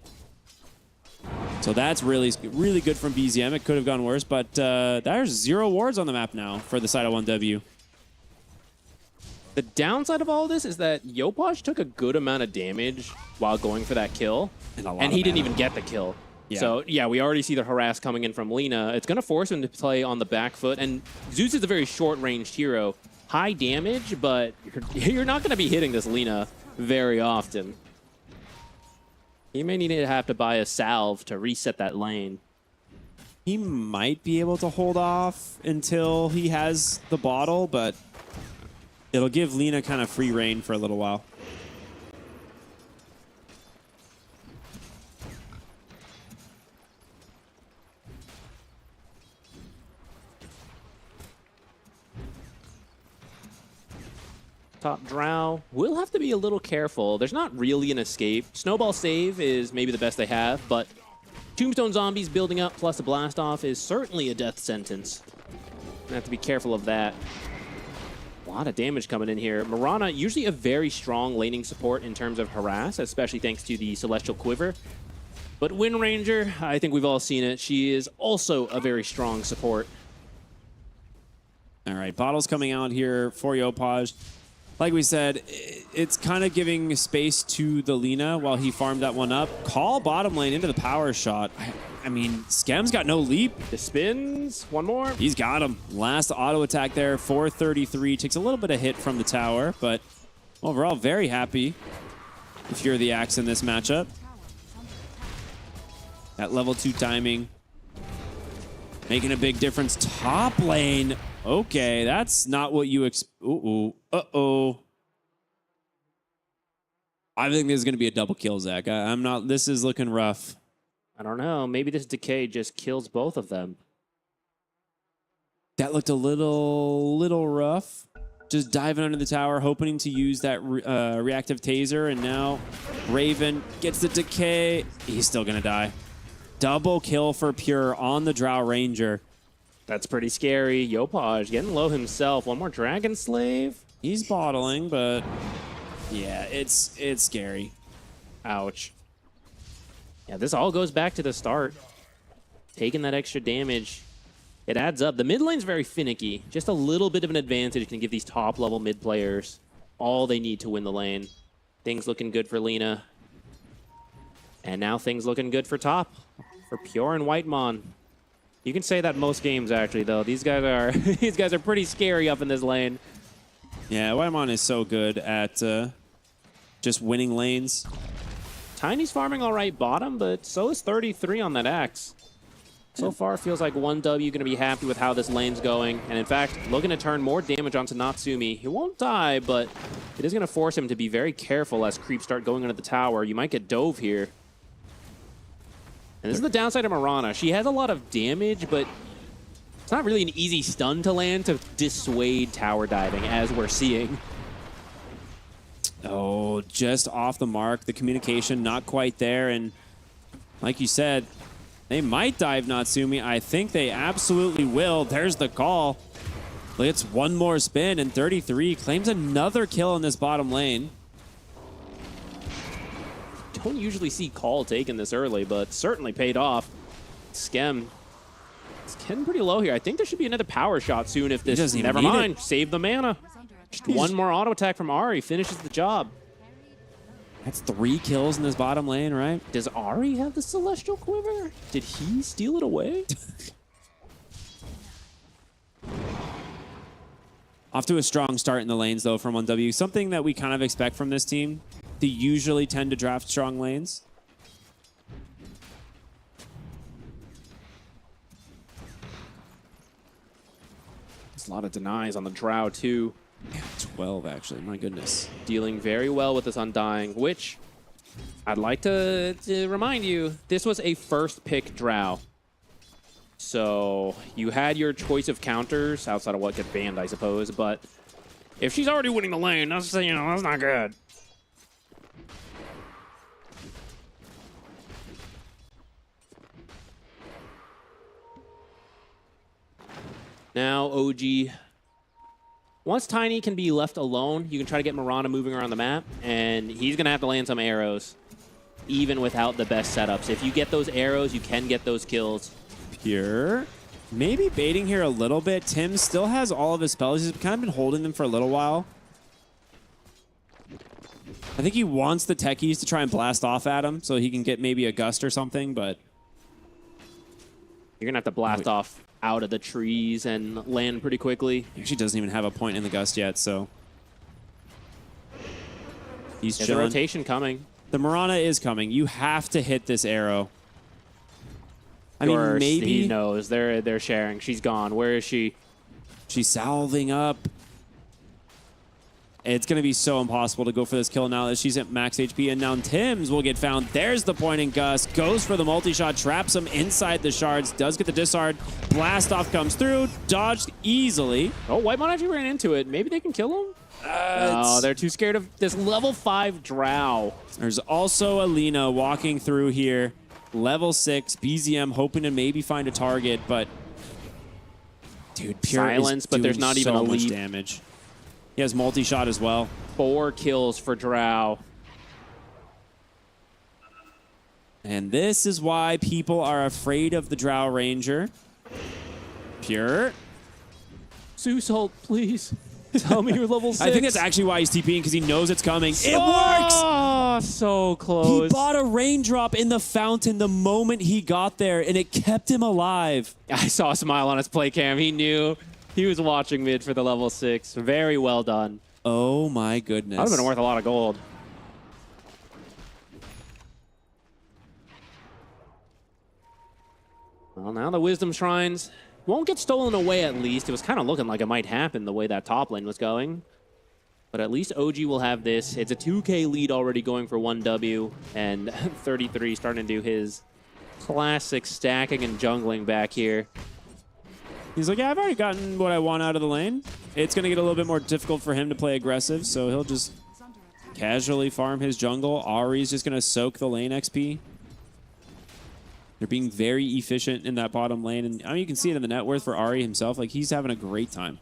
So that's really good from BZM. It could have gone worse, but there's 0 wards on the map now for the side of 1W. The downside of all this is that Yopaj took a good amount of damage while going for that kill, and he didn't even get the kill. Yeah. So, yeah, we already see the harass coming in from Lina. It's going to force him to play on the back foot, and Zeus is a very short-ranged hero. High damage, but you're not going to be hitting this Lina very often. He may need to have to buy a salve to reset that lane. He might be able to hold off until he has the bottle, but it'll give Lina kind of free reign for a little while. Top Drow. We'll have to be a little careful. There's not really an escape. Snowball save is maybe the best they have, but Tombstone zombies building up plus a blast off is certainly a death sentence. Gonna have to be careful of that. A lot of damage coming in here. Mirana, usually a very strong laning support in terms of harass, especially thanks to the Celestial Quiver. But Wind Ranger, I think we've all seen it. She is also a very strong support. All right, bottles coming out here for Yopaj. Like we said, it's kind of giving space to the Lina while he farmed that one up. Call bottom lane into the power shot. I mean, Skem's got no leap. The spins, one more. He's got him. Last auto attack there, 433. Takes a little bit of hit from the tower, but overall, very happy if you're the Axe in this matchup. That level 2 timing. Making a big difference. Top lane. Okay, that's not what you Ooh. Uh-oh. I think this is going to be a double kill, Zach. I'm not... This is looking rough. I don't know. Maybe this decay just kills both of them. That looked a little rough. Just diving under the tower, hoping to use that reactive taser, and now Raven gets the decay. He's still going to die. Double kill for Pure on the Drow Ranger. That's pretty scary. Yopaj getting low himself. One more Dragon Slave. He's bottling, but yeah, it's scary. Ouch. Yeah, this all goes back to the start. Taking that extra damage, it adds up. The mid lane's very finicky. Just a little bit of an advantage can give these top-level mid players all they need to win the lane. Things looking good for Lina. And now things looking good for top. For Pure and Whitemon. You can say that most games, actually, though. These guys are these guys are pretty scary up in this lane. Yeah, Whitemon is so good at just winning lanes. Tiny's farming all right bottom, but so is 33 on that Axe. So far, it feels like 1W going to be happy with how this lane's going. And in fact, looking to turn more damage onto Natsumi. He won't die, but it is going to force him to be very careful as creeps start going under the tower. You might get dove here. And this is the downside of Mirana. She has a lot of damage, but it's not really an easy stun to land to dissuade tower diving, as we're seeing. Oh, just off the mark. The communication not quite there. And like you said, they might dive Natsumi. I think they absolutely will. There's the call. It's one more spin, and 33 claims another kill in this bottom lane. Don't usually see call taken this early, but certainly paid off. Skem. It's getting pretty low here. I think there should be another power shot soon if this... Never mind. Save the mana. Just one more auto attack from Ahri finishes the job. That's 3 kills in this bottom lane, right? Does Ahri have the Celestial Quiver? Did he steal it away? Off to a strong start in the lanes, though, from 1W. Something that we kind of expect from this team. They usually tend to draft strong lanes. There's a lot of denies on the Drow, too. Yeah, 12, actually. My goodness. Dealing very well with this Undying, which I'd like to remind you, this was a first pick Drow. So you had your choice of counters outside of what get banned, I suppose. But if she's already winning the lane, that's, you know, that's not good. Now, OG, once Tiny can be left alone, you can try to get Mirana moving around the map, and he's going to have to land some arrows, even without the best setups. If you get those arrows, you can get those kills. Pure. Maybe baiting here a little bit. Tim still has all of his spells. He's kind of been holding them for a little while. I think he wants the techies to try and blast off at him so he can get maybe a gust or something, but... You're going to have to blast off out of the trees and land pretty quickly. He actually doesn't even have a point in the gust yet, so... He's There's chilling. a rotation coming. The Mirana is coming. You have to hit this arrow. I mean, maybe... He knows. They're sharing. She's gone. Where is she? She's salving up. It's going to be so impossible to go for this kill now that she's at max HP. And now Tim's will get found. There's the point in Gus. Goes for the multi-shot. Traps him inside the shards. Does get the discard. Blast off comes through. Dodged easily. Oh, Whitemon actually ran into it. Maybe they can kill him? No, they're too scared of this level 5 Drow. There's also Alina walking through here. Level 6. BZM hoping to maybe find a target, but... Dude, Pure Silence, but there's not even so a much leap. damage. He has multi-shot as well. 4 kills for Drow. And this is why people are afraid of the Drow Ranger. Pure. Zeus ult, please. Tell me you're level 6. I think that's actually why he's TPing, because he knows it's coming. It works! Oh, so close. He bought a raindrop in the fountain the moment he got there, and it kept him alive. I saw a smile on his play cam. He knew. He was watching mid for the level 6. Very well done. Oh my goodness. That would have been worth a lot of gold. Well, now the Wisdom Shrines won't get stolen away at least. It was kind of looking like it might happen the way that top lane was going. But at least OG will have this. It's a 2K lead already going for 1W, and 33 starting to do his classic stacking and jungling back here. He's like, yeah, I've already gotten what I want out of the lane. It's going to get a little bit more difficult for him to play aggressive, so he'll just casually farm his jungle. Ahri's just going to soak the lane XP. They're being very efficient in that bottom lane, and I mean, you can see it in the net worth for Ahri himself. Like, he's having a great time.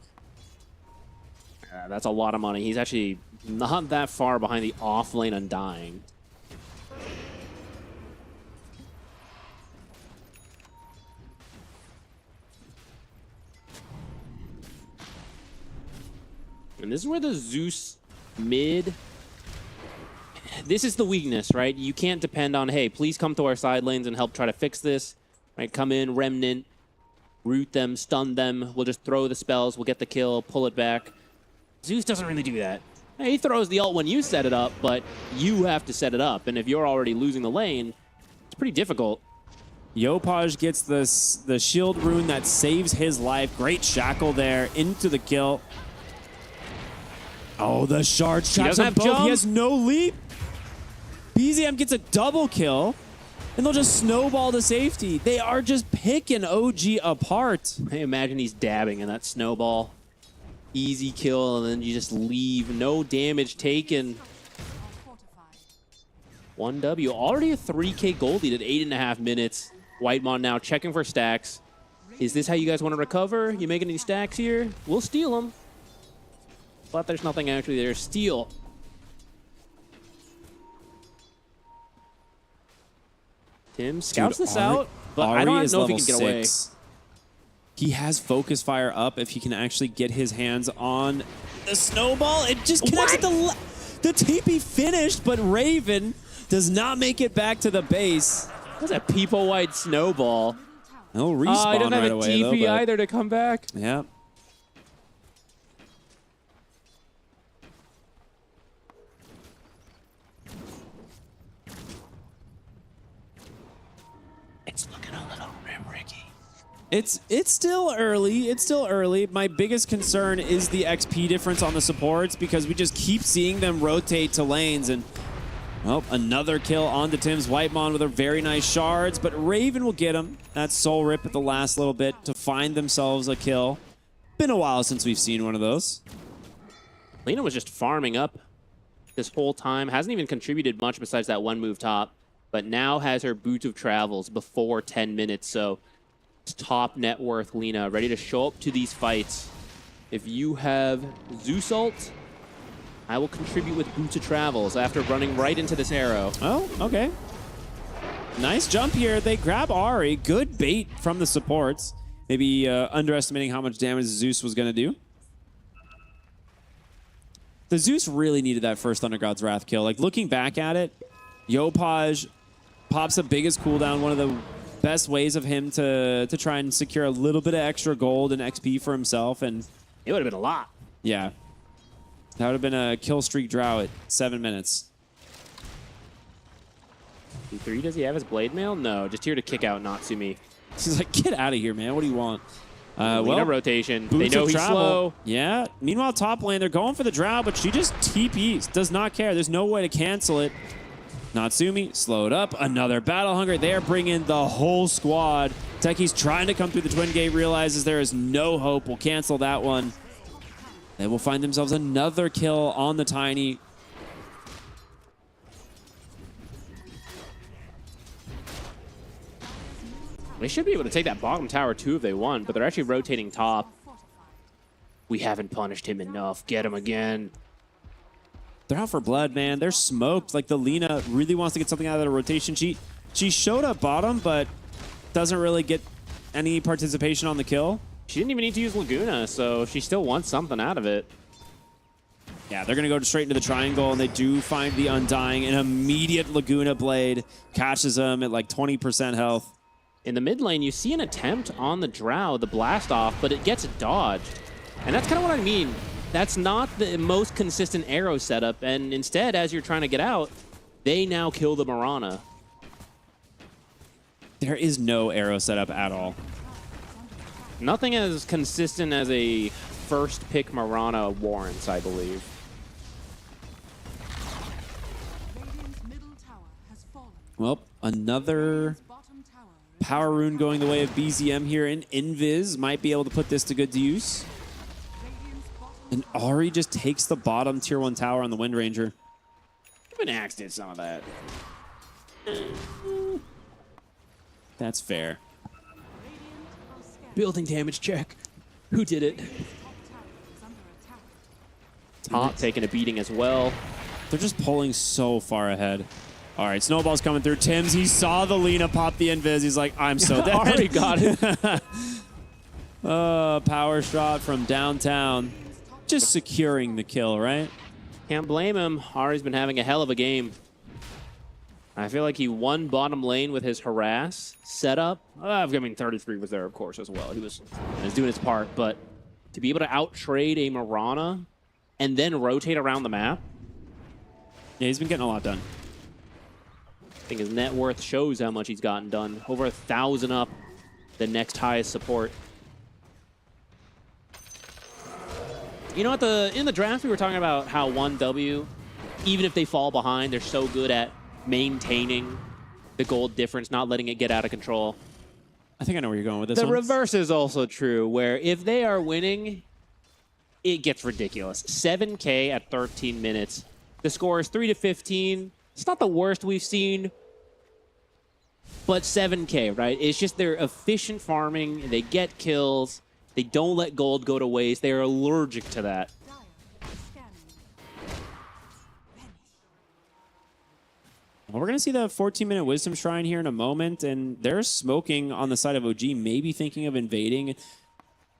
That's a lot of money. He's actually not that far behind the off lane Undying. And this is where the Zeus mid... This is the weakness, right? You can't depend on, hey, please come to our side lanes and help try to fix this. Right? Come in, Remnant, root them, stun them. We'll just throw the spells. We'll get the kill, pull it back. Zeus doesn't really do that. He throws the ult when you set it up, but you have to set it up. And if you're already losing the lane, it's pretty difficult. Yopaj gets the shield rune that saves his life. Great shackle there into the kill. Oh, the shard traps him both. He has no leap. BZM gets a double kill, and they'll just snowball to safety. They are just picking OG apart. I imagine he's dabbing in that snowball. Easy kill, and then you just leave. No damage taken. 1W. Already a 3K gold lead at 8.5 minutes. Whitemon now checking for stacks. Is this how you guys want to recover? You making any stacks here? We'll steal them. But there's nothing actually there. Steal. Tim scouts this out, but I don't know if he can get away. He has Focus Fire up if he can actually get his hands on the snowball. It just connects the TP finished, but Raven does not make it back to the base. That's a people-wide snowball. No respawn he doesn't have right a away, TP though, either to come back. Yeah. It's looking a little rim-ricky. It's still early. It's still early. My biggest concern is the XP difference on the supports because we just keep seeing them rotate to lanes. And, well, another kill onto Tim's Whitemon with a very nice shards, but Raven will get him. That soul rip at the last little bit to find themselves a kill. Been a while since we've seen one of those. Lena was just farming up this whole time. Hasn't even contributed much besides that one move top, but now has her Boot of Travels before 10 minutes, so it's top net worth Lena, ready to show up to these fights. If you have Zeus ult, I will contribute with Boot of Travels after running right into this arrow. Oh, okay. Nice jump here. They grab Ahri. Good bait from the supports. Maybe underestimating how much damage Zeus was going to do. The Zeus really needed that first Thunder God's Wrath kill. Like, looking back at it, Yopaj pops the biggest cooldown, one of the best ways of him to try and secure a little bit of extra gold and XP for himself, and it would have been a lot. Yeah. That would have been a kill streak drow at 7 minutes. D3, does he have his blade mail? No, just here to kick out Natsumi. He's like, get out of here, man. What do you want? Lena rotation. They know he's slow. Yeah. Meanwhile, top lane, they're going for the drow, but she just TPs. Does not care. There's no way to cancel it. Natsumi slowed up. Another Battle Hunger. They're bringing the whole squad. Techi's trying to come through the Twin Gate, realizes there is no hope. Will cancel that one. They will find themselves another kill on the Tiny. They should be able to take that bottom tower too if they want, but they're actually rotating top. We haven't punished him enough. Get him again. They're out for blood, man. They're smoked. Like, the Lena really wants to get something out of the rotation. She showed up bottom, but doesn't really get any participation on the kill. She didn't even need to use Laguna, so she still wants something out of it. Yeah, they're going to go straight into the triangle, and they do find the Undying. An immediate Laguna Blade catches them at like 20% health. In the mid lane, you see an attempt on the Drow, the blast off, but it gets dodged. And that's kind of what I mean. That's not the most consistent arrow setup, and instead, as you're trying to get out, they now kill the Mirana. There is no arrow setup at all. Nothing as consistent as a first pick Mirana warrants, I believe. Well, another power rune going the way of BZM here, and Invis might be able to put this to good use. And Ari just takes the bottom tier 1 tower on the Wind Ranger. Even Axe did some of that. That's fair. Building damage check. Who did it? Top taking a beating as well. They're just pulling so far ahead. All right, Snowball's coming through. Tim's, he saw the Lina pop the invis. He's like, I'm so dead. Already got it. Power shot from downtown. Just securing the kill, right? Can't blame him. Ari's been having a hell of a game. I feel like he won bottom lane with his harass setup. I mean, 33 was there, of course, as well. He was doing his part, but to be able to out-trade a Mirana and then rotate around the map. Yeah, he's been getting a lot done. I think his net worth shows how much he's gotten done. Over 1,000 up, the next highest support. You know, in the draft, we were talking about how 1W, even if they fall behind, they're so good at maintaining the gold difference, not letting it get out of control. I think I know where you're going with this The one. reverse is also true, where if they are winning, it gets ridiculous. 7K at 13 minutes. The score is 3-15. It's not the worst we've seen, but 7K, right? It's just they're efficient farming. They get kills. They don't let gold go to waste. They are allergic to that. Well, we're going to see the 14-minute Wisdom Shrine here in a moment, and they're smoking on the side of OG, maybe thinking of invading.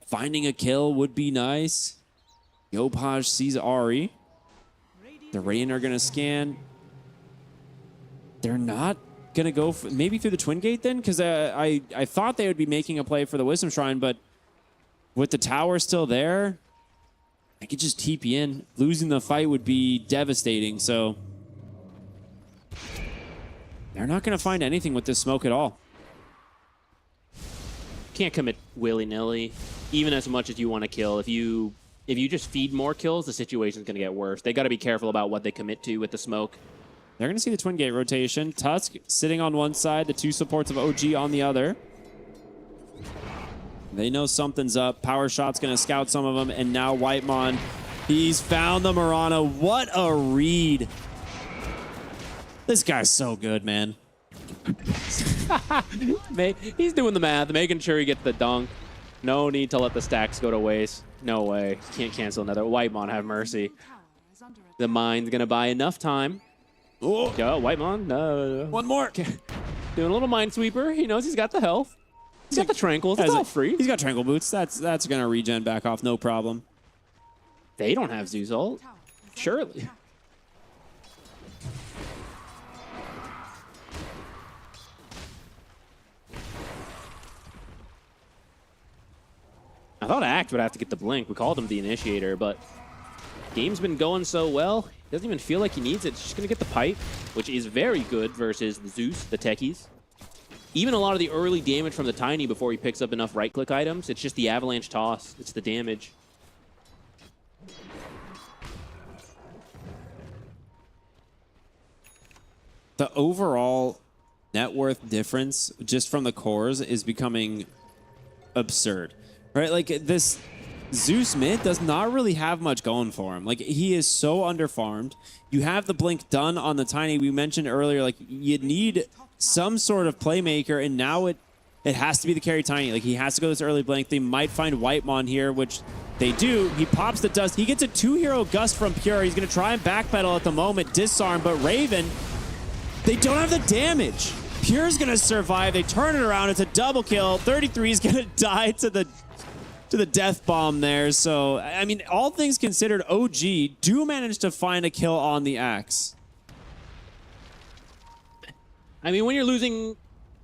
Finding a kill would be nice. Yopaj sees Ari. The Radiant are going to scan. They're not going to go maybe through the Twin Gate then? Because I thought they would be making a play for the Wisdom Shrine, but with the tower still there, I could just TP in. Losing the fight would be devastating, so they're not going to find anything with this smoke at all. Can't commit willy-nilly, even as much as you want to kill. If you just feed more kills, the situation's going to get worse. They got to be careful about what they commit to with the smoke. They're going to see the Twin Gate rotation. Tusk sitting on one side, the two supports of OG on the other. They know something's up. Power Shot's going to scout some of them, and now Whitemon, he's found the Mirana. What a read. This guy's so good, man. He's doing the math, making sure he gets the dunk. No need to let the stacks go to waste. No way. Can't cancel another. Whitemon, have mercy. The mine's going to buy enough time. Oh, Whitemon. No. One more. Doing a little Minesweeper. He knows he's got the health. He's got the Tranquils. It's all free. He's got Tranquil Boots. That's going to regen back off. No problem. They don't have Zeus ult. Surely. I thought Act would have to get the blink. We called him the initiator, but game's been going so well. Doesn't even feel like he needs it. He's just going to get the pipe, which is very good versus the Zeus, the techies. Even a lot of the early damage from the Tiny before he picks up enough right-click items, it's just the avalanche toss. It's the damage. The overall net worth difference just from the cores is becoming absurd, right? Like this Zeus mid does not really have much going for him. Like he is so underfarmed. You have the blink done on the Tiny. We mentioned earlier, like you need some sort of playmaker, and now it has to be the carry Tiny. Like he has to go this early blink. They might find Whitemon here, which they do. He pops the dust. He gets a 2-hero gust from Pure. He's going to try and backpedal at the moment, disarm, but Raven, they don't have the damage. Pure's going to survive. They turn it around. It's a double kill. 33 is going to die to the death bomb there. So, I mean, all things considered, OG do manage to find a kill on the Axe. I mean, when you're losing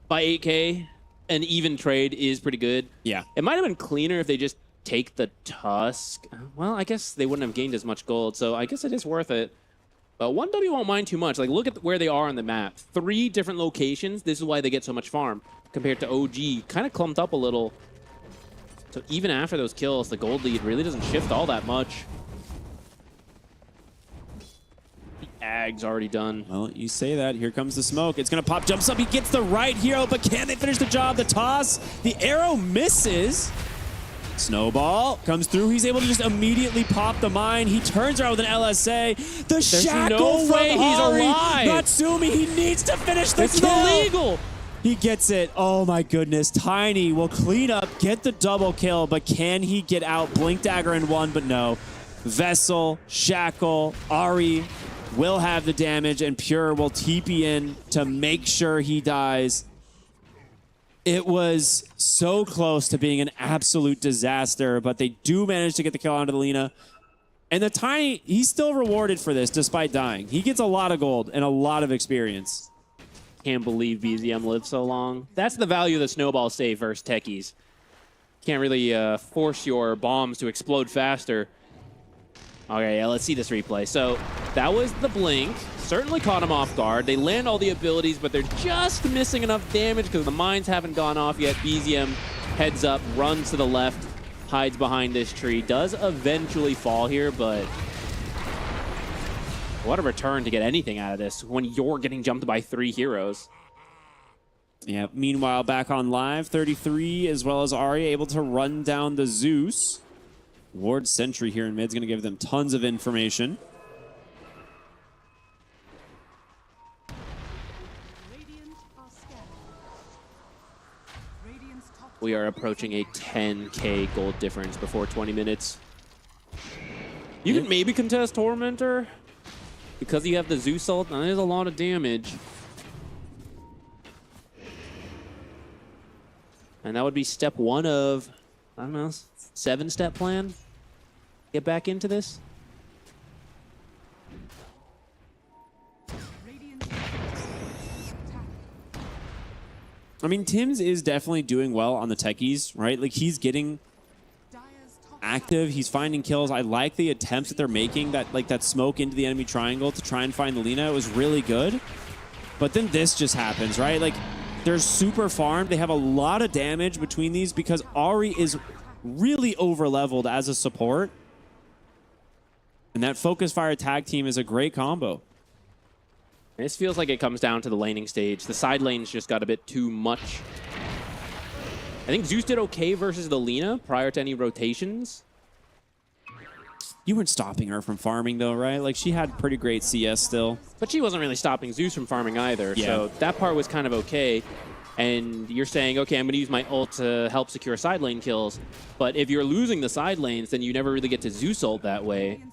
by 8K, an even trade is pretty good. Yeah. It might have been cleaner if they just take the Tusk. Well, I guess they wouldn't have gained as much gold, so I guess it is worth it. But 1W won't mind too much. Like, look at where they are on the map. 3 different locations. This is why they get so much farm. compared to OG, kind of clumped up a little. So even after those kills, the gold lead really doesn't shift all that much. The Ag's already done. Well, you say that. Here comes the smoke. It's going to pop. Jumps up. He gets the right hero, but can they finish the job? The toss. The arrow misses. Snowball comes through. He's able to just immediately pop the mine. He turns around with an LSA. The shackle no from way he's Ari. alive. Natsumi, he needs to finish the This is kill. illegal. He gets it. Oh my goodness. Tiny will clean up, get the double kill, but can he get out? Blink Dagger in one, but no. Vessel, Shackle, Ari will have the damage, and Pure will TP in to make sure he dies. It was so close to being an absolute disaster, but they do manage to get the kill onto the Lina. And the Tiny, he's still rewarded for this despite dying. He gets a lot of gold and a lot of experience. Can't believe BZM lived so long. That's the value of the snowball save versus techies. Can't really force your bombs to explode faster. Okay, yeah, let's see this replay. So that was the blink. Certainly caught him off guard. They land all the abilities, but they're just missing enough damage because the mines haven't gone off yet. BZM heads up, runs to the left, hides behind this tree. Does eventually fall here, but what a return to get anything out of this when you're getting jumped by 3 heroes. Yeah, meanwhile, back on live, 33 as well as Ari able to run down the Zeus. Ward Sentry here in mid's going to give them tons of information. We are approaching a 10k gold difference before 20 minutes. You can maybe contest Tormentor because you have the Zeus ult. Now, there's a lot of damage. And that would be step 1 of, I don't know, 7-step plan. Get back into this. I mean, Tim's is definitely doing well on the techies, right? Like, he's getting active. He's finding kills. I like the attempts that they're making, that smoke into the enemy triangle to try and find the Lina. It was really good. But then this just happens, right? Like, they're super farmed. They have a lot of damage between these because Ari is really over-leveled as a support. And that Focus Fire tag team is a great combo. This feels like it comes down to the laning stage. The side lanes just got a bit too much. I think Zeus did okay versus the Lina prior to any rotations. You weren't stopping her from farming, though, right? Like, she had pretty great CS still. But she wasn't really stopping Zeus from farming either. Yeah. So that part was kind of okay. And you're saying, okay, I'm going to use my ult to help secure side lane kills. But if you're losing the side lanes, then you never really get to Zeus ult that way.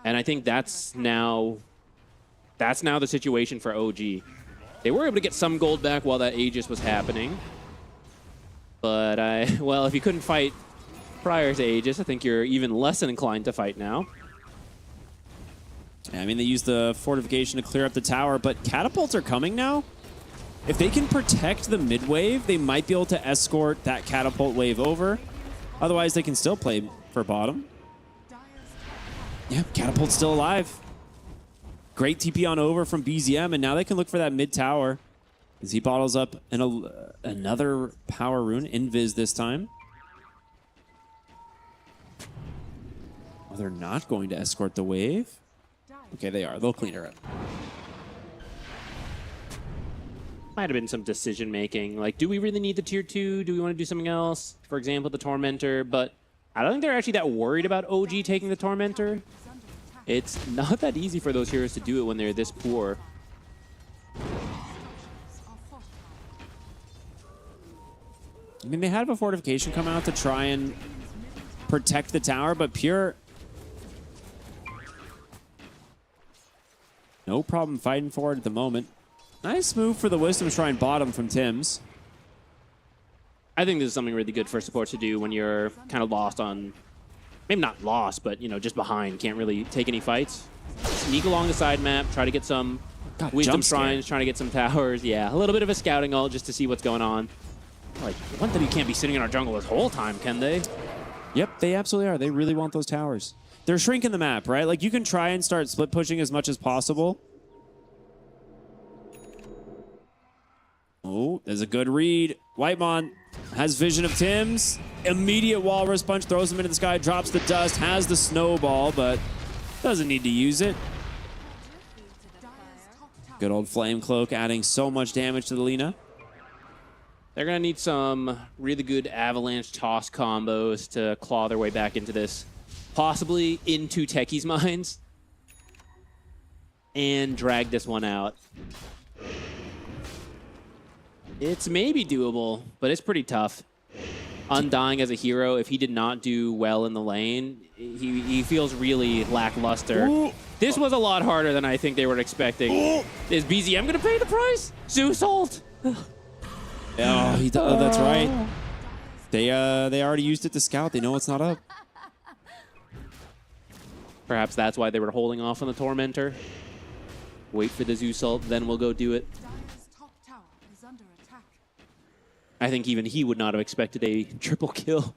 And I think that's now the situation for OG. They were able to get some gold back while that Aegis was happening. But, well, if you couldn't fight prior to Aegis, I think you're even less inclined to fight now. Yeah, I mean, they used the fortification to clear up the tower, but catapults are coming now. If they can protect the mid wave, they might be able to escort that catapult wave over. Otherwise, they can still play for bottom. Yeah, catapult's still alive. Great TP on over from BZM, and now they can look for that mid tower as he bottles up another power rune, Invis this time. Oh, they're not going to escort the wave. Okay, they are. They'll clean her up. Might have been some decision making. Like, do we really need the tier 2? Do we want to do something else? For example, the Tormentor. But I don't think they're actually that worried about OG taking the Tormentor. It's not that easy for those heroes to do it when they're this poor. I mean, they had a fortification come out to try and protect the tower, but Pure, no problem fighting for it at the moment. Nice move for the Wisdom Shrine bottom from Tim's. I think this is something really good for supports to do when you're kind of lost on, maybe not lost, but, you know, just behind. Can't really take any fights. Sneak along the side map, try to get some Wisdom Shrines, trying to get some towers. Yeah, a little bit of a scouting ult just to see what's going on. Like, one thing, you can't be sitting in our jungle this whole time, can they? Yep, they absolutely are. They really want those towers. They're shrinking the map, right? Like, you can try and start split pushing as much as possible. Oh, there's a good read. Whitemon has vision of Tim's. Immediate walrus punch, throws him into the sky, drops the dust, has the snowball, but doesn't need to use it. Good old Flame Cloak adding so much damage to the Lina. They're going to need some really good avalanche toss combos to claw their way back into this. Possibly into Techie's minds. And drag this one out. It's maybe doable, but it's pretty tough. Undying as a hero, if he did not do well in the lane, he feels really lackluster. Ooh. This was a lot harder than I think they were expecting. Ooh. Is BZM going to pay the price? Zeus ult! Oh, he does. That's right. They already used it to scout. They know it's not up. Perhaps that's why they were holding off on the Tormentor. Wait for the Zeus ult, then we'll go do it. I think even he would not have expected a triple kill.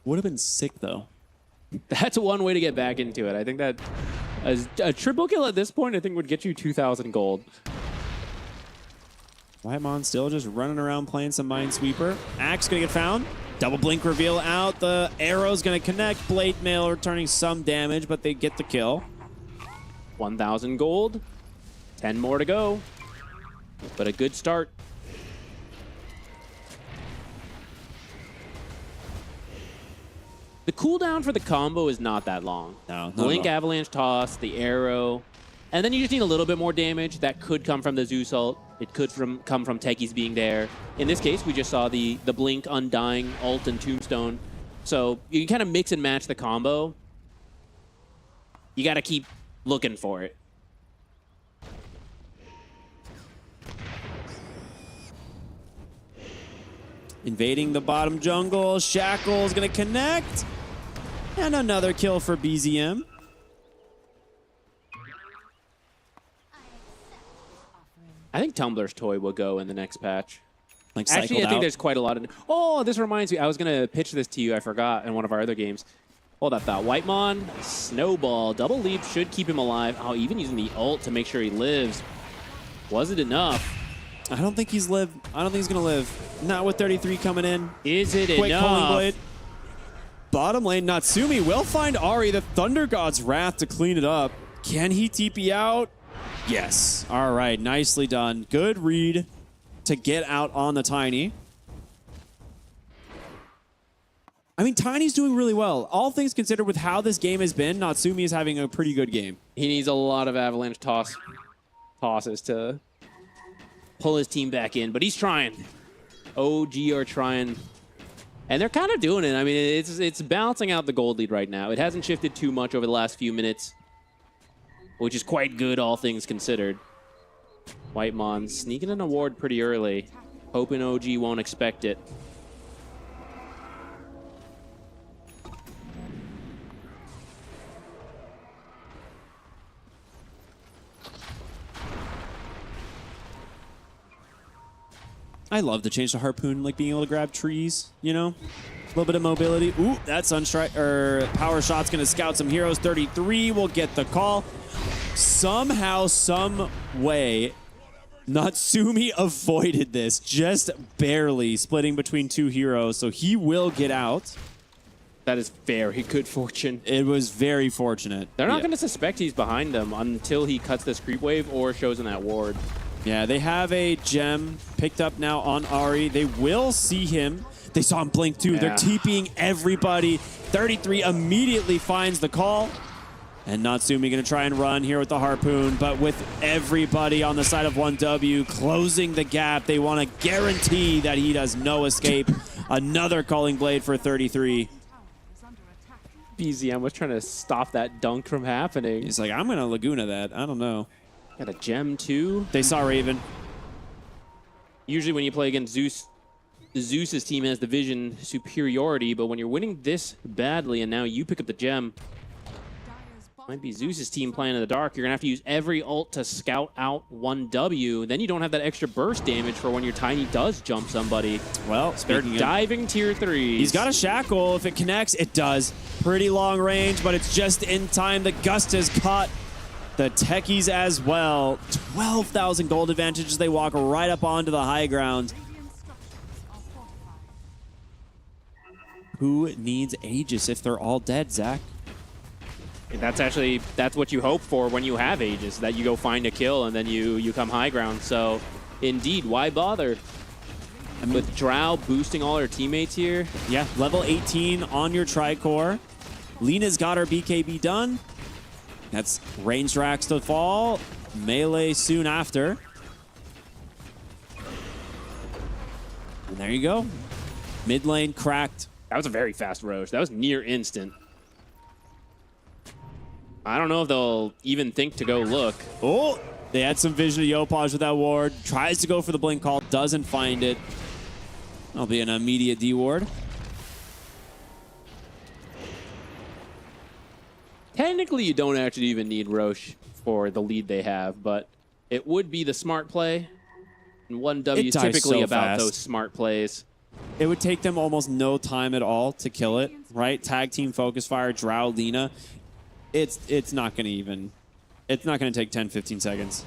Would have been sick, though. That's one way to get back into it. I think that a triple kill at this point, I think, would get you 2,000 gold. Whitemon still just running around playing some Minesweeper. Axe gonna get found. Double blink reveal out. The arrow's gonna connect. Blade Mail returning some damage, but they get the kill. 1,000 gold. 10 more to go. But a good start. The cooldown for the combo is not that long. No, Blink, Avalanche Toss, the arrow, and then you just need a little bit more damage. That could come from the Zeus ult. It could come from Techies being there. In this case, we just saw the Blink, Undying, ult, and Tombstone. So you can kind of mix and match the combo. You got to keep looking for it. Invading the bottom jungle. Shackle is going to connect. And another kill for BZM. I think Tumblr's toy will go in the next patch. Like actually, I think there's quite a lot of... Oh, this reminds me. I was going to pitch this to you. I forgot in one of our other games. Hold up, that Whitemon, Snowball, double leap should keep him alive. Oh, even using the ult to make sure he lives. Was it enough? I don't think he's lived. I don't think he's going to live. Not with 33 coming in. Is it Quick enough? Pulling Blade. Bottom lane, Natsumi will find Ari, the Thunder God's Wrath, to clean it up. Can he TP out? Yes. All right, nicely done. Good read to get out on the Tiny. I mean, Tiny's doing really well. All things considered with how this game has been, Natsumi is having a pretty good game. He needs a lot of avalanche tosses to pull his team back in, but he's trying. OG are trying. And they're kind of doing it. I mean, it's balancing out the gold lead right now. It hasn't shifted too much over the last few minutes, which is quite good, all things considered. Whitemon sneaking an award pretty early, hoping OG won't expect it. I love the change to Harpoon, like being able to grab trees, you know? A little bit of mobility. Ooh, that power shot's gonna scout some heroes. 33 will get the call. Somehow, some way, Natsumi avoided this, just barely splitting between two heroes, so he will get out. That is very good fortune. It was very fortunate. They're not going to suspect he's behind them until he cuts this creep wave or shows in that ward. Yeah, they have a gem picked up now on Ari. They will see him. They saw him blink too. Yeah. They're TPing everybody. 33 immediately finds the call. And Natsumi going to try and run here with the Harpoon, but with everybody on the side of 1W closing the gap, they want to guarantee that he does no escape. Another Calling Blade for 33. BZM was trying to stop that dunk from happening. He's like, I'm going to Laguna that. I don't know. Got a gem too. They saw Raven. Usually when you play against Zeus, Zeus's team has the vision superiority, but when you're winning this badly and now you pick up the gem, might be Zeus's team playing in the dark. You're going to have to use every ult to scout out 1W. Then you don't have that extra burst damage for when your Tiny does jump somebody. Well, they're diving tier 3s. He's got a shackle. If it connects, it does. Pretty long range, but it's just in time. The Gust is caught. The techies as well. 12,000 gold advantage as they walk right up onto the high ground. Who needs Aegis if they're all dead, Zach? That's what you hope for when you have Aegis, that you go find a kill and then you come high ground. So indeed, why bother? And with Drow boosting all her teammates here. Yeah, level 18 on your Tricore. Lina's got her BKB done. That's ranged racks to fall. Melee soon after. And there you go. Mid lane cracked. That was a very fast Roche. That was near instant. I don't know if they'll even think to go look. Oh, they had some vision of Yopaj with that ward. Tries to go for the blink call, doesn't find it. That'll be an immediate D ward. Technically, you don't actually even need Roche for the lead they have, but it would be the smart play. And 1W is typically about those smart plays. It would take them almost no time at all to kill it, right? Tag team focus fire, Drow, Lina. It's not going to even... It's not going to take 10, 15 seconds.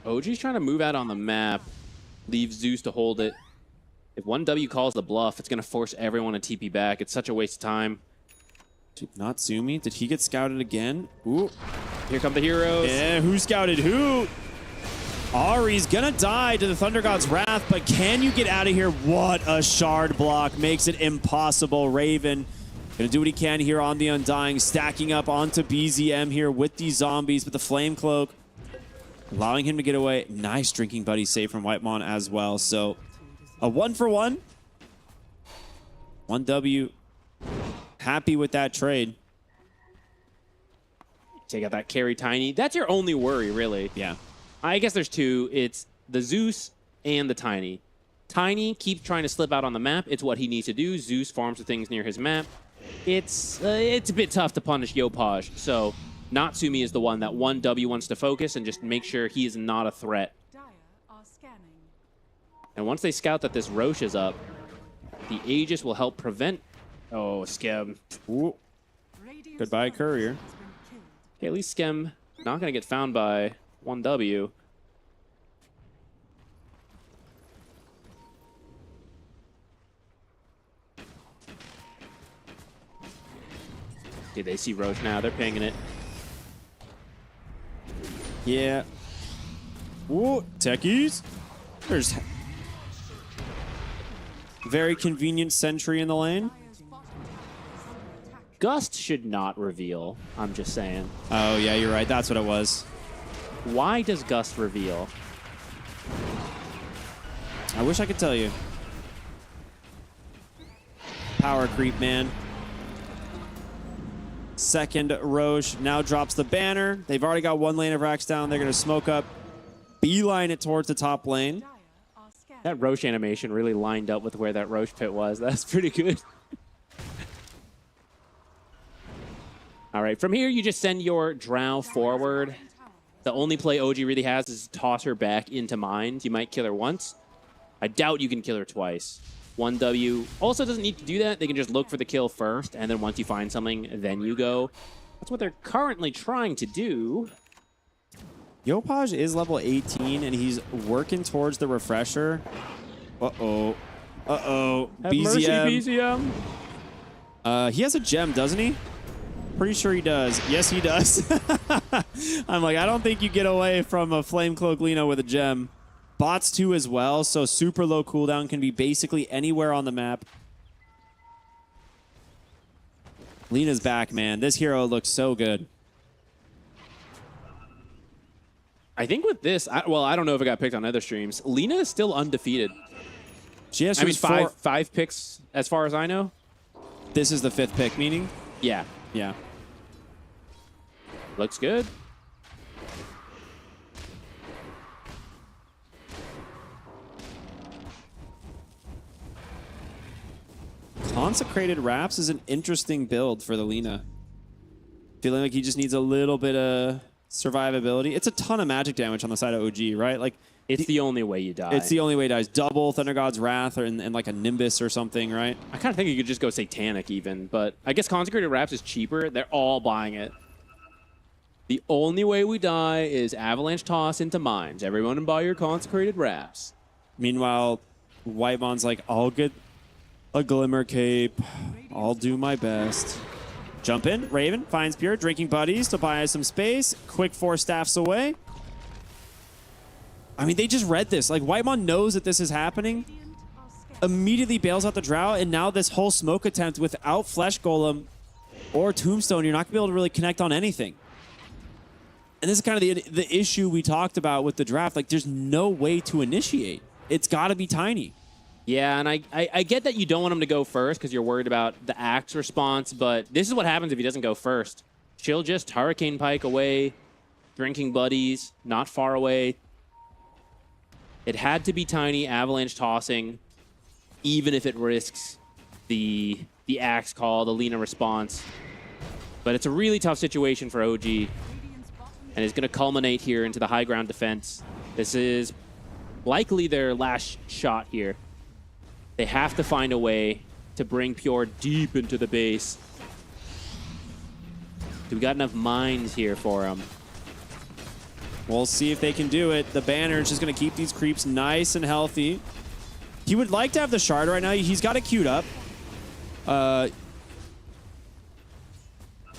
OG's trying to move out on the map, leave Zeus to hold it. If 1W calls the bluff, it's going to force everyone to TP back. It's such a waste of time. Natsumi, did he get scouted again? Ooh. Here come the heroes. Yeah, who scouted who? Ari's gonna die to the Thunder God's Wrath, but can you get out of here? What a shard block. Makes it impossible. Raven gonna do what he can here on the Undying, stacking up onto BZM here with these zombies, but the Flame Cloak allowing him to get away. Nice drinking buddy save from Whitemon as well. So a 1-for-1. 1W happy with that trade. Take out that carry Tiny. That's your only worry, really. Yeah. I guess there's two. It's the Zeus and the Tiny. Tiny keeps trying to slip out on the map. It's what he needs to do. Zeus farms the things near his map. It's a bit tough to punish Yopaj. So Natsumi is the one that 1W wants to focus and just make sure he is not a threat. And once they scout that this Roche is up, the Aegis will help prevent... Oh, Skem. Ooh. Goodbye, Courier. Okay, at least Skem not going to get found by 1W. Did they see Roche now? They're pinging it. Yeah. Ooh, techies. There's very convenient sentry in the lane. Gust should not reveal. I'm just saying. Oh, yeah, you're right. That's what it was. Why does Gust reveal? I wish I could tell you. Power creep, man. Second Roche now drops the banner. They've already got one lane of racks down. They're going to smoke up, beeline it towards the top lane. That Roche animation really lined up with where that Roche pit was. That's pretty good. All right, from here, you just send your Drow forward. The only play OG really has is toss her back into Mind. You might kill her once. I doubt you can kill her twice. 1W also doesn't need to do that. They can just look for the kill first, and then once you find something, then you go. That's what they're currently trying to do. Yopaj is level 18, and he's working towards the refresher. Uh-oh. Uh-oh. BZM. He has a gem, doesn't he? Pretty sure he does. Yes, he does. I'm like, I don't think you get away from a Flame Cloak Lina with a gem. Bots too as well, so super low cooldown, can be basically anywhere on the map. Lina's back, man. This hero looks so good. I think with this, well, I don't know if it got picked on other streams. Lina is still undefeated. She has five picks as far as I know. This is the 5th pick, meaning? Yeah. Yeah. Looks good. Consecrated Wraps is an interesting build for the Lina. Feeling like he just needs a little bit of survivability. It's a ton of magic damage on the side of OG, right? Like it's the only way you die. It's the only way he dies. Double Thunder God's Wrath or in like a Nimbus or something, right? I kind of think you could just go Satanic even, but I guess Consecrated Wraps is cheaper. They're all buying it. The only way we die is avalanche toss into mines. Everyone buy your consecrated wraps. Meanwhile, Whitemon's like, I'll get a glimmer cape. I'll do my best. Jump in. Raven finds Pure, drinking buddies to buy some space. Quick 4 staffs away. I mean, they just read this. Like, Whitemon knows that this is happening. Immediately bails out the Drow, and now this whole smoke attempt without Flesh Golem or Tombstone, you're not going to be able to really connect on anything. And this is kind of the issue we talked about with the draft. Like, there's no way to initiate. It's got to be Tiny. Yeah, and I get that you don't want him to go first because you're worried about the Axe response, but this is what happens if he doesn't go first. She'll just Hurricane Pike away, drinking buddies, not far away. It had to be Tiny, avalanche tossing, even if it risks the Axe call, the Lina response. But it's a really tough situation for OG, and it's going to culminate here into the high ground defense. This is likely their last shot here. They have to find a way to bring Pure deep into the base. Do we got enough mines here for them? We'll see if they can do it. The banner is just going to keep these creeps nice and healthy. He would like to have the shard right now. He's got it queued up.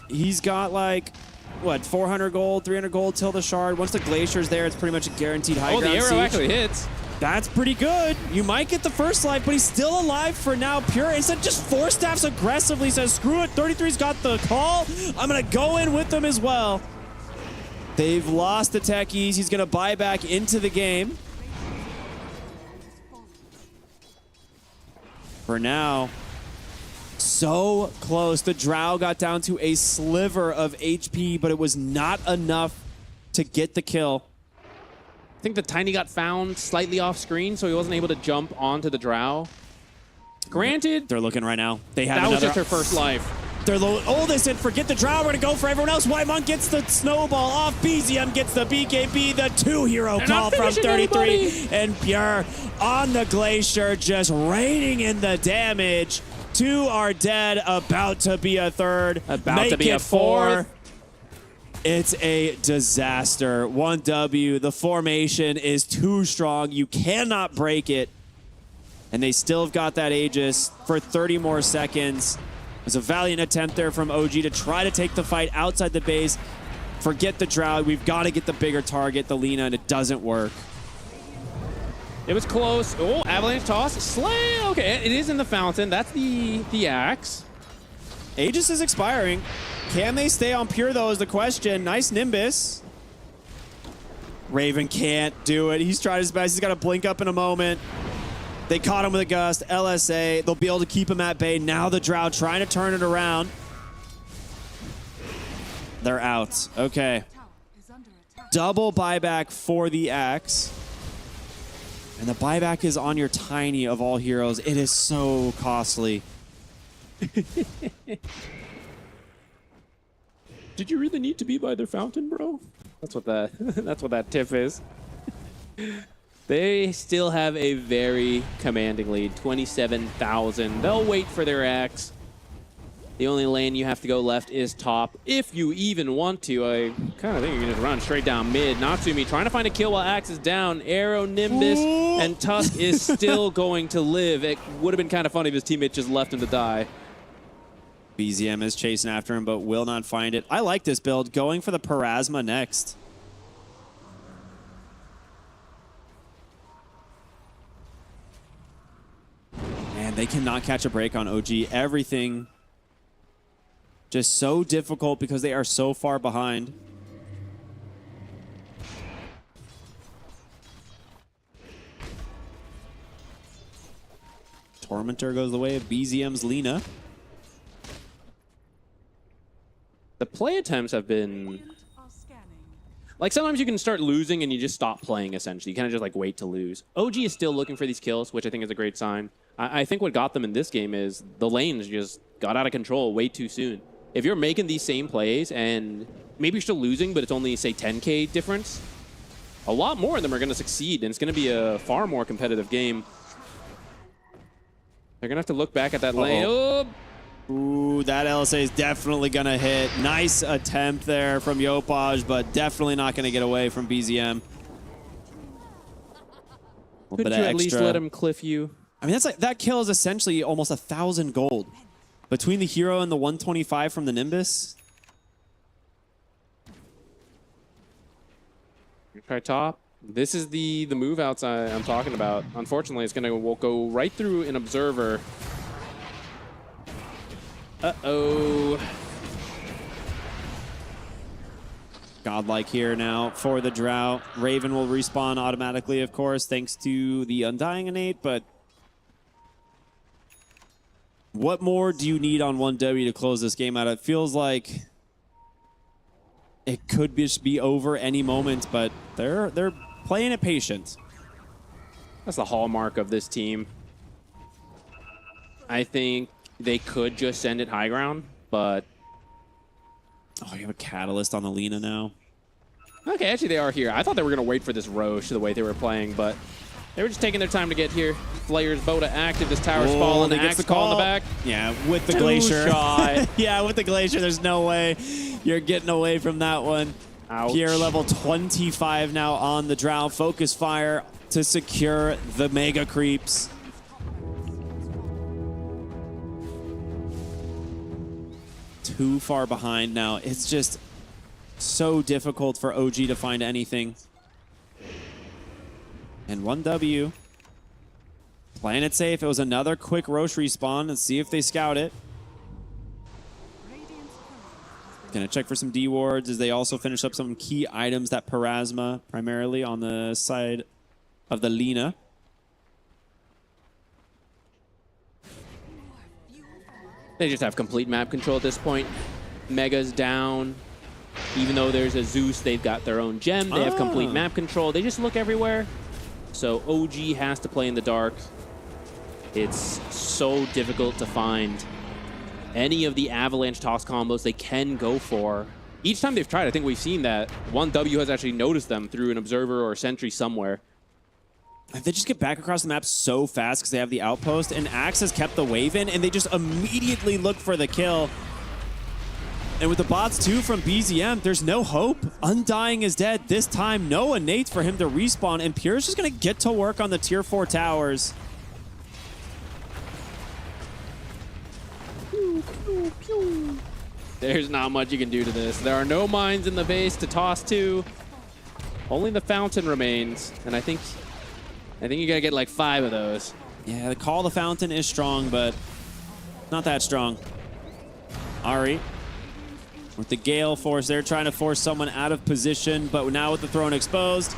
He's got like, what, 400 gold, 300 gold till the shard. Once the glacier's there, it's pretty much a guaranteed high ground the arrow siege. actually hits. That's pretty good. You might get the first life, but he's still alive for now. Pure instead just 4 staffs aggressively says, screw it, 33's got the call. I'm going to go in with them as well. They've lost the techies. He's going to buy back into the game. For now, so close. The Drow got down to a sliver of HP, but it was not enough to get the kill. I think the Tiny got found slightly off screen, so he wasn't able to jump onto the Drow. Granted, they're looking right now. They have that was just her first life. They're low. Oh, they said forget the Drow. We're going to go for everyone else. Whitemon gets the snowball off. BZM gets the BKB, the 2-hero call from 33. Anybody. And Pure on the Glacier, just raining in the damage. 2 are dead, about to be a third. About to be a fourth. It's a disaster. 1W. The formation is too strong. You cannot break it. And they still have got that Aegis for 30 more seconds. There's a valiant attempt there from OG to try to take the fight outside the base. Forget the Drow. We've got to get the bigger target, the Lina, and it doesn't work. It was close. Oh, avalanche toss. Slay. Okay, it is in the fountain. That's the Axe. Aegis is expiring. Can they stay on Pure, though, is the question. Nice Nimbus. Raven can't do it. He's tried his best. He's got to blink up in a moment. They caught him with a gust. LSA. They'll be able to keep him at bay. Now the Drow trying to turn it around. They're out. Okay. Double buyback for the Axe. And the buyback is on your Tiny of all heroes. It is so costly. Did you really need to be by their fountain, bro? That's what that tip is. They still have a very commanding lead, 27,000. They'll wait for their Axe. The only lane you have to go left is top, if you even want to. I kind of think you can just run straight down mid. Natsumi trying to find a kill while Axe is down. Arrow, Nimbus, and Tusk is still going to live. It would have been kind of funny if his teammate just left him to die. BZM is chasing after him, but will not find it. I like this build. Going for the Parasma next. Man, they cannot catch a break on OG. Everything just so difficult because they are so far behind. Tormentor goes the way of BZM's Lina. The play attempts have been... Like, sometimes you can start losing and you just stop playing, essentially. You kind of just, like, wait to lose. OG is still looking for these kills, which I think is a great sign. I think what got them in this game is the lanes just got out of control way too soon. If you're making these same plays and maybe you're still losing, but it's only, say, 10K difference, a lot more of them are going to succeed, and it's going to be a far more competitive game. They're going to have to look back at that lane. Oh, Ooh, that LSA is definitely going to hit. Nice attempt there from Yopaj, but definitely not going to get away from BZM. Couldn't you at least let him cliff you? I mean, that's like, that kill is essentially almost 1,000 gold. Between the hero and the 125 from the Nimbus. Try top. This is the move outs I'm talking about. Unfortunately, it's going to go right through an observer. Uh-oh. Godlike here now for the Drought. Raven will respawn automatically, of course, thanks to the Undying innate, but what more do you need on 1W to close this game out? It feels like it could just be over any moment, but they're playing it patient. That's the hallmark of this team. I think they could just send it high ground, but... Oh, you have a Catalyst on the Lina now. Okay, actually they are here. I thought they were going to wait for this Roche the way they were playing, but they were just taking their time to get here. Flayer's Boda active. This tower's falling. They gets the call in the back. Yeah, with the Two Glacier. shot. Yeah, with the Glacier, there's no way you're getting away from that one. Ouch. Pierre level 25 now on the Drow. Focus fire to secure the Mega Creeps. Too far behind now. It's just so difficult for OG to find anything. And 1W. Playing it safe. It was another quick Roche respawn. Let's see if they scout it. Gonna check for some D wards as they also finish up some key items that Parasma, primarily on the side of the Lina. They just have complete map control at this point. Mega's down. Even though there's a Zeus, they've got their own gem. They have complete map control. They just look everywhere. So OG has to play in the dark. It's so difficult to find any of the avalanche toss combos they can go for. Each time they've tried, I think we've seen that 1W has actually noticed them through an observer or a sentry somewhere. They just get back across the map so fast because they have the outpost, and Axe has kept the wave in, and they just immediately look for the kill. And with the bots too from BZM, there's no hope. Undying is dead. This time, no innates for him to respawn, and Pure's just going to get to work on the tier 4 towers. There's not much you can do to this. There are no mines in the base to toss to. Only the fountain remains, and I think you gotta get like 5 of those. Yeah, the call the fountain is strong, but not that strong. Ari with the Gale Force, they're trying to force someone out of position, but now with the throne exposed,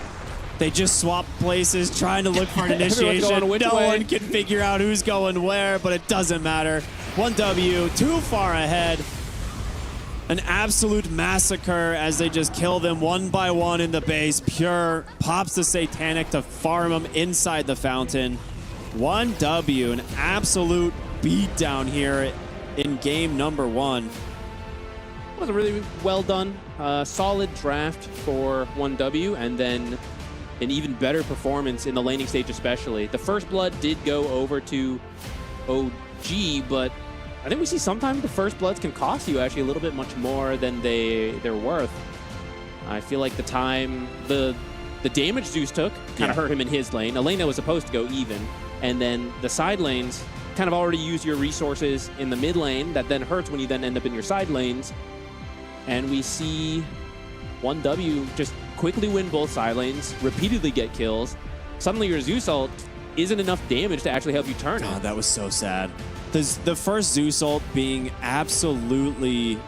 they just swap places, trying to look for an initiation. No one can figure out who's going where, but it doesn't matter. 1W, too far ahead. An absolute massacre as they just kill them one by one in the base. Pure pops the Satanic to farm them inside the fountain. 1W, an absolute beatdown here in game number 1. It was a really well done, solid draft for 1W, and then an even better performance in the laning stage especially. The first blood did go over to OG, but I think we see sometimes the first bloods can cost you actually a little bit much more than they're worth. I feel like the damage Zeus took kind of hurt him in his lane, a lane that was supposed to go even, and then the side lanes kind of already use your resources in the mid lane that then hurts when you then end up in your side lanes. And we see 1W just quickly win both side lanes, repeatedly get kills. Suddenly your Zeus ult isn't enough damage to actually help you turn it. That was so sad. The first Zeus ult being absolutely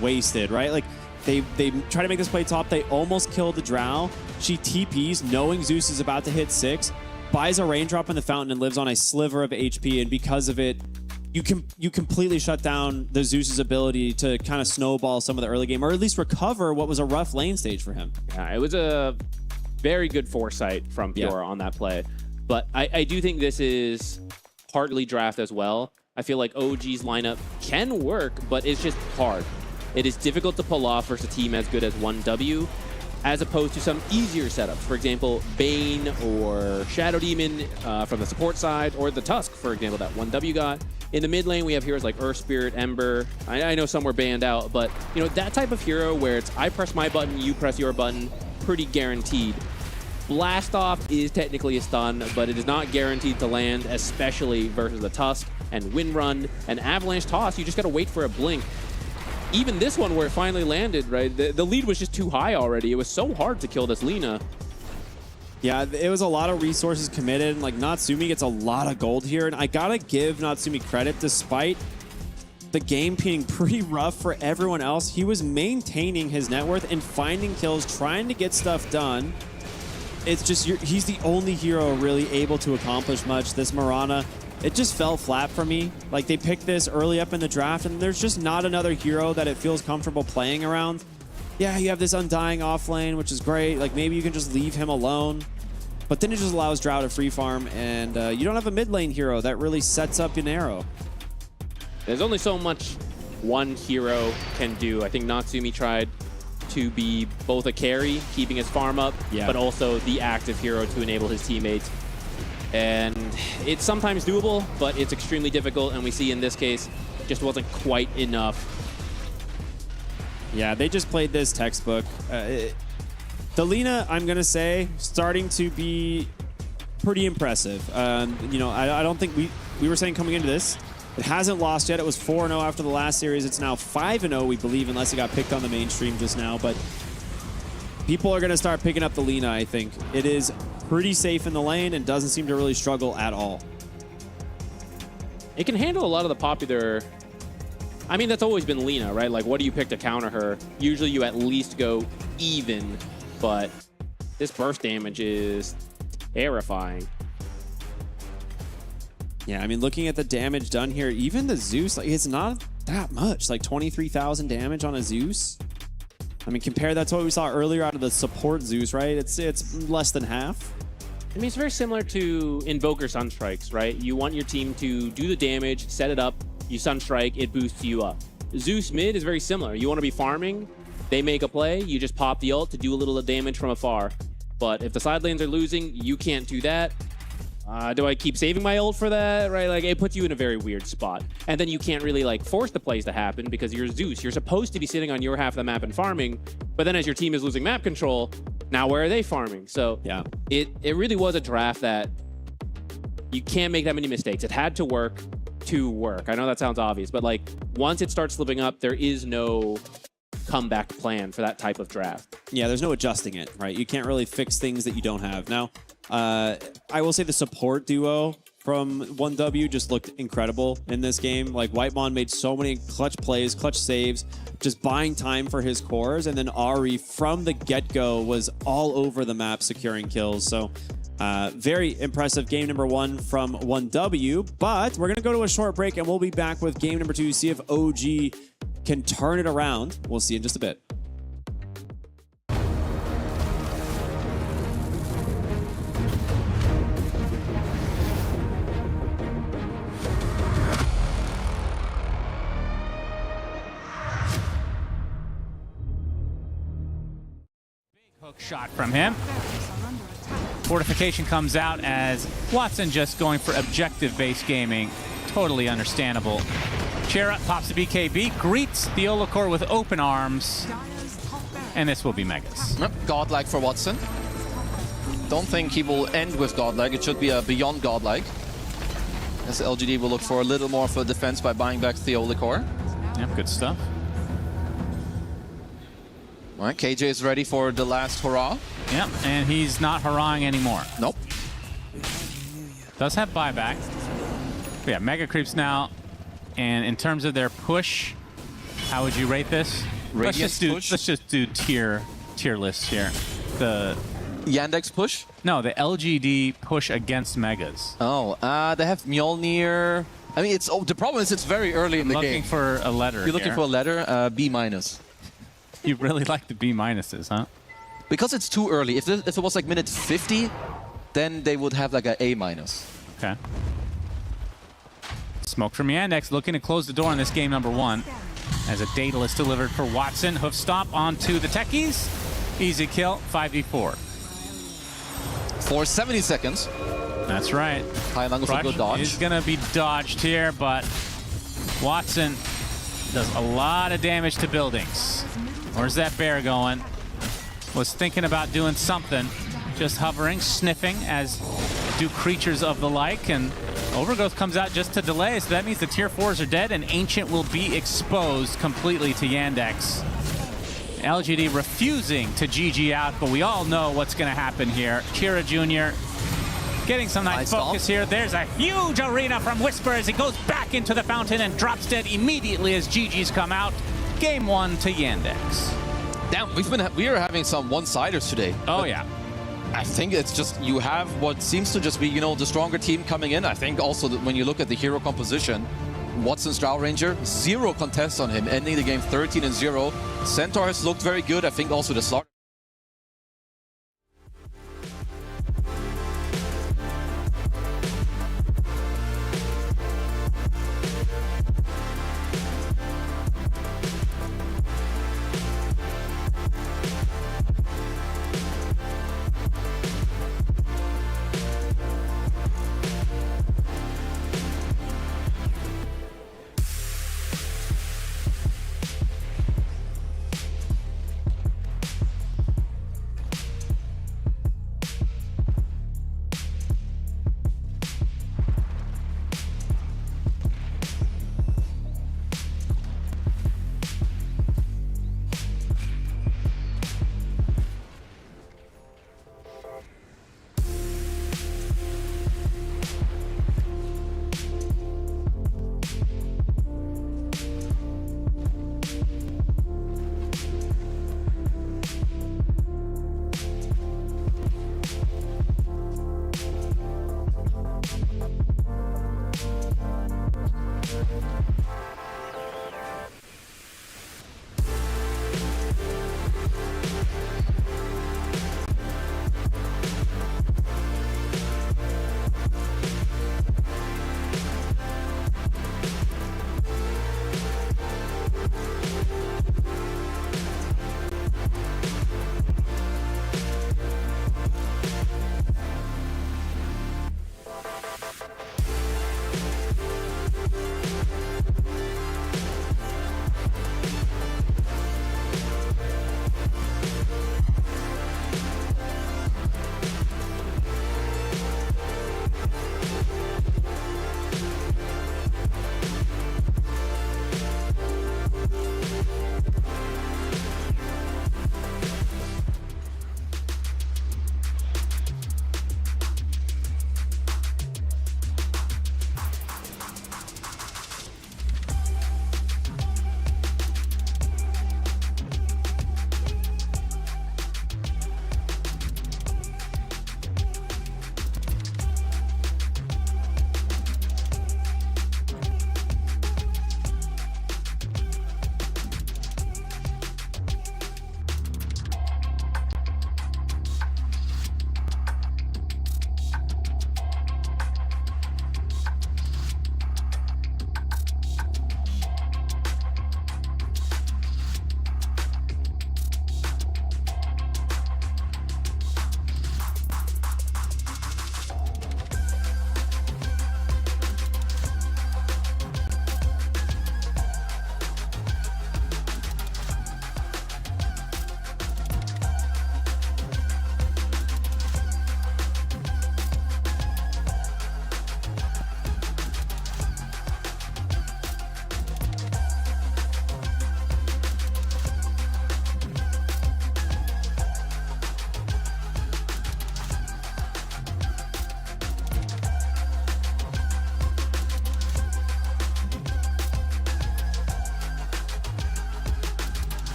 wasted, right? Like they try to make this play top. They almost killed the Drow. She TPs knowing Zeus is about to hit 6, buys a raindrop in the fountain and lives on a sliver of HP. And because of it, you completely shut down the Zeus's ability to kind of snowball some of the early game, or at least recover what was a rough lane stage for him. Yeah, it was a very good foresight from Pure on that play. But I do think this is partly draft as well. I feel like OG's lineup can work, but it's just hard. It is difficult to pull off versus a team as good as 1W. as opposed to some easier setups. For example, Bane or Shadow Demon from the support side, or the Tusk, for example, that 1W got. In the mid lane, we have heroes like Earth Spirit, Ember. I know some were banned out, but you know, that type of hero where it's I press my button, you press your button, pretty guaranteed. Blast Off is technically a stun, but it is not guaranteed to land, especially versus the Tusk and Wind Run and Avalanche Toss. You just got to wait for a blink. Even this one where it finally landed, right? The lead was just too high already. It was so hard to kill this Lina. Yeah, it was a lot of resources committed. Like, Natsumi gets a lot of gold here, and I gotta give Natsumi credit. Despite the game being pretty rough for everyone else, he was maintaining his net worth and finding kills, trying to get stuff done. It's just, he's the only hero really able to accomplish much. This Mirana, it just fell flat for me. Like, they picked this early up in the draft, and there's just not another hero that it feels comfortable playing around. Yeah, you have this Undying off lane, which is great. Like, maybe you can just leave him alone. But then it just allows Drow to free farm, and you don't have a mid lane hero that really sets up an arrow. There's only so much one hero can do. I think Natsumi tried to be both a carry, keeping his farm up, but also the active hero to enable his teammates. And it's sometimes doable, but it's extremely difficult, and we see in this case, just wasn't quite enough. Yeah, they just played this textbook. The Lina, I'm going to say, starting to be pretty impressive. You know, I don't think we were saying coming into this, it hasn't lost yet. It was 4-0 after the last series. It's now 5-0, we believe, unless it got picked on the mainstream just now. But people are going to start picking up the Lina, I think. It is pretty safe in the lane and doesn't seem to really struggle at all. It can handle a lot of the popular... I mean, that's always been Lina, right? Like, what do you pick to counter her? Usually you at least go even, but this burst damage is terrifying. Yeah, I mean, looking at the damage done here, even the Zeus, like, it's not that much. Like 23,000 damage on a Zeus. I mean, compare that to what we saw earlier out of the support Zeus, right? It's less than half. I mean, it's very similar to Invoker Sunstrikes, right? You want your team to do the damage, set it up, you Sunstrike, it boosts you up. Zeus mid is very similar. You want to be farming, they make a play, you just pop the ult to do a little damage from afar. But if the side lanes are losing, you can't do that. Do I keep saving my ult for that? Right, like it puts you in a very weird spot. And then you can't really like force the plays to happen because you're Zeus. You're supposed to be sitting on your half of the map and farming, but then as your team is losing map control, now where are they farming? So yeah, it really was a draft that you can't make that many mistakes. It had to work. I know that sounds obvious, but like once it starts slipping up, there is no comeback plan for that type of draft. Yeah, there's no adjusting it, right? You can't really fix things that you don't have. Now, I will say the support duo from 1W just looked incredible in this game. Like, Whitemon made so many clutch plays, clutch saves, just buying time for his cores, and then Ari from the get-go was all over the map securing kills. So very impressive game number 1 from 1W, but we're going to go to a short break and we'll be back with game number 2, see if OG can turn it around. We'll see in just a bit. Hook shot from him. Fortification comes out as Watson just going for objective-based gaming. Totally understandable. Chera pops the BKB, greets the Olakor with open arms, and this will be Megas. Yep, godlike for Watson. Don't think he will end with godlike. It should be a beyond godlike. As LGD will look for a little more of a defense by buying back the Olakor. Yep, good stuff. All right, KJ is ready for the last hurrah. Yep, and he's not hurrahing anymore. Nope. Does have buyback. But yeah, Mega Creeps now. And in terms of their push, how would you rate this? Let's just do tier lists here. The Yandex push? No, the LGD push against Megas. Oh, they have Mjolnir. I mean, the problem is it's very early in the game. Looking for a letter. You're looking for a letter, B-. You really like the B-minuses, huh? Because it's too early. If it was like minute 50, then they would have like an A-. Okay. Smoke from Yandex looking to close the door on this game number 1. As a Daedalus delivered for Watson. Hoof stomp onto the techies. Easy kill, 5v4. For 70 seconds. That's right. High Lang with a good dodge. Is gonna be dodged here, but Watson does a lot of damage to buildings. Where's that bear going? Was thinking about doing something. Just hovering, sniffing, as do creatures of the like, and Overgrowth comes out just to delay, so that means the tier 4s are dead, and Ancient will be exposed completely to Yandex. LGD refusing to GG out, but we all know what's going to happen here. Kira Jr. getting some nice focus here. There's a huge arena from Whisper as he goes back into the fountain and drops dead immediately as GG's come out. Game 1 to Yandex. Damn, we are having some one-siders today. Oh, yeah. I think it's just you have what seems to just be, you know, the stronger team coming in. I think also that when you look at the hero composition, Watson's Drow Ranger, 0 contests on him, ending the game 13-0. Centaur has looked very good. I think also the slaughter.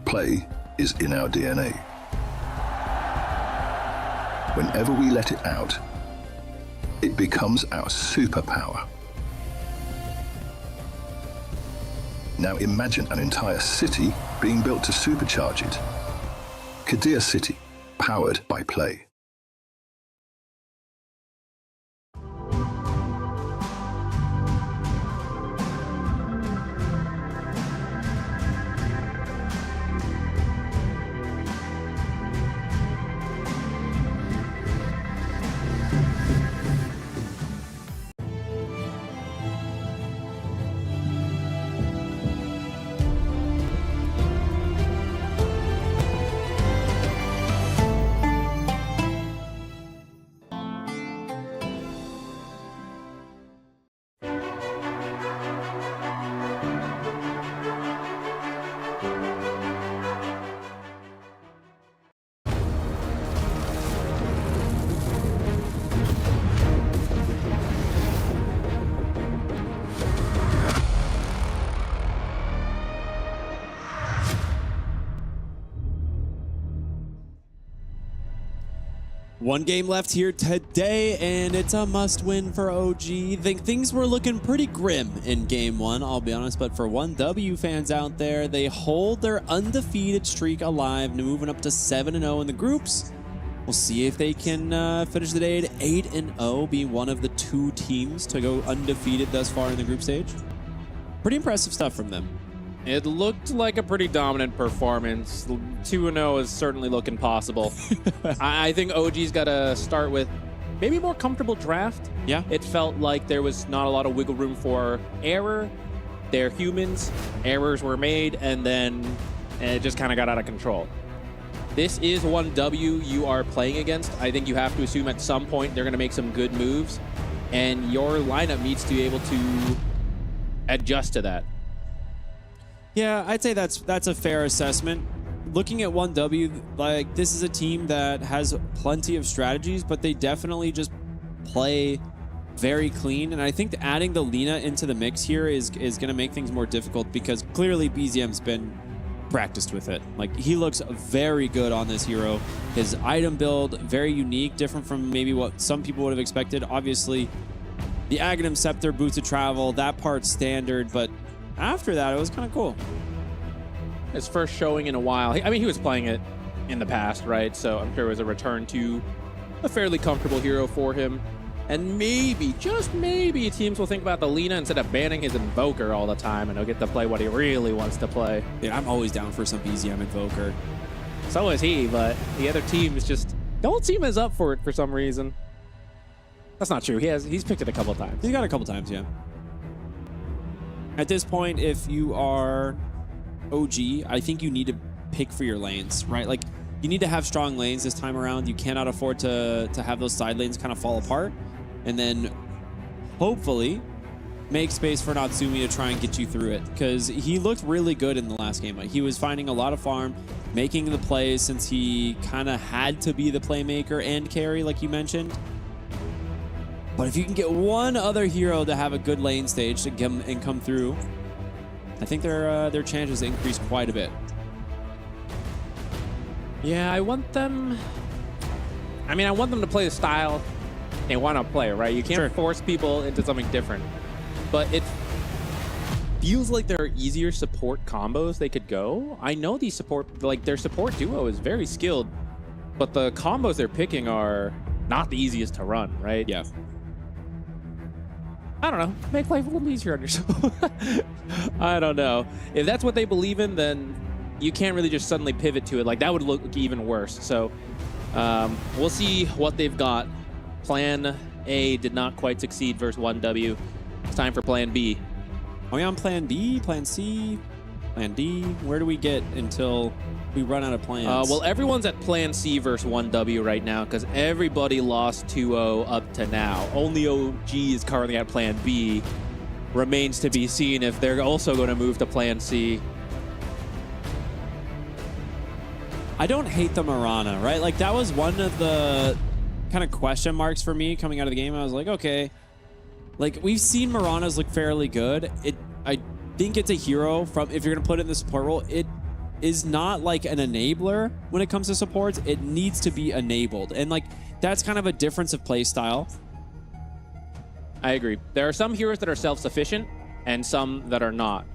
Play is in our DNA. Whenever we let it out, it becomes our superpower. Now imagine an entire city being built to supercharge it. Qiddiya City, powered by Play. One game left here today, and it's a must-win for OG. Things were looking pretty grim in Game 1, I'll be honest, but for 1W fans out there, they hold their undefeated streak alive, moving up to 7-0 in the groups. We'll see if they can finish the day at 8-0, being one of the 2 teams to go undefeated thus far in the group stage. Pretty impressive stuff from them. It looked like a pretty dominant performance. 2-0 is certainly looking possible. I think OG's got to start with maybe a more comfortable draft. Yeah. It felt like there was not a lot of wiggle room for error. They're humans. Errors were made, and then it just kind of got out of control. This is 1W you are playing against. I think you have to assume at some point they're going to make some good moves, and your lineup needs to be able to adjust to that. Yeah, I'd say that's a fair assessment. Looking at 1W, like, this is a team that has plenty of strategies, but they definitely just play very clean. And I think adding the Lina into the mix here is going to make things more difficult, because clearly BZM's been practiced with it. Like, he looks very good on this hero. His item build, very unique, different from maybe what some people would have expected. Obviously, the Aghanim Scepter, Boots of Travel, that part's standard, but after that, it was kind of cool. His first showing in a while. I mean, he was playing it in the past, right? So I'm sure it was a return to a fairly comfortable hero for him. And maybe, just maybe, teams will think about the Lina instead of banning his Invoker all the time, and he'll get to play what he really wants to play. Yeah, I'm always down for some BZM Invoker. So is he, but the other teams just don't seem as up for it for some reason. That's not true. He's picked it a couple times. He's got a couple times, yeah. At this point, if you are OG, I think you need to pick for your lanes, right? Like, you need to have strong lanes this time around. You cannot afford to have those side lanes kind of fall apart. And then, hopefully, make space for Natsumi to try and get you through it. Because he looked really good in the last game. Like, he was finding a lot of farm, making the plays since he kind of had to be the playmaker and carry, like you mentioned. But if you can get one other hero to have a good lane stage to get and come through, I think their chances increase quite a bit. Yeah, I want them to play the style they want to play, right? You can't force people into something different. But it feels like there are easier support combos they could go. I know these their support duo is very skilled, but the combos they're picking are not the easiest to run, right? Yeah. I don't know. Make life a little easier on yourself. I don't know. If that's what they believe in, then you can't really just suddenly pivot to it. Like, that would look even worse. So we'll see what they've got. Plan A did not quite succeed versus 1W. It's time for Plan B. Are we on Plan B, Plan C, Plan D? Where do we get until we run out of plans? Well, everyone's at Plan C versus 1W right now because everybody lost 2-0 up to now. Only OG is currently at Plan B. Remains to be seen if they're also going to move to Plan C. I don't hate the Mirana, right? Like, that was one of the kind of question marks for me coming out of the game. I was like, okay, like, we've seen Miranas look fairly good. I think it's a hero from, if you're going to put it in the support role, it is not like an enabler when it comes to supports. It needs to be enabled. And like, that's kind of a difference of play style. I agree. There are some heroes that are self-sufficient and some that are not.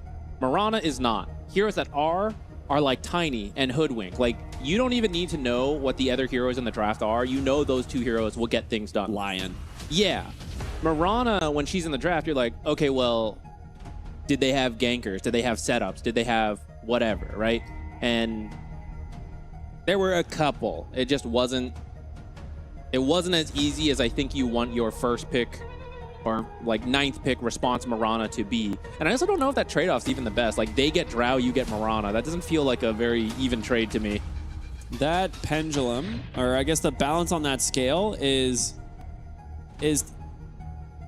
Mirana is not. Heroes that are like Tiny and Hoodwink. Like, you don't even need to know what the other heroes in the draft are. You know those two heroes will get things done. Lion. Yeah. Mirana, when she's in the draft, you're like, okay, well, did they have gankers? Did they have setups? Did they have whatever, right? And there were a couple. It just wasn't as easy as I think you want your first pick or like 9th pick response Mirana to be. And I also don't know if that trade-off's even the best. Like, they get Drow, you get Mirana. That doesn't feel like a very even trade to me. That pendulum, or I guess the balance on that scale is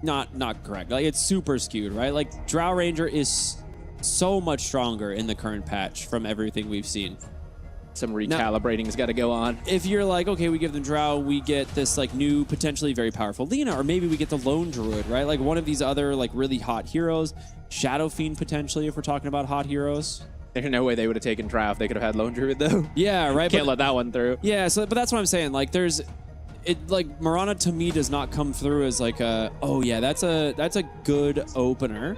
not correct. Like, it's super skewed, right? Like, Drow Ranger is so much stronger in the current patch from everything we've seen. Some recalibrating's got to go on. If you're like, okay, we give them Drow, we get this like new, potentially very powerful Lina, or maybe we get the Lone Druid, right? Like one of these other like really hot heroes. Shadow Fiend potentially, if we're talking about hot heroes. There's no way they would have taken Drow if they could have had Lone Druid though. Yeah, right. Can't let that one through. Yeah, so but that's what I'm saying. Like like Mirana to me does not come through as like a, oh yeah, that's a good opener.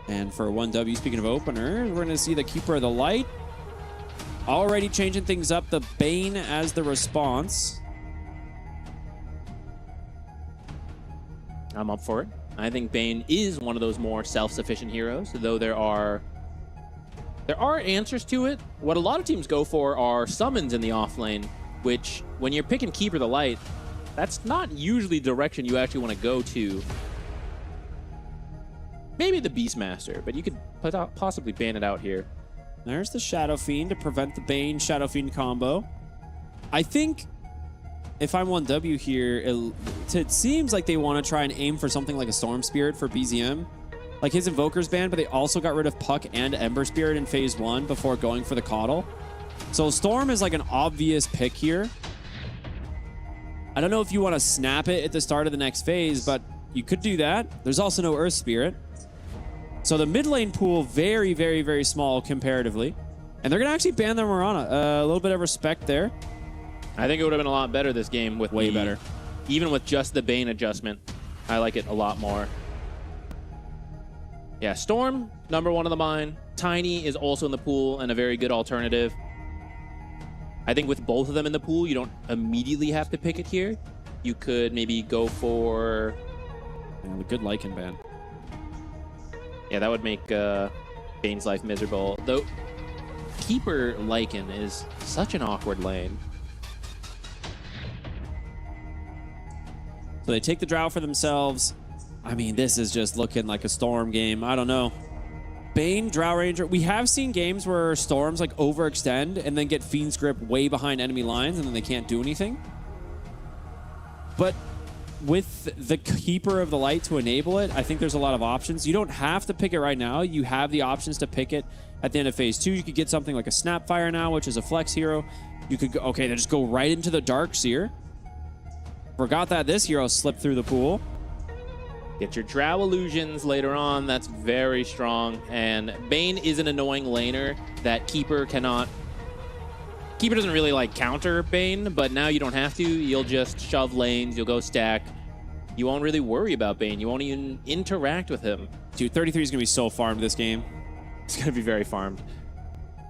And for 1W, speaking of opener, we're gonna see the Keeper of the Light. Already changing things up. The Bane as the response. I'm up for it. I think Bane is one of those more self-sufficient heroes, though there are answers to it. What a lot of teams go for are summons in the off lane, which when you're picking Keeper of the Light, that's not usually the direction you actually want to go to. Maybe the Beastmaster, but you could possibly ban it out here. There's the Shadow Fiend to prevent the Bane Shadow Fiend combo. I think if I'm 1W here, it seems like they want to try and aim for something like a Storm Spirit for BZM. Like his Invoker's banned, but they also got rid of Puck and Ember Spirit in phase 1 before going for the Coddle. So Storm is like an obvious pick here. I don't know if you want to snap it at the start of the next phase, but you could do that. There's also no Earth Spirit. So the mid lane pool, very, very, very small comparatively. And they're going to actually ban their Mirana. A little bit of respect there. I think it would have been a lot better this game with way better. Even with just the Bane adjustment. I like it a lot more. Yeah, Storm, #1 of the mine. Tiny is also in the pool and a very good alternative. I think with both of them in the pool, you don't immediately have to pick it here. You could maybe go for... a good Lycan ban. Yeah, that would make Bane's life miserable. Though, Keeper Lycan is such an awkward lane. So they take the Drow for themselves. I mean, this is just looking like a Storm game. I don't know. Bane, Drow Ranger. We have seen games where Storms like overextend and then get Fiend's Grip way behind enemy lines and then they can't do anything. But with the Keeper of the Light to enable it, I think there's a lot of options. You don't have to pick it right now. You have the options to pick it at the end of phase 2. You could get something like a Snapfire now, which is a flex hero. You could go, okay, then just go right into the Darkseer. Forgot that this hero slipped through the pool. Get your Drow Illusions later on. That's very strong. And Bane is an annoying laner that Keeper cannot... Keeper doesn't really like counter Bane, but now you don't have to. You'll just shove lanes. You'll go stack. You won't really worry about Bane. You won't even interact with him. Dude, 33 is going to be so farmed this game. It's going to be very farmed.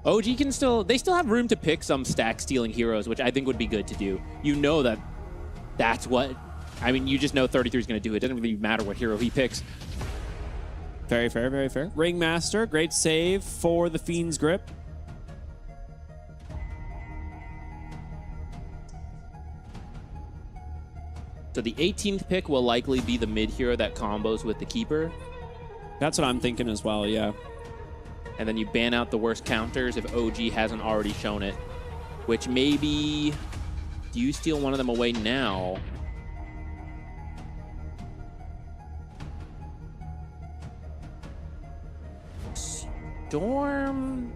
OG can still... They still have room to pick some stack-stealing heroes, which I think would be good to do. You know that that's what... I mean, you just know 33 is going to do it. It doesn't really matter what hero he picks. Very fair, very fair. Ringmaster, great save for the Fiend's Grip. So the 18th pick will likely be the mid hero that combos with the Keeper. That's what I'm thinking as well, yeah. And then you ban out the worst counters if OG hasn't already shown it. Which maybe... Do you steal one of them away now? Storm...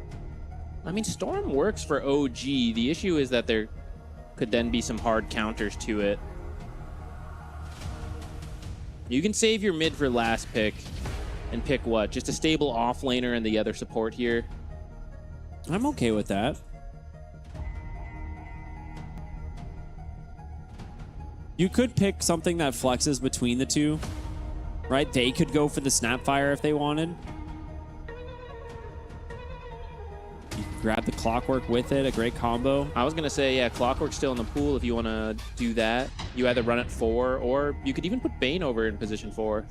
I mean, Storm works for OG. The issue is that there could then be some hard counters to it. You can save your mid for last pick and pick what? Just a stable offlaner and the other support here? I'm okay with that. You could pick something that flexes between the two, right? They could go for the Snapfire if they wanted. You could grab the Clockwork with it, a great combo. I was going to say, yeah, Clockwork's still in the pool if you want to do that. You either run it 4, or you could even put Bane over in position 4.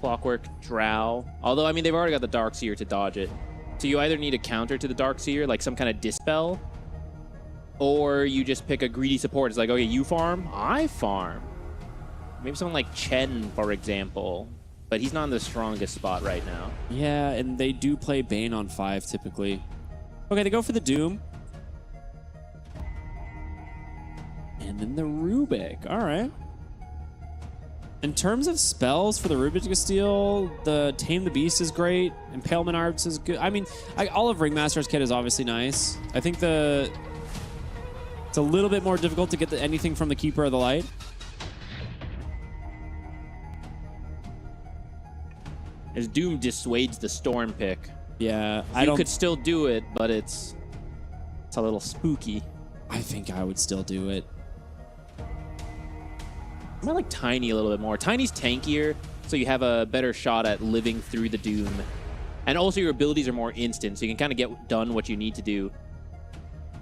Clockwork, Drow. Although, I mean, they've already got the Darkseer to dodge it. So you either need a counter to the Darkseer, like some kind of Dispel, or you just pick a greedy support. It's like, okay, you farm, I farm. Maybe someone like Chen, for example. But he's not in the strongest spot right now. Yeah, and they do play Bane on 5 typically. Okay, they go for the Doom. And then the Rubik. All right. In terms of spells for the Rubik Castile, the Tame the Beast is great. Impalement Arts is good. I mean, all of Ringmaster's kit is obviously nice. I think it's a little bit more difficult to get anything from the Keeper of the Light. As Doom dissuades the Storm pick. Yeah, you could still do it, but it's a little spooky. I think I would still do it. I might like Tiny a little bit more. Tiny's tankier, so you have a better shot at living through the Doom. And also your abilities are more instant, so you can kind of get done what you need to do.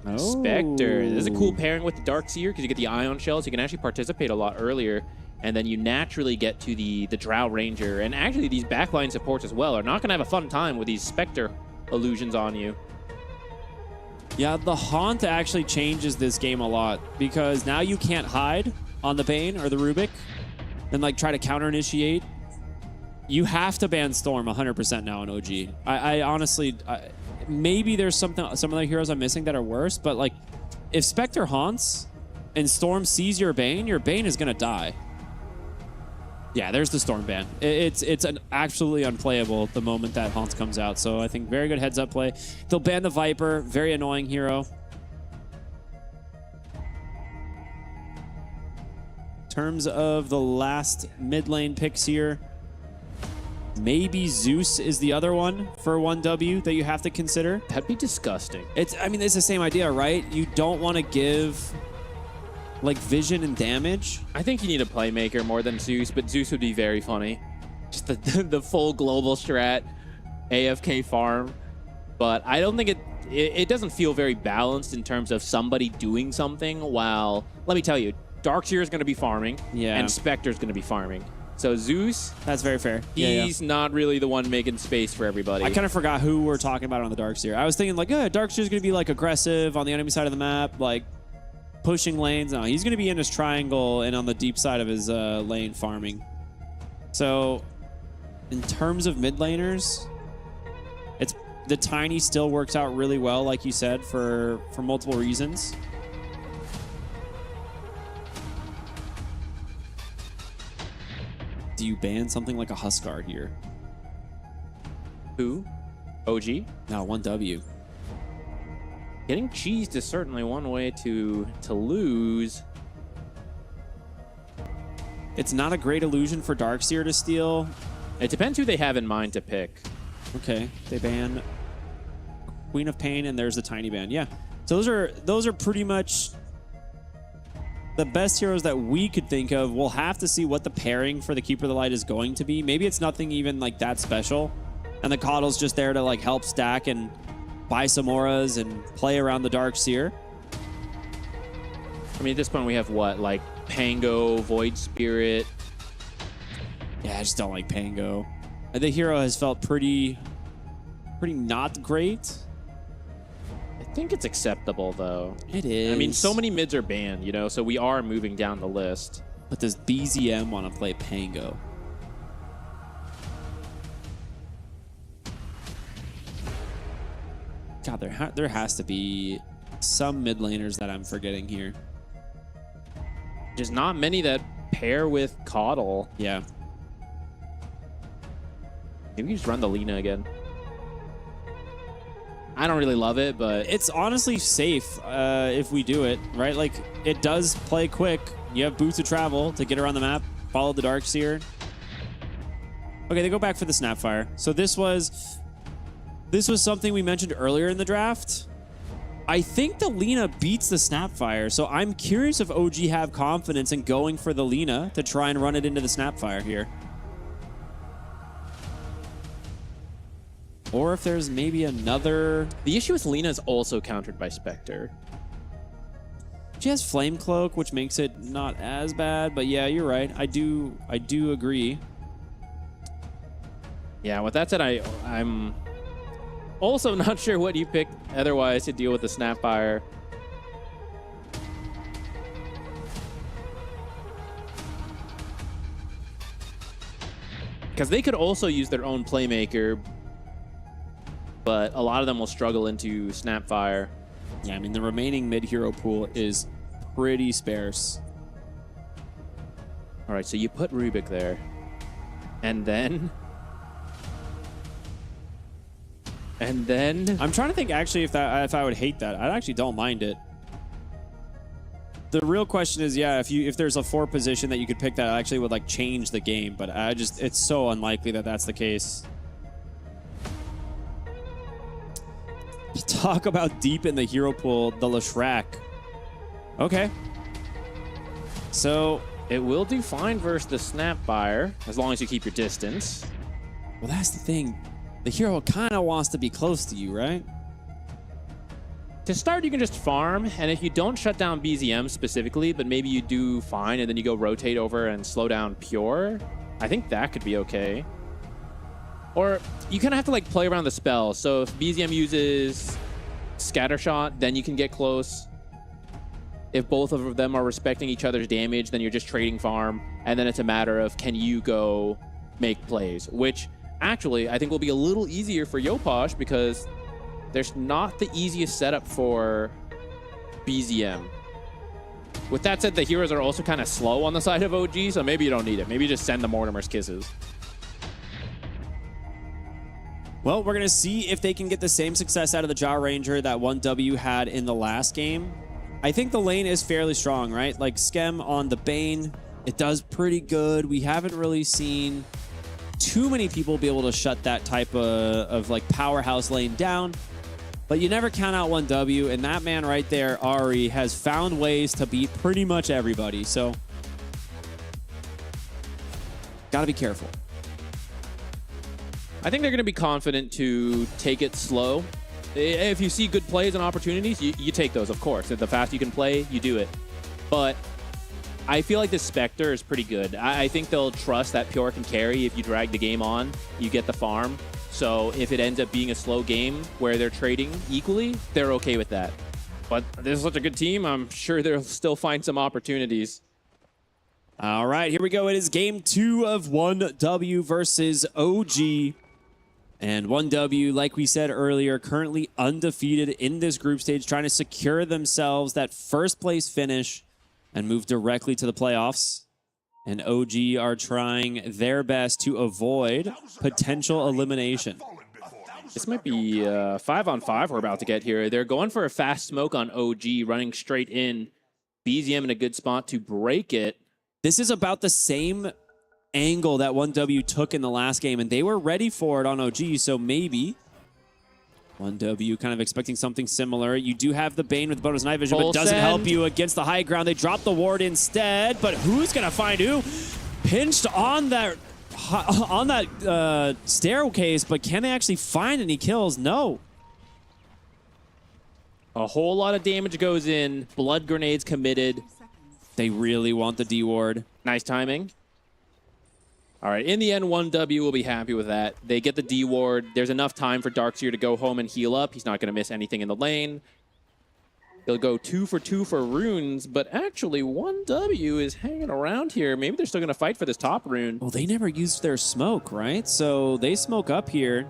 Oh. Spectre. This is a cool pairing with the Darkseer because you get the Ion Shells. You can actually participate a lot earlier, and then you naturally get to the Drow Ranger. And actually these backline supports as well are not going to have a fun time with these Spectre illusions on you. Yeah, the Haunt actually changes this game a lot because now you can't hide on the Bane or the Rubik and like try to counter initiate. You have to ban Storm 100% now in OG. I honestly, maybe there's some other heroes I'm missing that are worse, but like if Spectre haunts and Storm sees your Bane is gonna die. Yeah, there's the Storm ban. It's absolutely unplayable the moment that Haunts comes out. So I think very good heads up play. They'll ban the Viper, very annoying hero. In terms of the last mid lane picks here, maybe Zeus is the other one for 1W that you have to consider. That'd be disgusting. I mean, it's the same idea, right? You don't want to give like vision and damage. I think you need a playmaker more than Zeus, but Zeus would be very funny. Just the full global strat, AFK farm. But I don't think it doesn't feel very balanced in terms of somebody doing something while, let me tell you, Darkseer is going to be farming, and Spectre is going to be farming. So Zeus, that's very fair. He's not really the one making space for everybody. I kind of forgot who we're talking about on the Darkseer. I was thinking like, Darkseer is going to be like aggressive on the enemy side of the map, like pushing lanes. No, he's going to be in his triangle and on the deep side of his lane farming. So in terms of mid laners, the Tiny still works out really well, like you said, for multiple reasons. Do you ban something like a Huskar here? Who? OG? No, 1W. Getting cheesed is certainly one way to lose. It's not a great illusion for Darkseer to steal. It depends who they have in mind to pick. Okay, they ban Queen of Pain, and there's the Tiny ban. Yeah, so those are pretty much the best heroes that we could think of. We'll have to see what the pairing for the Keeper of the Light is going to be. Maybe it's nothing even like that special, and the Coddle's just there to like help stack and buy some auras and play around the Darkseer. I mean, at this point we have what, like Pango, Void Spirit. Yeah, I just don't like Pango. The hero has felt pretty not great. I think it's acceptable, though. It is. I mean, so many mids are banned, you know, so we are moving down the list. But does BZM want to play Pango? God, there has to be some mid laners that I'm forgetting here. There's not many that pair with Coddle. Yeah. Maybe you just run the Lina again. I don't really love it, but it's honestly safe if we do it, right? Like, it does play quick. You have boots of travel to get around the map, follow the Darkseer. Okay, they go back for the Snapfire. So this was something we mentioned earlier in the draft. I think the Lina beats the Snapfire, so I'm curious if OG have confidence in going for the Lina to try and run it into the Snapfire here. Or if there's maybe another... The issue with Lina is also countered by Spectre. She has Flame Cloak, which makes it not as bad, but yeah, you're right. I do agree. Yeah, with that said, I'm also not sure what you picked otherwise to deal with the Snapfire. Because they could also use their own Playmaker, but a lot of them will struggle into Snapfire. Yeah, I mean, the remaining mid-hero pool is pretty sparse. All right, so you put Rubik there. And then... I'm trying to think, actually, if I would hate that. I actually don't mind it. The real question is, yeah, if there's a 4 position that you could pick that actually would, like, change the game. But it's so unlikely that that's the case. Talk about deep in the hero pool, the Leshrac. Okay. So it will do fine versus the Snapfire, as long as you keep your distance. Well, that's the thing. The hero kind of wants to be close to you, right? To start, you can just farm, and if you don't shut down BZM specifically, but maybe you do fine, and then you go rotate over and slow down Pure, I think that could be okay. Or you kind of have to like play around the spell. So if BZM uses Scattershot, then you can get close. If both of them are respecting each other's damage, then you're just trading farm. And then it's a matter of, can you go make plays? Which actually I think will be a little easier for Yopaj because there's not the easiest setup for BZM. With that said, the heroes are also kind of slow on the side of OG, so maybe you don't need it. Maybe you just send the Mortimer's Kisses. Well, we're going to see if they can get the same success out of the Jaw Ranger that 1W had in the last game. I think the lane is fairly strong, right? Like Skem on the Bane, it does pretty good. We haven't really seen too many people be able to shut that type of like powerhouse lane down. But you never count out 1W, and that man right there, Ari, has found ways to beat pretty much everybody. So, gotta be careful. I think they're going to be confident to take it slow. If you see good plays and opportunities, you take those, of course. If the faster you can play, you do it. But I feel like the Spectre is pretty good. I think they'll trust that Pure can carry. If you drag the game on, you get the farm. So if it ends up being a slow game where they're trading equally, they're okay with that. But this is such a good team, I'm sure they'll still find some opportunities. All right, here we go. It is game 2 of 1W versus OG. And 1W, like we said earlier, currently undefeated in this group stage, trying to secure themselves that first place finish and move directly to the playoffs. And OG are trying their best to avoid potential elimination. This might be 5-on-5 we're about to get here. They're going for a fast smoke on OG, running straight in. BZM in a good spot to break it. This is about the same angle that 1W took in the last game, and they were ready for it on OG, so maybe 1W kind of expecting something similar. You do have the Bane with bonus night vision, but doesn't help you against the high ground. They drop the ward instead, but who's going to find who? Pinched on that staircase, but can they actually find any kills? No. A whole lot of damage goes in. Blood grenades committed. They really want the D ward. Nice timing. All right, in the end, 1W will be happy with that. They get the D ward. There's enough time for Darkseer to go home and heal up. He's not going to miss anything in the lane. They'll go 2 for 2 for runes, but actually 1W is hanging around here. Maybe they're still going to fight for this top rune. Well, they never used their smoke, right? So they smoke up here,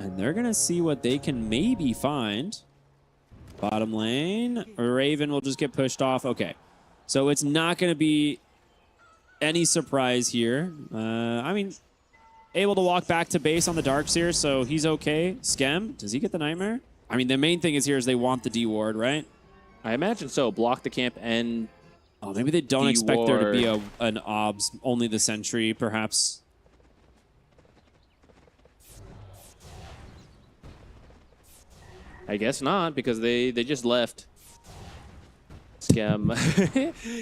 and they're going to see what they can maybe find. Bottom lane, Raven will just get pushed off. Okay, so it's not going to be any surprise here. I mean, able to walk back to base on the Darkseer, so he's okay. Skem, does he get the Nightmare? I mean, the main thing is they want the D ward, right? I imagine so. Block the camp and maybe they don't expect there to be an obs, only the sentry, perhaps. I guess not, because they just left. Skem.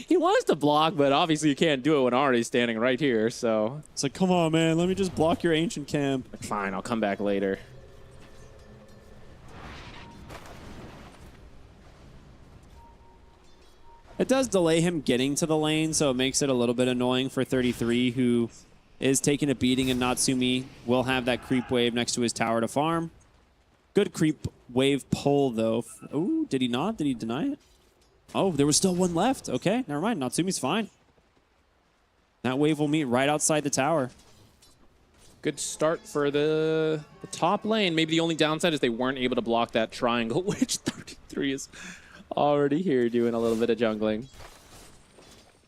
He wants to block, but obviously you can't do it when Ari's standing right here, so. It's like, come on, man, let me just block your ancient camp. Fine, I'll come back later. It does delay him getting to the lane, so it makes it a little bit annoying for 33, who is taking a beating, and Natsumi will have that creep wave next to his tower to farm. Good creep wave pull, though. Oh, did he not? Did he deny it? Oh, there was still one left. Okay, never mind. Natsumi's fine. That wave will meet right outside the tower. Good start for the top lane. Maybe the only downside is they weren't able to block that triangle, which 33 is already here doing a little bit of jungling.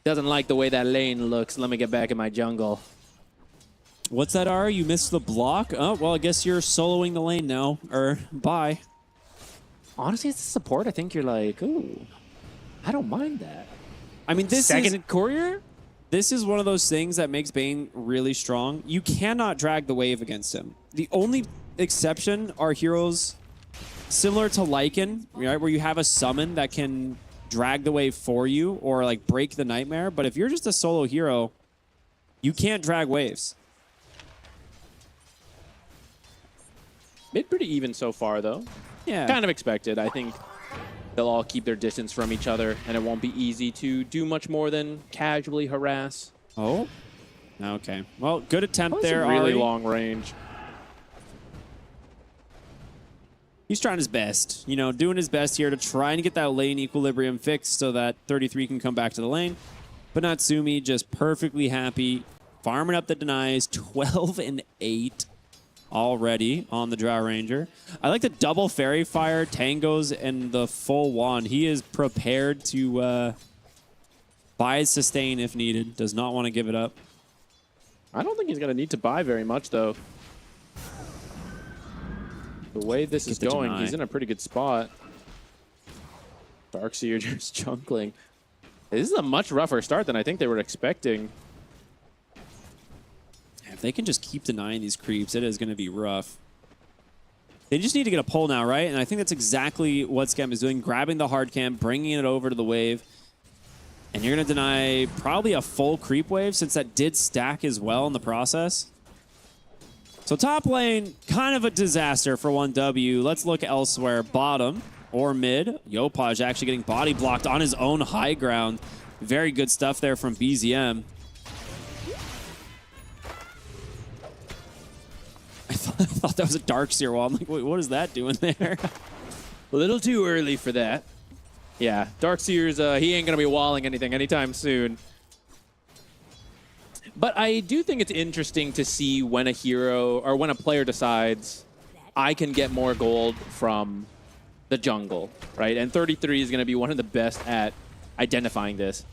Doesn't like the way that lane looks. Let me get back in my jungle. What's that, Ari? You missed the block? Oh, well, I guess you're soloing the lane now. Or, bye. Honestly, it's the support. I think you're like, ooh, I don't mind that. I mean, this Second is... courier? This is one of those things that makes Bane really strong. You cannot drag the wave against him. The only exception are heroes similar to Lycan, right, where you have a summon that can drag the wave for you or like break the nightmare. But if you're just a solo hero, you can't drag waves. Mid pretty even so far, though. Yeah. Kind of expected. I think they'll all keep their distance from each other, and it won't be easy to do much more than casually harass. Oh. Okay. Well, good attempt That's there, a really Ari. long range. He's trying his best, you know, doing his best here to try and get that lane equilibrium fixed so that 33 can come back to the lane. But Natsumi just perfectly happy, farming up the denies, 12 and 8 already on the Drow Ranger. I like the double Fairy Fire, Tangos, and the full wand. He is prepared to buy his sustain if needed. Does not want to give it up. I don't think he's going to need to buy very much, though. The way this is going, deny. he's in a pretty good spot. Darkseer just jungling. This is a much rougher start than I think they were expecting. If they can just keep denying these creeps, it is going to be rough. They just need to get a pull now, right? And I think that's exactly what Skem is doing, grabbing the hard camp, bringing it over to the wave. And you're going to deny probably a full creep wave since that did stack as well in the process. So top lane, kind of a disaster for 1W. Let's look elsewhere. Bottom or mid. Yopaj actually getting body blocked on his own high ground. Very good stuff there from BZM. I thought that was a Darkseer wall. I'm like, wait, what is that doing there? A little too early for that. Yeah, Darkseer's, he ain't going to be walling anything anytime soon. But I do think it's interesting to see when a hero or when a player decides I can get more gold from the jungle, right? And 33 is going to be one of the best at identifying this.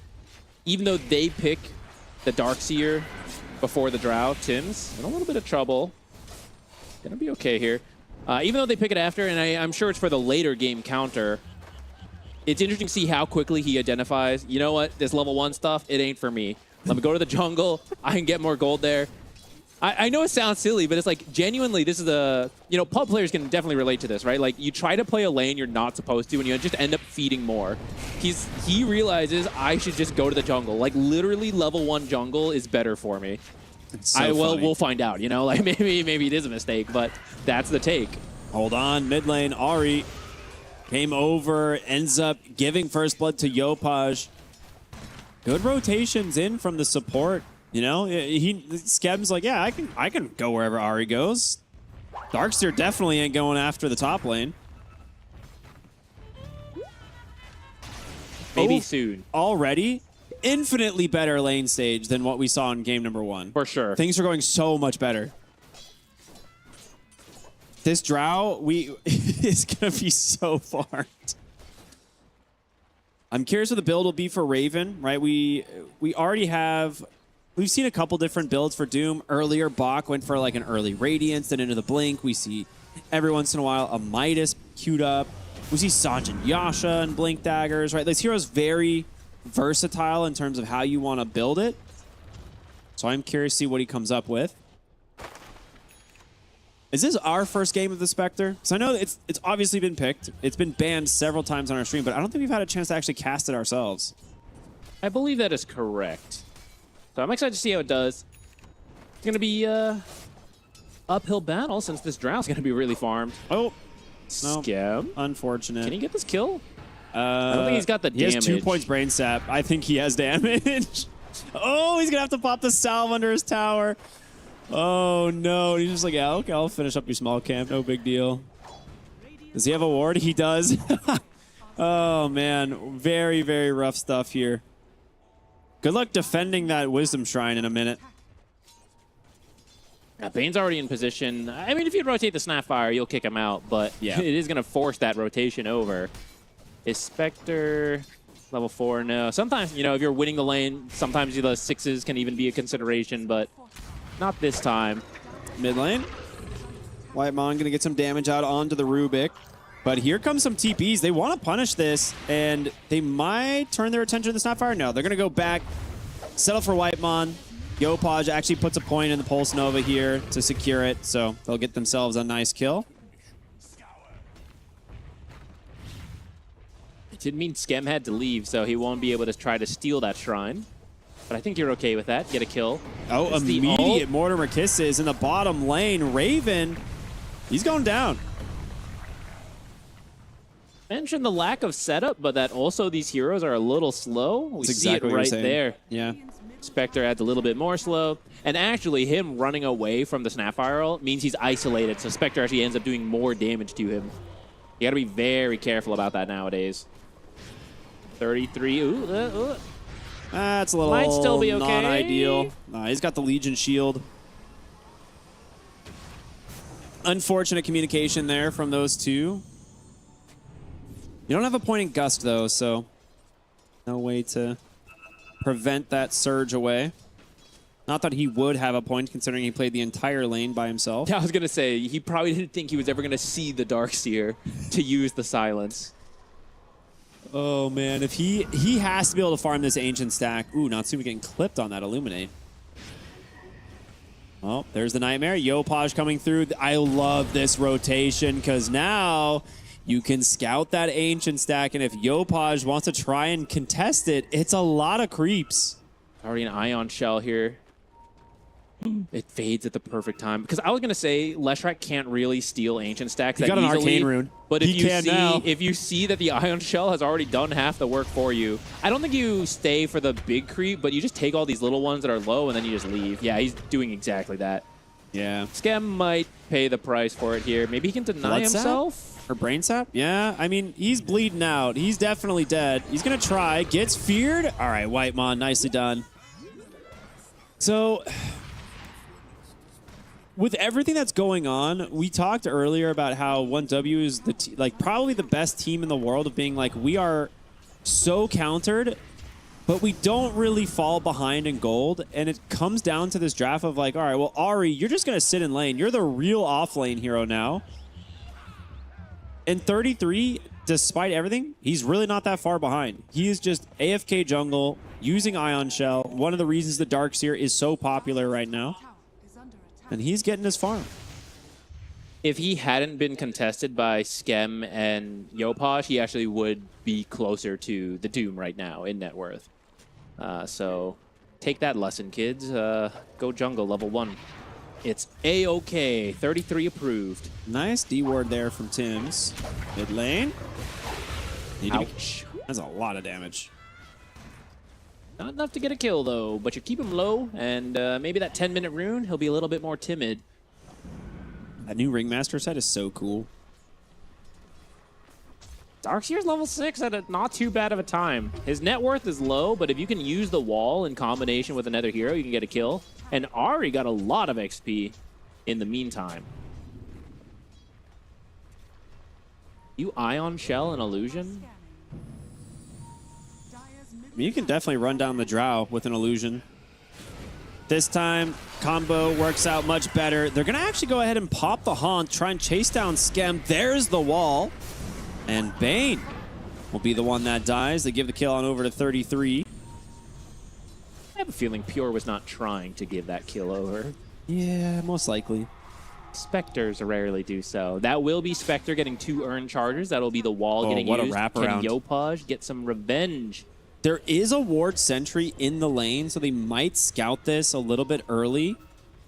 Even though they pick the Darkseer before the Drow, Tim's in a little bit of trouble. Gonna be okay here. Even though they pick it after, and I'm sure it's for the later game counter, it's interesting to see how quickly he identifies, you know what, this level 1 stuff, it ain't for me. Let me go to the jungle. I can get more gold there. I know it sounds silly, but it's like, genuinely, this is a, you know, pub players can definitely relate to this, right? Like, you try to play a lane you're not supposed to, and you just end up feeding more. He realizes I should just go to the jungle. Like, literally, level 1 jungle is better for me. So well, funny. we'll find out, you know? Like, maybe it is a mistake, but that's the take. Hold on, mid lane, Ari came over, ends up giving first blood to Yopaj. Good rotations in from the support. You know, Skem's like, yeah, I can go wherever Ari goes. Darkseer definitely ain't going after the top lane. Maybe soon. Already, infinitely better lane stage than what we saw in game number 1. For sure. Things are going so much better. This Drow, is going to be so farmed. I'm curious what the build will be for Raven, right? We already have... We've seen a couple different builds for Doom. Earlier, Bach went for like an early Radiance, then into the Blink. We see every once in a while a Midas queued up. We see Sanjin Yasha and Blink Daggers, right? This hero's very versatile in terms of how you want to build it. So I'm curious to see what he comes up with. Is this our first game of the Spectre? Because I know it's obviously been picked. It's been banned several times on our stream, but I don't think we've had a chance to actually cast it ourselves. I believe that is correct. So I'm excited to see how it does. It's going to be uphill battle since this drought is going to be really farmed. Oh, no. Scam. Unfortunate. Can he get this kill? I don't think he's got the damage. He has 2 points brain sap. I think he has damage. Oh, he's going to have to pop the salve under his tower. Oh, no. He's just like, yeah, okay, I'll finish up your small camp. No big deal. Does he have a ward? He does. Oh, man. Very, very rough stuff here. Good luck defending that Wisdom Shrine in a minute. Bane's already in position. I mean, if you rotate the Snapfire, you'll kick him out, but yeah, it is going to force that rotation over. Is Spectre level 4? No. Sometimes, you know, if you're winning the lane, sometimes the 6s can even be a consideration, but not this time. Mid lane. Whitemon going to get some damage out onto the Rubik. But here comes some TPs. They want to punish this, and they might turn their attention to the Snapfire. No, they're going to go back, settle for Whitemon. Yopaj actually puts a point in the Pulse Nova here to secure it, so they'll get themselves a nice kill. It did mean Skem had to leave, so he won't be able to try to steal that shrine. But I think you're okay with that. Get a kill. Oh, it's immediate Mortimer Kisses in the bottom lane. Raven, he's going down. Mentioned the lack of setup, but that also these heroes are a little slow. We That's see exactly it what right you're saying. there. Yeah. Spectre adds a little bit more slow. And actually, him running away from the Snapfire ult means he's isolated, so Spectre actually ends up doing more damage to him. You gotta be very careful about that nowadays. 33. Ooh, That's a little might still be okay. not ideal. He's got the Legion shield. Unfortunate communication there from those two. You don't have a point in Gust, though, so no way to prevent that surge away. Not that he would have a point, considering he played the entire lane by himself. Yeah, I was going to say, he probably didn't think he was ever going to see the Darkseer to use the silence. Oh, man. If he has to be able to farm this Ancient stack. Ooh, Natsumi getting clipped on that Illuminate. Oh, there's the Nightmare. Yopaj coming through. I love this rotation, because now you can scout that Ancient stack, and if Yopaj wants to try and contest it, it's a lot of creeps. Already an Ion Shell here. It fades at the perfect time. Because I was going to say, Leshrac can't really steal Ancient stacks that easily. He got an Arcane Rune. But if you see that the Ion Shell has already done half the work for you, I don't think you stay for the big creep, but you just take all these little ones that are low and then you just leave. Yeah, he's doing exactly that. Yeah. Skem might pay the price for it here. Maybe he can deny himself. Or Brain Sap? Yeah, I mean, he's bleeding out. He's definitely dead. He's going to try. Gets feared. All right, Whitemon, nicely done. So, with everything that's going on, we talked earlier about how 1W is probably the best team in the world of being like, we are so countered, but we don't really fall behind in gold. And it comes down to this draft of like, all right, well, Ari, you're just going to sit in lane. You're the real off-lane hero now. And 33, despite everything, he's really not that far behind. He is just AFK jungle, using Ion Shell. One of the reasons the Darkseer is so popular right now. And he's getting his farm. If he hadn't been contested by Skem and Yopaj, he actually would be closer to the Doom right now in net worth. So take that lesson, kids. Go jungle, level 1. It's A-OK. 33 approved. Nice D-ward there from Tim's. Mid lane. Ouch. That's a lot of damage. Not enough to get a kill, though, but you keep him low, and maybe that 10-minute rune, he'll be a little bit more timid. That new Ringmaster set is so cool. Darkseer's level 6 at not too bad of a time. His net worth is low, but if you can use the wall in combination with another hero, you can get a kill. And Ari got a lot of XP in the meantime. You Ion Shell and Illusion? I mean, you can definitely run down the Drow with an Illusion. This time, combo works out much better. They're going to actually go ahead and pop the Haunt, try and chase down Skem. There's the wall. And Bane will be the one that dies. They give the kill on over to 33. I have a feeling Pure was not trying to give that kill over. Yeah, most likely. Spectres rarely do so. That will be Spectre getting 2 earned charges. That'll be the wall getting what used. a wraparound. Can Yopaj get some revenge? There is a ward sentry in the lane, so they might scout this a little bit early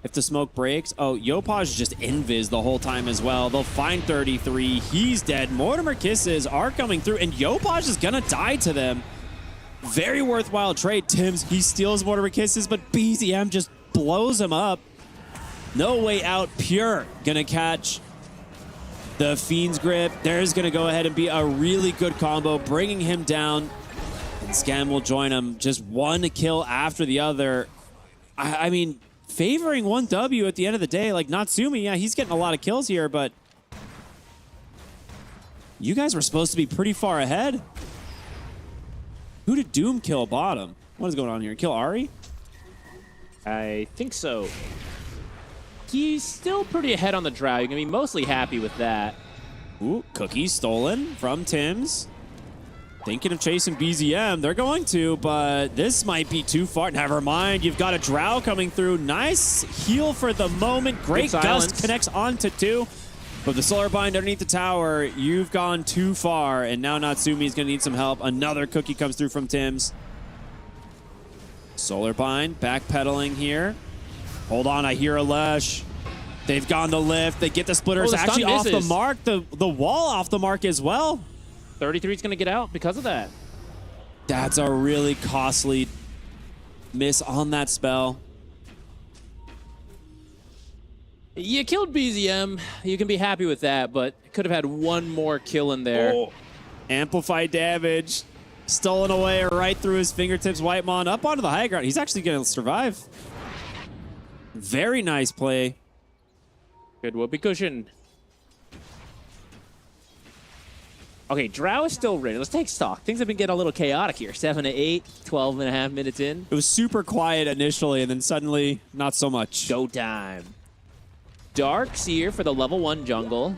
if the smoke breaks. Oh, Yopaj just invis the whole time as well. They'll find 33. He's dead. Mortimer Kisses are coming through, and Yopaj is going to die to them. Very worthwhile trade. Tims, he steals Mortimer Kisses, but BZM just blows him up. No way out. Pure gonna catch the Fiend's Grip. There's gonna go ahead and be a really good combo, bringing him down. And Scan will join him. Just one kill after the other. I mean, favoring 1W at the end of the day. Like, Natsumi, yeah, he's getting a lot of kills here, but you guys were supposed to be pretty far ahead. Who did Doom kill bottom? What is going on here? Kill Ari? I think so. He's still pretty ahead on the Drow. You're going to be mostly happy with that. Ooh, Cookie stolen from Tims. Thinking of chasing BZM. They're going to, but this might be too far. Never mind. You've got a Drow coming through. Nice heal for the moment. Great Gust connects onto 2. But the Solar Bind underneath the tower, you've gone too far. And now Natsumi's going to need some help. Another Cookie comes through from Tims. Solar Bind backpedaling here. Hold on, I hear a Lesh. They've gone the lift. They get the splitters the actually off the misses. mark. The wall off the mark as well. 33 is going to get out because of that. That's a really costly miss on that spell. You killed BZM. You can be happy with that, but could have had one more kill in there. Oh. Amplified damage. Stolen away right through his fingertips. Whitemon up onto the high ground. He's actually going to survive. Very nice play. Good whoopee cushion. Okay, Drow is still ready. Let's take stock. Things have been getting a little chaotic here. 7 to 8, 12 and a half minutes in. It was super quiet initially, and then suddenly, not so much. Go time. Dark's here for the level 1 jungle.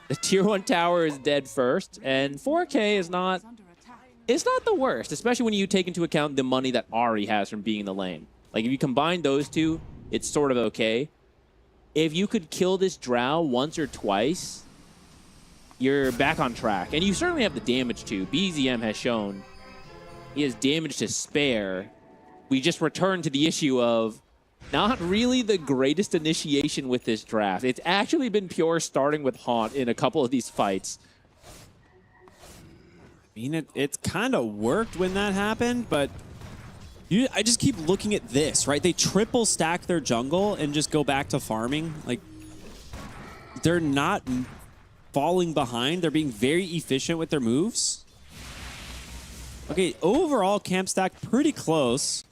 The tier 1 tower is dead first, and 4K is not... It's not the worst, especially when you take into account the money that Ari has from being in the lane. Like, if you combine those two, it's sort of okay. If you could kill this Drow once or twice, you're back on track. And you certainly have the damage too. BZM has shown he has damage to spare. We just return to the issue of not really the greatest initiation with this draft. It's actually been pure starting with Haunt in a couple of these fights. I mean, it kind of worked when that happened, but I just keep looking at this, right? They triple stack their jungle and just go back to farming. Like, they're not falling behind. They're being very efficient with their moves. Okay, overall camp stack pretty close.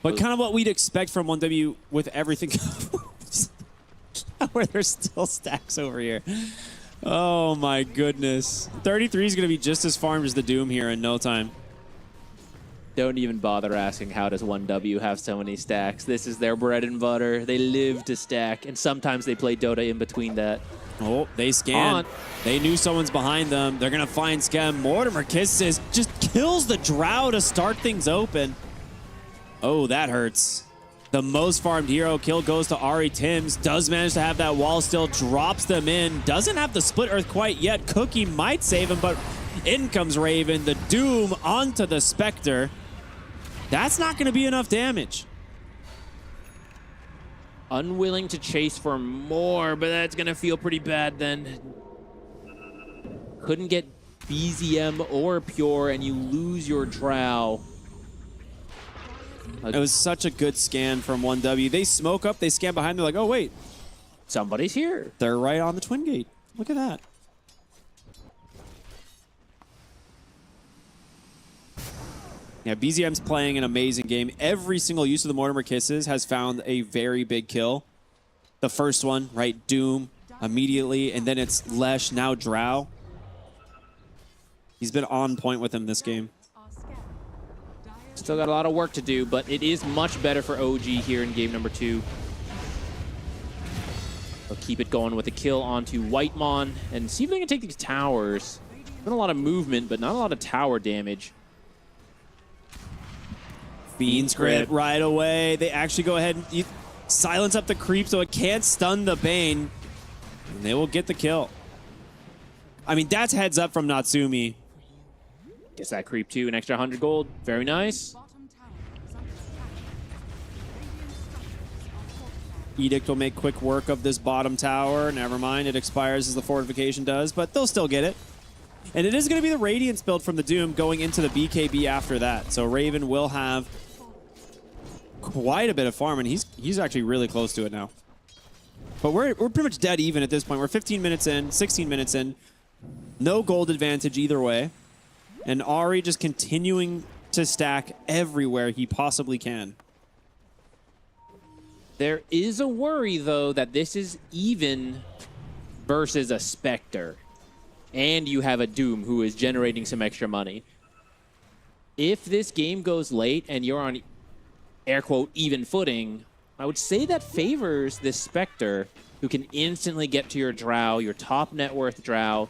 But kind of what we'd expect from 1W with everything. Where there's still stacks over here. Oh my goodness. 33 is going to be just as farmed as the Doom here in no time. Don't even bother asking how does 1W have so many stacks. This is their bread and butter. They live to stack, and sometimes they play Dota in between that. Oh, they scan. They knew someone's behind them. They're going to find Scam. Mortimer Kisses just kills the Drow to start things open. Oh, that hurts. The most farmed hero kill goes to Ari. Tims. Does manage to have that wall still. Drops them in. Doesn't have the split earth quite yet. Cookie might save him, but in comes Raven. The Doom onto the Spectre. That's not going to be enough damage. Unwilling to chase for more, but that's going to feel pretty bad then. Couldn't get BZM or Pure, and you lose your Drow. It was such a good scan from 1W. They smoke up, they scan behind, they're like, oh, wait. Somebody's here. They're right on the Twin Gate. Look at that. Yeah, BZM's playing an amazing game. Every single use of the Mortimer Kisses has found a very big kill. The first one, right, Doom immediately, and then it's Lesh, now Drow. He's been on point with him this game. Still got a lot of work to do, but it is much better for OG here in game number 2. They'll keep it going with a kill onto Whitemon and see if they can take these towers. Been a lot of movement, but not a lot of tower damage. Fiend's Grip right away. They actually go ahead and... silence up the creep so it can't stun the Bane. And they will get the kill. I mean, that's heads up from Natsumi. Gets that creep too, an extra 100 gold. Very nice. Edict will make quick work of this bottom tower. Never mind, it expires as the fortification does, but they'll still get it. And it is going to be the Radiance build from the Doom going into the BKB after that. So Raven will have quite a bit of farm, and he's actually really close to it now. But we're pretty much dead even at this point. We're 15 minutes in, 16 minutes in. No gold advantage either way. And Ari just continuing to stack everywhere he possibly can. There is a worry, though, that this is even versus a Spectre. And you have a Doom who is generating some extra money. If this game goes late and you're on, air quote, even footing, I would say that favors this Spectre who can instantly get to your Drow, your top net worth Drow.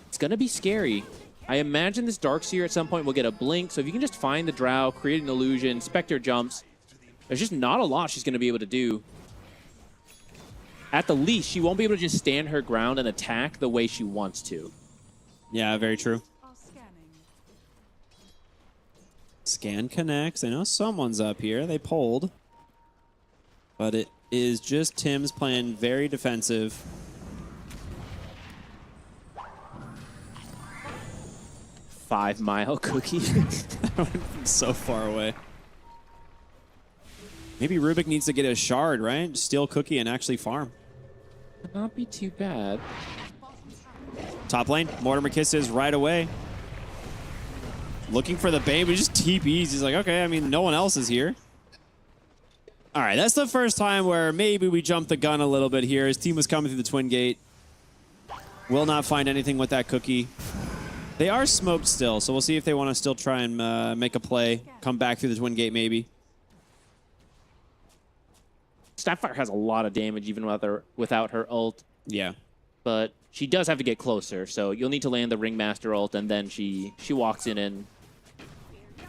It's going to be scary. I imagine this Darkseer at some point will get a blink, so if you can just find the Drow, create an illusion, Spectre jumps, there's just not a lot she's going to be able to do. At the least, she won't be able to just stand her ground and attack the way she wants to. Yeah, very true. Scan connects. I know someone's up here. They pulled. But it is just Tim's playing very defensive. Five-mile cookie. That went from so far away. Maybe Rubik needs to get a shard, right? Steal cookie and actually farm. Would not be too bad. Top lane, Mortimer kisses right away. Looking for the Bane, but he just TPs. He's like, okay, I mean, no one else is here. All right, that's the first time where maybe we jumped the gun a little bit here. His team was coming through the Twin Gate. Will not find anything with that cookie. They are smoked still, so we'll see if they want to still try and make a play. Come back through the Twin Gate, maybe. Snapfire has a lot of damage even without her ult. Yeah. But she does have to get closer, so you'll need to land the Ringmaster ult, and then she walks in and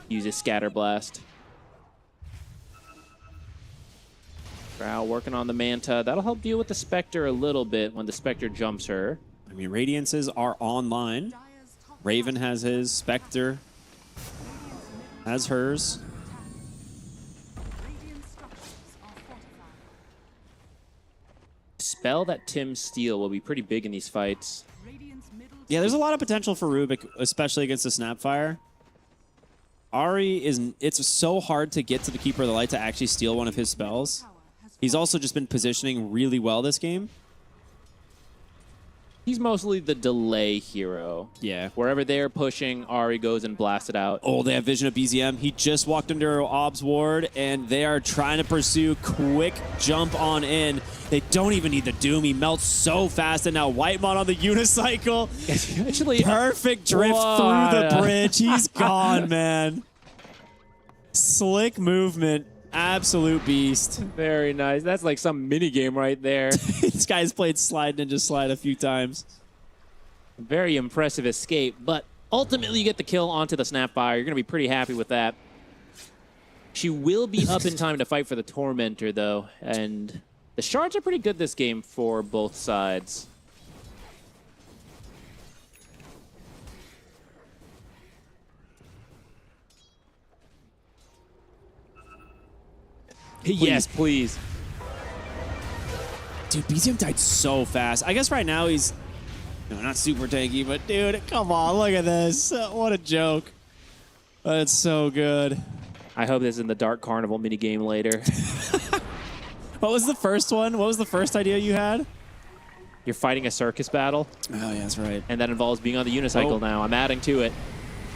uses Scatter Blast. Drow working on the Manta. That'll help deal with the Spectre a little bit when the Spectre jumps her. I mean, Radiances are online. Raven has his. Spectre has hers. Spell that Tim steal will be pretty big in these fights. Yeah, there's a lot of potential for Rubik, especially against the Snapfire. Ari it's so hard to get to the Keeper of the Light to actually steal one of his spells. He's also just been positioning really well this game. He's mostly the delay hero. Yeah. Wherever they're pushing, Ari goes and blasts it out. Oh, they have vision of BZM. He just walked under Ob's ward, and they are trying to pursue quick jump on in. They don't even need the Doom. He melts so fast, and now Whitemon on the unicycle. Actually, perfect drift through the bridge. He's gone, man. Slick movement. Absolute beast. Very nice. That's like some mini game right there. This guy's played Slide Ninja Slide a few times. Very impressive escape, but ultimately you get the kill onto the Snapfire. You're going to be pretty happy with that. She will be up in time to fight for the Tormentor, though, and the shards are pretty good this game for both sides. Please. Yes, please. Dude, BZM died so fast. I guess right now he's not super tanky, but dude, come on, look at this. What a joke. That's so good. I hope this is in the Dark Carnival minigame later. What was the first one? What was the first idea you had? You're fighting a circus battle. Oh, yeah, that's right. And that involves being on the unicycle now. I'm adding to it.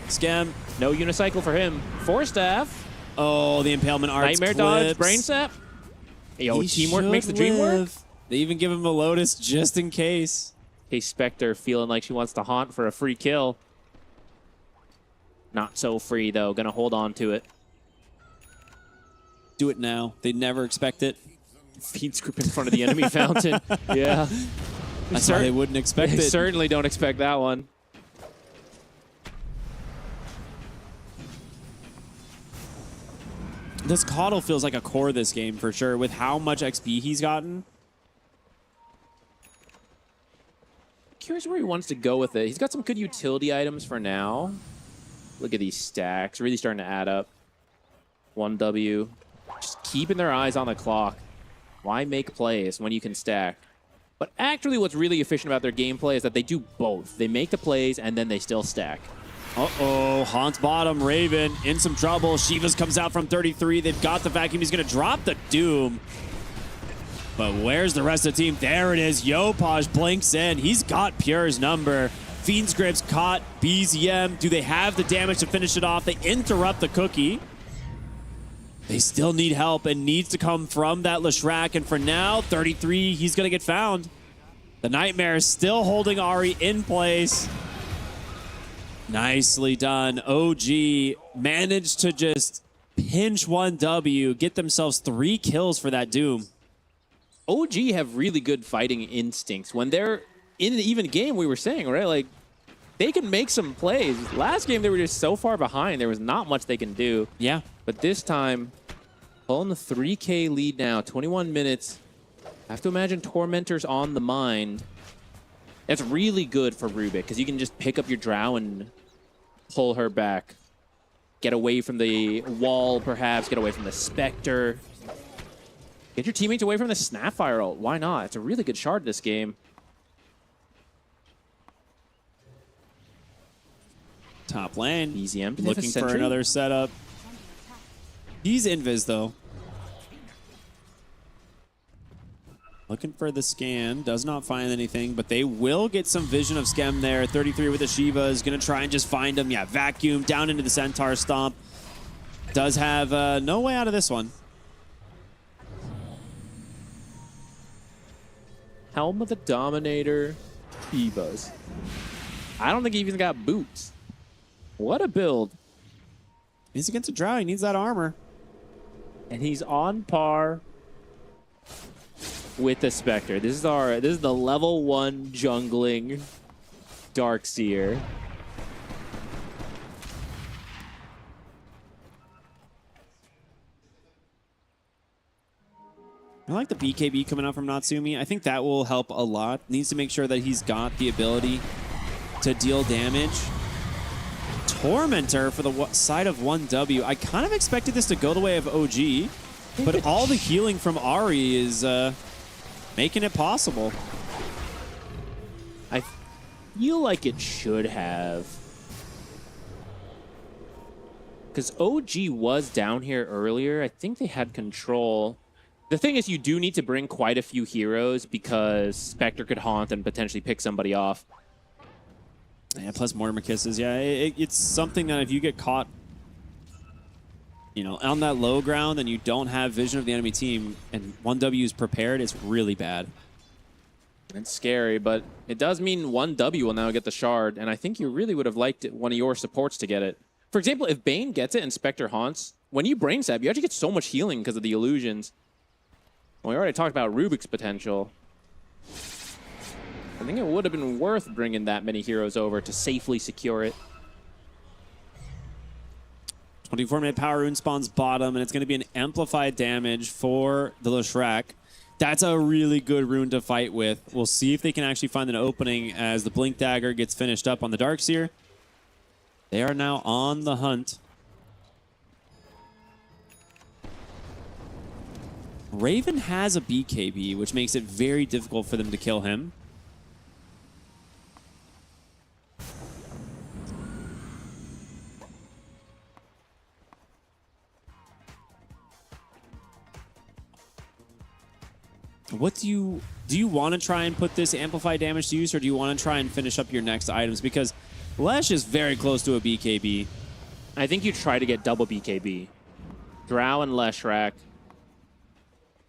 Scam. No unicycle for him. Force Staff. Oh, the Impalement Arts Nightmare Dodge, Brain Sap. Yo, teamwork makes the dream work. They even give him a Lotus just in case. Hey, Spectre feeling like she wants to haunt for a free kill. Not so free, though. Gonna hold on to it. Do it now. They never expect it. Feed group in front of the enemy fountain. Yeah. That's why they wouldn't expect They it. certainly don't expect that one. This Caudle feels like a core this game for sure with how much XP he's gotten. Curious where he wants to go with it. He's got some good utility items for now. Look at these stacks, really starting to add up. 1W, just keeping their eyes on the clock. Why make plays when you can stack? But actually what's really efficient about their gameplay is that they do both. They make the plays and then they still stack. Uh-oh, Haunt's bottom, Raven in some trouble. Shivas comes out from 33. They've got the vacuum. He's going to drop the Doom. But where's the rest of the team? There it is. Yopaj blinks in. He's got Pure's number. Fiend's Grip's caught. BZM. Do they have the damage to finish it off? They interrupt the cookie. They still need help and needs to come from that Leshrac. And for now, 33, he's going to get found. The Nightmare is still holding Ari in place. Nicely done. OG managed to just pinch 1W, get themselves 3 kills for that Doom. OG have really good fighting instincts. When they're in an even game, we were saying, right? Like, they can make some plays. Last game, they were just so far behind. There was not much they can do. Yeah. But this time, pulling the 3K lead now, 21 minutes. I have to imagine Tormentor's on the mind. That's really good for Rubik, because you can just pick up your Drow and pull her back. Get away from the wall, perhaps. Get away from the Spectre. Get your teammates away from the Snapfire ult. Why not? It's a really good shard this game. Top lane. BZM looking for another setup. He's invis, though. Looking for the scan. Does not find anything, but they will get some vision of Skem there. 33 with the Shiva is going to try and just find him. Yeah, vacuum down into the Centaur Stomp. Does have no way out of this one. Helm of the Dominator. Shivas. I don't think he even got boots. What a build. He's against a Drow. He needs that armor. And he's on par with the Spectre. This is the level 1 jungling Darkseer. I like the BKB coming out from Natsumi. I think that will help a lot. Needs to make sure that he's got the ability to deal damage. Tormentor for the side of 1W. I kind of expected this to go the way of OG, but all the healing from Ari is making it possible. I feel like it should have. Because OG was down here earlier. I think they had control. The thing is, you do need to bring quite a few heroes because Spectre could haunt and potentially pick somebody off. Yeah, plus Mortimer Kisses. Yeah, it's something that if you get caught, you know, on that low ground and you don't have vision of the enemy team and 1W is prepared, it's really bad. It's scary, but it does mean 1W will now get the shard, and I think you really would have liked one of your supports to get it. For example, if Bane gets it and Spectre haunts, when you brain stab, you actually get so much healing because of the illusions. Well, we already talked about Rubik's potential. I think it would have been worth bringing that many heroes over to safely secure it. 24-minute power rune spawns bottom, and it's going to be an amplified damage for the Leshrac. That's a really good rune to fight with. We'll see if they can actually find an opening as the Blink Dagger gets finished up on the Darkseer. They are now on the hunt. Raven has a BKB, which makes it very difficult for them to kill him. What do you want to try and put this amplified damage to use, or do you want to try and finish up your next items? Because Lesh is very close to a BKB. I think you try to get double BKB. Drow and Leshrac.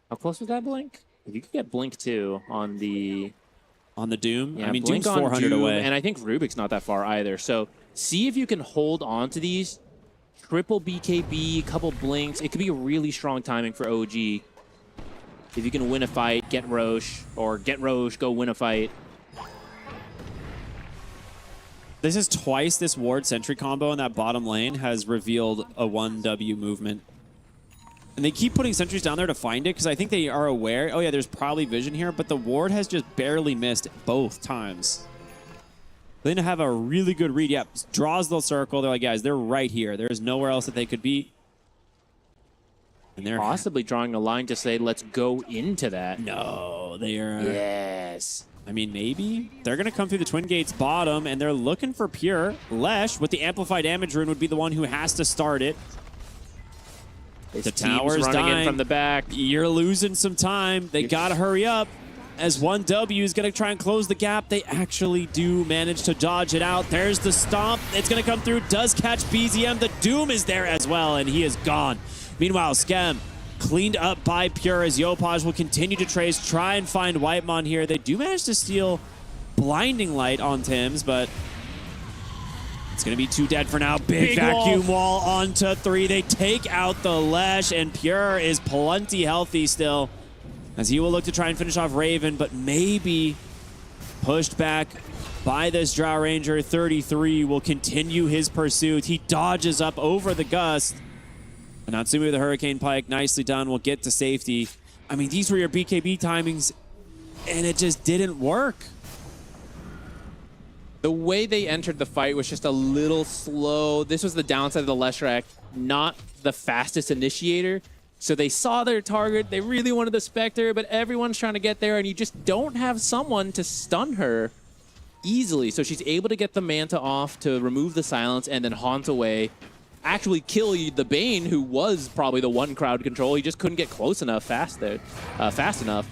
How close was that Blink? If you could get Blink too on the Doom. Yeah, I mean, Blink Doom's on 400 Doom, away. and I think Rubik's not that far either. So see if you can hold on to these. Triple BKB, couple Blinks. It could be a really strong timing for OG. If you can win a fight, get Roche, or get Roche, go win a fight. This is twice this Ward Sentry combo in that bottom lane has revealed a 1W movement. And they keep putting sentries down there to find it because I think they are aware. Oh, yeah, there's probably vision here, but the ward has just barely missed both times. They have a really good read. Yep, draws the circle. They're like, guys, they're right here. There's nowhere else that they could be. And they're possibly drawing a line to say, let's go into that. No, they are. Yes. I mean, maybe. They're going to come through the Twin Gates bottom, and they're looking for Pure. Lesh, with the Amplified Damage rune, would be the one who has to start it. The tower's running dying in from the back. You're losing some time. They got to hurry up. As 1W is going to try and close the gap, they actually do manage to dodge it out. There's the stomp. It's going to come through. Does catch BZM. The Doom is there as well, and he is gone. Meanwhile, Skem cleaned up by Pure as Yopaj will continue to trace, try and find Whitemon here. They do manage to steal Blinding Light on Tims, but it's going to be 2 dead for now. Big vacuum wall onto 3. They take out the Lesh, and Pure is plenty healthy still, as he will look to try and finish off Raven, but maybe pushed back by this Drow Ranger. 33 will continue his pursuit. He dodges up over the gust. And Natsumi with the Hurricane Pike, nicely done, will get to safety. I mean, these were your BKB timings, and it just didn't work. The way they entered the fight was just a little slow. This was the downside of the Leshrac, not the fastest initiator. So they saw their target, they really wanted the Spectre, but everyone's trying to get there, and you just don't have someone to stun her easily. So she's able to get the Manta off to remove the silence and then haunt away. Actually kill the Bane, who was probably the one crowd control. He just couldn't get close enough fast enough.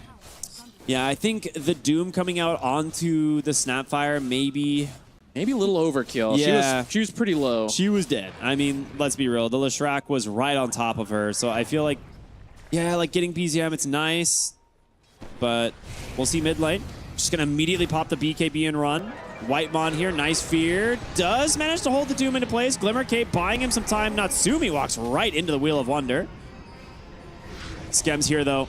Yeah, I think the Doom coming out onto the Snapfire maybe a little overkill. Yeah. She was pretty low. She was dead. I mean, let's be real. The Leshrac was right on top of her. So I feel like, yeah, like getting BZM, it's nice. But we'll see mid lane. Just going to immediately pop the BKB and run. Whitemon here, nice fear. Does manage to hold the Doom into place. Glimmer Cape buying him some time. Natsumi walks right into the Wheel of Wonder. Skem's here, though.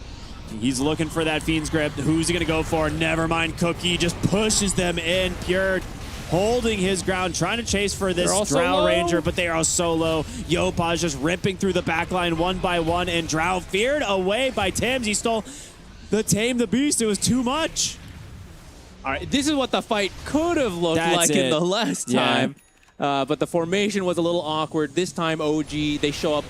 He's looking for that Fiend's Grip. Who's he going to go for? Never mind. Cookie just pushes them in. Pure holding his ground, trying to chase for this Drow Ranger, but they are so low. Yopaj just ripping through the backline one by one, and Drow feared away by Tims. He stole the Tame the Beast. It was too much. All right, this is what the fight could have looked like in the last time. But the formation was a little awkward. This time, OG, they show up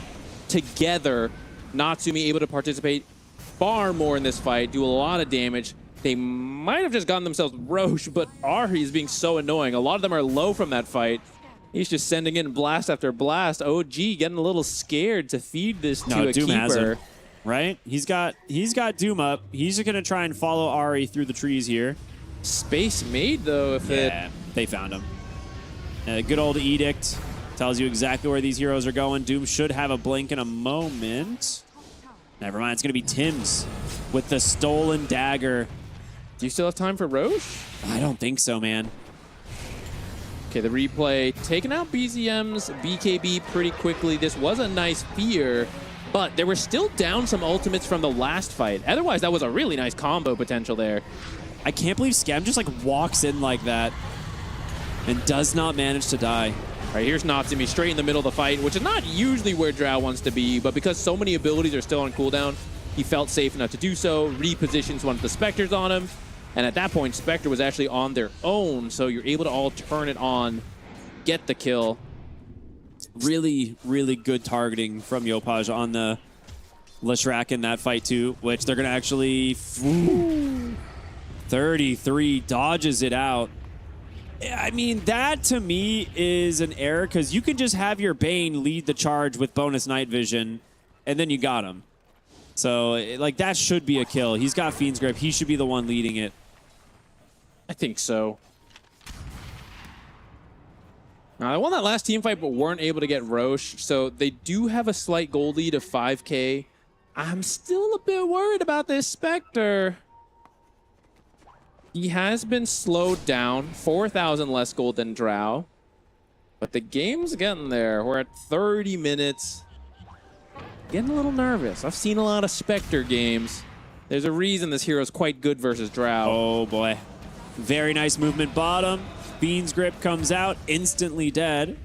together. Natsumi able to participate far more in this fight, do a lot of damage. They might have just gotten themselves Roche, but Ahri is being so annoying. A lot of them are low from that fight. He's just sending in blast after blast. OG getting a little scared to feed this to a Doom has keeper. him, right? He's got Doom up. He's just going to try and follow Ahri through the trees here. Space made, though, if they found him. Good old Edict tells you exactly where these heroes are going. Doom should have a blink in a moment. Never mind, it's going to be Tims with the stolen dagger. Do you still have time for Roche? I don't think so, man. Okay, the replay taking out BZM's BKB pretty quickly. This was a nice fear, but they were still down some ultimates from the last fight. Otherwise, that was a really nice combo potential there. I can't believe Scam just like walks in like that and does not manage to die. All right, here's Natsumi straight in the middle of the fight, which is not usually where Drow wants to be, but because so many abilities are still on cooldown, he felt safe enough to do so, repositions one of the Spectres on him, and at that point, Spectre was actually on their own, so you're able to all turn it on, get the kill. Really, really good targeting from Yopaj on the Leshrac in that fight too, which they're going to actually... 33 dodges it out. I mean, that to me is an error because you can just have your Bane lead the charge with bonus night vision, and then you got him. So, like, that should be a kill. He's got Fiend's Grip. He should be the one leading it. I think so. Now, they won that last team fight, but weren't able to get Roche, so they do have a slight gold lead of 5K. I'm still a bit worried about this Spectre. He has been slowed down, 4,000 less gold than Drow. But the game's getting there. We're at 30 minutes. Getting a little nervous. I've seen a lot of Spectre games. There's a reason this hero's quite good versus Drow. Oh, boy. Very nice movement bottom. Fiend's Grip comes out, instantly dead.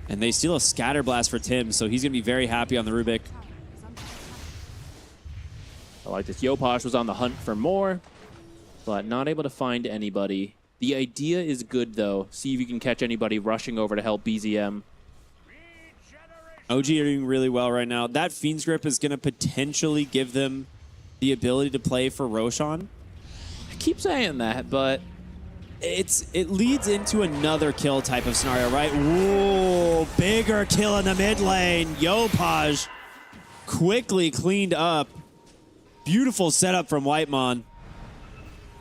And they steal a Scatter Blast for Tim, so he's going to be very happy on the Rubik. I like this. Yopaj was on the hunt for more, but not able to find anybody. The idea is good, though. See if you can catch anybody rushing over to help BZM. OG are doing really well right now. That Fiend's Grip is going to potentially give them the ability to play for Roshan. I keep saying that, but it leads into another kill type of scenario, right? Ooh, bigger kill in the mid lane. Yopaj quickly cleaned up. Beautiful setup from Whitemon.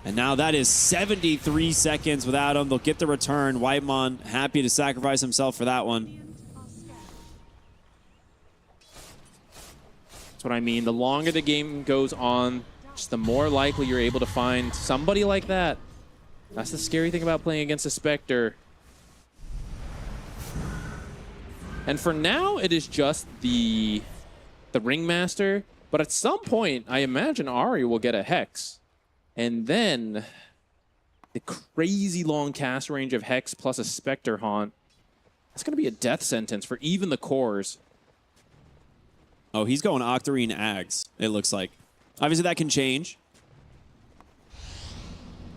And now that is 73 seconds without him. They'll get the return. Whitemon happy to sacrifice himself for that one. That's what I mean. The longer the game goes on, just the more likely you're able to find somebody like that. That's the scary thing about playing against a Spectre. And for now, it is just the Ringmaster. But at some point, I imagine Ahri will get a Hex. And then the crazy long cast range of Hex plus a Spectre Haunt. That's going to be a death sentence for even the cores. Oh, he's going Octarine Ags, it looks like. Obviously, that can change.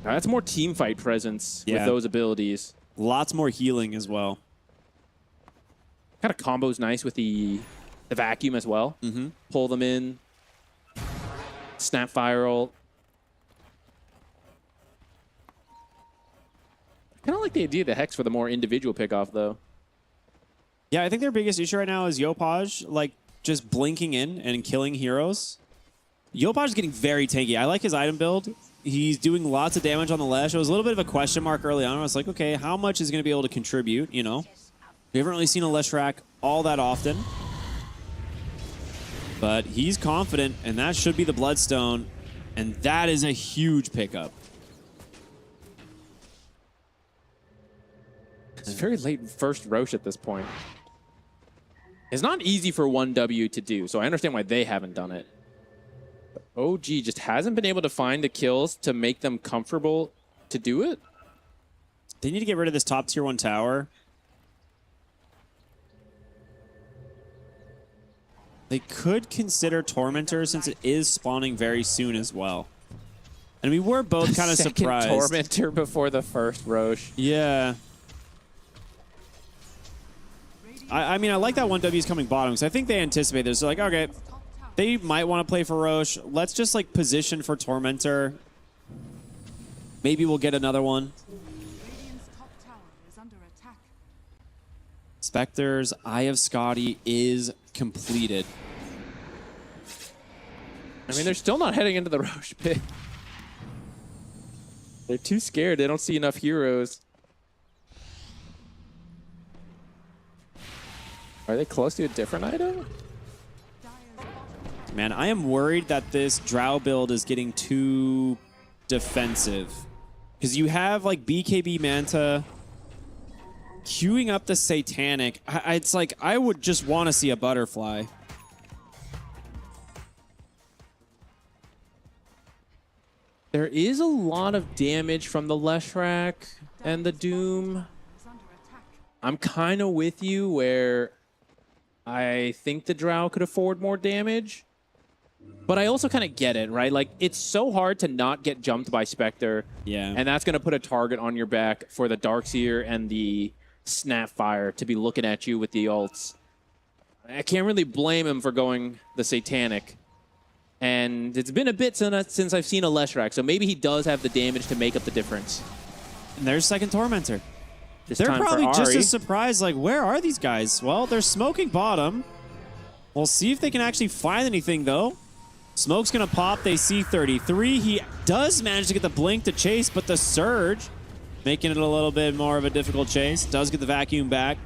That's more team fight presence with those abilities. Lots more healing as well. Kind of combos nice with the vacuum as well. Pull them in. Snapfire ult. Kind of like the idea of the Hex for the more individual pickoff, though. Yeah, I think their biggest issue right now is Yopaj, like, just blinking in and killing heroes. Yopaj is getting very tanky. I like his item build. He's doing lots of damage on the Lesh. It was a little bit of a question mark early on. I was like, okay, how much is going to be able to contribute, you know? We haven't really seen a Lesh rack all that often. But he's confident, and that should be the Bloodstone. And that is a huge pickup. It's very late first Roche at this point. It's not easy for 1W to do, so I understand why they haven't done it. But OG just hasn't been able to find the kills to make them comfortable to do it. They need to get rid of this top tier 1 tower. They could consider Tormentor since it is spawning very soon as well. And we were both kind of surprised. Tormentor before the first Roche. Yeah. I mean, I like that 1W is coming bottom because I think they anticipate this. They're like, okay, they might want to play for Roche. Let's just like position for Tormentor. Maybe we'll get another one. Spectre's Eye of Scotty is completed. I mean, they're still not heading into the Roche pit. They're too scared. They don't see enough heroes. Are they close to a different item? Man, I am worried that this Drow build is getting too defensive. Because you have like BKB Manta queuing up the Satanic. It's like, I would just want to see a Butterfly. There is a lot of damage from the Leshrac and the Doom. I'm kind of with you where I think the Drow could afford more damage. But I also kind of get it, right? Like, it's so hard to not get jumped by Spectre. Yeah. And that's going to put a target on your back for the Darkseer and the Snapfire to be looking at you with the ults. I can't really blame him for going the Satanic. And it's been a bit since I've seen a Leshrac, so maybe he does have the damage to make up the difference. And there's second Tormentor. This they're time probably for just Ahri. as surprised, like, where are these guys? Well, they're smoking bottom. We'll see if they can actually find anything, though. Smoke's going to pop. They see 33. He does manage to get the blink to chase, but the Surge, making it a little bit more of a difficult chase. Does get the vacuum back.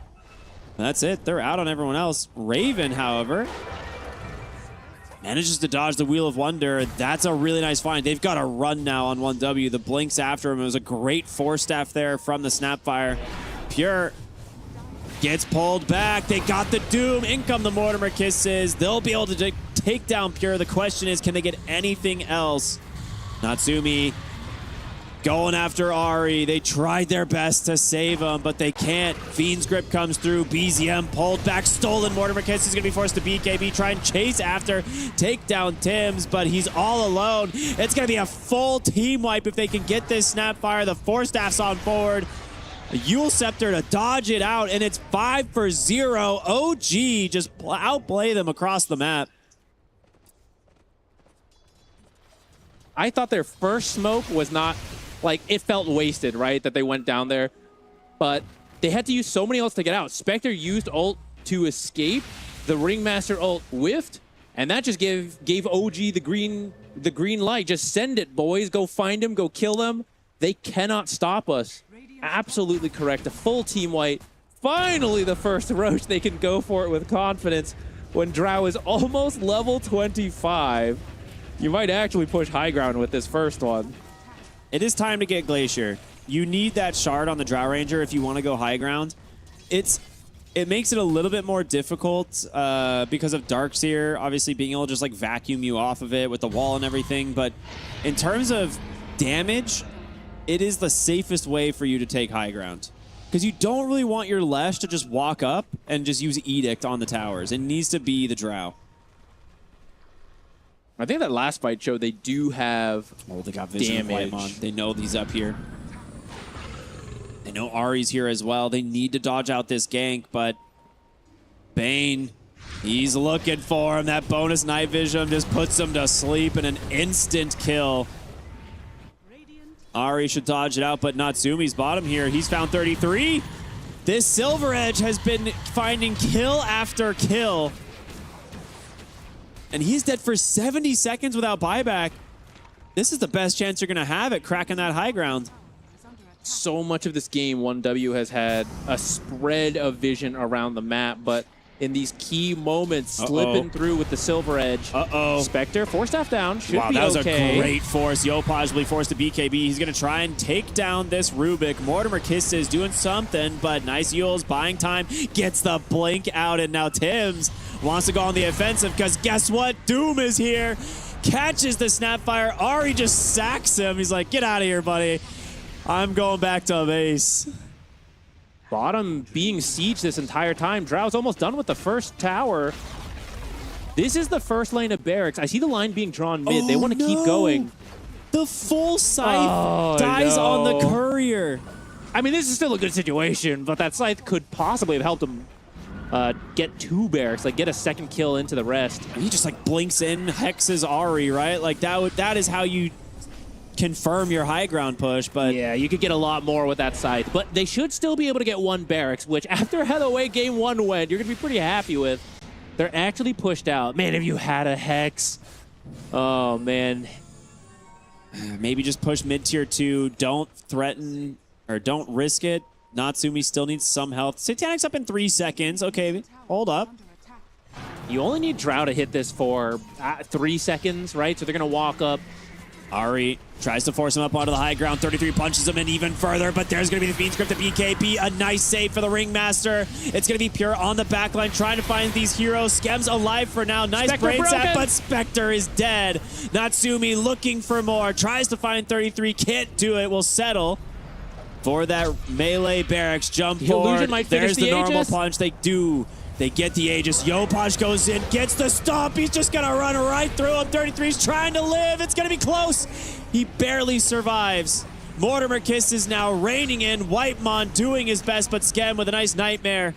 That's it. They're out on everyone else. Raven, however, manages to dodge the Wheel of Wonder. That's a really nice find. They've got a run now on 1W. The Blink's after him. It was a great Force Staff there from the Snapfire. Pure gets pulled back. They got the Doom. In come the Mortimer Kisses. They'll be able to take down Pure. The question is, can they get anything else? Natsumi Going after Ari. They tried their best to save him, but they can't. Fiend's Grip comes through. BZM pulled back. Stolen. Mortimer Kiss is going to be forced to BKB. Try and chase after. Take down Tim's, but he's all alone. It's going to be a full team wipe if they can get this Snapfire. The Force Staff's on forward. A Yule Scepter to dodge it out, and it's 5-0. OG just outplay them across the map. I thought their first smoke was not, like, it felt wasted, right, that they went down there. But they had to use so many ults to get out. Spectre used ult to escape. The Ringmaster ult whiffed, and that just gave OG the green light. Just send it, boys. Go find him. Go kill them. They cannot stop us. Absolutely correct. A full team wipe. Finally, the first Roche. They can go for it with confidence when Drow is almost level 25. You might actually push high ground with this first one. It is time to get Glacier. You need that shard on the Drow Ranger if you want to go high ground. It makes it a little bit more difficult because of Darkseer, obviously being able to just like vacuum you off of it with the wall and everything. But in terms of damage, it is the safest way for you to take high ground. Because you don't really want your Lesh to just walk up and just use Edict on the towers. It needs to be the Drow. I think that last fight showed they do have they got vision damage. of Whitemon. They know he's up here. They know Ari's here as well. They need to dodge out this gank, but Bane, he's looking for him. That bonus night vision just puts him to sleep in an instant kill. Ari should dodge it out, but Natsumi's bottom here. He's found 33. This Silver Edge has been finding kill after kill. And he's dead for 70 seconds without buyback. This is the best chance you're going to have at cracking that high ground. So much of this game, 1W has had a spread of vision around the map, but in these key moments, slipping through with the Silver Edge. Spectre, Force Staff down, should be okay. Wow, that was a great force. Yopaj will be forced to BKB. He's going to try and take down this Rubik. Mortimer Kisses doing something, but nice Yules buying time. Gets the blink out, and now Tim's wants to go on the offensive because guess what? Doom is here. Catches the Snapfire. Ari just sacks him. He's like, get out of here, buddy. I'm going back to base. Bottom being sieged this entire time. Drow's almost done with the first tower. This is the first lane of barracks. I see the line being drawn mid. They want to keep going. The full scythe dies on the courier. I mean, this is still a good situation, but that scythe could possibly have helped him get 2 barracks, like get a second kill into the rest. And he just like blinks in, hexes Ari, right? Like that is how you confirm your high ground push, but yeah, you could get a lot more with that scythe. But they should still be able to get 1 barracks, which after how the way game 1 went, you're gonna be pretty happy with. They're actually pushed out. Man, if you had a hex, oh man. Maybe just push mid tier 2. Don't threaten or don't risk it. Natsumi still needs some health. Satanic's up in 3 seconds. Okay, hold up. You only need Drow to hit this for 3 seconds, right? So they're gonna walk up. Ari tries to force him up onto the high ground. 33 punches him in even further, but there's going to be the Fiend Script to BKB. A nice save for the Ringmaster. It's going to be Pure on the backline trying to find these heroes. Skem's alive for now. Nice Spectre brain broken. sap, but Spectre is dead. Natsumi looking for more. Tries to find 33. Can't do it. Will settle for that melee barracks. Jump forward. Might finish There's the normal Aegis. punch. They do. They get the Aegis. Yopaj goes in, gets the stomp. He's just going to run right through him. 33's trying to live. It's going to be close. He barely survives. Mortimer Kiss is now reigning in. Whitemon doing his best, but Skem with a nice nightmare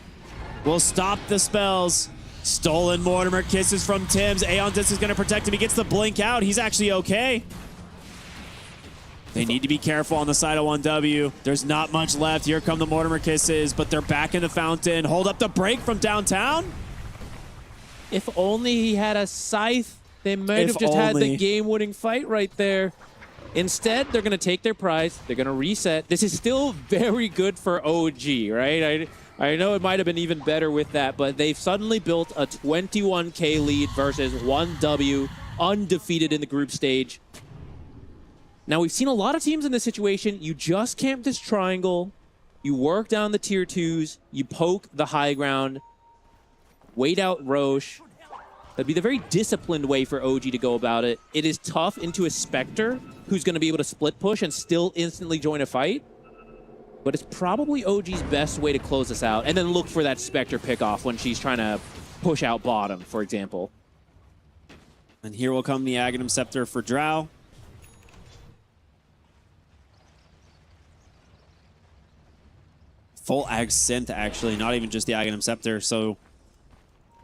will stop the spells. Stolen Mortimer Kisses from Tim's. Aeon Disc is going to protect him. He gets the blink out. He's actually okay. They need to be careful on the side of 1W. There's not much left. Here come the Mortimer Kisses, but they're back in the fountain. Hold up the break from downtown. If only he had a scythe, they might have just had the game-winning fight right there. Instead, they're going to take their prize. They're going to reset. This is still very good for OG, right? I know it might have been even better with that, but they've suddenly built a 21K lead versus 1W, undefeated in the group stage. Now, we've seen a lot of teams in this situation. You just camp this triangle. You work down the tier 2s. You poke the high ground. Wait out Roche. That'd be the very disciplined way for OG to go about it. It is tough into a Spectre who's going to be able to split push and still instantly join a fight. But it's probably OG's best way to close this out. And then look for that Spectre pickoff when she's trying to push out bottom, for example. And here will come the Aghanim Scepter for Drow. Full Ag Synth, actually, not even just the Aghanim Scepter, so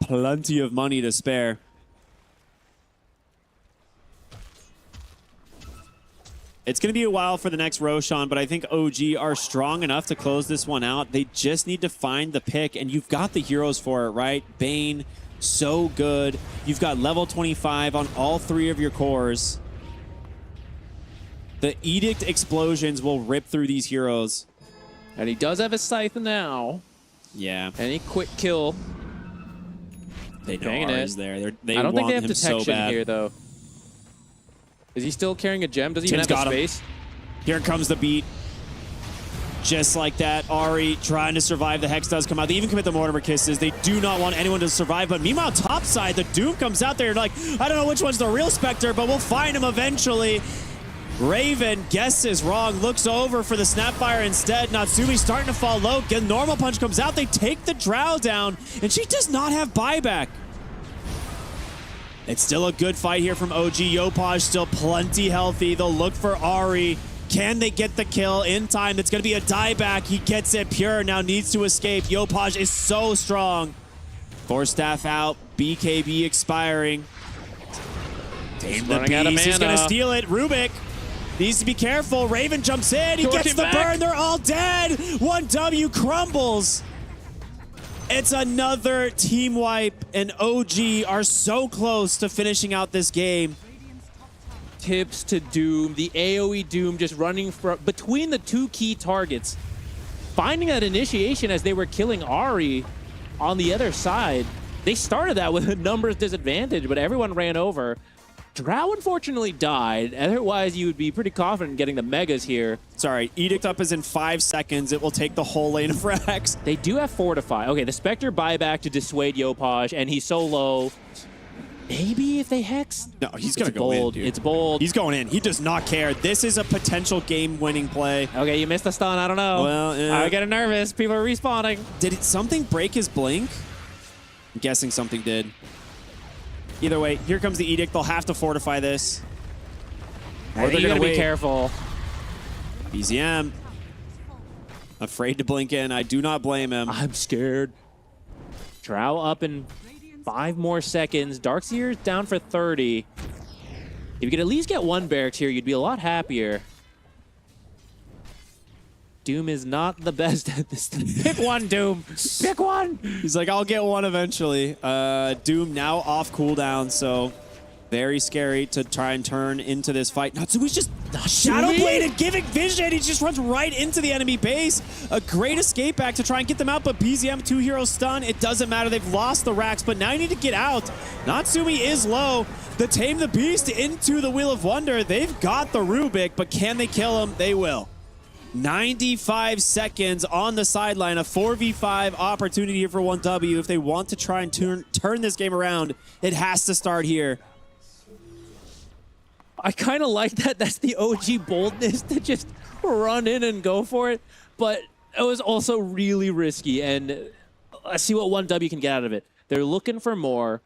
plenty of money to spare. It's going to be a while for the next Roshan, but I think OG are strong enough to close this one out. They just need to find the pick, and you've got the heroes for it, right? Bane, so good. You've got level 25 on all 3 of your cores. The Edict explosions will rip through these heroes. And he does have his Scythe now. Yeah. Any quick kill. They know Ari's there. I don't think they have him detection so bad. here, though. Is he still carrying a gem? Does he even have the space? Here comes the beat. Just like that, Ari trying to survive. The Hex does come out. They even commit the Mortimer Kisses. They do not want anyone to survive. But meanwhile, topside, the Doom comes out there like, I don't know which one's the real Spectre, but we'll find him eventually. Raven guesses wrong, looks over for the Snapfire instead. Natsumi's starting to fall low. Normal Punch comes out. They take the Drow down, and she does not have buyback. It's still a good fight here from OG. Yopaj still plenty healthy. They'll look for Ari. Can they get the kill in time? It's going to be a dieback. He gets it. Pure now needs to escape. Yopaj is so strong. Force Staff out. BKB expiring. Tame the Beast. He's going to steal it. Rubik needs to be careful. Raven jumps in. He gets the burn. They're all dead. 1W crumbles. It's another team wipe, and OG are so close to finishing out this game. Tips to Doom. The AoE Doom just running between the 2 key targets. Finding that initiation as they were killing Ari on the other side. They started that with a numbers disadvantage, but everyone ran over. Drow unfortunately died. Otherwise, you would be pretty confident in getting the megas here. Sorry, Edict up is in 5 seconds. It will take the whole lane of frags. They do have Fortify. Okay, the Spectre buyback to dissuade Yopaj, and he's so low. Maybe if they Hex? No, he's going to go in, dude. It's bold. He's going in. He does not care. This is a potential game-winning play. Okay, you missed the stun. I don't know. Well, I'm getting nervous. People are respawning. Did something break his blink? I'm guessing something did. Either way, here comes the Edict. They'll have to fortify this. Or they're going to be careful. BZM. Afraid to blink in. I do not blame him. I'm scared. Drow up in 5 more seconds. Darkseer's down for 30. If you could at least get 1 barracks here, you'd be a lot happier. Doom is not the best at this thing. Pick one, Doom. Pick one. He's like, I'll get one eventually. Doom now off cooldown, so very scary to try and turn into this fight. Natsumi's just Shadow Bladed, giving vision. He just runs right into the enemy base. A great escape back to try and get them out, but BZM 2 heroes stun. It doesn't matter. They've lost the racks, but now you need to get out. Natsumi is low. The Tame the Beast into the Wheel of Wonder. They've got the Rubik, but can they kill him? They will. 95 seconds on the sideline, a 4v5 opportunity here for 1W. If they want to try and turn this game around, it has to start here. I kind of like that. That's the OG boldness to just run in and go for it. But it was also really risky. And let's see what 1W can get out of it. They're looking for more.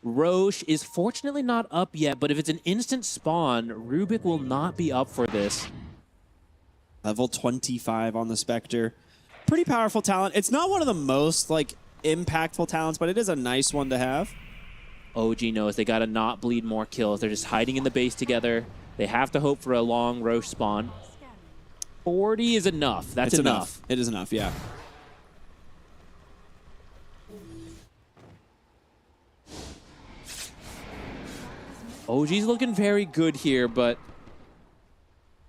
Roche is fortunately not up yet, but if it's an instant spawn, Rubik will not be up for this. Level 25 on the Spectre. Pretty powerful talent. It's not one of the most impactful talents, but it is a nice one to have. OG knows they gotta not bleed more kills. They're just hiding in the base together. They have to hope for a long Roche spawn. 40 is enough. That's enough. It is enough, yeah. OG's looking very good here, but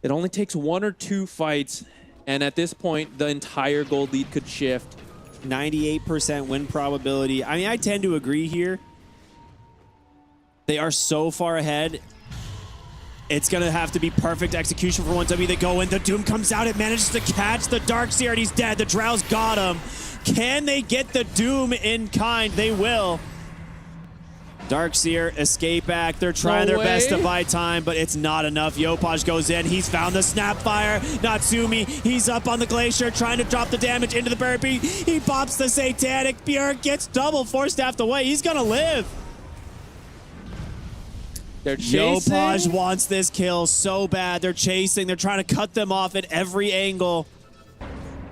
it only takes 1 or 2 fights, and at this point, the entire gold lead could shift. 98% win probability. I mean, I tend to agree here. They are so far ahead. It's going to have to be perfect execution for 1W. They go in. The Doom comes out. It manages to catch the Darkseer, and he's dead. The Drow's got him. Can they get the Doom in kind? They will. Darkseer escape back. They're trying their best to buy time, but it's not enough. Yopaj goes in. He's found the Snapfire. Natsumi, he's up on the Glacier, trying to drop the damage into the Burpee. He pops the Satanic. Björk gets double force-staffed away. He's going to live. They're chasing. Yopaj wants this kill so bad. They're chasing. They're trying to cut them off at every angle.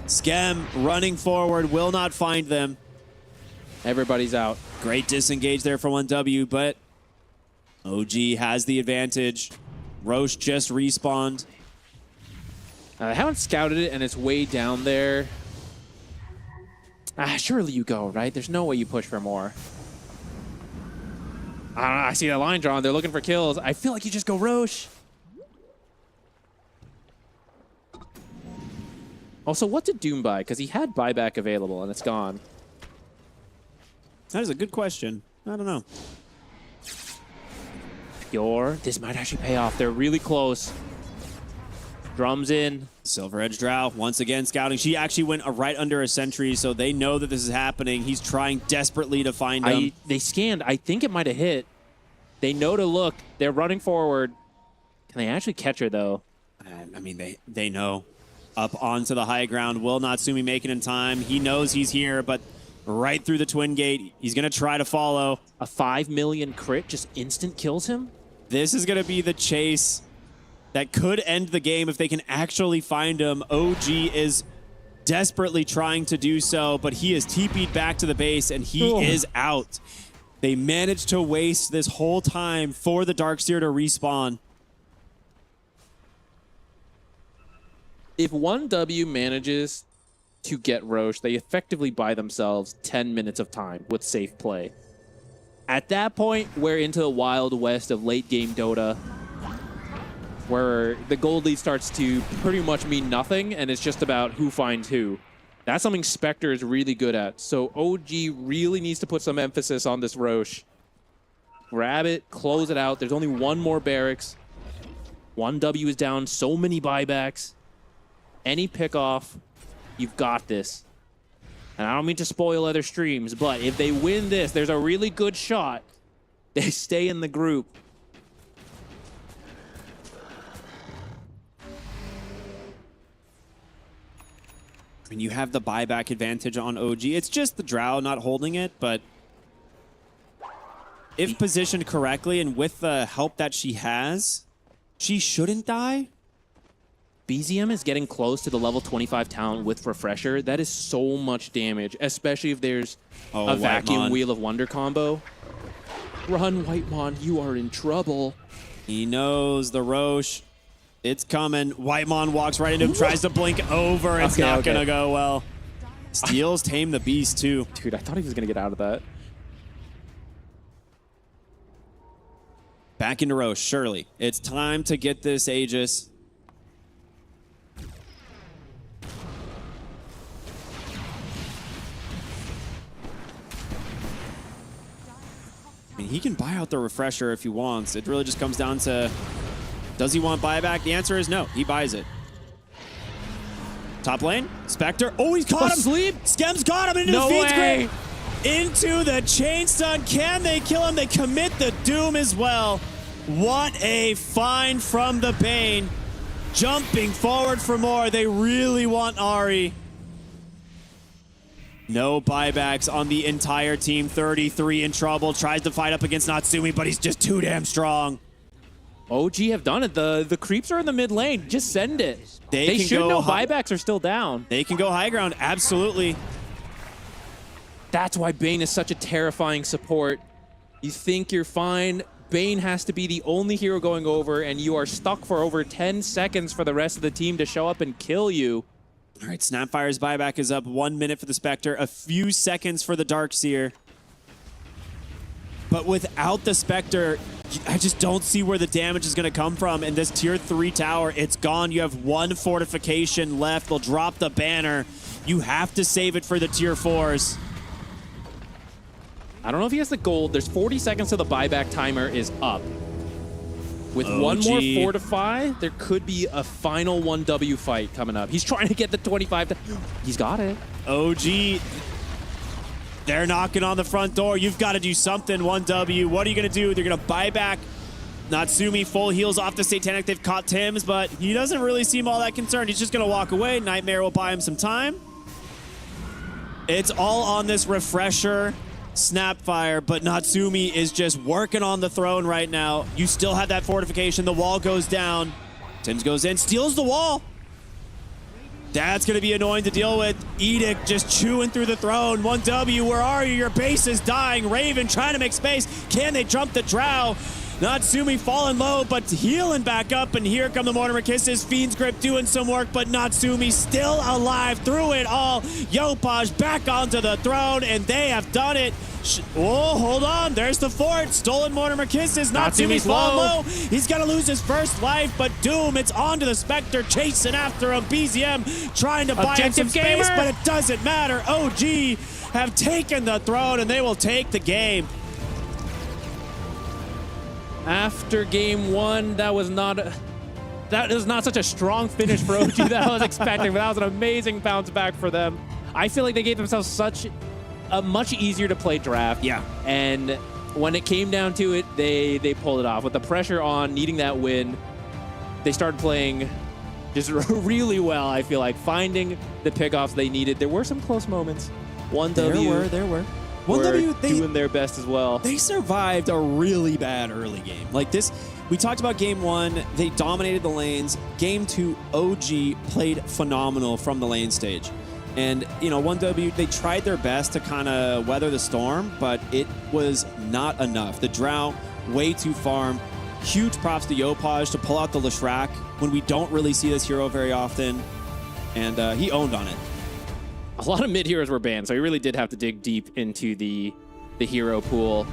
Skem running forward, will not find them. Everybody's out. Great disengage there for 1W, but OG has the advantage. Roche just respawned. I haven't scouted it, and it's way down there. Surely you go, right? There's no way you push for more. I don't know. I see that line drawn. They're looking for kills. I feel like you just go Roche. Also, what did Doom buy? Because he had buyback available, and it's gone. That is a good question. I don't know. This might actually pay off. They're really close. Drums in. Silver Edge Drow once again scouting. She actually went right under a sentry, so they know that this is happening. He's trying desperately to find him. They scanned. I think it might have hit. They know to look. They're running forward. Can they actually catch her, though? I mean, they know. Up onto the high ground. Will Natsumi make it in time. He knows he's here, but right through the twin gate. He's going to try to follow. A 5 million crit just instant kills him? This is going to be the chase that could end the game if they can actually find him. OG is desperately trying to do so, but he is TP'd back to the base, and he is out. They managed to waste this whole time for the Darkseer to respawn. If 1W manages to get Roche, they effectively buy themselves 10 minutes of time with safe play. At that point, we're into the wild west of late game Dota, where the gold lead starts to pretty much mean nothing, and it's just about who finds who. That's something Spectre is really good at. So OG really needs to put some emphasis on this Roche. Grab it, close it out. There's only one more barracks. 1W is down, so many buybacks. Any pick-off, you've got this. And I don't mean to spoil other streams, but if they win this, there's a really good shot. They stay in the group. I mean, you have the buyback advantage on OG. It's just the Drow not holding it, but if positioned correctly and with the help that she has, she shouldn't die. BZM is getting close to the level 25 talent with Refresher. That is so much damage, especially if there's a Vacuum Wheel of Wonder combo. Run, Whitemon, you are in trouble. He knows the Roche. It's coming. Whitemon walks right into him, tries to blink over. It's not going to go well. Steals Tame the Beast, too. Dude, I thought he was going to get out of that. Back into Roche, surely. It's time to get this Aegis. I mean, he can buy out the Refresher if he wants. It really just comes down to, does he want buyback? The answer is no. He buys it. Top lane, Spectre. Oh, he's caught him. Sleep. Skem's got him into the feed screen. Into the chain stun. Can they kill him? They commit the Doom as well. What a find from the Bane. Jumping forward for more. They really want Ahri. No buybacks on the entire team. 33 in trouble. Tries to fight up against Natsumi, but he's just too damn strong. OG have done it. The creeps are in the mid lane. Just send it. They should know buybacks are still down. They can go high ground. Absolutely. That's why Bane is such a terrifying support. You think you're fine. Bane has to be the only hero going over, and you are stuck for over 10 seconds for the rest of the team to show up and kill you. All right, Snapfire's buyback is up. 1 minute for the Spectre, a few seconds for the Darkseer. But without the Spectre, I just don't see where the damage is going to come from. In this tier 3 tower, it's gone. You have one fortification left. They'll drop the banner. You have to save it for the tier 4s. I don't know if he has the gold. There's 40 seconds till the buyback timer is up. With one more fortify, there could be a final 1W fight coming up. He's trying to get the 25. He's got it. OG. They're knocking on the front door. You've got to do something, 1W. What are you going to do? They're going to buy back Natsumi, full heals off the Satanic. They've caught Tim's, but he doesn't really seem all that concerned. He's just going to walk away. Nightmare will buy him some time. It's all on this refresher Snapfire, but Natsumi is just working on the throne right now. You still have that fortification. The wall goes down. Tim's goes in, steals the wall. That's going to be annoying to deal with. Edict just chewing through the throne. 1W, where are you? Your base is dying. Raven trying to make space. Can they jump the Drow? Natsumi falling low, but healing back up. And here come the Mortimer Kisses. Fiend's Grip doing some work, but Natsumi still alive through it all. Yopaj back onto the throne, and they have done it. Oh, hold on. There's the fort. Stolen Mortimer Kisses. Natsumi's falling low. He's going to lose his first life, but Doom, it's onto the Spectre, chasing after him. BZM trying to buy him some space, but it doesn't matter. OG have taken the throne, and they will take the game. After game one, that is not such a strong finish for OG that I was expecting, but that was an amazing bounce back for them. I feel like they gave themselves such a much easier to play draft. Yeah. And when it came down to it, they pulled it off. With the pressure on, needing that win, they started playing just really well, I feel like, finding the pickoffs they needed. There were some close moments. 1W. There were. 1W, they doing their best as well. They survived a really bad early game. Like this, we talked about game one, they dominated the lanes. Game two, OG played phenomenal from the lane stage. And, you know, 1W, they tried their best to kind of weather the storm, but it was not enough. The Drow, way too farm. Huge props to Yopaj to pull out the Leshrac when we don't really see this hero very often. And he owned on it. A lot of mid heroes were banned, so we really did have to dig deep into the hero pool.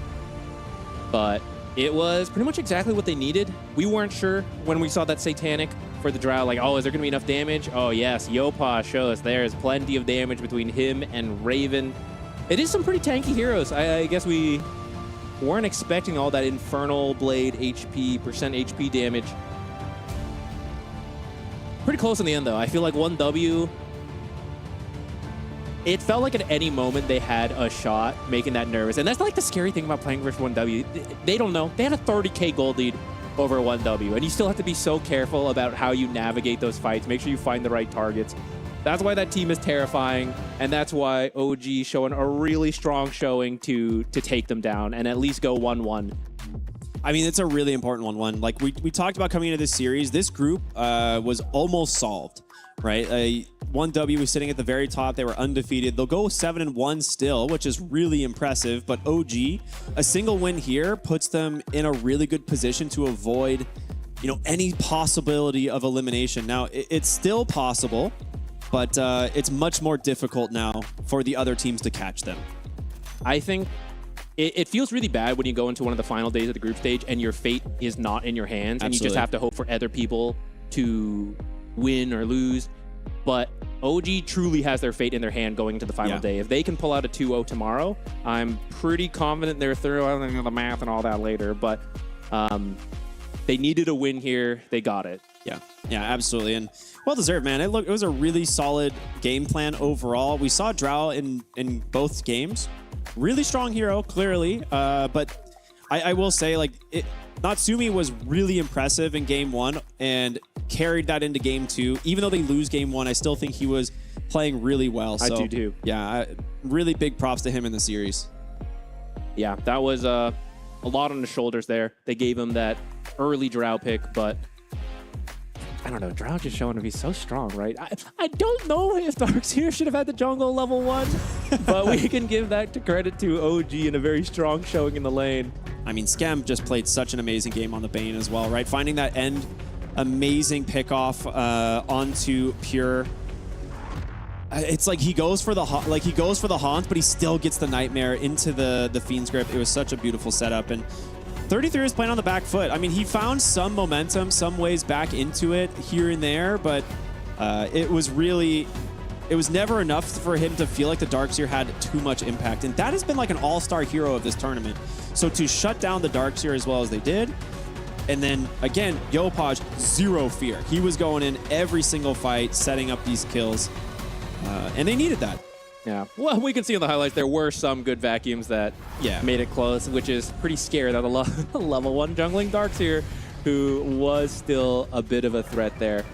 But it was pretty much exactly what they needed. We weren't sure when we saw that Satanic for the Drow, like, oh, is there going to be enough damage? Oh, yes, Yopaj shows us there's plenty of damage between him and Raven. It is some pretty tanky heroes. I guess we weren't expecting all that Infernal Blade HP, percent HP damage. Pretty close in the end, though. I feel like 1W, it felt like at any moment they had a shot, making that nervous. And that's like the scary thing about playing versus 1W. They don't know. They had a 30k gold lead over 1W, and you still have to be so careful about how you navigate those fights. Make sure you find the right targets. That's why that team is terrifying, and that's why OG showing a really strong showing to take them down and at least go 1-1. I mean, it's a really important 1-1. Like we talked about coming into this series, this group was almost solved, right? 1W was sitting at the very top. They were undefeated. They'll go 7-1 still, which is really impressive. But OG, a single win here puts them in a really good position to avoid, you know, any possibility of elimination. Now, it's still possible, but it's much more difficult now for the other teams to catch them. I think it feels really bad when you go into one of the final days of the group stage and your fate is not in your hands. Absolutely. And you just have to hope for other people to win or lose. But OG truly has their fate in their hand going into the final day. If they can pull out a 2-0 tomorrow, I'm pretty confident they're through. I don't know the math and all that later, but they needed a win here. They got it. Yeah, absolutely. And well deserved, man. It was a really solid game plan overall. We saw Drow in both games. Really strong hero, clearly. But I will say, like, Natsumi was really impressive in game one and carried that into game two. Even though they lose game one, I still think he was playing really well. So, I do too. Yeah, really big props to him in the series. Yeah, that was a lot on the shoulders there. They gave him that early Drow pick, but I don't know. Drow just showing to be so strong, right? I don't know if Darkseer should have had the jungle level 1, but we can give that to credit to OG and a very strong showing in the lane. I mean, Scam just played such an amazing game on the Bane as well, right? Finding that end, amazing pickoff onto Pure. It's like he goes for the haunt, but he still gets the Nightmare into the Fiend's Grip. It was such a beautiful setup, and 33 is playing on the back foot. I mean, he found some momentum, some ways back into it here and there, but it was never enough for him to feel like the Darkseer had too much impact. And that has been like an all-star hero of this tournament. So to shut down the Darkseer as well as they did, and then again, Yopaj, zero fear. He was going in every single fight, setting up these kills, and they needed that. Yeah. Well, we can see in the highlights there were some good vacuums that made it close, which is pretty scary that a level 1 jungling Darks here, who was still a bit of a threat there.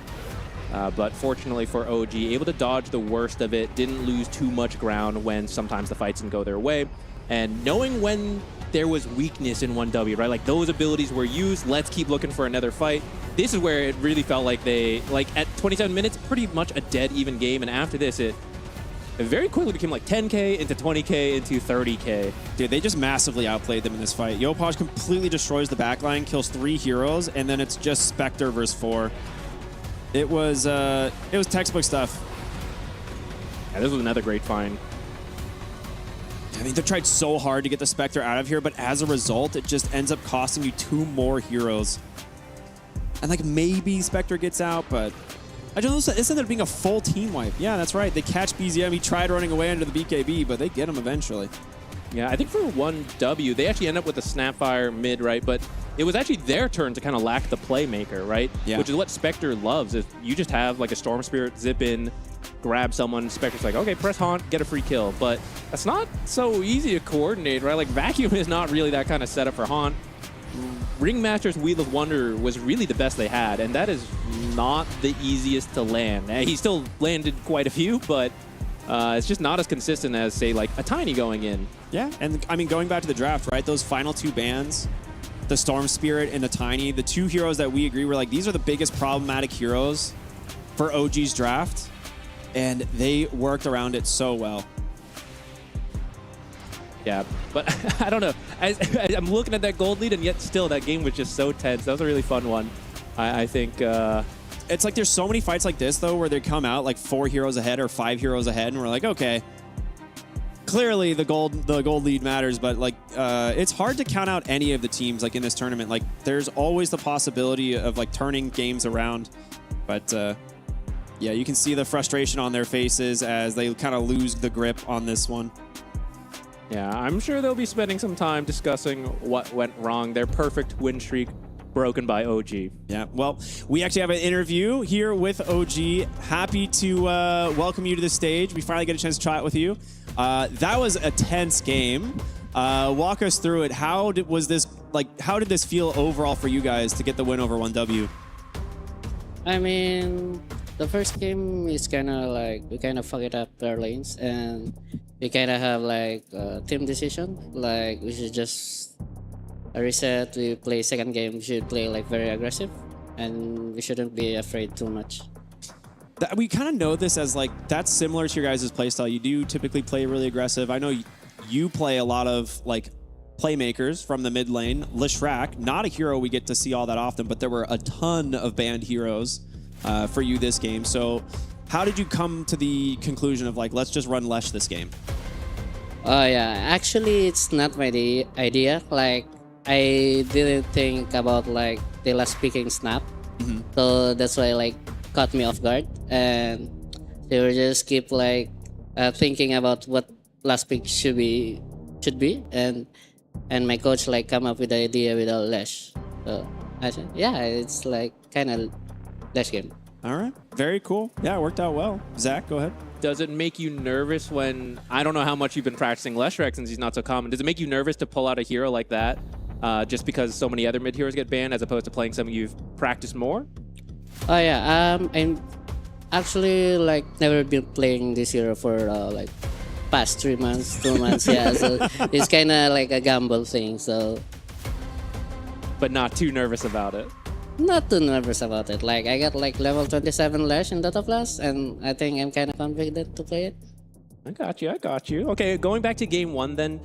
But fortunately for OG, able to dodge the worst of it, didn't lose too much ground when sometimes the fights didn't go their way. And knowing when there was weakness in 1W, right? Like those abilities were used, let's keep looking for another fight. This is where it really felt like they, like at 27 minutes, pretty much a dead even game. And after this, it very quickly became like 10K into 20K into 30K. Dude, they just massively outplayed them in this fight. Yopaj completely destroys the backline, kills 3 heroes, and then it's just Spectre versus 4. It was textbook stuff. Yeah, this was another great find. I mean, they tried so hard to get the Spectre out of here, but as a result, it just ends up costing you 2 more heroes. And like maybe Spectre gets out, but I just it ended up being a full team wipe. Yeah, that's right. They catch BZM. He tried running away under the BKB, but they get him eventually. Yeah, I think for 1W, they actually end up with a Snapfire mid, right? But it was actually their turn to kind of lack the playmaker, right? Yeah. Which is what Spectre loves. Is you just have like a Storm Spirit zip in, grab someone, Spectre's like, okay, press Haunt, get a free kill. But that's not so easy to coordinate, right? Like Vacuum is not really that kind of setup for Haunt. Ringmaster's Wheel of Wonder was really the best they had, and that is not the easiest to land. He still landed quite a few, but it's just not as consistent as, say, like a Tiny going in. Yeah, and I mean, going back to the draft, right? Those final 2 bans, the Storm Spirit and the Tiny, the 2 heroes that we agree were like, these are the biggest problematic heroes for OG's draft, and they worked around it so well. Yeah, but I don't know. I'm looking at that gold lead, and yet still that game was just so tense. That was a really fun one. I think it's like there's so many fights like this, though, where they come out like 4 heroes ahead or 5 heroes ahead, and we're like, okay, clearly the gold lead matters, but like it's hard to count out any of the teams like in this tournament. Like there's always the possibility of like turning games around, but yeah, you can see the frustration on their faces as they kind of lose the grip on this one. Yeah, I'm sure they'll be spending some time discussing what went wrong. Their perfect win streak broken by OG. Yeah, well, we actually have an interview here with OG. Happy to welcome you to the stage. We finally get a chance to chat with you. That was a tense game. Walk us through it. How did this feel overall for you guys to get the win over 1W? I mean, the first game is kind of like we kind of fuck it up our lanes, and we kind of have like a team decision. Like we should just reset. We play second game. We should play like very aggressive, and we shouldn't be afraid too much. We kind of know this as like that's similar to your guys' playstyle. You do typically play really aggressive. I know you play a lot of like playmakers from the mid lane. Lishrak, not a hero we get to see all that often, but there were a ton of banned heroes for you this game. So how did you come to the conclusion of like, let's just run Lesh this game? Yeah, actually it's not my idea. Like I didn't think about like the last picking snap. So that's why like caught me off guard, and they were just keep like thinking about what last pick should be, and my coach like come up with the idea with a Lesh. So I said, yeah, it's like kind of Lesh game. All right, very cool. Yeah, it worked out well. Zach, go ahead. Does it make you nervous when, I don't know how much you've been practicing Leshrac since he's not so common. Does it make you nervous to pull out a hero like that just because so many other mid heroes get banned as opposed to playing something you've practiced more? Oh yeah, I'm actually like never been playing this hero for like past 3 months, 2 months. Yeah, so it's kind of like a gamble thing. So, but not too nervous about it. Not too nervous about it. Like I got like level 27 Lesh in Dota Plus, and I think I'm kind of confident to play it. I got you. Okay, going back to game 1 then,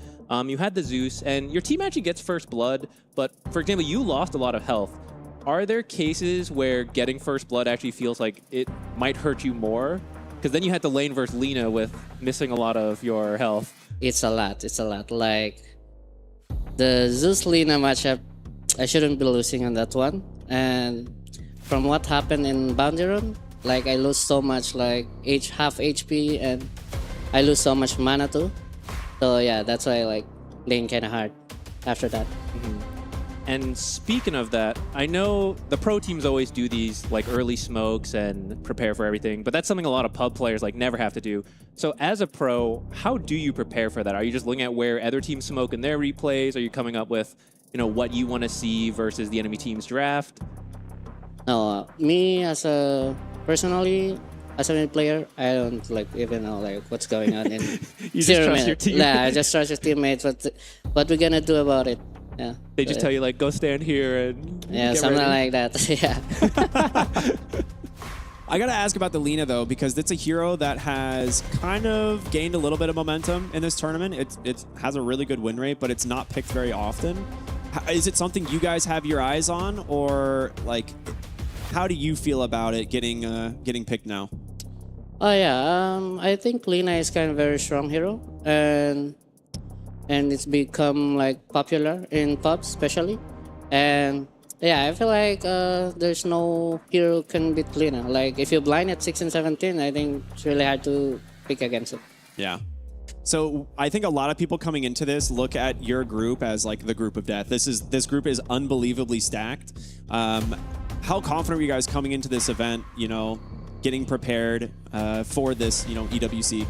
you had the Zeus, and your team actually gets first blood, but for example, you lost a lot of health. Are there cases where getting first blood actually feels like it might hurt you more? Because then you had to lane versus Lina with missing a lot of your health. It's a lot. Like the Zeus Lina matchup, I shouldn't be losing on that one. And from what happened in Bounty Run, like I lose so much like half HP, and I lose so much mana too. So yeah, that's why I like lane kind of hard after that. And speaking of that, I know the pro teams always do these like early smokes and prepare for everything, but that's something a lot of pub players like never have to do. So as a pro, how do you prepare for that? Are you just looking at where other teams smoke in their replays? Are you coming up with, you know, what you want to see versus the enemy team's draft? No, me as a personally, as a mid player, I don't like even know like what's going on in You just trust your team. Yeah, I just trust your teammates. What we gonna do about it? Yeah. They just tell you like, go stand here and Yeah, get something ready. like that. Yeah. I gotta ask about the Lina though, because it's a hero that has kind of gained a little bit of momentum in this tournament. It has a really good win rate, but it's not picked very often. Is it something you guys have your eyes on, or like, how do you feel about it getting picked now? Oh yeah, I think Lina is kind of very strong hero, and it's become like popular in pubs especially, and yeah, I feel like there's no hero can beat Lina. Like if you're blind at 6 and 17, I think it's really hard to pick against it. Yeah. So I think a lot of people coming into this look at your group as like the group of death. This group is unbelievably stacked. How confident are you guys coming into this event? You know, getting prepared for this, you know, EWC?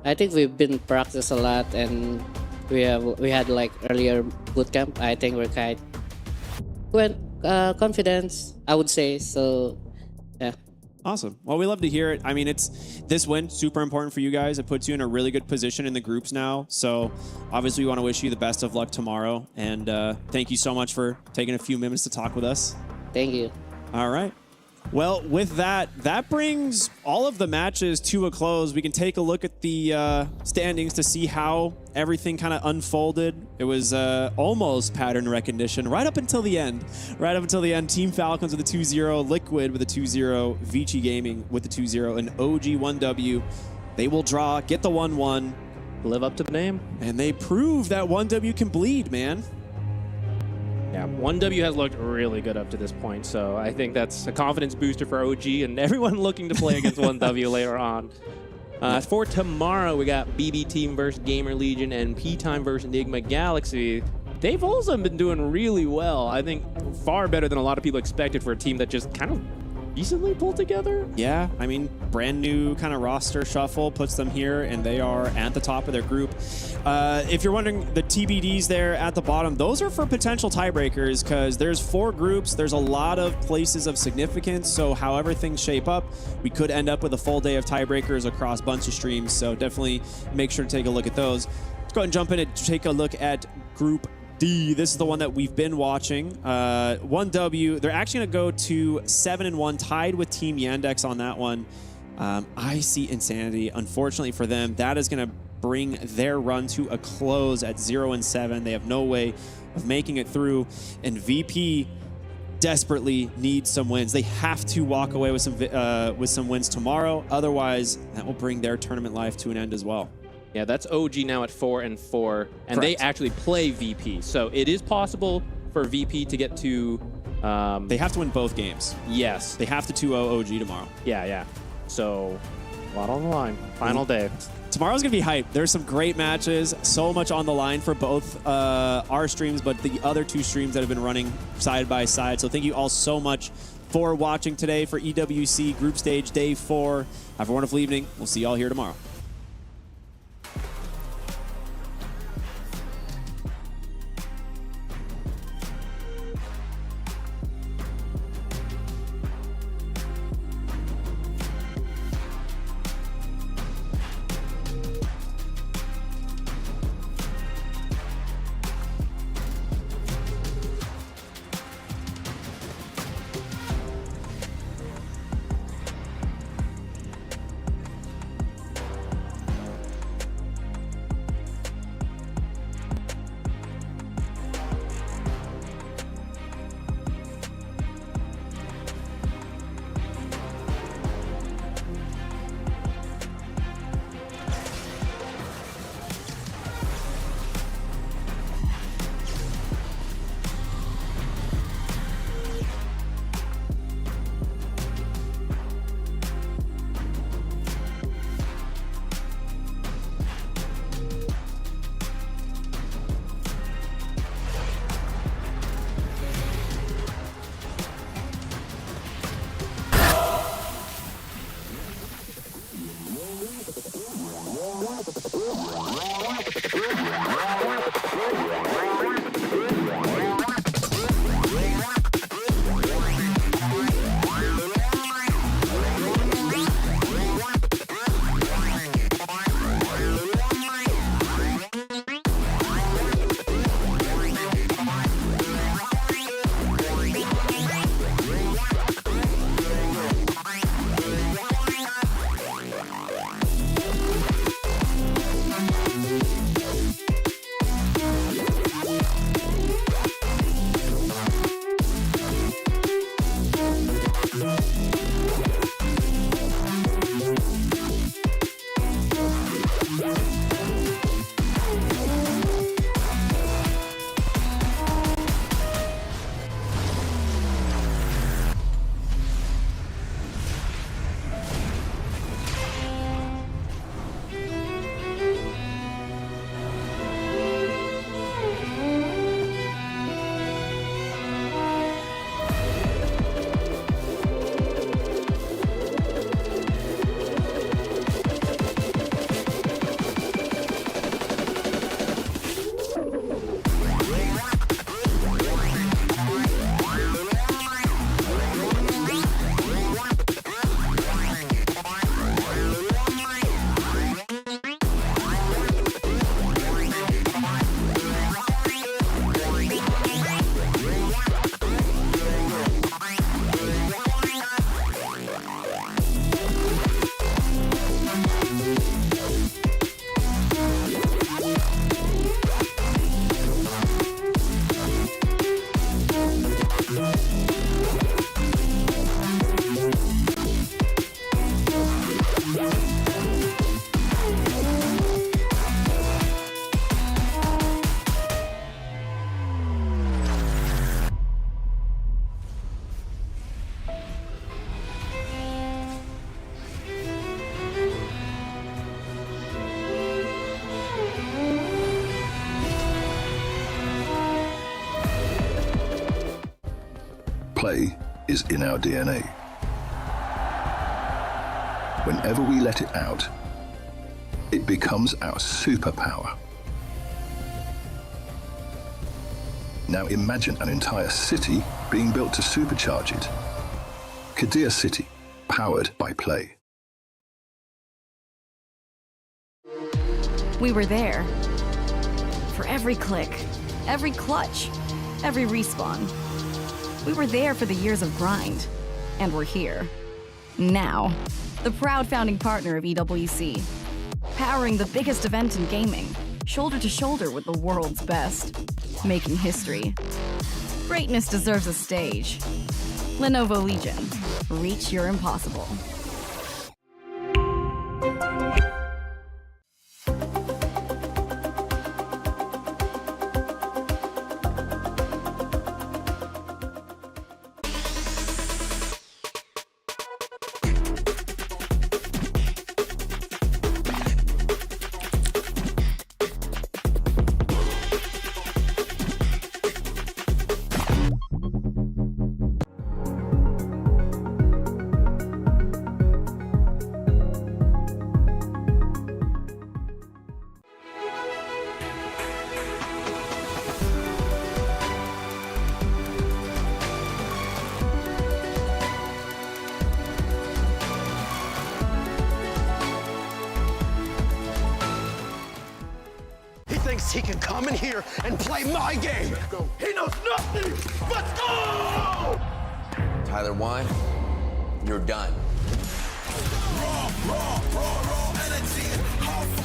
I think we've been practice a lot, and we had like earlier boot camp. I think we're quite confident, I would say. So yeah. Awesome. Well, we love to hear it. I mean, this win super important for you guys. It puts you in a really good position in the groups now. So obviously we want to wish you the best of luck tomorrow. And thank you so much for taking a few minutes to talk with us. Thank you. All right. Well, with that brings all of the matches to a close. We can take a look at the standings to see how everything kind of unfolded. It was almost pattern recognition right up until the end. Right up until the end, Team Falcons with a 2-0, Liquid with a 2-0, Vici Gaming with the 2-0, and OG1W. They will draw, get the 1-1. Live up to the name. And they prove that 1W can bleed, man. Yeah, 1W has looked really good up to this point, so I think that's a confidence booster for OG and everyone looking to play against 1W later on. For tomorrow, we got BB Team versus Gamer Legion and P-Time versus Enigma Galaxy. They've also been doing really well. I think far better than a lot of people expected for a team that just kind of recently pulled together. Yeah, I mean, brand new kind of roster shuffle puts them here, and they are at the top of their group. If you're wondering, the TBDs there at the bottom, those are for potential tiebreakers because there's 4 groups. There's a lot of places of significance, so however things shape up, we could end up with a full day of tiebreakers across a bunch of streams, so definitely make sure to take a look at those. Let's go ahead and jump in and take a look at Group D. This is the one that we've been watching. 1W, they're actually going to go to 7-1, tied with Team Yandex on that one. I see Insanity. Unfortunately for them, that is going to bring their run to a close at 0-7. They have no way of making it through, and VP desperately needs some wins. They have to walk away with some wins tomorrow. Otherwise, that will bring their tournament life to an end as well. Yeah, that's OG now at 4-4, and Correct. they actually play VP. So it is possible for VP to get to... they have to win both games. Yes. They have to 2-0 OG tomorrow. Yeah. So, a lot on the line. Final day. Tomorrow's going to be hype. There's some great matches. So much on the line for both our streams, but the other 2 streams that have been running side by side. So thank you all so much for watching today for EWC Group Stage Day 4. Have a wonderful evening. We'll see you all here tomorrow. Play is in our DNA. Whenever we let it out, it becomes our superpower. Now imagine an entire city being built to supercharge it. Kadir City, powered by play. We were there. For every click, every clutch, every respawn. We were there for the years of grind, and we're here. Now, the proud founding partner of EWC, powering the biggest event in gaming, shoulder to shoulder with the world's best, making history. Greatness deserves a stage. Lenovo Legion, reach your impossible. He can come in here and play my game. He knows nothing. Let's go! Tyler Wine, you're done. Raw energy.